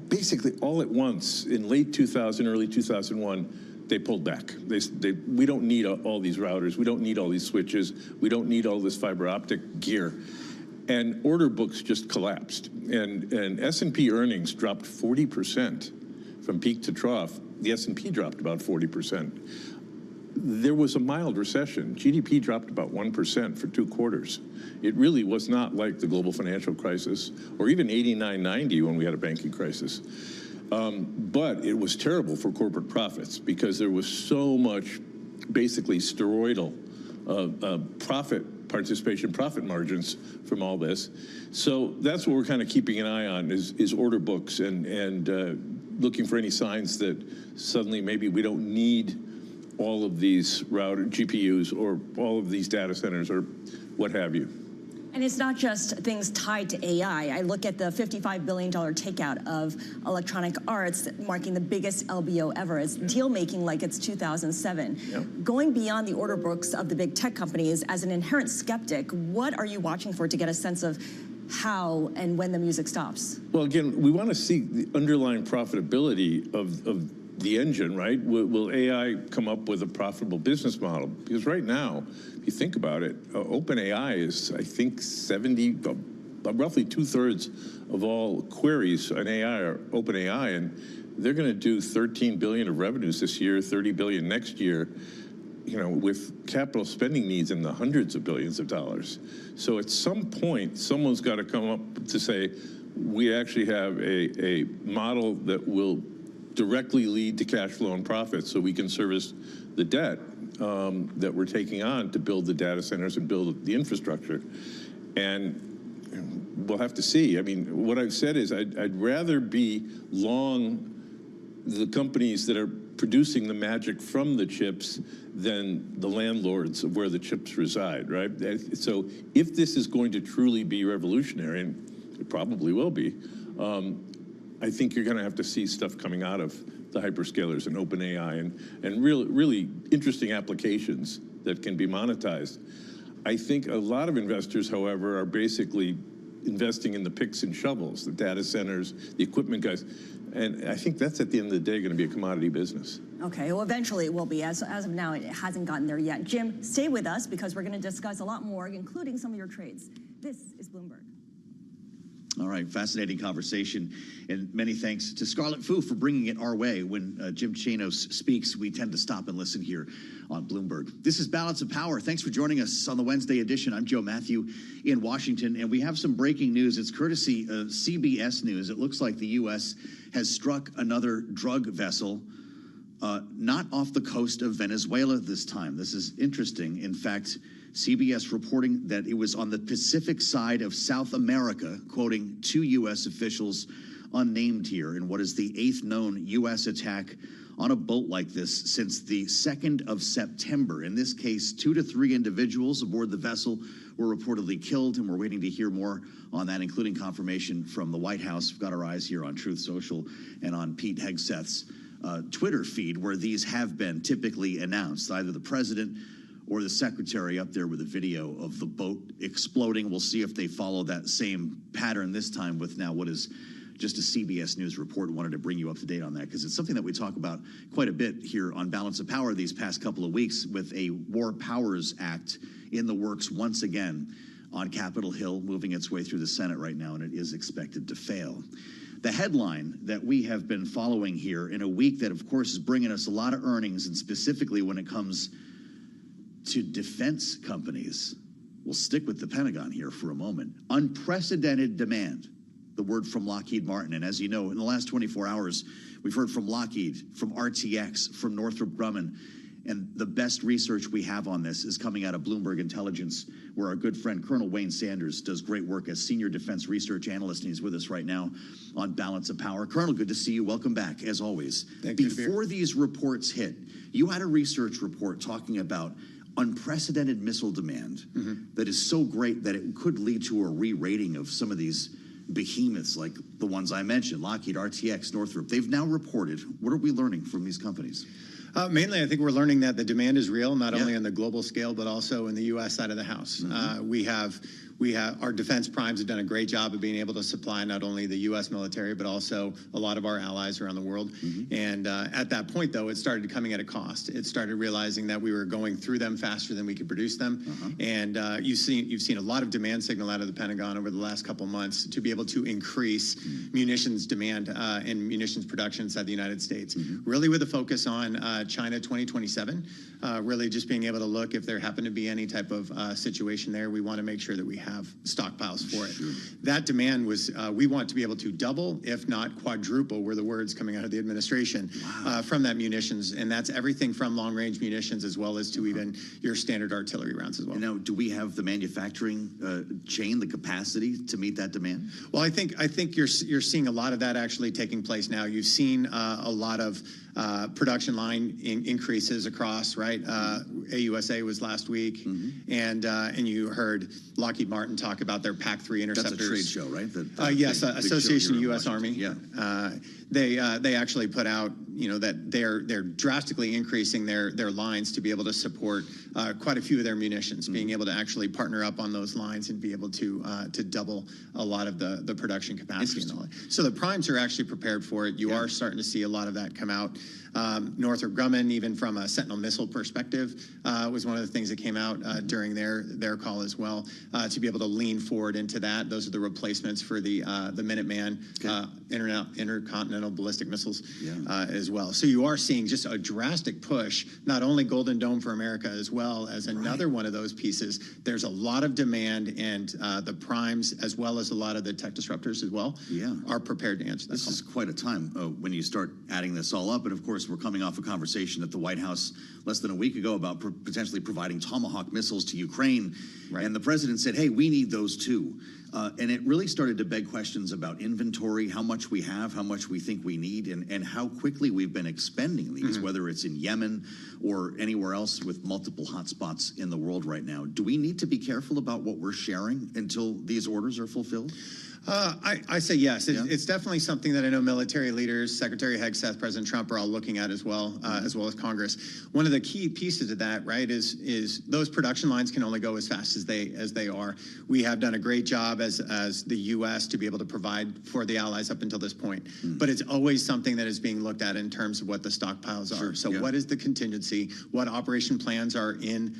basically all at once in late 2000, early 2001, they pulled back. We don't need all these routers. We don't need all these switches. We don't need all this fiber optic gear. And order books just collapsed. And S&P earnings dropped 40% from peak to trough. The S&P dropped about 40%. There was a mild recession. GDP dropped about 1% for 2 quarters. It really was not like the global financial crisis or even 89, 90 when we had a banking crisis. But it was terrible for corporate profits because there was so much basically steroidal profit margins from all this. So that's what we're kind of keeping an eye on is order books and looking for any signs that suddenly maybe we don't need all of these router GPUs or all of these data centers or what have you. And it's not just things tied to AI. I look at the $55 billion takeout of Electronic Arts, marking the biggest LBO ever. It's deal making like it's 2007. Yep. Going beyond the order books of the big tech companies, as an inherent skeptic, what are you watching for to get a sense of how and when the music stops? Well, again, we want to see the underlying profitability of the engine, right? Will AI come up with a profitable business model? Because right now, if you think about it, OpenAI is, I think, roughly 2/3 of all queries on AI are OpenAI, and they're going to do $13 billion of revenues this year, $30 billion next year, with capital spending needs in the hundreds of billions of dollars. So at some point, someone's got to come up to say, we actually have a model that will directly lead to cash flow and profits so we can service the debt that we're taking on to build the data centers and build the infrastructure. And we'll have to see. I mean, what I've said is I'd rather be long the companies that are producing the magic from the chips than the landlords of where the chips reside, right? So if this is going to truly be revolutionary, and it probably will be, I think you're going to have to see stuff coming out of the hyperscalers and OpenAI and really interesting applications that can be monetized. I think a lot of investors, however, are basically investing in the picks and shovels, the data centers, the equipment guys. And I think that's at the end of the day going to be a commodity business. Okay, well, eventually it will be. As of now, it hasn't gotten there yet. Jim, stay with us because we're going to discuss a lot more, including some of your trades. This is Bloomberg. All right, fascinating conversation, and many thanks to Scarlett Fu for bringing it our way. When Jim Chanos speaks, we tend to stop and listen here on Bloomberg. This is Balance of Power. Thanks for joining us on the Wednesday edition. I'm Joe Matthew in Washington, and we have some breaking news. It's courtesy of CBS News. It looks like the U.S. has struck another drug vessel, not off the coast of Venezuela this time. This is interesting. In fact, CBS reporting that it was on the Pacific side of South America, quoting two U.S. officials unnamed here, in what is the 8th known U.S. attack on a boat like this since the 2nd of September. In this case, 2 to 3 individuals aboard the vessel were reportedly killed, and we're waiting to hear more on that, including confirmation from the White House. We've got our eyes here on Truth Social and on Pete Hegseth's Twitter feed, where these have been typically announced, either the president or the secretary up there with a video of the boat exploding. We'll see if they follow that same pattern this time with now what is just a CBS News report. Wanted to bring you up to date on that because it's something that we talk about quite a bit here on Balance of Power these past couple of weeks, with a War Powers Act in the works once again on Capitol Hill, moving its way through the Senate right now, and it is expected to fail. The headline that we have been following here in a week that, of course, is bringing us a lot of earnings, and specifically when it comes to defense companies. We'll stick with the Pentagon here for a moment. Unprecedented demand, the word from Lockheed Martin. And as you know, in the last 24 hours, we've heard from Lockheed, from RTX, from Northrop Grumman. And the best research we have on this is coming out of Bloomberg Intelligence, where our good friend Colonel Wayne Sanders does great work as Senior Defense Research Analyst, and he's with us right now on Balance of Power. Colonel, good to see you. Welcome back, as always. Before these reports hit, you had a research report talking about unprecedented missile demand that is so great that it could lead to a re-rating of some of these behemoths like the ones I mentioned, Lockheed, RTX, Northrop. They've now reported. What are we learning from these companies? Mainly, I think we're learning that the demand is real, not only on the global scale, but also in the U.S. side of the house. We have our defense primes have done a great job of being able to supply not only the U.S. military, but also a lot of our allies around the world. And at that point, though, it started coming at a cost. It started realizing that we were going through them faster than we could produce them. And you've seen a lot of demand signal out of the Pentagon over the last couple of months to be able to increase munitions demand and munitions production inside the United States. Really with a focus on China 2027, really just being able to look if there happened to be any type of situation there. We want to make sure that we have stockpiles for it. That demand was, we want to be able to double, if not quadruple, were the words coming out of the administration from that munitions. And that's everything from long-range munitions as well as to even your standard artillery rounds as well. And now, do we have the manufacturing chain, the capacity to meet that demand? Well, I think you're seeing a lot of that actually taking place now. You've seen a lot of production line increases across, right? AUSA was last week, and you heard Lockheed Martin talk about their PAC-3 interceptors. That's a trade show, right? Yes, Association of U.S. Army. Yeah. They actually put out that they're drastically increasing their lines to be able to support quite a few of their munitions, being able to actually partner up on those lines and be able to double a lot of the production capacity. So the primes are actually prepared for it. You are starting to see a lot of that come out. Northrop Grumman, even from a Sentinel missile perspective, was one of the things that came out during their call as well, to be able to lean forward into that. Those are the replacements for the Minuteman intercontinental ballistic missiles as well. So you are seeing just a drastic push, not only Golden Dome for America as well as another one of those pieces. There's a lot of demand, and the primes, as well as a lot of the tech disruptors as well, are prepared to answer that. This is quite a time when you start adding this all up. And of course, we're coming off a conversation at the White House less than a week ago about potentially providing Tomahawk missiles to Ukraine. And the president said, hey, we need those too. And it really started to beg questions about inventory, how much we have, how much we think we need, and how quickly we've been expending these, whether it's in Yemen or anywhere else with multiple hotspots in the world right now. Do we need to be careful about what we're sharing until these orders are fulfilled? I say yes. It's definitely something that I know military leaders, Secretary Hegseth, President Trump are all looking at as well as Congress. One of the key pieces of that, right, is those production lines can only go as fast as they are. We have done a great job as the U.S. to be able to provide for the allies up until this point, but it's always something that is being looked at in terms of what the stockpiles are. So what is the contingency? What operation plans are in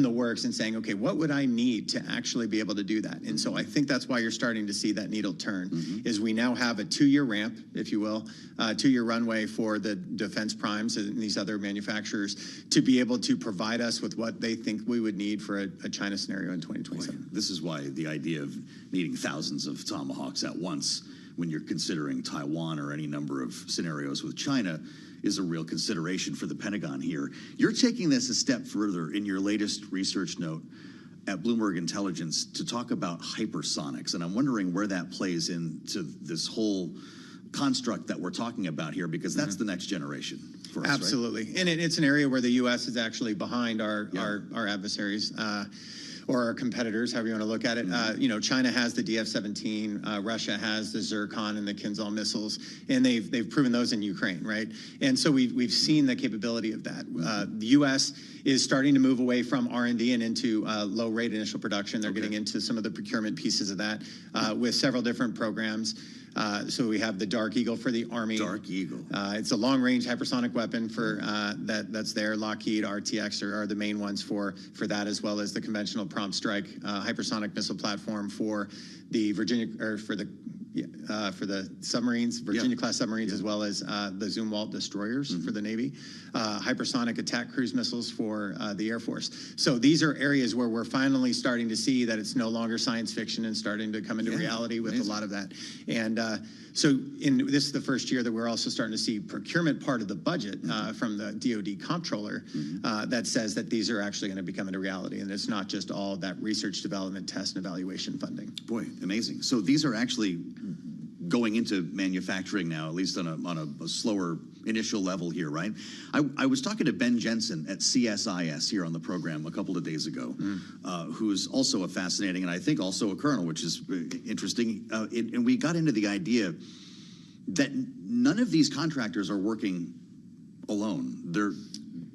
the works, and saying, okay, what would I need to actually be able to do that? And so I think that's why you're starting to see that needle turn, is we now have a 2-year ramp, if you will, 2-year runway for the defense primes and these other manufacturers to be able to provide us with what they think we would need for a China scenario in 2027. This is why the idea of needing thousands of Tomahawks at once when you're considering Taiwan or any number of scenarios with China is a real consideration for the Pentagon here. You're taking this a step further in your latest research note at Bloomberg Intelligence to talk about hypersonics, and I'm wondering where that plays into this whole construct that we're talking about here, because that's the next generation for us. Absolutely, right? And it's an area where the U.S. is actually behind our adversaries. Or our competitors, however you want to look at it. China has the DF-17, Russia has the Zircon and the Kinzhal missiles, and they've proven those in Ukraine, right? And so we've seen the capability of that. The U.S. is starting to move away from R&D and into low-rate initial production. They're getting into some of the procurement pieces of that with several different programs. So we have the Dark Eagle for the Army. Dark Eagle. It's a long-range hypersonic weapon for that's there. Lockheed, RTX are the main ones for that, as well as the conventional prompt strike hypersonic missile platform for the for the submarines, Virginia-class submarines, as well as the Zumwalt destroyers for the Navy, hypersonic attack cruise missiles for the Air Force. So these are areas where we're finally starting to see that it's no longer science fiction and starting to come into reality with a lot of that. And so this is the first year that we're also starting to see procurement part of the budget from the DoD comptroller that says that these are actually going to become into reality, and it's not just all that research, development, test, and evaluation funding. Boy, amazing. So these are actually going into manufacturing now, at least on a slower initial level here, right? I was talking to Ben Jensen at CSIS here on the program a couple of days ago, who's also a fascinating, and I think also a colonel, which is interesting. And we got into the idea that none of these contractors are working alone.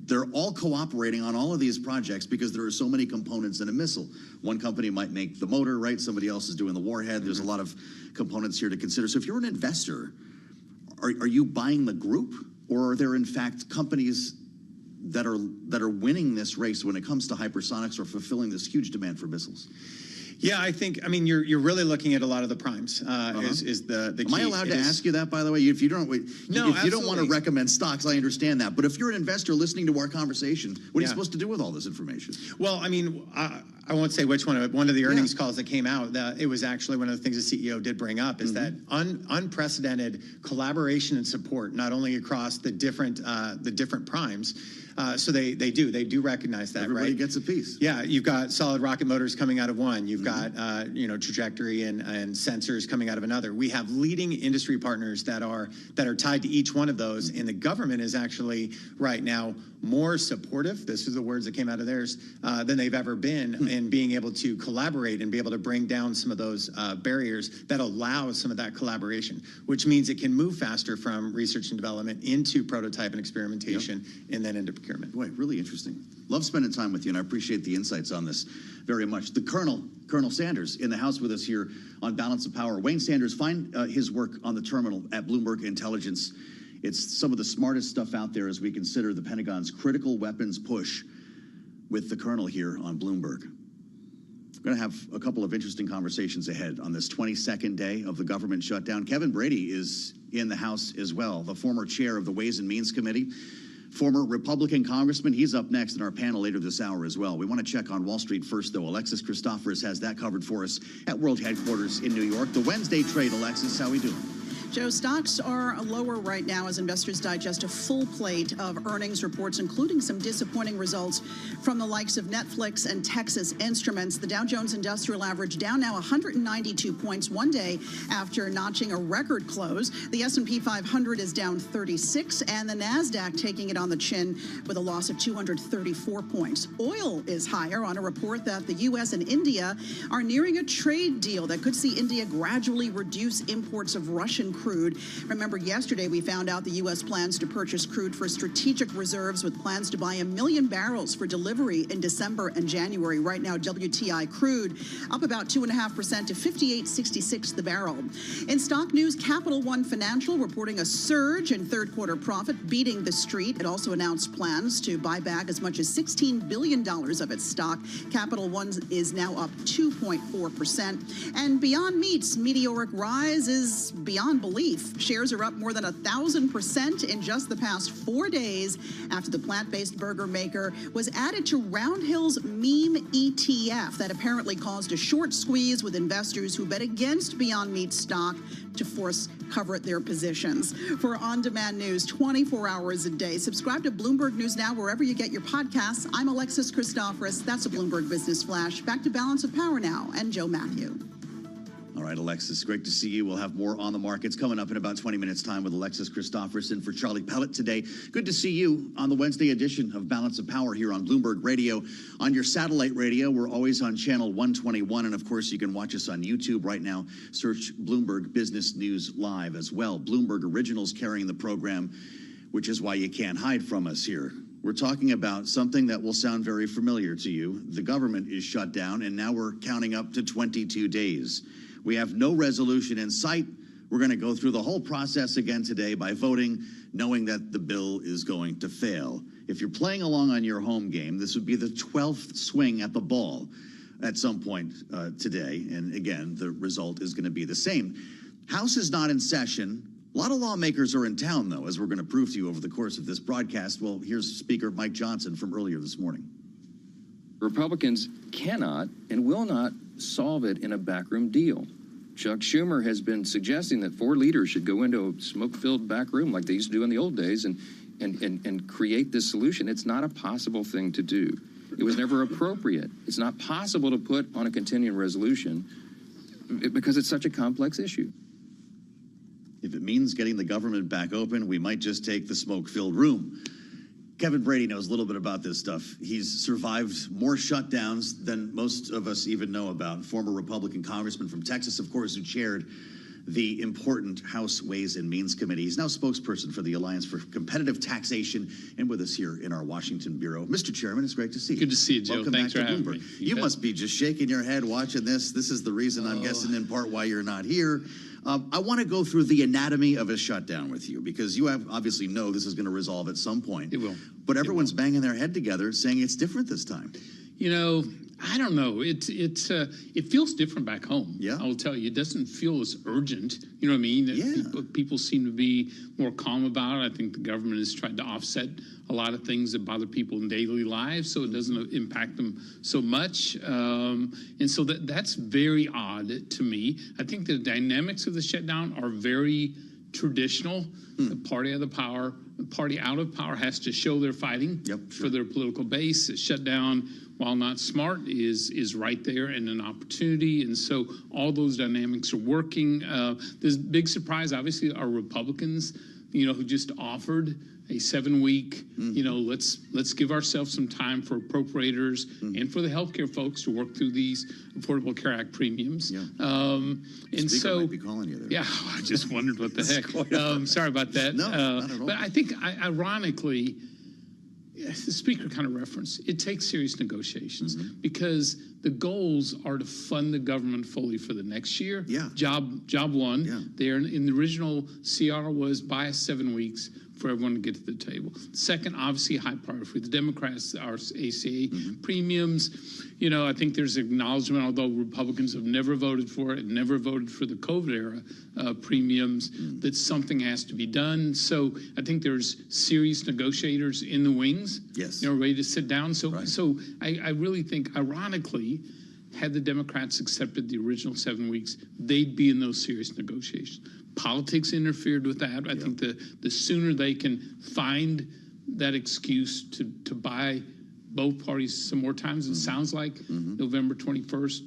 They're all cooperating on all of these projects because there are so many components in a missile. One company might make the motor, right? Somebody else is doing the warhead. There's a lot of components here to consider. So if you're an investor, are you buying the group, or are there in fact companies that are winning this race when it comes to hypersonics or fulfilling this huge demand for missiles? Yeah, I mean, you're really looking at a lot of the primes. Is the key. Am I allowed to ask you that, by the way? If you don't want to recommend stocks, I understand that. But if you're an investor listening to our conversation, what are you supposed to do with all this information? Well, I mean, I won't say which one. One of the earnings calls that came out, it was actually one of the things the CEO did bring up is that unprecedented collaboration and support, not only across the different primes, So they do recognize that. Everybody gets a piece. Yeah, you've got Solid Rocket Motors coming out of one. You've got Trajectory and Sensors coming out of another. We have leading industry partners that are tied to each one of those, and the government is actually right now more supportive. This is the words that came out of theirs than they've ever been in being able to collaborate and be able to bring down some of those barriers that allow some of that collaboration, which means it can move faster from research and development into prototype and experimentation and then into procurement. Boy, really interesting. Love spending time with you, and I appreciate the insights on this very much. The Colonel Sanders, in the house with us here on Balance of Power. Wayne Sanders, find his work on the terminal at Bloomberg Intelligence. It's some of the smartest stuff out there as we consider the Pentagon's critical weapons push with the Colonel here on Bloomberg. We're going to have a couple of interesting conversations ahead on this 22nd day of the government shutdown. Kevin Brady is in the house as well, the former chair of the Ways and Means Committee, former Republican congressman. He's up next in our panel later this hour as well. We want to check on Wall Street first, though. Alexis Christoforous has that covered for us at World Headquarters in New York. The Wednesday trade, Alexis, how we doing? Joe, stocks are lower right now as investors digest a full plate of earnings reports, including some disappointing results from the likes of Netflix and Texas Instruments. The Dow Jones Industrial Average down now 192 points one day after notching a record close. The S&P 500 is down 36, and the NASDAQ taking it on the chin with a loss of 234 points. Oil is higher on a report that the U.S. and India are nearing a trade deal that could see India gradually reduce imports of Russian crude. Remember, yesterday we found out the U.S. plans to purchase crude for strategic reserves with plans to buy 1 million barrels for delivery in December and January. Right now, WTI crude up about 2.5% to $58.66 the barrel. In stock news, Capital One Financial reporting a surge in third quarter profit, beating the street. It also announced plans to buy back as much as $16 billion of its stock. Capital One is now up 2.4%. And Beyond Meat's meteoric rise is beyond belief. Shares are up more than 1,000% in just the past 4 days after the plant-based burger maker was added to Roundhill's meme ETF that apparently caused a short squeeze with investors who bet against Beyond Meat stock to force cover their positions. For on-demand news 24 hours a day, subscribe to Bloomberg News Now wherever you get your podcasts. I'm Alexis Christoforous. That's a Bloomberg Business Flash. Back to Balance of Power now and Joe Matthew. All right, Alexis, great to see you. We'll have more on the markets coming up in about 20 minutes' time with Alexis Christoforous in for Charlie Pellet today. Good to see you on the Wednesday edition of Balance of Power here on Bloomberg Radio. On your satellite radio, we're always on channel 121, and of course, you can watch us on YouTube right now. Search Bloomberg Business News Live as well. Bloomberg Originals carrying the program, which is why you can't hide from us here. We're talking about something that will sound very familiar to you. The government is shut down, and now we're counting up to 22 days. We have no resolution in sight. We're going to go through the whole process again today by voting, knowing that the bill is going to fail. If you're playing along on your home game, this would be the 12th swing at the ball at some point today. And again, the result is going to be the same. House is not in session. A lot of lawmakers are in town, though, as we're going to prove to you over the course of this broadcast. Well, here's Speaker Mike Johnson from earlier this morning. Republicans cannot and will not solve it in a backroom deal. Chuck Schumer has been suggesting that 4 leaders should go into a smoke-filled back room like they used to do in the old days and create this solution. It's not a possible thing to do. It was never appropriate. It's not possible to put on a continuing resolution because it's such a complex issue. If it means getting the government back open, we might just take the smoke-filled room. Kevin Brady knows a little bit about this stuff. He's survived more shutdowns than most of us even know about. Former Republican congressman from Texas, of course, who chaired the important House Ways and Means Committee. He's now spokesperson for the Alliance for Competitive Taxation and with us here in our Washington bureau. Mr. Chairman, it's great to see you. Good to see you, Joe. Welcome Thanks back for to having Bloomberg. me. You must be just shaking your head watching this. This is the reason, I'm guessing, in part, why you're not here. I want to go through the anatomy of a shutdown with you because you obviously know this is going to resolve at some point. It will. But everyone's banging their head together saying it's different this time. You know, I don't know. It feels different back home. Yeah. I will tell you, it doesn't feel as urgent. You know what I mean? Yeah. People seem to be more calm about it. I think the government has tried to offset a lot of things that bother people in daily lives, so it doesn't impact them so much. And so that's very odd to me. I think the dynamics of the shutdown are very traditional. The party out of power has to show they're fighting for their political base. A shutdown, while not smart, is right there and an opportunity. And so all those dynamics are working. This big surprise, obviously, are Republicans, who just offered a 7-week, let's give ourselves some time for appropriators and for the healthcare folks to work through these Affordable Care Act premiums. And Speaker so, might be calling you there. yeah, I just wondered what the heck. Sorry about that. No, not at all. But I think, ironically, the Speaker kind of referenced, it takes serious negotiations because the goals are to fund the government fully for the next year. Yeah. Job one. There in the original CR was buy us 7 weeks for everyone to get to the table. Second, obviously, high priority for the Democrats, our ACA premiums. I think there's acknowledgement, although Republicans have never voted for it, never voted for the COVID era premiums, that something has to be done. So I think there's serious negotiators in the wings, ready to sit down. So I really think, ironically, had the Democrats accepted the original 7 weeks, they'd be in those serious negotiations. Politics interfered with that. I think the sooner they can find that excuse to buy both parties some more time, it sounds like November 21st,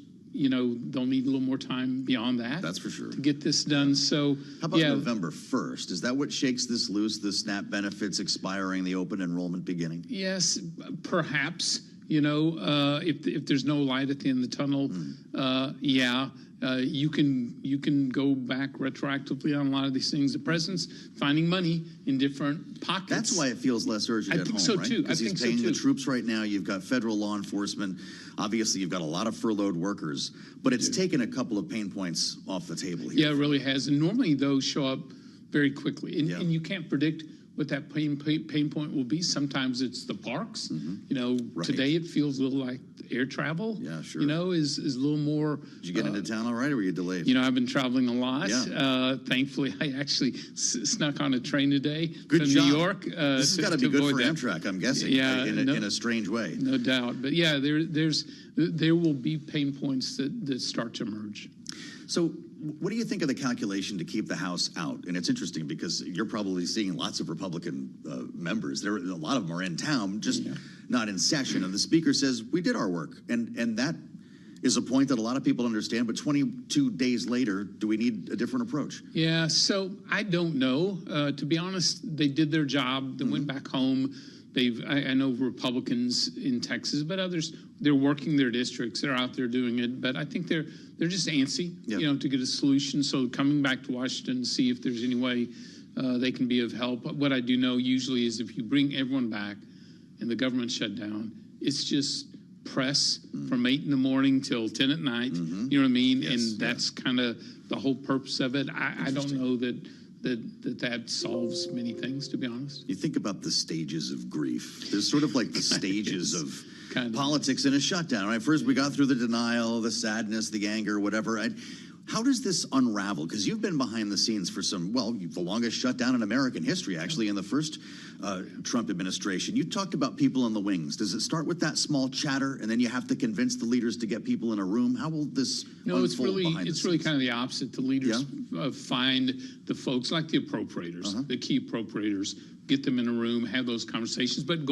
they'll need a little more time beyond that. That's for sure. To get this done. So how about November 1st? Is that what shakes this loose, the SNAP benefits expiring, the open enrollment beginning? Yes, perhaps. If there's no light at the end of the tunnel, you can go back retroactively on a lot of these things. The president's finding money in different pockets. That's why it feels less urgent at home, right? Because he's paying the troops right now. You've got federal law enforcement. Obviously, you've got a lot of furloughed workers. But it's taken a couple of pain points off the table here. Yeah, it really has. And normally those show up very quickly. And you can't predict what that pain point will be. Sometimes it's the parks. Today it feels a little like air travel. Yeah, sure. Is a little more. Did you get into town all right, or were you delayed? I've been traveling a lot. Yeah. Thankfully, I actually snuck on a train today from job. New York. This has got to be good for Amtrak, I'm guessing. Yeah, in a strange way. No doubt. But yeah, there will be pain points that start to emerge. So what do you think of the calculation to keep the House out? And it's interesting because you're probably seeing lots of Republican members. A lot of them are in town, just not in session. And the Speaker says, we did our work. And that is a point that a lot of people understand. But 22 days later, do we need a different approach? Yeah, so I don't know. To be honest, they did their job. They went back home. I know Republicans in Texas, but others, they're working their districts. They're out there doing it. But I think they're just antsy, to get a solution. So coming back to Washington to see if there's any way they can be of help. What I do know usually is if you bring everyone back and the government shut down, it's just press from 8 in the morning till 10 at night. You know what I mean? And that's kind of the whole purpose of it. I don't know that solves many things, to be honest. You think about the stages of grief. There's sort of like the stages of politics in a shutdown, right? First, we got through the denial, the sadness, the anger, whatever. How does this unravel? Because you've been behind the scenes for the longest shutdown in American history, actually, in the first Trump administration. You talked about people in the wings. Does it start with that small chatter, and then you have to convince the leaders to get people in a room? How will this unfold it's really kind of the opposite. The leaders find the folks like the appropriators, the key appropriators, get them in a room, have those conversations, but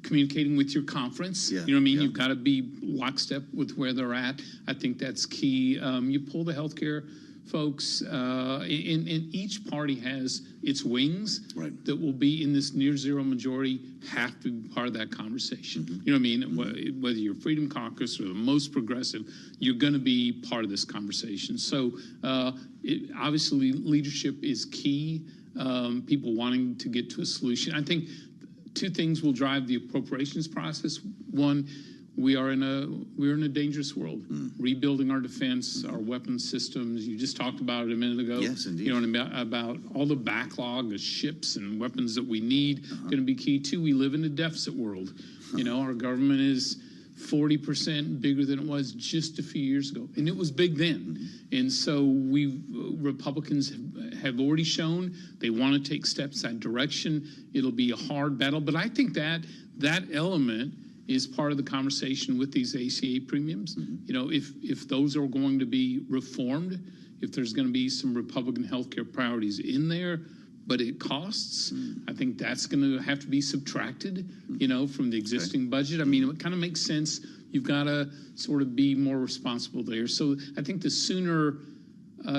communicating with your conference. You know what I mean? You've got to be lockstep with where they're at. I think that's key. You pull the healthcare folks, and each party has its wings that will be in this near zero majority, have to be part of that conversation. You know what I mean? Whether you're Freedom Caucus or the most progressive, you're going to be part of this conversation. So obviously leadership is key. People wanting to get to a solution. I think two things will drive the appropriations process. One, we're in a dangerous world. Rebuilding our defense, our weapons systems. You just talked about it a minute ago. Yes, indeed. About all the backlog of ships and weapons that we need. Going to be key too. We live in a deficit world. Our government is 40% bigger than it was just a few years ago, and it was big then. And so Republicans have already shown they want to take steps that direction. It'll be a hard battle, but I think that element is part of the conversation with these ACA premiums. You know, if those are going to be reformed, if there's going to be some Republican healthcare priorities in there, but it costs, I think that's going to have to be subtracted, you know, from the existing budget. I mean, it kind of makes sense. You've got to sort of be more responsible there. So I think the sooner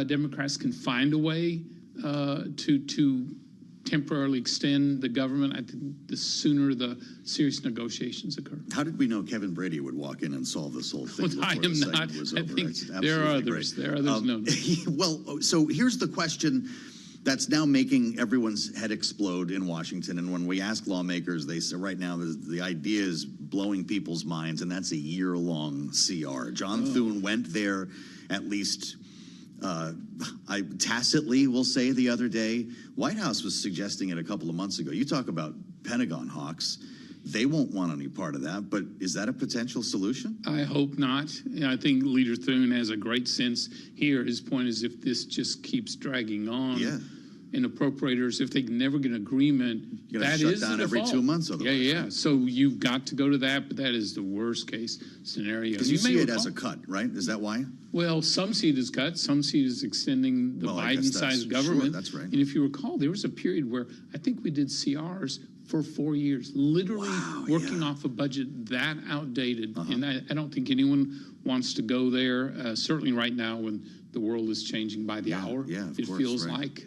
Democrats can find a way to temporarily extend the government, I think the sooner the serious negotiations occur. How did we know Kevin Brady would walk in and solve this whole thing Well, I before the am segment not. was I over? think That's there are absolutely others. great. There are others. No. Well, so here's the question that's now making everyone's head explode in Washington. And when we ask lawmakers, they say right now the idea is blowing people's minds, and that's a year-long CR. John Thune went there at least I tacitly will say the other day. White House was suggesting it a couple of months ago. You talk about Pentagon hawks. They won't want any part of that, but is that a potential solution? I hope not. I think Leader Thune has a great sense here. His point is if this just keeps dragging on, and appropriators, if they can never get an agreement, You're gonna that shut is down the every default. 2 months otherwise, Yeah. right? So you've got to go to that, but that is the worst case scenario. Because you see may it as recall- a cut, right? Is that why? Well, some see it as cut, some see it as extending the Well, I guess that's- Biden-sized government. sure, that's right. And if you recall, there was a period where I think we did CRs for 4 years, literally working off a budget that outdated. And I don't think anyone wants to go there, certainly right now when the world is changing by the hour, of it course, feels right. like.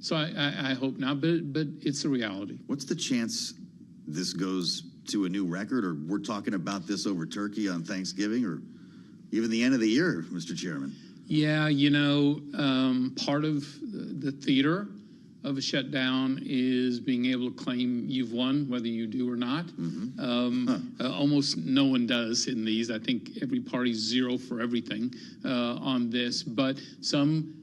So I hope not, but it's a reality. What's the chance this goes to a new record, or we're talking about this over turkey on Thanksgiving, or even the end of the year, Mr. Chairman? Yeah, you know, part of the theater of a shutdown is being able to claim you've won, whether you do or not. Almost no one does in these. I think every party's zero for everything on this. But some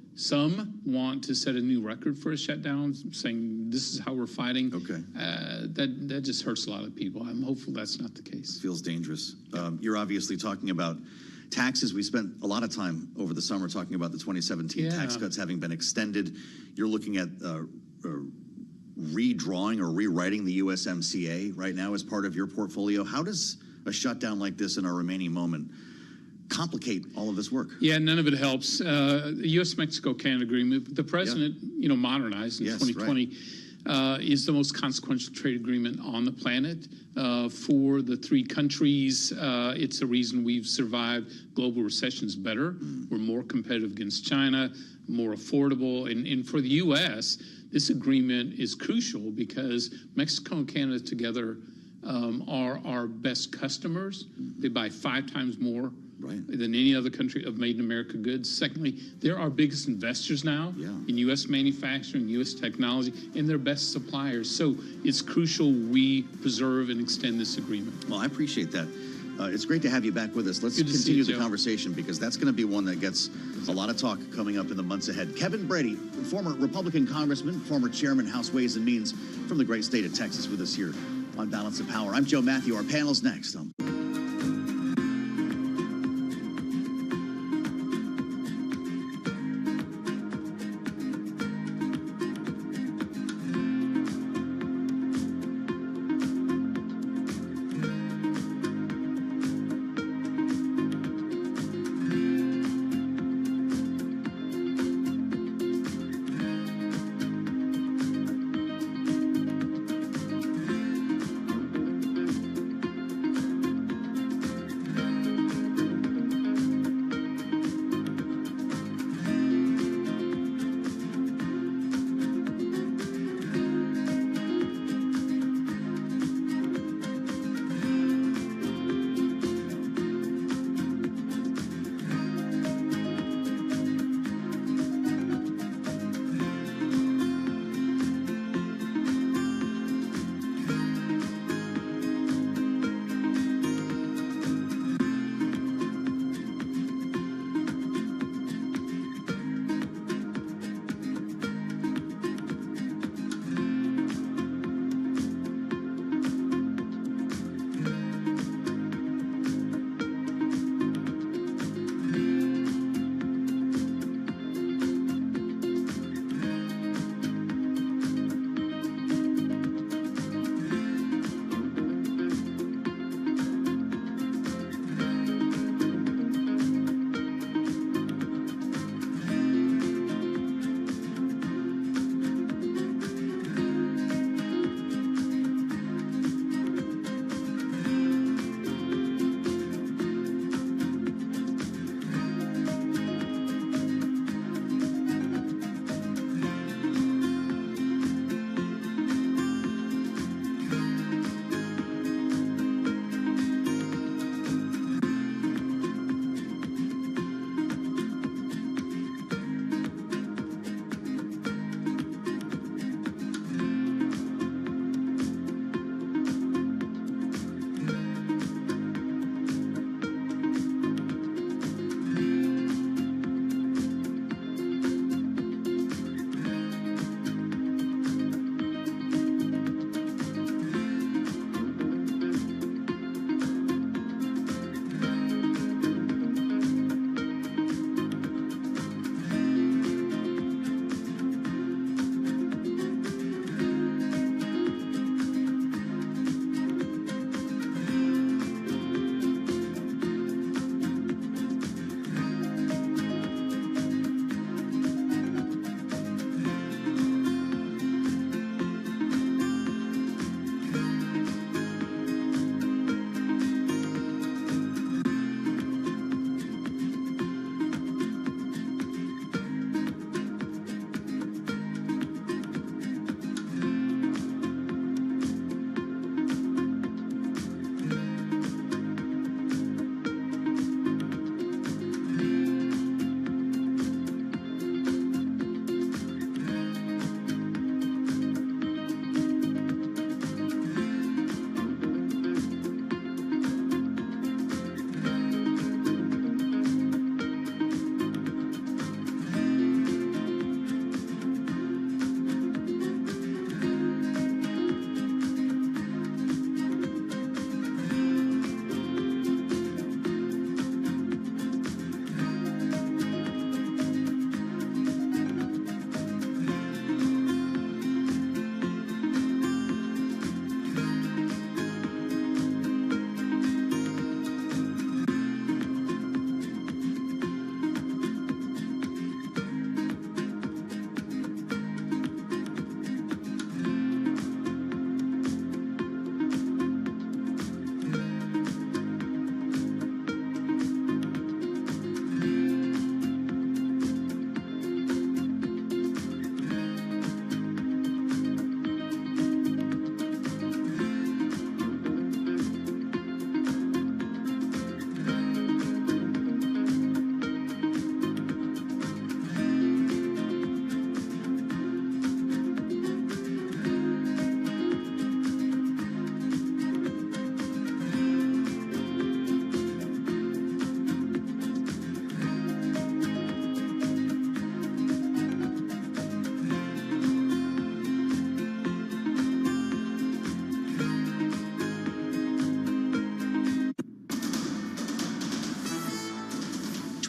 want to set a new record for a shutdown, saying this is how we're fighting. Okay. That just hurts a lot of people. I'm hopeful that's not the case. Feels dangerous. You're obviously talking about taxes. We spent a lot of time over the summer talking about the 2017 tax cuts having been extended. You're looking at redrawing or rewriting the USMCA right now as part of your portfolio. How does a shutdown like this in our remaining moment complicate all of this work? Yeah, none of it helps. The U.S.-Mexico-Canada agreement, the president, you know, modernized in 2020, is the most consequential trade agreement on the planet for the three countries. It's the reason we've survived global recessions better. We're more competitive against China, more affordable. And for the U.S., this agreement is crucial because Mexico and Canada together are our best customers. They buy 5 times more than any other country of made in America goods. Secondly, they're our biggest investors now in U.S. manufacturing, U.S. technology, and they're best suppliers. So it's crucial we preserve and extend this agreement. Well, I appreciate that. It's great to have you back with us. Let's Good to see continue you, the Joe. conversation because that's going to be one that gets a lot of talk coming up in the months ahead. Kevin Brady, former Republican congressman, former chairman, House Ways and Means from the great state of Texas, with us here on Balance of Power. I'm Joe Matthew. Our panel's next.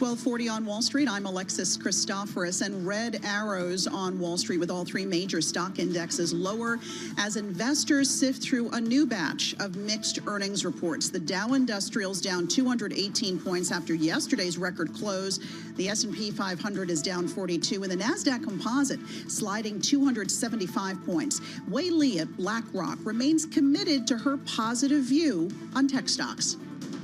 1240 on Wall Street. I'm Alexis Christoforous, and red arrows on Wall Street with all three major stock indexes lower as investors sift through a new batch of mixed earnings reports. The Dow Industrials down 218 points after yesterday's record close. The S&P 500 is down 42, and the NASDAQ Composite sliding 275 points. Wei Li at BlackRock remains committed to her positive view on tech stocks.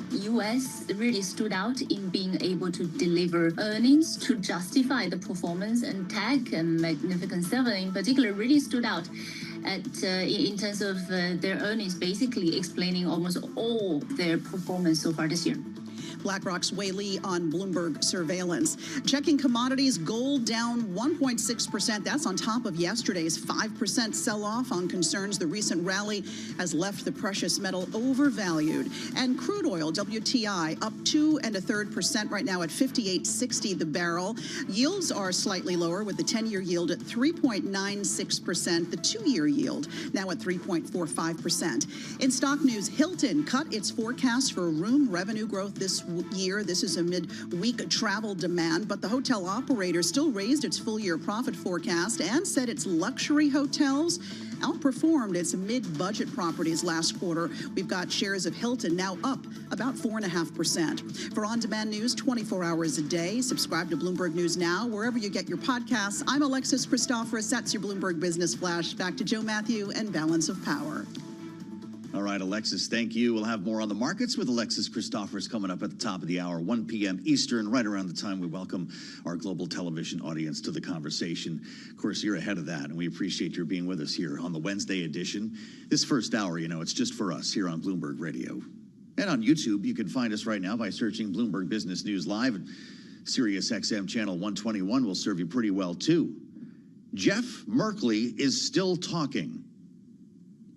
The U.S. really stood out in being able to deliver earnings to justify the performance, and tech and Magnificent Seven in particular really stood out in terms of their earnings, basically explaining almost all their performance so far this year. BlackRock's Wei Li on Bloomberg Surveillance. Checking commodities, gold down 1.6%. That's on top of yesterday's 5% sell-off on concerns the recent rally has left the precious metal overvalued. And crude oil, WTI, up 2 1/3% right now at $58.60 the barrel. Yields are slightly lower with the 10-year yield at 3.96%. The 2-year yield now at 3.45%. In stock news, Hilton cut its forecast for room revenue growth this year. This is amid weak travel demand, but the hotel operator still raised its full-year profit forecast and said its luxury hotels outperformed its mid-budget properties last quarter. We've got shares of Hilton now up about 4.5%. For on-demand news 24 hours a day, subscribe to Bloomberg News Now, wherever you get your podcasts. I'm Alexis Christoforous. That's your Bloomberg Business Flash. Back to Joe Matthew and Balance of Power. All right, Alexis, thank you. We'll have more on the markets with Alexis Christoforous coming up at the top of the hour, 1 p.m. Eastern, right around the time we welcome our global television audience to the conversation. Of course, you're ahead of that, and we appreciate your being with us here on the Wednesday edition. This first hour, it's just for us here on Bloomberg Radio. And on YouTube, you can find us right now by searching Bloomberg Business News Live. And Sirius XM Channel 121 will serve you pretty well, too. Jeff Merkley is still talking.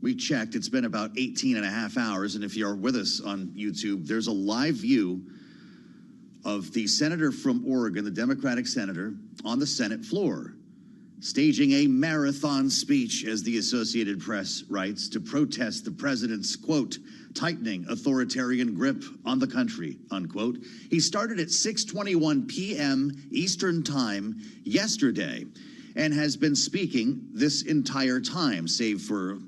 We checked. It's been about 18 and a half hours. And if you're with us on YouTube, there's a live view of the senator from Oregon, the Democratic senator, on the Senate floor, staging a marathon speech, as the Associated Press writes, to protest the president's, quote, tightening authoritarian grip on the country, unquote. He started at 6:21 p.m. Eastern Time yesterday and has been speaking this entire time, save for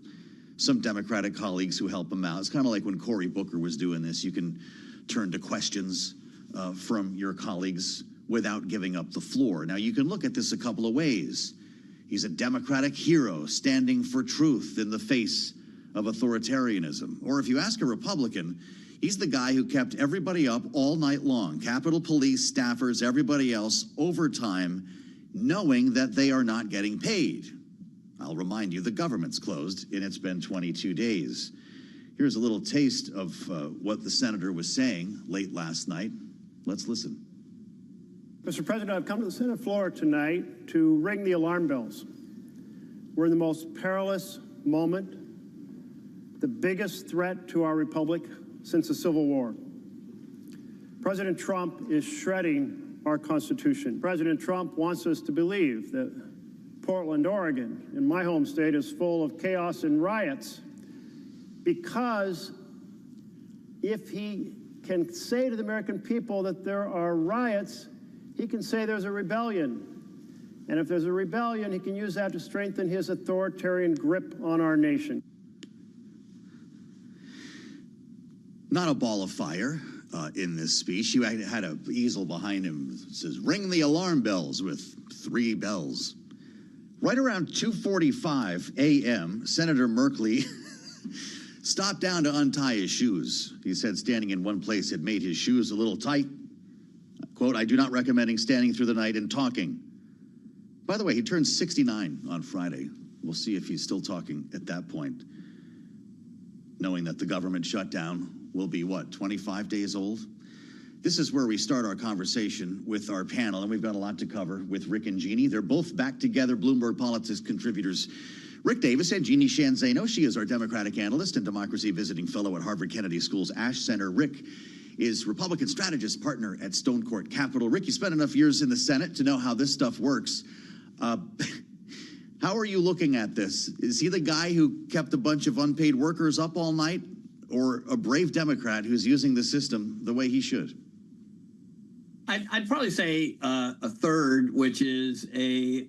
some Democratic colleagues who help him out. It's kind of like when Cory Booker was doing this. You can turn to questions from your colleagues without giving up the floor. Now, you can look at this a couple of ways. He's a Democratic hero standing for truth in the face of authoritarianism. Or if you ask a Republican, he's the guy who kept everybody up all night long, Capitol Police, staffers, everybody else, overtime, knowing that they are not getting paid. I'll remind you, the government's closed, and it's been 22 days. Here's a little taste of what the senator was saying late last night. Let's listen. Mr. President, I've come to the Senate floor tonight to ring the alarm bells. We're in the most perilous moment, the biggest threat to our republic since the Civil War. President Trump is shredding our Constitution. President Trump wants us to believe that Portland, Oregon, in my home state, is full of chaos and riots, because if he can say to the American people that there are riots, he can say there's a rebellion. And if there's a rebellion, he can use that to strengthen his authoritarian grip on our nation. Not a ball of fire in this speech. He had an easel behind him that says, ring the alarm bells, with 3 bells. Right around 2:45 a.m., Senator Merkley stopped down to untie his shoes. He said standing in one place had made his shoes a little tight. Quote, I do not recommend standing through the night and talking. By the way, he turns 69 on Friday. We'll see if he's still talking at that point, knowing that the government shutdown will be, 25 days old? This is where we start our conversation with our panel, and we've got a lot to cover with Rick and Jeannie. They're both back together, Bloomberg Politics contributors. Rick Davis and Jeannie Shanzano. She is our Democratic analyst and democracy visiting fellow at Harvard Kennedy School's Ash Center. Rick is Republican strategist partner at Stone Court Capital. Rick, you spent enough years in the Senate to know how this stuff works. How are you looking at this? Is he the guy who kept a bunch of unpaid workers up all night, or a brave Democrat who's using the system the way he should? I'd probably say a third, which is a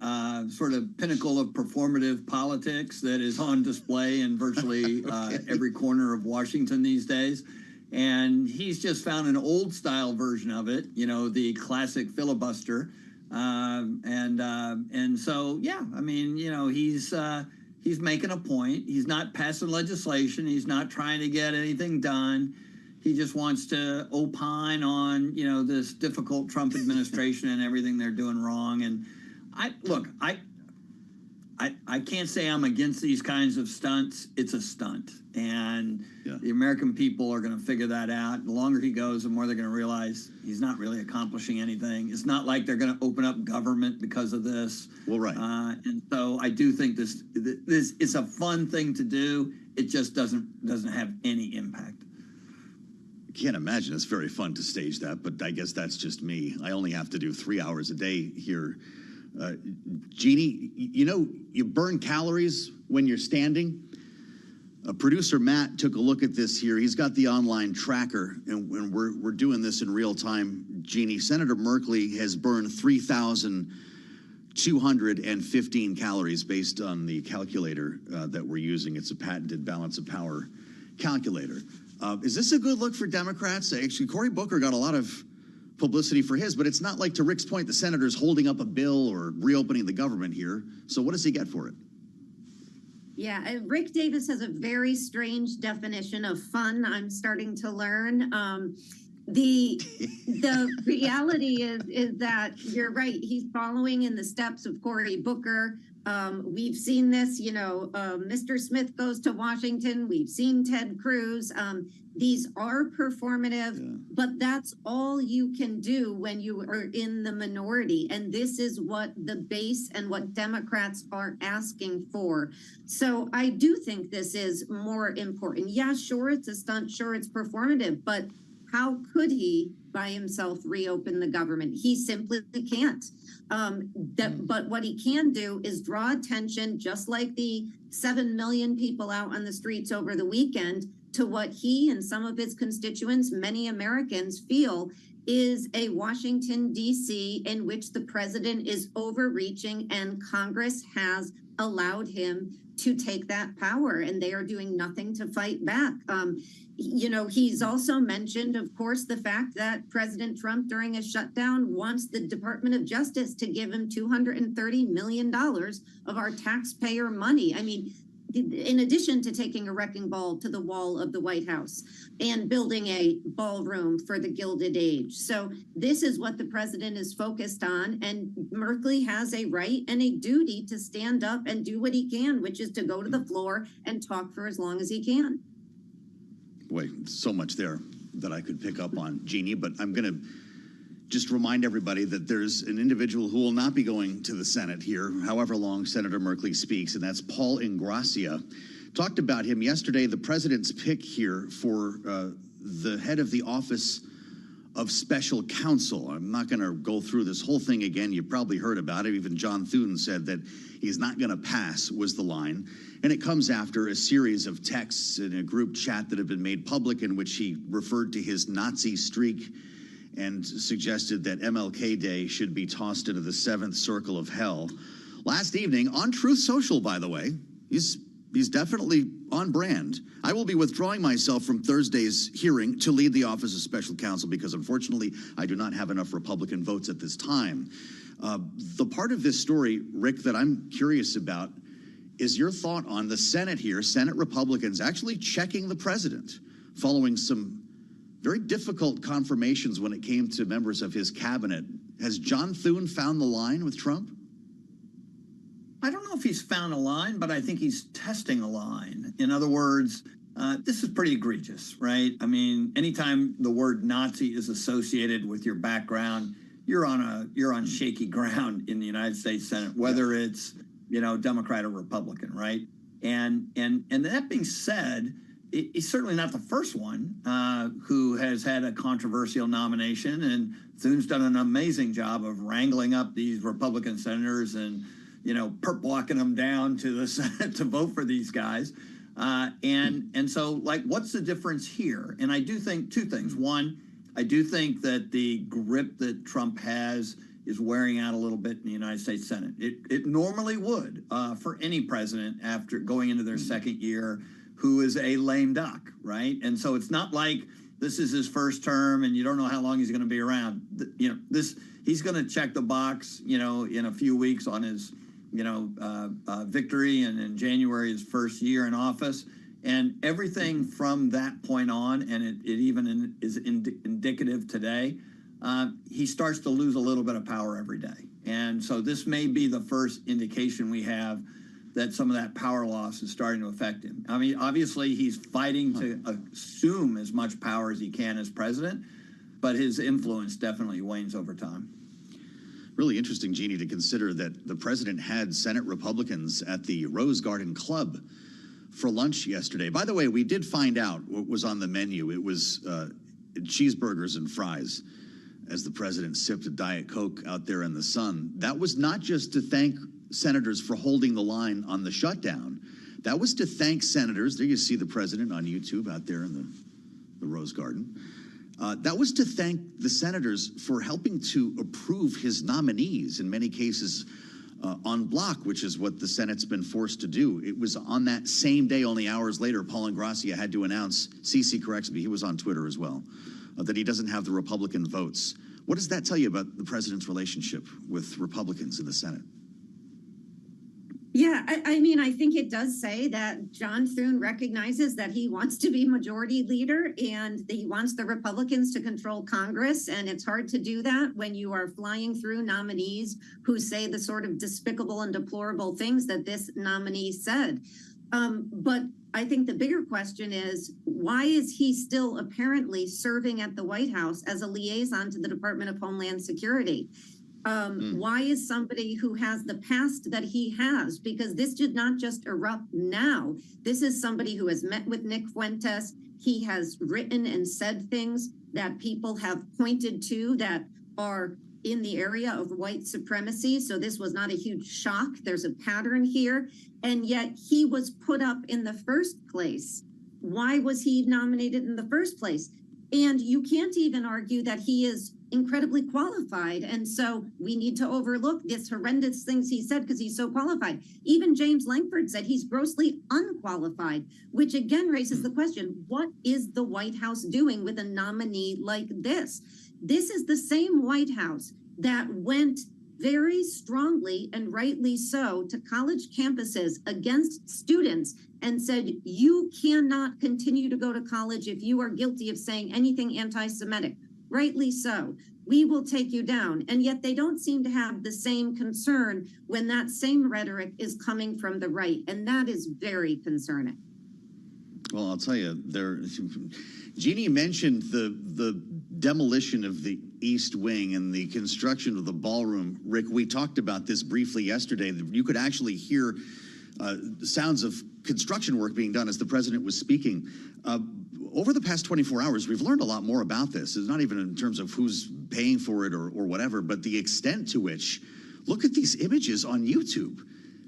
sort of pinnacle of performative politics that is on display in virtually every corner of Washington these days. And he's just found an old style version of it, you know, the classic filibuster. And so, yeah, I mean, you know, he's making a point. He's not passing legislation. He's not trying to get anything done. He just wants to opine on, you know, this difficult Trump administration and everything they're doing wrong. And I can't say I'm against these kinds of stunts. It's a stunt. And the American people are going to figure that out. The longer he goes, the more they're going to realize he's not really accomplishing anything. It's not like they're going to open up government because of this. Well, right. And so I do think this is a fun thing to do. It just doesn't have any impact. Can't imagine it's very fun to stage that, but I guess that's just me. I only have to do 3 hours a day here. Jeannie, you know, you burn calories when you're standing. Producer Matt took a look at this here. He's got the online tracker, and we're doing this in real time. Jeannie, Senator Merkley has burned 3,215 calories based on the calculator that we're using. It's a patented balance of power calculator. Is this a good look for Democrats? Actually, Cory Booker got a lot of publicity for his, but it's not like, to Rick's point, the senator's holding up a bill or reopening the government here. So what does he get for it? Yeah, Rick Davis has a very strange definition of fun. I'm starting to learn. The reality is that you're right. He's following in the steps of Cory Booker. We've seen this, you know, Mr. Smith goes to Washington. We've seen Ted Cruz. These are performative, but that's all you can do when you are in the minority. And this is what the base and what Democrats are asking for. So I do think this is more important. Yeah, sure, it's a stunt. Sure, it's performative, but how could he by himself reopen the government? He simply can't. But what he can do is draw attention, just like the 7 million people out on the streets over the weekend, to what he and some of his constituents, many Americans, feel is a Washington, D.C., in which the president is overreaching and Congress has allowed him to take that power, and they are doing nothing to fight back. You know, he's also mentioned, of course, the fact that President Trump, during a shutdown, wants the Department of Justice to give him $230 million of our taxpayer money. I mean, in addition to taking a wrecking ball to the wall of the White House and building a ballroom for the Gilded Age. So this is what the president is focused on. And Merkley has a right and a duty to stand up and do what he can, which is to go to the floor and talk for as long as he can. Boy, so much there that I could pick up on, Jeannie, but I'm going to just remind everybody that there's an individual who will not be going to the Senate here, however long Senator Merkley speaks, and that's Paul Ingrassia. Talked about him yesterday, the president's pick here for the head of the Office of Special Counsel. I'm not going to go through this whole thing again. You probably heard about it. Even John Thune said that he's not going to pass, was the line. And it comes after a series of texts in a group chat that have been made public in which he referred to his Nazi streak and suggested that MLK Day should be tossed into the seventh circle of hell. Last evening, on Truth Social, by the way, he's definitely on brand. I will be withdrawing myself from Thursday's hearing to lead the Office of Special Counsel because, unfortunately, I do not have enough Republican votes at this time. The part of this story, Rick, that I'm curious about is your thought on the Senate here, Senate Republicans actually checking the president following some very difficult confirmations when it came to members of his cabinet. Has John Thune found the line with Trump? I don't know if he's found a line, but I think he's testing a line. In other words, this is pretty egregious, right? I mean, anytime the word Nazi is associated with your background, you're on shaky ground in the United States Senate, whether it's, you know, Democrat or Republican, right? And that being said, he's certainly not the first one who has had a controversial nomination, and Thune's done an amazing job of wrangling up these Republican senators and, you know, perp walking them down to the Senate to vote for these guys. And so, like, what's the difference here? And I do think two things. One, I do think that the grip that Trump has is wearing out a little bit in the United States Senate. It normally would for any president after going into their second year who is a lame duck, right? And so it's not like this is his first term and you don't know how long he's going to be around. He's going to check the box, in a few weeks on his, victory, and in January his first year in office. And everything from that point on, and it even is indicative today, he starts to lose a little bit of power every day. And so this may be the first indication we have that some of that power loss is starting to affect him. I mean, obviously he's fighting to assume as much power as he can as president, but his influence definitely wanes over time. Really interesting, Jeannie, to consider that the president had Senate Republicans at the Rose Garden Club for lunch yesterday. By the way, we did find out what was on the menu. It was cheeseburgers and fries as the president sipped a Diet Coke out there in the sun. That was not just to thank senators for holding the line on the shutdown. That was to thank senators. There you see the president on YouTube out there in the Rose Garden. That was to thank the senators for helping to approve his nominees, in many cases en bloc, which is what the Senate's been forced to do. It was on that same day, only hours later, Paul Ingrassia had to announce, CC corrects me, he was on Twitter as well, that he doesn't have the Republican votes. What does that tell you about the president's relationship with Republicans in the Senate? Yeah, I mean, I think it does say that John Thune recognizes that he wants to be majority leader and that he wants the Republicans to control Congress. And it's hard to do that when you are flying through nominees who say the sort of despicable and deplorable things that this nominee said. But I think the bigger question is, why is he still apparently serving at the White House as a liaison to the Department of Homeland Security? Why is somebody who has the past that he has, because this did not just erupt now. This is somebody who has met with Nick Fuentes. He has written and said things that people have pointed to that are in the area of white supremacy. So this was not a huge shock. There's a pattern here. And yet he was put up in the first place. Why was he nominated in the first place? And you can't even argue that he is incredibly qualified. And so we need to overlook this horrendous things he said because he's so qualified. Even James Lankford said he's grossly unqualified, which again raises the question, what is the White House doing with a nominee like this? This is the same White House that went very strongly and rightly so to college campuses against students and said, you cannot continue to go to college if you are guilty of saying anything anti-Semitic. Rightly so. We will take you down. And yet they don't seem to have the same concern when that same rhetoric is coming from the right. And that is very concerning. Well, I'll tell you, Jeannie mentioned the demolition of the East Wing and the construction of the ballroom. Rick, we talked about this briefly yesterday. You could actually hear sounds of construction work being done as the president was speaking. Over the past 24 hours, we've learned a lot more about this. It's not even in terms of who's paying for it or whatever, but the extent to which, look at these images on YouTube.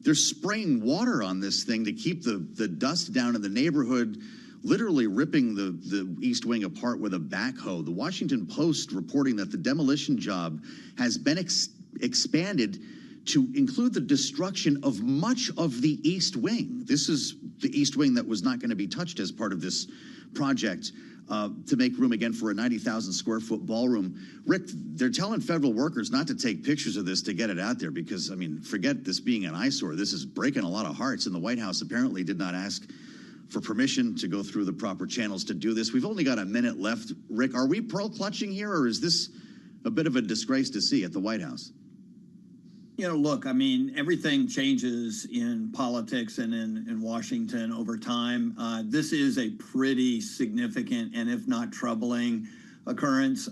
They're spraying water on this thing to keep the dust down in the neighborhood, literally ripping the East Wing apart with a backhoe. The Washington Post reporting that the demolition job has been expanded to include the destruction of much of the East Wing. This is the East Wing that was not going to be touched as part of this project to make room again for a 90,000 square foot ballroom. Rick, they're telling federal workers not to take pictures of this to get it out there because, I mean, forget this being an eyesore. This is breaking a lot of hearts, and the White House apparently did not ask for permission to go through the proper channels to do this. We've only got a minute left. Rick, are we pearl clutching here, or is this a bit of a disgrace to see at the White House? You know, look, I mean, everything changes in politics and in Washington over time. This is a pretty significant and if not troubling occurrence.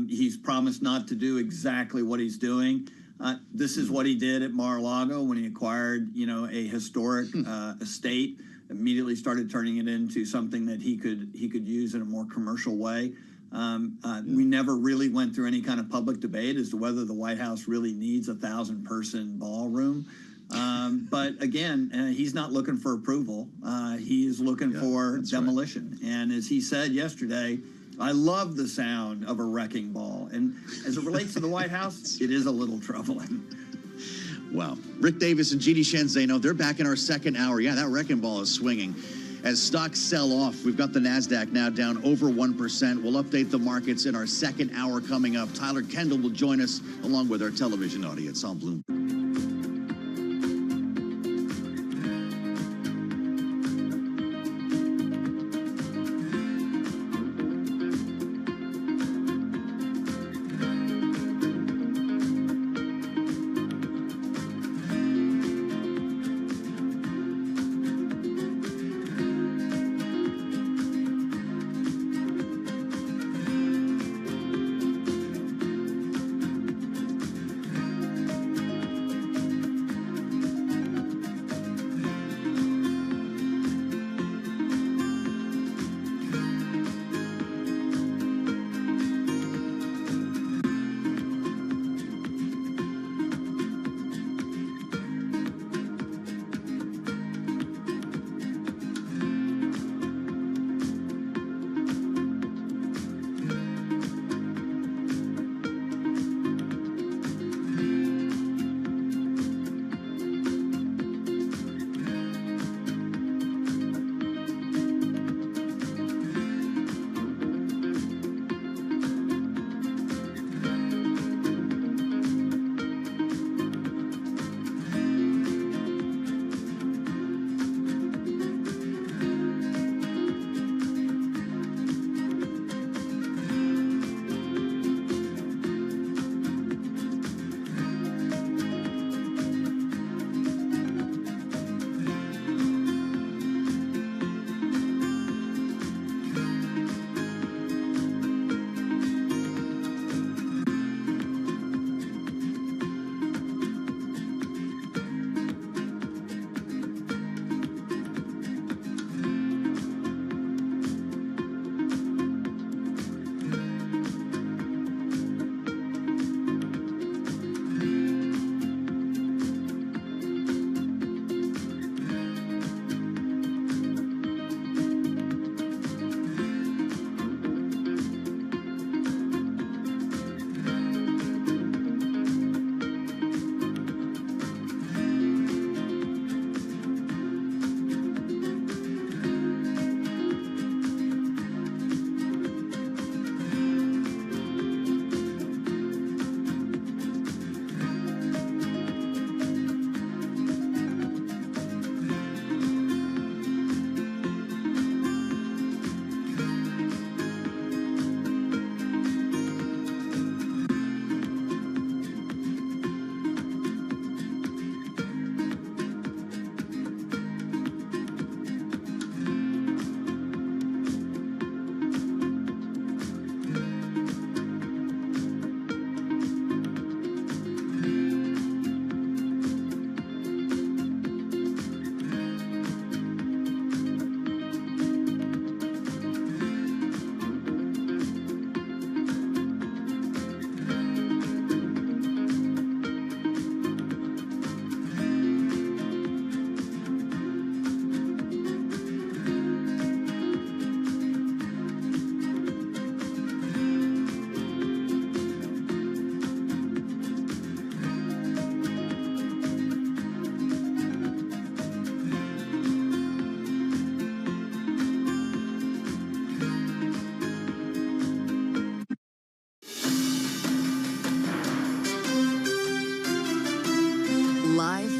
He's promised not to do exactly what he's doing. This is what he did at Mar-a-Lago when he acquired, a historic estate, immediately started turning it into something that he could use in a more commercial way. We never really went through any kind of public debate as to whether the White House really needs a 1,000-person ballroom. But again, he's not looking for approval. He is looking for demolition. Right. And as he said yesterday, I love the sound of a wrecking ball. And as it relates to the White House, it is a little troubling. Wow. Rick Davis and GD Shenzeno, they're back in our second hour. Yeah, that wrecking ball is swinging. As stocks sell off, we've got the NASDAQ now down over 1%. We'll update the markets in our second hour coming up. Tyler Kendall will join us along with our television audience on Bloomberg.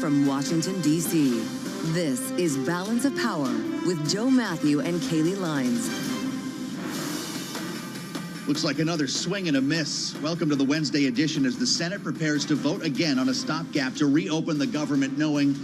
From Washington, D.C., this is Balance of Power with Joe Matthew and Kaylee Lines. Looks like another swing and a miss. Welcome to the Wednesday edition as the Senate prepares to vote again on a stopgap to reopen the government, knowing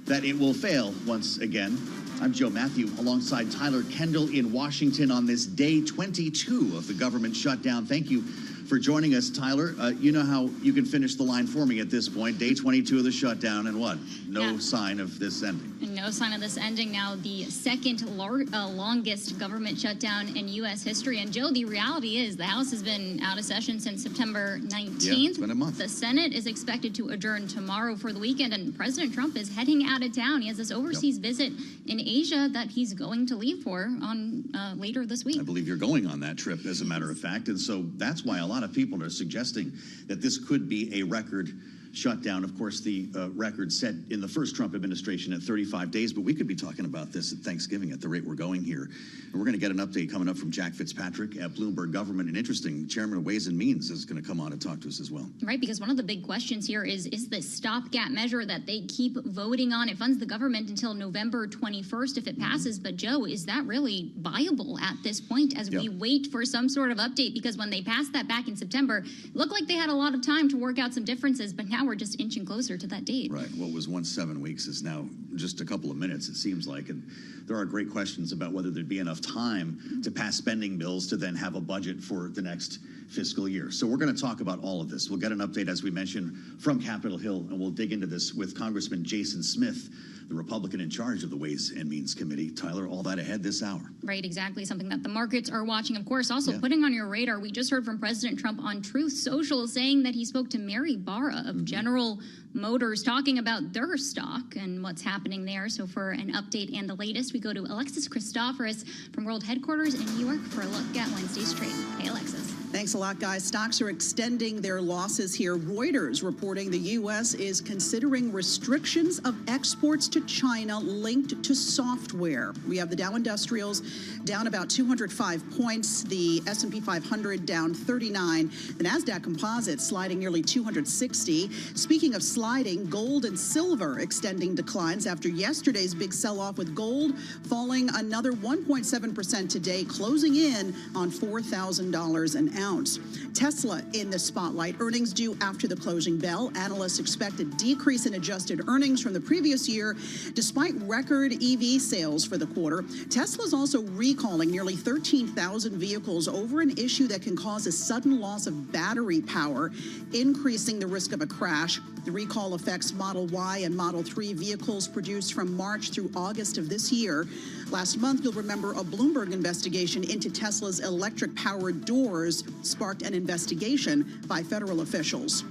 that it will fail once again. I'm Joe Matthew alongside Tyler Kendall in Washington on this day 22 of the government shutdown. Thank you for joining us, Tyler. You know how you can finish the line for me at this point. Day 22 of the shutdown, and what? No sign of this ending. No sign of this ending. Now, the second longest government shutdown in U.S. history. And Joe, the reality is the House has been out of session since September 19th. Yeah, it's been a month. The Senate is expected to adjourn tomorrow for the weekend, and President Trump is heading out of town. He has this overseas visit in Asia that he's going to leave for on later this week. I believe you're going on that trip, as a matter of fact. And so that's why a lot of people are suggesting that this could be a record shutdown. Of course, the record set in the first Trump administration at 35 days, but we could be talking about this at Thanksgiving at the rate we're going here. And we're going to get an update coming up from Jack Fitzpatrick at Bloomberg Government. And interesting, Chairman of Ways and Means is going to come on and talk to us as well. Right, because one of the big questions here is this stopgap measure that they keep voting on. It funds the government until November 21st if it passes. But Joe, is that really viable at this point as we wait for some sort of update? Because when they passed that back in September, it looked like they had a lot of time to work out some differences, but now we're just inching closer to that date. Right. What was once 7 weeks is now just a couple of minutes, it seems like. And there are great questions about whether there'd be enough time to pass spending bills to then have a budget for the next fiscal year. So we're going to talk about all of this. We'll get an update, as we mentioned, from Capitol Hill, and we'll dig into this with Congressman Jason Smith, the Republican in charge of the Ways and Means Committee. Tyler, all that ahead this hour. Right, exactly. Something that the markets are watching. Of course, also putting on your radar, we just heard from President Trump on Truth Social saying that he spoke to Mary Barra of General Motors talking about their stock and what's happening there. So for an update and the latest, we go to Alexis Christoforous from World Headquarters in New York for a look at Wednesday's trade. Hey, Alexis. Thanks a lot, guys. Stocks are extending their losses here. Reuters reporting the U.S. is considering restrictions of exports to China linked to software. We have the Dow Industrials down about 205 points, the S&P 500 down 39, the NASDAQ Composite sliding nearly 260. Speaking of sliding, gold and silver extending declines after yesterday's big sell-off, with gold falling another 1.7% today, closing in on $4,000 an ounce. Tesla in the spotlight. Earnings due after the closing bell. Analysts expect a decrease in adjusted earnings from the previous year, despite record EV sales for the quarter. Tesla's also recalling nearly 13,000 vehicles over an issue that can cause a sudden loss of battery power, increasing the risk of a crash. The recall affects Model Y and Model 3 vehicles produced from March through August of this year. Last month, you'll remember, a Bloomberg investigation into Tesla's electric-powered doors sparked an investigation by federal officials.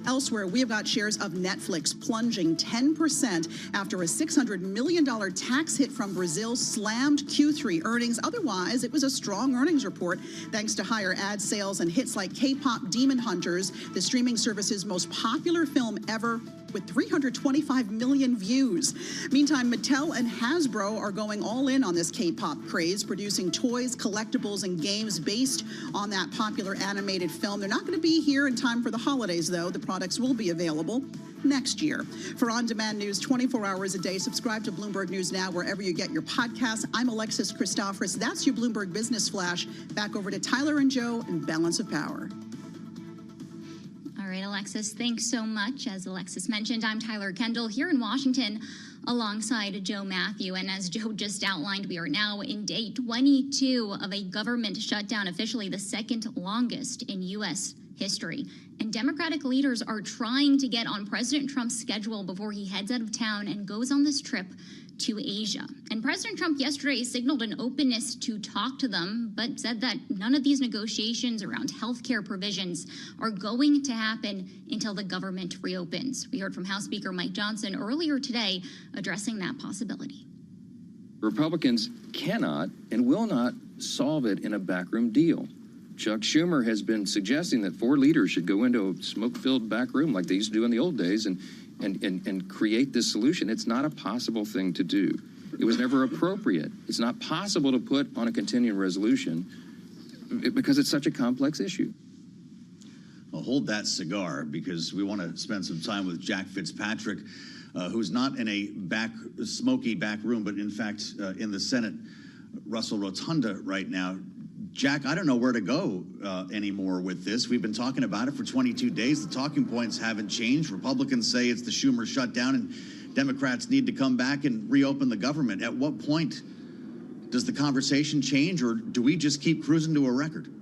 Elsewhere, we have got shares of Netflix plunging 10% after a $600 million tax hit from Brazil slammed Q3 earnings. Otherwise, it was a strong earnings report thanks to higher ad sales and hits like K-pop Demon Hunters, the streaming service's most popular film ever, with 325 million views. Meantime, Mattel and Hasbro are going all in on this K-pop craze, producing toys, collectibles, and games based on that popular animated film. They're not going to be here in time for the holidays, though. The products will be available next year. For on-demand news 24 hours a day, subscribe to Bloomberg News Now wherever you get your podcasts. I'm Alexis Christoforous. That's your Bloomberg Business Flash. Back over to Tyler and Joe and Balance of Power. All right, Alexis, thanks so much. As Alexis mentioned, I'm Tyler Kendall here in Washington alongside Joe Matthew. And as Joe just outlined, we are now in day 22 of a government shutdown, officially the second longest in U.S. history. And Democratic leaders are trying to get on President Trump's schedule before he heads out of town and goes on this trip to Asia. And President Trump yesterday signaled an openness to talk to them, but said that none of these negotiations around health care provisions are going to happen until the government reopens. We heard from House Speaker Mike Johnson earlier today addressing that possibility. Republicans cannot and will not solve it in a backroom deal. Chuck Schumer has been suggesting that four leaders should go into a smoke-filled back room like they used to do in the old days and create this solution. It's not a possible thing to do. It was never appropriate. It's not possible to put on a continuing resolution because it's such a complex issue. Well, hold that cigar, because we want to spend some time with Jack Fitzpatrick, who's not in a smoky back room, but in fact in the Senate Russell Rotunda right now. Jack, I don't know where to go anymore with this. We've been talking about it for 22 days. The talking points haven't changed. Republicans say it's the Schumer shutdown, and Democrats need to come back and reopen the government. At what point does the conversation change, or do we just keep cruising to a record?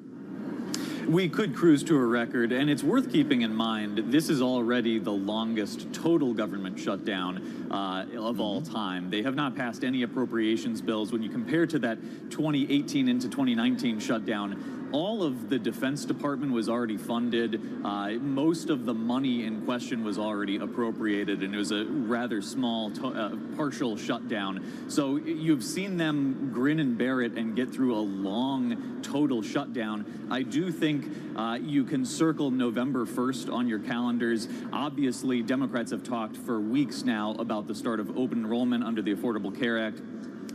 We could cruise to a record, and it's worth keeping in mind, this is already the longest total government shutdown of all time. They have not passed any appropriations bills. When you compare to that 2018 into 2019 shutdown, all of the Defense Department was already funded. Most of the money in question was already appropriated, and it was a rather small partial shutdown. So you've seen them grin and bear it and get through a long total shutdown. I do think you can circle November 1st on your calendars. Obviously, Democrats have talked for weeks now about the start of open enrollment under the Affordable Care Act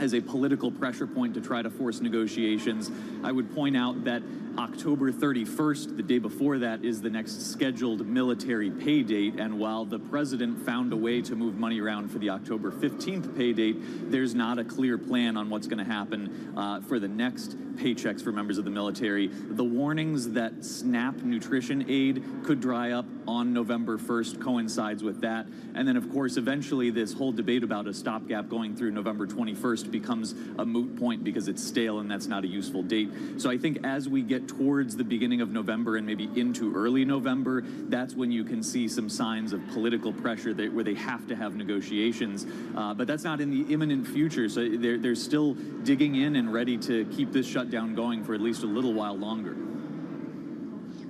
as a political pressure point to try to force negotiations. I would point out that October 31st, the day before that, is the next scheduled military pay date, and while the president found a way to move money around for the October 15th pay date, there's not a clear plan on what's going to happen for the next paychecks for members of the military. The warnings that SNAP nutrition aid could dry up on November 1st coincides with that. And then, of course, eventually this whole debate about a stopgap going through November 21st becomes a moot point because it's stale and that's not a useful date. So I think as we get towards the beginning of November and maybe into early November, that's when you can see some signs of political pressure where they have to have negotiations. But that's not in the imminent future. So they're still digging in and ready to keep this shutdown going for at least a little while longer.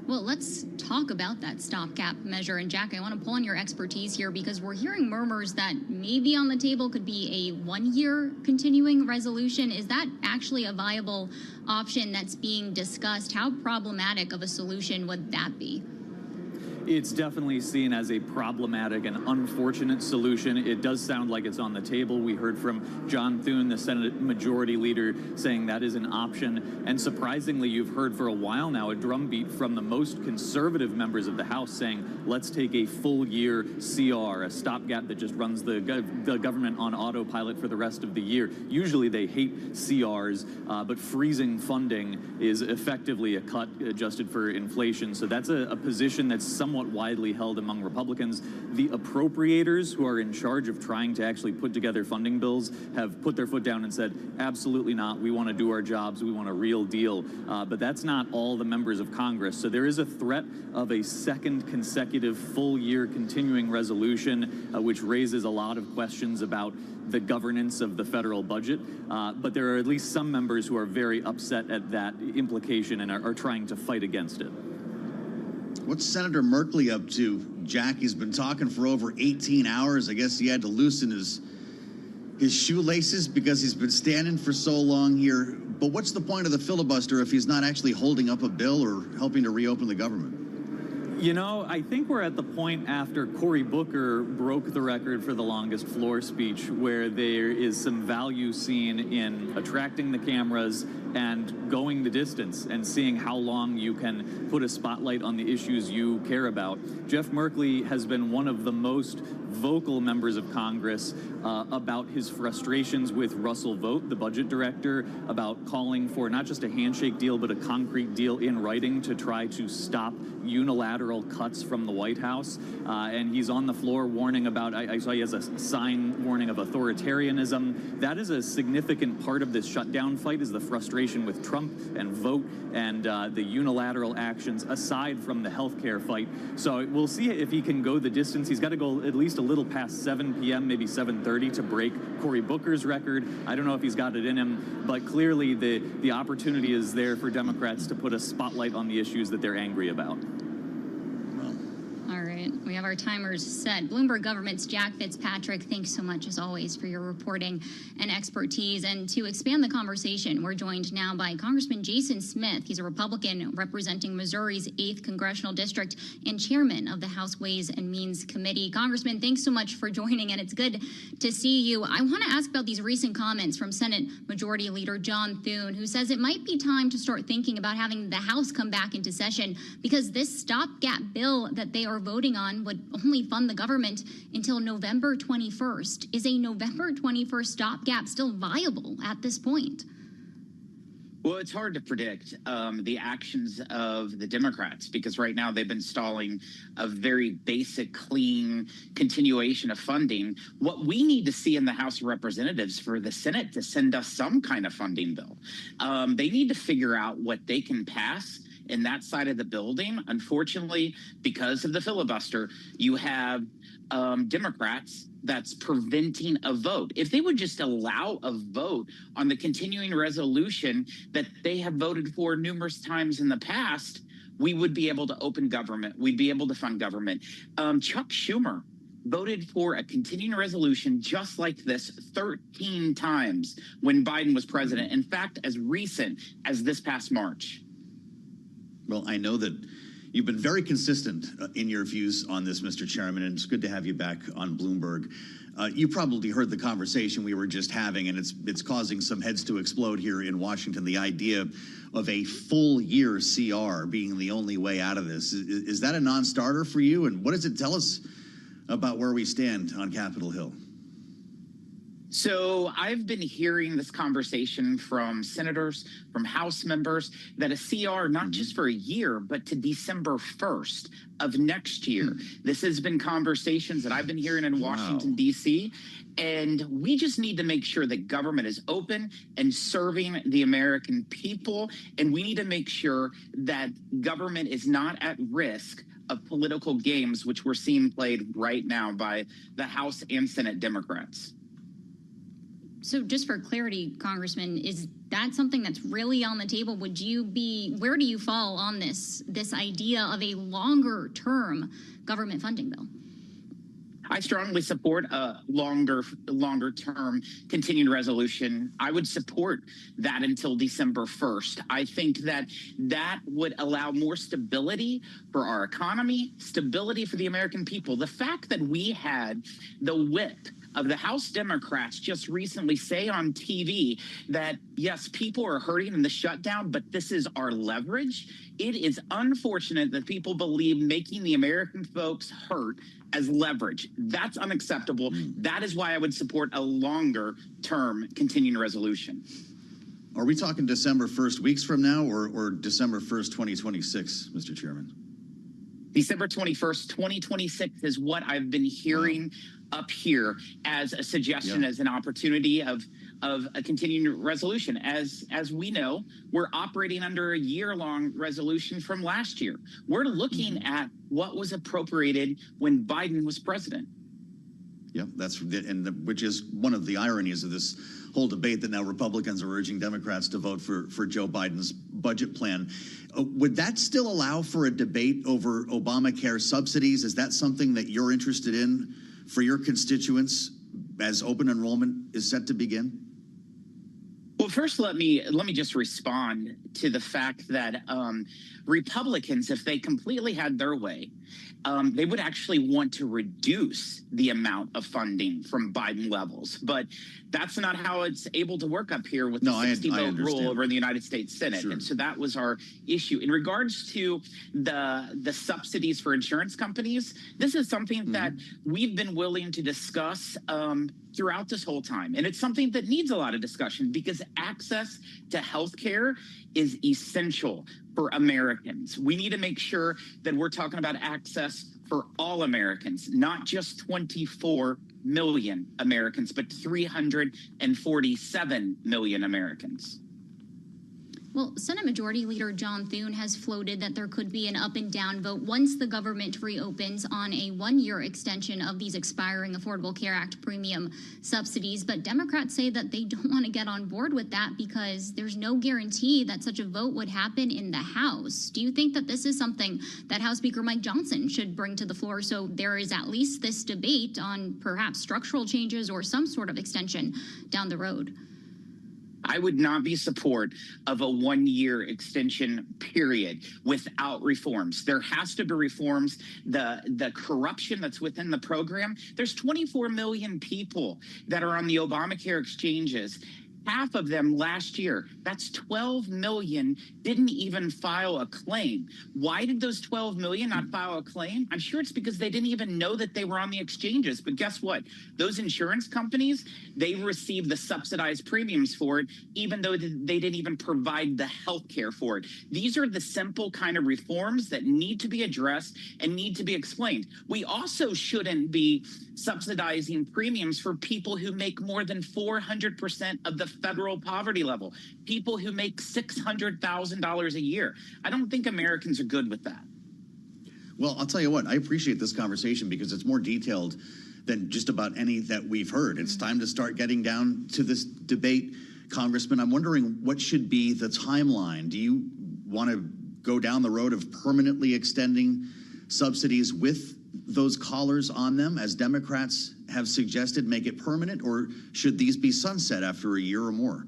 Well, let's talk about that stopgap measure. And Jack, I want to pull on your expertise here because we're hearing murmurs that maybe on the table could be a one-year continuing resolution. Is that actually a viable option that's being discussed? How problematic of a solution would that be? It's definitely seen as a problematic and unfortunate solution. It does sound like it's on the table. We heard from John Thune, the Senate Majority Leader, saying that is an option. And surprisingly, you've heard for a while now a drumbeat from the most conservative members of the House saying, let's take a full year CR, a stopgap that just runs the government on autopilot for the rest of the year. Usually they hate CRs, but freezing funding is effectively a cut adjusted for inflation. So that's a position that's somewhat widely held among Republicans. The appropriators who are in charge of trying to actually put together funding bills have put their foot down and said, absolutely not. We want to do our jobs. We want a real deal. But that's not all the members of Congress. So there is a threat of a second consecutive full year continuing resolution, which raises a lot of questions about the governance of the federal budget. But there are at least some members who are very upset at that implication and are trying to fight against it. What's Senator Merkley up to? Jack, he's been talking for over 18 hours. I guess he had to loosen his shoelaces because he's been standing for so long here. But what's the point of the filibuster if he's not actually holding up a bill or helping to reopen the government? You know, I think we're at the point after Cory Booker broke the record for the longest floor speech where there is some value seen in attracting the cameras and going the distance and seeing how long you can put a spotlight on the issues you care about. Jeff Merkley has been one of the most vocal members of Congress about his frustrations with Russell Vought, the budget director, about calling for not just a handshake deal, but a concrete deal in writing to try to stop unilateral cuts from the White House. And he's on the floor warning about, I saw he has a sign warning of authoritarianism. That is a significant part of this shutdown fight, is the frustration with Trump and Vought and the unilateral actions aside from the healthcare fight. So we'll see if he can go the distance. He's got to go at least a little past 7 p.m., maybe 7:30 to break Cory Booker's record. I don't know if he's got it in him, but clearly the opportunity is there for Democrats to put a spotlight on the issues that they're angry about. All right, we have our timers set. Bloomberg Government's Jack Fitzpatrick, thanks so much as always for your reporting and expertise. And to expand the conversation, we're joined now by Congressman Jason Smith. He's a Republican representing Missouri's 8th Congressional District and chairman of the House Ways and Means Committee. Congressman, thanks so much for joining, and it's good to see you. I want to ask about these recent comments from Senate Majority Leader John Thune, who says it might be time to start thinking about having the House come back into session because this stopgap bill that they are voting on would only fund the government until November 21st. Is a November 21st stopgap still viable at this point? Well, it's hard to predict the actions of the Democrats because right now they've been stalling a very basic, clean continuation of funding. What we need to see in the House of Representatives for the Senate to send us some kind of funding bill. They need to figure out what they can pass in that side of the building. Unfortunately, because of the filibuster, you have Democrats that's preventing a vote. If they would just allow a vote on the continuing resolution that they have voted for numerous times in the past, we would be able to open government. We'd be able to fund government. Chuck Schumer voted for a continuing resolution just like this 13 times when Biden was president. In fact, as recent as this past March. Well, I know that you've been very consistent in your views on this, Mr. Chairman, and it's good to have you back on Bloomberg. You probably heard the conversation we were just having, and it's causing some heads to explode here in Washington, the idea of a full year CR being the only way out of this. Is that a non-starter for you? And what does it tell us about where we stand on Capitol Hill? So I've been hearing this conversation from senators, from House members, that a CR, not just for a year, but to December 1st of next year. This has been conversations that I've been hearing in Washington, D.C., and we just need to make sure that government is open and serving the American people, and we need to make sure that government is not at risk of political games, which we're seeing played right now by the House and Senate Democrats. So just for clarity, Congressman, is that something that's really on the table? Where do you fall on this idea of a longer term government funding bill? I strongly support a longer term continuing resolution. I would support that until December 1st. I think that would allow more stability for our economy, stability for the American people. The fact that we had the whip of the House Democrats just recently say on TV that, yes, people are hurting in the shutdown, but this is our leverage. It is unfortunate that people believe making the American folks hurt as leverage. That's unacceptable. That is why I would support a longer term continuing resolution. Are we talking December 1st, weeks from now, or December 1st, 2026, Mr. Chairman? December 21st, 2026 is what I've been hearing up here as a suggestion, as an opportunity of a continuing resolution. As we know, we're operating under a year-long resolution from last year. We're looking at what was appropriated when Biden was president. Yeah, which is one of the ironies of this whole debate, that now Republicans are urging Democrats to vote for Joe Biden's budget plan. Would that still allow for a debate over Obamacare subsidies? Is that something that you're interested in for your constituents as open enrollment is set to begin? Well, first, let me just respond to the fact that Republicans, if they completely had their way, they would actually want to reduce the amount of funding from Biden levels. But that's not how it's able to work up here with the 60-vote rule over in the United States Senate. Sure. And so that was our issue. In regards to the subsidies for insurance companies, this is something that we've been willing to discuss throughout this whole time. And it's something that needs a lot of discussion because access to health care is essential for Americans. We need to make sure that we're talking about access for all Americans, not just 24 million Americans, but 347 million Americans. Well, Senate Majority Leader John Thune has floated that there could be an up and down vote once the government reopens on a one-year extension of these expiring Affordable Care Act premium subsidies. But Democrats say that they don't want to get on board with that because there's no guarantee that such a vote would happen in the House. Do you think that this is something that House Speaker Mike Johnson should bring to the floor so there is at least this debate on perhaps structural changes or some sort of extension down the road? I would not be support of a one-year extension period without reforms. There has to be reforms. The corruption that's within the program, there's 24 million people that are on the Obamacare exchanges. Half of them last year, that's 12 million, didn't even file a claim. Why did those 12 million not file a claim? I'm sure it's because they didn't even know that they were on the exchanges. But guess what? Those insurance companies, they received the subsidized premiums for it, even though they didn't even provide the health care for it. These are the simple kind of reforms that need to be addressed and need to be explained. We also shouldn't be subsidizing premiums for people who make more than 400% of the federal poverty level, people who make $600,000 a year. I don't think Americans are good with that. Well, I'll tell you what, I appreciate this conversation because it's more detailed than just about any that we've heard. It's time to start getting down to this debate. Congressman, I'm wondering what should be the timeline? Do you want to go down the road of permanently extending subsidies with those collars on them, as Democrats have suggested, make it permanent, or should these be sunset after a year or more?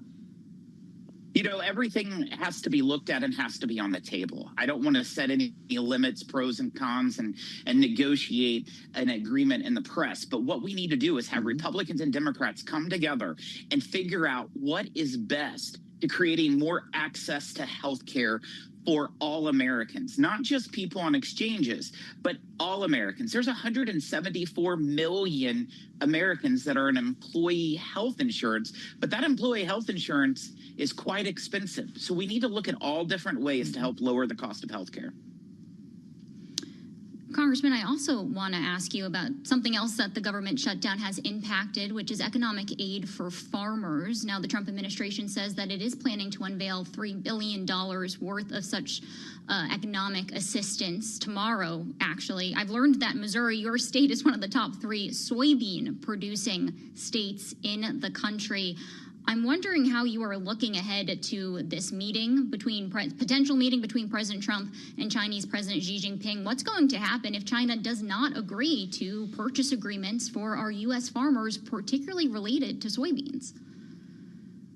You know, everything has to be looked at and has to be on the table. I don't want to set any limits, pros and cons, and negotiate an agreement in the press. But what we need to do is have Republicans and Democrats come together and figure out what is best to creating more access to health care for all Americans, not just people on exchanges, but all Americans. There's 174 million Americans that are in employee health insurance, but that employee health insurance is quite expensive. So we need to look at all different ways to help lower the cost of health care. Congressman, I also want to ask you about something else that the government shutdown has impacted, which is economic aid for farmers. Now, the Trump administration says that it is planning to unveil $3 billion worth of such economic assistance tomorrow, actually. I've learned that Missouri, your state, is one of the top 3 soybean producing states in the country. I'm wondering how you are looking ahead to this meeting potential meeting between President Trump and Chinese President Xi Jinping. What's going to happen if China does not agree to purchase agreements for our U.S. farmers, particularly related to soybeans?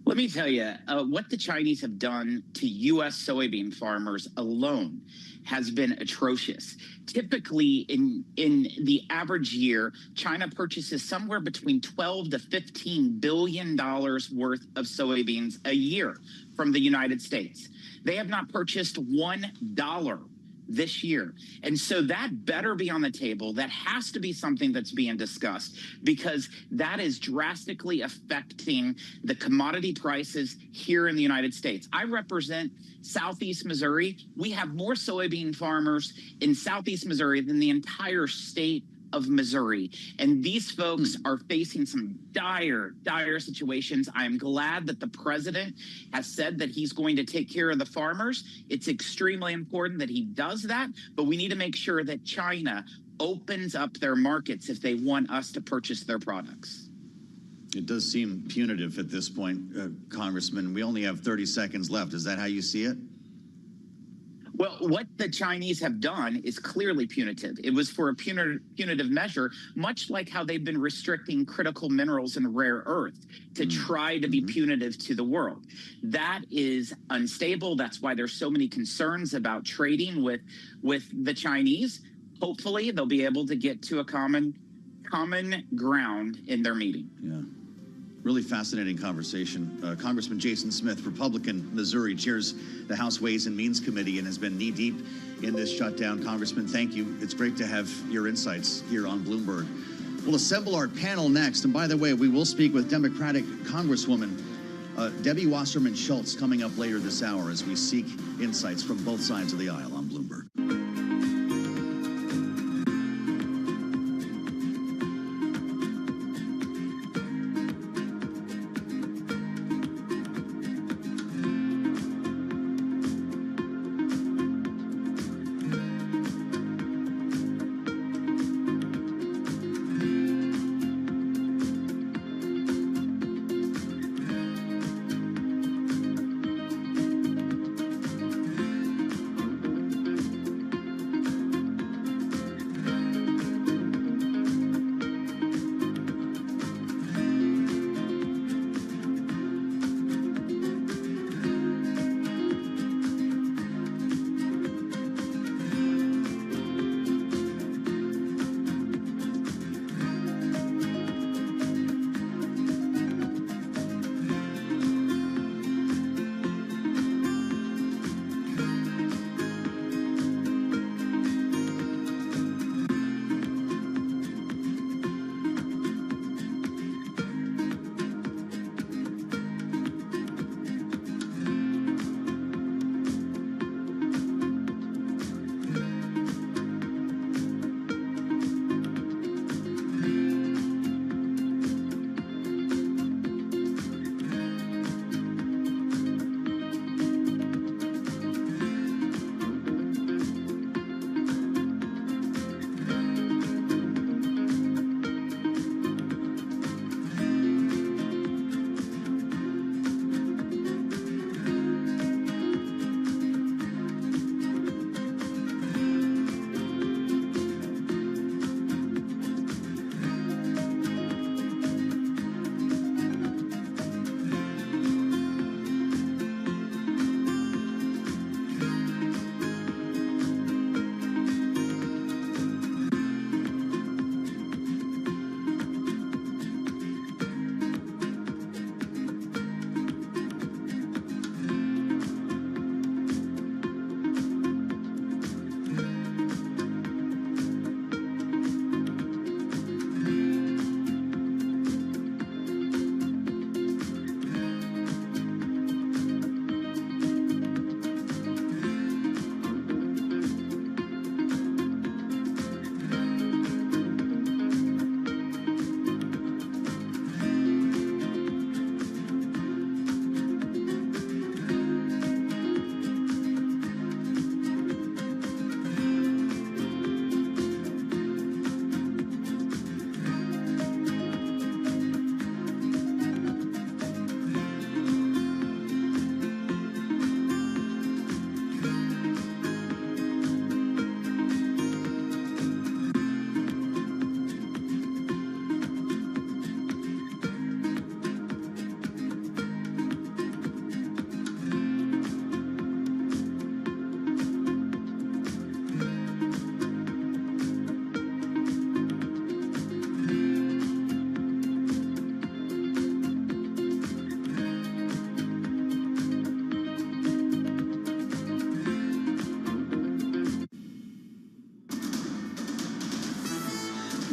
Let me tell you, what the Chinese have done to U.S. soybean farmers alone has been atrocious. Typically, in the average year, China purchases somewhere between $12 to $15 billion worth of soybeans a year from the United States. They have not purchased $1 this year. And so that better be on the table. That has to be something that's being discussed, because that is drastically affecting the commodity prices here in the United States. I represent Southeast Missouri. We have more soybean farmers in Southeast Missouri than the entire state of Missouri. And these folks are facing some dire situations. I'm glad that the president has said that he's going to take care of the farmers. It's extremely important that he does that, but we need to make sure that China opens up their markets if they want us to purchase their products. It does seem punitive at this point, Congressman. We only have 30 seconds left. Is that how you see it? Well, what the Chinese have done is clearly punitive. It was for a punitive measure, much like how they've been restricting critical minerals and rare earth to try to be punitive to the world. That is unstable. That's why there's so many concerns about trading with the Chinese. Hopefully, they'll be able to get to a common ground in their meeting. Yeah. Really fascinating conversation. Congressman Jason Smith, Republican, Missouri, chairs the House Ways and Means Committee and has been knee-deep in this shutdown. Congressman, thank you. It's great to have your insights here on Bloomberg. We'll assemble our panel next. And by the way, we will speak with Democratic Congresswoman Debbie Wasserman Schultz coming up later this hour as we seek insights from both sides of the aisle on Bloomberg.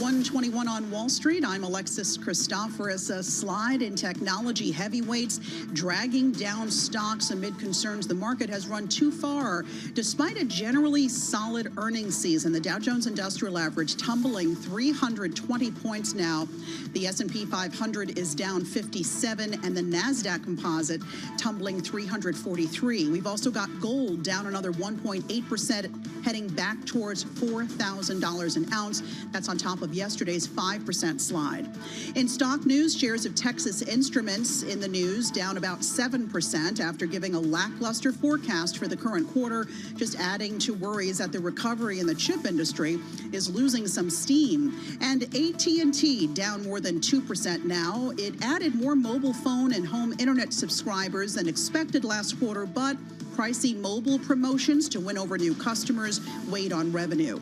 1:21 on Wall Street. I'm Alexis Christoforous. A slide in technology heavyweights dragging down stocks amid concerns the market has run too far. Despite a generally solid earnings season, the Dow Jones Industrial Average tumbling 320 points now. The S&P 500 is down 57, and the NASDAQ composite tumbling 343. We've also got gold down another 1.8%, heading back towards $4,000 an ounce. That's on top of yesterday's 5% slide. In stock news, shares of Texas Instruments in the news, down about 7% after giving a lackluster forecast for the current quarter, just adding to worries that the recovery in the chip industry is losing some steam. And AT&T down more than 2% now. It added more mobile phone and home internet subscribers than expected last quarter, but pricey mobile promotions to win over new customers weighed on revenue.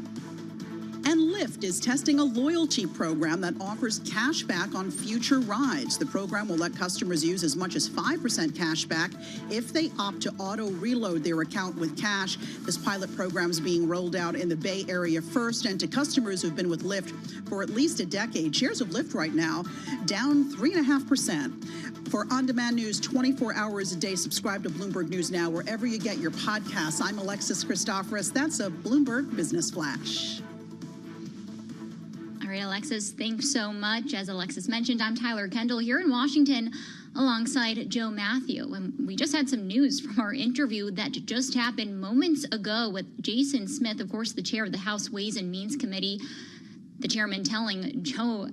And Lyft is testing a loyalty program that offers cash back on future rides. The program will let customers use as much as 5% cash back if they opt to auto-reload their account with cash. This pilot program is being rolled out in the Bay Area first and to customers who've been with Lyft for at least a decade. Shares of Lyft right now down 3.5%. For on-demand news 24 hours a day, subscribe to Bloomberg News Now wherever you get your podcasts. I'm Alexis Christoforous. That's a Bloomberg Business Flash. All right, Alexis, thanks so much. As Alexis mentioned, I'm Tyler Kendall here in Washington alongside Joe Matthew. And we just had some news from our interview that just happened moments ago with Jason Smith, of course, the chair of the House Ways and Means Committee, the chairman telling Joe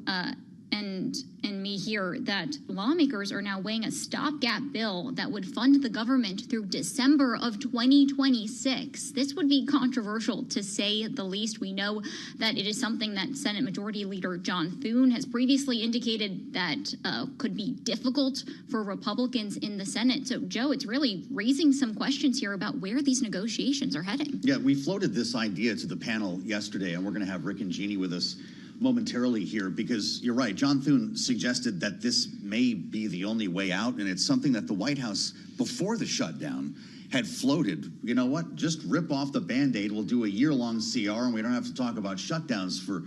and me here that lawmakers are now weighing a stopgap bill that would fund the government through December of 2026. This would be controversial, to say the least. We know that it is something that Senate Majority Leader John Thune has previously indicated that could be difficult for Republicans in the Senate. So, Joe, it's really raising some questions here about where these negotiations are heading. Yeah, we floated this idea to the panel yesterday, and we're going to have Rick and Jeannie with us momentarily here, because you're right. John Thune suggested that this may be the only way out, and it's something that the White House, before the shutdown, had floated. You know what? Just rip off the Band-Aid. We'll do a year-long CR, and we don't have to talk about shutdowns for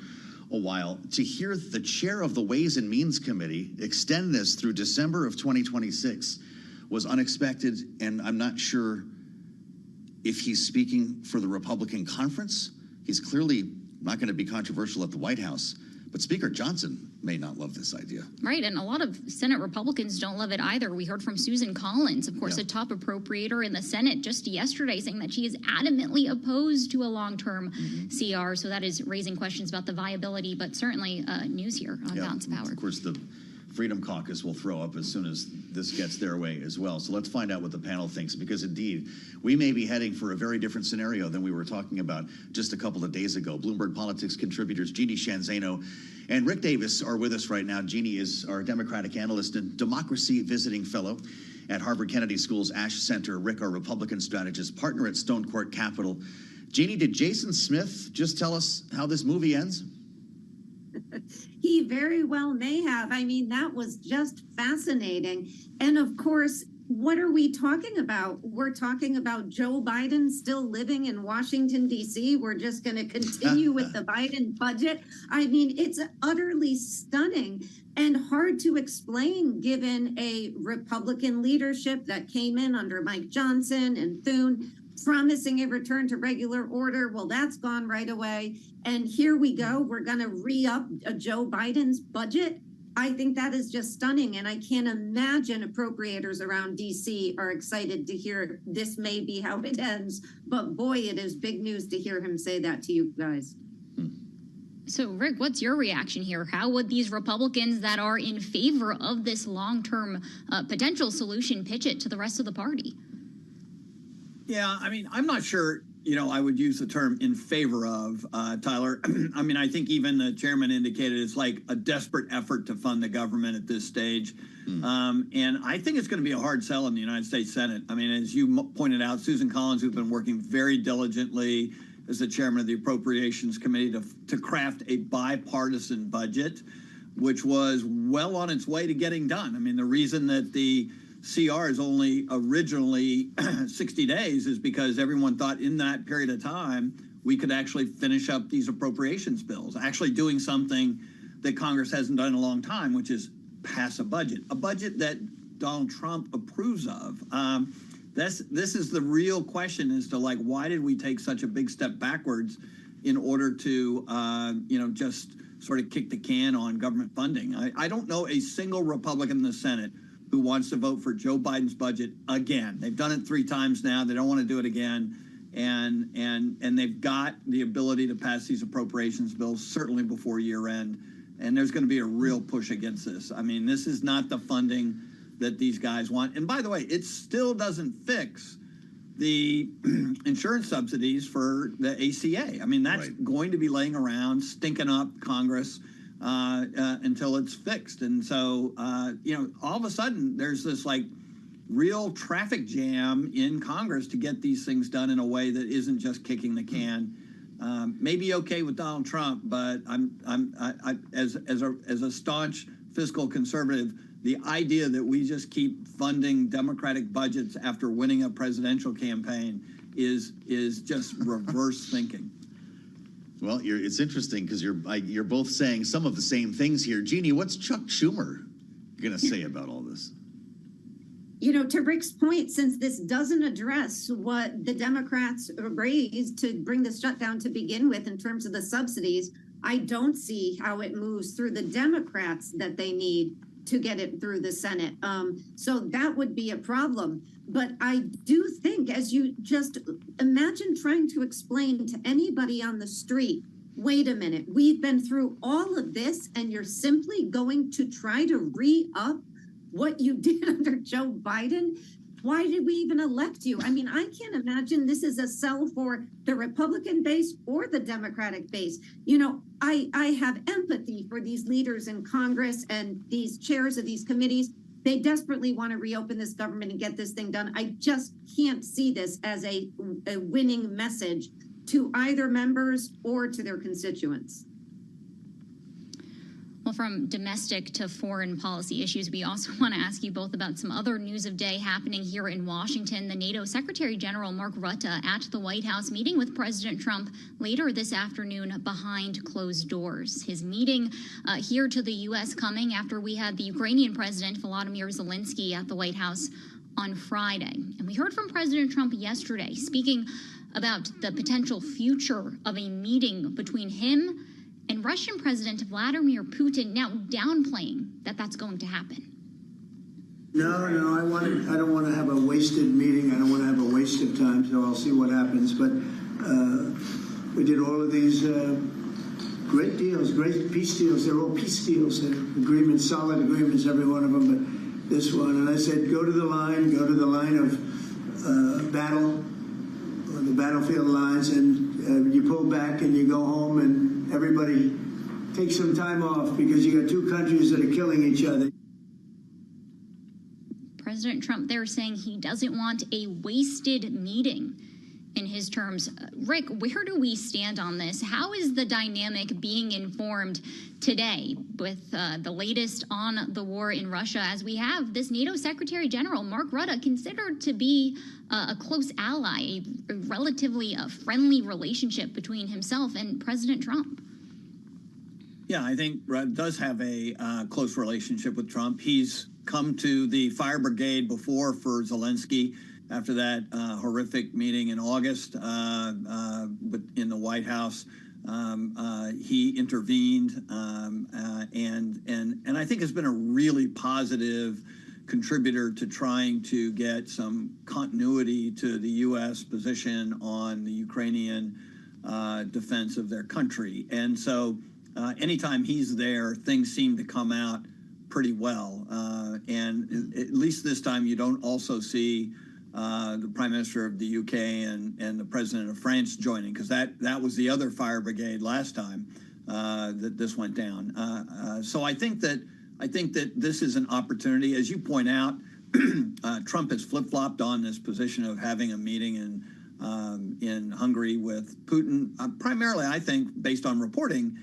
a while. To hear the chair of the Ways and Means Committee extend this through December of 2026 was unexpected, and I'm not sure if he's speaking for the Republican conference. He's clearly not going to be controversial at the White House, but Speaker Johnson may not love this idea. Right, and a lot of Senate Republicans don't love it either. We heard from Susan Collins, of course, a top appropriator in the Senate just yesterday, saying that she is adamantly opposed to a long-term CR. So that is raising questions about the viability, but certainly news here on Balance of Power. Of course, the Freedom Caucus will throw up as soon as this gets their way as well. So let's find out what the panel thinks, because indeed, we may be heading for a very different scenario than we were talking about just a couple of days ago. Bloomberg Politics contributors Jeannie Shanzano and Rick Davis are with us right now. Jeannie is our Democratic analyst and democracy visiting fellow at Harvard Kennedy School's Ash Center. Rick, our Republican strategist, partner at Stone Court Capital. Jeannie, did Jason Smith just tell us how this movie ends? He very well may have. I mean, that was just fascinating. And of course, what are we talking about? We're talking about Joe Biden still living in Washington, D.C. We're just going to continue with the Biden budget. I mean, it's utterly stunning and hard to explain given a Republican leadership that came in under Mike Johnson and Thune, promising a return to regular order. Well, that's gone right away. And here we go. We're going to re-up Joe Biden's budget. I think that is just stunning. And I can't imagine appropriators around D.C. are excited to hear this may be how it ends. But boy, it is big news to hear him say that to you guys. So, Rick, what's your reaction here? How would these Republicans that are in favor of this long-term potential solution pitch it to the rest of the party? Yeah, I mean, I'm not sure, I would use the term in favor of, Tyler. I mean, I think even the chairman indicated it's like a desperate effort to fund the government at this stage. And I think it's going to be a hard sell in the United States Senate. I mean, as you pointed out, Susan Collins, who's been working very diligently as the chairman of the Appropriations Committee to craft a bipartisan budget, which was well on its way to getting done. I mean, the reason that the CR is only originally 60 days is because everyone thought in that period of time we could actually finish up these appropriations bills, actually doing something that Congress hasn't done in a long time, which is pass a budget that Donald Trump approves of. This is the real question as to, like, why did we take such a big step backwards in order to, just sort of kick the can on government funding? I don't know a single Republican in the Senate who wants to vote for Joe Biden's budget again. They've done it 3 times now. They don't want to do it again. And they've got the ability to pass these appropriations bills certainly before year end. And there's going to be a real push against this. I mean, this is not the funding that these guys want. And by the way, it still doesn't fix the insurance subsidies for the ACA. I mean, that's going to be laying around, stinking up Congress until it's fixed. And so, all of a sudden, there's this like real traffic jam in Congress to get these things done in a way that isn't just kicking the can. Maybe okay with Donald Trump, but as a staunch fiscal conservative, the idea that we just keep funding Democratic budgets after winning a presidential campaign is just reverse thinking. Well, it's interesting because you're both saying some of the same things here. Jeannie, what's Chuck Schumer going to say about all this? To Rick's point, since this doesn't address what the Democrats raised to bring the shutdown to begin with in terms of the subsidies, I don't see how it moves through the Democrats that they need to get it through the Senate. So that would be a problem. But I do think, as you just imagine trying to explain to anybody on the street, wait a minute, we've been through all of this and you're simply going to try to re-up what you did under Joe Biden? Why did we even elect you? I mean, I can't imagine this is a sell for the Republican base or the Democratic base. I have empathy for these leaders in Congress and these chairs of these committees. They desperately want to reopen this government and get this thing done. I just can't see this as a winning message to either members or to their constituents. Well, from domestic to foreign policy issues, we also want to ask you both about some other news of day happening here in Washington. The NATO Secretary General Mark Rutte at the White House meeting with President Trump later this afternoon behind closed doors. His meeting here to the U.S. coming after we had the Ukrainian President Volodymyr Zelensky at the White House on Friday. And we heard from President Trump yesterday speaking about the potential future of a meeting between him and Russian President Vladimir Putin, now downplaying that that's going to happen. No, I don't want to have a wasted meeting. I don't want to have a waste of time, so I'll see what happens. But we did all of these great deals, great peace deals. They're all peace deals. They're agreements, solid agreements, every one of them. But this one, and I said, go to the line of battle, or the battlefield lines, and you pull back and you go home and everybody take some time off because you got 2 countries that are killing each other. President Trump there saying he doesn't want a wasted meeting in his terms. Rick, where do we stand on this? How is the dynamic being informed today with the latest on the war in Russia, as we have this NATO Secretary General, Mark Rutte, considered to be a close ally, a relatively friendly relationship between himself and President Trump? Yeah, I think Rutte does have a close relationship with Trump. He's come to the fire brigade before for Zelensky after that horrific meeting in August in the White House. He intervened and I think has been a really positive contributor to trying to get some continuity to the U.S. position on the Ukrainian defense of their country. And so anytime he's there, things seem to come out pretty well. And at least this time, you don't also see the Prime Minister of the UK and the President of France joining, because that was the other fire brigade last time that this went down. So I think that this is an opportunity. As you point out, Trump has flip-flopped on this position of having a meeting in Hungary with Putin, primarily, I think, based on reporting,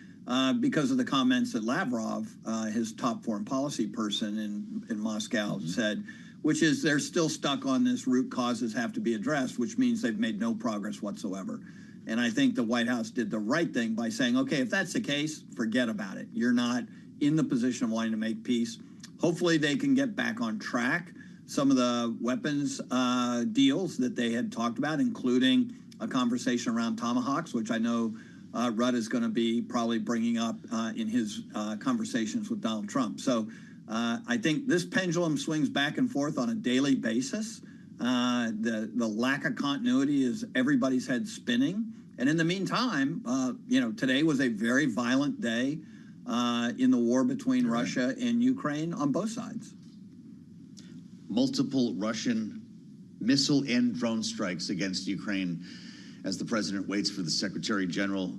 because of the comments that Lavrov, his top foreign policy person in Moscow, said, which is they're still stuck on this root causes have to be addressed, which means they've made no progress whatsoever. And I think the White House did the right thing by saying, okay, if that's the case, forget about it. You're not in the position of wanting to make peace. Hopefully they can get back on track. Some of the weapons deals that they had talked about, including a conversation around tomahawks, which I know Rudd is going to be probably bringing up in his conversations with Donald Trump. So I think this pendulum swings back and forth on a daily basis. The lack of continuity is everybody's head spinning. And in the meantime, today was a very violent day in the war between Russia and Ukraine on both sides. Multiple Russian missile and drone strikes against Ukraine as the president waits for the Secretary General.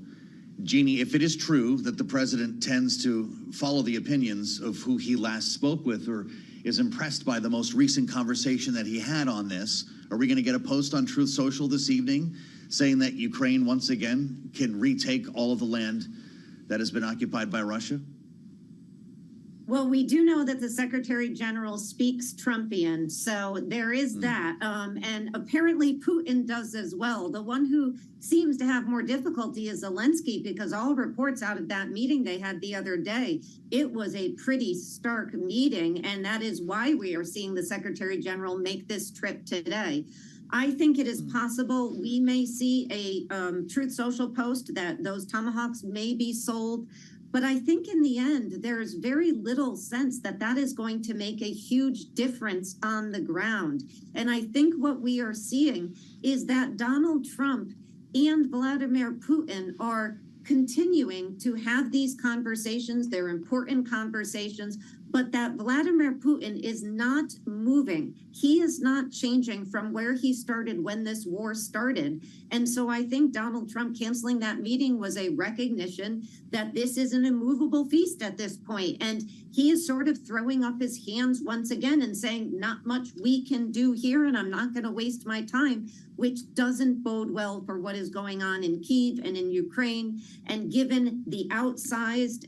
Jeannie, if it is true that the president tends to follow the opinions of who he last spoke with or is impressed by the most recent conversation that he had on this, are we going to get a post on Truth Social this evening saying that Ukraine once again can retake all of the land that has been occupied by Russia? Well, we do know that the Secretary General speaks Trumpian, so there is that. And apparently Putin does as well. The one who seems to have more difficulty is Zelensky, because all reports out of that meeting they had the other day, it was a pretty stark meeting, and that is why we are seeing the Secretary General make this trip today. I think it is possible we may see a Truth Social post that those tomahawks may be sold. But I think in the end, there's very little sense that that is going to make a huge difference on the ground. And I think what we are seeing is that Donald Trump and Vladimir Putin are continuing to have these conversations. They're important conversations, but that Vladimir Putin is not moving. He is not changing from where he started when this war started. And so I think Donald Trump canceling that meeting was a recognition that this is an immovable feast at this point. And he is sort of throwing up his hands once again and saying, not much we can do here, and I'm not going to waste my time, which doesn't bode well for what is going on in Kyiv and in Ukraine. And given the outsized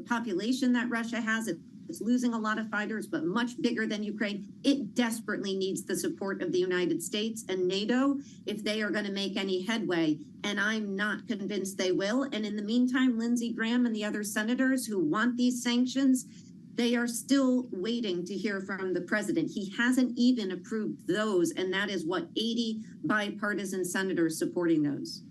population that Russia has, it's losing a lot of fighters, but much bigger than Ukraine. It desperately needs the support of the United States and NATO if they are going to make any headway. And I'm not convinced they will. And in the meantime, Lindsey Graham and the other senators who want these sanctions, they are still waiting to hear from the president. He hasn't even approved those, and that is what 80 bipartisan senators supporting those.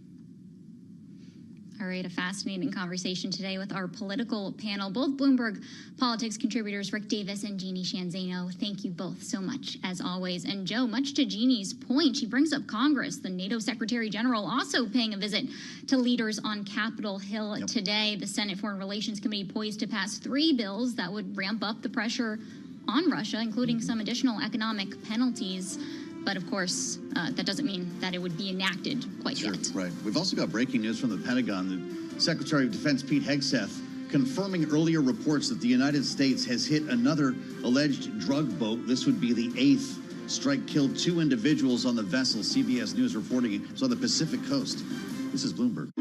All right, a fascinating conversation today with our political panel, both Bloomberg Politics contributors Rick Davis and Jeannie Shanzano. Thank you both so much, as always. And Joe, much to Jeannie's point, she brings up Congress, the NATO Secretary General also paying a visit to leaders on Capitol Hill today. The Senate Foreign Relations Committee poised to pass 3 bills that would ramp up the pressure on Russia, including some additional economic penalties. But of course, that doesn't mean that it would be enacted quite yet. Right. We've also got breaking news from the Pentagon. The Secretary of Defense Pete Hegseth confirming earlier reports that the United States has hit another alleged drug boat. This would be the 8th strike, killed 2 individuals on the vessel. CBS News reporting it. It's on the Pacific coast. This is Bloomberg.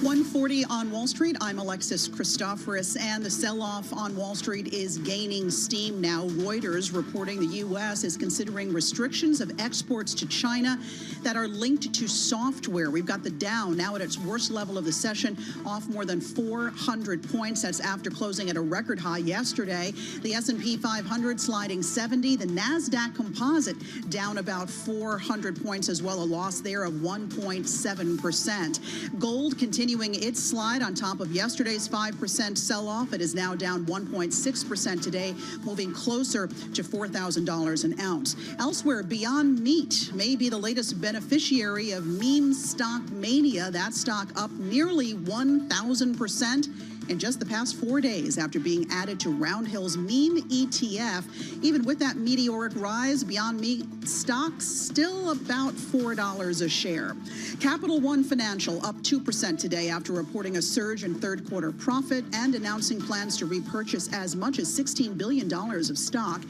1:40 on Wall Street. I'm Alexis Christoforous, and the sell-off on Wall Street is gaining steam now. Reuters reporting the U.S. is considering restrictions of exports to China that are linked to software. We've got the Dow now at its worst level of the session, off more than 400 points. That's after closing at a record high yesterday. The S&P 500 sliding 70. The NASDAQ Composite down about 400 points as well, a loss there of 1.7%. Gold continuing its slide on top of yesterday's 5% sell-off. It is now down 1.6% today, moving closer to $4,000 an ounce. Elsewhere, Beyond Meat may be the latest beneficiary of meme stock mania. That stock up nearly 1,000% in just the past 4 days after being added to Roundhill's meme ETF. Even with that meteoric rise, Beyond Meat stocks still about $4 a share. Capital One Financial up 2% today after reporting a surge in third quarter profit and announcing plans to repurchase as much as $16 billion of stock.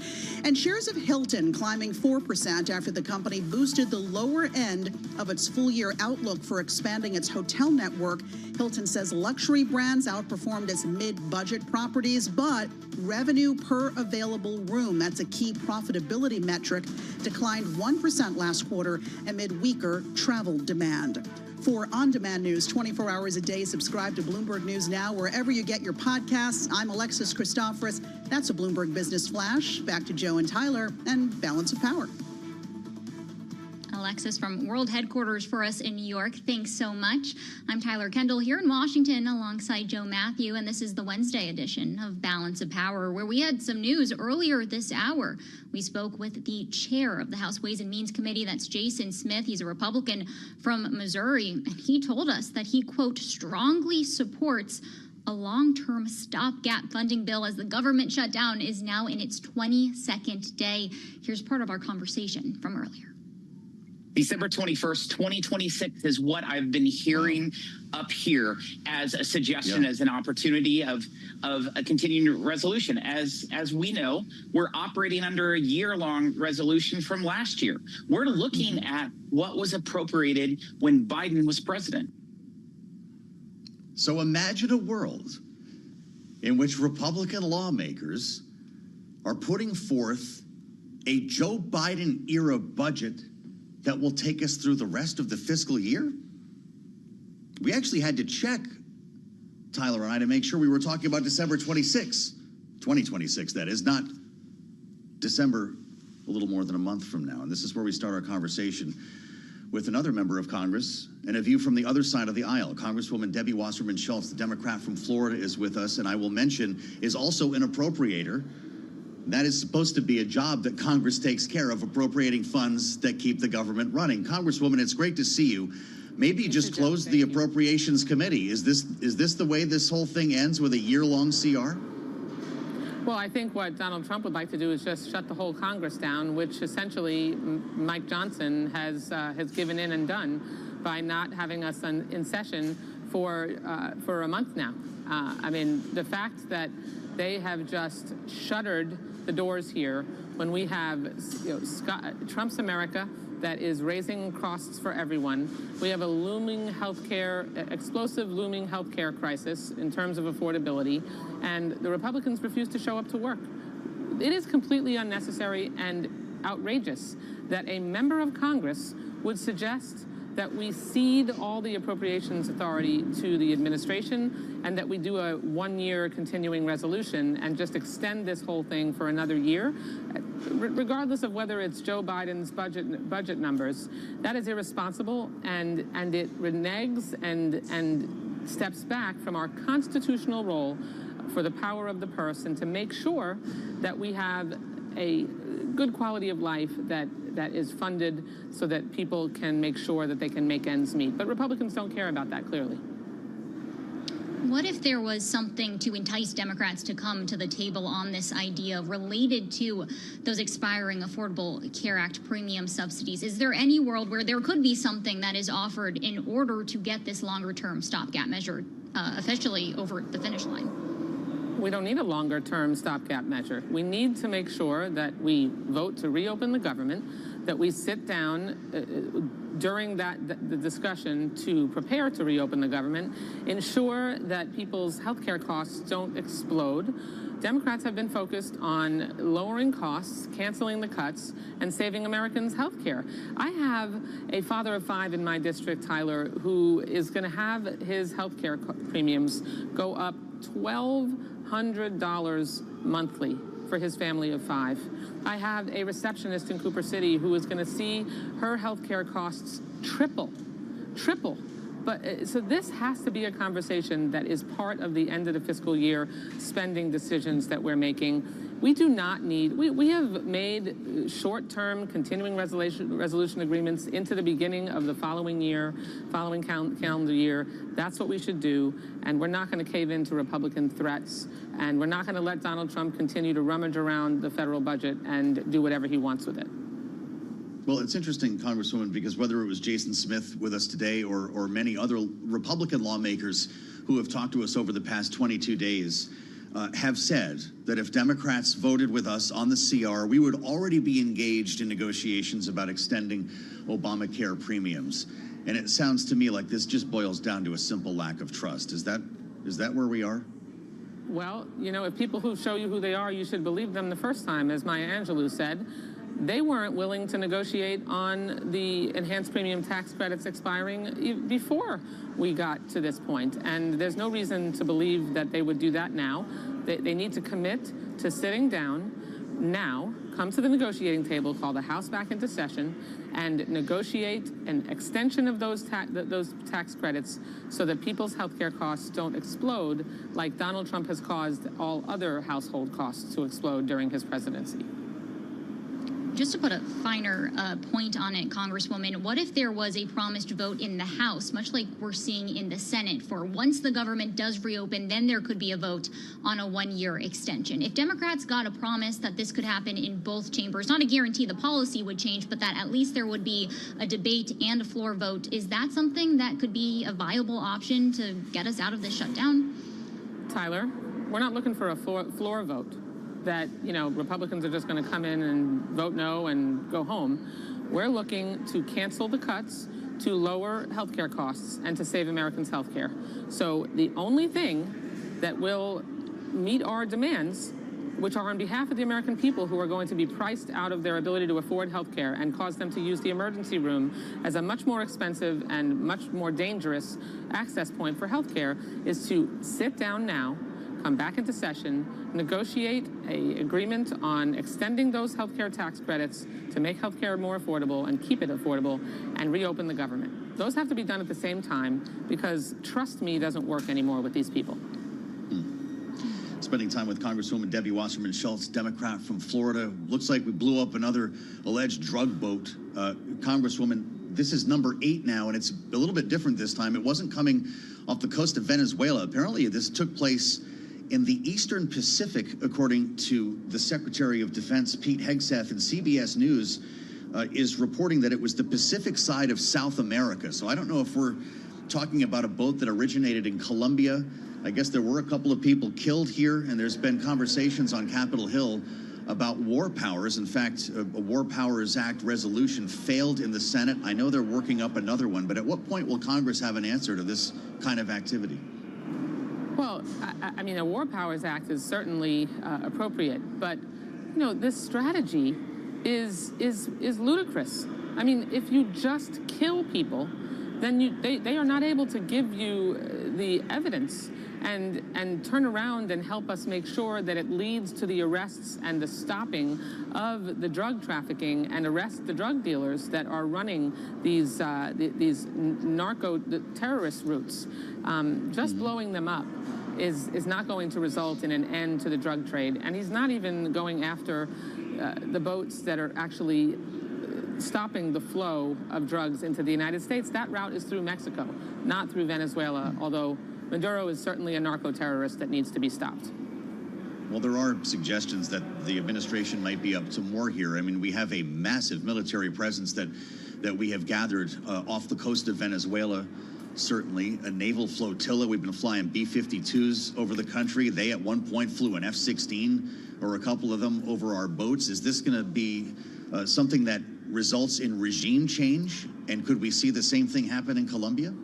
And shares of Hilton climbing 4% after the company boosted the lower end of its full year outlook for expanding its hotel network. Hilton says luxury brands outperformed its mid-budget properties, but revenue per available room, that's a key profitability metric, declined 1% last quarter amid weaker travel demand. For on-demand news 24 hours a day, subscribe to Bloomberg News Now wherever you get your podcasts. I'm Alexis Christoforous. That's a Bloomberg Business Flash. Back to Joe and Tyler and Balance of Power. Alexis from World Headquarters for us in New York. Thanks so much. I'm Tyler Kendall here in Washington alongside Joe Matthew, and this is the Wednesday edition of Balance of Power, where we had some news earlier this hour. We spoke with the chair of the House Ways and Means Committee, that's Jason Smith. He's a Republican from Missouri, and he told us that he, quote, strongly supports a long-term stopgap funding bill as the government shutdown is now in its 22nd day. Here's part of our conversation from earlier. December 21st, 2026 is what I've been hearing up here as a suggestion, as an opportunity of a continuing resolution. As we know, we're operating under a year-long resolution from last year. We're looking at what was appropriated when Biden was president. So imagine a world in which Republican lawmakers are putting forth a Joe Biden-era budget that will take us through the rest of the fiscal year? We actually had to check, Tyler and I, to make sure we were talking about December 26, 2026, that is, not December, a little more than a month from now. And this is where we start our conversation with another member of Congress and a view from the other side of the aisle. Congresswoman Debbie Wasserman Schultz, the Democrat from Florida, is with us, and I will mention is also an appropriator. That is supposed to be a job that Congress takes care of, appropriating funds that keep the government running. Congresswoman, it's great to see you. Maybe just close the Appropriations Committee. Is this the way this whole thing ends, with a year-long CR? Well, I think what Donald Trump would like to do is just shut the whole Congress down, which essentially Mike Johnson has given in and done by not having us in session for a month now. I mean, the fact that they have just shuttered the doors here when we have Trump's America that is raising costs for everyone. We have a explosive looming healthcare crisis in terms of affordability, and the Republicans refuse to show up to work. It is completely unnecessary and outrageous that a member of Congress would suggest that we cede all the appropriations authority to the administration and that we do a one-year continuing resolution and just extend this whole thing for another year, regardless of whether it's Joe Biden's budget numbers. That is irresponsible, and it reneges and steps back from our constitutional role for the power of the purse and to make sure that we have a good quality of life that is funded so that people can make sure that they can make ends meet. But Republicans don't care about that, clearly. What if there was something to entice Democrats to come to the table on this idea related to those expiring Affordable Care Act premium subsidies? Is there any world where there could be something that is offered in order to get this longer-term stopgap measure officially over the finish line? We don't need a longer-term stopgap measure. We need to make sure that we vote to reopen the government, that we sit down during the discussion to prepare to reopen the government, ensure that people's health care costs don't explode. Democrats have been focused on lowering costs, canceling the cuts, and saving Americans' health care. I have a father of 5 in my district, Tyler, who is going to have his health care premiums go up $1,200 monthly for his family of 5. I have a receptionist in Cooper City who is going to see her health care costs triple. But so this has to be a conversation that is part of the end of the fiscal year spending decisions that we're making. We do not need, we have made short-term continuing resolution agreements into the beginning of the following year, following calendar year. That's what we should do, and we're not going to cave into Republican threats, and we're not going to let Donald Trump continue to rummage around the federal budget and do whatever he wants with it. Well, it's interesting, Congresswoman, because whether it was Jason Smith with us today or many other Republican lawmakers who have talked to us over the past 22 days have said that if Democrats voted with us on the CR, we would already be engaged in negotiations about extending Obamacare premiums. And it sounds to me like this just boils down to a simple lack of trust. Is that where we are? Well, you know, if people who show you who they are, you should believe them the first time, as Maya Angelou said. They weren't willing to negotiate on the enhanced premium tax credits expiring before we got to this point. And there's no reason to believe that they would do that now. They need to commit to sitting down now, come to the negotiating table, call the House back into session, and negotiate an extension of those tax credits so that people's health care costs don't explode like Donald Trump has caused all other household costs to explode during his presidency. Just to put a finer point on it, Congresswoman, what if there was a promised vote in the House, much like we're seeing in the Senate, for once the government does reopen, then there could be a vote on a 1-year extension? If Democrats got a promise that this could happen in both chambers, not a guarantee the policy would change, but that at least there would be a debate and a floor vote, is that something that could be a viable option to get us out of this shutdown? Tyler, we're not looking for a floor vote that, you know, Republicans are just going to come in and vote no and go home. We're looking to cancel the cuts, to lower health care costs, and to save Americans' health care. So the only thing that will meet our demands, which are on behalf of the American people who are going to be priced out of their ability to afford health care and cause them to use the emergency room as a much more expensive and much more dangerous access point for health care, is to sit down now, come back into session, negotiate an agreement on extending those healthcare tax credits to make healthcare more affordable and keep it affordable, and reopen the government. Those have to be done at the same time, because trust me doesn't work anymore with these people. Spending time with Congresswoman Debbie Wasserman Schultz, Democrat from Florida. Looks like we blew up another alleged drug boat. Congresswoman, this is number 8 now, and it's a little bit different this time. It wasn't coming off the coast of Venezuela. Apparently, this took place in the Eastern Pacific, according to the Secretary of Defense, Pete Hegseth, and CBS News is reporting that it was the Pacific side of South America. So I don't know if we're talking about a boat that originated in Colombia. I guess there were a couple of people killed here, and there's been conversations on Capitol Hill about war powers. In fact, a War Powers Act resolution failed in the Senate. I know they're working up another one, but at what point will Congress have an answer to this kind of activity? Well, I mean, a War Powers Act is certainly appropriate, but, you know, this strategy is ludicrous. I mean, if you just kill people, then they are not able to give you the evidence and turn around and help us make sure that it leads to the arrests and the stopping of the drug trafficking, and arrest the drug dealers that are running these narco terrorist routes. Just blowing them up is not going to result in an end to the drug trade. And he's not even going after the boats that are actually stopping the flow of drugs into the United States. That route is through Mexico, not through Venezuela, although Maduro is certainly a narco-terrorist that needs to be stopped. Well, there are suggestions that the administration might be up to more here. I mean, we have a massive military presence that we have gathered off the coast of Venezuela. Certainly a naval flotilla. We've been flying B-52s over the country. They at one point flew an F-16 or a couple of them over our boats. Is this going to be something that results in regime change? And could we see the same thing happen in Colombia?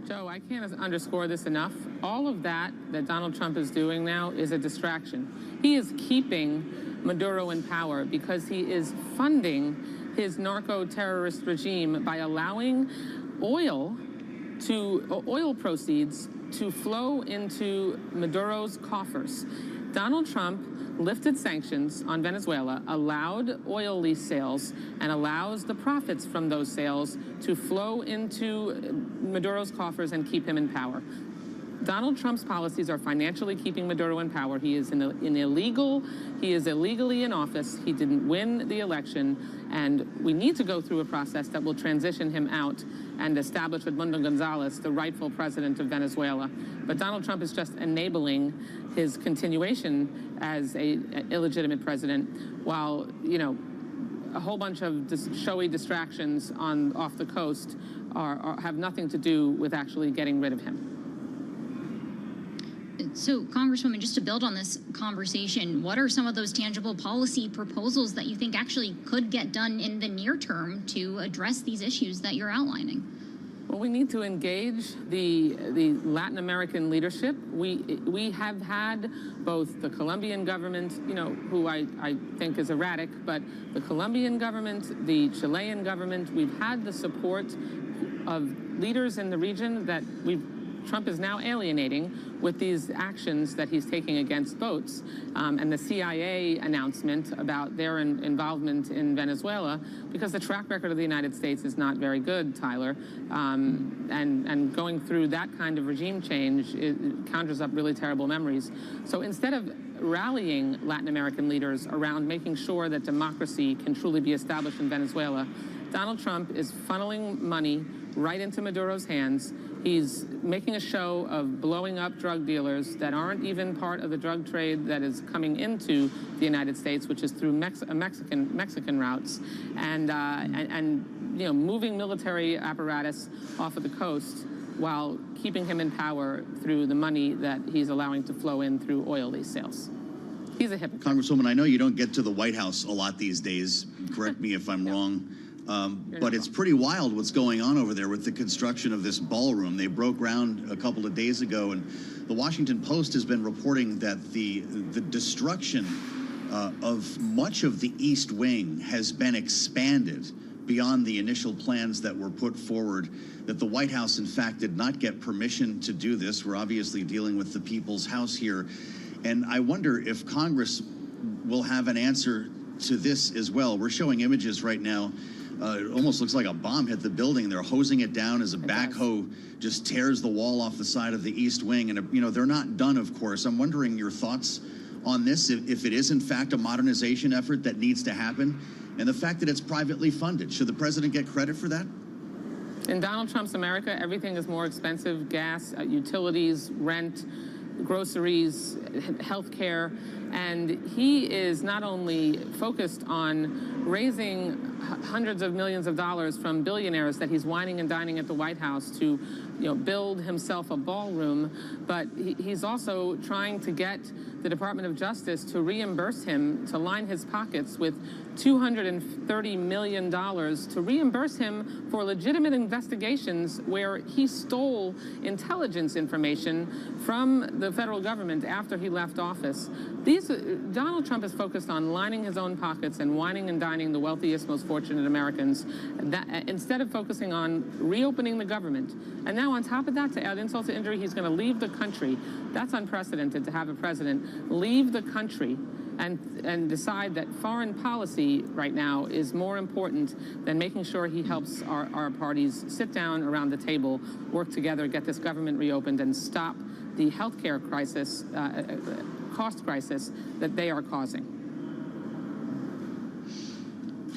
Joe, I can't underscore this enough. All of that Donald Trump is doing now is a distraction. He is keeping Maduro in power because he is funding his narco-terrorist regime by allowing oil proceeds to flow into Maduro's coffers. Donald Trump lifted sanctions on Venezuela, allowed oil lease sales, and allows the profits from those sales to flow into Maduro's coffers and keep him in power. Donald Trump's policies are financially keeping Maduro in power. He is he is illegally in office. He didn't win the election, and we need to go through a process that will transition him out and establish Edmundo Gonzalez, the rightful president of Venezuela. But Donald Trump is just enabling his continuation as an illegitimate president, while, you know, a whole bunch of showy distractions off the coast have nothing to do with actually getting rid of him. So, Congresswoman, just to build on this conversation, what are some of those tangible policy proposals that you think actually could get done in the near term to address these issues that you're outlining? Well, we need to engage the Latin American leadership. We have had both the Colombian government, you know, who I think is erratic, but the Colombian government, the Chilean government, we've had the support of leaders in the region that Trump is now alienating with these actions that he's taking against boats, and the CIA announcement about their involvement in Venezuela, because the track record of the United States is not very good, Tyler, and going through that kind of regime change, it conjures up really terrible memories. So instead of rallying Latin American leaders around making sure that democracy can truly be established in Venezuela, Donald Trump is funneling money right into Maduro's hands. He's making a show of blowing up drug dealers that aren't even part of the drug trade that is coming into the United States, which is through Mexican routes, and you know, moving military apparatus off of the coast while keeping him in power through the money that he's allowing to flow in through oil lease sales. He's a hypocrite. Congresswoman, I know you don't get to the White House a lot these days. Correct me if I'm wrong. But it's pretty wild what's going on over there with the construction of this ballroom. They broke ground a couple of days ago, and the Washington Post has been reporting that the destruction of much of the East Wing has been expanded beyond the initial plans that were put forward, that the White House, in fact, did not get permission to do this. We're obviously dealing with the People's House here. And I wonder if Congress will have an answer to this as well. We're showing images right now. It almost looks like a bomb hit the building. They're hosing it down as a backhoe just tears the wall off the side of the East Wing. And, you know, they're not done, of course. I'm wondering your thoughts on this, if it is, in fact, a modernization effort that needs to happen, and the fact that it's privately funded. Should the president get credit for that? In Donald Trump's America, everything is more expensive: gas, utilities, rent, groceries, health care. And he is not only focused on raising hundreds of millions of dollars from billionaires that he's wining and dining at the White House to, you know, build himself a ballroom, but he's also trying to get the Department of Justice to reimburse him, to line his pockets with $230 million to reimburse him for legitimate investigations where he stole intelligence information from the federal government after he left office. Donald Trump is focused on lining his own pockets and wining and dining the wealthiest, most fortunate Americans, instead of focusing on reopening the government. And now on top of that, to add insult to injury, he's going to leave the country. That's unprecedented, to have a president leave the country and decide that foreign policy right now is more important than making sure he helps our parties sit down around the table, work together, get this government reopened, and stop the healthcare crisis, cost crisis that they are causing.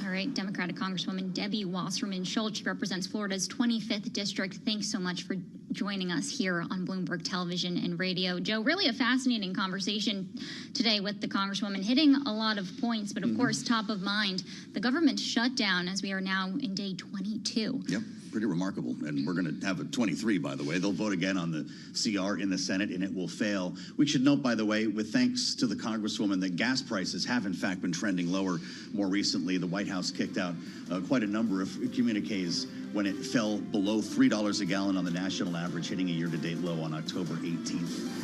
All right, Democratic Congresswoman Debbie Wasserman Schultz represents Florida's 25th district. Thanks so much for joining us here on Bloomberg Television and Radio. Joe, really a fascinating conversation today with the Congresswoman, hitting a lot of points, but of course, top of mind, the government shutdown as we are now in day 22. Yep. pretty remarkable. And we're going to have a 23, by the way. They'll vote again on the CR in the Senate, and it will fail. We should note, by the way, with thanks to the Congresswoman, that gas prices have, in fact, been trending lower more recently. The White House kicked out quite a number of communiques when it fell below $3 a gallon on the national average, hitting a year-to-date low on October 18th.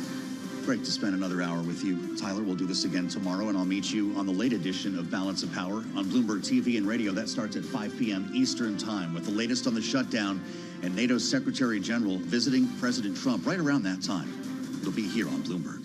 Great to spend another hour with you, Tyler. We'll do this again tomorrow, and I'll meet you on the late edition of Balance of Power on Bloomberg TV and radio. That starts at 5 p.m. Eastern Time with the latest on the shutdown and NATO's Secretary General visiting President Trump right around that time. It'll be here on Bloomberg.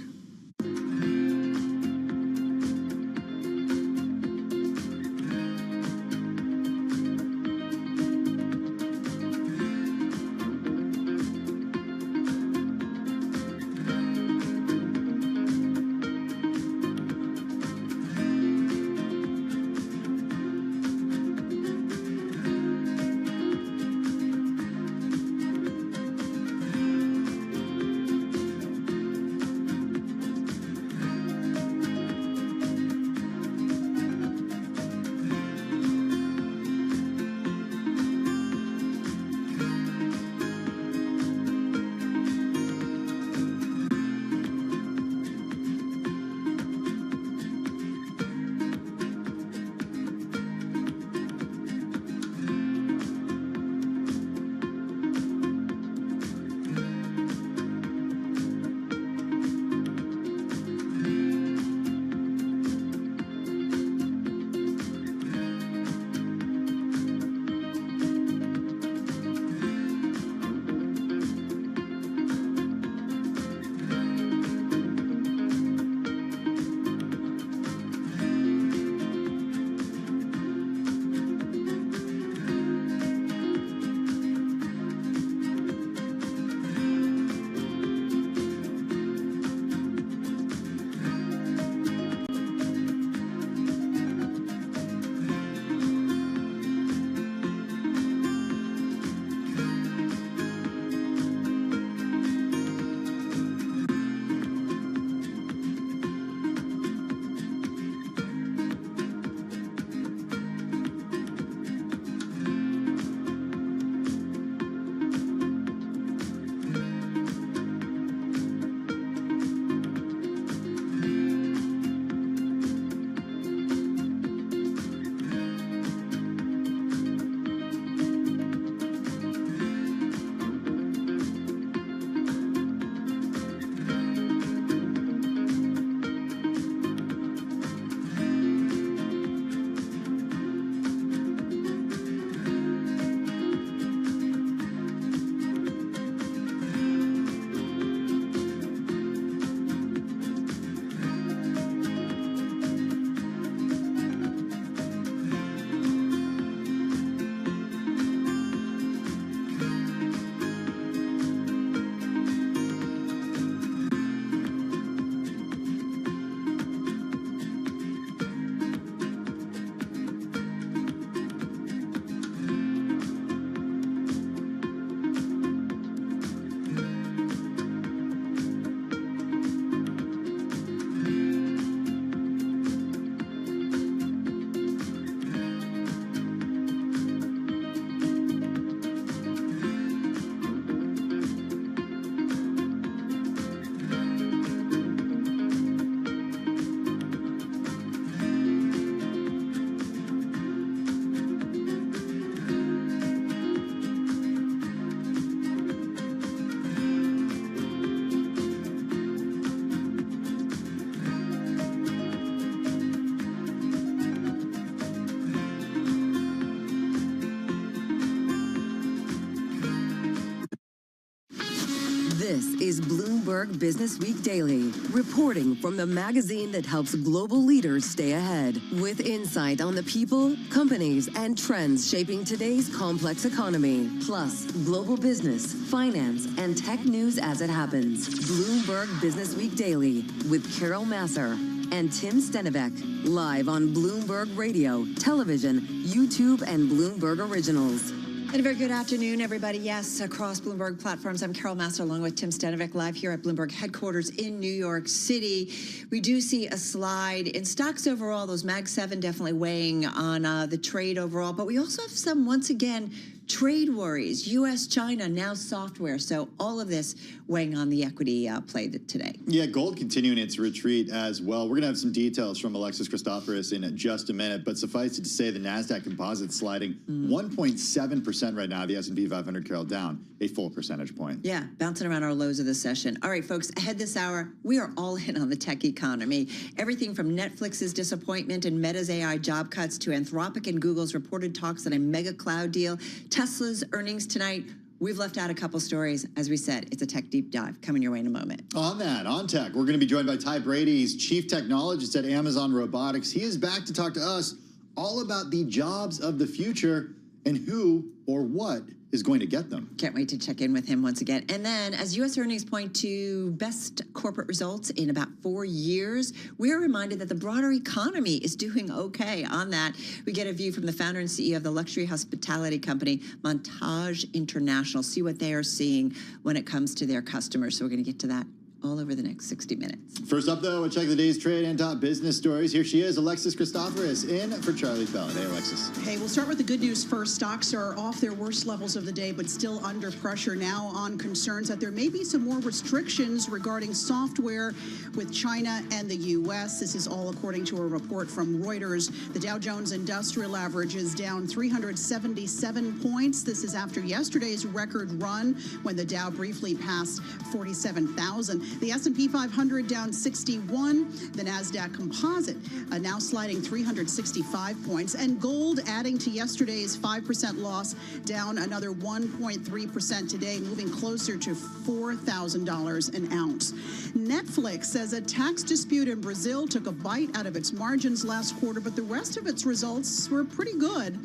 This is Bloomberg Business Week Daily, reporting from the magazine that helps global leaders stay ahead, with insight on the people, companies, and trends shaping today's complex economy, plus global business, finance, and tech news as it happens. Bloomberg Business Week Daily with Carol Masser and Tim Stenivek, live on Bloomberg Radio, television, YouTube, and Bloomberg Originals. And a very good afternoon, everybody. Yes, across Bloomberg platforms, I'm Carol Master along with Tim Stenivek, live here at Bloomberg headquarters in New York City. We do see a slide in stocks overall, those Mag 7 definitely weighing on the trade overall, but we also have some, once again, trade worries, U.S., China, now software. So all of this weighing on the equity play today. Yeah, gold continuing its retreat as well. We're going to have some details from Alexis Christoforous in just a minute, but suffice it to say the NASDAQ composite sliding 1.7% right now. The S&P 500, Carol, down a full percentage point. Yeah, bouncing around our lows of the session. All right, folks, ahead this hour, we are all in on the tech economy. Everything from Netflix's disappointment and Meta's AI job cuts to Anthropic and Google's reported talks on a mega cloud deal, Tesla's earnings tonight. We've left out a couple stories. As we said, it's a tech deep dive coming your way in a moment. On tech, we're going to be joined by Ty Brady. He's chief technologist at Amazon Robotics. He is back to talk to us all about the jobs of the future and who or what is going to get them. Can't wait to check in with him once again. And then, as U.S. earnings point to best corporate results in about 4 years, we are reminded that the broader economy is doing okay. On that, we get a view from the founder and CEO of the luxury hospitality company, Montage International, see what they are seeing when it comes to their customers. So we're going to get to that all over the next 60 minutes. First up, though, we'll check the day's trade and top business stories. Here she is, Alexis Christoforous, in for Charlie Bell. Hey, Alexis. Hey, we'll start with the good news first. Stocks are off their worst levels of the day, but still under pressure now on concerns that there may be some more restrictions regarding software with China and the U.S. This is all according to a report from Reuters. The Dow Jones Industrial Average is down 377 points. This is after yesterday's record run when the Dow briefly passed 47,000. The S&P 500 down 61. The NASDAQ Composite now sliding 365 points. And gold adding to yesterday's 5% loss, down another 1.3% today, moving closer to $4,000 an ounce. Netflix says a tax dispute in Brazil took a bite out of its margins last quarter, but the rest of its results were pretty good.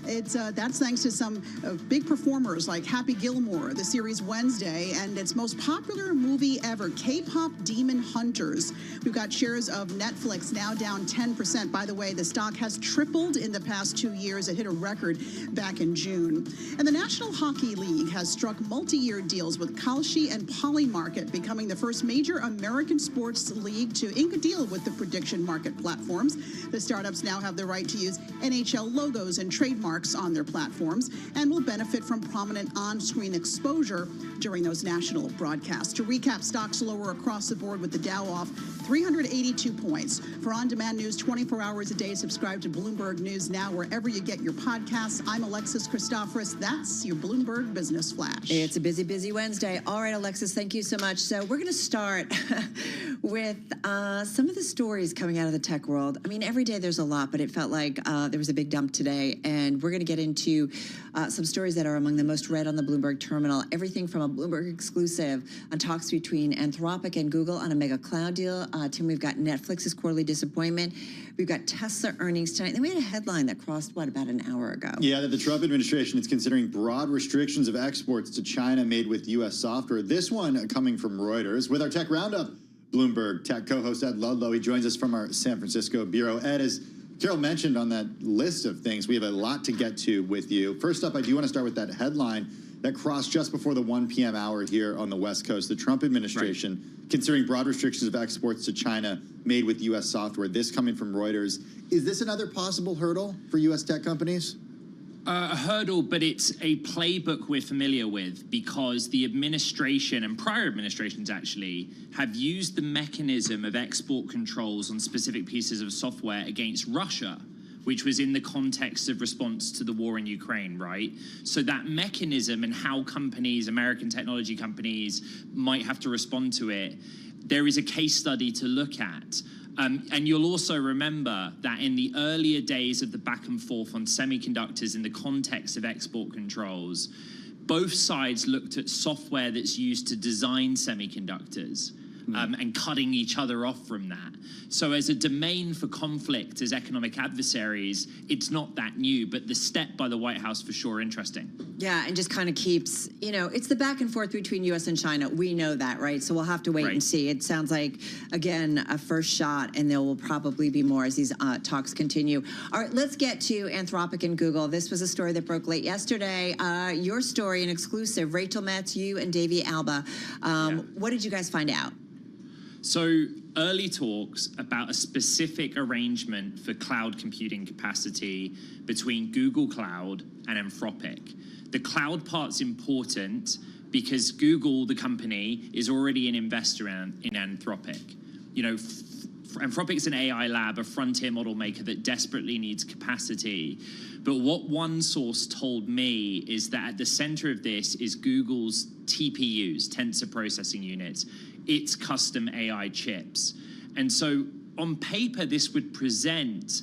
That's thanks to some big performers like Happy Gilmore, the series Wednesday, and its most popular movie ever, K-pop Demon Hunters. We've got shares of Netflix now down 10%. By the way, the stock has tripled in the past 2 years. It hit a record back in June. And the National Hockey League has struck multi-year deals with Kalshi and Polymarket, becoming the first major American sports league to ink a deal with the prediction market platforms. The startups now have the right to use NHL logos and trademarks on their platforms and will benefit from prominent on-screen exposure during those national broadcasts. To recap, stocks lower across the board with the Dow off 382 points. For on-demand news 24 hours a day, subscribe to Bloomberg News Now wherever you get your podcasts. I'm Alexis Christoforous. That's your Bloomberg Business Flash. It's a busy, busy Wednesday. All right, Alexis, thank you so much. So we're going to start with some of the stories coming out of the tech world. I mean, every day there's a lot, but it felt like there was a big dump today. And we're going to get into some stories that are among the most read on the Bloomberg terminal. Everything from a Bloomberg exclusive on talks between Anthropic and Google on a mega cloud deal. Tim, we've got Netflix's quarterly disappointment. We've got Tesla earnings tonight. Then we had a headline that crossed, about an hour ago? Yeah, that the Trump administration is considering broad restrictions of exports to China made with U.S. software. This one coming from Reuters. With our Tech Roundup, Bloomberg Tech co-host Ed Ludlow. He joins us from our San Francisco bureau. Ed, as Carol mentioned on that list of things, we have a lot to get to with you. First up, I do want to start with that headline that crossed just before the 1 p.m. hour here on the West Coast. The Trump administration considering broad restrictions of exports to China made with U.S. software. This coming from Reuters. Is this another possible hurdle for U.S. tech companies? A hurdle, but it's a playbook we're familiar with because the administration and prior administrations actually have used the mechanism of export controls on specific pieces of software against Russia, which was in the context of response to the war in Ukraine, right? So that mechanism and how companies, American technology companies, might have to respond to it, there is a case study to look at. And you'll also remember that in the earlier days of the back and forth on semiconductors in the context of export controls, both sides looked at software that's used to design semiconductors and cutting each other off from that. So as a domain for conflict as economic adversaries, it's not that new, but the step by the White House for sure interesting. Yeah, and just kind of keeps, it's the back and forth between U.S. and China. We know that, right? So we'll have to wait and see. It sounds like, again, a first shot, and there will probably be more as these talks continue. All right, let's get to Anthropic and Google. This was a story that broke late yesterday. Your story, an exclusive. Rachel Metz, you and Davey Alba. What did you guys find out? So early talks about a specific arrangement for cloud computing capacity between Google Cloud and Anthropic. The cloud part's important because Google, the company, is already an investor in Anthropic. You know, Anthropic's an AI lab, a frontier model maker that desperately needs capacity. But what one source told me is that at the center of this is Google's TPUs, tensor processing units, its custom AI chips. And so on paper, this would present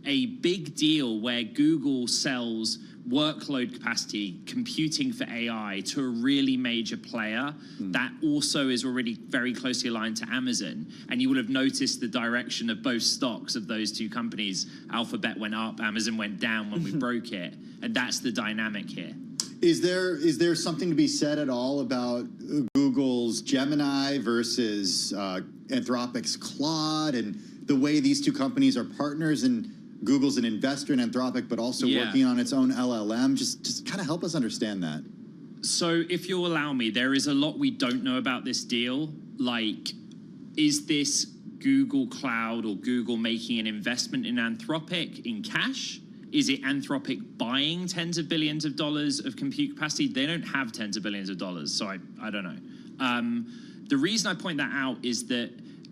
a big deal where Google sells workload capacity, computing for AI, to a really major player that also is already very closely aligned to Amazon. And you will have noticed the direction of both stocks of those two companies. Alphabet went up, Amazon went down when we broke it. And that's the dynamic here. Is there something to be said at all about Google's Gemini versus Anthropic's Claude, and the way these two companies are partners, and Google's an investor in Anthropic, but also working on its own LLM? Just kind of help us understand that. So if you'll allow me, there is a lot we don't know about this deal. Like, is this Google Cloud or Google making an investment in Anthropic in cash? Is it Anthropic buying tens of billions of dollars of compute capacity? They don't have tens of billions of dollars, so I don't know. The reason I point that out is that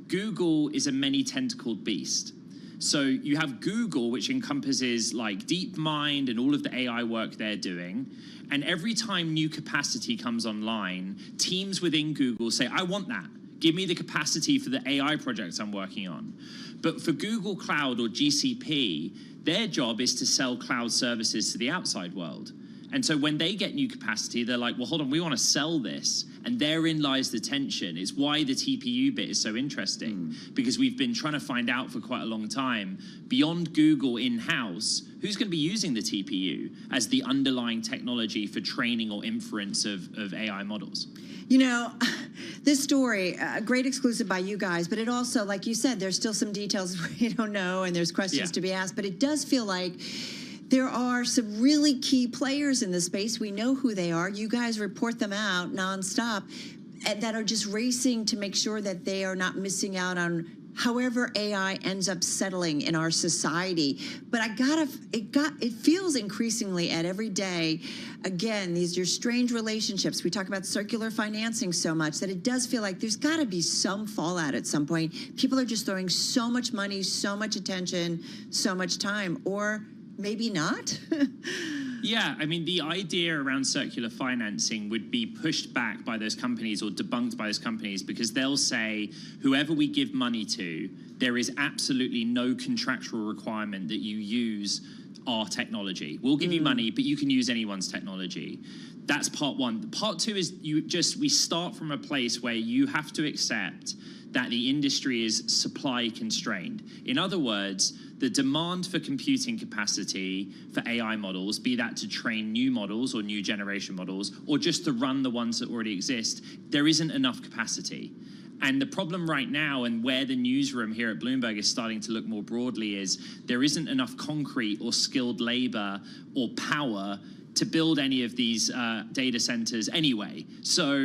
Google is a many-tentacled beast. So you have Google, which encompasses like DeepMind and all of the AI work they're doing. And every time new capacity comes online, teams within Google say, I want that. Give me the capacity for the AI projects I'm working on. But for Google Cloud or GCP, their job is to sell cloud services to the outside world. And so when they get new capacity, they're like, well, hold on, we want to sell this. And therein lies the tension. It's why the TPU bit is so interesting, because we've been trying to find out for quite a long time, beyond Google in-house, who's going to be using the TPU as the underlying technology for training or inference of AI models? You know, this story, a great exclusive by you guys, but it also, like you said, there's still some details we don't know, and there's questions to be asked, but it does feel like there are some really key players in the space. We know who they are. You guys report them out nonstop, and that are just racing to make sure that they are not missing out on however AI ends up settling in our society. But it feels increasingly at every day, again, these are strange relationships. We talk about circular financing so much that it does feel like there's got to be some fallout at some point. People are just throwing so much money, so much attention, so much time, or maybe not. Yeah, I mean, the idea around circular financing would be pushed back by those companies or debunked by those companies, because they'll say, whoever we give money to, there is absolutely no contractual requirement that you use our technology. We'll give you money, but you can use anyone's technology. That's part one. Part two is we start from a place where you have to accept that the industry is supply constrained. In other words, the demand for computing capacity for AI models, be that to train new models or new generation models, or just to run the ones that already exist, there isn't enough capacity. And the problem right now, and where the newsroom here at Bloomberg is starting to look more broadly, is there isn't enough concrete or skilled labor or power to build any of these data centers anyway. So,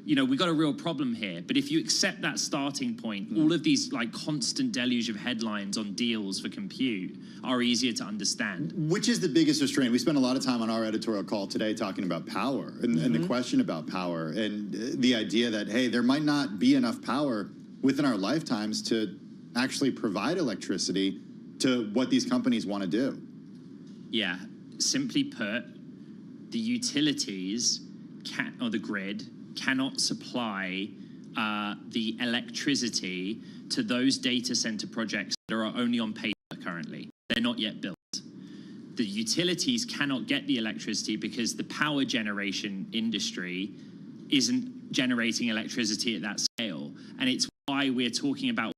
you know, we got a real problem here. But if you accept that starting point, all of these like constant deluge of headlines on deals for compute are easier to understand. Which is the biggest restraint? We spent a lot of time on our editorial call today talking about power and the question about power, and the idea that, hey, there might not be enough power within our lifetimes to actually provide electricity to what these companies want to do. Yeah, simply put, the utilities or the grid cannot supply the electricity to those data center projects that are only on paper currently. They're not yet built. The utilities cannot get the electricity because the power generation industry isn't generating electricity at that scale. And it's why we're talking about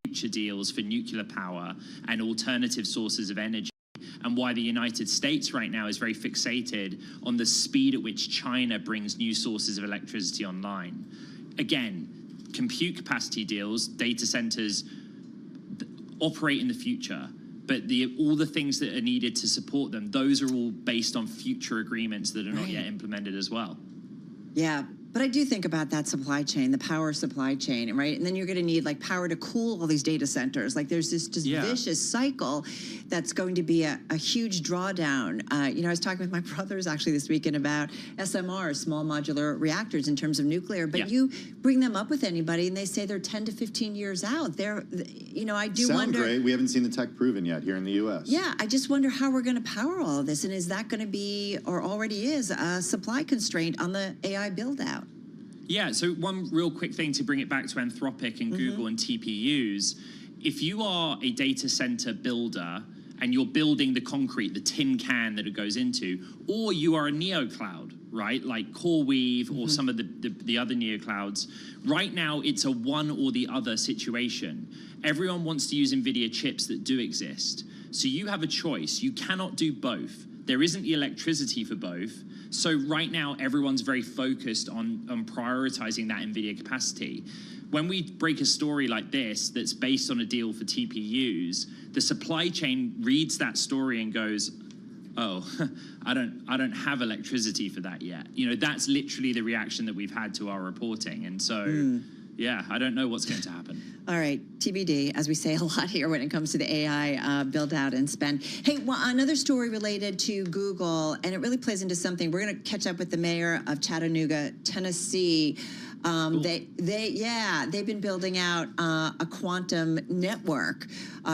future deals for nuclear power and alternative sources of energy, and why the United States right now is very fixated on the speed at which China brings new sources of electricity online. Again, compute capacity deals, data centers operate in the future, but all the things that are needed to support them, those are all based on future agreements that are not yet implemented as well. Yeah, But I do think about that supply chain, the power supply chain, right? And then you're going to need like power to cool all these data centers. Like there's this just vicious cycle that's going to be a huge drawdown. You know, I was talking with my brothers actually this weekend about SMRs, small modular reactors in terms of nuclear. But you bring them up with anybody and they say they're 10 to 15 years out. They're, you know, I do wonder. Great. We haven't seen the tech proven yet here in the U.S. Yeah, I just wonder how we're going to power all of this. And is that going to be, or already is, a supply constraint on the AI build out? Yeah, so one real quick thing to bring it back to Anthropic and Google and TPUs. If you are a data center builder and you're building the concrete, the tin can that it goes into, or you are a neocloud, right, like CoreWeave or some of the other neoclouds, right now it's a one or the other situation. Everyone wants to use NVIDIA chips that do exist. So you have a choice. You cannot do both. There isn't the electricity for both. So right now, everyone's very focused on prioritizing that NVIDIA capacity. When we break a story like this that's based on a deal for TPUs, the supply chain reads that story and goes, oh, I don't have electricity for that yet. You know, that's literally the reaction that we've had to our reporting. And so, yeah, I don't know what's going to happen. All right, TBD, as we say a lot here when it comes to the AI build out and spend. Hey, well, another story related to Google, and it really plays into something. We're going to catch up with the mayor of Chattanooga, Tennessee. Cool. They've been building out a quantum network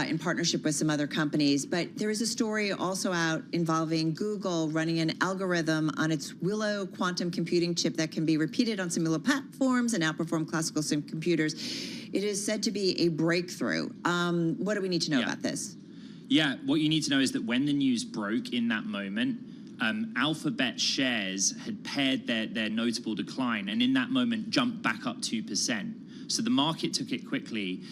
in partnership with some other companies. But there is a story also out involving Google running an algorithm on its Willow quantum computing chip that can be repeated on similar platforms and outperform classical sim computers. It is said to be a breakthrough. What do we need to know about this? Yeah, what you need to know is that when the news broke in that moment, Alphabet shares had paired their notable decline, and in that moment jumped back up 2%. So the market took it quickly.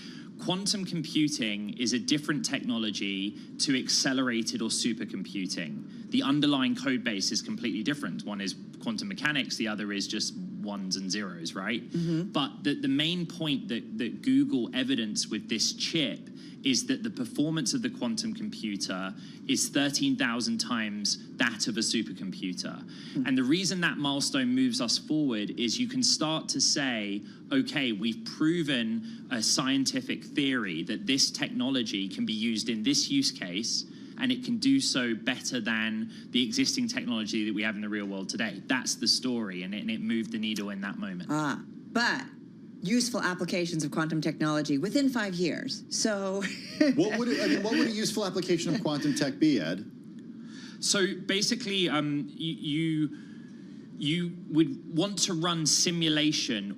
Quantum computing is a different technology to accelerated or supercomputing. The underlying code base is completely different. One is quantum mechanics, the other is just ones and zeros, right? But the main point that Google evidenced with this chip is that the performance of the quantum computer is 13,000 times that of a supercomputer. And the reason that milestone moves us forward is you can start to say, okay, we've proven a scientific theory that this technology can be used in this use case, and it can do so better than the existing technology that we have in the real world today. That's the story, and it moved the needle in that moment. But useful applications of quantum technology within 5 years. So what would a useful application of quantum tech be, Ed? So basically, you would want to run simulation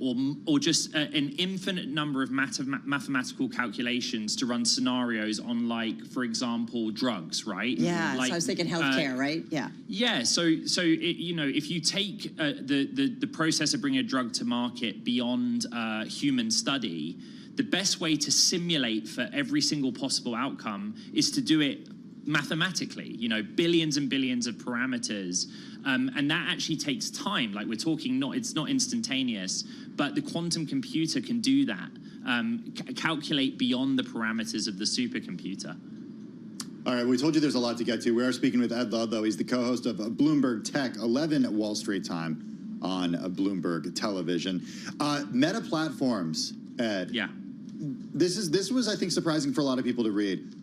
or just an infinite number of mathematical calculations to run scenarios on, like, for example, drugs, right? Yeah, like, so I was thinking healthcare, right? Yeah. Yeah, so if you take the process of bringing a drug to market beyond human study, the best way to simulate for every single possible outcome is to do it mathematically, billions and billions of parameters. And that actually takes time. Like, we're talking, it's not instantaneous, but the quantum computer can do that, calculate beyond the parameters of the supercomputer. All right, we told you there's a lot to get to. We are speaking with Ed Ludlow. He's the co-host of Bloomberg Tech, 11 at Wall Street Time on Bloomberg Television. Meta Platforms, Ed. Yeah. This was, I think, surprising for a lot of people to read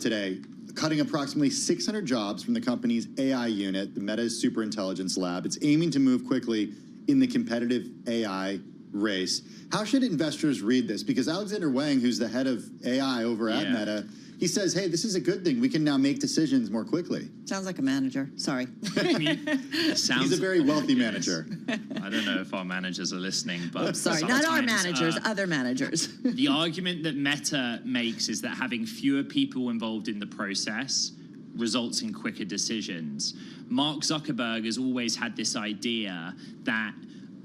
today. Cutting approximately 600 jobs from the company's AI unit, the Meta Superintelligence Lab. It's aiming to move quickly in the competitive AI race. How should investors read this? Because Alexander Wang, who's the head of AI over at Meta, he says, hey, this is a good thing. We can now make decisions more quickly. Sounds like a manager. Sorry. He's a very wealthy manager. I don't know if our managers are listening, but sorry, not our managers, other managers. The argument that Meta makes is that having fewer people involved in the process results in quicker decisions. Mark Zuckerberg has always had this idea that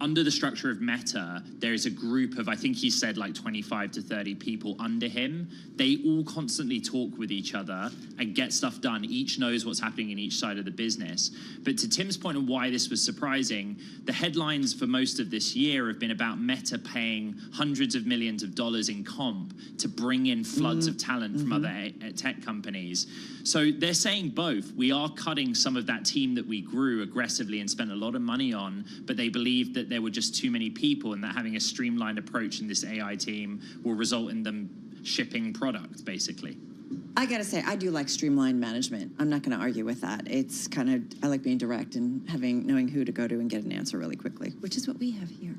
under the structure of Meta, there is a group of, I think he said, like 25 to 30 people under him. They all constantly talk with each other and get stuff done. Each knows what's happening in each side of the business. But to Tim's point on why this was surprising, the headlines for most of this year have been about Meta paying hundreds of millions of dollars in comp to bring in floods of talent from other tech companies. So they're saying both. We are cutting some of that team that we grew aggressively and spent a lot of money on, but they believe that that there were just too many people and that having a streamlined approach in this AI team will result in them shipping product, basically. I gotta say, I do like streamlined management. I'm not gonna argue with that. It's kind of, I like being direct and knowing who to go to and get an answer really quickly, which is what we have here.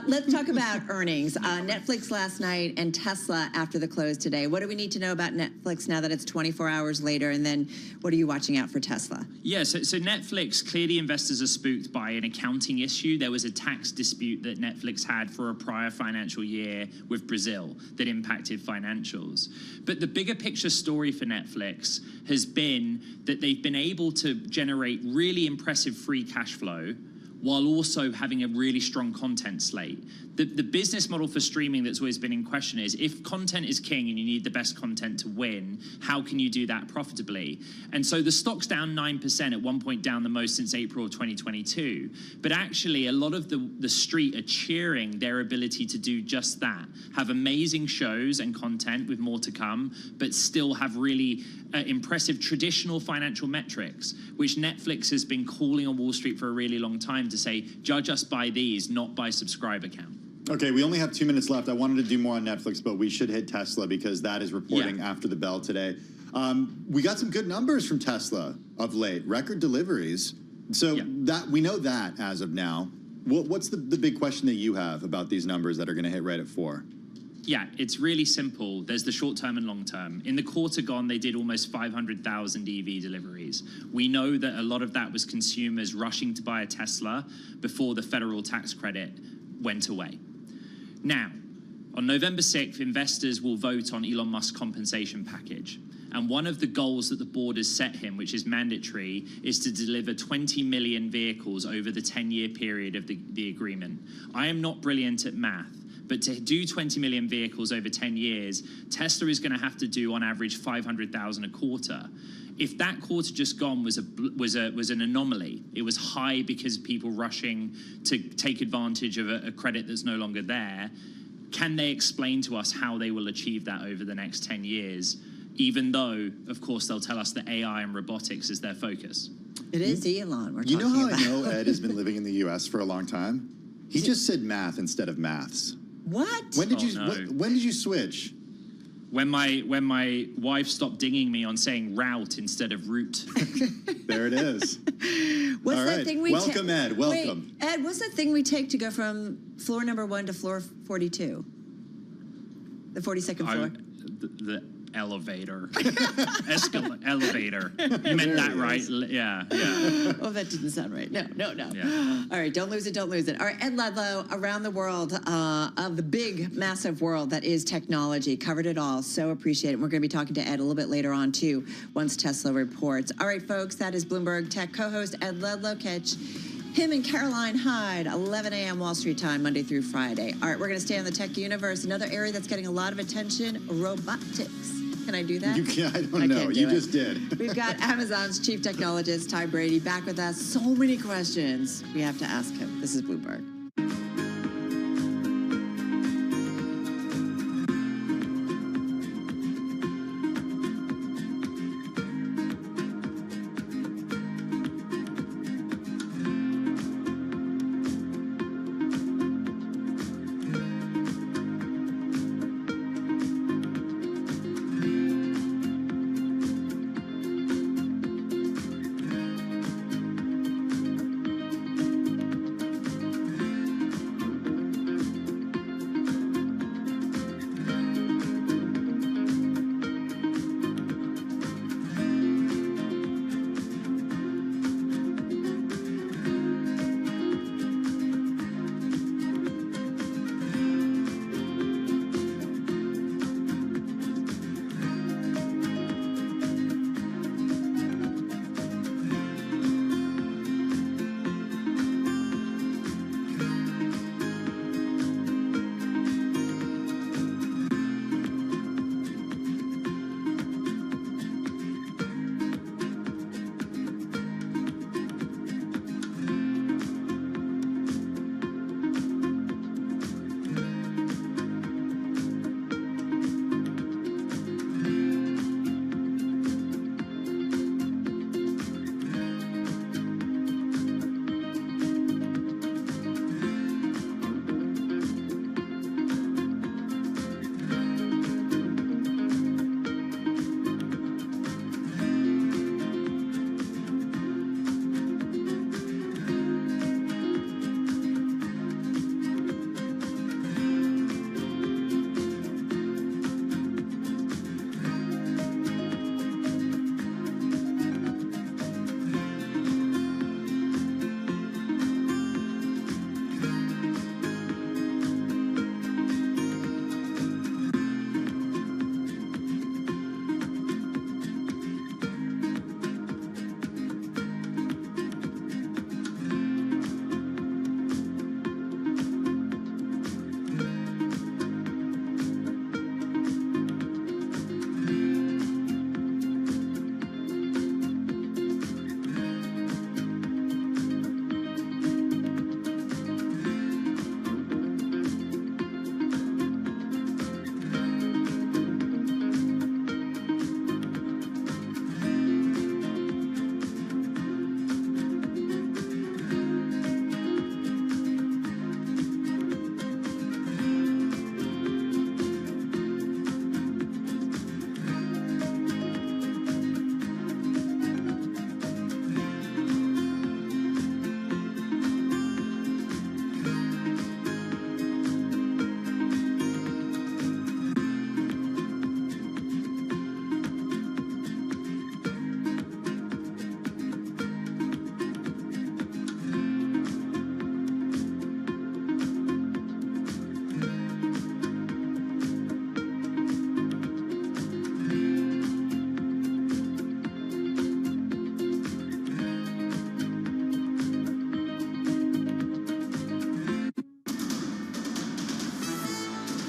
Let's talk about earnings. Netflix last night and Tesla after the close today. What do we need to know about Netflix now that it's 24 hours later? And then what are you watching out for Tesla? Yeah, so Netflix, clearly investors are spooked by an accounting issue. There was a tax dispute that Netflix had for a prior financial year with Brazil that impacted financials. But the bigger picture story for Netflix has been that they've been able to generate really impressive free cash flow while also having a really strong content slate. The business model for streaming that's always been in question is if content is king and you need the best content to win, how can you do that profitably? And so the stock's down 9%, at one point down the most since April of 2022. But actually, a lot of the street are cheering their ability to do just that, have amazing shows and content with more to come, but still have really impressive traditional financial metrics, which Netflix has been calling on Wall Street for a really long time to say, judge us by these, not by subscriber count. Okay, we only have 2 minutes left. I wanted to do more on Netflix, but we should hit Tesla because that is reporting after the bell today. We got some good numbers from Tesla of late, record deliveries. So that we know that as of now. What's the big question that you have about these numbers that are going to hit right at 4? Yeah, it's really simple. There's the short term and long term. In the quarter gone, they did almost 500,000 EV deliveries. We know that a lot of that was consumers rushing to buy a Tesla before the federal tax credit went away. Now, on November 6th, investors will vote on Elon Musk's compensation package. And one of the goals that the board has set him, which is mandatory, is to deliver 20 million vehicles over the 10-year period of the agreement. I am not brilliant at math, but to do 20 million vehicles over 10 years, Tesla is going to have to do on average 500,000 a quarter. If that quarter just gone was an anomaly, it was high because people rushing to take advantage of a credit that's no longer there, can they explain to us how they will achieve that over the next 10 years, even though, of course, they'll tell us that AI and robotics is their focus? It is Elon we're You know talking how about. I know Ed has been living in the U.S. for a long time? He just said math instead of maths. What? When did when did you switch? When my wife stopped dinging me on saying route instead of route. There it is. What's All that right. thing we Welcome, Ed. Welcome. Wait, Ed, what's that thing we take to go from floor number 1 to floor 42? The 42nd floor? The elevator. Elevator. You meant that right? Yeah. Oh, that didn't sound right. No. Yeah. All right, don't lose it. All right, Ed Ludlow, around the world of the big, massive world that is technology. Covered it all. So appreciate it. We're going to be talking to Ed a little bit later on, too, once Tesla reports. All right, folks, that is Bloomberg Tech co-host Ed Ludlow. Catch him and Caroline Hyde, 11 a.m. Wall Street time, Monday through Friday. All right, we're going to stay on the tech universe. Another area that's getting a lot of attention, robotics. Can I do that? You can't. I don't know. You just did. We've got Amazon's chief technologist, Ty Brady, back with us. So many questions we have to ask him. This is Bloomberg.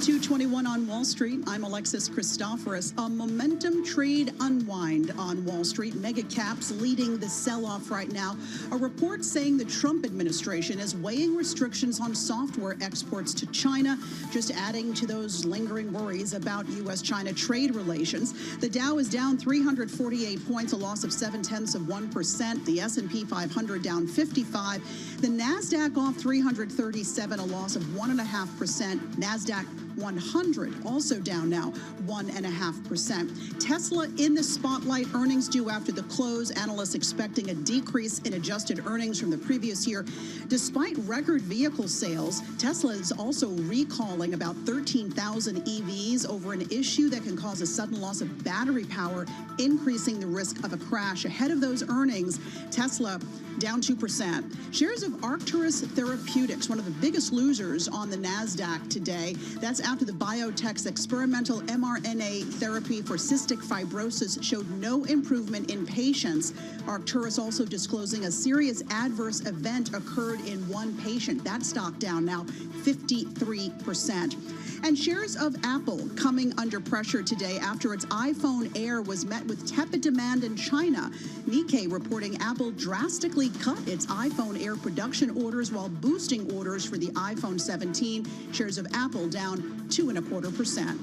2:21 on Wall Street. I'm Alexis Christoforous. A momentum trade unwind on Wall Street. Mega caps leading the sell-off right now. A report saying the Trump administration is weighing restrictions on software exports to China, just adding to those lingering worries about U.S.-China trade relations. The Dow is down 348 points, a loss of 0.7%. The S&P 500 down 55. The NASDAQ off 337, a loss of 1.5%. NASDAQ 100 also down now 1.5%. Tesla in the spotlight, earnings due after the close. Analysts expecting a decrease in adjusted earnings from the previous year. Despite record vehicle sales, Tesla is also recalling about 13,000 EVs over an issue that can cause a sudden loss of battery power, increasing the risk of a crash. Ahead of those earnings, Tesla down 2%. Shares of Arcturus Therapeutics, one of the biggest losers on the NASDAQ today. That's after the biotech's experimental mRNA therapy for cystic fibrosis showed no improvement in patients. Arcturus also disclosing a serious adverse event occurred in one patient. That stock down now 53%. And shares of Apple coming under pressure today after its iPhone Air was met with tepid demand in China. Nikkei reporting Apple drastically cut its iPhone Air production orders while boosting orders for the iPhone 17. Shares of Apple down 2.25%.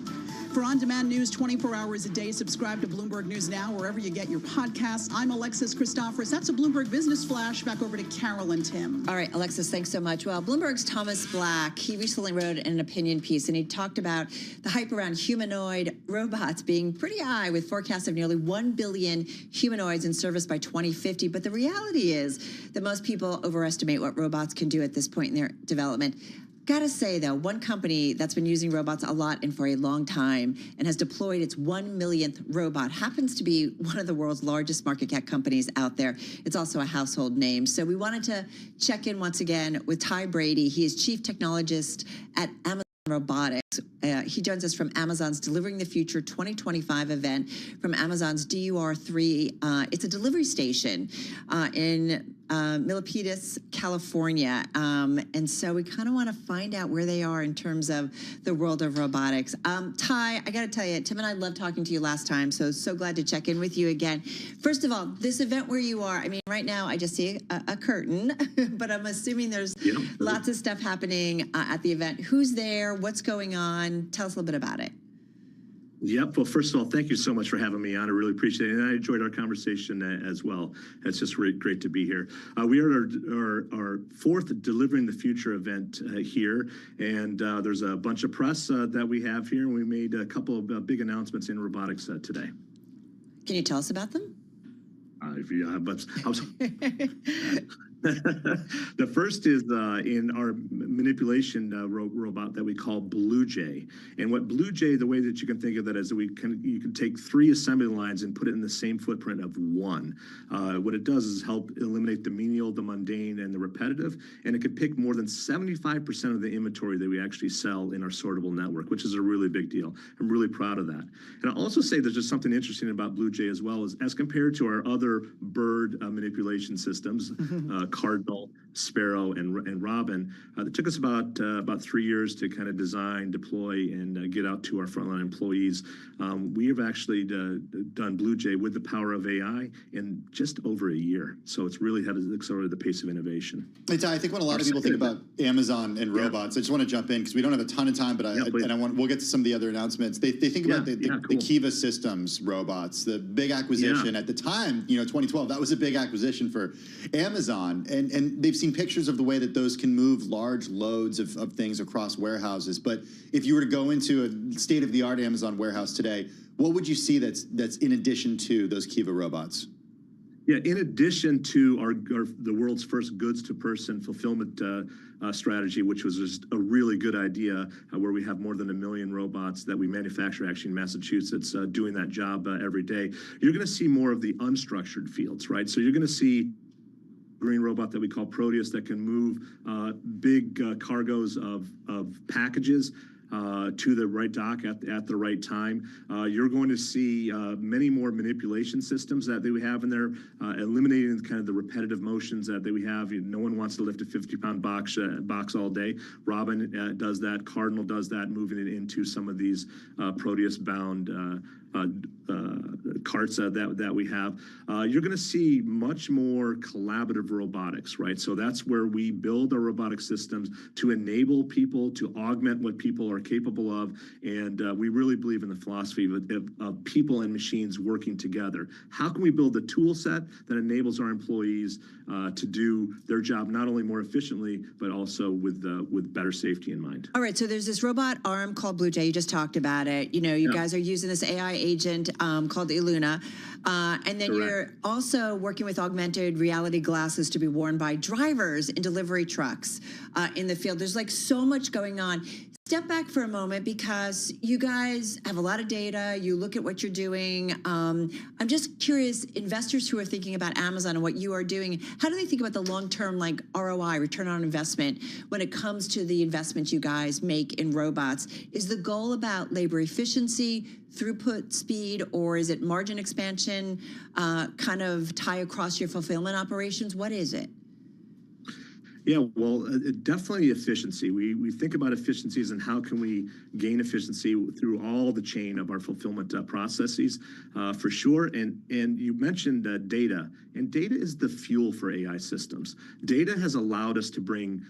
For on-demand news 24 hours a day, subscribe to Bloomberg News Now wherever you get your podcasts. I'm Alexis Christoforous. That's a Bloomberg Business Flash. Back over to Carol and Tim. All right, Alexis, thanks so much. Well, Bloomberg's Thomas Black, he recently wrote an opinion piece, and he talked about the hype around humanoid robots being pretty high, with forecasts of nearly 1 billion humanoids in service by 2050. But the reality is that most people overestimate what robots can do at this point in their development. Gotta say, though, one company that's been using robots a lot and for a long time and has deployed its 1 millionth robot happens to be one of the world's largest market cap companies out there. It's also a household name. So we wanted to check in once again with Ty Brady. He is chief technologist at Amazon Robotics. He joins us from Amazon's Delivering the Future 2025 event from Amazon's DUR3. It's a delivery station in Milpitas, California. And so we kind of want to find out where they are in terms of the world of robotics. Ty, I got to tell you, Tim and I loved talking to you last time, so glad to check in with you again. First of all, this event where you are, I mean, right now I just see a curtain, but I'm assuming there's lots of stuff happening at the event. Who's there? What's going on? Tell us a little bit about it. Yep. Well, first of all, thank you so much for having me on. I really appreciate it. And I enjoyed our conversation as well. It's just great to be here. We are at our fourth Delivering the Future event here. And there's a bunch of press that we have here. And we made a couple of big announcements in robotics today. Can you tell us about them? If you have, the first is in our manipulation robot that we call Blue Jay. And what Blue Jay, the way that you can think of that is that you can take 3 assembly lines and put it in the same footprint of 1. What it does is help eliminate the menial, the mundane, and the repetitive. And it could pick more than 75% of the inventory that we actually sell in our sortable network, which is a really big deal. I'm really proud of that. And I'll also say there's just something interesting about Blue Jay as well, as compared to our other bird manipulation systems, Cardinal, Sparrow, and Robin. It took us about 3 years to kind of design, deploy, and get out to our frontline employees. We have actually done Blue Jay with the power of AI in just over a year. So it's really had accelerated the pace of innovation. Hey, Ty, I think when a lot of people think about Amazon and robots, I just want to jump in because we don't have a ton of time, but we'll get to some of the other announcements. They think about the Kiva Systems robots, the big acquisition at the time, 2012. That was a big acquisition for Amazon, and they've seen pictures of the way that those can move large loads of things across warehouses. But if you were to go into a state-of-the-art Amazon warehouse today, what would you see that's in addition to those Kiva robots? Yeah, in addition to the world's first goods-to-person fulfillment strategy, which was just a really good idea, where we have more than 1 million robots that we manufacture actually in Massachusetts doing that job every day, you're going to see more of the unstructured fields, right? So you're going to see green robot that we call Proteus that can move big cargoes of packages to the right dock at the right time. You're going to see many more manipulation systems that we have in there, eliminating kind of the repetitive motions that we have. No one wants to lift a 50-pound box all day. Robin does that. Cardinal does that, moving it into some of these Proteus-bound carts that we have. You're going to see much more collaborative robotics, right? So that's where we build our robotic systems to enable people, to augment what people are capable of, and we really believe in the philosophy of people and machines working together. How can we build a tool set that enables our employees to do their job not only more efficiently, but also with better safety in mind? All right, so there's this robot arm called Blue Jay. You just talked about it. You know, you guys are using this AI agent called Illuna. And then you're also working with augmented reality glasses to be worn by drivers in delivery trucks in the field. There's like so much going on. Step back for a moment, because you guys have a lot of data. You look at what you're doing. I'm just curious, investors who are thinking about Amazon and what you are doing, how do they think about the long-term, like ROI, return on investment, when it comes to the investment you guys make in robots? Is the goal about labor efficiency, throughput speed, or is it margin expansion, kind of tie across your fulfillment operations? What is it? Yeah, well, definitely efficiency. We think about efficiencies and how can we gain efficiency through all the chain of our fulfillment processes, for sure. And you mentioned data, and data is the fuel for AI systems. Data has allowed us to bring,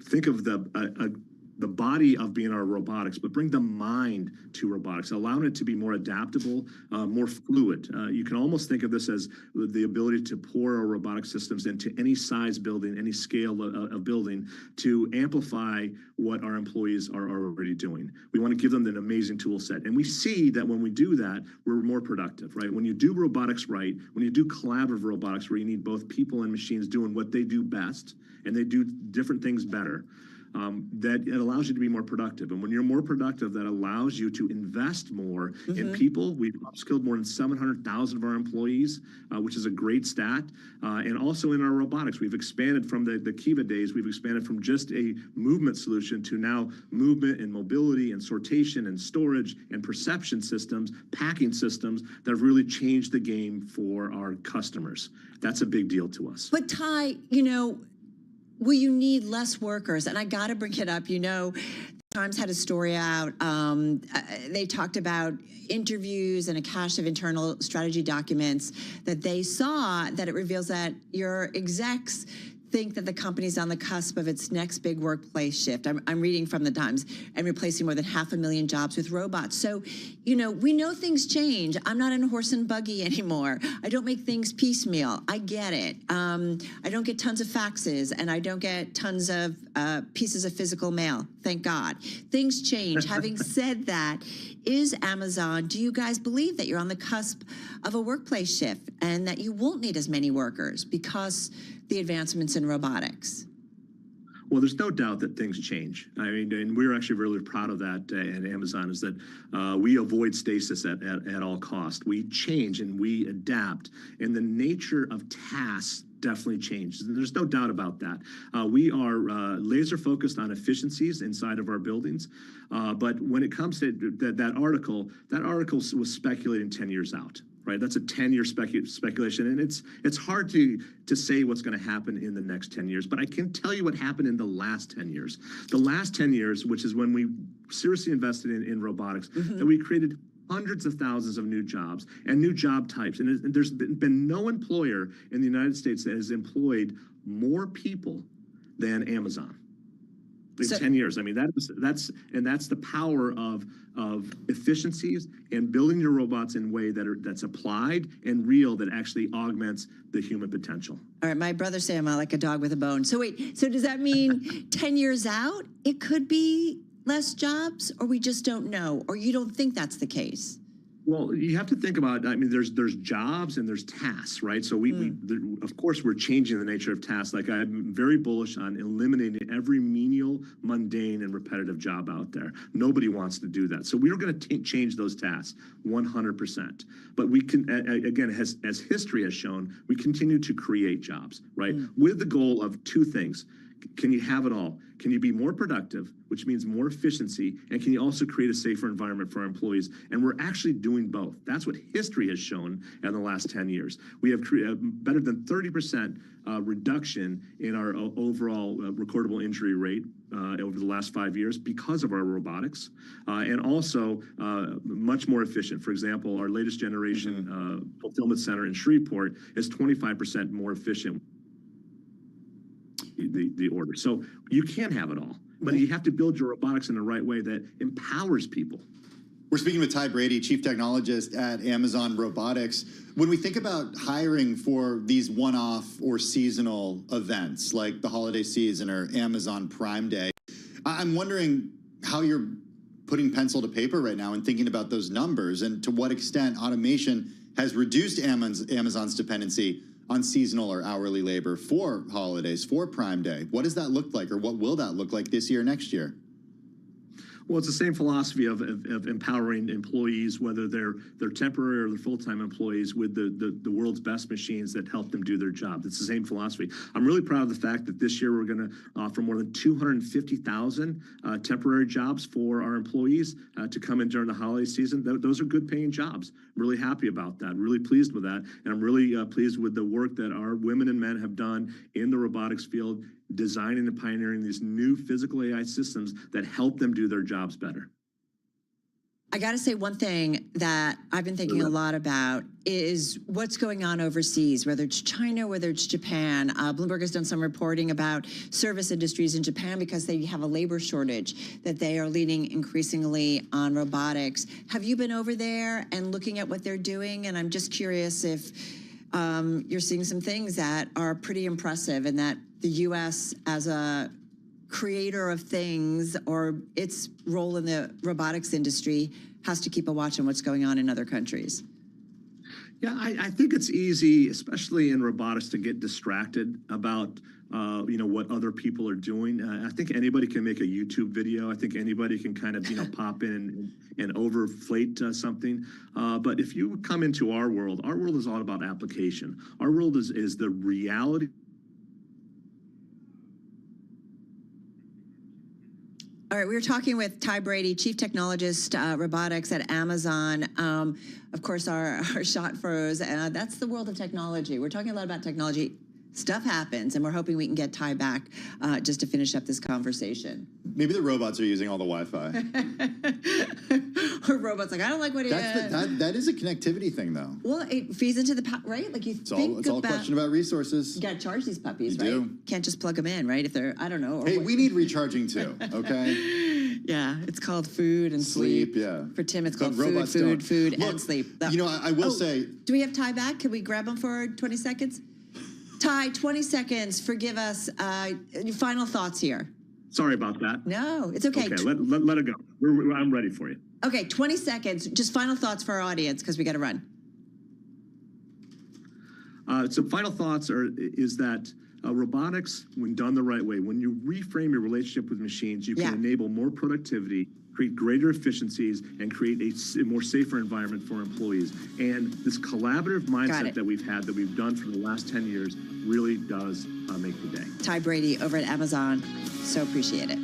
think of the body of being our robotics, but bring the mind to robotics, allowing it to be more adaptable, more fluid. You can almost think of this as the ability to pour our robotic systems into any size building, any scale of building, to amplify what our employees are already doing. We want to give them an amazing tool set. And we see that when we do that, we're more productive, right? When you do robotics right, when you do collaborative robotics, where you need both people and machines doing what they do best, and they do different things better, that it allows you to be more productive. And when you're more productive, that allows you to invest more in people. We've upskilled more than 700,000 of our employees, which is a great stat. And also in our robotics, we've expanded from the Kiva days, we've expanded from just a movement solution to now movement and mobility and sortation and storage and perception systems, packing systems that have really changed the game for our customers. That's a big deal to us. But Ty, you know, will you need less workers? And I got to bring it up. You know, Times had a story out. They talked about interviews and a cache of internal strategy documents that they saw, that it reveals that your execs think that the company's on the cusp of its next big workplace shift. I'm reading from the Times, and replacing more than 500,000 jobs with robots. So, you know, we know things change. I'm not in a horse and buggy anymore. I don't make things piecemeal. I get it. I don't get tons of faxes, and I don't get tons of pieces of physical mail. Thank God. Things change. Having said that, is Amazon, do you guys believe that you're on the cusp of a workplace shift and that you won't need as many workers because the advancements in robotics? Well, there's no doubt that things change. I mean, and we're actually really proud of that at Amazon, is that we avoid stasis at all costs. We change and we adapt, and the nature of tasks definitely changes. There's no doubt about that. We are laser focused on efficiencies inside of our buildings. But when it comes to that article was speculating 10 years out. Right, that's a 10-year speculation, and it's hard to say what's going to happen in the next 10 years. But I can tell you what happened in the last 10 years. The last 10 years, which is when we seriously invested in robotics, that we created hundreds of thousands of new jobs and new job types. And there's been no employer in the United States that has employed more people than Amazon. In 10 years. I mean, that's the power of efficiencies and building your robots in a way that's applied and real, that actually augments the human potential. All right, my brothers say I'm like a dog with a bone. So wait, so does that mean 10 years out, it could be less jobs, or we just don't know, or you don't think that's the case? Well, you have to think about, I mean, there's jobs and there's tasks, right? So of course, we're changing the nature of tasks. Like, I'm very bullish on eliminating every menial, mundane, and repetitive job out there. Nobody wants to do that. So we're going to change those tasks 100%. But we can, again, as history has shown, we continue to create jobs, right? With the goal of two things: Can you have it all? Can you be more productive, which means more efficiency, and can you also create a safer environment for our employees? And we're actually doing both. That's what history has shown in the last 10 years. We have better than 30% reduction in our overall recordable injury rate over the last 5 years because of our robotics, and also much more efficient. For example, our latest generation fulfillment center in Shreveport is 25% more efficient. The order. So you can have it all, but you have to build your robotics in the right way that empowers people. We're speaking with Ty Brady, Chief Technologist at Amazon Robotics. When we think about hiring for these one-off or seasonal events like the holiday season or Amazon Prime Day, I'm wondering how you're putting pencil to paper right now and thinking about those numbers and to what extent automation has reduced Amazon's dependency on seasonal or hourly labor for holidays, for Prime Day. What does that look like, or what will that look like this year, next year? Well, it's the same philosophy of empowering employees, whether they're temporary or they're full-time employees, with the world's best machines that help them do their job. It's the same philosophy. I'm really proud of the fact that this year we're going to offer more than 250,000 temporary jobs for our employees to come in during the holiday season. Those are good-paying jobs. I'm really happy about that. Really pleased with that, and I'm really pleased with the work that our women and men have done in the robotics field, designing and pioneering these new physical AI systems that help them do their jobs better. I got to say one thing that I've been thinking a lot about is what's going on overseas, whether it's China, whether it's Japan. Bloomberg has done some reporting about service industries in Japan because they have a labor shortage, that they are leaning increasingly on robotics. Have you been over there and looking at what they're doing? And I'm just curious if you're seeing some things that are pretty impressive, and that the U.S. as a creator of things, or its role in the robotics industry, has to keep a watch on what's going on in other countries. Yeah, I think it's easy, especially in robotics, to get distracted about what other people are doing. I think anybody can make a YouTube video. I think anybody can kind of pop in and overflate something. But if you come into our world is all about application. Our world is the reality. All right, we were talking with Ty Brady, Chief Technologist, Robotics at Amazon. Of course, our shot froze. That's the world of technology. We're talking a lot about technology. Stuff happens, and we're hoping we can get Ty back just to finish up this conversation. Maybe the robots are using all the Wi-Fi. Or robots like, I don't like what he is. That is a connectivity thing, though. Well, it feeds into the, right? Like it's all a question about resources. You got to charge these puppies, you right? Do. Can't just plug them in, right? If they're, I don't know. Hey, we need recharging too, okay? Yeah, it's called food and sleep. Yeah. For Tim, it's called robots food, Look, and sleep. I will say. Do we have Ty back? Can we grab him for 20 seconds? Ty, 20 seconds. Forgive us. Your final thoughts here. Sorry about that. No, it's okay. Okay, let it go. I'm ready for you. Okay, 20 seconds. Just final thoughts for our audience, because we got to run. So final thoughts is that robotics, when done the right way, when you reframe your relationship with machines, you can enable more productivity, create greater efficiencies, and create a more safer environment for employees. And this collaborative mindset that we've had, that we've done for the last 10 years, really does make the day. Ty Brady over at Amazon. So appreciate it.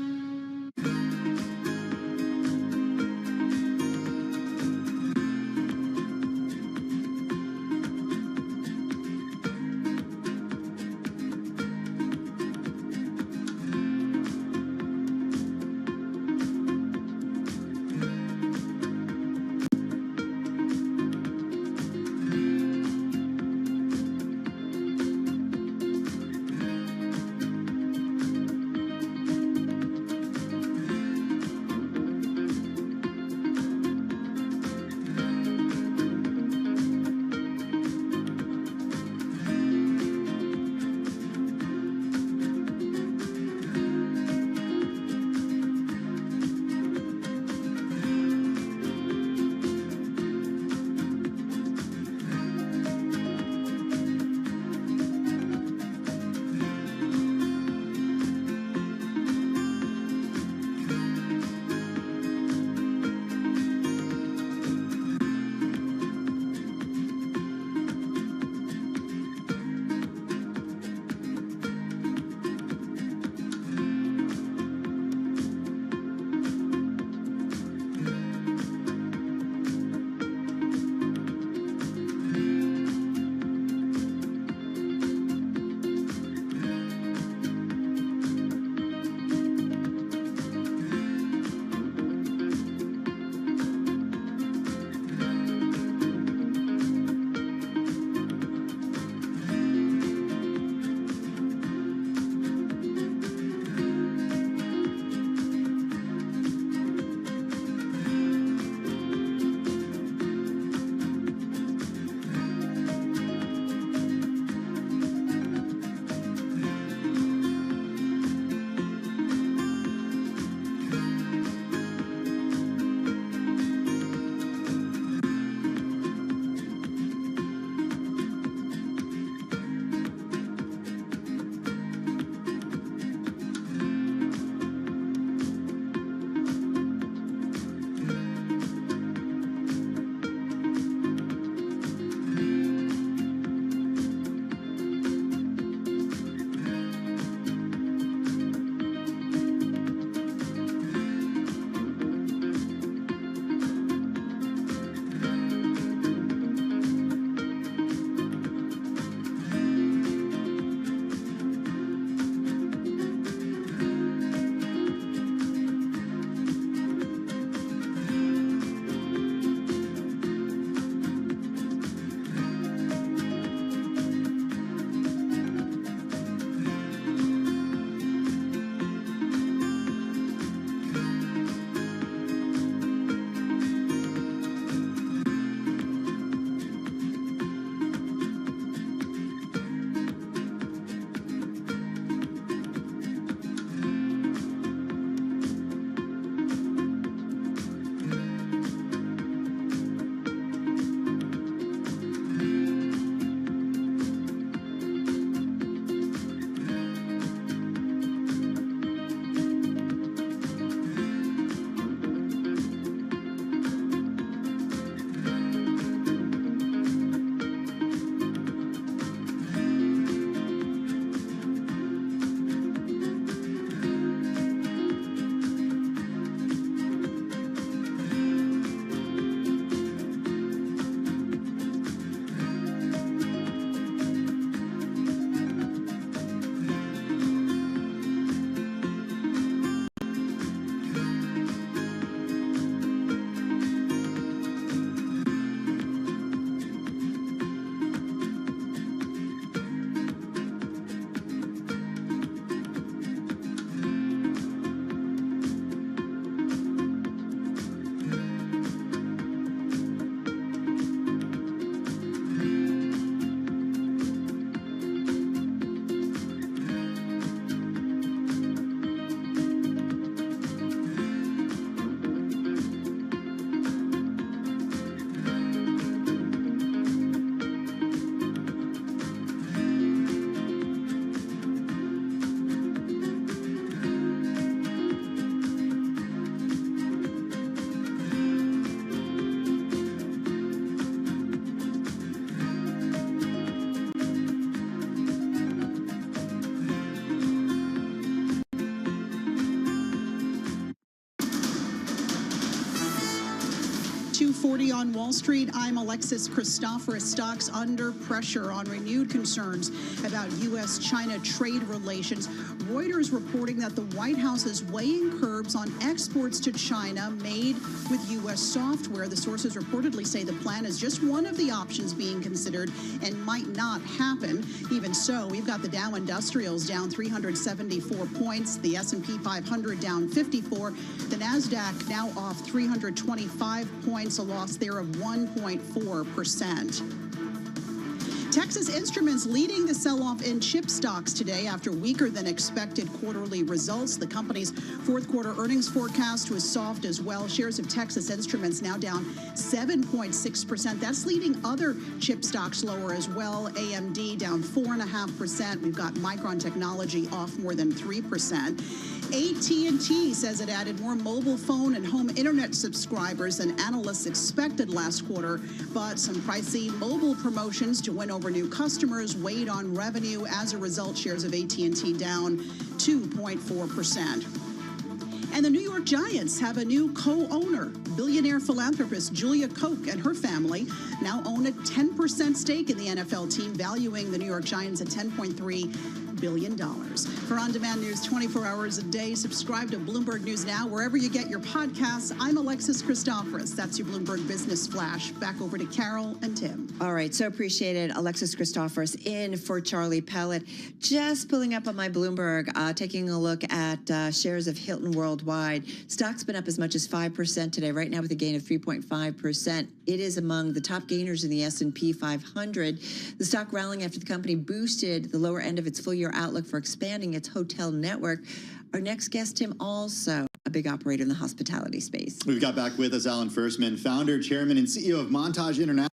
2:40 on Wall Street. I'm Alexis Christoforous. Stocks under pressure on renewed concerns about U.S.-China trade relations. Reuters reporting that the White House is weighing curbs on exports to China made with U.S. software. The sources reportedly say the plan is just one of the options being considered and might not happen. Even so, we've got the Dow Industrials down 374 points, the S&P 500 down 54, the NASDAQ now off 325 points, a loss there of 1.4%. Texas Instruments leading the sell-off in chip stocks today after weaker than expected quarterly results. The company's fourth quarter earnings forecast was soft as well. Shares of Texas Instruments now down 7.6%. That's leading other chip stocks lower as well. AMD down 4.5%. We've got Micron Technology off more than 3%. AT&T says it added more mobile phone and home internet subscribers than analysts expected last quarter, but some pricey mobile promotions to win over new customers weighed on revenue. As a result, shares of AT&T down 2.4%. And the New York Giants have a new co-owner. Billionaire philanthropist Julia Koch and her family now own a 10% stake in the NFL team, valuing the New York Giants at $10.3 billion. For on-demand news 24 hours a day, subscribe to Bloomberg News Now wherever you get your podcasts. I'm Alexis Christoforous. That's your Bloomberg Business Flash. Back over to Carol and Tim. All right, so appreciated. Alexis Christoforous in for Charlie Pellet. Just pulling up on my Bloomberg, taking a look at shares of Hilton Worldwide. Stock's been up as much as 5% today, right now with a gain of 3.5%. It is among the top gainers in the S&P 500. The stock rallying after the company boosted the lower end of its full-year outlook for expanding its hotel network. Our next guest, Tim, also a big operator in the hospitality space. We've got back with us Alan Firstman, founder, chairman, and CEO of Montage International.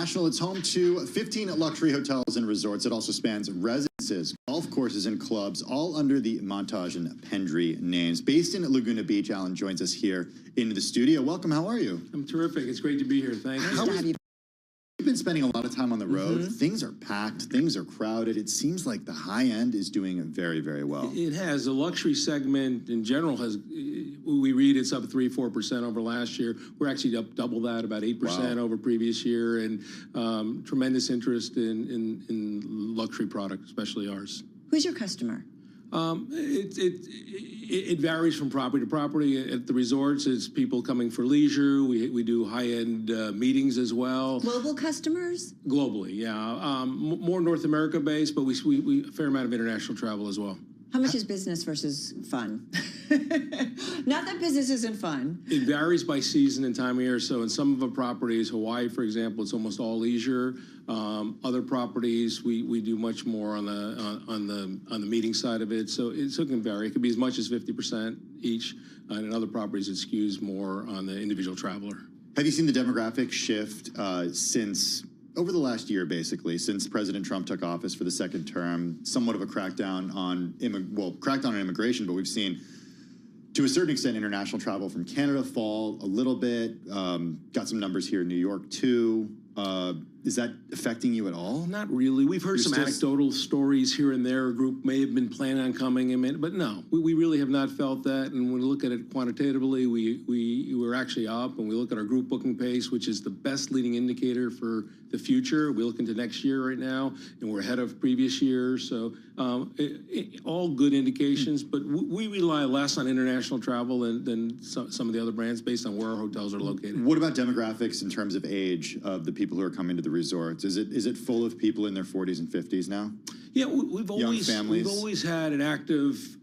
It's home to 15 luxury hotels and resorts. It also spans residences, golf courses, and clubs, all under the Montage and Pendry names. Based in Laguna Beach, Alan joins us here in the studio. Welcome. How are you? I'm terrific. It's great to be here. Thank you. You've been spending a lot of time on the road. Things are packed. Things are crowded. It seems like the high end is doing very, very well. It has. The luxury segment in general has, we read it's up 3-4% over last year. We're actually up double that, about 8% over previous year, and tremendous interest in luxury products, especially ours. Who's your customer? It varies from property to property. At the resorts, it's people coming for leisure. We do high-end meetings as well. Global customers? Globally, yeah. More North America-based, but we a fair amount of international travel as well. How much is business versus fun? Not that business isn't fun. It varies by season and time of year. So in some of our properties, Hawaii, for example, it's almost all leisure. Other properties, we do much more on the meeting side of it. So it can vary. It could be as much as 50% each. And in other properties, it skews more on the individual traveler. Have you seen the demographic shift since over the last year, basically, since President Trump took office for the second term? Somewhat of a crackdown on immigration, but we've seen, to a certain extent, international travel from Canada fall a little bit. Got some numbers here in New York, too. Is that affecting you at all? Not really. We've heard some anecdotal stories here and there. A group may have been planning on coming in, but no, we really have not felt that. And when we look at it quantitatively, we're actually up. And we look at our group booking pace, which is the best leading indicator for the future. We look into next year right now, and we're ahead of previous years. So all good indications, but we rely less on international travel than some of the other brands based on where our hotels are located. What about demographics in terms of age of the people who are coming to the resorts? Is it full of people in their 40s and 50s now? Yeah, we've always had an active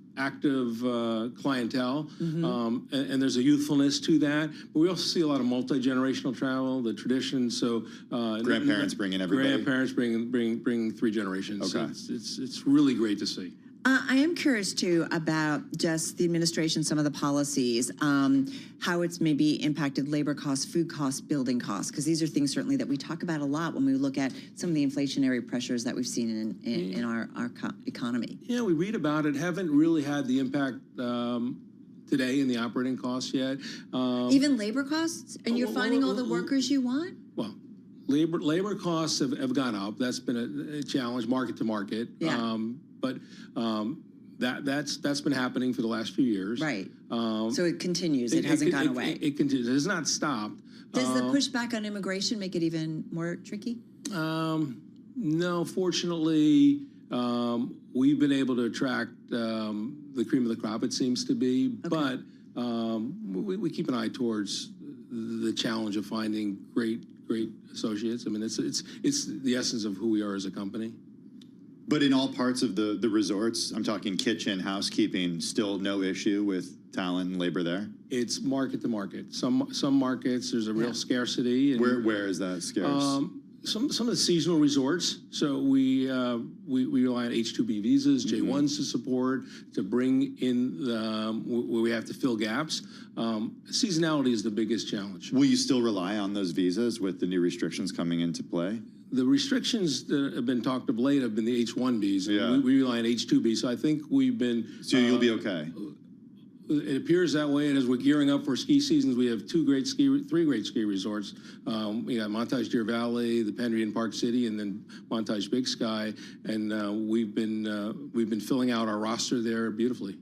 clientele, and there's a youthfulness to that. But we also see a lot of multi-generational travel, the tradition. So grandparents bringing everybody. Grandparents bring 3 generations. Okay, So it's really great to see. I am curious too about just the administration, some of the policies, how it's maybe impacted labor costs, food costs, building costs, because these are things certainly that we talk about a lot when we look at some of the inflationary pressures that we've seen in our economy. Yeah, we read about it, haven't really had the impact today in the operating costs yet. Even labor costs? And you're finding all the workers you want? Well, labor costs have gone up. That's been a challenge, market to market. Yeah. But that's been happening for the last few years. Right. So it continues. It hasn't gone away. It continues. It has not stopped. Does the pushback on immigration make it even more tricky? No, fortunately, we've been able to attract the cream of the crop, it seems to be. Okay. But we keep an eye towards the challenge of finding great associates. I mean, it's the essence of who we are as a company. But in all parts of the resorts, I'm talking kitchen, housekeeping, still no issue with talent and labor there? It's market to market. Some markets, there's a real scarcity. And, where is that scarce? Some of the seasonal resorts. So we rely on H-2B visas, J-1s to support, to bring in where we have to fill gaps. Seasonality is the biggest challenge. Will you still rely on those visas with the new restrictions coming into play? The restrictions that have been talked of late have been the H-1Bs. Yeah. We rely on H-2B, so I think we've been... So you'll be okay? It appears that way, and as we're gearing up for ski seasons, we have three great ski resorts. We got Montage Deer Valley, the Pendry in Park City, and then Montage Big Sky, and we've been filling out our roster there beautifully.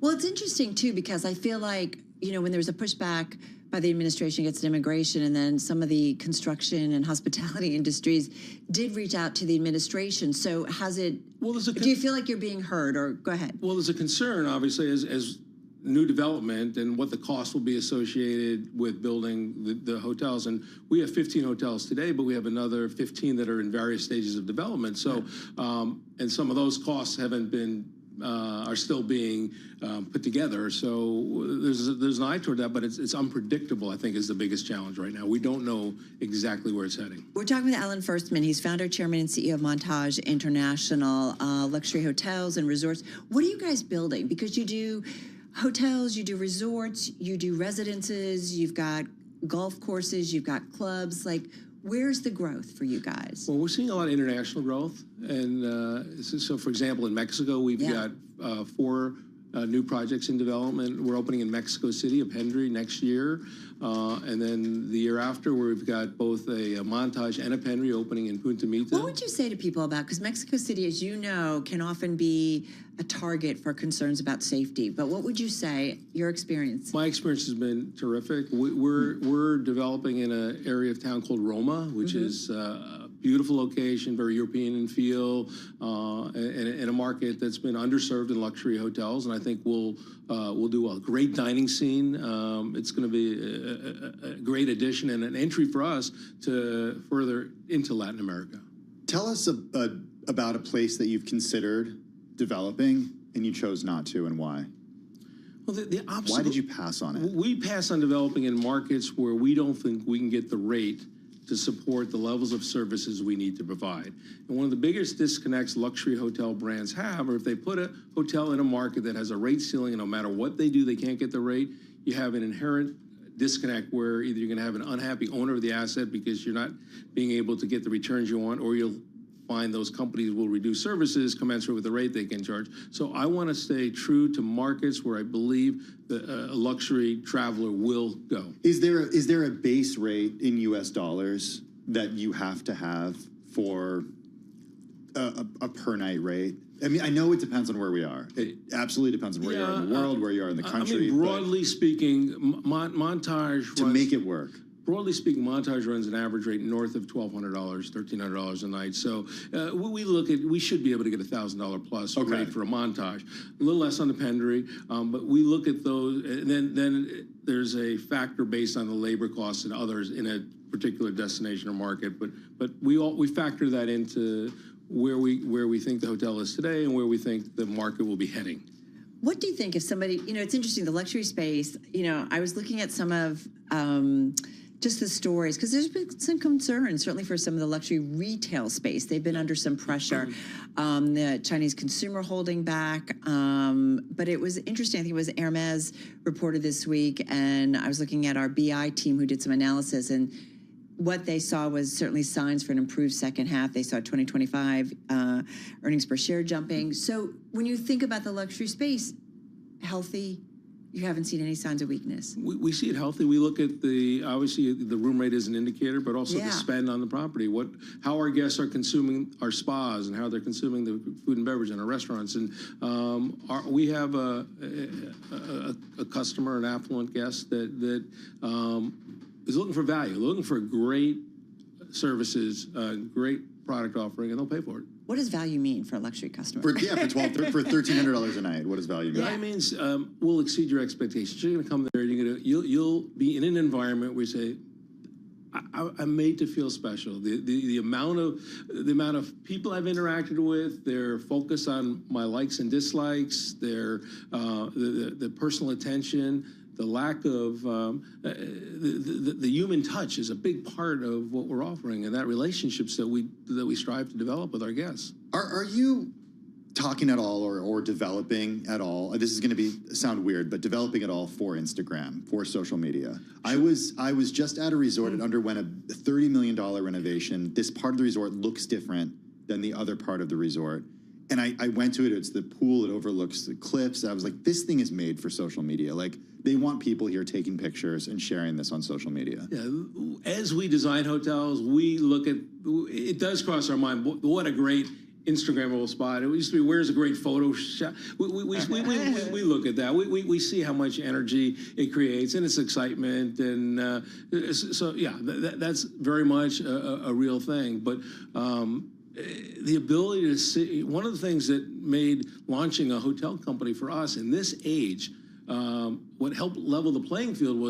Well, it's interesting too, because I feel like, when there's a pushback by the administration against immigration, and then some of the construction and hospitality industries did reach out to the administration. So has it, do you feel like you're being heard, or go ahead? Well, there's a concern, obviously, as new development and what the cost will be associated with building the hotels. And we have 15 hotels today, but we have another 15 that are in various stages of development. So, and some of those costs haven't been, are still being put together. So there's an eye toward that, but it's unpredictable, I think, is the biggest challenge right now. We don't know exactly where it's heading. We're talking with Alan Firstman. He's founder, chairman, and CEO of Montage International, luxury hotels and resorts. What are you guys building? Because you do hotels, you do resorts, you do residences, you've got golf courses, you've got clubs. Like, where's the growth for you guys? Well, we're seeing a lot of international growth. And so, for example, in Mexico, we've got 4 new projects in development. We're opening in Mexico City, a Pendry, next year. And then the year after, we've got both a Montage and a Pendry opening in Punta Mita. What would you say to people about, because Mexico City, as you know, can often be a target for concerns about safety. But what would you say, your experience? My experience has been terrific. We're developing in an area of town called Roma, which is a beautiful location, very European in feel, in a market that's been underserved in luxury hotels. And I think we'll do a great dining scene. It's going to be a great addition and an entry for us to further into Latin America. Tell us about a place that you've considered developing and you chose not to, and why? Well, the opposite. Why did you pass on it? We pass on developing in markets where we don't think we can get the rate to support the levels of services we need to provide. And one of the biggest disconnects luxury hotel brands have, or if they put a hotel in a market that has a rate ceiling and no matter what they do, they can't get the rate, you have an inherent disconnect where either you're gonna have an unhappy owner of the asset because you're not being able to get the returns you want, or you'll find those companies will reduce services commensurate with the rate they can charge. So I want to stay true to markets where I believe a luxury traveler will go. Is there a base rate in US dollars that you have to have for a per night rate? I mean, I know it depends on where we are. It absolutely depends on where you are in the world, where you are in the country. I mean, broadly speaking, Montage to make it work. Broadly speaking, Montage runs an average rate north of $1,200, $1,300 a night. So we should be able to get $1,000 plus rate for a Montage. A little less on the Pendry, but we look at those, and then there's a factor based on the labor costs and others in a particular destination or market. But we factor that into where we think the hotel is today and where we think the market will be heading. What do you think if somebody, it's interesting, the luxury space, I was looking at some of just the stories, because there's been some concerns, certainly for some of the luxury retail space. They've been under some pressure. The Chinese consumer holding back. But it was interesting. I think it was Hermes reported this week, and I was looking at our BI team who did some analysis, and what they saw was certainly signs for an improved second half. They saw 2025 earnings per share jumping. So when you think about the luxury space, healthy, you haven't seen any signs of weakness. We see it healthy. We look at obviously the room rate is an indicator, but also the spend on the property. How our guests are consuming our spas and how they're consuming the food and beverage in our restaurants. And we have a customer, an affluent guest that is looking for value, looking for great services, great product offering, and they'll pay for it. What does value mean for a luxury customer? For $1,300 a night, what does value mean? Value means we'll exceed your expectations. You're going to come there, you'll be in an environment where you say, I'm made to feel special. The amount of people I've interacted with, their focus on my likes and dislikes, their the personal attention, the lack of the human touch is a big part of what we're offering, and that relationships that we strive to develop with our guests. Are you talking at all or developing at all? This is going to sound weird, but developing at all for Instagram, for social media. I was just at a resort. It underwent a $30 million renovation. This part of the resort looks different than the other part of the resort. And I went to it. It's the pool. It overlooks the cliffs. I was like, this thing is made for social media. Like, they want people here taking pictures and sharing this on social media. Yeah, as we design hotels, we look at, it does cross our mind, what a great Instagrammable spot. It used to be, where's a great photo shot? We look at that. We see how much energy it creates and its excitement. And so, yeah, that's very much a real thing. But the ability to see, one of the things that made launching a hotel company for us in this age, what helped level the playing field was